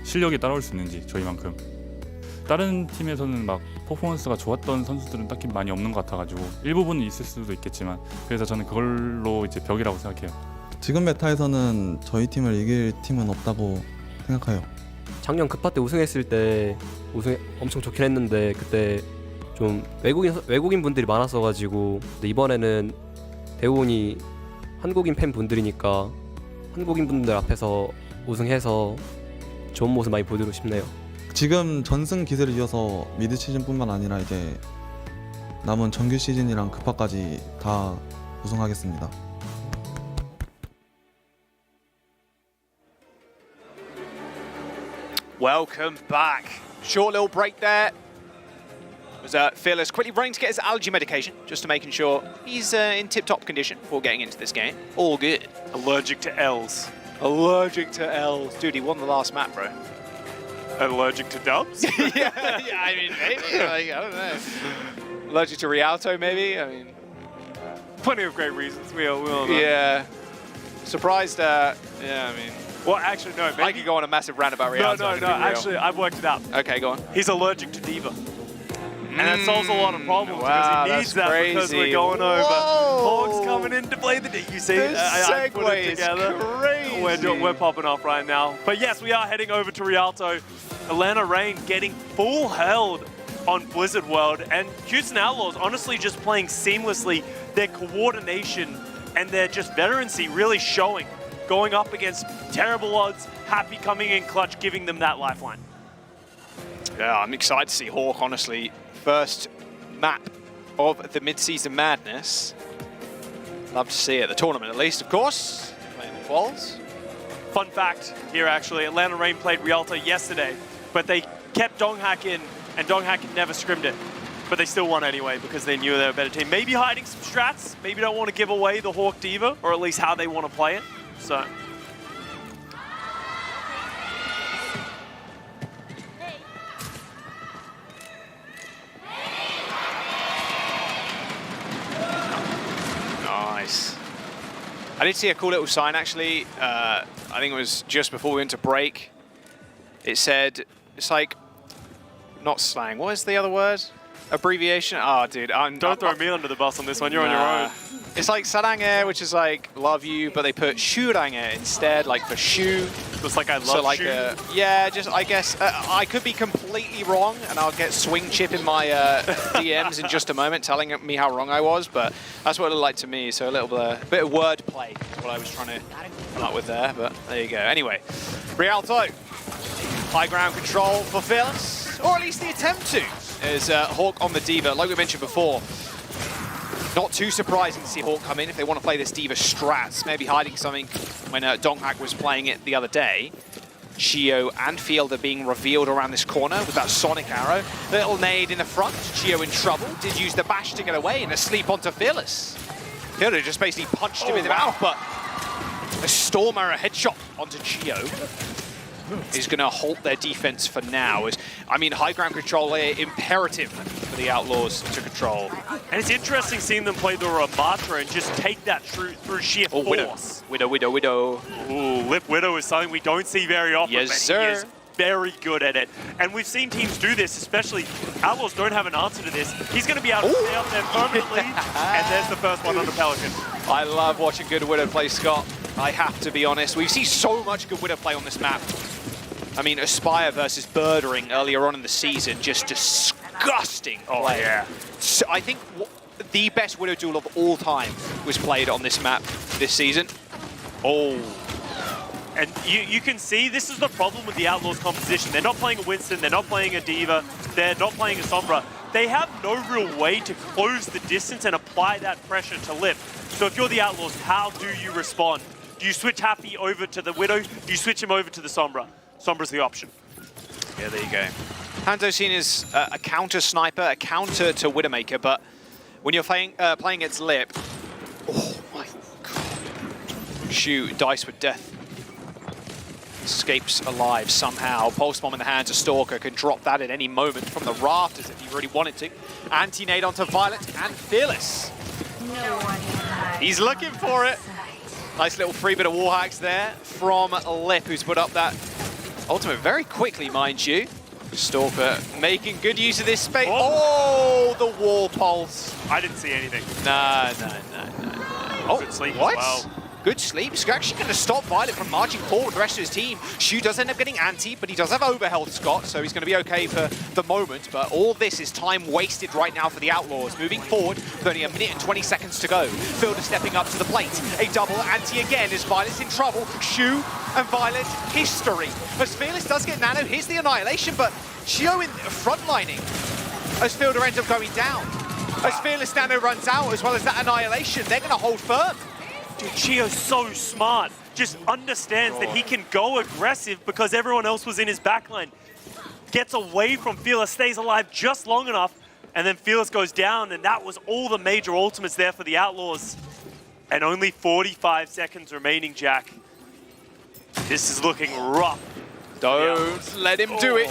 실력이 따라올 수 있는지 저희만큼 다른 팀에서는 막 퍼포먼스가 좋았던 선수들은 딱히 많이 없는 것 같아가지고 일부분은 있을 수도 있겠지만 그래서 저는 그걸로 이제 벽이라고 생각해요. 지금 메타에서는 저희 팀을 이길 팀은 없다고 생각해요. 작년 급파 때 우승했을 때 엄청 좋긴 했는데 그때 좀 외국인 분들이 많았어가지고 근데 이번에는 대우분이 한국인 팬 분들이니까 한국인 분들 앞에서 우승해서 좋은 모습 많이 보여드리고 싶네요. 지금 전승 기세를 이어서 미드 시즌뿐만 아니라 이제 남은 정규 시즌이랑 급파까지 다 우승하겠습니다. Welcome back. Short little break there. Was Fearless quickly running to get his allergy medication, just to making sure he's in tip-top condition before getting into this game. All good. Allergic to L's. Allergic to L's. Dude, he won the last map, bro. Allergic to dubs? yeah, I mean, maybe. Like, I don't know. Allergic to Rialto, maybe? I mean... Plenty of great reasons. We all know. Yeah. Surprised, yeah, I mean... Well, actually, no. Maybe... I could go on a massive rant about Rialto. No. Actually, I've worked it out. Okay, go on. He's allergic to Diva. And that solves a lot of problems because he needs that crazy. because we're going over. Hawks coming in to play the D. You see, I put it together. Crazy. We're popping off right now. But yes, we are heading over to Rialto. Atlanta Reign getting full held on Blizzard World, and Houston Outlaws honestly just playing seamlessly. Their coordination and their just veterancy really showing. Going up against terrible odds, Happy coming in clutch, giving them that lifeline. Yeah, I'm excited to see Hawk, honestly. First map of the Midseason Madness. Love to see it. The tournament, at least, of course. Playing the quals. Fun fact here, actually. Atlanta Reign played Rialto yesterday, but they kept Donghak in, and Donghak never scrimmed it. But they still won anyway because they knew they were a better team. Maybe hiding some strats. Maybe don't want to give away the Hawk Diva, or at least how they want to play it. So... Nice. I did see a cool little sign, actually. I think it was just before we went to break. It said, it's like, not slang, what is the other word? Abbreviation? Oh, dude. Don't throw me under the bus on this one, you're on your own. It's like sarange, which is like, love you, but they put shurange instead, like for shoe. Just like I love so like shoe? Yeah, just, I guess, I could be completely wrong, and I'll get swing chip in my DMs in just a moment, telling me how wrong I was, but that's what it looked like to me, so a little bit of wordplay is what I was trying to come up with there, but there you go. Anyway, Rialto, high ground control for Fearless, or at least the attempt to, is Hawk on the Diva, like we mentioned before. Not too surprising to see Hawk come in if they want to play this D.Va strats, maybe hiding something when Donghak was playing it the other day. Chio and Field are being revealed around this corner with that Sonic arrow. Little nade in the front. Chio in trouble. Did use the bash to get away and asleep onto Fearless. Fearless just basically punched him in the mouth, but a Storm arrow headshot onto Chio is going to halt their defense for now. I mean, high ground control here, imperative for the Outlaws to control. And it's interesting seeing them play the Ramatra and just take that through sheer force. Widow. Ooh, Lip Widow is something we don't see very often, Yes, but sir. he is very good at it. And we've seen teams do this, especially Outlaws don't have an answer to this. He's going to be able to stay up there permanently, and there's the first one on the Pelican. I love watching good Widow play, Scott. I have to be honest. We've seen so much good Widow play on this map. I mean, Aspire versus Birdering earlier on in the season, just disgusting play. Oh, yeah. So I think the best Widow duel of all time was played on this map this season. Oh. And you can see this is the problem with the Outlaws composition. They're not playing a Winston, they're not playing a D.Va, they're not playing a Sombra. They have no real way to close the distance and apply that pressure to Lip. So if you're the Outlaws, how do you respond? Do you switch Happy over to the Widow? Do you switch him over to the Sombra? Sombra's the option. Yeah, there you go. Hanzo seen as a counter sniper, a counter to Widowmaker, but when you're playing against Lip, oh my god. Shoot, dice with death. Escapes alive somehow. Pulse bomb in the hands of Stalker, can drop that at any moment from the rafters if he really wanted to. Anti-nade onto Violet and Fearless. He's looking for it. Nice little free bit of wall hacks there from Lip, who's put up that ultimate very quickly, mind you. Stalker making good use of this space. Oh, the wall pulse. I didn't see anything. No. Oh, good sleep what? as well. Good sleep. He's actually going to stop Violet from marching forward with the rest of his team. Shu does end up getting anti, but he does have overhealth, Scott, so he's going to be okay for the moment. But all this is time wasted right now for the Outlaws. Moving forward with only a minute and 20 seconds to go. Fielder stepping up to the plate. A double anti again as Violet's in trouble. Shu and Violet, history. As Fearless does get Nano, here's the Annihilation, but Chio in frontlining as Fielder ends up going down. As Fearless Nano runs out, as well as that Annihilation, they're going to hold firm. Dude, Chio's so smart. Just understands that he can go aggressive because everyone else was in his backline. Gets away from Fearless, stays alive just long enough, and then Fearless goes down, and that was all the major ultimates there for the Outlaws. And only 45 seconds remaining, Jack. This is looking rough. Don't let him do it.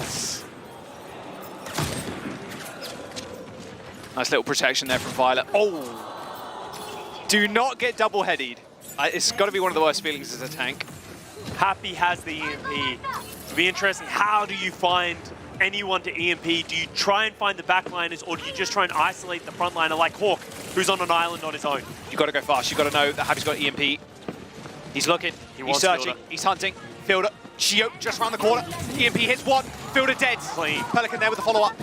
Nice little protection there from Violet. Oh! Do not get double-headed. It's got to be one of the worst feelings as a tank. Happy has the EMP. It'll be interesting. How do you find anyone to EMP? Do you try and find the backliners, or do you just try and isolate the frontliner like Hawk, who's on an island on his own? You got to go fast. You got to know that Happy's got EMP. He's looking. He's searching. Fielder. He's hunting. Fielder. Chio just around the corner. EMP hits one. Fielder dead. Clean. Pelican there with the follow-up.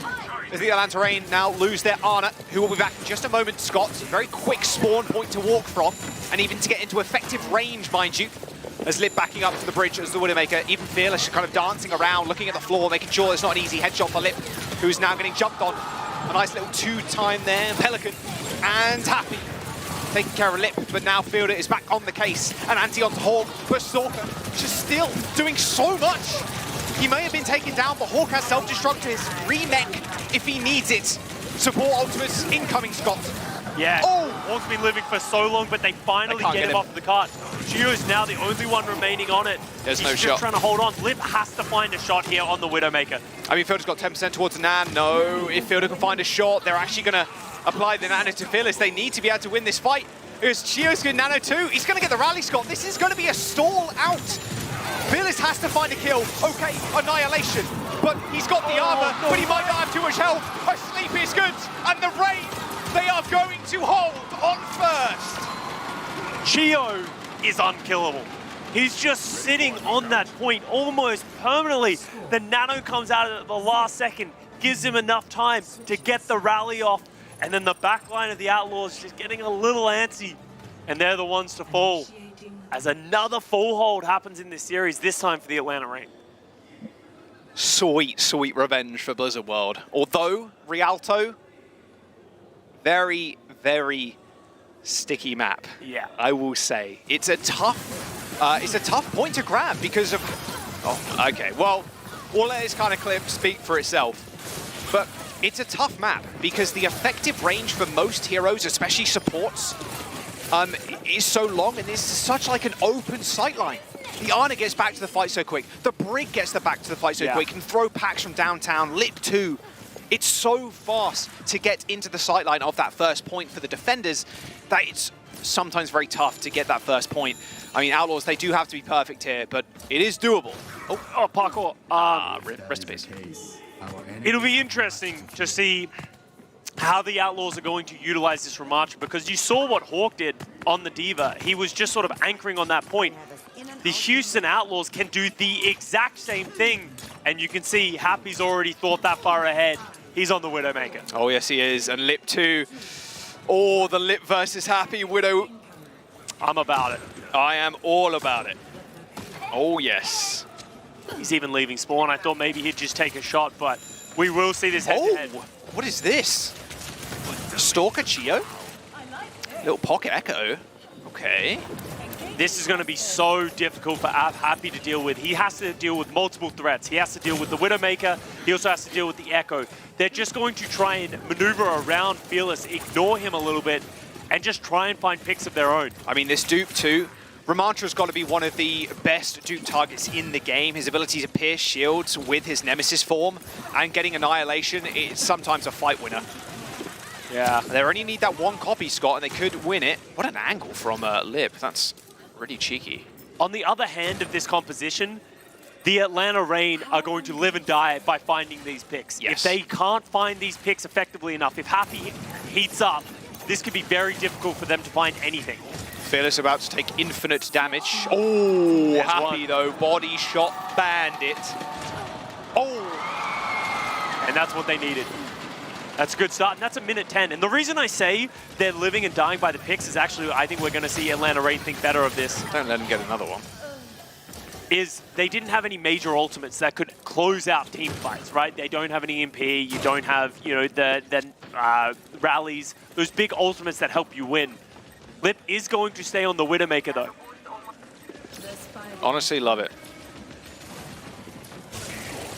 As the Atlanta Reign now lose their Ana, who will be back in just a moment. Scott, very quick spawn point to walk from, and even to get into effective range, mind you. As Lip backing up to the bridge as the Widowmaker, even Fearless kind of dancing around, looking at the floor, making sure it's not an easy headshot for Lip, who's now getting jumped on. A nice little two-time there. Pelican and Happy taking care of Lip, but now Fielder is back on the case. And anti onto Hawk, but Stalker just still doing so much. He may have been taken down, but Hawk has self-destruct to his remake if he needs it. Support ultimates incoming, Scott. Yeah, Hawk's been living for so long, but they finally get him off of the cart. Gio is now the only one remaining on it. There's He's no just shot. trying to hold on. Lip has to find a shot here on the Widowmaker. I mean, Fielder's got 10% towards the Nan. No, if Fielder can find a shot, they're actually going to apply the Nano to Fearless. They need to be able to win this fight. Here's Chio's good Nano too. He's going to get the rally, Scott. This is going to be a stall out. Fearless has to find a kill. Okay, Annihilation. But he's got the armor, but he might not have too much health. A sleep is good. And the Rain, they are going to hold on first. Chio is unkillable. He's just sitting on that point almost permanently. The Nano comes out at the last second, gives him enough time to get the rally off. And then the backline of the Outlaws just getting a little antsy. And they're the ones to fall. As another full hold happens in this series, this time for the Atlanta Reign. Sweet, sweet revenge for Blizzard World. Although, Rialto, very, very sticky map. Yeah. I will say it's a tough point to grab because of. Oh, okay. Well, we'll let this kind of clip speak for itself. But it's a tough map because the effective range for most heroes, especially supports, is so long, and this is such like an open sightline. The Ana gets back to the fight so quick. The Brig gets back to the fight so quick. Can throw packs from downtown. Lip 2. It's so fast to get into the sightline of that first point for the defenders that it's sometimes very tough to get that first point. I mean, Outlaws, they do have to be perfect here, but it is doable. Oh, parkour. Rest in peace. It'll be interesting to see how the Outlaws are going to utilize this Ramattra, because you saw what Hawk did on the D.Va. He was just sort of anchoring on that point. The Houston Outlaws can do the exact same thing, and you can see Happy's already thought that far ahead. He's on the Widowmaker. Oh, yes, he is. And Lip 2. Oh, the Lip versus Happy Widow. I'm about it. I am all about it. Oh, yes. He's even leaving spawn. I thought maybe he'd just take a shot, but we will see this head-to-head. Oh, what is this? Stalker Chio? Little pocket echo. Okay. This is going to be so difficult for Happy to deal with. He has to deal with multiple threats. He has to deal with the Widowmaker. He also has to deal with the Echo. They're just going to try and maneuver around Fearless, ignore him a little bit, and just try and find picks of their own. I mean, this dupe too. Ramantra's got to be one of the best dupe targets in the game. His ability to pierce shields with his Nemesis form and getting Annihilation is sometimes a fight winner. Yeah. They only need that one copy, Scott, and they could win it. What an angle from Lip. That's pretty cheeky. On the other hand of this composition, the Atlanta Reign are going to live and die by finding these picks. Yes. If they can't find these picks effectively enough, if Happy heats up, this could be very difficult for them to find anything. Fearless about to take infinite damage. Oh, There's Happy one. though. Body shot bandit. Oh! And that's what they needed. That's a good start, and that's a minute 10. And the reason I say they're living and dying by the picks is actually, I think we're going to see Atlanta Reign think better of this. Don't let them get another one. Is they didn't have any major ultimates that could close out team fights, right? They don't have any EMP, you don't have, you know, the rallies, those big ultimates that help you win. Lip is going to stay on the Widowmaker though. Honestly, love it.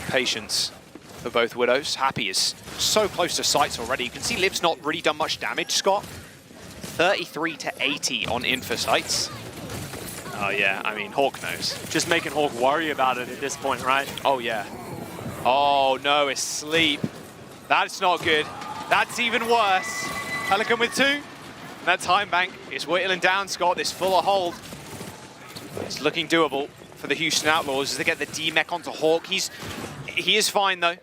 Patience for both Widows. Happy is so close to sights already. You can see Lip's not really done much damage, Scott. 33 to 80 on Infa sights. Oh yeah, I mean, Hawk knows. Just making Hawk worry about it at this point, right? Oh yeah. Oh no, it's sleep. That's not good. That's even worse. Pelican with 2. That time bank is whittling down, Scott. This fuller hold. It's looking doable for the Houston Outlaws as they get the D-Mech onto Hawk. He is fine though.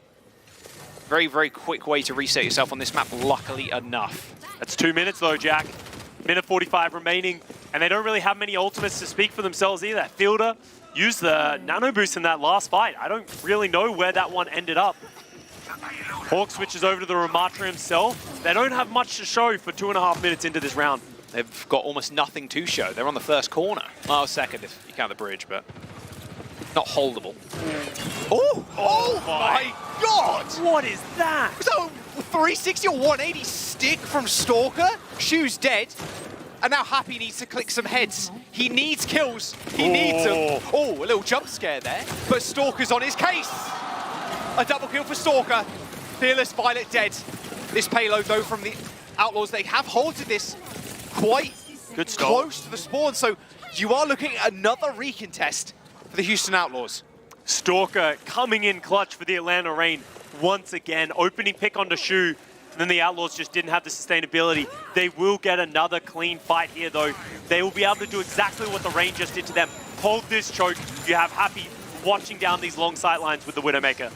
Very, very quick way to reset yourself on this map, luckily enough. That's 2 minutes though, Jack. Minute 45 remaining, and they don't really have many ultimates to speak for themselves either. Fielder used the nano boost in that last fight. I don't really know where that one ended up. Hawk switches over to the Ramattra himself. They don't have much to show for 2.5 minutes into this round. They've got almost nothing to show. They're on the first corner. Well, second if you count the bridge, but not holdable. Oh my God! What is that? Was that a 360 or 180 stick from Stalker? Shu's dead. And now Happy needs to click some heads. He needs kills. He needs them. Oh, a little jump scare there. But Stalker's on his case. A double kill for Stalker. Fearless Violet dead. This payload, though, from the Outlaws, they have halted this quite close to the spawn. So you are looking at another recontest for the Houston Outlaws. Stalker coming in clutch for the Atlanta Reign once again. Opening pick onto Shu. And then the Outlaws just didn't have the sustainability. They will get another clean fight here, though. They will be able to do exactly what the Reign just did to them. Hold this choke. You have Happy watching down these long sight lines with the Widowmaker.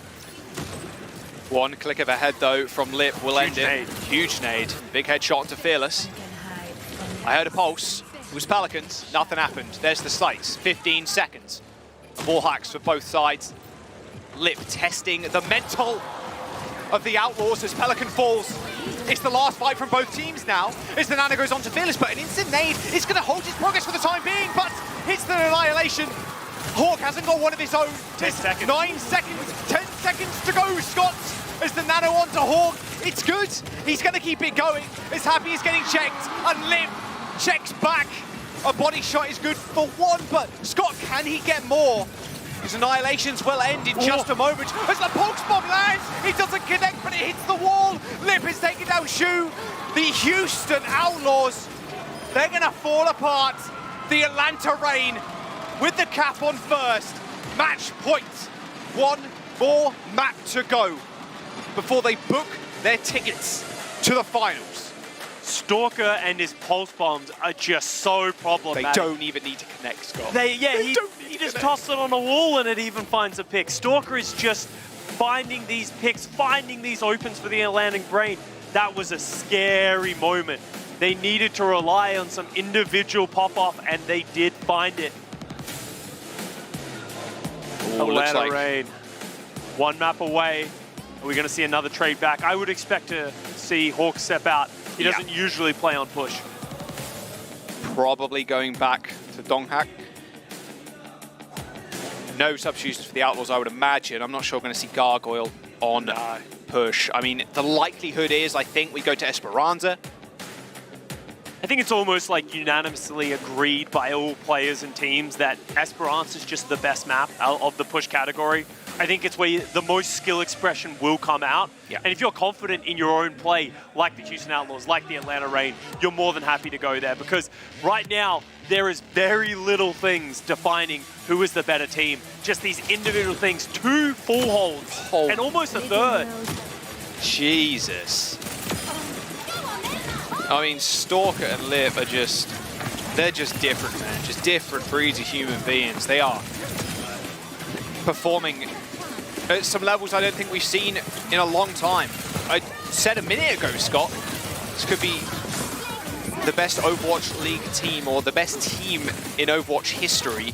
One click of a head, though, from Lip will end it. Huge nade. Big headshot into Fearless. I heard a pulse. It was Pelicans. Nothing happened. There's the sights. 15 seconds. Ball hacks for both sides. Lip testing the mental of the Outlaws as Pelican falls. It's the last fight from both teams now as the Nano goes on to Fearless, but an instant nade is going to hold his progress for the time being, but hits the Annihilation. Hawk hasn't got one of his own. 10 seconds. 9 seconds, 10 seconds to go, Scott, as the Nano onto Hawk. It's good. He's going to keep it going as Happy is getting checked, and Lip checks back. A body shot is good for one, but Scott, can he get more? His annihilations will end in just a moment. As the pulse bomb lands, it doesn't connect, but it hits the wall. Lip is taking down Shu. The Houston Outlaws, they're gonna fall apart. The Atlanta Reign with the cap on first. Match point. One more map to go before they book their tickets to the finals. Stalker and his pulse bombs are just so problematic. They don't even need to connect, Scott. He just tossed it on the wall and it even finds a pick. Stalker is just finding these picks, finding these opens for the Atlantic Reign. That was a scary moment. They needed to rely on some individual pop-off and they did find it. Atlanta Reign, one map away. Are we going to see another trade back? I would expect to see Hawk step out. He doesn't usually play on push. Probably going back to Donghak. No substitutions for the Outlaws, I would imagine. I'm not sure we're going to see Gargoyle on push. I mean, the likelihood is, I think, we go to Esperanza. I think it's almost like unanimously agreed by all players and teams that Esperanza is just the best map out of the push category. I think it's where the most skill expression will come out. Yeah. And if you're confident in your own play, like the Houston Outlaws, like the Atlanta Reign, you're more than happy to go there because right now there is very little things defining who is the better team. Just these individual things, 2 full holds and almost a third. Jesus. I mean, Stalker and Lip are they're just different, man. Just different breeds of human beings. They are performing at some levels I don't think we've seen in a long time. I said a minute ago, Scott, this could be the best Overwatch League team or the best team in Overwatch history.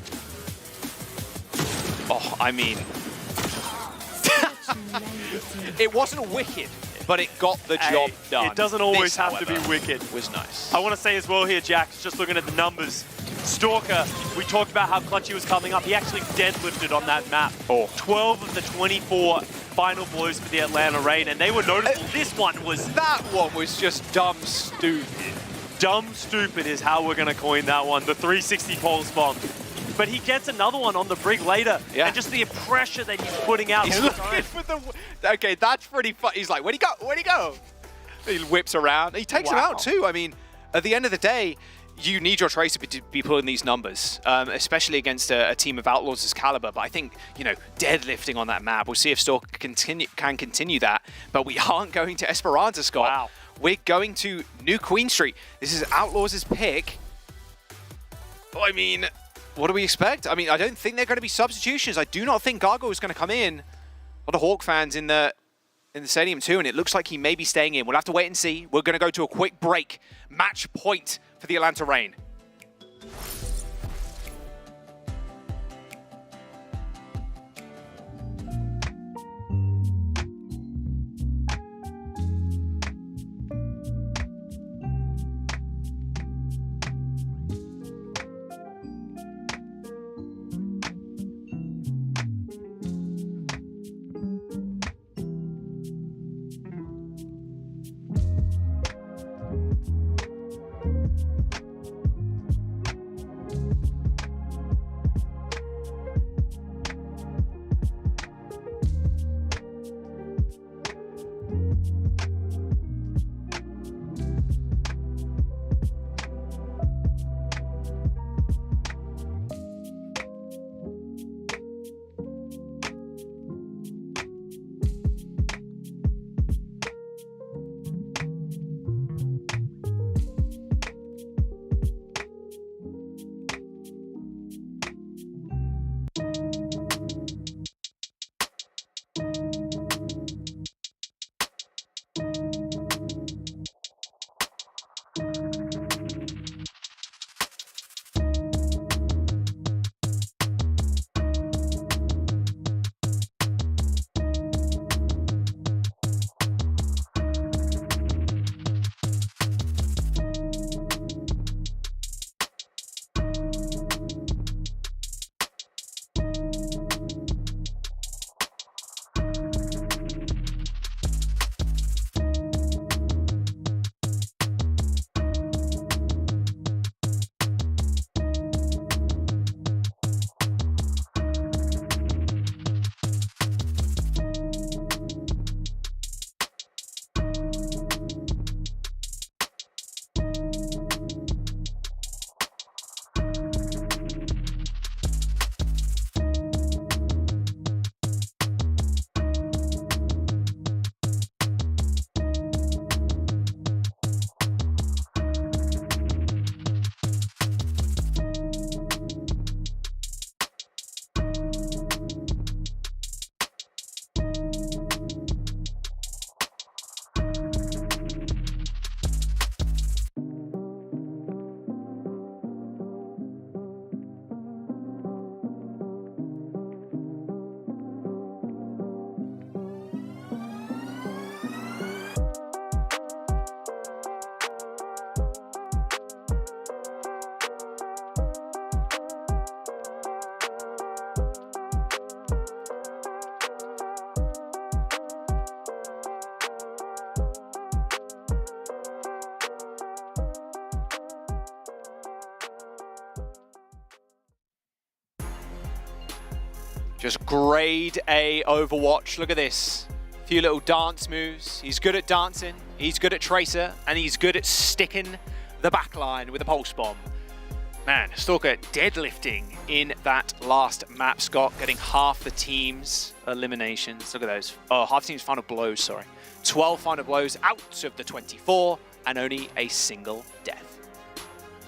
Oh, I mean, it wasn't wicked, but it got the job done. It doesn't always This, have to be however, wicked. Was nice. I want to say as well here, Jack, just looking at the numbers. Stalker, we talked about how clutch he was coming up. He actually deadlifted on that map. 12 of the 24 final blows for the Atlanta Reign, and they were noticeable. This one was... That one was just dumb stupid. Dumb stupid is how we're going to coin that one. The 360 pulse bomb. But he gets another one on the brig later. Yeah. And just the pressure that he's putting out. He's looking for the... Okay, that's pretty fun. He's like, where'd he go? Where'd he go? He whips around. He takes him out too. I mean, at the end of the day, you need your Tracer to be pulling these numbers, especially against a team of Outlaws' caliber. But I think, you know, deadlifting on that map, we'll see if Stalker can continue that. But we aren't going to Esperanza, Scott. Wow. We're going to New Queen Street. This is Outlaws' pick. I mean, what do we expect? I mean, I don't think they're going to be substitutions. I do not think Gargoyle is going to come in. A lot of Hawk fans in the stadium too, and it looks like he may be staying in. We'll have to wait and see. We're going to go to a quick break. Match point for the Atlanta Reign. Just grade A Overwatch. Look at this. A few little dance moves. He's good at dancing, he's good at Tracer, and he's good at sticking the backline with a pulse bomb. Man, Stalker deadlifting in that last map, Scott, getting half the team's eliminations. Look at those. Oh, half the team's final blows, sorry. 12 final blows out of the 24, and only a single death.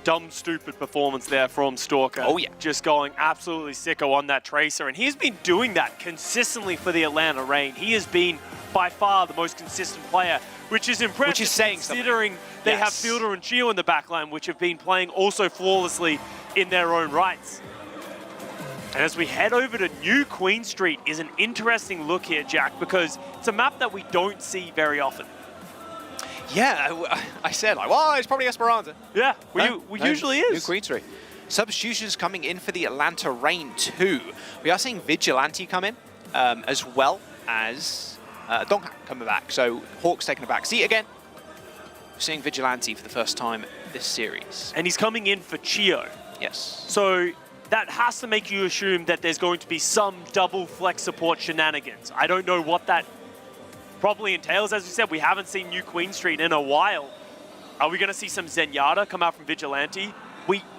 Dumb, stupid performance there from Stalker. Oh, yeah. Just going absolutely sicko on that Tracer. And he's been doing that consistently for the Atlanta Reign. He has been by far the most consistent player, which is impressive Which is saying considering they have Fielder and Chio in the backline, which have been playing also flawlessly in their own rights. And as we head over to New Queen Street is an interesting look here, Jack, because it's a map that we don't see very often. Yeah, I said, like, well, it's probably Esperanza. Yeah, we usually is. New Queen Street. Substitutions coming in for the Atlanta Reign too. We are seeing Vigilante come in, as well as Donghak coming back. So Hawk's taking a back seat again. We're seeing Vigilante for the first time this series. And he's coming in for Chio. Yes. So that has to make you assume that there's going to be some double flex support shenanigans. I don't know what that probably entails. As we said, we haven't seen New Queen Street in a while. Are we going to see some Zenyatta come out from Vigilante?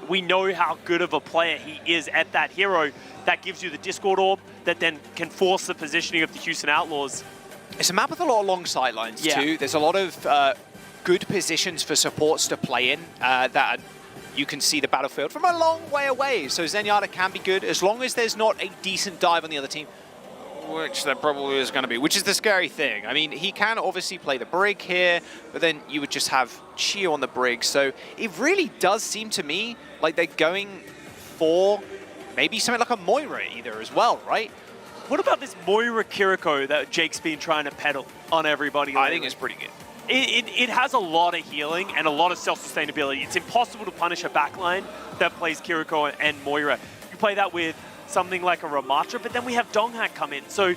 We know how good of a player he is at that hero. That gives you the Discord Orb that then can force the positioning of the Houston Outlaws. It's a map with a lot of long sightlines too. There's a lot of good positions for supports to play in that you can see the battlefield from a long way away. So Zenyatta can be good as long as there's not a decent dive on the other team, which there probably is going to be, which is the scary thing. I mean, he can obviously play the Brig here, but then you would just have Chio on the Brig. So it really does seem to me like they're going for maybe something like a Moira either as well, right? What about this Moira Kiriko that Jake's been trying to peddle on everybody lately? I think it's pretty good. It has a lot of healing and a lot of self-sustainability. It's impossible to punish a backline that plays Kiriko and Moira. You play that with something like a Ramatra, but then we have Donghak come in. So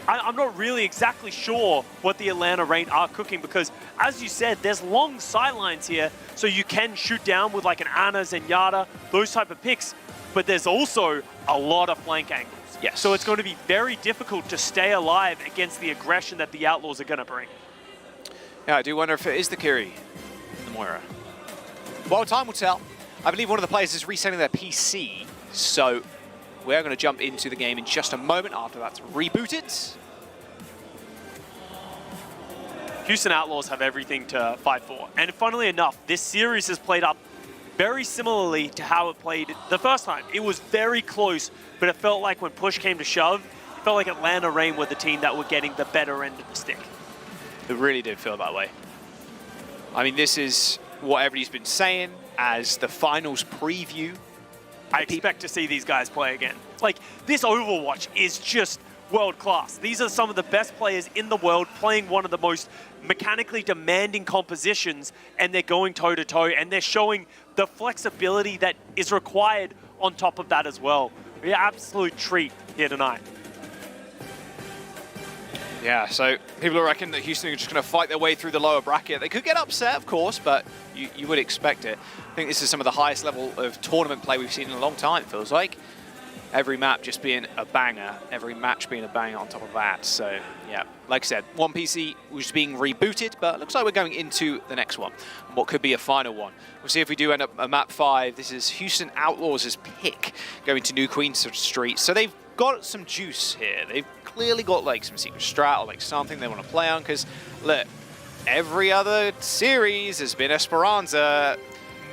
I'm not really exactly sure what the Atlanta Reign are cooking because, as you said, there's long sidelines here, so you can shoot down with like an Ana, Zenyatta, those type of picks, but there's also a lot of flank angles. Yes. So it's going to be very difficult to stay alive against the aggression that the Outlaws are going to bring. Yeah, I do wonder if it is the Kiri, the Moira. Well, time will tell. I believe one of the players is resetting their PC, so we're going to jump into the game in just a moment after that's rebooted. Houston Outlaws have everything to fight for. And funnily enough, this series has played up very similarly to how it played the first time. It was very close, but it felt like when push came to shove, it felt like Atlanta Reign were the team that were getting the better end of the stick. It really did feel that way. I mean, this is what everybody's been saying as the finals preview. I expect to see these guys play again. Like, this Overwatch is just world class. These are some of the best players in the world playing one of the most mechanically demanding compositions, and they're going toe to toe, and they're showing the flexibility that is required on top of that as well. An absolute treat here tonight. Yeah, so people reckon that Houston are just going to fight their way through the lower bracket. They could get upset, of course, but you would expect it. I think this is some of the highest level of tournament play we've seen in a long time, it feels like. Every map just being a banger, every match being a banger on top of that. So, yeah, like I said, one PC was being rebooted, but it looks like we're going into the next one, what could be a final one. We'll see if we do end up a map 5. This is Houston Outlaws' pick going to New Queen Street. So they've got some juice here. They've clearly got like some secret strat or like something they want to play on, because look, every other series has been Esperanza,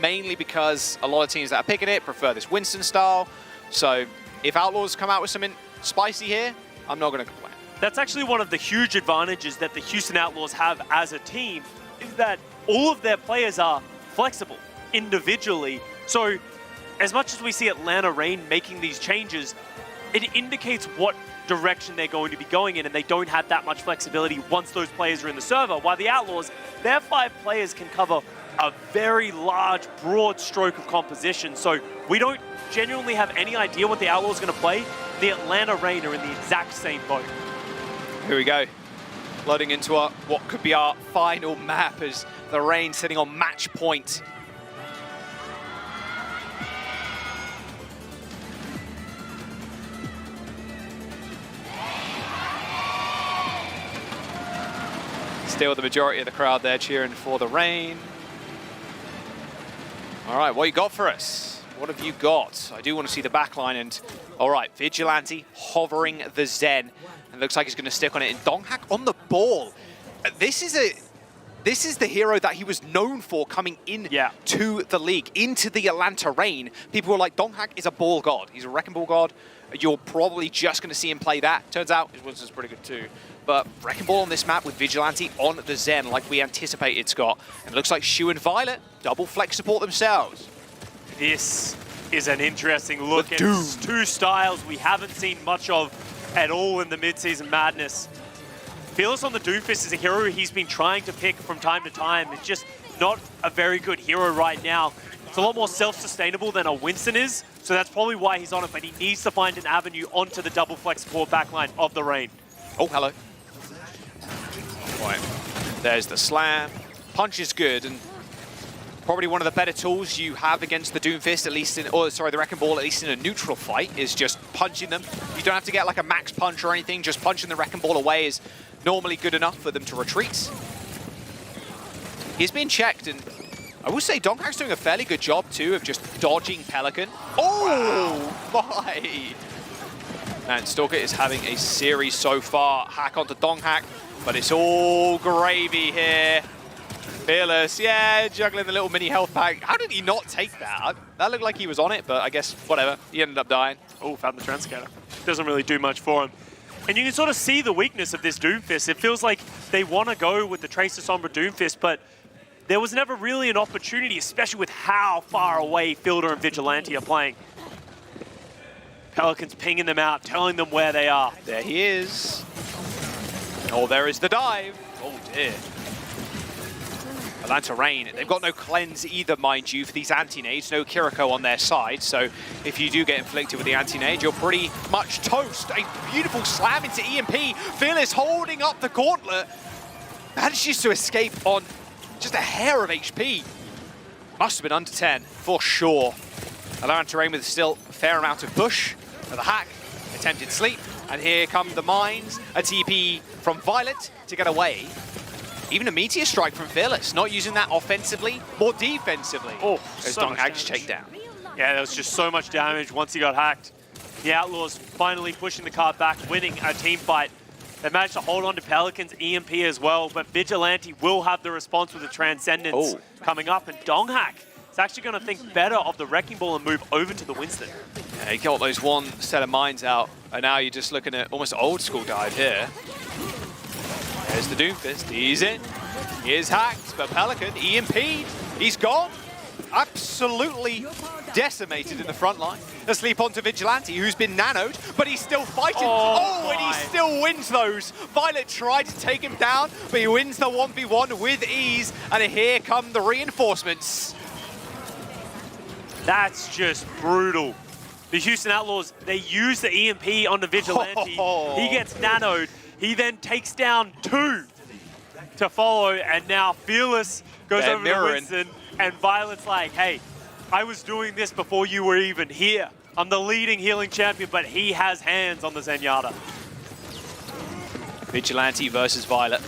mainly because a lot of teams that are picking it prefer this Winston style. So if Outlaws come out with something spicy here, I'm not going to complain. That's actually one of the huge advantages that the Houston Outlaws have as a team, is that all of their players are flexible individually. So as much as we see Atlanta Reign making these changes, it indicates what direction they're going to be going in, and they don't have that much flexibility once those players are in the server. While the Outlaws, their 5 players can cover a very large, broad stroke of composition. So we don't genuinely have any idea what the Outlaws are going to play. The Atlanta Reign are in the exact same boat. Here we go. Loading into what could be our final map as the Reign sitting on match point. Still the majority of the crowd there cheering for the Reign. All right, what you got for us? What have you got? I do want to see the backline and, all right, Vigilante hovering the Zen. And looks like he's going to stick on it. And Donghak on the ball. This is the hero that he was known for coming in to the league, into the Atlanta Reign. People were like, Donghak is a ball god. He's a wrecking ball god. You're probably just going to see him play that. Turns out his Winston's pretty good too. But wrecking ball on this map with Vigilante on the Zen like we anticipated, Scott. And it looks like Shu and Violet double flex support themselves. This is an interesting look at two styles we haven't seen much of at all in the Midseason Madness. Fearless on the Doomfist is a hero he's been trying to pick from time to time. It's just not a very good hero right now. It's a lot more self-sustainable than a Winston is, so that's probably why he's on it, but he needs to find an avenue onto the double flex support backline of the Reign. Oh, hello. Right, there's the slam. Punch is good, and probably one of the better tools you have against the Doomfist, at least in, or sorry, the Wrecking Ball, at least in a neutral fight, is just punching them. You don't have to get like a max punch or anything, just punching the Wrecking Ball away is normally good enough for them to retreat. He's been checked, and I will say Donghak's doing a fairly good job too of just dodging Pelican. Oh my! And Stalker is having a series so far. Hack onto Donghak, but it's all gravy here. Fearless, yeah, juggling the little mini health pack. How did he not take that? That looked like he was on it, but I guess whatever. He ended up dying. Oh, found the Transcaster. Doesn't really do much for him. And you can sort of see the weakness of this Doomfist. It feels like they want to go with the Tracer Sombra Doomfist, but there was never really an opportunity, especially with how far away Fielder and Vigilante are playing. Pelican's pinging them out, telling them where they are. There he is. Oh, there is the dive. Oh dear. Atlanta Reign, they've got no cleanse either, mind you, for these anti-nades. No Kiriko on their side, so if you do get inflicted with the anti-nade, you're pretty much toast. A beautiful slam into EMP. Fearless holding up the gauntlet. Manages to escape on just a hair of HP. Must have been under 10, for sure. Atlanta Reign with still a fair amount of push. For the hack, attempted sleep, and here come the mines. A TP from Violet to get away. Even a Meteor Strike from Fearless, not using that offensively, more defensively. Oh, as so much Donghak's takedown. Yeah, there was just so much damage once he got hacked. The Outlaws finally pushing the card back, winning a team fight. They managed to hold on to Pelican's EMP as well, but Vigilante will have the response with the Transcendence coming up, and Donghak is actually going to think better of the Wrecking Ball and move over to the Winston. Yeah, he got those one set of mines out, and now you're just looking at almost old school dive here. There's the Doomfist, he's in. He is hacked, but Pelican, EMP'd, he's gone. Absolutely decimated in the front line. Asleep onto Vigilante, who's been nanoed, but he's still fighting. Oh, and he still wins those. Violet tried to take him down, but he wins the 1v1 with ease, and here come the reinforcements. That's just brutal. The Houston Outlaws, they use the EMP on the Vigilante. He gets nanoed. He then takes down 2 to follow, and now Fearless goes over to Winston, and Violet's like, hey, I was doing this before you were even here. I'm the leading healing champion, but he has hands on the Zenyatta. Vigilante versus Violet.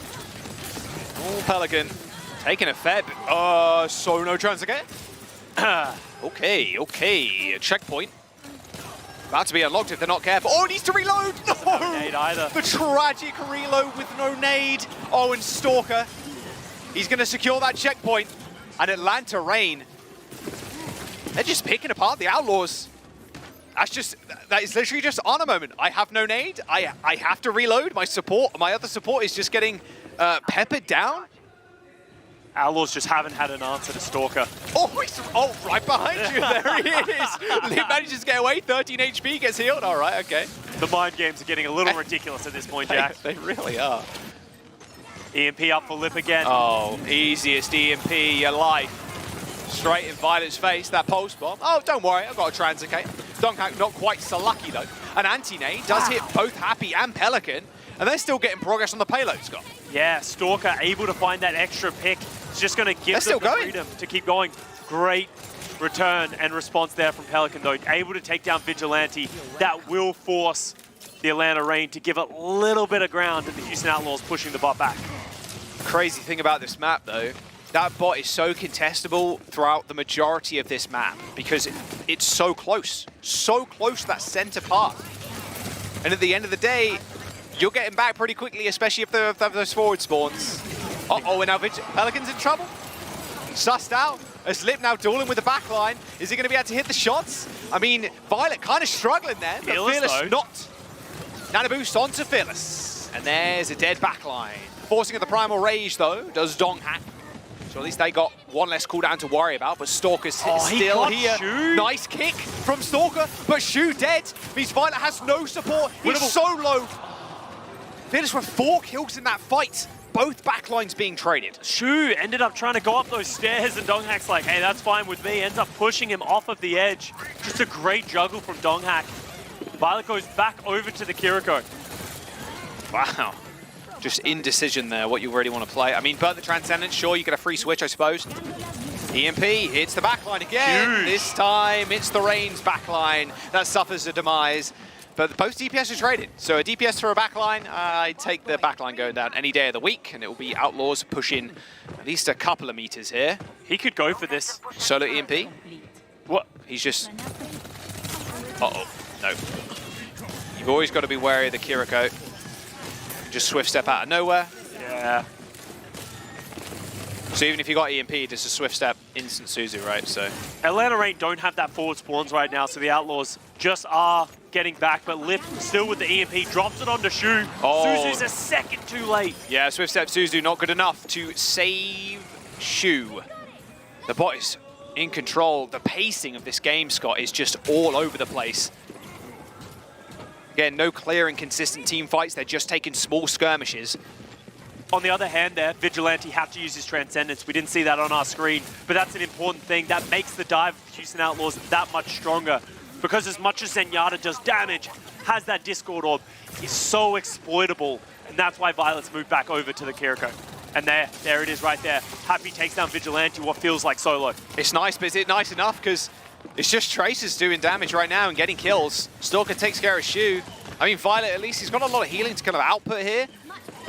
Oh, Pelican taking a fair bit. So no chance again. Okay, a checkpoint. About to be unlocked if they're not careful. Oh, needs to reload! No! Nade either. The tragic reload with no nade. Oh, and Stalker. He's going to secure that checkpoint. And Atlanta Reign, they're just picking apart the Outlaws. That is literally just on a moment. I have no nade. I have to reload. My other support is just getting peppered down. Outlaws just haven't had an answer to Stalker. Oh, right behind you. There he is. He manages to get away. 13 HP, gets healed. All right, okay. The mind games are getting a little ridiculous at this point, Jack. They really are. EMP up for Lip again. Oh, easiest EMP your life. Straight in Violet's face, that pulse bomb. Oh, don't worry, I've got a Transicate. Donghak not quite so lucky, though. An anti-nade does hit both Happy and Pelican, and they're still getting progress on the payload, Scott. Yeah, Stalker able to find that extra pick. It's just going to give them the freedom to keep going. Great return and response there from Pelican, though. Able to take down Vigilante. That will force the Atlanta Reign to give a little bit of ground to the Houston Outlaws pushing the bot back. Crazy thing about this map, though, that bot is so contestable throughout the majority of this map because it's so close to that center part. And at the end of the day, you're getting back pretty quickly, especially if they have those forward spawns. Uh-oh, and now Pelican's in trouble. Sussed out. As Lip now dueling with the backline. Is he going to be able to hit the shots? I mean, Violet kind of struggling there, but Fearless not. Nano boost onto Fearless. And there's a dead backline. Forcing of the Primal Rage, though, does Donghack. So at least they got one less cooldown to worry about, but Stalker's still here. Shu. Nice kick from Stalker, but Shu dead. Means Violet has no support. He's so low. Fearless with 4 kills in that fight. Both backlines being traded. Shu ended up trying to go up those stairs, and Donghack's like, hey, that's fine with me. Ends up pushing him off of the edge. Just a great juggle from Donghack. Violet goes back over to the Kiriko. Wow. Just indecision there, what you really want to play. I mean, Burn the Transcendence, sure, you get a free switch, I suppose. EMP hits the backline again. Huge. This time, it's the Reigns backline that suffers a demise. But both DPS are traded. So a DPS for a backline, I take the backline going down any day of the week, and it will be Outlaws pushing at least a couple of meters here. He could go for this. Solo EMP. What? He's just... Uh-oh. No. You've always got to be wary of the Kiriko. Just swift step out of nowhere. Yeah. So even if you got EMP, just a swift step, instant Suzu, right? So Atlanta Reign don't have that forward spawns right now, so the Outlaws just are getting back, but Lip still with the EMP, drops it onto Shu. Oh. Suzu's a second too late. yeah, swift step Suzu not good enough to save Shu. The bot is in control. The pacing of this game, Scott, is just all over the place. Again, no clear and consistent team fights. They're just taking small skirmishes. On the other hand there, Vigilante have to use his Transcendence. We didn't see that on our screen, but that's an important thing. That makes the dive of the Houston Outlaws that much stronger. Because as much as Zenyatta does damage, has that Discord Orb, is so exploitable. And that's why Violet's moved back over to the Kiriko. And there it is right there. Happy takes down Vigilante, what feels like solo. It's nice, but is it nice enough? Because it's just Tracer's doing damage right now and getting kills. Stalker takes care of Shu. I mean, Violet, at least he's got a lot of healing to kind of output here.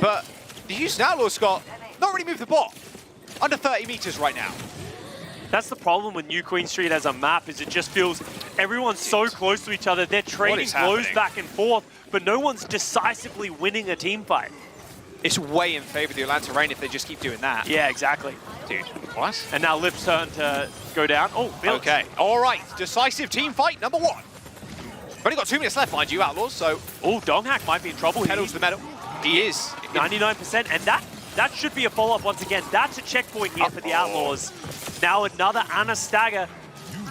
But the Houston Outlaws, Scott, not really moved the bot. Under 30 meters right now. That's the problem with New Queen Street as a map, is it just feels everyone's so close to each other. They're trading blows back and forth, but no one's decisively winning a team fight. It's way in favor of the Atlanta Reign if they just keep doing that. Yeah, exactly. Dude, what? And now Lip's turn to go down. Oh, Bilge. Okay, all right. Decisive team fight, number 1. We've only got 2 minutes left, mind you, Outlaws, so... Oh, Donghack might be in trouble here. Pedals the metal. He is. 99%, and that should be a follow-up once again. That's a checkpoint here for the Outlaws. Now another Ana stagger.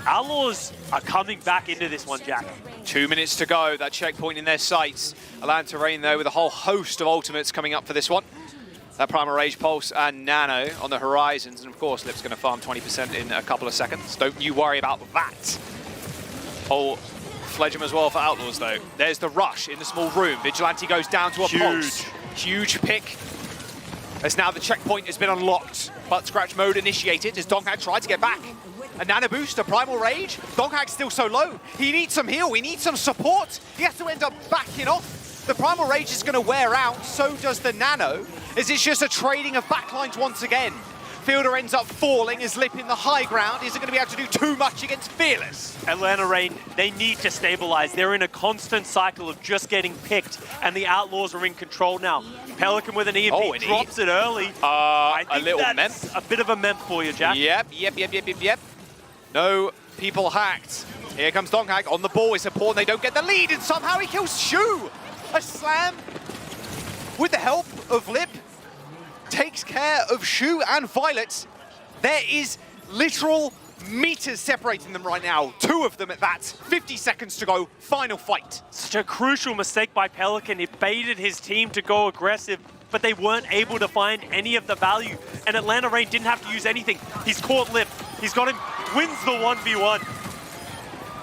Outlaws are coming back into this one, Jack. 2 minutes to go, that checkpoint in their sights. Atlanta Reign, though, with a whole host of ultimates coming up for this one. That Primal Rage Pulse and Nano on the horizons, and of course, Lip's going to farm 20% in a couple of seconds. Don't you worry about that. Oh, Fledgem as well for Outlaws, though. There's the rush in the small room. Vigilante goes down to a pulse. Huge pick. As now the checkpoint has been unlocked. Butt scratch mode initiated as Donghack tried to get back. A nano boost, a primal rage. Donghack's still so low. He needs some heal, he needs some support. He has to end up backing off. The primal rage is going to wear out, so does the nano, as it's just a trading of backlines once again. Fielder ends up falling, is Lip in the high ground. Isn't going to be able to do too much against Fearless. Atlanta Reign, they need to stabilize. They're in a constant cycle of just getting picked, and the Outlaws are in control now. Pelican with an EMP drops it early. I think a little that's a bit of a mem for you, Jack. Yep. No people hacked. Here comes Donghack on the ball. It's important they don't get the lead, and somehow he kills Shu. A slam with the help of Lip takes care of Shu and Violet. There is literal meters separating them right now. 2 of them at that. 50 seconds to go. Final fight. Such a crucial mistake by Pelican. It baited his team to go aggressive, but they weren't able to find any of the value. And Atlanta Reign didn't have to use anything. He's caught Lip. He's got him. Wins the 1v1.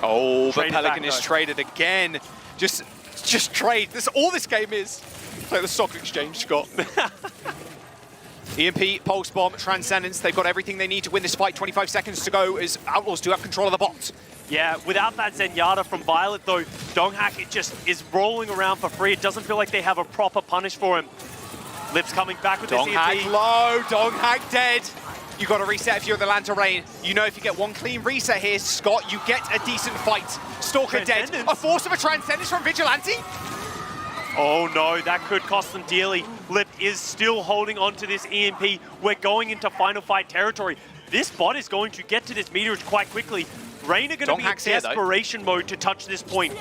Oh, but Traded Pelican back, is though. traded again. Just trade. This all this game is. It's like the stock exchange, Scott. EMP, Pulse Bomb, Transcendence. They've got everything they need to win this fight. 25 seconds to go as Outlaws do have control of the bot. Yeah, without that Zenyatta from Violet, though, Donghack, it just is rolling around for free. It doesn't feel like they have a proper punish for him. Lip's coming back with this Donghak EMP. low, Donghak dead. You got to reset if you're the Atlanta Reign. You know if you get one clean reset here, Scott, you get a decent fight. Stalker dead. A force of a Transcendence from Vigilante. Oh no, that could cost them dearly. Lip is still holding on to this EMP. We're going into final fight territory. This bot is going to get to this meterage quite quickly. Reign are going to be in desperation mode to touch this point.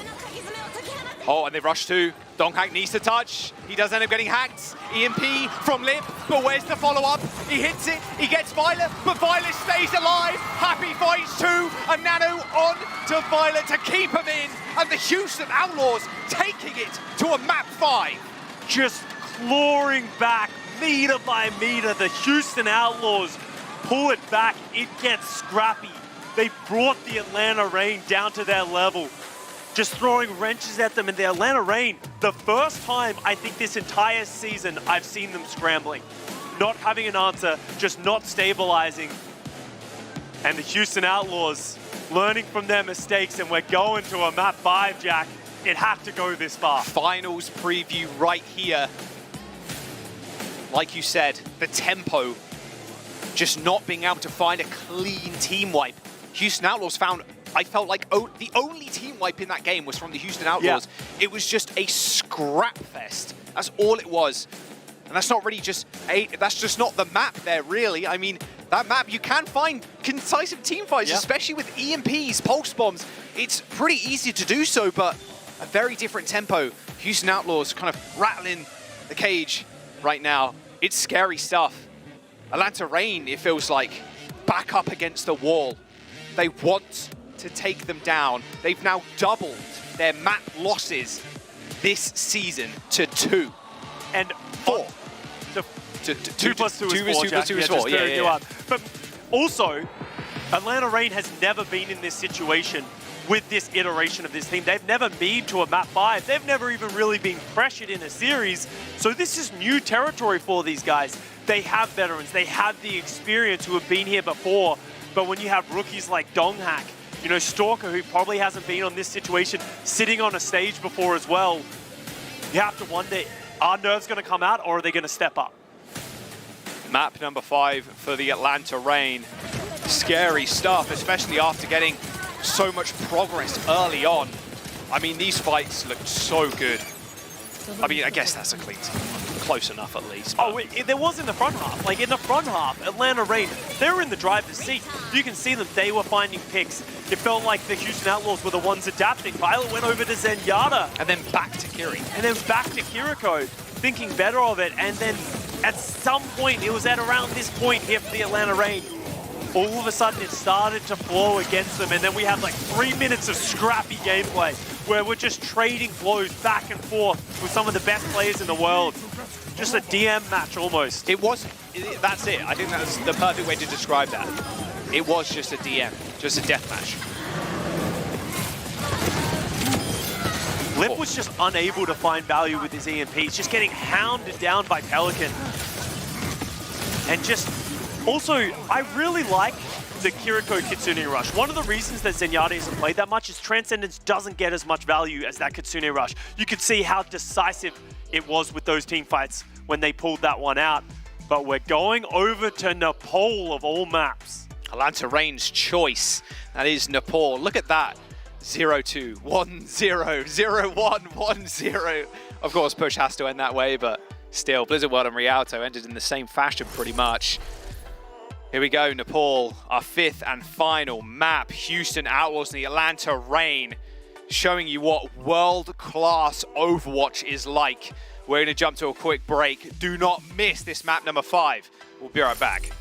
Oh, and they rush too. Donghak needs to touch. He does end up getting hacked. EMP from Lip, but where's the follow-up? He hits it, he gets Violet, but Violet stays alive. Happy fights too, and Nano on to Violet to keep him in. And the Houston Outlaws taking it to a map 5. Just clawing back, meter by meter. The Houston Outlaws pull it back. It gets scrappy. They brought the Atlanta Reign down to their level. Just throwing wrenches at them, and the Atlanta Reign, the first time I think this entire season I've seen them scrambling. Not having an answer, just not stabilizing. And the Houston Outlaws learning from their mistakes, and we're going to a map 5, Jack. It had to go this far. Finals preview right here. Like you said, the tempo, just not being able to find a clean team wipe. Houston Outlaws found, I felt like the only team wipe in that game was from the Houston Outlaws. Yeah. It was just a scrap fest. That's all it was. And that's not really just that's just not the map there, really. I mean, that map, you can find concisive team fights, especially with EMPs, pulse bombs. It's pretty easy to do so, but a very different tempo. Houston Outlaws kind of rattling the cage right now. It's scary stuff. Atlanta Reign, it feels like, back up against the wall. They want to take them down. They've now doubled their map losses this season to 2. And 4. 2 plus 2 is 4, Jack. 2 is 4, yeah. But also, Atlanta Reign has never been in this situation with this iteration of this team. They've never been to a map 5. They've never even really been pressured in a series. So this is new territory for these guys. They have veterans. They have the experience who have been here before. But when you have rookies like Donghak, you know, Stalker, who probably hasn't been on this situation, sitting on a stage before as well, you have to wonder, are nerves going to come out or are they going to step up? Map number 5 for the Atlanta Reign. Scary stuff, especially after getting so much progress early on. I mean, these fights looked so good. I mean, I guess that's a clean team. Close enough, at least. Oh, there was in the front half. Like, in the front half, Atlanta Reign, they were in the driver's seat. You can see them. They were finding picks. It felt like the Houston Outlaws were the ones adapting. Violet went over to Zenyatta. And then back to Kiri. And then back to Kiriko, thinking better of it. And then at some point, it was at around this point here for the Atlanta Reign, all of a sudden it started to flow against them. And then we had like 3 minutes of scrappy gameplay where we're just trading blows back and forth with some of the best players in the world. Just a DM match almost. It was, that's it. I think that's the perfect way to describe that. It was just a DM, just a death match. Lip was just unable to find value with his EMPs, just getting hounded down by Pelican. And just, also, I really like the Kiriko Kitsune Rush. One of the reasons that Zenyatta isn't played that much is Transcendence doesn't get as much value as that Kitsune Rush. You could see how decisive it was with those team fights when they pulled that one out. But we're going over to Nepal of all maps. Atlanta Reign's choice. That is Nepal. Look at that. 0-2, 1-0, 0-1, 1-0. Of course, push has to end that way, but still, Blizzard World and Rialto ended in the same fashion pretty much. Here we go, Nepal, our 5th and final map. Houston Outlaws and the Atlanta Reign, showing you what world-class Overwatch is like. We're going to jump to a quick break. Do not miss this map number 5. We'll be right back.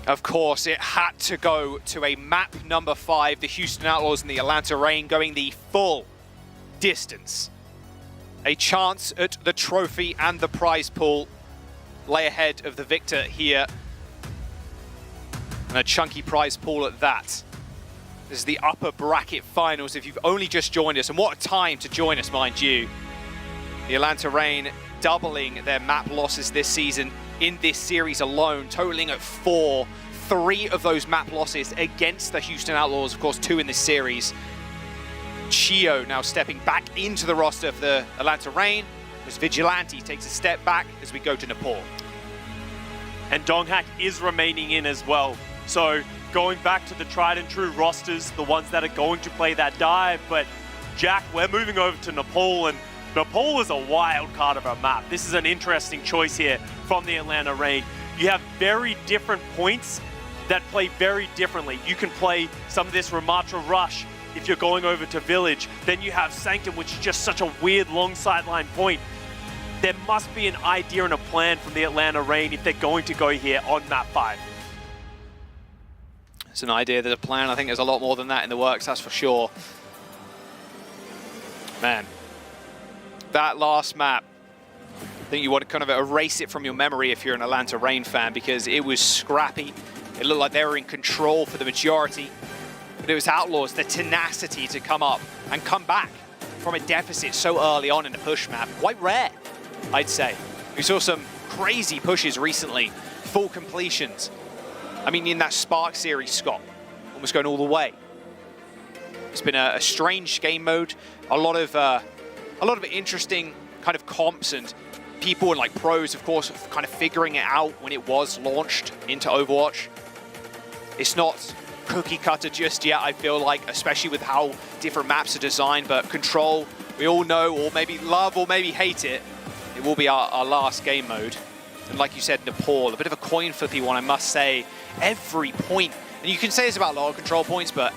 Of course, it had to go to a map number 5, the Houston Outlaws and the Atlanta Reign going the full distance. A chance at the trophy and the prize pool lay ahead of the victor here. And a chunky prize pool at that. This is the upper bracket finals if you've only just joined us. And what a time to join us, mind you. The Atlanta Reign doubling their map losses this season in this series alone, totaling at 4. 3 of those map losses against the Houston Outlaws, of course 2 in this series. Chio now stepping back into the roster of the Atlanta Reign, as Vigilante takes a step back as we go to Nepal. And Donghak is remaining in as well. So going back to the tried and true rosters, the ones that are going to play that dive. But Jack, we're moving over to Nepal, and Nepal is a wild card of a map. This is an interesting choice here from the Atlanta Reign. You have very different points that play very differently. You can play some of this Ramatra Rush if you're going over to Village. Then you have Sanctum, which is just such a weird long sideline point. There must be an idea and a plan from the Atlanta Reign if they're going to go here on map 5. It's an idea, there's a plan. I think there's a lot more than that in the works, that's for sure. Man, that last map, I think you want to kind of erase it from your memory if you're an Atlanta Reign fan, because it was scrappy. It looked like they were in control for the majority, but it was Outlaws, the tenacity to come up and come back from a deficit so early on in the push map. Quite rare, I'd say. We saw some crazy pushes recently, full completions. I mean, in that Spark series, Scott, almost going all the way. It's been a strange game mode, a lot of interesting kind of comps and people and like pros, of course, kind of figuring it out when it was launched into Overwatch. It's not cookie cutter just yet, I feel like, especially with how different maps are designed, but Control, we all know, or maybe love or maybe hate it, it will be our last game mode. And like you said, Nepal, a bit of a coin flippy one, I must say. Every point, and you can say this about a lot of Control points, but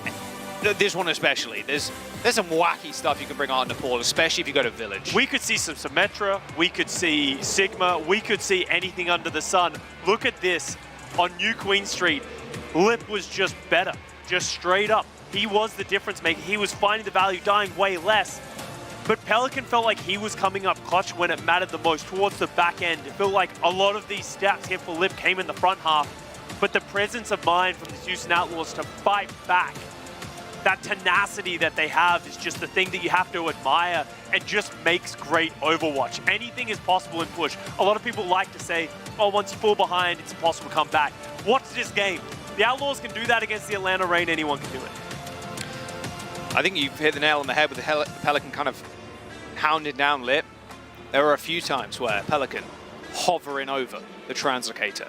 this one especially, there's some wacky stuff you can bring out in Nepal, especially if you go to Village. We could see some Symmetra, we could see Sigma, we could see anything under the sun. Look at this on New Queen Street. Lip was just better, just straight up. He was the difference maker. He was finding the value, dying way less. But Pelican felt like he was coming up clutch when it mattered the most, towards the back end. It felt like a lot of these stats here for Lip came in the front half. But the presence of mind from the Houston Outlaws to fight back, that tenacity that they have is just the thing that you have to admire and just makes great Overwatch. Anything is possible in push. A lot of people like to say, oh, once you fall behind, it's impossible to come back. Watch this game. The Outlaws can do that against the Atlanta Reign. Anyone can do it. I think you've hit the nail on the head with the Pelican kind of hounded down Lip. There were a few times where Pelican hovering over the Translocator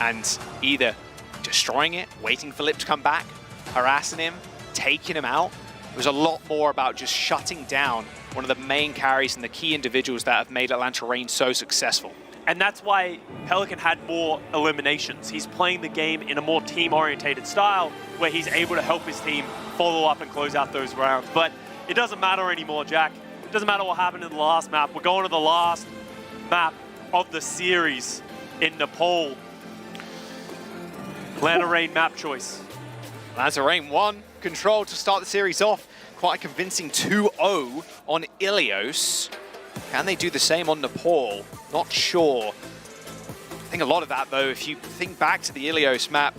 and either destroying it, waiting for Lip to come back, harassing him, taking him out. It was a lot more about just shutting down one of the main carries and the key individuals that have made Atlanta Reign so successful. And that's why Pelican had more eliminations. He's playing the game in a more team-orientated style where he's able to help his team follow up and close out those rounds. But it doesn't matter anymore, Jack. It doesn't matter what happened in the last map. We're going to the last map of the series in Nepal. Atlanta Reign map choice. Atlanta Reign won Control to start the series off. Quite a convincing 2-0 on Ilios. Can they do the same on Nepal? Not sure. I think a lot of that, though, if you think back to the Ilios map,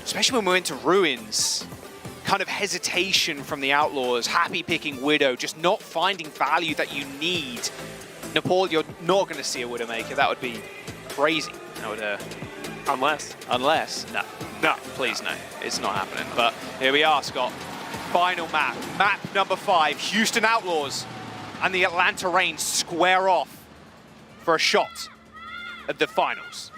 especially when we went to Ruins, kind of hesitation from the Outlaws, happy picking Widow, just not finding value that you need. Nepal, you're not going to see a Widowmaker. That would be crazy. That would, Unless? No, please no. It's not happening. But here we are, Scott. Final map. Map number 5. Houston Outlaws and the Atlanta Reign square off for a shot at the finals.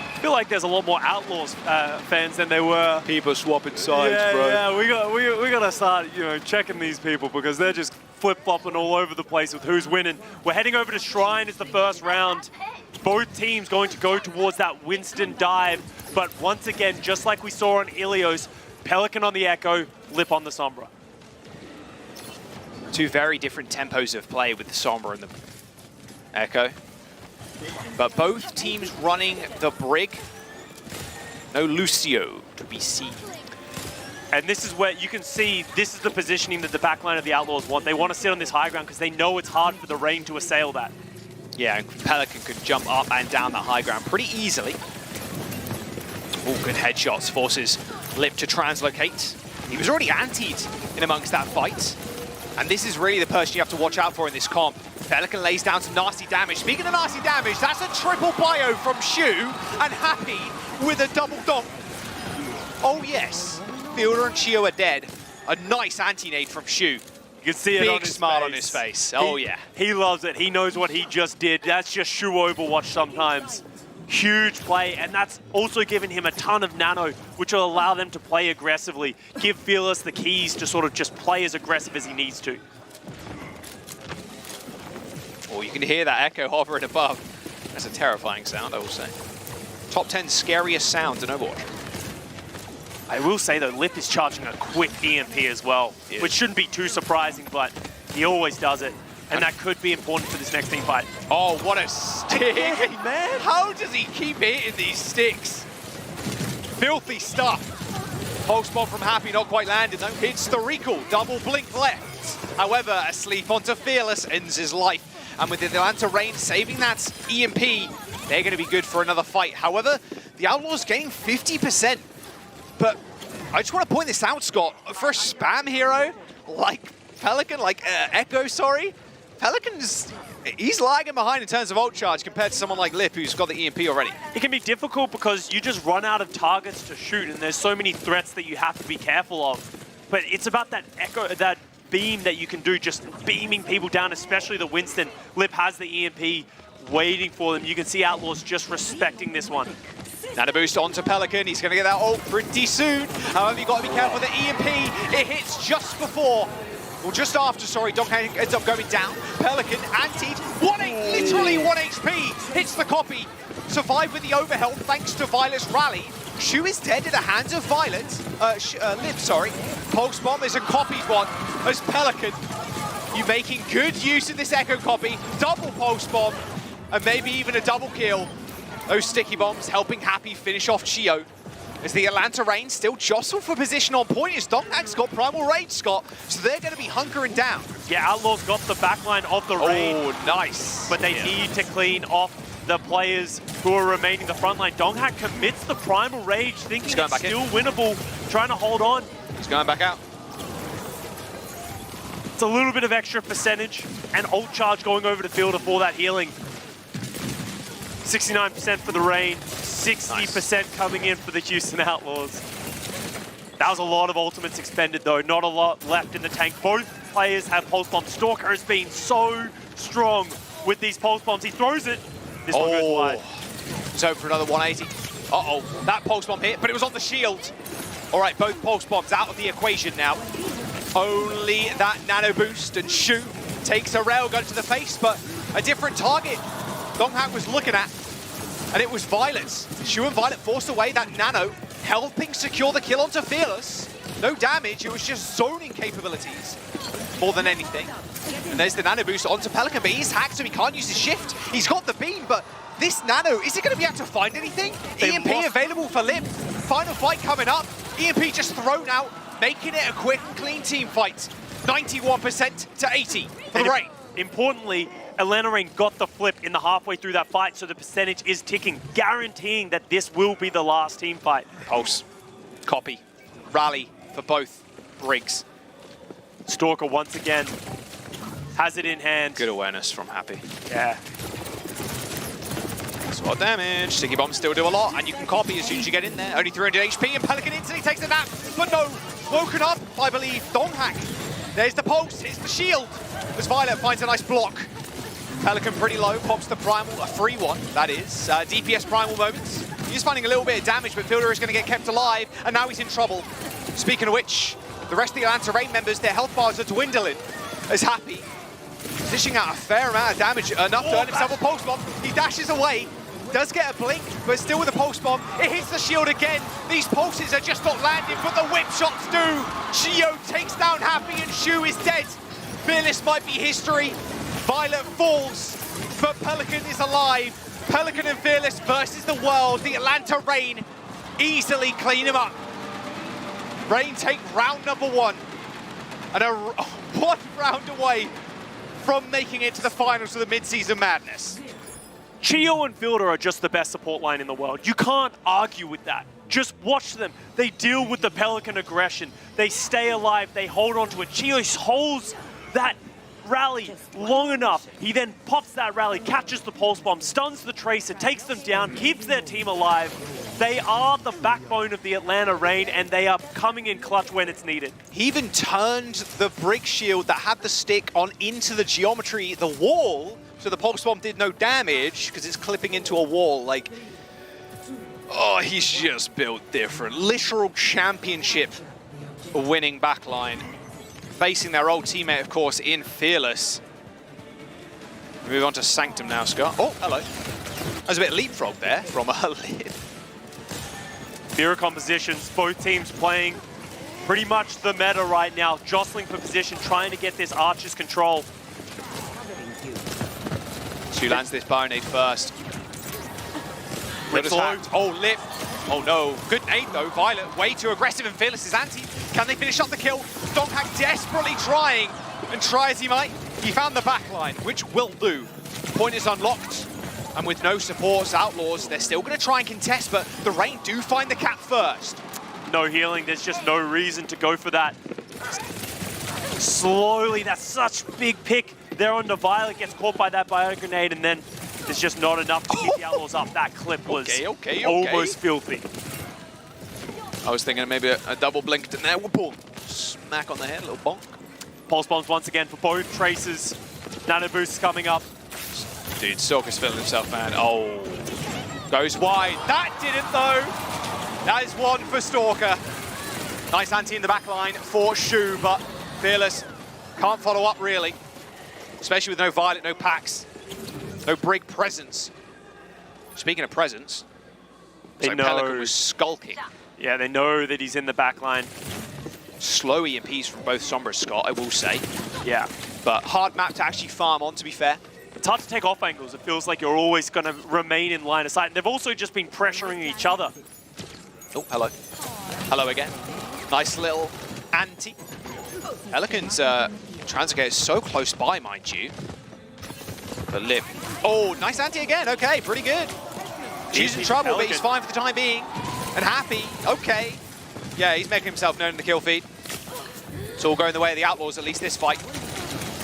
I feel like there's a lot more Outlaws fans than there were. People swapping sides, bro. Yeah, we gotta start, checking these people because they're just flip-flopping all over the place with who's winning. We're heading over to Shrine. It's the first round. Both teams going to go towards that Winston dive, but once again, just like we saw on Ilios, Pelican on the Echo, Lip on the Sombra. Two very different tempos of play with the Sombra and the Echo. But both teams running the Brig. No Lucio to be seen. And this is where you can see, this is the positioning that the backline of the Outlaws want. They want to sit on this high ground because they know it's hard for the Rain to assail that. Yeah, and Pelican could jump up and down that high ground pretty easily. All good headshots, forces Lip to translocate. He was already antied in amongst that fight. And this is really the person you have to watch out for in this comp. Pelican lays down some nasty damage. Speaking of nasty damage, that's a triple bio from Shu, and Happy with a double donk. Oh yes, Fielder and Chio are dead. A nice anti-nade from Shu. You can see it Big on his smile face. on his face. Oh yeah. He loves it. He knows what he just did. That's just Shu Overwatch sometimes. Huge play, and that's also given him a ton of nano, which will allow them to play aggressively. Give Fearless the keys to sort of just play as aggressive as he needs to. Oh, you can hear that echo hovering above. That's a terrifying sound, I will say. Top 10 scariest sounds in Overwatch. I will say though, Lip is charging a quick EMP as well, which shouldn't be too surprising, but he always does it. And that could be important for this next team fight. Oh, what a stick! Hey, man! How does he keep hitting these sticks? Filthy stuff. Pulse bomb from Happy, not quite landed though. Hits the recall, double blink left. However, a sleep onto Fearless ends his life. And with the Atlanta Rain saving that EMP, they're going to be good for another fight. However, the Outlaws gain 50%. But I just want to point this out, Scott. For a spam hero like Pelican, like Echo, sorry, Pelican's, he's lagging behind in terms of ult charge compared to someone like Lip who's got the EMP already. It can be difficult because you just run out of targets to shoot, and there's so many threats that you have to be careful of. But it's about that echo, that beam that you can do, just beaming people down, especially the Winston. Lip has the EMP waiting for them. You can see Outlaws just respecting this one. Nano boost onto Pelican. He's going to get that ult pretty soon. However, you've got to be careful with the EMP. It hits just before. Well, just after, sorry, Donkey ends up going down. Pelican antied, literally 1 HP, hits the copy. Survived with the overhelp thanks to Violet's rally. Shu is dead in the hands of Violet. Lip, sorry. Pulse bomb is a copied one as Pelican. You making good use of this echo copy. Double pulse bomb, and maybe even a double kill. Those sticky bombs helping Happy finish off Chio. As the Atlanta Rain still jostle for position on point as Dongnak's got Primal Rage, Scott. So they're going to be hunkering down. Yeah, Outlaws got the backline of the Rain. Oh, nice. But they need to clean off the players who are remaining the front line. Donghak commits the Primal Rage, thinking it's still winnable, trying to hold on. He's going back out. It's a little bit of extra percentage, and ult charge going over to Fielder for that healing. 69% for the Rain, 60% coming in for the Houston Outlaws. That was a lot of ultimates expended though, not a lot left in the tank. Both players have pulse bombs. Stalker has been so strong with these pulse bombs. He throws it. This one goes wide. It's over for another 180. Uh-oh, that pulse bomb hit, but it was on the shield. All right, both pulse bombs out of the equation now. Only that nano boost, and Shu takes a railgun to the face, but a different target Donghak was looking at, and it was Violet. Shu and Violet forced away that nano, helping secure the kill onto Fearless. No damage, it was just zoning capabilities more than anything. And there's the nano boost onto Pelican, but he's hacked, so he can't use his shift. He's got the beam, but this nano, is he going to be able to find anything? EMP available for Lip. Final fight coming up. EMP just thrown out, making it a quick and clean team fight. 91% to 80 for the Rain. Importantly, Atlanta Rain got the flip in the halfway through that fight, so the percentage is ticking, guaranteeing that this will be the last team fight. Pulse, copy, rally for both Brigs. Stalker once again has it in hand. Good awareness from Happy. Yeah. Spot damage. Sticky bombs still do a lot, and you can copy as soon as you get in there. Only 300 HP, and Pelican instantly takes a nap, but no, woken up, I believe, Donghak. There's the pulse, hits the shield, as Violet finds a nice block. Pelican pretty low, pops the Primal, a free one, that is. DPS Primal moments. He's finding a little bit of damage, but Fielder is going to get kept alive, and now he's in trouble. Speaking of which, the rest of the Atlanta Rain members, their health bars are dwindling. As Happy, dishing out a fair amount of damage, enough to earn himself a pulse bomb. He dashes away, does get a blink, but still with a pulse bomb. It hits the shield again. These pulses are just not landing, but the whip shots do. Chio takes down Happy, and Shu is dead. Fearless might be history. Violet falls, but Pelican is alive. Pelican and Fearless versus the world. The Atlanta Reign easily clean him up. Reign take round number 1. And a 1 round away from making it to the finals of the Midseason Madness. Chio and Fielder are just the best support line in the world. You can't argue with that. Just watch them. They deal with the Pelican aggression. They stay alive. They hold on to it. Chio holds that rally long enough. He then pops that rally, catches the pulse bomb, stuns the Tracer, takes them down, keeps their team alive. They are the backbone of the Atlanta Reign, and they are coming in clutch when it's needed. He even turned the brick shield that had the stick on into the geometry, the wall, so the pulse bomb did no damage because it's clipping into a wall. Like, oh, he's just built different. Literal championship winning backline. Facing their old teammate, of course, in Fearless. We move on to Sanctum now, Scott. Oh, hello. There's a bit of leapfrog there from a lid. Mirror compositions, both teams playing pretty much the meta right now, jostling for position, trying to get this Archer's control. Who lands this Baronade first? Lip's hacked. Oh, Lip. Oh no, good nade though. Violet, way too aggressive, and Fearless is anti. Can they finish up the kill? Donghack desperately trying, and try as he might, he found the backline, which will do. Point is unlocked, and with no supports, Outlaws, they're still gonna try and contest, but the Reign do find the cap first. No healing, there's just no reason to go for that. Slowly, that's such big pick. There on the Violet, gets caught by that bio grenade, and then there's just not enough to keep the Outlaws up. That clip was almost filthy. I was thinking maybe a double blink in there. Boom. Smack on the head, a little bonk. Pulse bombs once again for both Tracers. Nano boost coming up. Dude, Stalker's feeling himself, man. Oh. Goes wide. That didn't, though. That is 1 for Stalker. Nice anti in the back line for Shu, but Fearless can't follow up, really. Especially with no Violet, no Pax. No Brig presence. Speaking of presence, they know Pelican was skulking. Yeah, they know that he's in the back line. Slow EMPs from both Sombra, Scott, I will say. Yeah. But hard map to actually farm on, to be fair. It's hard to take off angles. It feels like you're always going to remain in line of sight. And they've also just been pressuring each other. Oh, hello. Hello again. Nice little anti. Pelican's Transgate is so close by, mind you. But Lip. Oh, nice anti again. Okay, pretty good. She's in trouble, but he's fine for the time being. And happy. Okay. Yeah, he's making himself known in the kill feed. It's all going the way of the Outlaws, at least this fight.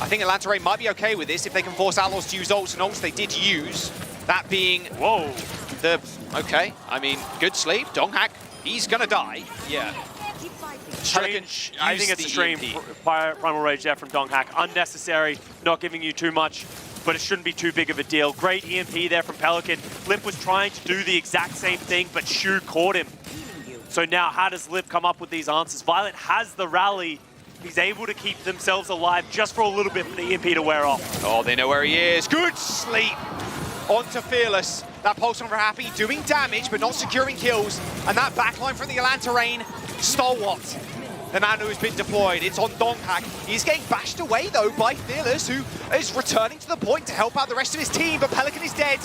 I think Atlanta Reign might be okay with this if they can force Outlaws to use ults, and ults they did use. That being, whoa, the, okay, I mean, good sleep. Donghack, he's gonna die. Yeah. Strange, I think it's a strange Primal Rage there from Donghack. Unnecessary, not giving you too much, but it shouldn't be too big of a deal. Great EMP there from Pelican. Lip was trying to do the exact same thing, but Shu caught him. So now, how does Lip come up with these answers? Violet has the rally. He's able to keep themselves alive just for a little bit for the EMP to wear off. Oh, they know where he is. Good sleep onto Fearless. That pulse on for Happy, doing damage, but not securing kills. And that backline from the Atlanta Reign, stalwart. The Nano has been deployed. It's on Donghack. He's getting bashed away, though, by Fearless, who is returning to the point to help out the rest of his team, but Pelican is dead.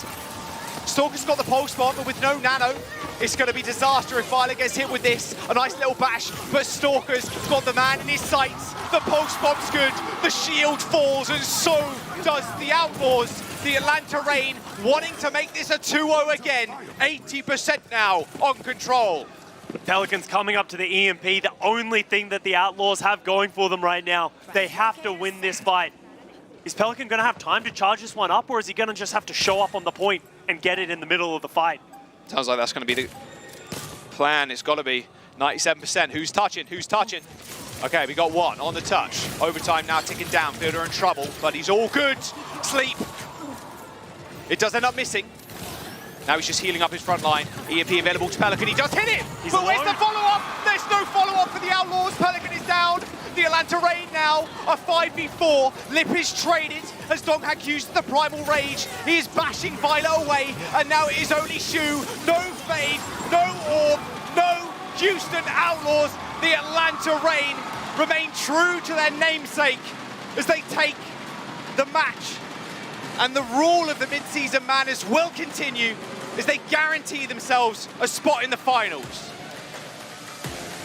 Stalker's got the pulse bomb, but with no Nano, it's going to be disaster if Violet gets hit with this. A nice little bash, but Stalker's got the man in his sights. The pulse bomb's good, the shield falls, and so does the Outlaws. The Atlanta Reign wanting to make this a 2-0 again. 80% now on control. Pelicans coming up to the EMP, the only thing that the Outlaws have going for them right now. They have to win this fight. Is Pelican going to have time to charge this one up, or is he going to just have to show up on the point and get it in the middle of the fight? Sounds like that's going to be the plan. It's got to be 97%. Who's touching? Who's touching? Okay, we got one on the touch. Overtime now ticking down. Fielder in trouble, but he's all good. Sleep. It does end up missing. Now he's just healing up his front line. EMP available to Pelican. He does hit it! But where's the follow-up? There's no follow-up for the Outlaws. Pelican is down. The Atlanta Reign now, a 5v4. Lip is traded as Donghack used the Primal Rage. He is bashing Violet away, and now it is only Shu. No Fade, no Orb, no Houston Outlaws. The Atlanta Reign remain true to their namesake as they take the match. And the rule of the Midseason Madness will continue as they guarantee themselves a spot in the finals.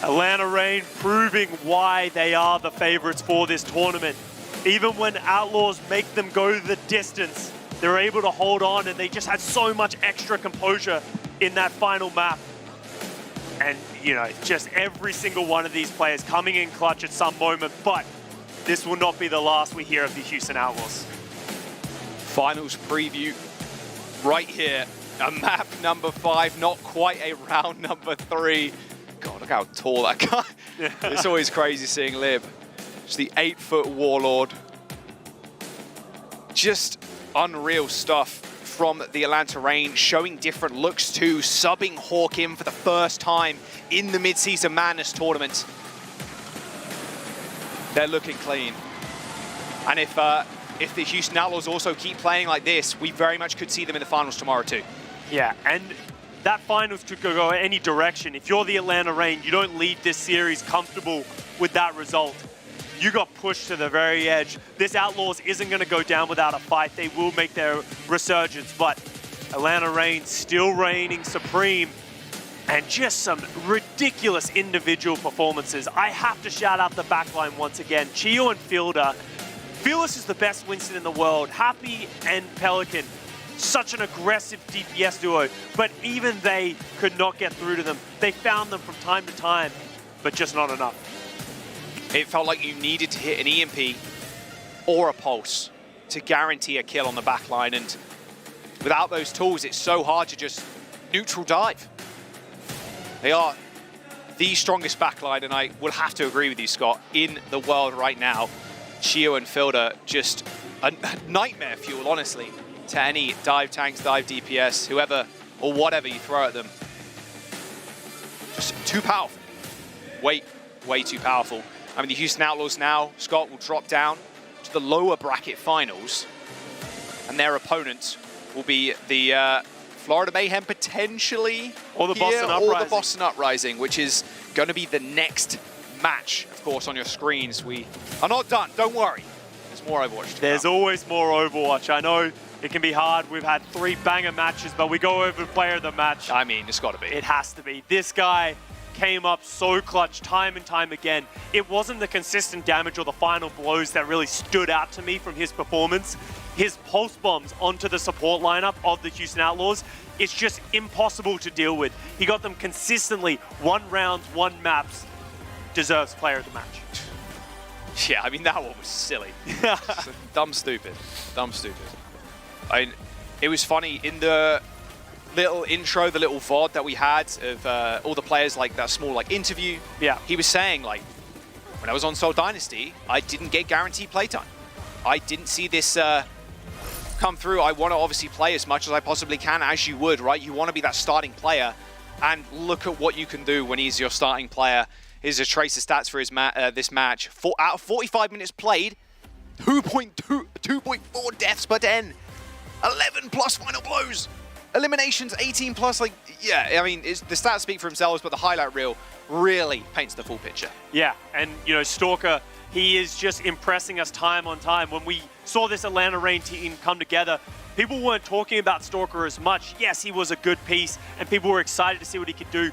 Atlanta Reign proving why they are the favorites for this tournament. Even when Outlaws make them go the distance, they're able to hold on, and they just had so much extra composure in that final map. And, you know, just every single one of these players coming in clutch at some moment, but this will not be the last we hear of the Houston Outlaws. Finals preview right here. A map number 5, not quite a round number 3. God, look how tall that guy. It's always crazy seeing Lib. Just the 8-foot warlord. Just unreal stuff from the Atlanta Reign, showing different looks too, subbing Hawk in for the first time in the Midseason Madness tournament. They're looking clean. And if the Houston Outlaws also keep playing like this, we very much could see them in the finals tomorrow too. Yeah, and that finals could go any direction. If you're the Atlanta Reign, you don't leave this series comfortable with that result. You got pushed to the very edge. This Outlaws isn't going to go down without a fight. They will make their resurgence, but Atlanta Reign still reigning supreme, and just some ridiculous individual performances. I have to shout out the backline once again. Chio and Fielder. Fearless is the best Winston in the world. Happy and Pelican, such an aggressive DPS duo, but even they could not get through to them. They found them from time to time, but just not enough. It felt like you needed to hit an EMP or a pulse to guarantee a kill on the backline, and without those tools, it's so hard to just neutral dive. They are the strongest backline, and I will have to agree with you, Scott, in the world right now. Chio and Filder, just a nightmare fuel, honestly, to any dive tanks, dive DPS, whoever or whatever you throw at them. Just too powerful. Way too powerful. I mean, the Houston Outlaws now, Scott, will drop down to the lower bracket finals, and their opponent will be the Florida Mayhem, potentially, or the Boston Uprising. Or the Boston Uprising, which is going to be the next match, of course, on your screens. We are not done. Don't worry. There's more Overwatch to There's come. always more Overwatch. I know it can be hard. We've had 3 banger matches, but we go over player of the match. I mean, it's got to be. It has to be. This guy came up so clutch time and time again. It wasn't the consistent damage or the final blows that really stood out to me from his performance. His pulse bombs onto the support lineup of the Houston Outlaws, it's just impossible to deal with. He got them consistently, 1 rounds, 1 maps. Deserves player of the match. Yeah, I mean, that one was silly. Dumb stupid. Dumb stupid. I mean, it was funny in the little intro, the little VOD that we had of all the players, like that small like interview. Yeah. He was saying, like, when I was on Seoul Dynasty, I didn't get guaranteed playtime. I didn't see this come through. I want to obviously play as much as I possibly can, as you would, right? You want to be that starting player, and look at what you can do when he's your starting player. Here's a trace of stats for his this match. Out of 45 minutes played, 2.4 deaths per 10, 11 plus final blows, eliminations 18 plus. Like, yeah, I mean, the stats speak for themselves, but the highlight reel really paints the full picture. Yeah, and you know, Stalker, he is just impressing us time on time. When we saw this Atlanta Reign team come together, people weren't talking about Stalker as much. Yes, he was a good piece, and people were excited to see what he could do.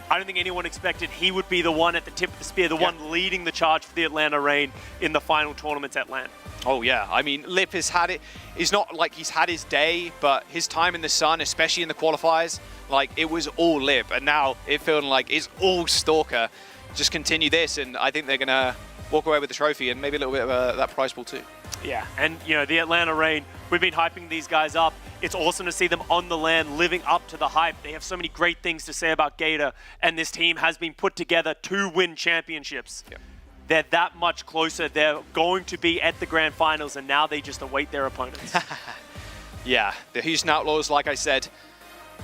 I don't think anyone expected he would be the one at the tip of the spear, the one leading the charge for the Atlanta Reign in the final tournaments at LAN. Oh yeah, I mean, Lip has had it. It's not like he's had his day, but his time in the sun, especially in the qualifiers, like, it was all Lip, and now it feeling like it's all Stalker. Just continue this, and I think they're gonna walk away with the trophy and maybe a little bit of that prize pool too. Yeah, and you know, the Atlanta Reign, we've been hyping these guys up. It's awesome to see them on the LAN living up to the hype. They have so many great things to say about Gator, and this team has been put together to win championships. Yep. They're that much closer. They're going to be at the grand finals, and now they just await their opponents. Yeah, the Houston Outlaws, like I said,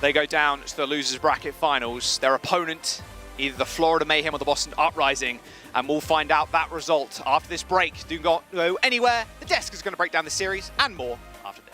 they go down to the losers bracket finals. Their opponent, either the Florida Mayhem or the Boston Uprising, and we'll find out that result after this break. Do not go anywhere. The desk is going to break down the series and more after this.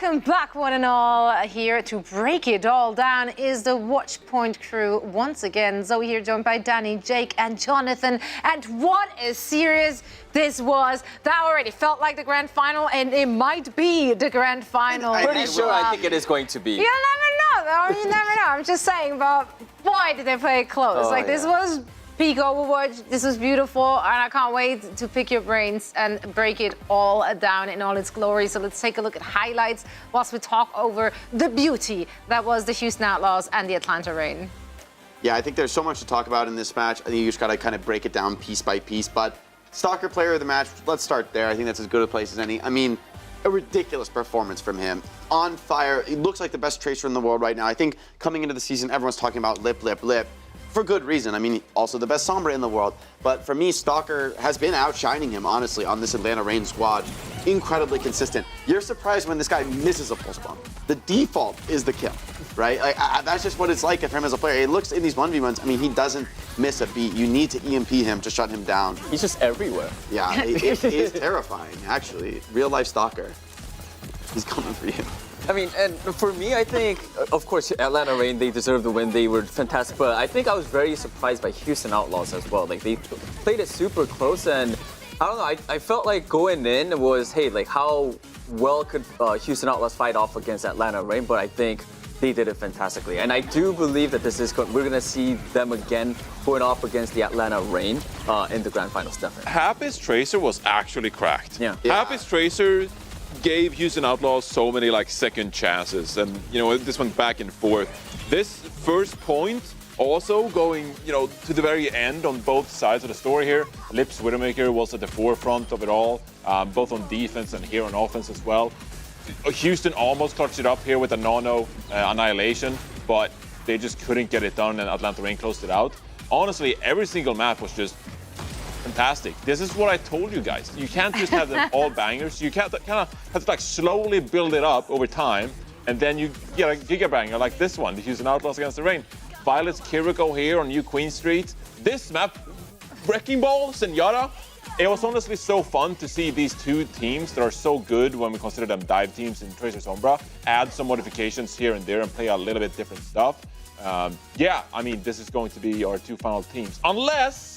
Welcome back, one and all. Here to break it all down is the Watchpoint crew once again. Zoe here, joined by Danny, Jake, and Jonathan. And what a series this was. That already felt like the grand final, and it might be the grand final. I'm pretty sure I think it is going to be. You never know, though. You never know. I'm just saying, but boy, did they play it close. Oh, This was peak Overwatch. This was beautiful, and I can't wait to pick your brains and break it all down in all its glory. So let's take a look at highlights whilst we talk over the beauty that was the Houston Outlaws and the Atlanta Reign. Yeah, I think there's so much to talk about in this match. I think you just got to kind of break it down piece by piece. But Stalker player of the match, let's start there. I think that's as good a place as any. I mean, a ridiculous performance from him. On fire. He looks like the best tracer in the world right now. I think coming into the season, everyone's talking about Lip. For good reason. I mean, also the best Sombra in the world. But for me, Stalker has been outshining him, honestly, on this Atlanta Reign squad. Incredibly consistent. You're surprised when this guy misses a pulse bomb. The default is the kill, right? That's just what it's like for him as a player. It looks in these 1v1s, I mean, he doesn't miss a beat. You need to EMP him to shut him down. He's just everywhere. Yeah, it is terrifying, actually. Real life Stalker. He's coming for you. I mean, and for me, I think, of course, Atlanta Reign, they deserved the win. They were fantastic. But I think I was very surprised by Houston Outlaws as well. Like, they played it super close. And I don't know, I felt like going in was, hey, like, how well could Houston Outlaws fight off against Atlanta Reign? But I think they did it fantastically. And I do believe that we're going to see them again going off against the Atlanta Reign in the grand finals, definitely. Happy's Tracer was actually cracked. Yeah. Happy's Tracer gave Houston Outlaws so many second chances, and this went back and forth. This first point also going to the very end on both sides of the story here. Lips Widowmaker was at the forefront of it all, both on defense and here on offense as well. Houston almost clutched it up here with a Nano Annihilation, but they just couldn't get it done, and Atlanta Reign closed it out. Honestly, every single map was just fantastic. This is what I told you guys. You can't just have them all bangers. You can't kind of have to slowly build it up over time, and then you get a giga banger like this one, the Houston Outlaws against the Reign. Violet's Kiriko here on New Queen Street. This map, Wrecking Ball, Zenyatta. It was honestly so fun to see these two teams that are so good when we consider them dive teams in Tracer Sombra add some modifications here and there and play a little bit different stuff. Yeah, I mean, this is going to be our two final teams. Unless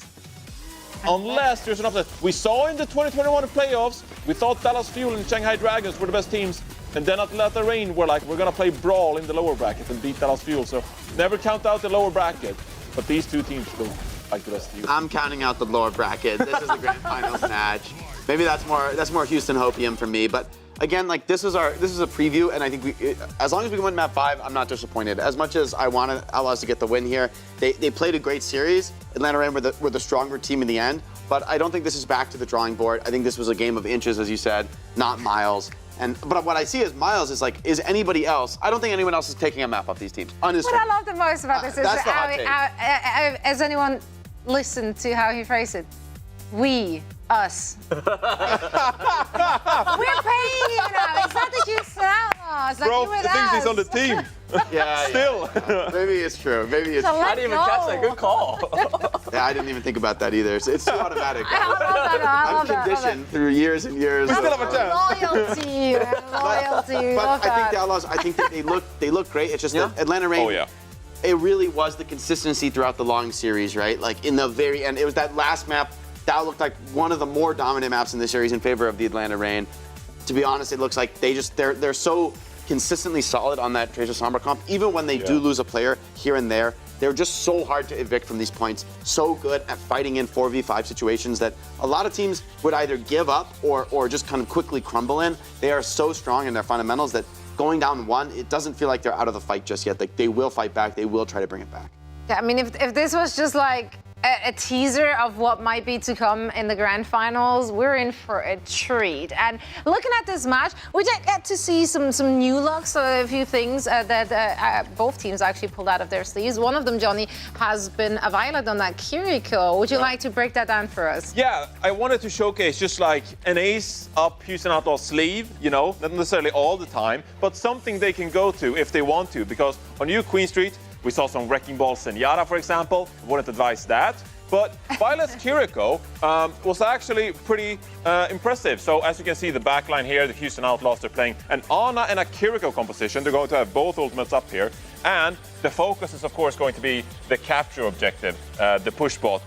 there's an upset. We saw in the 2021 playoffs, we thought Dallas Fuel and Shanghai Dragons were the best teams. And then Atlanta Reign were like, we're going to play Brawl in the lower bracket and beat Dallas Fuel. So never count out the lower bracket. But these two teams look like the best teams. I'm counting out the lower bracket. This is the grand finals match. Maybe that's more Houston Hopium for me. But again, this is a preview, and I think as long as we can win map 5, I'm not disappointed. As much as I wanted Outlaws to get the win here, they played a great series. Atlanta Reign were the stronger team in the end, but I don't think this is back to the drawing board. I think this was a game of inches, as you said, not miles. But what I see as miles is anybody else. I don't think anyone else is taking a map off these teams. What I love the most about this is has anyone listened to how he phrased it? We. Us. We're paying you now. It's not the Houston Outlaws. Bro, he thinks he's on the team. Yeah. Still. Maybe it's true. Maybe it's true. I didn't even catch that. Good call. Yeah, I didn't even think about that either. It's too automatic. I love that. I'm conditioned through years and years. Loyalty. But I think the Outlaws, that they look great. It's just that Atlanta Reign. Oh, yeah. It really was the consistency throughout the long series, right? Like in the very end, it was that last map. That looked like one of the more dominant maps in the series in favor of the Atlanta Reign. To be honest, it looks like they're so consistently solid on that Tracer Sombra comp. Even when they do lose a player here and there, they're just so hard to evict from these points. So good at fighting in 4v5 situations that a lot of teams would either give up or just kind of quickly crumble in. They are so strong in their fundamentals that going down 1, it doesn't feel like they're out of the fight just yet. Like they will fight back. They will try to bring it back. Yeah, I mean, if this was just like a teaser of what might be to come in the grand finals, we're in for a treat. And looking at this match, we did get to see some new looks, a few things that both teams actually pulled out of their sleeves. One of them, Johnny, has been a Violet on that Kiriko. Would you like to break that down for us? Yeah, I wanted to showcase just like an ace up Houston Outlaws sleeve, not necessarily all the time, but something they can go to if they want to, because on New Queen Street, we saw some Wrecking Ball Zenyatta, for example. Wouldn't advise that. But Violet's Kiriko was actually pretty impressive. So as you can see, the backline here, the Houston Outlaws, they're playing an Ana and a Kiriko composition. They're going to have both ultimates up here. And the focus is, of course, going to be the capture objective, the push bot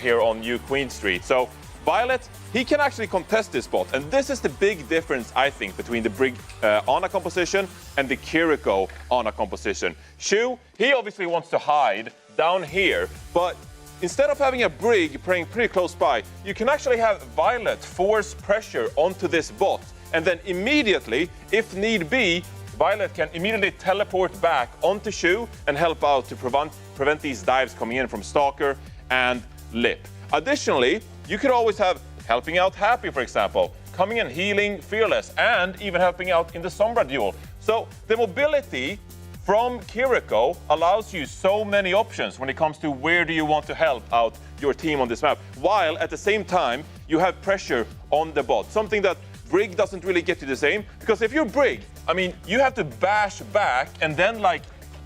here on New Queen Street. So Violet, he can actually contest this bot. And this is the big difference, I think, between the Brig Ana composition and the Kiriko Ana composition. Shu, he obviously wants to hide down here, but instead of having a Brig playing pretty close by, you can actually have Violet force pressure onto this bot. And then immediately, if need be, Violet can immediately teleport back onto Shu and help out to prevent these dives coming in from Stalker and Lip. Additionally, you could always have helping out Happy, for example, coming in healing Fearless, and even helping out in the Sombra duel. So the mobility from Kiriko allows you so many options when it comes to where do you want to help out your team on this map, while at the same time you have pressure on the bot, something that Brig doesn't really get to the same, because if you're Brig, I mean, you have to bash back and then like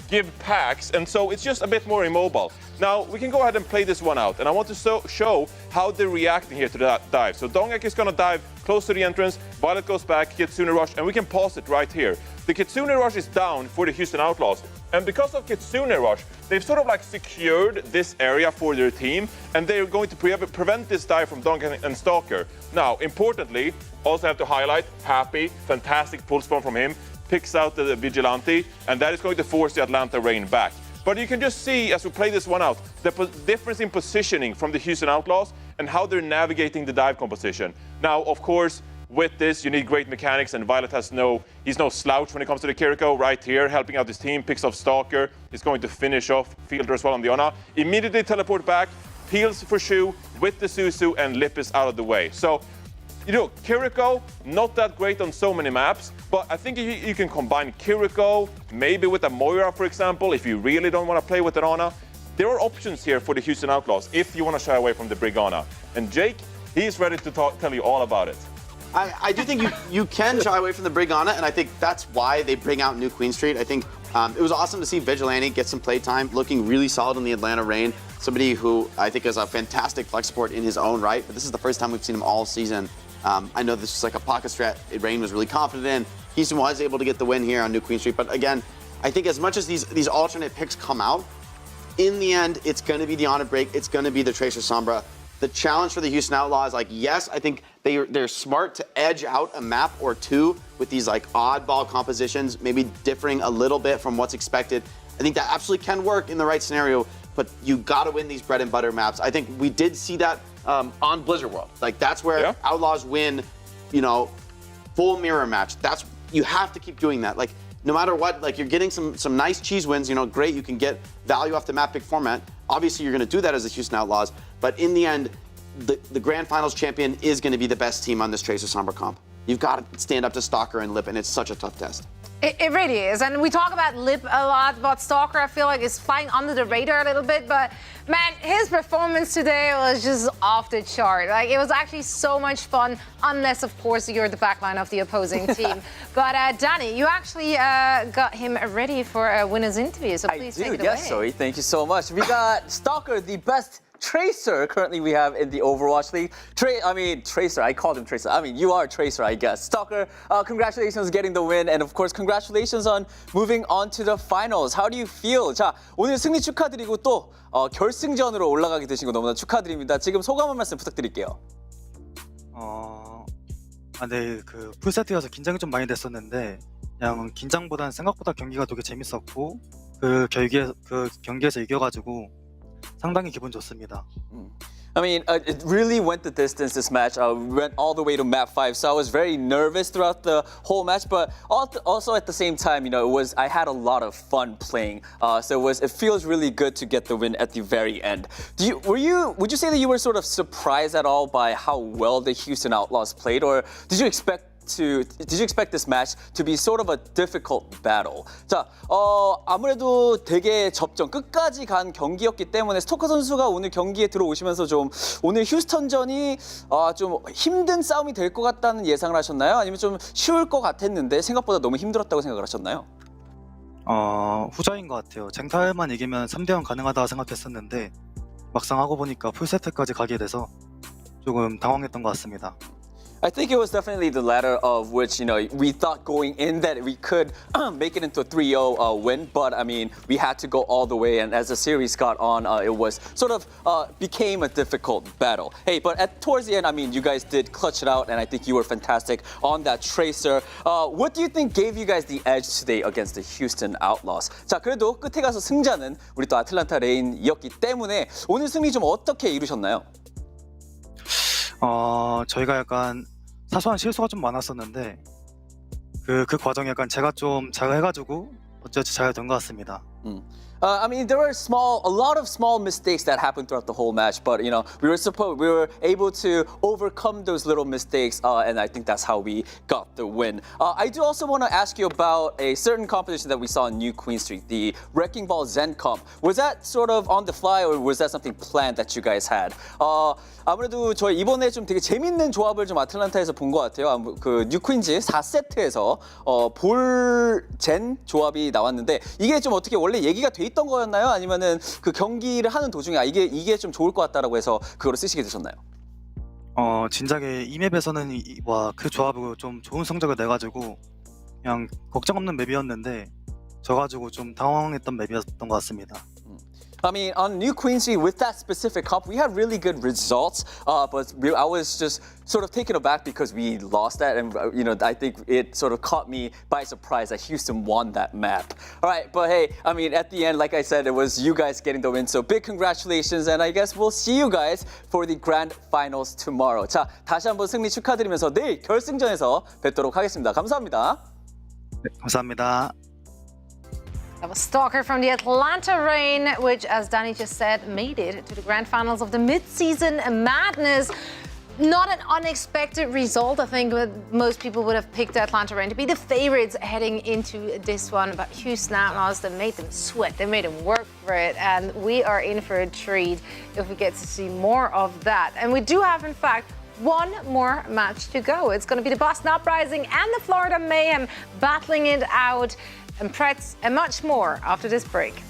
give packs, and so it's just a bit more immobile. Now, we can go ahead and play this one out, and I want to show how they're reacting here to that dive. So Dongek is gonna dive close to the entrance, Violet goes back, Kitsune Rush, and we can pause it right here. The Kitsune Rush is down for the Houston Outlaws, and because of Kitsune Rush, they've sort of like secured this area for their team, and they're going to prevent this dive from Dongek and Stalker. Now, importantly, also have to highlight Happy, fantastic pull spawn from him, picks out the Vigilante, and that is going to force the Atlanta Rain back. But you can just see, as we play this one out, the difference in positioning from the Houston Outlaws and how they're navigating the dive composition. Now, of course, with this, you need great mechanics, and Violet he's no slouch when it comes to the Kiriko. Right here, helping out his team, picks off Stalker, is going to finish off Fielder as well on the Ana. Immediately teleport back, peels for Shu with the Suzu, and Lip is out of the way. So, you know, Kiriko, not that great on so many maps, but I think you can combine Kiriko, maybe with a Moira, for example, if you really don't want to play with an Ana. There are options here for the Houston Outlaws if you want to shy away from the Brig Ana. And Jake, he's ready to tell you all about it. I do think you can shy away from the Brig Ana, and I think that's why they bring out New Queen Street. I think it was awesome to see Vigilante get some playtime, looking really solid in the Atlanta Rain. Somebody who I think is a fantastic flex support in his own right, but this is the first time we've seen him all season. I know this was like a pocket strat Rain was really confident in. Houston was able to get the win here on New Queen Street, but again, I think as much as these alternate picks come out, in the end, it's going to be the Ana Break, it's going to be the Tracer Sombra. The challenge for the Houston Outlaws, like, yes, I think they're smart to edge out a map or two with these like oddball compositions, maybe differing a little bit from what's expected. I think that absolutely can work in the right scenario, but you got to win these bread and butter maps. I think we did see that on Blizzard World. Like, that's where Outlaws win, you know, full mirror match. You have to keep doing that. Like, no matter what, like, you're getting some nice cheese wins, you know, great, you can get value off the map pick format. Obviously, you're going to do that as the Houston Outlaws, but in the end, the Grand Finals champion is going to be the best team on this Tracer Sombra comp. You've got to stand up to Stalker and Lip, and it's such a tough test. It really is, and we talk about Lip a lot, but Stalker, I feel like, is flying under the radar a little bit, but man, his performance today was just off the chart. Like, it was actually so much fun, unless, of course, you're the backline of the opposing team. But Danny, you actually got him ready for a winner's interview, so please take it away. Yes, Zoe, thank you so much. We got Stalker, the best Tracer currently we have in the Overwatch League. Tracer, I called him Tracer. I mean, you are Tracer, I guess. Stalker, congratulations on getting the win, and of course, congratulations on moving on to the finals. How do you feel? 자, 오늘 승리 축하드리고 또 결승전으로 올라가게 되신 거 너무나 축하드립니다. 지금 소감 한 말씀 부탁드릴게요. 네, 그 풀세트여서 긴장이 좀 많이 됐었는데 그냥 긴장보다는 생각보다 경기가 되게 재밌었고 그 경기에서 이겨가지고 상당히 기분 좋습니다. I mean, it really went the distance, this match. Went all the way to map 5, so I was very nervous throughout the whole match, but also at the same time, you know, I had a lot of fun playing. So it feels really good to get the win at the very end. Would you say that you were sort of surprised at all by how well the Houston Outlaws played, or did you expect this match to be sort of a difficult battle? 자, 아무래도 되게 끝까지 간 경기였기 때문에 스토커 선수가 오늘 경기에 들어오시면서 좀 오늘 휴스턴전이 좀 힘든 싸움이 될 것 같다는 예상을 하셨나요? 아니면 좀 쉬울 것 같았는데 생각보다 너무 힘들었다고 생각을 하셨나요? 후자인 것 같아요. 쟁탈만 이기면 3대0 가능하다 생각했었는데 막상 하고 보니까 풀세트까지 가게 돼서 조금 당황했던 것 같습니다. I think it was definitely the latter of which, we thought going in that we could make it into a 3-0 win, but I mean, we had to go all the way, and as the series got on, it was sort of became a difficult battle. Hey, but towards the end, I mean, you guys did clutch it out, and I think you were fantastic on that Tracer. What do you think gave you guys the edge today against the Houston Outlaws? 자, 그래도 끝에 가서 승자는 우리 또 아틀란타 레인이었기 때문에 오늘 승리 좀 어떻게 이루셨나요? 저희가 약간 사소한 실수가 좀 많았었는데 그 과정에 약간 제가 좀 잘해가지고 어찌어찌 잘 된 것 같습니다. I mean, there were a lot of small mistakes that happened throughout the whole match, but we were able to overcome those little mistakes, and I think that's how we got the win. I do also want to ask you about a certain competition that we saw in New Queen Street, the Wrecking Ball Zen Comp. Was that sort of on the fly, or was that something planned that you guys had? 아무래도 저희 이번에 좀 되게 재밌는 조합을 좀 아틀란타에서 본 것 같아요. 그 뉴퀸즈 4세트에서 볼젠 조합이 나왔는데 이게 좀 어떻게 원래 얘기가 돼 있던 거였나요? 아니면은 그 경기를 하는 도중에 이게 좀 좋을 것 같다라고 해서 그거를 쓰시게 되셨나요? 진작에 이 맵에서는 그 조합으로 좀 좋은 성적을 내가지고 그냥 걱정 없는 맵이었는데 져가지고 좀 당황했던 맵이었던 것 같습니다. I mean, on New Queen Street, with that specific comp, we had really good results, but I was just sort of taken aback because we lost that, and I think it sort of caught me by surprise that Houston won that map. All right, but hey, I mean, at the end, like I said, it was you guys getting the win, so big congratulations, and I guess we'll see you guys for the grand finals tomorrow. 자, 다시 한번 승리 축하드리면서 내일 결승전에서 뵙도록 하겠습니다. 감사합니다. 네, 감사합니다. That was Stalker from the Atlanta Reign, which, as Danny just said, made it to the grand finals of the Midseason Madness. Not an unexpected result. I think most people would have picked the Atlanta Reign to be the favorites heading into this one, but Houston Outlaws, they made them sweat, they made them work for it, and we are in for a treat if we get to see more of that. And we do have, in fact, one more match to go. It's going to be the Boston Uprising and the Florida Mayhem battling it out, and Pretz and much more after this break.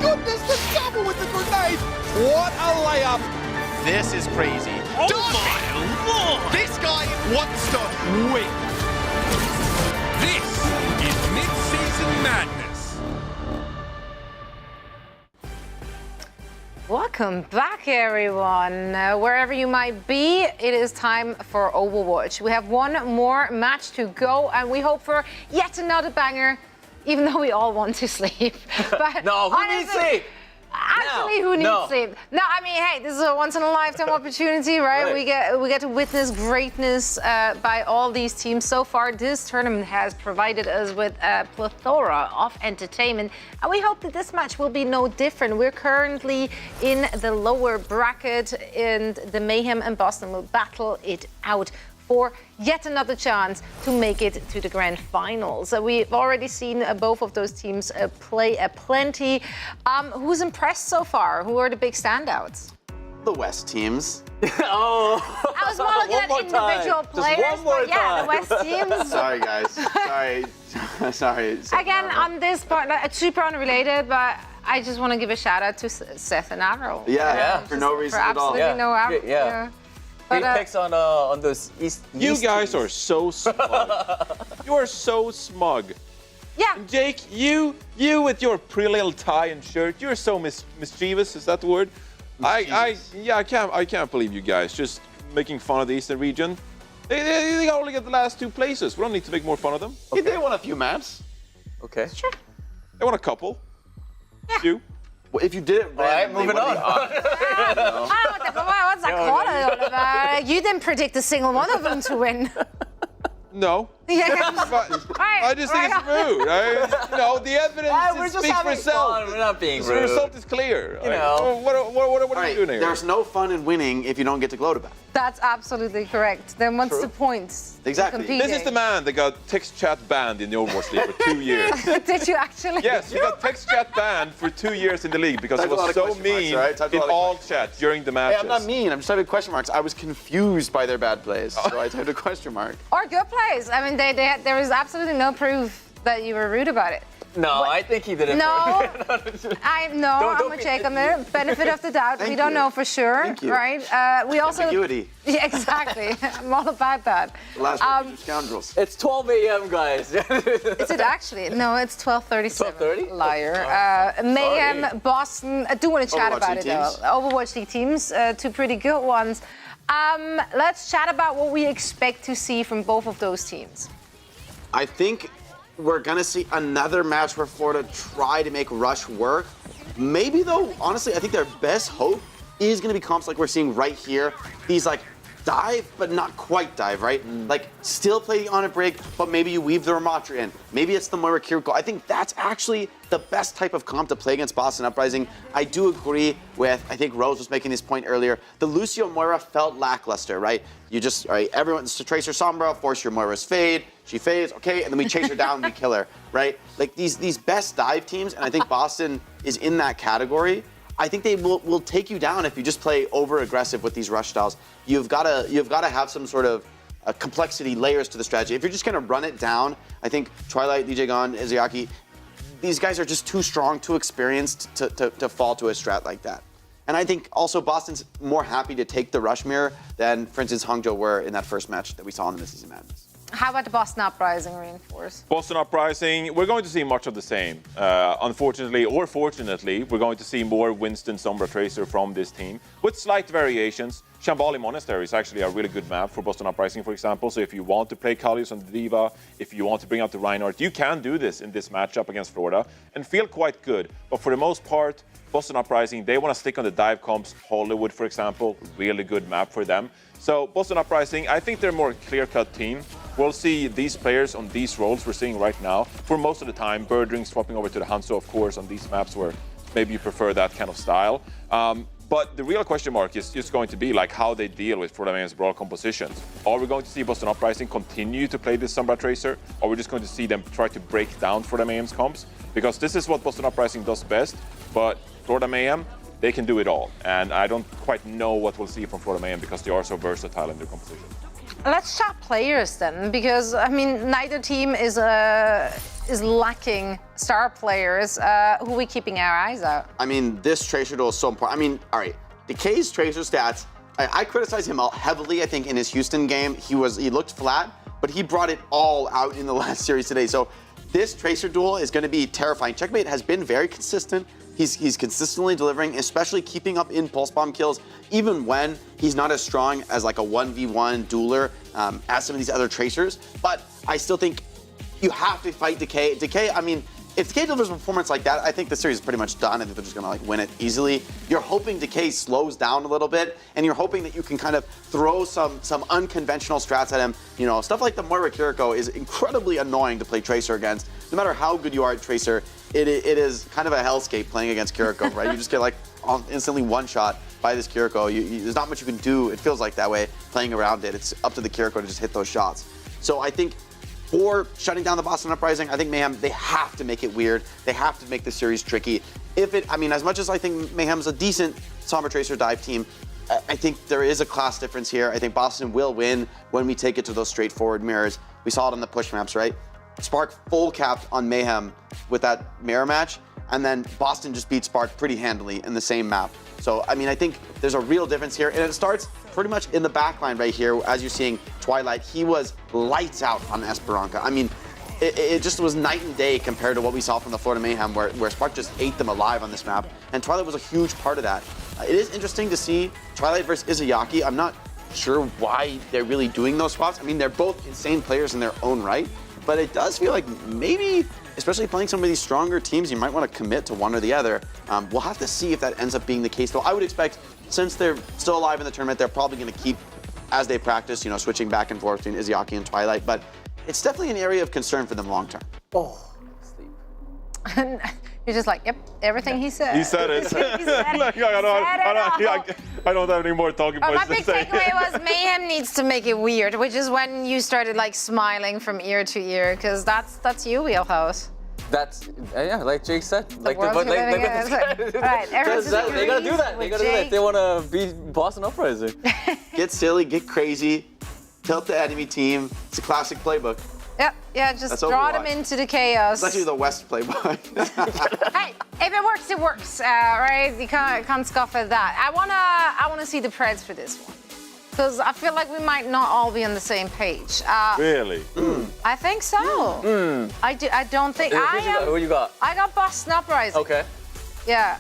goodness, the double with the grenade! What a layup! This is crazy. Oh Darcy! my lord! This guy wants to win. This is Midseason Madness. Welcome back, everyone. Wherever you might be, it is time for Overwatch. We have one more match to go, and we hope for yet another banger, even though we all want to sleep. But No, who needs sleep? Actually, No, who needs no. sleep? No, I mean, hey, this is a once-in-a-lifetime opportunity, right? Right. We get to witness greatness by all these teams. So far, this tournament has provided us with a plethora of entertainment, and we hope that this match will be no different. We're currently in the lower bracket, and the Mayhem and Boston will battle it out for yet another chance to make it to the grand finals. We've already seen both of those teams play plenty. Who's impressed so far? Who are the big standouts? The West teams. Oh. I was more looking One at more individual time. players, Just one more but yeah, the time. West teams. Sorry, guys. Sorry. Again, on this point, it's super unrelated, but I just want to give a shout out to Seth and Avril. Yeah, for no reason at all. Absolutely no Avril. Yeah. But, Great picks on those East. You East guys teams. are so smug. You are so smug. Yeah. And Jake, you with your pretty little tie and shirt, you're so mischievous. Is that the word? I can't believe you guys just making fun of the Eastern region. They only get the last two places. We don't need to make more fun of them. Okay. They won a few maps. Okay. Sure. They won a couple. Few. Well, if you did it right, moving on. What's that all about? You didn't predict a single one of them to win. No. Yeah. I just think it's rude. The evidence speaks for itself. Fun. We're not being The rude. result is clear. You know. What are you doing here? There's no fun in winning if you don't get to gloat about it. That's absolutely correct. Then what's the point? Exactly. Competing? This is the man that got text chat banned in the Overwatch League for 2 years. Did you actually? Yes, he got text chat banned for 2 years in the league because he was so mean in all chat during the Hey, matches. I'm not mean. I'm just typing question marks. I was confused by their bad plays, so I typed a question mark. Or good plays. I mean, there is absolutely no proof that you were rude about it. No, I think he did it. No, for I'm Don't gonna check on there. Benefit of the doubt. Thank We don't you. know for sure, Thank you. right? We also Ambiguity. Yeah, exactly. I'm all about that. The last word is scoundrels. It's 12 a.m., guys. Is it actually? No, it's 12:37. 12:30? Liar. Mayhem, Boston. I do want to chat Overwatch about League it though. teams. Overwatch League teams, two pretty good ones. Let's chat about what we expect to see from both of those teams. I think we're gonna see another match where Florida try to make Rush work. Maybe though, honestly, I think their best hope is gonna be comps like we're seeing right here. These like dive, but not quite dive, right? Like still play the on a break, but maybe you weave the Ramatra in. Maybe it's the Moira Kiriko. I think that's actually the best type of comp to play against Boston Uprising. I do agree with, I think Rose was making this point earlier, the Lucio Moira felt lackluster, right? You just, all right, everyone's to trace her Sombra, force your Moira's fade, she fades, okay, and then we chase her down, we kill her, right? Like these best dive teams, and I think Boston is in that category. I think they will take you down if you just play over aggressive with these rush styles. You've got to have some sort of complexity layers to the strategy. If you're just gonna run it down, I think Twilight, DJ Gon, Izayaki, these guys are just too strong, too experienced to fall to a strat like that. And I think also Boston's more happy to take the rush mirror than, for instance, Hangzhou were in that first match that we saw in the Midseason Madness. How about the Boston Uprising reinforce? Boston Uprising, we're going to see much of the same. Unfortunately or fortunately, we're going to see more Winston Sombra Tracer from this team with slight variations. Shambali Monastery is actually a really good map for Boston Uprising, for example. So if you want to play Kalius on the Diva, if you want to bring out the Reinhardt, you can do this in this matchup against Florida and feel quite good. But for the most part, Boston Uprising, they want to stick on the dive comps. Hollywood, for example, really good map for them. So Boston Uprising, I think they're a more clear-cut team. We'll see these players on these roles we're seeing right now for most of the time. Birdring swapping over to the Hanzo, of course, on these maps where maybe you prefer that kind of style. But the real question mark is just going to be like how they deal with Florida Mayhem's brawl compositions. Are we going to see Boston Uprising continue to play this Sombra Tracer? Or are we just going to see them try to break down Florida Mayhem's comps? Because this is what Boston Uprising does best, but Florida Mayhem, they can do it all. And I don't quite know what we'll see from Florida Mayhem because they are so versatile in their composition. Let's chat players then, because I mean neither team is is lacking star players. Who are we keeping our eyes out? I mean, this Tracer duel is so important. I mean, all right, Decay's Tracer stats, I criticize him heavily, I think, in his Houston game. He looked flat, but he brought it all out in the last series today. So this Tracer duel is going to be terrifying. Checkmate has been very consistent. He's consistently delivering, especially keeping up in pulse bomb kills, even when he's not as strong as like a 1v1 dueler as some of these other Tracers. But I still think you have to fight Decay. Decay, I mean, if Decay delivers a performance like that, I think the series is pretty much done. I think they're just gonna like win it easily. You're hoping Decay slows down a little bit, and you're hoping that you can kind of throw some unconventional strats at him. You know, stuff like the Moira Kiriko is incredibly annoying to play Tracer against. No matter how good you are at Tracer, it is kind of a hellscape playing against Kiriko, right? You just get like instantly one shot by this Kiriko. There's not much you can do. It feels like that way playing around it. It's up to the Kiriko to just hit those shots. So I think for shutting down the Boston Uprising, I think Mayhem, they have to make it weird. They have to make the series tricky. I mean, as much as I think Mayhem's a decent Sombra Tracer dive team, I think there is a class difference here. I think Boston will win when we take it to those straightforward mirrors. We saw it on the push maps, right? Spark full capped on Mayhem with that mirror match, and then Boston just beat Spark pretty handily in the same map. So, I mean, I think there's a real difference here, and it starts pretty much in the backline right here. As you're seeing, Twilight, he was lights out on Esperanza. I mean, it just was night and day compared to what we saw from the Florida Mayhem, where Spark just ate them alive on this map, and Twilight was a huge part of that. It is interesting to see Twilight versus Izayaki. I'm not sure why they're really doing those swaps. I mean, they're both insane players in their own right, but it does feel like maybe, especially playing some of these stronger teams, you might want to commit to one or the other. We'll have to see if that ends up being the case, though. I would expect, since they're still alive in the tournament, they're probably going to keep, as they practice, you know, switching back and forth between Izayaki and Twilight, but it's definitely an area of concern for them long term. Oh, sleep. You're just like, yep, everything he said. He said it. He said it. Like, I don't have any more talking points My to big say. takeaway was Mayhem needs to make it weird, which is when you started like smiling from ear to ear, because that's you, wheelhouse. That's like Jake said. Like world you're living in. Right, everyone's they gotta do that. They gotta do that if they want to beat Boston Uprising. Get silly, get crazy, tilt the enemy team. It's a classic playbook. Yep, yeah, just That's draw Overwatch. them into the chaos. It's actually the West playbook. Hey, if it works, it works, right? You can't scoff at that. I wanna see the Preds for this one, because I feel like we might not all be on the same page. Really? I think so. I don't think Who you got? I got Boston Uprising. Okay. Yeah.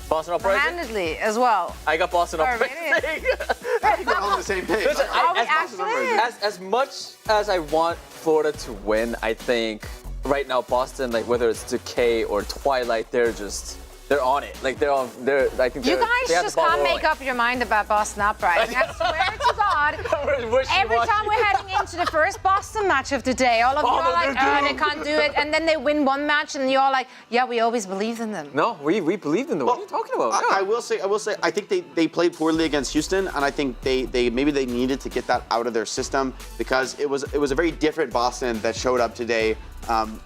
Boston Uprising? Handedly as well. I got Boston Uprising. I think we're all on the same page. Listen, Are we actually? as much as I want Florida to win, I think right now Boston, like whether it's Decay or Twilight, they're on it. Like I think You they guys have just the ball can't rolling. make up your mind about Boston Uprising. I swear to God, every time we're heading into the first Boston match of the day, all of you are like, oh, they can't do it. And then they win one match and you're like, yeah, we always believed in them. No, we believed in them. What are you talking about? I will say, I think they played poorly against Houston, and I think maybe they needed to get that out of their system, because it was a very different Boston that showed up today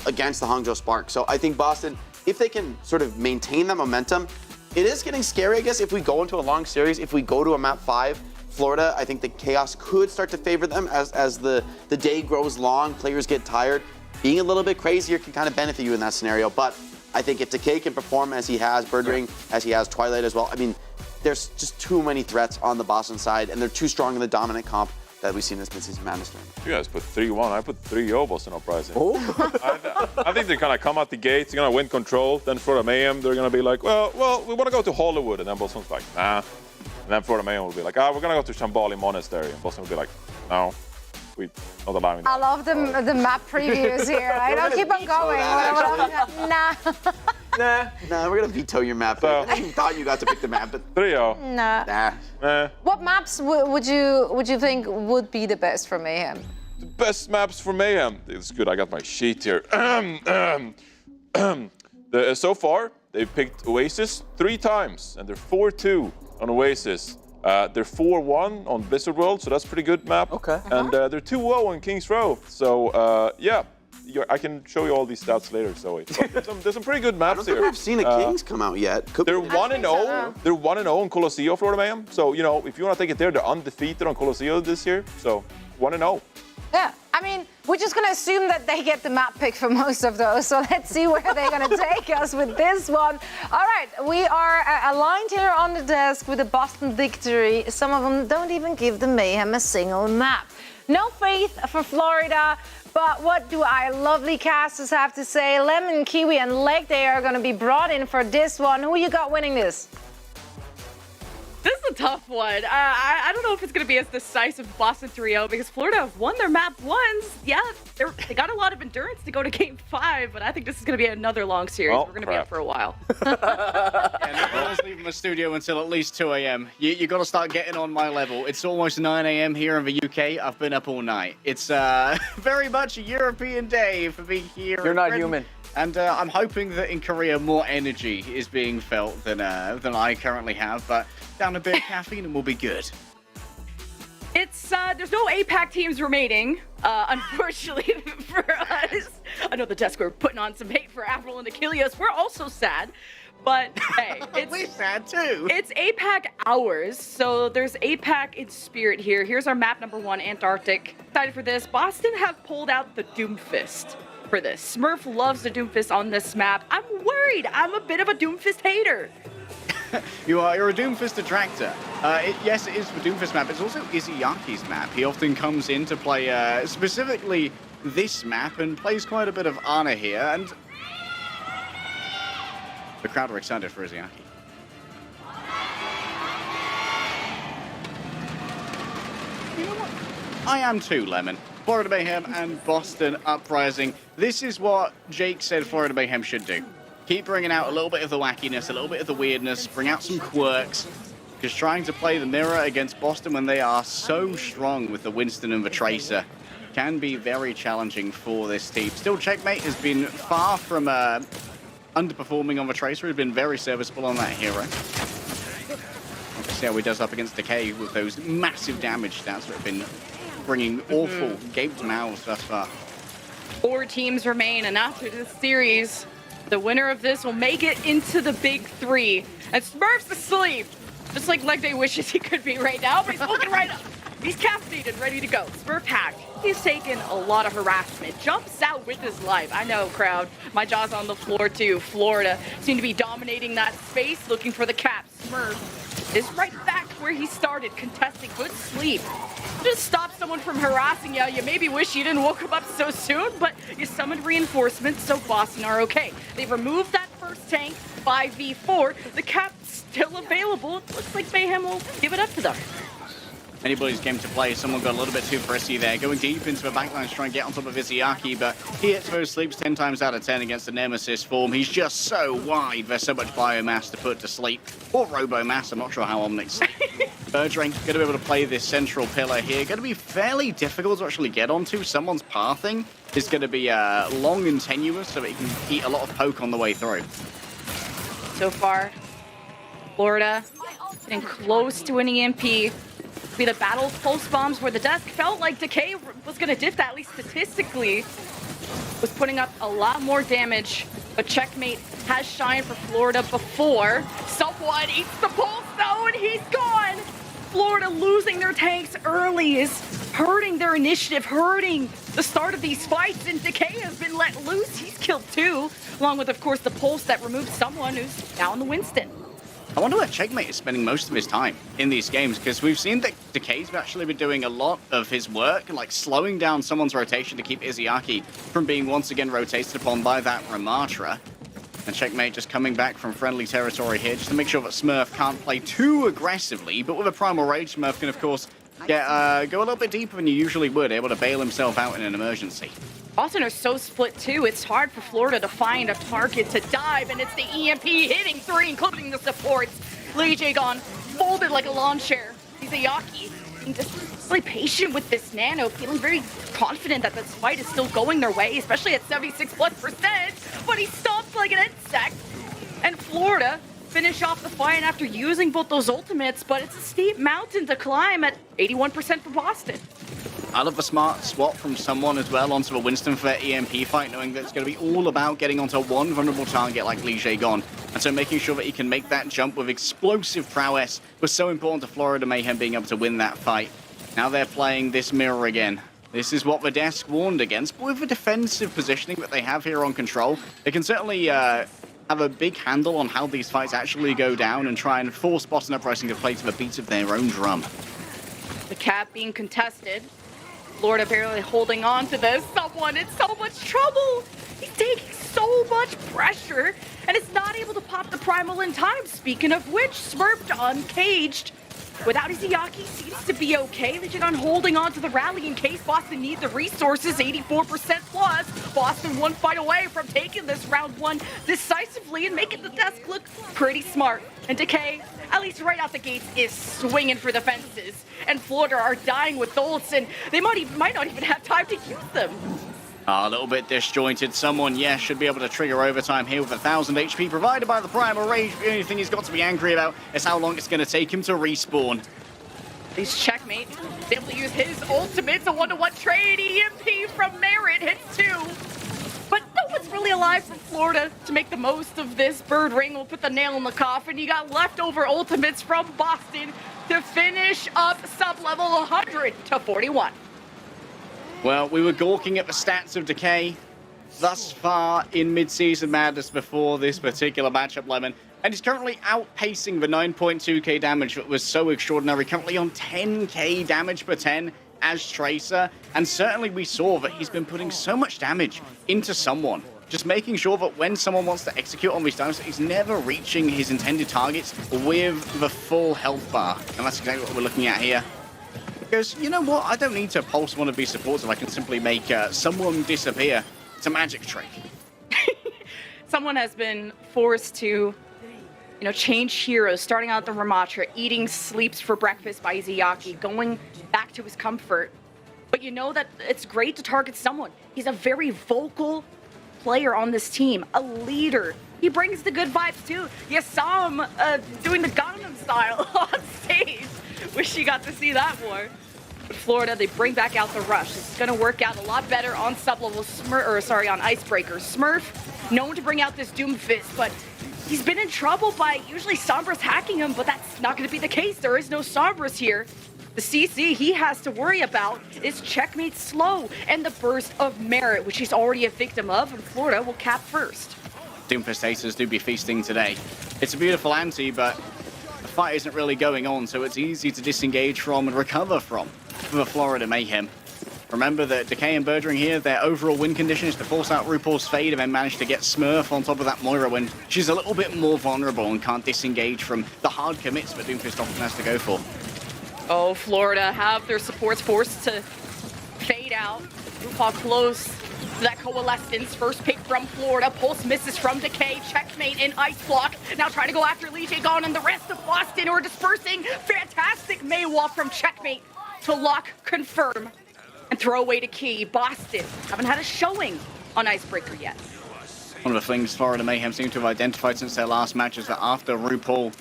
against the Hangzhou Spark. So I think Boston, if they can sort of maintain that momentum, it is getting scary, I guess, if we go into a long series, if we go to a map 5, Florida, I think the chaos could start to favor them as the day grows long, players get tired. Being a little bit crazier can kind of benefit you in that scenario, but I think if Decay can perform as he has, Birdring as he has, Twilight as well, I mean, there's just too many threats on the Boston side, and they're too strong in the dominant comp that we've seen this Midseason Madness tournament. You guys put 3-1. I put 3-0 Boston Uprising. I think they're gonna come out the gates. They're gonna win control. Then Florida Mayhem, they're gonna be like, well, we want to go to Hollywood, and then Boston's like, nah. And then Florida Mayhem will be like, we're gonna go to Shambhala Monastery, and Boston will be like, no, we not allowing that. I love the map previews here. I don't keep on going. Nah, we're gonna veto your map. I didn't even thought you got to pick the map, but 3-0. Nah. What maps would you think would be the best for Mayhem? The best maps for Mayhem. It's good. I got my sheet here. So far, they've picked Oasis 3 times, and they're 4-2 on Oasis. They're 4-1 on Blizzard World, so that's a pretty good map. Okay. And they're 2-0 on Kings Row. So yeah. I can show you all these stats later, Zoe. There's some pretty good maps I don't think here. we've seen the Kings come out yet. They're 1-0. They're 1-0 on Colosseo, Florida Mayhem. So, you know, if you want to take it there, they're undefeated on Colosseo this year. So, 1-0. Yeah, I mean, we're just going to assume that they get the map pick for most of those. So let's see where they're going to take us with this one. All right, we are aligned here on the desk with the Boston victory. Some of them don't even give the Mayhem a single map. No faith for Florida. But what do our lovely casters have to say? Lemon, Kiwi, and Leg, they are going to be brought in for this one. Who you got winning this? This is a tough one. I don't know if it's going to be as decisive as Boston 3-0 because Florida have won their map once. Yeah, they got a lot of endurance to go to Game 5, but I think this is going to be another long series. We're going to be up for a while. Yeah, no one's leaving my studio until at least 2 a.m. You got to start getting on my level. It's almost 9 a.m. here in the UK. I've been up all night. It's very much a European day for me here. You're not human. And I'm hoping that in Korea more energy is being felt than I currently have. But down a bit of caffeine and we'll be good. It's there's no APAC teams remaining, unfortunately for us. I know the desk were putting on some hate for Avril and Achilles. We're also sad, but hey, we're sad too. It's APAC hours, so there's APAC in spirit here. Here's our map number 1, Antarctic. Excited for this. Boston have pulled out the Doomfist for this. Smurf loves the Doomfist on this map. I'm worried. I'm a bit of a Doomfist hater. You're a Doomfist detractor. Yes, it is the Doomfist map. It's also Izyaki's map. He often comes in to play specifically this map and plays quite a bit of Ana here. And the crowd are excited for Izzyaki. You know what? I am too, Lemon. Florida Mayhem and Boston Uprising. This is what Jake said Florida Mayhem should do. Keep bringing out a little bit of the wackiness, a little bit of the weirdness, bring out some quirks. Because trying to play the mirror against Boston when they are so strong with the Winston and the Tracer can be very challenging for this team. Still, Checkmate has been far from underperforming on the Tracer. He's been very serviceable on that hero. Let's see how he does up against Decay with those massive damage stats that have been bringing awful gaped mouths thus far. 4 teams remain, and after this series, the winner of this will make it into the big 3. And Smurf's asleep, just like Leg Day wishes he could be right now, but he's looking right up. He's caffeinated, ready to go. Smurf hacked. He's taken a lot of harassment. Jumps out with his life. I know, crowd. My jaw's on the floor, too. Florida seem to be dominating that space, looking for the cap. Smurf is right back where he started, contesting. Good sleep. Just stop someone from harassing you. You maybe wish you didn't woke him up so soon, but you summoned reinforcements, so Boston are okay. They've removed that first tank, 5v4. The cap's still available. It looks like Mayhem will give it up to them. Anybody's game to play. Someone got a little bit too frisky there. Going deep into the backlines, trying to get on top of Izzyaki, but he hits those sleeps 10 times out of 10 against the Nemesis form. He's just so wide. There's so much biomass to put to sleep. Or robo-mass, I'm not sure how Omnic's. Birddrain going to be able to play this central pillar here. Going to be fairly difficult to actually get onto. Someone's pathing is going to be long and tenuous, so that he can eat a lot of poke on the way through. So far, Florida getting close to an EMP. Be the battle of pulse bombs where the desk felt like Decay was going to dip that, at least statistically. Was putting up a lot more damage, but Checkmate has shined for Florida before. Someone eats the pulse though, and he's gone! Florida losing their tanks early is hurting their initiative, hurting the start of these fights, and Decay has been let loose. He's killed 2, along with, of course, the pulse that removed someone who's now in the Winston. I wonder where Checkmate is spending most of his time in these games, because we've seen that Decay's actually been doing a lot of his work, like slowing down someone's rotation to keep Izzyaki from being once again rotated upon by that Ramatra. And Checkmate just coming back from friendly territory here, just to make sure that Smurf can't play too aggressively, but with a Primal Rage, Smurf can, of course, go a little bit deeper than you usually would, able to bail himself out in an emergency. Boston are so split too, it's hard for Florida to find a target to dive, and it's the EMP hitting 3, including the supports. Lee gone, folded like a lawn chair. He's a Yaki. Being just really patient with this nano, feeling very confident that this fight is still going their way, especially at 76+%, but he stopped like an insect. And Florida finish off the fight after using both those ultimates, but it's a steep mountain to climb at 81% for Boston. I love the smart swap from someone as well onto a Winston for that EMP fight, knowing that it's going to be all about getting onto one vulnerable target like Lee Jae-gon. And so making sure that he can make that jump with explosive prowess was so important to Florida Mayhem being able to win that fight. Now they're playing this mirror again. This is what the desk warned against, but with the defensive positioning that they have here on Control, they can certainly have a big handle on how these fights actually go down and try and force Boston Uprising to play to the beat of their own drum. The cap being contested. Florida barely holding on to this. Someone in so much trouble. He's taking so much pressure and is not able to pop the primal in time. Speaking of which, Smurfed uncaged. Without Izayaki, seems to be okay. Legion holding on to the rally in case Boston needs the resources, 84% plus. Boston one fight away from taking this round one decisively and making the desk look pretty smart. And Decay, at least right out the gates, is swinging for the fences. And Florida are dying with ults, and they might not even have time to use them. A little bit disjointed. Someone, yes, should be able to trigger overtime here with 1,000 HP provided by the Primal Rage. The only thing he's got to be angry about is how long it's going to take him to respawn. He's checkmate. He's able to use his ultimate. It's a one-to-one trade. EMP from Merit hits 2. But no one's really alive from Florida to make the most of this. Bird Ring will put the nail in the coffin. You got leftover ultimates from Boston to finish up sub-level 100 to 41. Well, we were gawking at the stats of Decay thus far in Midseason Madness before this particular matchup, Lemon. And he's currently outpacing the 9.2k damage that was so extraordinary, currently on 10k damage per 10 as Tracer. And certainly we saw that he's been putting so much damage into someone, just making sure that when someone wants to execute on these dynamics, he's never reaching his intended targets with the full health bar. And that's exactly what we're looking at here. Because, you know what, I don't need to pulse one of these supports if I can simply make someone disappear. It's a magic trick. Someone has been forced to, change heroes, starting out the Ramatra, eating sleeps for breakfast by Izayaki, going back to his comfort. But you know that it's great to target someone. He's a very vocal player on this team, a leader. He brings the good vibes too. You saw him doing the Gangnam style on stage. Wish you got to see that more. But Florida, they bring back out the rush. It's going to work out a lot better on sub-level on Icebreaker. Smurf, known to bring out this Doom Fist, but he's been in trouble by usually Sombra's hacking him, but that's not going to be the case. There is no Sombra's here. The CC he has to worry about is checkmate slow and the burst of Merit, which he's already a victim of, and Florida will cap first. Doomfistators do be feasting today. It's a beautiful ante, but the fight isn't really going on, so it's easy to disengage from and recover from the Florida Mayhem. Remember that Decay and Birdring here, their overall win condition is to force out RuPaul's Fade and then manage to get Smurf on top of that Moira when she's a little bit more vulnerable and can't disengage from the hard commits that Doomfist often has to go for. Oh, Florida have their supports forced to fade out. RuPaul close to that coalescence. First pick from Florida. Pulse misses from Decay. Checkmate in Ice Block. Now trying to go after Lee Jae-gon and the rest of Boston who are dispersing. Fantastic Maywalk from Checkmate to lock, confirm, and throw away to Key. Boston haven't had a showing on Icebreaker yet. One of the things Florida Mayhem seem to have identified since their last match is that after RuPaul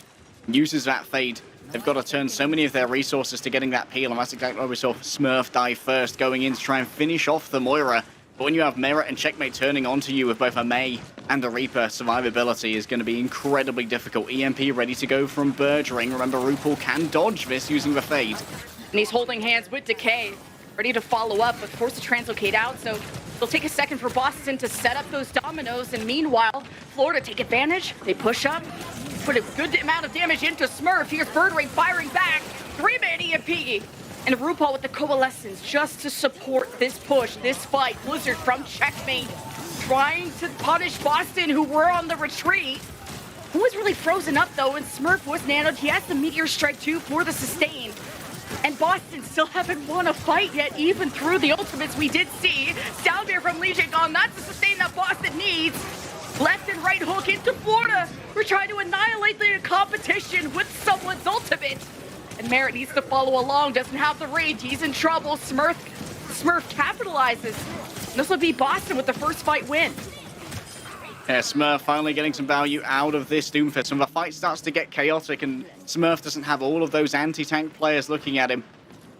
uses that Fade, they've got to turn so many of their resources to getting that peel, and that's exactly why we saw Smurf die first, going in to try and finish off the Moira. But when you have Merit and Checkmate turning onto you with both a May and a Reaper, survivability is going to be incredibly difficult. EMP ready to go from Birdring. Remember, RuPaul can dodge this using the Fade. And he's holding hands with Decay, ready to follow up, but forced to translocate out, so it'll take a second for Boston to set up those dominoes, and meanwhile, Florida take advantage. They push up, put a good amount of damage into Smurf. Here's Birdring firing back. 3-man EMP. And RuPaul with the coalescence just to support this push, this fight. Blizzard from Checkmate trying to punish Boston, who were on the retreat. Who was really frozen up though, and Smurf was nanoed. He has the Meteor Strike too for the sustain. And Boston still haven't won a fight yet, even through the ultimates we did see. Down there from Lee Jae-gon, that's the sustain that Boston needs. Left and right hook into Florida. We're trying to annihilate the competition with someone's ultimate. And Merit needs to follow along, doesn't have the range, he's in trouble. Smurf capitalizes. And this will be Boston with the first fight win. Yeah, Smurf finally getting some value out of this Doomfist. When the fight starts to get chaotic and Smurf doesn't have all of those anti-tank players looking at him,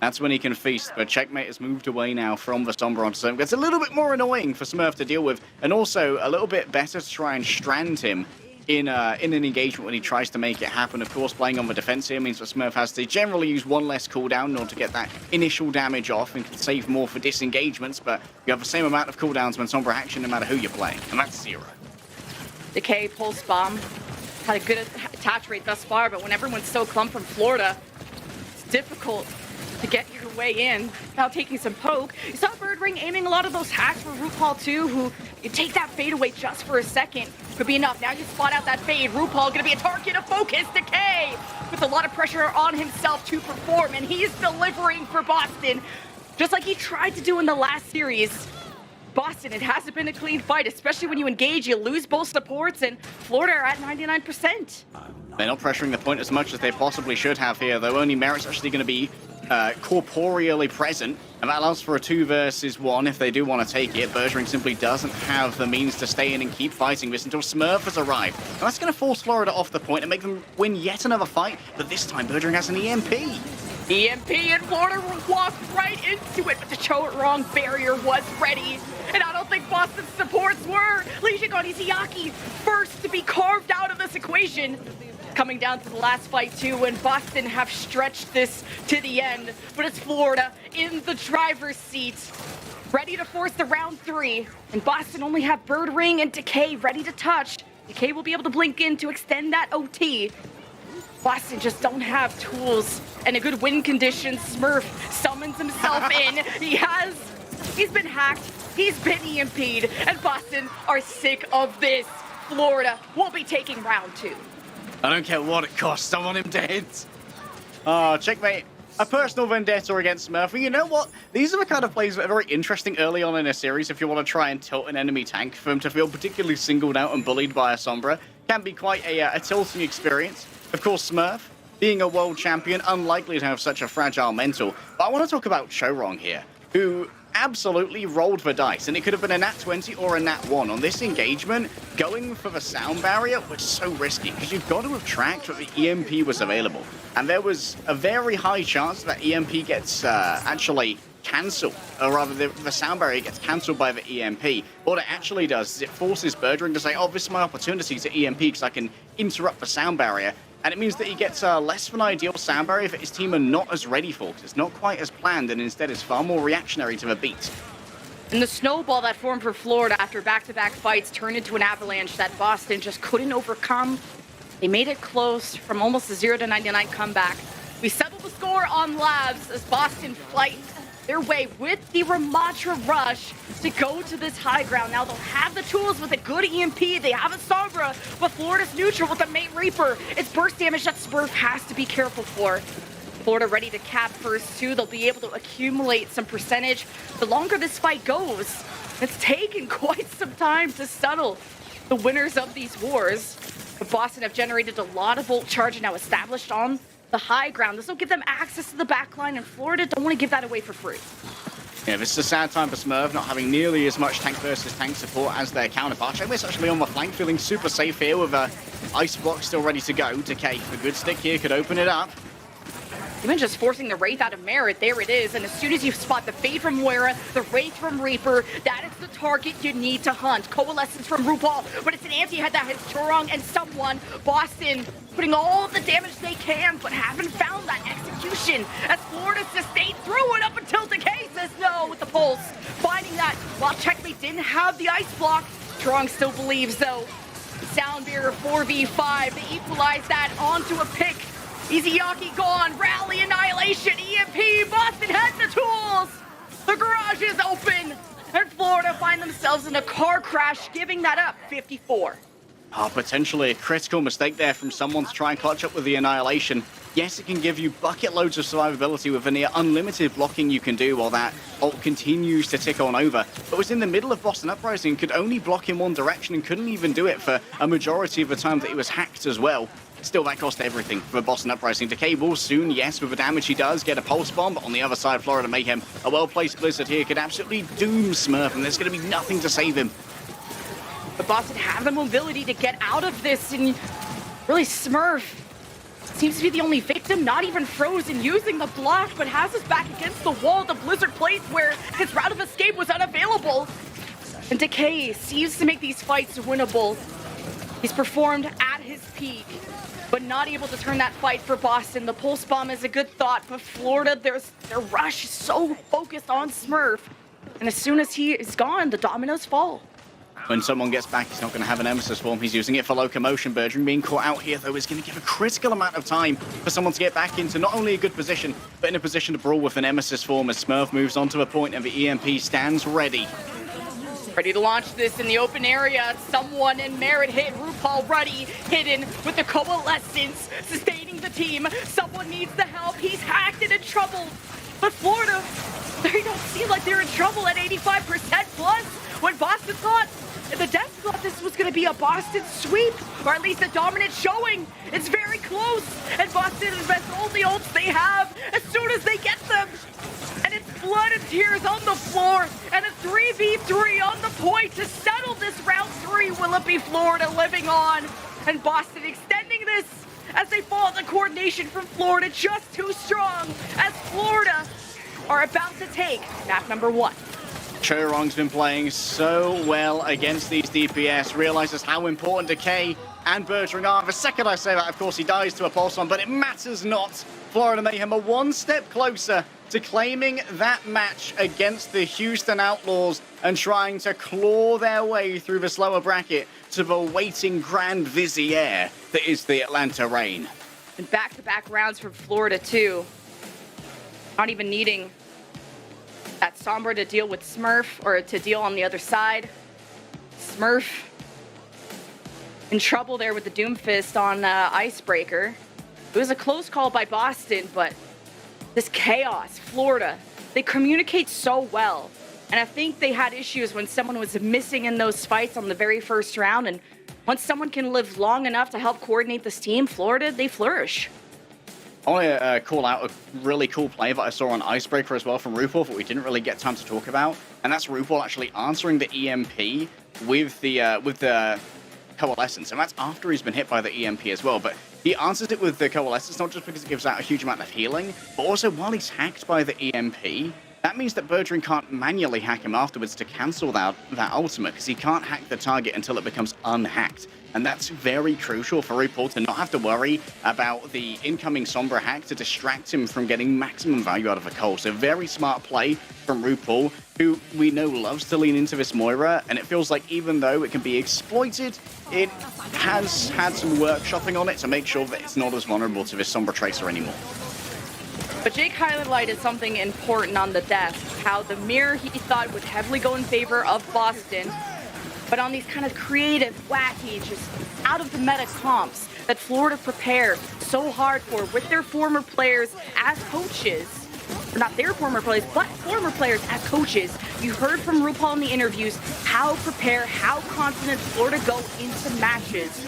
that's when he can feast. But Checkmate has moved away now from the Sombra, so it's a little bit more annoying for Smurf to deal with, and also a little bit better to try and strand him in an engagement when he tries to make it happen. Of course, playing on the defense here means that Smurf has to generally use one less cooldown in order to get that initial damage off and can save more for disengagements, but you have the same amount of cooldowns when Sombra action no matter who you're playing, and that's 0. Decay pulse bomb had a good attach rate thus far, but when everyone's so clumped from Florida, it's difficult to get your way in without taking some poke. You saw Birdring aiming a lot of those hacks for RuPaul too, who you take that fade away just for a second, could be enough. Now you spot out that fade. RuPaul gonna be a target of focus. Decay with a lot of pressure on himself to perform, and he's delivering for Boston, just like he tried to do in the last series. Boston, it hasn't been a clean fight, especially when you engage, you lose both supports, and Florida are at 99%. They're not pressuring the point as much as they possibly should have here, though only Merit's actually going to be corporeally present, and that allows for a 2 versus 1 if they do want to take it. Bergering simply doesn't have the means to stay in and keep fighting this until Smurf has arrived. And that's going to force Florida off the point and make them win yet another fight, but this time Bergering has an EMP. EMP and Florida walked right into it, but the Cho-Rong barrier was ready. And I don't think Boston's supports were. Legion got Izayaki first to be carved out of this equation. Coming down to the last fight too, and Boston have stretched this to the end. But it's Florida in the driver's seat, ready to force the round 3. And Boston only have Birdring and Decay ready to touch. Decay will be able to blink in to extend that OT. Boston just don't have tools and a good win condition. Smurf summons himself in. He's been hacked, he's been EMP'd, and Boston are sick of this. Florida will be taking round 2. I don't care what it costs, I want him dead. Checkmate. A personal vendetta against Smurf. You know what? These are the kind of plays that are very interesting early on in a series if you want to try and tilt an enemy tank. For them to feel particularly singled out and bullied by a Sombra can be quite a tilting experience. Of course, Smurf, being a world champion, unlikely to have such a fragile mental. But I want to talk about Cho-Rong here, who absolutely rolled the dice, and it could have been a nat 20 or a nat 1. On this engagement, going for the sound barrier was so risky, because you've got to have tracked that the EMP was available. And there was a very high chance that EMP gets actually cancelled, or rather the sound barrier gets cancelled by the EMP. What it actually does is it forces Birdring to say, oh, this is my opportunity to EMP because I can interrupt the sound barrier. And it means that he gets less than ideal sound barrier that his team are not as ready for, because it's not quite as planned and instead is far more reactionary to the beat. And the snowball that formed for Florida after back-to-back fights turned into an avalanche that Boston just couldn't overcome. They made it close from almost a 0-99 comeback. We settled the score on Labs as Boston fight their way with the Ramatra Rush to go to this high ground. Now they'll have the tools with a good EMP. They have a Sombra, but Florida's neutral with the Mate Reaper. It's burst damage that Smurf has to be careful for. Florida ready to cap first too. They'll be able to accumulate some percentage. The longer this fight goes, it's taken quite some time to settle the winners of these wars. But Boston have generated a lot of ult charge and now established on the high ground. This will give them access to the backline, and Florida don't want to give that away for free. Yeah, this is a sad time for Smurf, not having nearly as much tank versus tank support as their counterpart. Checkmate's actually on the flank, feeling super safe here with a ice block still ready to go. Decay, a good stick here, could open it up. Even just forcing the Wraith out of Merit, there it is. And as soon as you spot the Fade from Moira, the Wraith from Reaper, that is the target you need to hunt. Coalescence from RuPaul, but it's an anti-head that hits Cho-Rong and someone. Boston putting all the damage they can, but haven't found that execution. As Florida sustained through it up until Decay says no with the pulse. Finding that while Checkmate didn't have the ice block, Cho-Rong still believes though. Sound Barrier 4v5, they equalize that onto a pick. Izayaki gone, Rally Annihilation, EMP, Boston has the tools! The garage is open, and Florida find themselves in a car crash, giving that up 54. Oh, potentially a critical mistake there from someone to try and clutch up with the Annihilation. Yes, it can give you bucket loads of survivability with a near unlimited blocking you can do while that ult continues to tick on over. But was in the middle of Boston Uprising, could only block in one direction and couldn't even do it for a majority of the time that he was hacked as well. Still, that cost everything for Boston Uprising. Decay will soon, yes, with the damage he does, get a pulse bomb, but on the other side, Florida Mayhem, a well-placed Blizzard here could absolutely doom Smurf, and there's going to be nothing to save him. But Boston have the mobility to get out of this, and really Smurf seems to be the only victim, not even frozen, using the block, but has his back against the wall, the Blizzard place where his route of escape was unavailable. And Decay seems to make these fights winnable. He's performed at his peak, but not able to turn that fight for Boston. The pulse bomb is a good thought, but Florida, their rush is so focused on Smurf. And as soon as he is gone, the dominoes fall. When someone gets back, he's not going to have an Nemesis form. He's using it for locomotion. Bergeron being caught out here, though, is going to give a critical amount of time for someone to get back into not only a good position, but in a position to brawl with an Nemesis form as Smurf moves on to a point and the EMP stands ready. Ready to launch this in the open area. Someone in Merit hit. RuPaul Ruddy hidden with the Coalescence, sustaining the team. Someone needs the help. He's hacked and in trouble. But Florida, they don't seem like they're in trouble at 85% plus. When Boston thought, the devs thought this was going to be a Boston sweep, or at least a dominant showing. It's very close, and Boston invests all the ults they have as soon as they get them. And it's blood and tears on the floor, and a 3v3 on the point to settle this round 3. Will it be Florida living on? And Boston extending this as they fall. The coordination from Florida just too strong, as Florida are about to take map number 1. Chorong's been playing so well against these DPS, realizes how important Decay and Bergeron are. The second I say that, of course, he dies to a pulse one, but it matters not. Florida Mayhem are one step closer to claiming that match against the Houston Outlaws and trying to claw their way through the slower bracket to the waiting Grand Vizier that is the Atlanta Reign. And back-to-back rounds from Florida, too. Not even needing that Sombra to deal with Smurf, or to deal on the other side. Smurf in trouble there with the Doomfist on Icebreaker. It was a close call by Boston, but this chaos, Florida, they communicate so well. And I think they had issues when someone was missing in those fights on the very first round. And once someone can live long enough to help coordinate this team, Florida, they flourish. I want to call out a really cool play that I saw on Icebreaker as well from RuPaul that we didn't really get time to talk about, and that's RuPaul actually answering the EMP with the Coalescence, and that's after he's been hit by the EMP as well. But he answers it with the Coalescence not just because it gives out a huge amount of healing, but also while he's hacked by the EMP. That means that Bergeron can't manually hack him afterwards to cancel that ultimate, because he can't hack the target until it becomes unhacked. And that's very crucial for RuPaul to not have to worry about the incoming Sombra hack to distract him from getting maximum value out of a Cole. So very smart play from RuPaul, who we know loves to lean into this Moira, and it feels like even though it can be exploited, it has had some workshopping on it to make sure that it's not as vulnerable to this Sombra Tracer anymore. But Jake highlighted something important on the desk, how the mirror he thought would heavily go in favor of Boston, but on these kind of creative, wacky, just out of the meta comps that Florida prepare so hard for with their former players as coaches, or not their former players, but former players as coaches. You heard from RuPaul in the interviews how prepared, how confident Florida go into matches.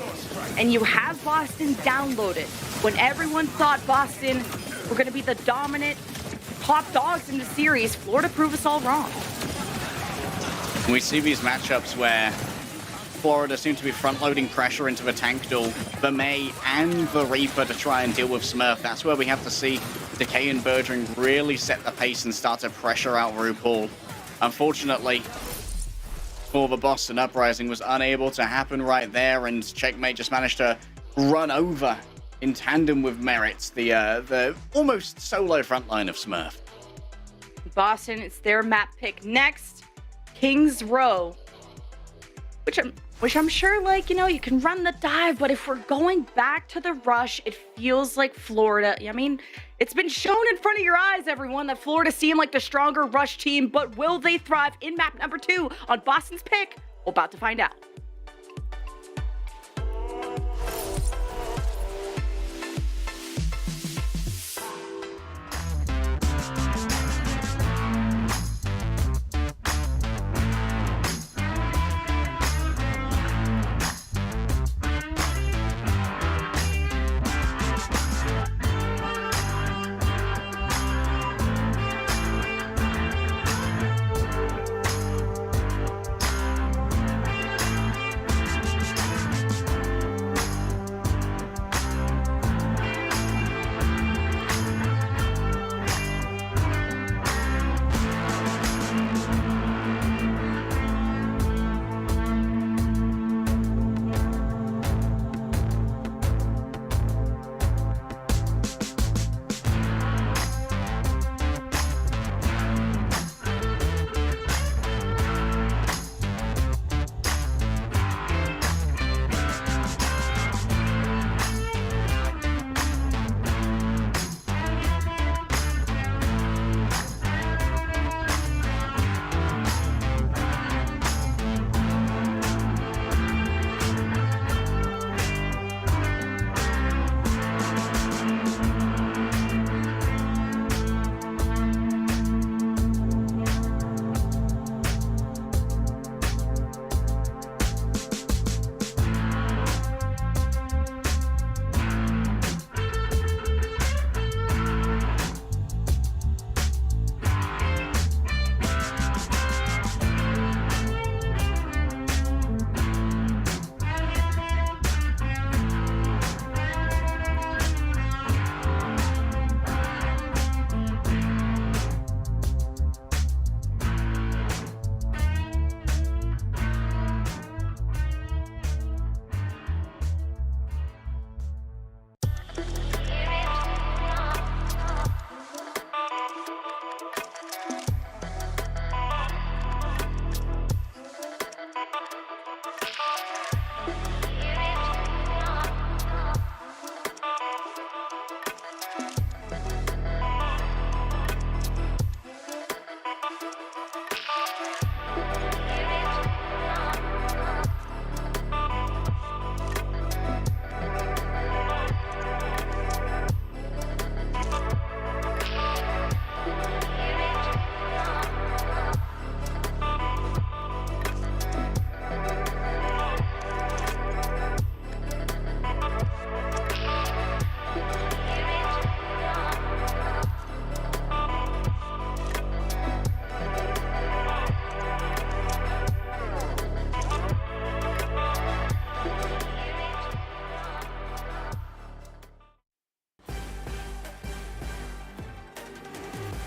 And you have Boston downloaded when everyone thought Boston were going to be the dominant top dogs in the series. Florida proved us all wrong. We see these matchups where Florida seem to be front-loading pressure into the tank duel, the May and the Reaper to try and deal with Smurf. That's where we have to see Decay and Bergeron really set the pace and start to pressure out RuPaul. Unfortunately, for the Boston Uprising was unable to happen right there, and Checkmate just managed to run over in tandem with Merit, the almost solo frontline of Smurf. Boston, it's their map pick next. Kings Row, which I'm sure, like, you know, you can run the dive, but if we're going back to the rush, it feels like Florida. I mean, it's been shown in front of your eyes, everyone, that Florida seemed like the stronger rush team, but will they thrive in map number 2 on Boston's pick? We're about to find out.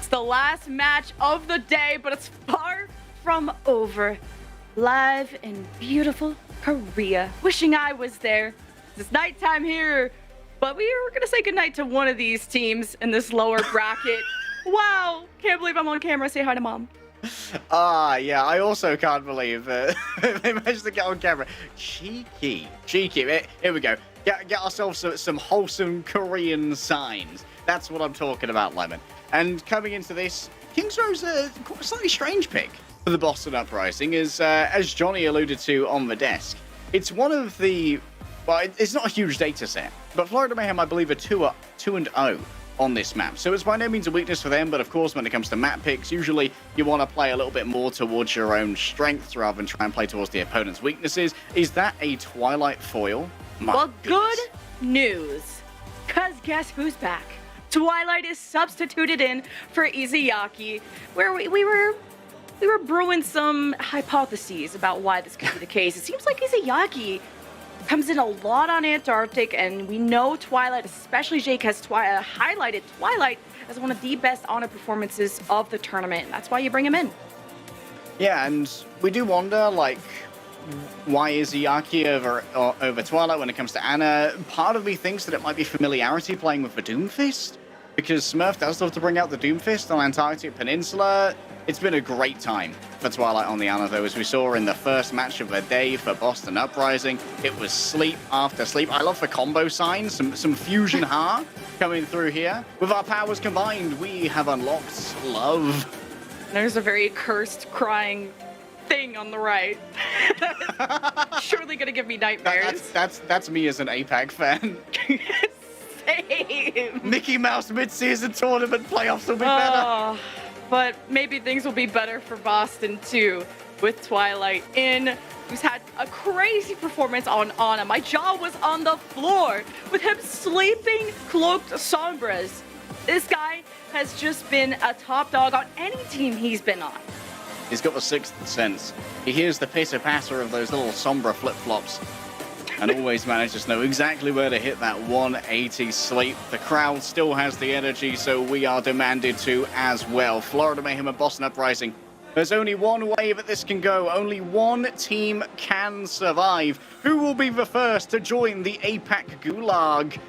It's the last match of the day, but it's far from over. Live in beautiful Korea. Wishing I was there. It's nighttime here, but we're gonna say goodnight to one of these teams in this lower bracket. Wow, can't believe I'm on camera. Say hi to mom. Yeah, I also can't believe they managed to get on camera. Cheeky. Here we go. Get ourselves some wholesome Korean signs. That's what I'm talking about, Lemon. And coming into this, Kingsrow's a slightly strange pick for the Boston Uprising, as Johnny alluded to on the desk. It's one of the, well, it's not a huge data set, but Florida Mayhem, I believe, are 2-0 on this map. So it's by no means a weakness for them, but of course, when it comes to map picks, usually you want to play a little bit more towards your own strengths rather than try and play towards the opponent's weaknesses. Is that a Twilight foil? Well, good news, because guess who's back? Twilight is substituted in for Izayaki, where we were brewing some hypotheses about why this could be the case. It seems like Izayaki comes in a lot on Antarctic, and we know Twilight, especially Jake, has highlighted Twilight as one of the best honor performances of the tournament, and that's why you bring him in. Yeah, and we do wonder, like, why is Izayaki over Twilight when it comes to Ana? Part of me thinks that it might be familiarity playing with the Doomfist, because Smurf does love to bring out the Doomfist on Antarctic Peninsula. It's been a great time for Twilight on the Ana, though, as we saw in the first match of the day for Boston Uprising. It was sleep after sleep. I love the combo signs, some fusion Ha coming through here. With our powers combined, we have unlocked love. There's a very cursed, crying thing on the right. Surely gonna give me nightmares. That's me as an APAC fan. Same. Mickey Mouse mid-season tournament playoffs will be better. But maybe things will be better for Boston too, with Twilight in, who's had a crazy performance on Ana. My jaw was on the floor with him sleeping cloaked Sombras. This guy has just been a top dog on any team he's been on. He's got the sixth sense. He hears the pitter-patter of those little Sombra flip-flops and always manages to know exactly where to hit that 180 sleep. The crowd still has the energy, so we are demanded to as well. Florida Mayhem and Boston Uprising. There's only one way that this can go. Only one team can survive. Who will be the first to join the APAC Gulag?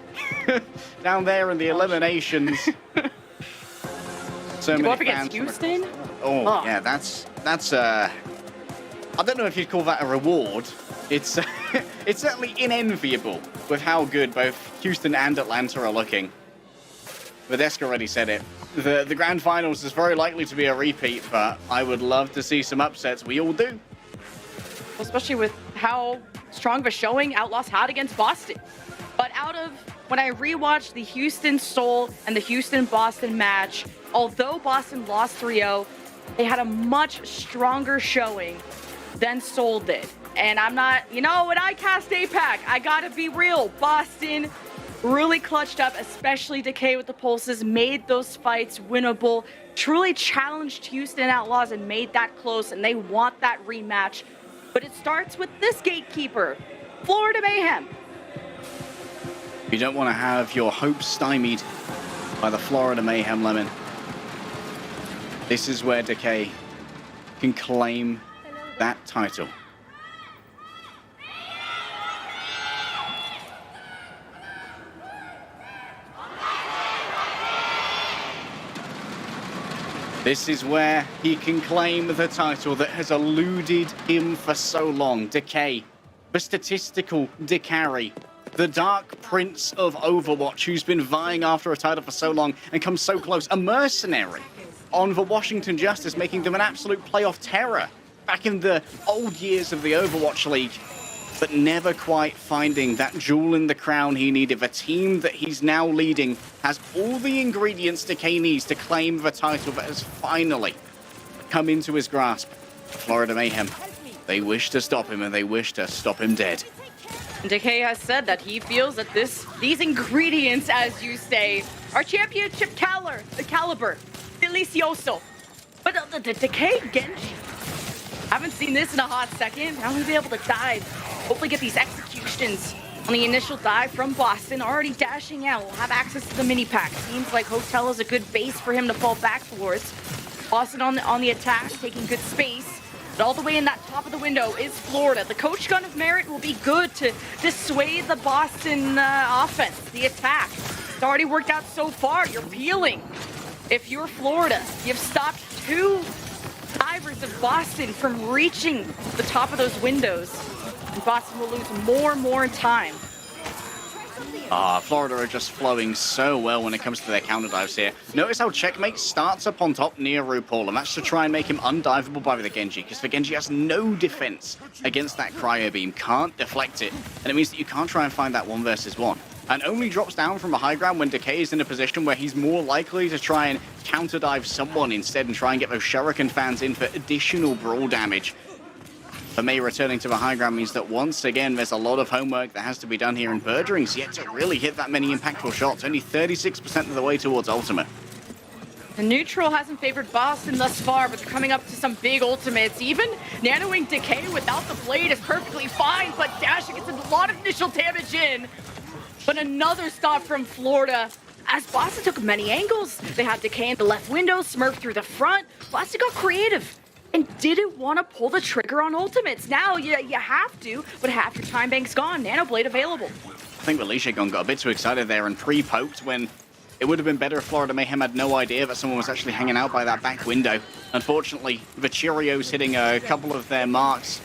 Down there in the eliminations. So you many go up against fans. Houston? Oh, yeah, that's I don't know if you'd call that a reward. It's it's certainly unenviable with how good both Houston and Atlanta are looking. Vadeska already said it. The grand finals is very likely to be a repeat, but I would love to see some upsets. We all do. Especially with how strong of a showing Outlaws had against Boston. But when I rewatched the Houston-Seoul and the Houston-Boston match, although Boston lost 3-0, they had a much stronger showing than Seoul did. And I'm not, when I cast APAC, I gotta be real. Boston really clutched up, especially Decay with the pulses, made those fights winnable, truly challenged Houston Outlaws and made that close, and they want that rematch. But it starts with this gatekeeper, Florida Mayhem. You don't want to have your hopes stymied by the Florida Mayhem, Lemon. This is where Decay can claim that title. This is where he can claim the title that has eluded him for so long. Decay, the statistical Decay, the Dark Prince of Overwatch, who's been vying after a title for so long and come so close. A mercenary on the Washington Justice, making them an absolute playoff terror back in the old years of the Overwatch League, but never quite finding that jewel in the crown he needed. The team that he's now leading has all the ingredients Decay needs to claim the title that has finally come into his grasp. Florida Mayhem, they wish to stop him, and they wish to stop him dead. Decay has said that he feels that these ingredients, as you say, are championship caliber, delicioso. But the Decay Genji, haven't seen this in a hot second. Now he'll be able to dive, hopefully get these executions On the initial dive from Boston, already dashing out, will have access to the mini pack. Seems like Hotel is a good base for him to fall back towards. Boston on the attack, taking good space. But all the way in that top of the window is Florida. The coach gun of Merit will be good to dissuade the Boston offense, the attack. It's already worked out so far. You're peeling. If you're Florida, you've stopped 2 divers of Boston from reaching the top of those windows. And Boston will lose more and more time. Florida are just flowing so well when it comes to their counter dives here. Notice how Checkmate starts up on top near RuPaul, and that's to try and make him undivable by the Genji, because the Genji has no defense against that cryo beam, can't deflect it, and it means that you can't try and find that 1 versus 1. And only drops down from a high ground when Decay is in a position where he's more likely to try and counter dive someone instead and try and get those Shuriken fans in for additional brawl damage. For May, returning to the high ground means that once again there's a lot of homework that has to be done here, and Bergering's yet to really hit that many impactful shots, only 36% of the way towards ultimate. The neutral hasn't favored Boston thus far, but they're coming up to some big ultimates. Even nanoing Decay without the blade is perfectly fine, but dashing gets a lot of initial damage in. But another stop from Florida, as Boston took many angles. They had Decay in the left window, Smurf through the front. Boston got creative and didn't want to pull the trigger on ultimates. Now you have to, but half your time bank's gone. Nanoblade available. I think Gon got a bit too excited there and pre-poked when it would have been better if Florida Mayhem had no idea that someone was actually hanging out by that back window. Unfortunately, the Cheerios hitting a couple of their marks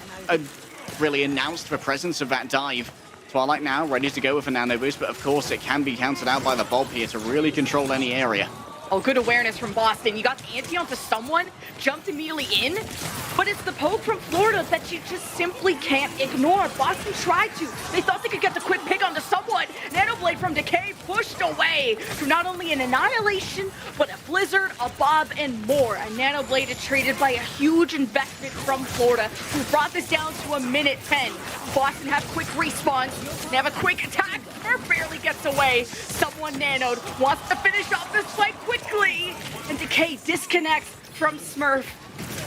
really announced the presence of that dive. Twilight now ready to go with a nano boost, but of course it can be counted out by the Bob here to really control any area. Oh, good awareness from Boston. You got the ante onto someone, jumped immediately in, but it's the poke from Florida that you just simply can't ignore. Boston tried to. They thought they could get the quick pick onto someone. Nanoblade from Decay pushed away through not only an Annihilation, but a Blizzard, a Bob, and more. And Nanoblade is traded by a huge investment from Florida, who brought this down to a minute 10. Boston have quick respawns. They have a quick attack. Smurf barely gets away. Someone nanoed, wants to finish off this fight quickly. And Decay disconnects from Smurf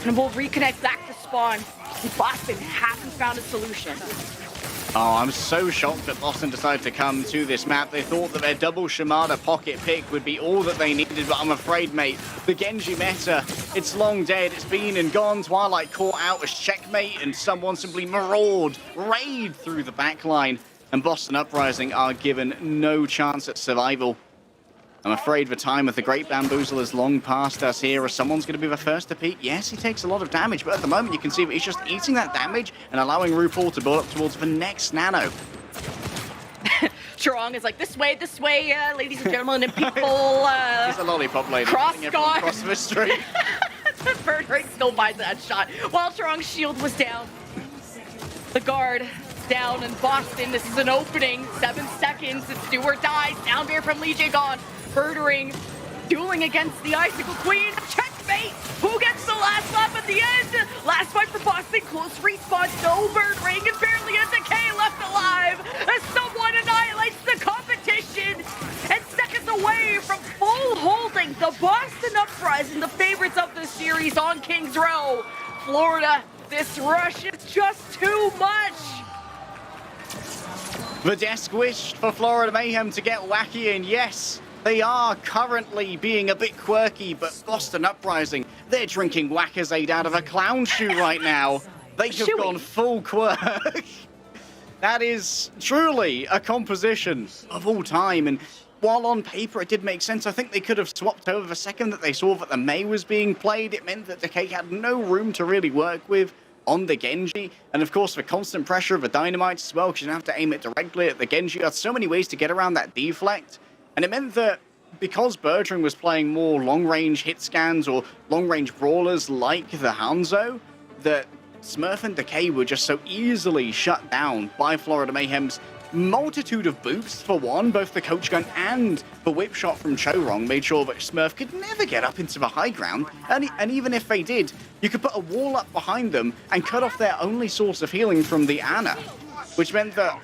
and will reconnect back to spawn. And Boston hasn't found a solution. Oh, I'm so shocked that Boston decided to come to this map. They thought that their double Shimada pocket pick would be all that they needed, but I'm afraid, mate, the Genji meta, it's long dead. It's been and gone. Twilight caught out as Checkmate, and someone simply raid through the backline. And Boston Uprising are given no chance at survival. I'm afraid the time of the Great Bamboozle is long past us here, as someone's going to be the first to peek. Yes, he takes a lot of damage, but at the moment you can see that he's just eating that damage and allowing RuPaul to build up towards the next nano. Chorong is like, this way, ladies and gentlemen, and people, He's a lollipop lady. Cross-guard. Across the street. Birdring still buys that shot. While Chorong's shield was down. The guard down in Boston. This is an opening. 7 seconds. It's do or die. Down there from Lee gone. Birdring dueling against the Icicle Queen. Checkmate! Who gets the last lap at the end? Last fight for Boston. Close respawn. No Birdring and barely a Decay left alive as someone annihilates the competition. And seconds away from full holding, the Boston Uprising, the favorites of the series on Kings Row. Florida, this rush is just too much. The desk wished for Florida Mayhem to get wacky, and yes, they are currently being a bit quirky, but Boston Uprising, they're drinking Whack-A-Zaid out of a clown shoe right now. They have gone full quirk. That is truly a composition of all time, and while on paper it did make sense, I think they could have swapped over the second that they saw that the May was being played. It meant that Decay had no room to really work with on the Genji, and of course the constant pressure of the Dynamites as well, because you have to aim it directly at the Genji. There's so many ways to get around that deflect, and it meant that because Bergeron was playing more long-range hit scans or long-range brawlers like the Hanzo, that Smurf and Decay were just so easily shut down by Florida Mayhem's multitude of boosts. For one, both the coach gun and the whip shot from Chorong made sure that Smurf could never get up into the high ground, and even if they did, you could put a wall up behind them and cut off their only source of healing from the Ana, which meant that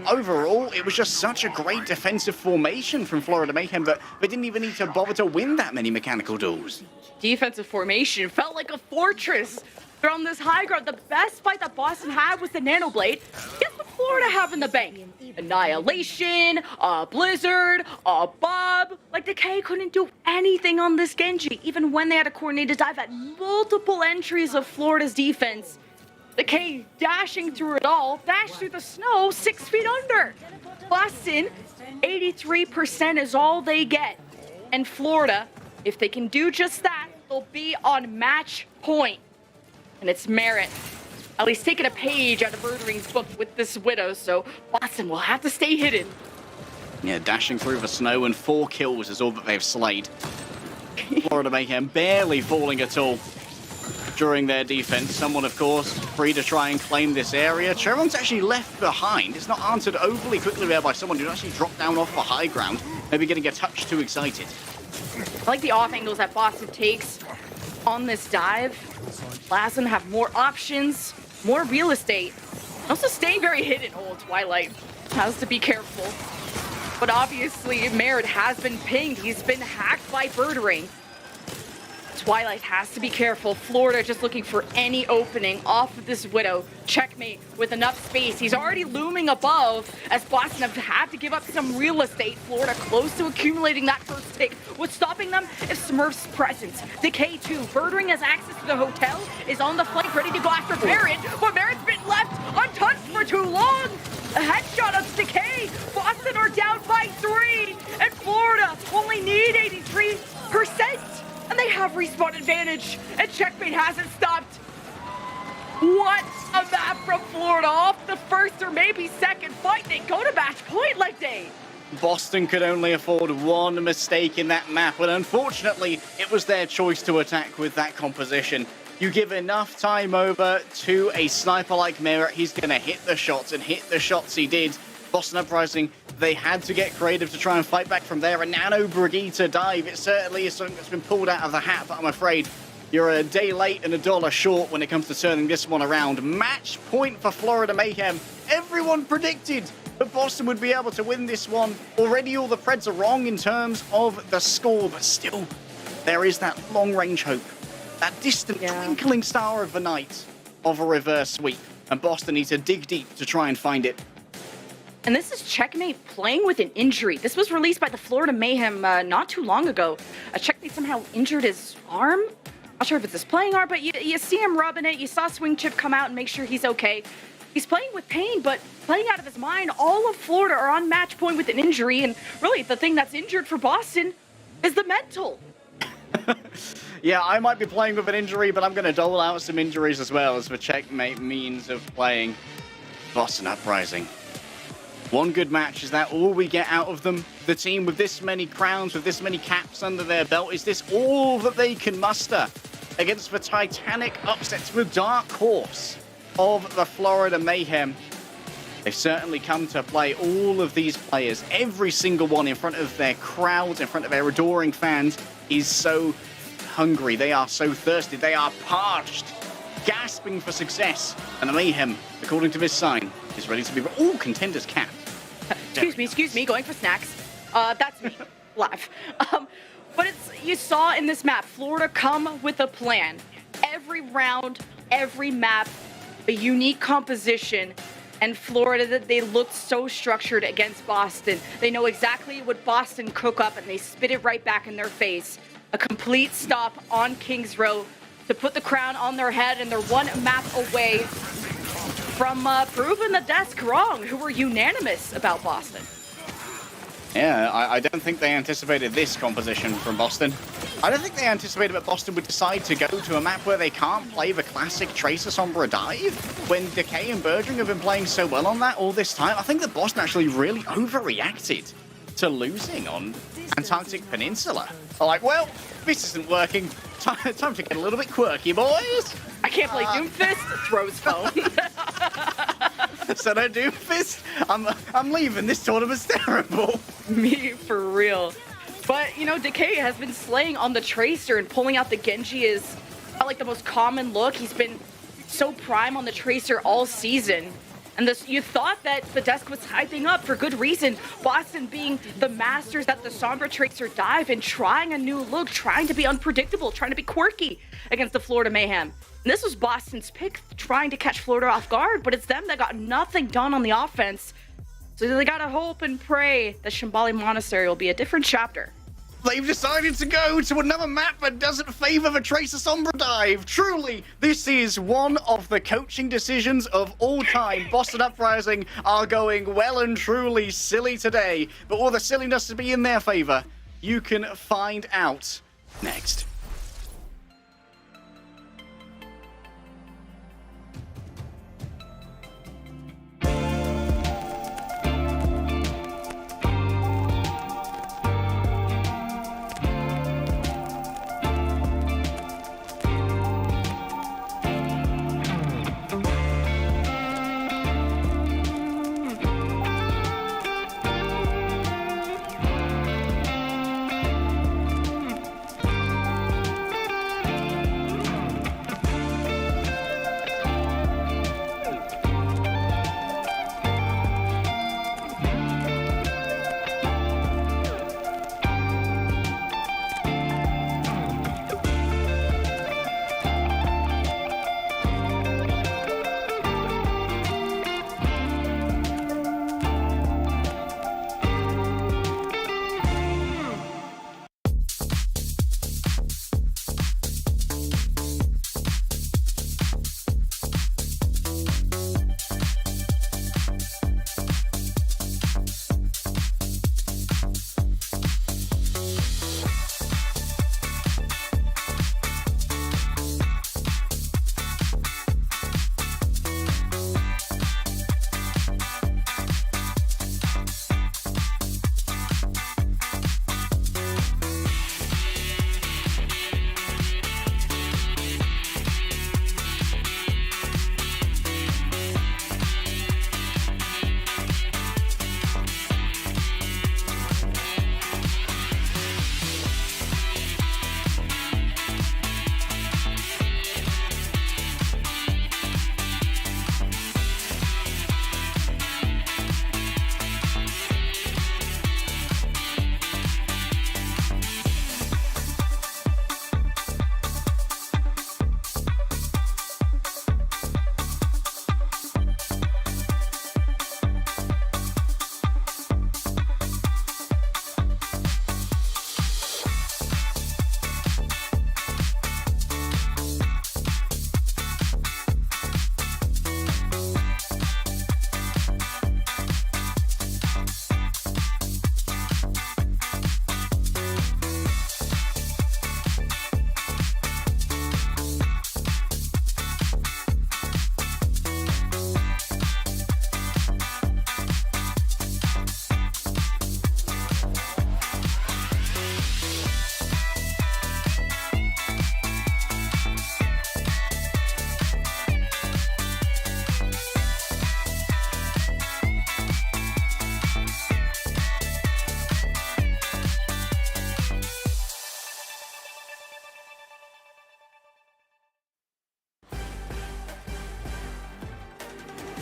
overall it was just such a great defensive formation from Florida Mayhem that they didn't even need to bother to win that many mechanical duels. Defensive formation felt like a fortress They're on this high ground. The best fight that Boston had was the Nano Blade. Guess what Florida have in the bank? Annihilation, a Blizzard, a Bob. Like, Decay couldn't do anything on this Genji, even when they had a coordinated dive at multiple entries of Florida's defense. Decay dashing through it all, dash through the snow 6 feet under. Boston, 83% is all they get. And Florida, if they can do just that, they'll be on match point. And it's Merit, at least taking a page out of Birdring's book with this Widow, so Boston will have to stay hidden. Yeah, dashing through the snow, and 4 kills is all that they've slayed. Florida Mayhem barely falling at all during their defense. Someone, of course, free to try and claim this area. Cheron's actually left behind. It's not answered overly quickly there by someone who actually dropped down off the high ground, maybe getting a touch too excited. I like the off angles that Boston takes on this dive. Lassen have more options, more real estate. Also staying very hidden. Oh, Twilight has to be careful. But obviously, Merit has been pinged. He's been hacked by Birdring. Twilight has to be careful. Florida just looking for any opening off of this Widow. Checkmate with enough space. He's already looming above as Boston have had to give up some real estate. Florida close to accumulating that first tick. What's stopping them is Smurf's presence. Decay 2. Birdring has access to the hotel, is on the flank, ready to go after Merit, but Merit's been left untouched for too long. A headshot of Decay. Boston are down by 3, and Florida only need 83%. And they have respawn advantage, and Checkmate hasn't stopped. What a map from Florida off the first or maybe second fight. They go to match point like they. Boston could only afford one mistake in that map, and unfortunately, it was their choice to attack with that composition. You give enough time over to a sniper like Merit, he's going to hit the shots, and hit the shots he did. Boston Uprising, they had to get creative to try and fight back from there. A Nano Brigitte dive, it certainly is something that's been pulled out of the hat, but I'm afraid you're a day late and $1 short when it comes to turning this one around. Match point for Florida Mayhem. Everyone predicted that Boston would be able to win this one. Already all the Preds are wrong in terms of the score, but still, there is that long-range hope. That distant twinkling star of the night of a reverse sweep. And Boston needs to dig deep to try and find it. And this is Checkmate playing with an injury. This was released by the Florida Mayhem not too long ago. Checkmate somehow injured his arm. Not sure if it's his playing arm, but you see him rubbing it. You saw Swing Chip come out and make sure he's okay. He's playing with pain, but playing out of his mind. All of Florida are on match point with an injury. And really, the thing that's injured for Boston is the mental. Yeah, I might be playing with an injury, but I'm going to dole out some injuries as well as the Checkmate means of playing Boston Uprising. One good match, is that all we get out of them? The team with this many crowns, with this many caps under their belt, is this all that they can muster against the titanic upsets, the dark horse of the Florida Mayhem? They've certainly come to play, all of these players, every single one in front of their crowds, in front of their adoring fans, is so hungry, they are so thirsty, they are parched, gasping for success. And the Mayhem, according to this sign, is ready to be all contenders cap. Excuse me, going for snacks. That's me, live. But you saw in this map, Florida come with a plan. Every round, every map, a unique composition. And Florida, they looked so structured against Boston. They know exactly what Boston cook up, and they spit it right back in their face. A complete stop on Kings Row to put the crown on their head, and they're one map away from proving the desk wrong, who were unanimous about Boston. Yeah, I don't think they anticipated this composition from Boston. I don't think they anticipated that Boston would decide to go to a map where they can't play the classic Tracer Sombra dive, when Decay and Birdring have been playing so well on that all this time. I think that Boston actually really overreacted to losing on Antarctic Peninsula. They're like, well, this isn't working. Time to get a little bit quirky, boys. I can't play Doomfist. Throws phone. So no Doomfist. I'm leaving. This tournament's terrible. Me for real. But you know, Decay has been slaying on the Tracer, and pulling out the Genji is like the most common look. He's been so prime on the Tracer all season. And you thought that the desk was hyping up for good reason. Boston being the masters at the Sombra Tracer dive and trying a new look, trying to be unpredictable, trying to be quirky against the Florida Mayhem. And this was Boston's pick, trying to catch Florida off guard, but it's them that got nothing done on the offense. So they gotta hope and pray that Shambali Monastery will be a different chapter. They've decided to go to another map that doesn't favor the Tracer Sombra dive. Truly, this is one of the coaching decisions of all time. Boston Uprising are going well and truly silly today, but all the silliness to be in their favor, you can find out next.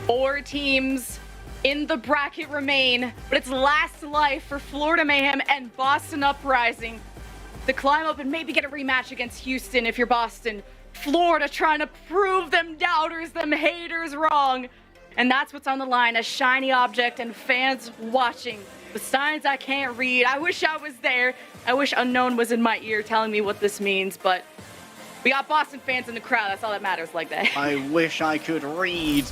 Four teams in the bracket remain, but it's last life for Florida Mayhem and Boston Uprising to climb up and maybe get a rematch against Houston if you're Boston. Florida trying to prove them doubters, them haters wrong. And that's what's on the line, a shiny object and fans watching. The signs I can't read. I wish I was there. I wish Unknown was in my ear telling me what this means, but we got Boston fans in the crowd. That's all that matters like that. I wish I could read.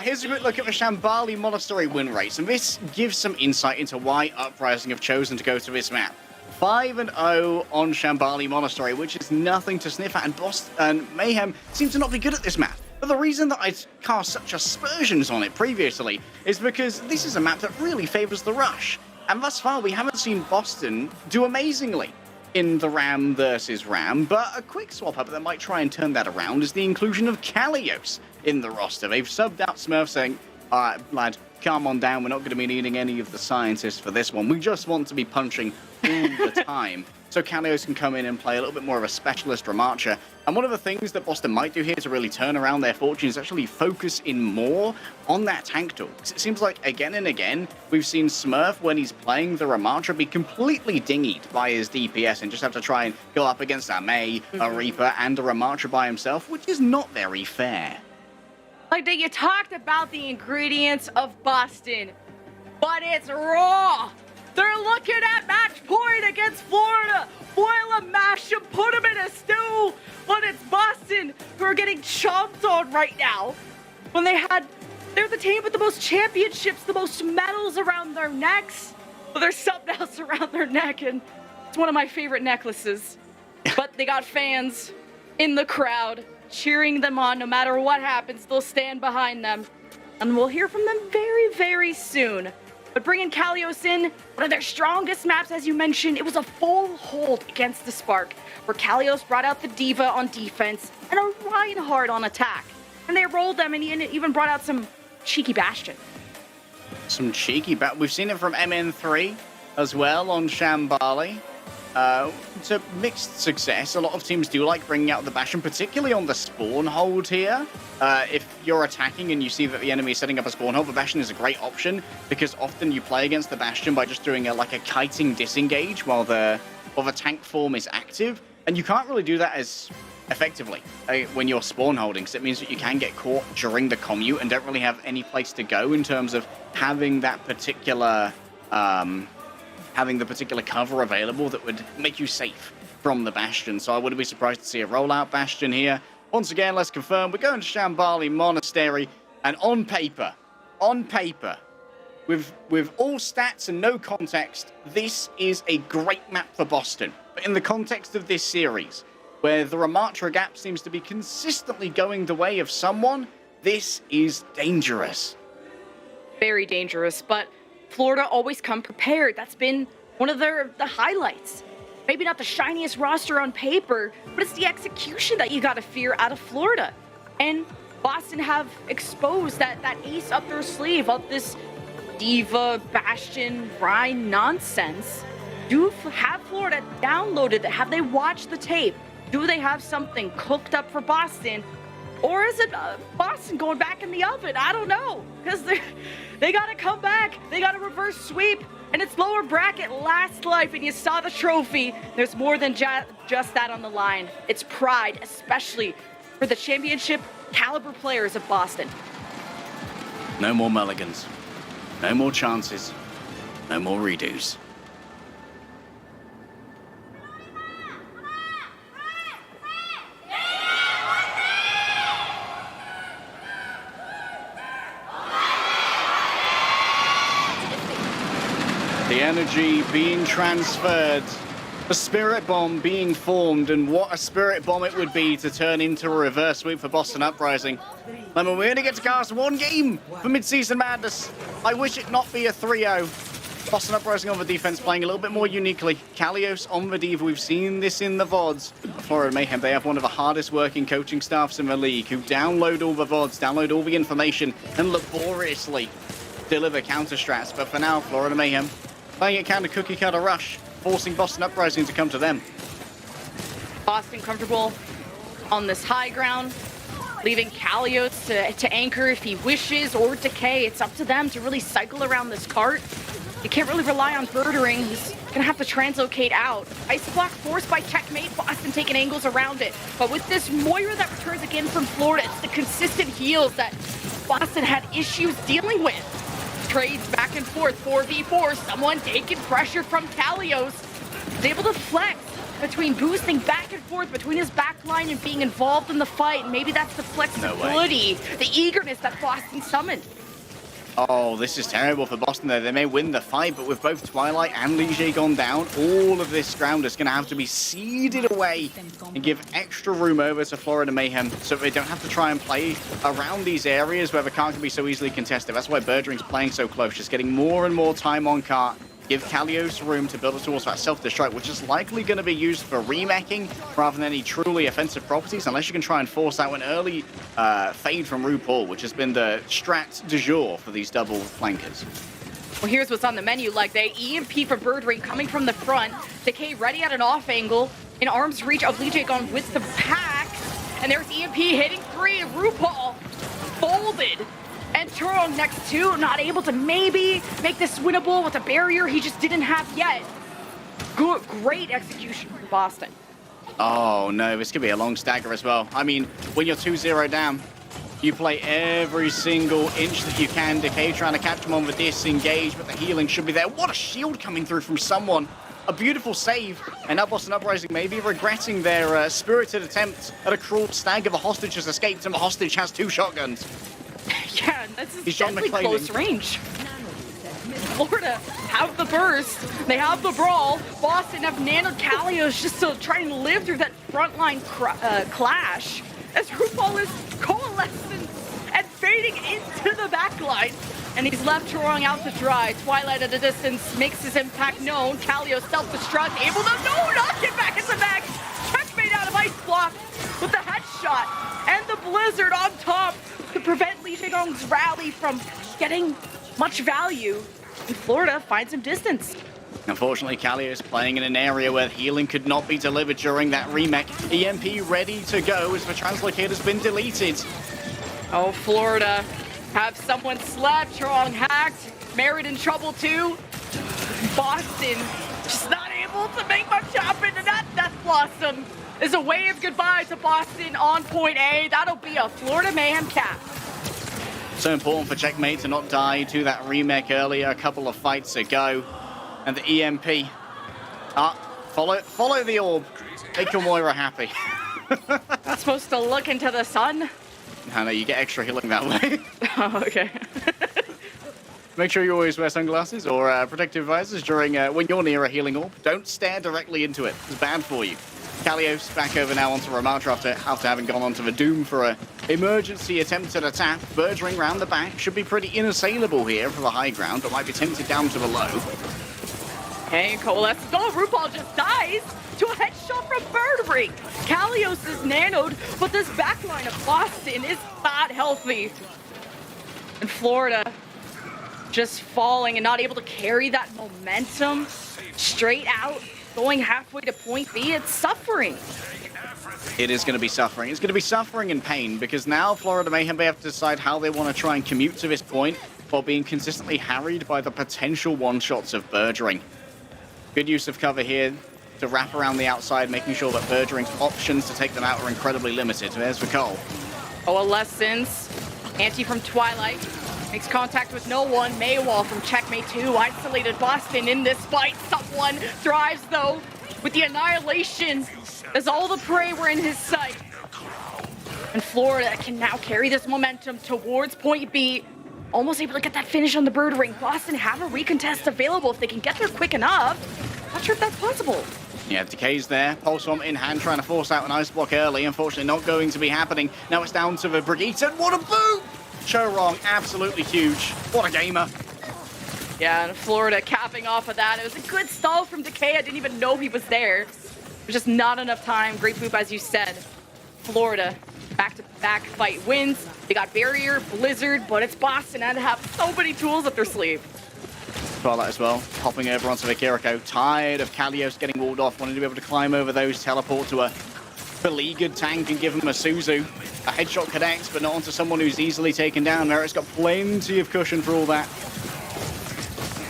Here's a quick look at the Shambali Monastery win rates, and this gives some insight into why Uprising have chosen to go to this map. 5-0 on Shambali Monastery, which is nothing to sniff at, and Boston and Mayhem seem to not be good at this map. But the reason that I cast such aspersions on it previously is because this is a map that really favors the rush. And thus far, we haven't seen Boston do amazingly in the Ram versus Ram, but a quick swap up that might try and turn that around is the inclusion of Kalios in the roster. They've subbed out Smurf, saying, all right, lad, calm on down. We're not going to be needing any of the scientists for this one. We just want to be punching all the time. So Kalios can come in and play a little bit more of a specialist Ramatcha. And one of the things that Boston might do here to really turn around their fortunes is actually focus in more on that tank tool. Because it seems like again and again, we've seen Smurf, when he's playing the Ramatcha, be completely dinghied by his DPS and just have to try and go up against a May, a Reaper, and a Ramatcha by himself, which is not very fair. Like that, you talked about the ingredients of Boston, but it's raw. They're looking at match point against Florida. Boil them, mash them, put them in a stew. But it's Boston who are getting chomped on right now. When they're the team with the most championships, the most medals around their necks. Well, there's something else around their neck, and it's one of my favorite necklaces. But they got fans in the crowd cheering them on. No matter what happens, they'll stand behind them. And we'll hear from them very, very soon. But bringing Kalios in, one of their strongest maps, as you mentioned, it was a full hold against the Spark, where Kalios brought out the Diva on defense and a Reinhardt on attack. And they rolled them and even brought out some cheeky Bastion. Some cheeky we've seen it from MN3 as well on Shambali. To mixed success. A lot of teams do like bringing out the Bastion, particularly on the spawn hold here. If you're attacking and you see that the enemy is setting up a spawn hold, the Bastion is a great option because often you play against the Bastion by just doing a kiting disengage while the tank form is active, and you can't really do that as effectively when you're spawn holding, because it means that you can get caught during the commute and don't really have any place to go in terms of having that particular cover available that would make you safe from the Bastion. So I wouldn't be surprised to see a rollout Bastion here. Once again, let's confirm, we're going to Shambali Monastery, and on paper, with all stats and no context, this is a great map for Boston. But in the context of this series, where the Ramattra gap seems to be consistently going the way of someone, this is dangerous. Very dangerous, but Florida always come prepared. That's been one of the highlights. Maybe not the shiniest roster on paper, but it's the execution that you gotta fear out of Florida. And Boston have exposed that ace up their sleeve of this Diva, Bastion, Rhine nonsense. Do have Florida downloaded? Have they watched the tape? Do they have something cooked up for Boston? Or is it Boston going back in the oven? I don't know, because they got to come back. They got to reverse sweep, and it's lower bracket last life, and you saw the trophy. There's more than just that on the line. It's pride, especially for the championship caliber players of Boston. No more mulligans. No more chances. No more redos. The energy being transferred, a spirit bomb being formed, and what a spirit bomb it would be to turn into a reverse sweep for Boston Uprising. Lemon, we're going to get to cast one game for Midseason Madness. I wish it not be a 3-0. Boston Uprising on the defense, playing a little bit more uniquely. Kalios on the Diva, we've seen this in the VODs. Florida Mayhem, they have one of the hardest working coaching staffs in the league, who download all the VODs, download all the information, and laboriously deliver counter strats. But for now, Florida Mayhem playing it kind of cookie cutter rush, forcing Boston Uprising to come to them. Boston comfortable on this high ground, leaving Kalios to anchor if he wishes, or Decay. It's up to them to really cycle around this cart. You can't really rely on Birdering. He's gonna have to translocate out. Ice block forced by Checkmate, Boston taking angles around it. But with this Moira that returns again from Florida, it's the consistent heals that Boston had issues dealing with. Trades back and forth, 4v4, someone taking pressure from Kalios. He's able to flex between boosting back and forth between his backline and being involved in the fight. Maybe that's the flexibility, the eagerness that Boston summoned. Oh, this is terrible for Boston there. They may win the fight, but with both Twilight and Ligier gone down, all of this ground is going to have to be seeded away and give extra room over to Florida Mayhem so they don't have to try and play around these areas where the cart can be so easily contested. That's why Birdering's playing so close, just getting more and more time on cart, give Kalios room to build up towards that self-destruct, which is likely going to be used for remeching rather than any truly offensive properties, unless you can try and force out an early fade from RuPaul, which has been the strat du jour for these double flankers. Well, here's what's on the menu. Like the EMP for Birdring coming from the front. Decay ready at an off angle. In arm's reach of Lee Jae-gon with the pack. And there's EMP hitting 3. RuPaul folded. And Turong next 2, not able to maybe make this winnable with a barrier he just didn't have yet. Good, great execution from Boston. Oh no, this could be a long stagger as well. I mean, when you're 2-0 down, you play every single inch that you can. Decay trying to catch him on the disengage, but the healing should be there. What a shield coming through from someone. A beautiful save, and now Boston Uprising may be regretting their spirited attempt at a cruel stagger. The hostage has escaped, and the hostage has 2 shotguns. Yeah, this is definitely close range. Florida have the burst, they have the brawl. Boston have nanoed Kalios just to try and live through that frontline clash. As RuPaul is coalescing and fading into the backline. And he's left Turong out to dry. Twilight at a distance makes his impact known. Kalios self-destruct, able to not get back in the back. Checkmate out of Ice Block with the headshot. And the Blizzard on top to prevent Lee Jae-gong's rally from getting much value. And Florida finds some distance. Unfortunately, Kalios playing in an area where healing could not be delivered during that remake. EMP ready to go as the translocate has been deleted. Oh, Florida have someone slept. Turong hacked. Merritt in trouble too. Boston just not able to make much happen, and that Death Blossom is a wave goodbye to Boston on point A. That'll be a Florida Mayhem cap. So important for Checkmate to not die to that remake earlier, a couple of fights ago. And the EMP. Follow the orb. Make your Moira happy. Not supposed to look into the sun. I know, you get extra healing that way. Oh, okay. Make sure you always wear sunglasses or protective visors during when you're near a healing orb. Don't stare directly into it. It's bad for you. Kalios back over now onto Ramatra after having gone onto the Doom for an emergency attempt at attack. Birdring round the back. Should be pretty inassailable here for the high ground, but might be tempted down to the low. Hey, Coalesce. Oh, RuPaul just dies to a headshot from Birdring. Kalios is nanoed, but this backline of Boston is not healthy. And Florida just falling and not able to carry that momentum straight out, going halfway to point B. It's suffering. It is going to be suffering. It's going to be suffering and pain because now Florida Mayhem may have to decide how they want to try and commute to this point while being consistently harried by the potential one-shots of Birdring. Good use of cover here to wrap around the outside, making sure that Birdring's options to take them out are incredibly limited. There's the Cole. Coalescence. Anti from Twilight. Makes contact with no one. Maywall from Checkmate 2. Isolated Boston in this fight. Someone thrives, though, with the annihilation as all the prey were in his sight. And Florida can now carry this momentum towards point B. Almost able to get that finish on the Birdring. Boston have a recontest available if they can get there quick enough. Not sure if that's possible. Yeah, Decay's there. Pulse Bomb in hand, trying to force out an ice block early. Unfortunately, not going to be happening. Now it's down to the Brigitte. And what a boot! Chorong, absolutely huge. What a gamer. Yeah, and Florida capping off of that. It was a good stall from Decay. I didn't even know he was there. There's just not enough time. Great boop, as you said. Florida, back-to-back fight wins. They got Barrier, Blizzard, but it's Boston and have so many tools up their sleeve. Twilight as well, hopping over onto the Kiriko. Tired of Kalios getting walled off, wanting to be able to climb over those, teleport to a beleaguered tank and give him a Suzu. A headshot connects, but not onto someone who's easily taken down. Merritt's got plenty of cushion for all that.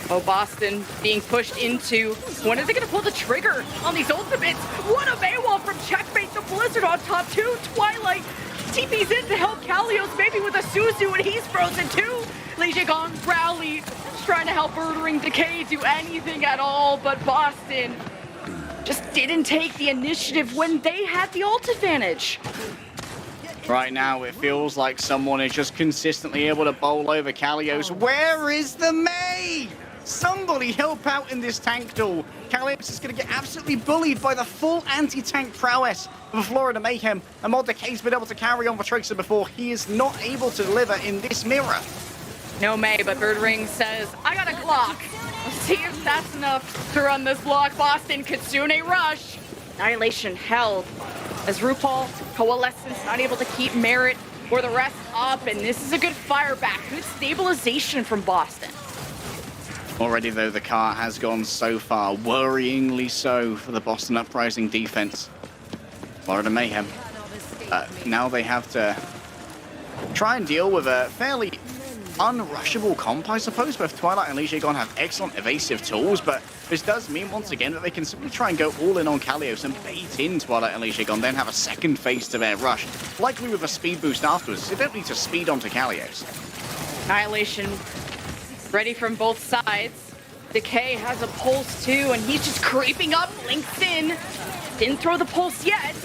Oh, Boston being pushed into. When are they going to pull the trigger on these ultimates? What a Maywall from Checkmate. The Blizzard on top too. Twilight TP's in to help Kalios, maybe with a Suzu, and he's frozen too. Lee Jae-gong, Rowley, trying to help Birdring Decay do anything at all, but Boston just didn't take the initiative when they had the ult advantage. Right now, it feels like someone is just consistently able to bowl over Kalios. Where is the May? Somebody help out in this tank duel. Kalios is going to get absolutely bullied by the full anti-tank prowess of Florida Mayhem. And while Decay's been able to carry on for Tracer before, he is not able to deliver in this mirror. No May, but Birdring says, I got a Glock. Let's see if that's enough to run this block. Boston, Kitsune rush. Annihilation held as RuPaul, Coalescence not able to keep Merit or the rest up, and this is a good fire back. Good stabilization from Boston. Already, though, the car has gone so far, worryingly so for the Boston Uprising defense. Florida Mayhem. Now they have to try and deal with a fairly unrushable comp, I suppose. Both Twilight and Lijigon have excellent evasive tools, but this does mean, once again, that they can simply try and go all in on Kalios and bait in Twilight and Lijigon, then have a second phase to their rush, likely with a speed boost afterwards. They don't need to speed onto Kalios. Annihilation ready from both sides. Decay has a pulse too, and he's just creeping up, links in. Didn't throw the pulse yet.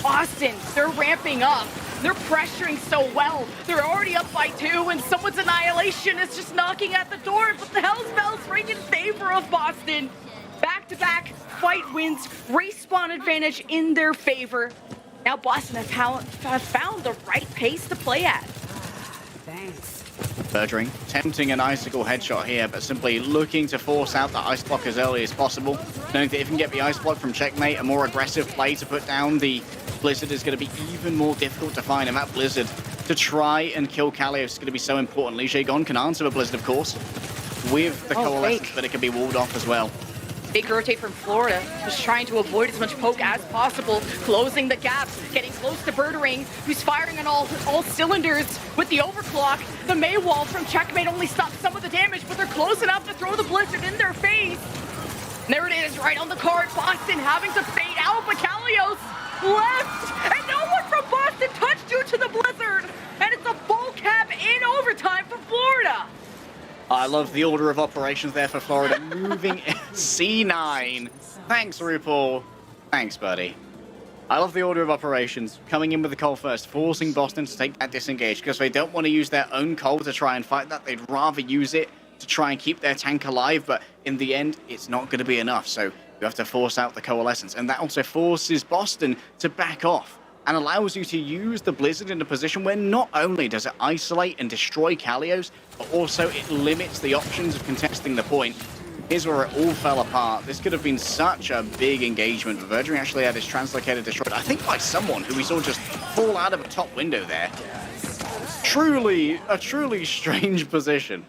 Boston, they're ramping up. They're pressuring so well. They're already up by 2, and someone's Annihilation is just knocking at the door, but the Hell's Bells ring in favor of Boston. Back-to-back fight wins, respawn advantage in their favor. Now Boston have found the right pace to play at. Thanks. Birdring, tempting an Icicle headshot here, but simply looking to force out the Ice Block as early as possible. Knowing that if you can get the Ice Block from Checkmate, a more aggressive play to put down the Blizzard is going to be even more difficult to find, and that Blizzard to try and kill Kalios is going to be so important. Lijigon can answer the Blizzard, of course, with the Coalescence, but it can be walled off as well. Big rotate from Florida, just trying to avoid as much poke as possible, closing the gap, getting close to Birdring, who's firing on all cylinders with the overclock. The May wall from Checkmate only stops some of the damage, but they're close enough to throw the Blizzard in their face. And there it is, right on the card. Boston having to fade out, but Kalios left, and no one from Boston touched due to the Blizzard, and it's a full cap in overtime for Florida. I love the order of operations there for Florida, moving C9. Thanks, RuPaul. Thanks, buddy. I love the order of operations, coming in with the Cole first, forcing Boston to take that disengage, because they don't want to use their own Cole to try and fight that. They'd rather use it to try and keep their tank alive, but in the end, it's not going to be enough, so you have to force out the Coalescence, and that also forces Boston to back off and allows you to use the Blizzard in a position where not only does it isolate and destroy Kalios, but also it limits the options of contesting the point. Here's where it all fell apart. This could have been such a big engagement, but Birdring actually had his translocator destroyed, I think by someone who we saw just fall out of a top window there. A truly strange position.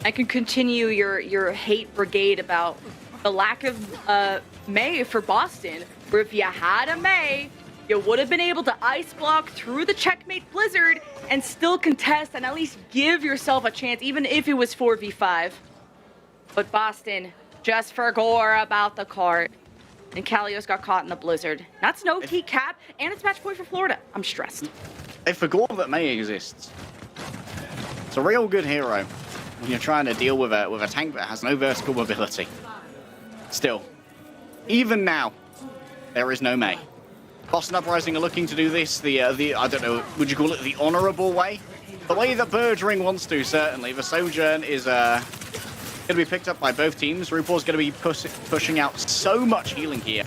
I can continue your hate brigade about the lack of May for Boston, where if you had a May, you would have been able to ice block through the Checkmate Blizzard and still contest and at least give yourself a chance, even if it was 4v5. But Boston just forgot about the cart, and Kalios got caught in the Blizzard. That's no key cap, and it's match point for Florida. I'm stressed. They forgot that May exists. It's a real good hero when you're trying to deal with a tank that has no vertical mobility. Still, even now, there is no May. Boston Uprising are looking to do this the I don't know, would you call it the honorable way? The way that Birdring wants to, certainly. The Sojourn is going to be picked up by both teams. RuPaul's going to be pushing out so much healing here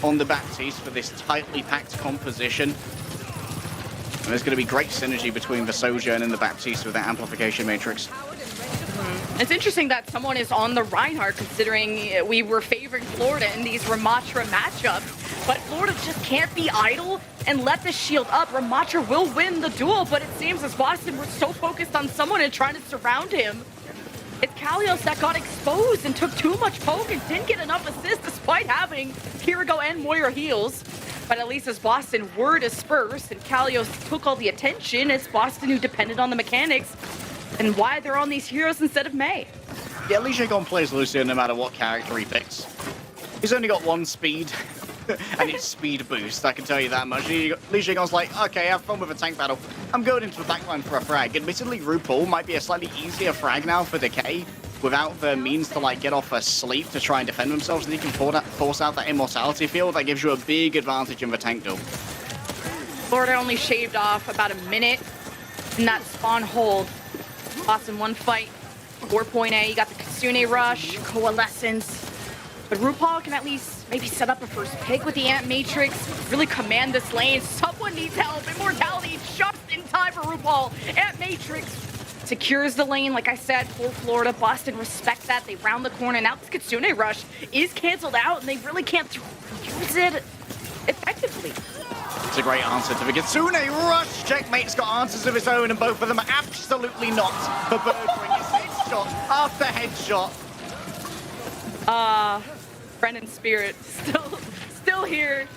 on the Baptiste for this tightly packed composition. And there's going to be great synergy between the Sojourn and the Baptiste with that amplification matrix. It's interesting that someone is on the Reinhardt, considering we were favoring Florida in these Ramatra matchups. But Florida just can't be idle and let the shield up. Ramatra will win the duel, but it seems as Boston were so focused on someone and trying to surround him. It's Kalios that got exposed and took too much poke and didn't get enough assists despite having Kirigo and Moira heals. But at least as Boston were dispersed and Kalios took all the attention, it's Boston who depended on the mechanics and why they're on these heroes instead of May. Yeah, Lijigon plays Lucio no matter what character he picks. He's only got one speed, and it's speed boost, I can tell you that much. Lijigon's like, okay, have fun with a tank battle. I'm going into the backline for a frag. Admittedly, RuPaul might be a slightly easier frag now for Decay, without the means to like get off a sleep to try and defend themselves, and he can force out that immortality field. That gives you a big advantage in the tank duel. Florida only shaved off about a minute in that spawn hold. Boston one fight, 4.8, you got the Kitsune rush, Coalescence. But RuPaul can at least maybe set up a first pick with the Ant Matrix, really command this lane. Someone needs help. Immortality just in time for RuPaul. Ant Matrix secures the lane, like I said, for Florida. Boston respect that. They round the corner. Now this Kitsune rush is canceled out, and they really can't use it effectively. It's a great answer to the Kitsune rush. Checkmate's got answers of his own, and both of them are absolutely not for Birdwing. It's headshot after headshot. Brennan's Spirit still here.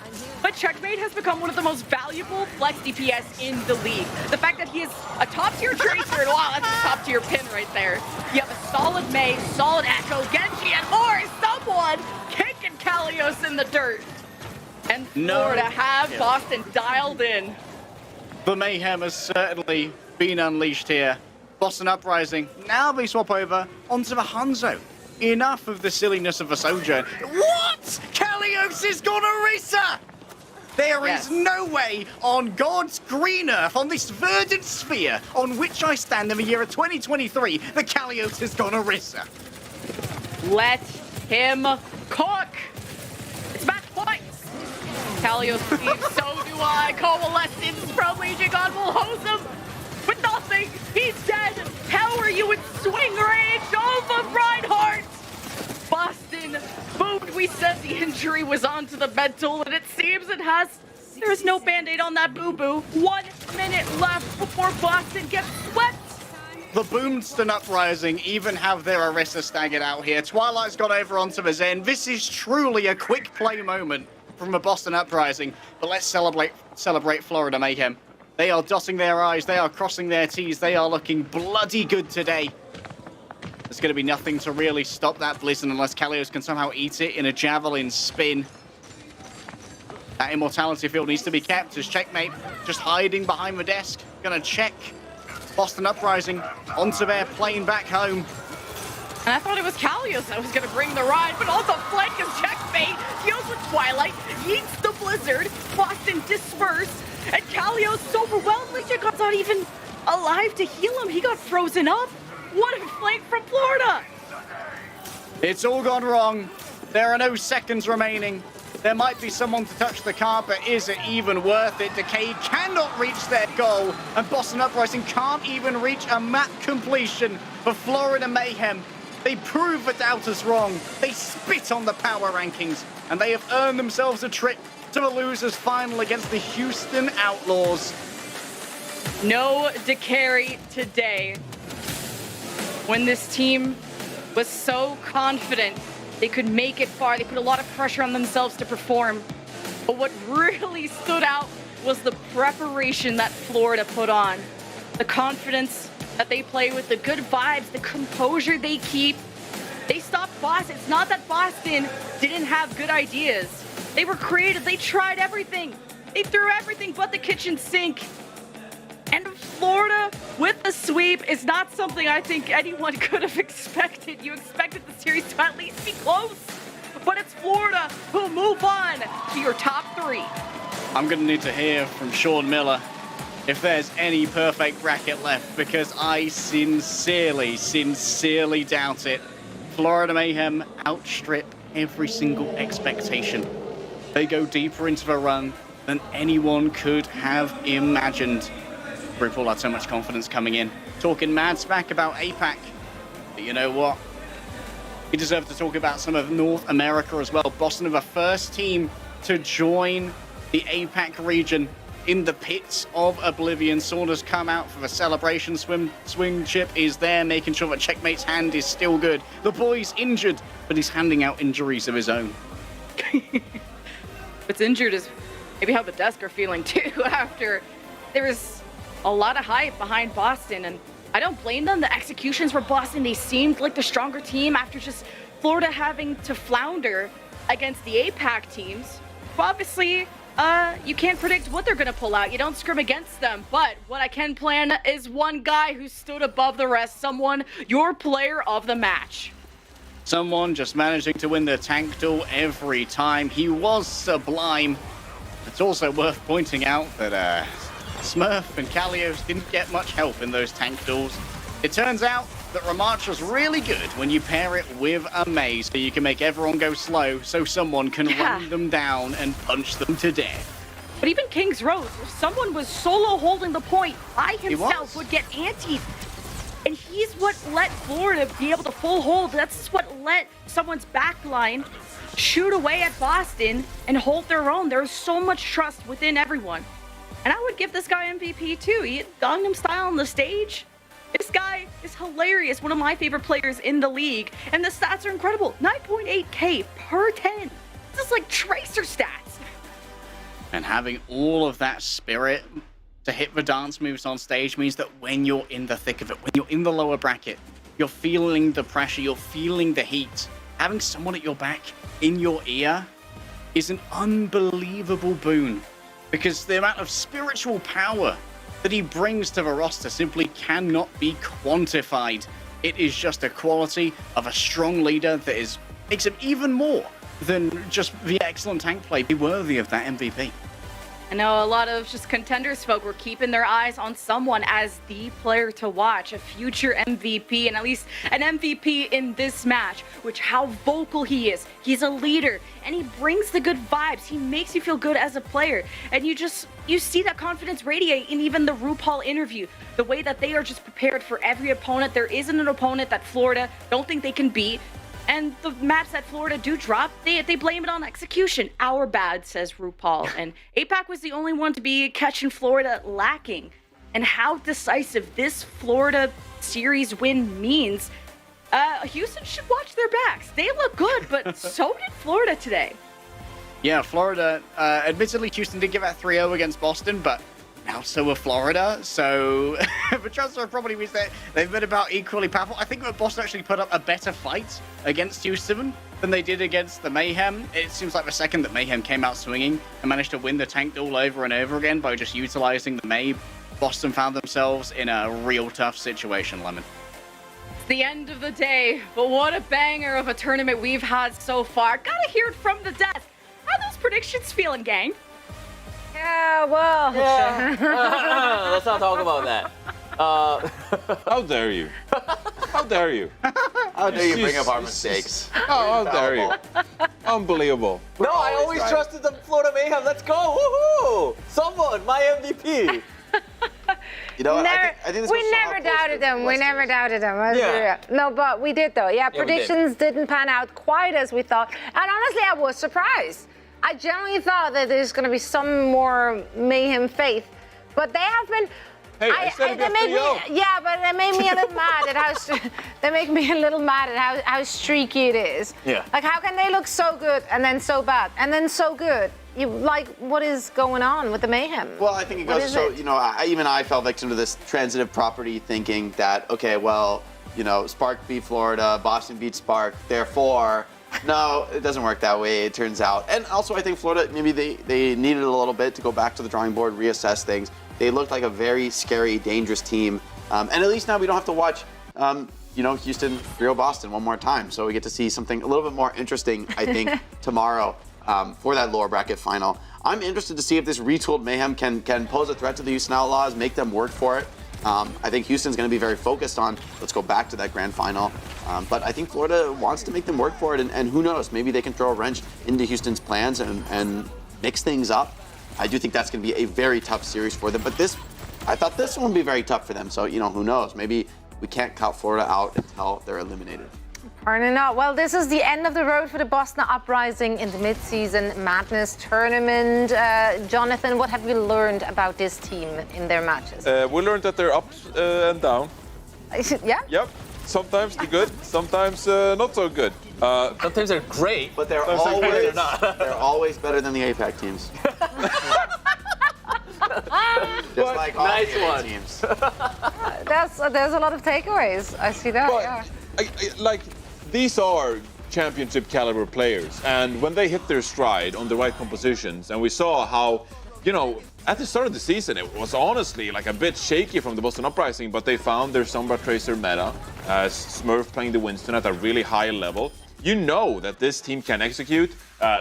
But Checkmate has become one of the most valuable flex DPS in the league. The fact that he is a top-tier Tracer, and wow, that's a top-tier pin right there. You have a solid May, solid Echo, Genji, and more. Someone kicking Kalios in the dirt. And Florida have Boston dialed in. The Mayhem has certainly been unleashed here. Boston Uprising, now they swap over onto the Hanzo. Enough of the silliness of the Sojourn. What? Kalios is gonna Orisa! There is no way on God's green earth, on this verdant sphere on which I stand in the year of 2023, that Kalios has gone Orisa. Let him cook. It's match points. Kalios leaves, so do I. Coalescence from Legion God will hose him with nothing. He's dead. How are you in swing range of Reinhardt? Boston boomed. We said the injury was onto the mental, and it seems it has. There is no band-aid on that boo-boo. 1 minute left before Boston gets swept. The Boomston Uprising even have their Orisa staggered out here. Twilight's got over onto the Zen. This is truly a quick play moment from the Boston Uprising. But let's celebrate Florida Mayhem. They are dotting their I's. They are crossing their T's. They are looking bloody good today. There's going to be nothing to really stop that Blizzard unless Kalios can somehow eat it in a javelin spin. That immortality field needs to be kept as Checkmate just hiding behind the desk. Gonna check Boston Uprising onto their plane back home. And I thought it was Kalios that was gonna bring the ride, but on the flank is Checkmate. Deals with Twilight, yeets the Blizzard. Boston dispersed, and Kalios so overwhelmed. Legion God's not even alive to heal him. He got frozen up. What a flank from Florida! It's all gone wrong. There are no seconds remaining. There might be someone to touch the car, but is it even worth it? Decade cannot reach their goal, and Boston Uprising can't even reach a map completion for Florida Mayhem. They prove the doubters wrong. They spit on the power rankings, and they have earned themselves a trip to the losers final against the Houston Outlaws. No Decay today. When this team was so confident they could make it far, they put a lot of pressure on themselves to perform. But what really stood out was the preparation that Florida put on. The confidence that they play with, the good vibes, the composure they keep. They stopped Boston. It's not that Boston didn't have good ideas. They were creative. They tried everything. They threw everything but the kitchen sink. And Florida with the sweep is not something I think anyone could have expected. You expected the series to at least be close. But it's Florida who move on to your top three. I'm going to need to hear from Sean Miller if there's any perfect bracket left, because I sincerely doubt it. Florida Mayhem outstrip every single expectation. They go deeper into the run than anyone could have imagined. RuPaul had so much confidence coming in, talking mad smack about APAC. But you know what? We deserve to talk about some of North America as well. Boston are the first team to join the APAC region in the pits of Oblivion. Saunders come out for the celebration. Swing chip is there, making sure that Checkmate's hand is still good. The boy's injured, but he's handing out injuries of his own. What's injured is maybe how the desk are feeling too after there is a lot of hype behind Boston, and I don't blame them. The executions for Boston, they seemed like the stronger team after just Florida having to flounder against the APAC teams. But obviously, you can't predict what they're gonna pull out. You don't scrim against them, but what I can plan is one guy who stood above the rest, someone, your player of the match. Someone just managing to win the tank duel every time. He was sublime. It's also worth pointing out that Smurf and Kalios didn't get much help in those tank duels. It turns out that Ramacha's really good when you pair it with a maze, so you can make everyone go slow so someone can run them down and punch them to death. But even King's Road, if someone was solo holding the point by himself, would get antied. And he's what let Florida be able to full hold. That's what let someone's backline shoot away at Boston and hold their own. There's so much trust within everyone. And I would give this guy MVP too. He Gangnam Style on the stage. This guy is hilarious. One of my favorite players in the league. And the stats are incredible. 9.8K per 10. This is like Tracer stats. And having all of that spirit to hit the dance moves on stage means that when you're in the thick of it, when you're in the lower bracket, you're feeling the pressure, you're feeling the heat. Having someone at your back, in your ear, is an unbelievable boon. Because the amount of spiritual power that he brings to the roster simply cannot be quantified. It is just a quality of a strong leader that makes him even more than just the excellent tank play be worthy of that MVP. I know a lot of just contenders folk were keeping their eyes on someone as the player to watch, a future MVP, and at least an MVP in this match, which how vocal he is. He's a leader, and he brings the good vibes. He makes you feel good as a player, and you see that confidence radiate in even the RuPaul interview, the way that they are just prepared for every opponent. There isn't an opponent that Florida don't think they can beat. And the maps that Florida do drop, they blame it on execution. Our bad, says RuPaul. And APAC was the only one to be catching Florida lacking. And how decisive this Florida series win means, Houston should watch their backs. They look good, but so did Florida today. Yeah, Florida, admittedly, Houston did give out 3-0 against Boston, but now so are Florida. So the transfer probably means that they've been about equally powerful. I think that Boston actually put up a better fight against Houston than they did against the Mayhem. It seems like the second that Mayhem came out swinging and managed to win the tank duel over and over again by just utilizing the May, Boston found themselves in a real tough situation, Lemon. It's the end of the day, but what a banger of a tournament we've had so far. Gotta hear it from the desk. How are those predictions feeling, gang? Yeah, well. Let's not talk about that. How dare you? How dare you? How dare you bring up our mistakes? How dare you? Unbelievable. No, I always trusted the Florida Mayhem. Let's go. Woohoo! Someone, my MVP. You know what? I think this we never doubted them. We never doubted them. Yeah. No, but we did though. Yeah, we did. predictions didn't pan out quite as we thought. And honestly, I was surprised. I genuinely thought that there's going to be some more Mayhem faith, but they have been. Hey, I said they made me, yeah, but they made me a little mad at how. They make me a little mad at how streaky it is. Yeah. Like, how can they look so good and then so bad and then so good? You like, what is going on with the Mayhem? Well, I think it goes so. You know, I fell victim to this transitive property thinking that okay, well, you know, Spark beat Florida, Boston beat Spark, therefore. No, it doesn't work that way, it turns out. And also, I think Florida, maybe they needed a little bit to go back to the drawing board, reassess things. They looked like a very scary, dangerous team. And at least now we don't have to watch, you know, Houston, Rio, Boston one more time. So we get to see something a little bit more interesting, I think, tomorrow for that lower bracket final. I'm interested to see if this retooled Mayhem can pose a threat to the Houston Outlaws, make them work for it. I think Houston's going to be very focused on, let's go back to that grand final. But I think Florida wants to make them work for it. And who knows, maybe they can throw a wrench into Houston's plans and mix things up. I do think that's going to be a very tough series for them. But I thought this one would be very tough for them. So, you know, who knows? Maybe we can't count Florida out until they're eliminated. Apparently not. Well, this is the end of the road for the Boston Uprising in the Midseason Madness tournament. Jonathan, what have we learned about this team in their matches? We learned that they're up and down. Yeah? Yep. Sometimes they're good, sometimes not so good. Sometimes they're great, but they're always better than the APAC teams. Just like all nice the one. teams. There's a lot of takeaways. I see that. But, like, these are championship caliber players, and when they hit their stride on the right compositions, and we saw how, you know, at the start of the season, it was honestly like a bit shaky from the Boston Uprising, but they found their Sombra Tracer meta, Smurf playing the Winston at a really high level. You know that this team can execute.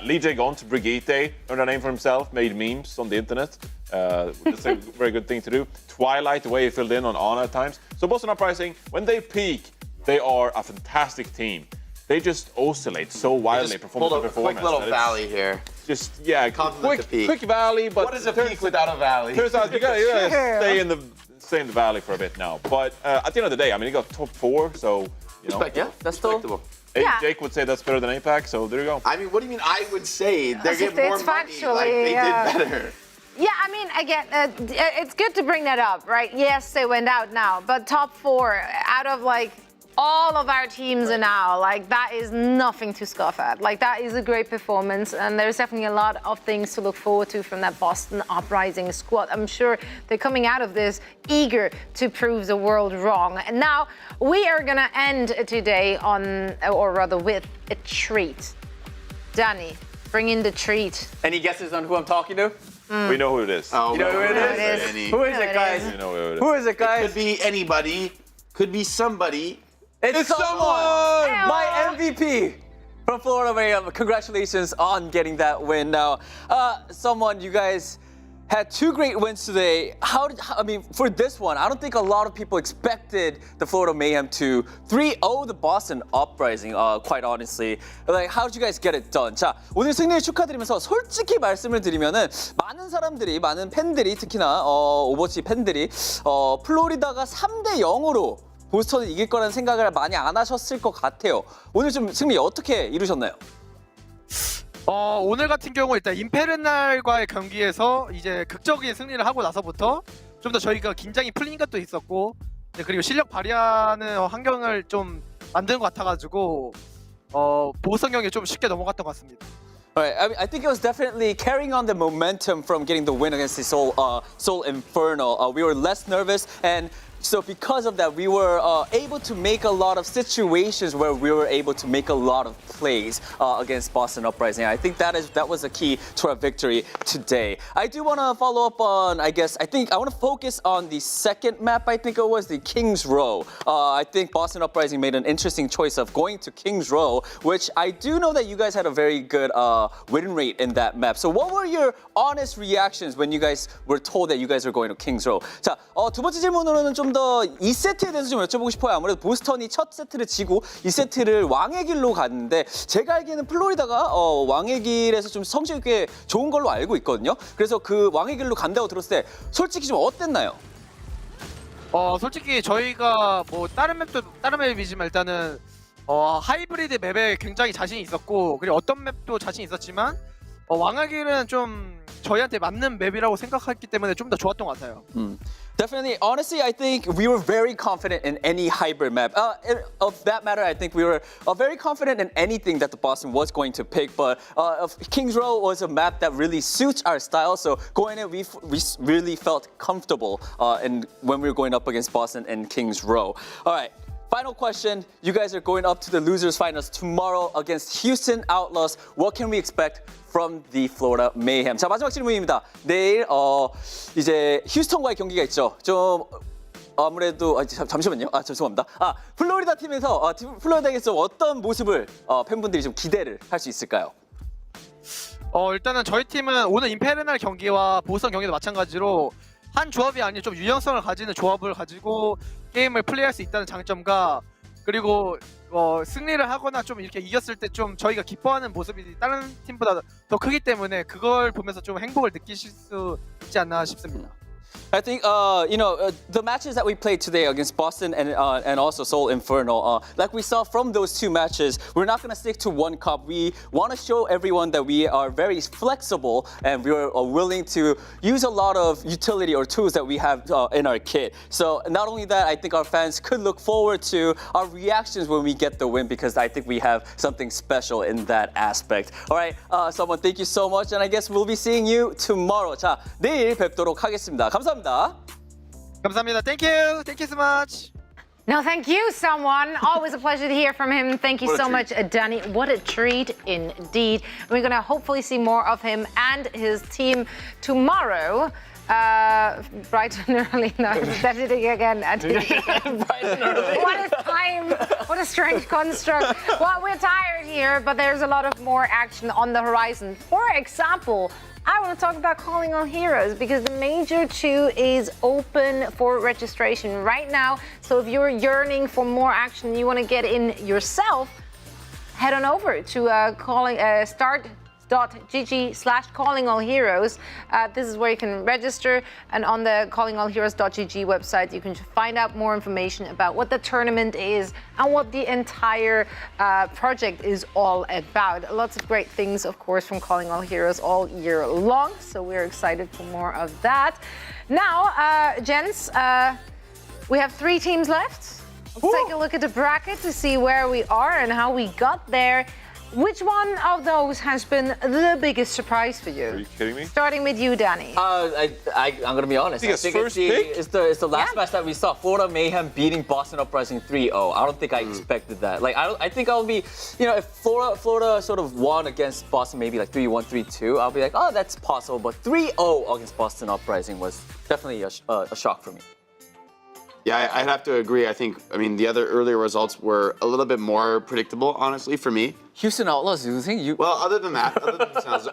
Lee Jae-gon, Brigitte, earned a name for himself, made memes on the internet. That's a very good thing to do. Twilight, the way he filled in on Ana at times. So Boston Uprising, when they peak, they are a fantastic team. They just oscillate so wildly, performance to performance. Quick little valley here. Just, yeah, quick valley, but... What is a peak without a valley? Turns out you gotta stay in the valley for a bit now. But at the end of the day, I mean, he got top 4, so you know. Yeah, that's still. Jake would say that's better than APAC, so there you go. I mean, what do you mean I would say? They're getting more It's money. factually, Like, they did better. Yeah, I mean, again, it's good to bring that up, right? Yes, they went out now, but top 4 out of like all of our teams are now, like that is nothing to scoff at. Like that is a great performance, and there's definitely a lot of things to look forward to from that Boston Uprising squad. I'm sure they're coming out of this eager to prove the world wrong. And now we are gonna end today on, or rather with, a treat. Danny, bring in the treat. Any guesses on who I'm talking to? We know who it is. Oh, You know who it is? Who is it, guys? You know who it is. Who is it, guys? Could be anybody. Could be somebody. It's someone! My MVP from Florida Mayhem. Congratulations on getting that win. Now, someone, you guys had 2 great wins today. I mean, for this one, I don't think a lot of people expected the Florida Mayhem to 3-0 the Boston Uprising, quite honestly. Like, how did you guys get it done? 자, 오늘 승리를 축하드리면서 솔직히 말씀을 드리면은 많은 팬들이 특히나 오버워치 팬들이 플로리다가 3-0으로 보스턴을 이길 거라는 생각을 많이 안 하셨을 것 같아요. 오늘 좀 승리 어떻게 이루셨나요? 오늘 같은 경우 일단 임페르날과의 경기에서 이제 극적인 승리를 하고 나서부터 좀 더 저희가 긴장이 풀린 것도 있었고, 그리고 실력 발휘하는 환경을 좀 만드는 것 같아가지고 보스턴 경기에 좀 쉽게 넘어갔던 것 같습니다. Right. I think it was definitely carrying on the momentum from getting the win against the Seoul Infernal. We were less nervous, and so because of that, we were able to make a lot of situations where we were able to make a lot of plays against Boston Uprising. I think that was a key to our victory today. I do want to follow up on, I think I want to focus on the second map. I think it was the King's Row. I think Boston Uprising made an interesting choice of going to King's Row, which I do know that you guys had a very good win rate in that map. So what were your honest reactions when you guys were told that you guys were going to King's Row? 자, 두 번째 질문으로는 좀 더 2세트에 대해서 좀 여쭤보고 싶어요. 아무래도 보스턴이 첫 세트를 지고 2세트를 왕의 길로 갔는데, 제가 알기에는 플로리다가 왕의 길에서 좀 성적이 꽤 좋은 걸로 알고 있거든요. 그래서 그 왕의 길로 간다고 들었을 때 솔직히 좀 어땠나요? 솔직히 저희가 뭐 다른 맵이지만 일단은 하이브리드 맵에 굉장히 자신이 있었고, 그리고 어떤 맵도 자신 있었지만 왕의 길은 좀 저희한테 맞는 맵이라고 생각했기 때문에 좀 더 좋았던 것 같아요. Definitely. Honestly, I think we were very confident in any hybrid map. Of that matter, I think we were very confident in anything that the Boston was going to pick. But King's Row was a map that really suits our style. So going in, we really felt comfortable when we were going up against Boston and King's Row. All right. Final question. You guys are going up to the losers finals tomorrow against Houston Outlaws. What can we expect from the Florida Mayhem? 자, 마지막 질문입니다. 내일 이제 휴스턴과의 경기가 있죠. 좀 아무래도 잠시만요. 죄송합니다. 플로리다 팀에서 플로리다에서 어떤 모습을 팬분들이 좀 기대를 할 수 있을까요? 일단은 저희 팀은 오늘 임페르날 경기와 보스턴 경기도 마찬가지로 한 조합이 아닌 좀 유연성을 가지는 조합을 가지고 게임을 플레이할 수 있다는 장점과, 그리고 승리를 하거나 좀 이렇게 이겼을 때 좀 저희가 기뻐하는 모습이 다른 팀보다 더 크기 때문에 그걸 보면서 좀 행복을 느끼실 수 있지 않나 싶습니다. I think the matches that we played today against Boston and also Seoul Infernal, like we saw from those 2 matches, we're not going to stick to one comp. We want to show everyone that we are very flexible and we are willing to use a lot of utility or tools that we have in our kit. So not only that, I think our fans could look forward to our reactions when we get the win, because I think we have something special in that aspect. All right, someone, thank you so much, and I guess we'll be seeing you tomorrow. 자, 내일 뵙도록 하겠습니다. 감사합니다. 감사합니다. Thank you. Thank you so much. No, thank you, someone. Always a pleasure to hear from him. Thank you so much, Danny. What a treat indeed. We're going to hopefully see more of him and his team tomorrow. Bright and early. No, that's it again. Bright and early. What a time. What a strange construct. Well, we're tired here, but there's a lot of more action on the horizon. For example, I want to talk about Calling All Heroes, because the Major 2 is open for registration right now. So if you're yearning for more action, you want to get in yourself, head on over to callingalheroes. This is where you can register, and on the callingalheroes.gg website you can find out more information about what the tournament is and what the entire project is all about. Lots of great things, of course, from Calling All Heroes all year long, so we're excited for more of that. Now, gents, we have 3 teams left. Let's take a look at the bracket to see where we are and how we got there. Which one of those has been the biggest surprise for you? Are you kidding me? Starting with you, Danny. I'm gonna be honest. I think it's the last match that we saw. Florida Mayhem beating Boston Uprising 3-0. I don't think I expected that. Like I think I'll be, if Florida sort of won against Boston, maybe like 3-1, 3-2, I'll be like, oh, that's possible. But 3-0 against Boston Uprising was definitely a shock for me. Yeah, I'd have to agree. I mean, the other earlier results were a little bit more predictable, honestly, for me. Houston Outlaws losing? Well, other than that,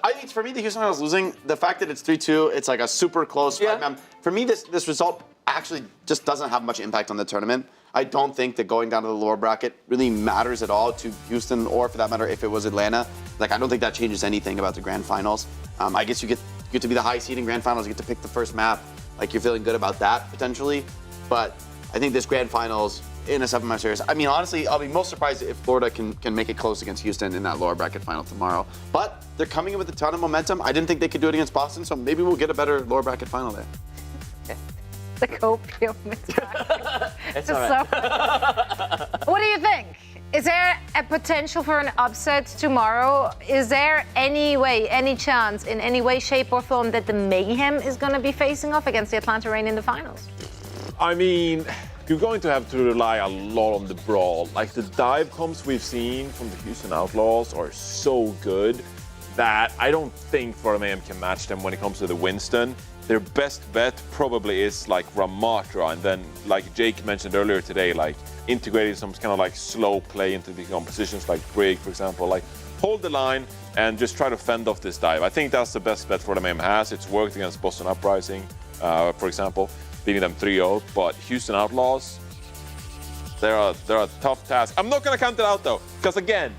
I think for me, the Houston Outlaws losing, the fact that it's 3-2, it's like a super close fight. For me, this result actually just doesn't have much impact on the tournament. I don't think that going down to the lower bracket really matters at all to Houston, or for that matter, if it was Atlanta. Like, I don't think that changes anything about the grand finals. I guess you get to be the high seed in grand finals, you get to pick the first map. Like, you're feeling good about that, potentially. But I think this grand finals in a 7-match series, I mean, honestly, I'll be most surprised if Florida can make it close against Houston in that lower bracket final tomorrow. But they're coming in with a ton of momentum. I didn't think they could do it against Boston, so maybe we'll get a better lower bracket final there. The copium attack. It's all right. What do you think? Is there a potential for an upset tomorrow? Is there any way, any chance, in any way, shape, or form that the Mayhem is going to be facing off against the Atlanta Reign in the finals? I mean, you're going to have to rely a lot on the brawl. Like, the dive comps we've seen from the Houston Outlaws are so good that I don't think Florida Mayhem can match them when it comes to the Winston. Their best bet probably is like Ramatra, and then, like Jake mentioned earlier today, like integrating some kind of like slow play into the compositions, like Brig, for example. Like, hold the line and just try to fend off this dive. I think that's the best bet Florida Mayhem has. It's worked against Boston Uprising, for example, beating them 3-0. But Houston Outlaws, they're a tough task. I'm not gonna count it out though, because again,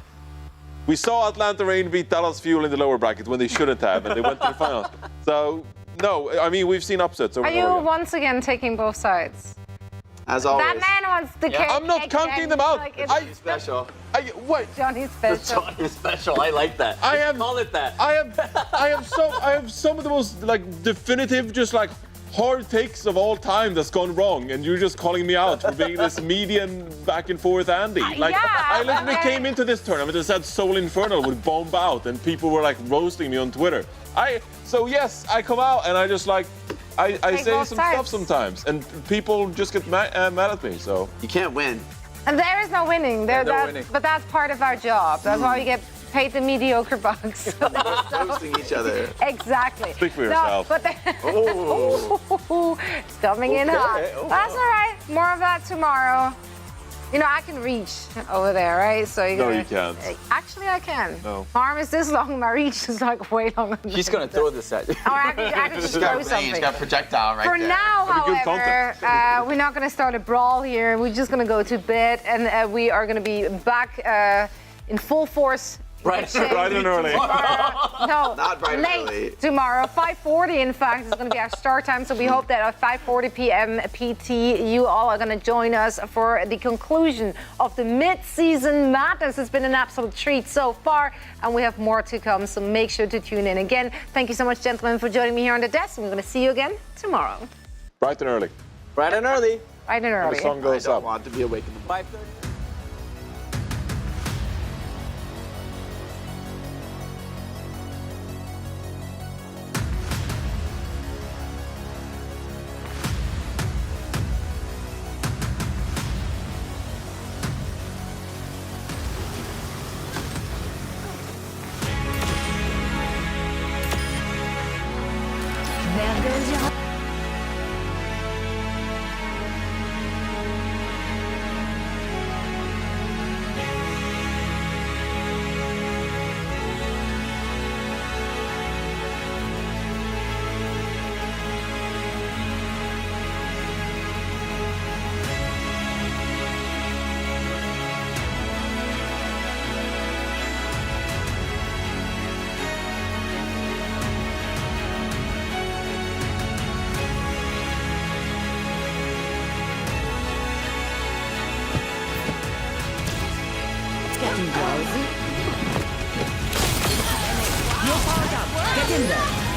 we saw Atlanta Reign beat Dallas Fuel in the lower bracket when they shouldn't have, and they went to the finals. So, no, I mean, we've seen upsets over Are and you over again. once again taking both sides? As always. That man wants the cake. I'm not counting them out. Like, Johnny's special. Wait. Johnny's special. Johnny's special. I like that. Call it that. I have some of the most like definitive, just like hard takes of all time that's gone wrong, and you're just calling me out for being this median back and forth Andy. Like, I literally came into this tournament and said Soul Infernal would bomb out, and people were like roasting me on Twitter. So yes, I come out and I just like I say some stuff sometimes, and people just get mad at me. So you can't win. And there is no winning. winning. But that's part of our job. That's why we get paid the mediocre bucks. Roasting each other. Exactly. Speak for yourself. But it's coming in hot. That's all right. More of that tomorrow. You know, I can reach over there, right? So no, you can't. Actually, I can. No. My arm is this long. My reach is like way longer. She's gonna throw this at you. Or I can just throw something. She's got a projectile right For there. now, however, we're not going to start a brawl here. We're just going to go to bed, and we are going to be back in full force. Bright and early. No, Not bright and late early. tomorrow. 5:40, in fact, is going to be our start time. So we hope that at 5:40 p.m. PT, you all are going to join us for the conclusion of the Midseason Madness. It's been an absolute treat so far, and we have more to come. So make sure to tune in again. Thank you so much, gentlemen, for joining me here on the desk. We're going to see you again tomorrow. Bright and early. Bright and early. Bright and early. The sun goes I don't up. want to be awake in the morning. 5:30. Timber.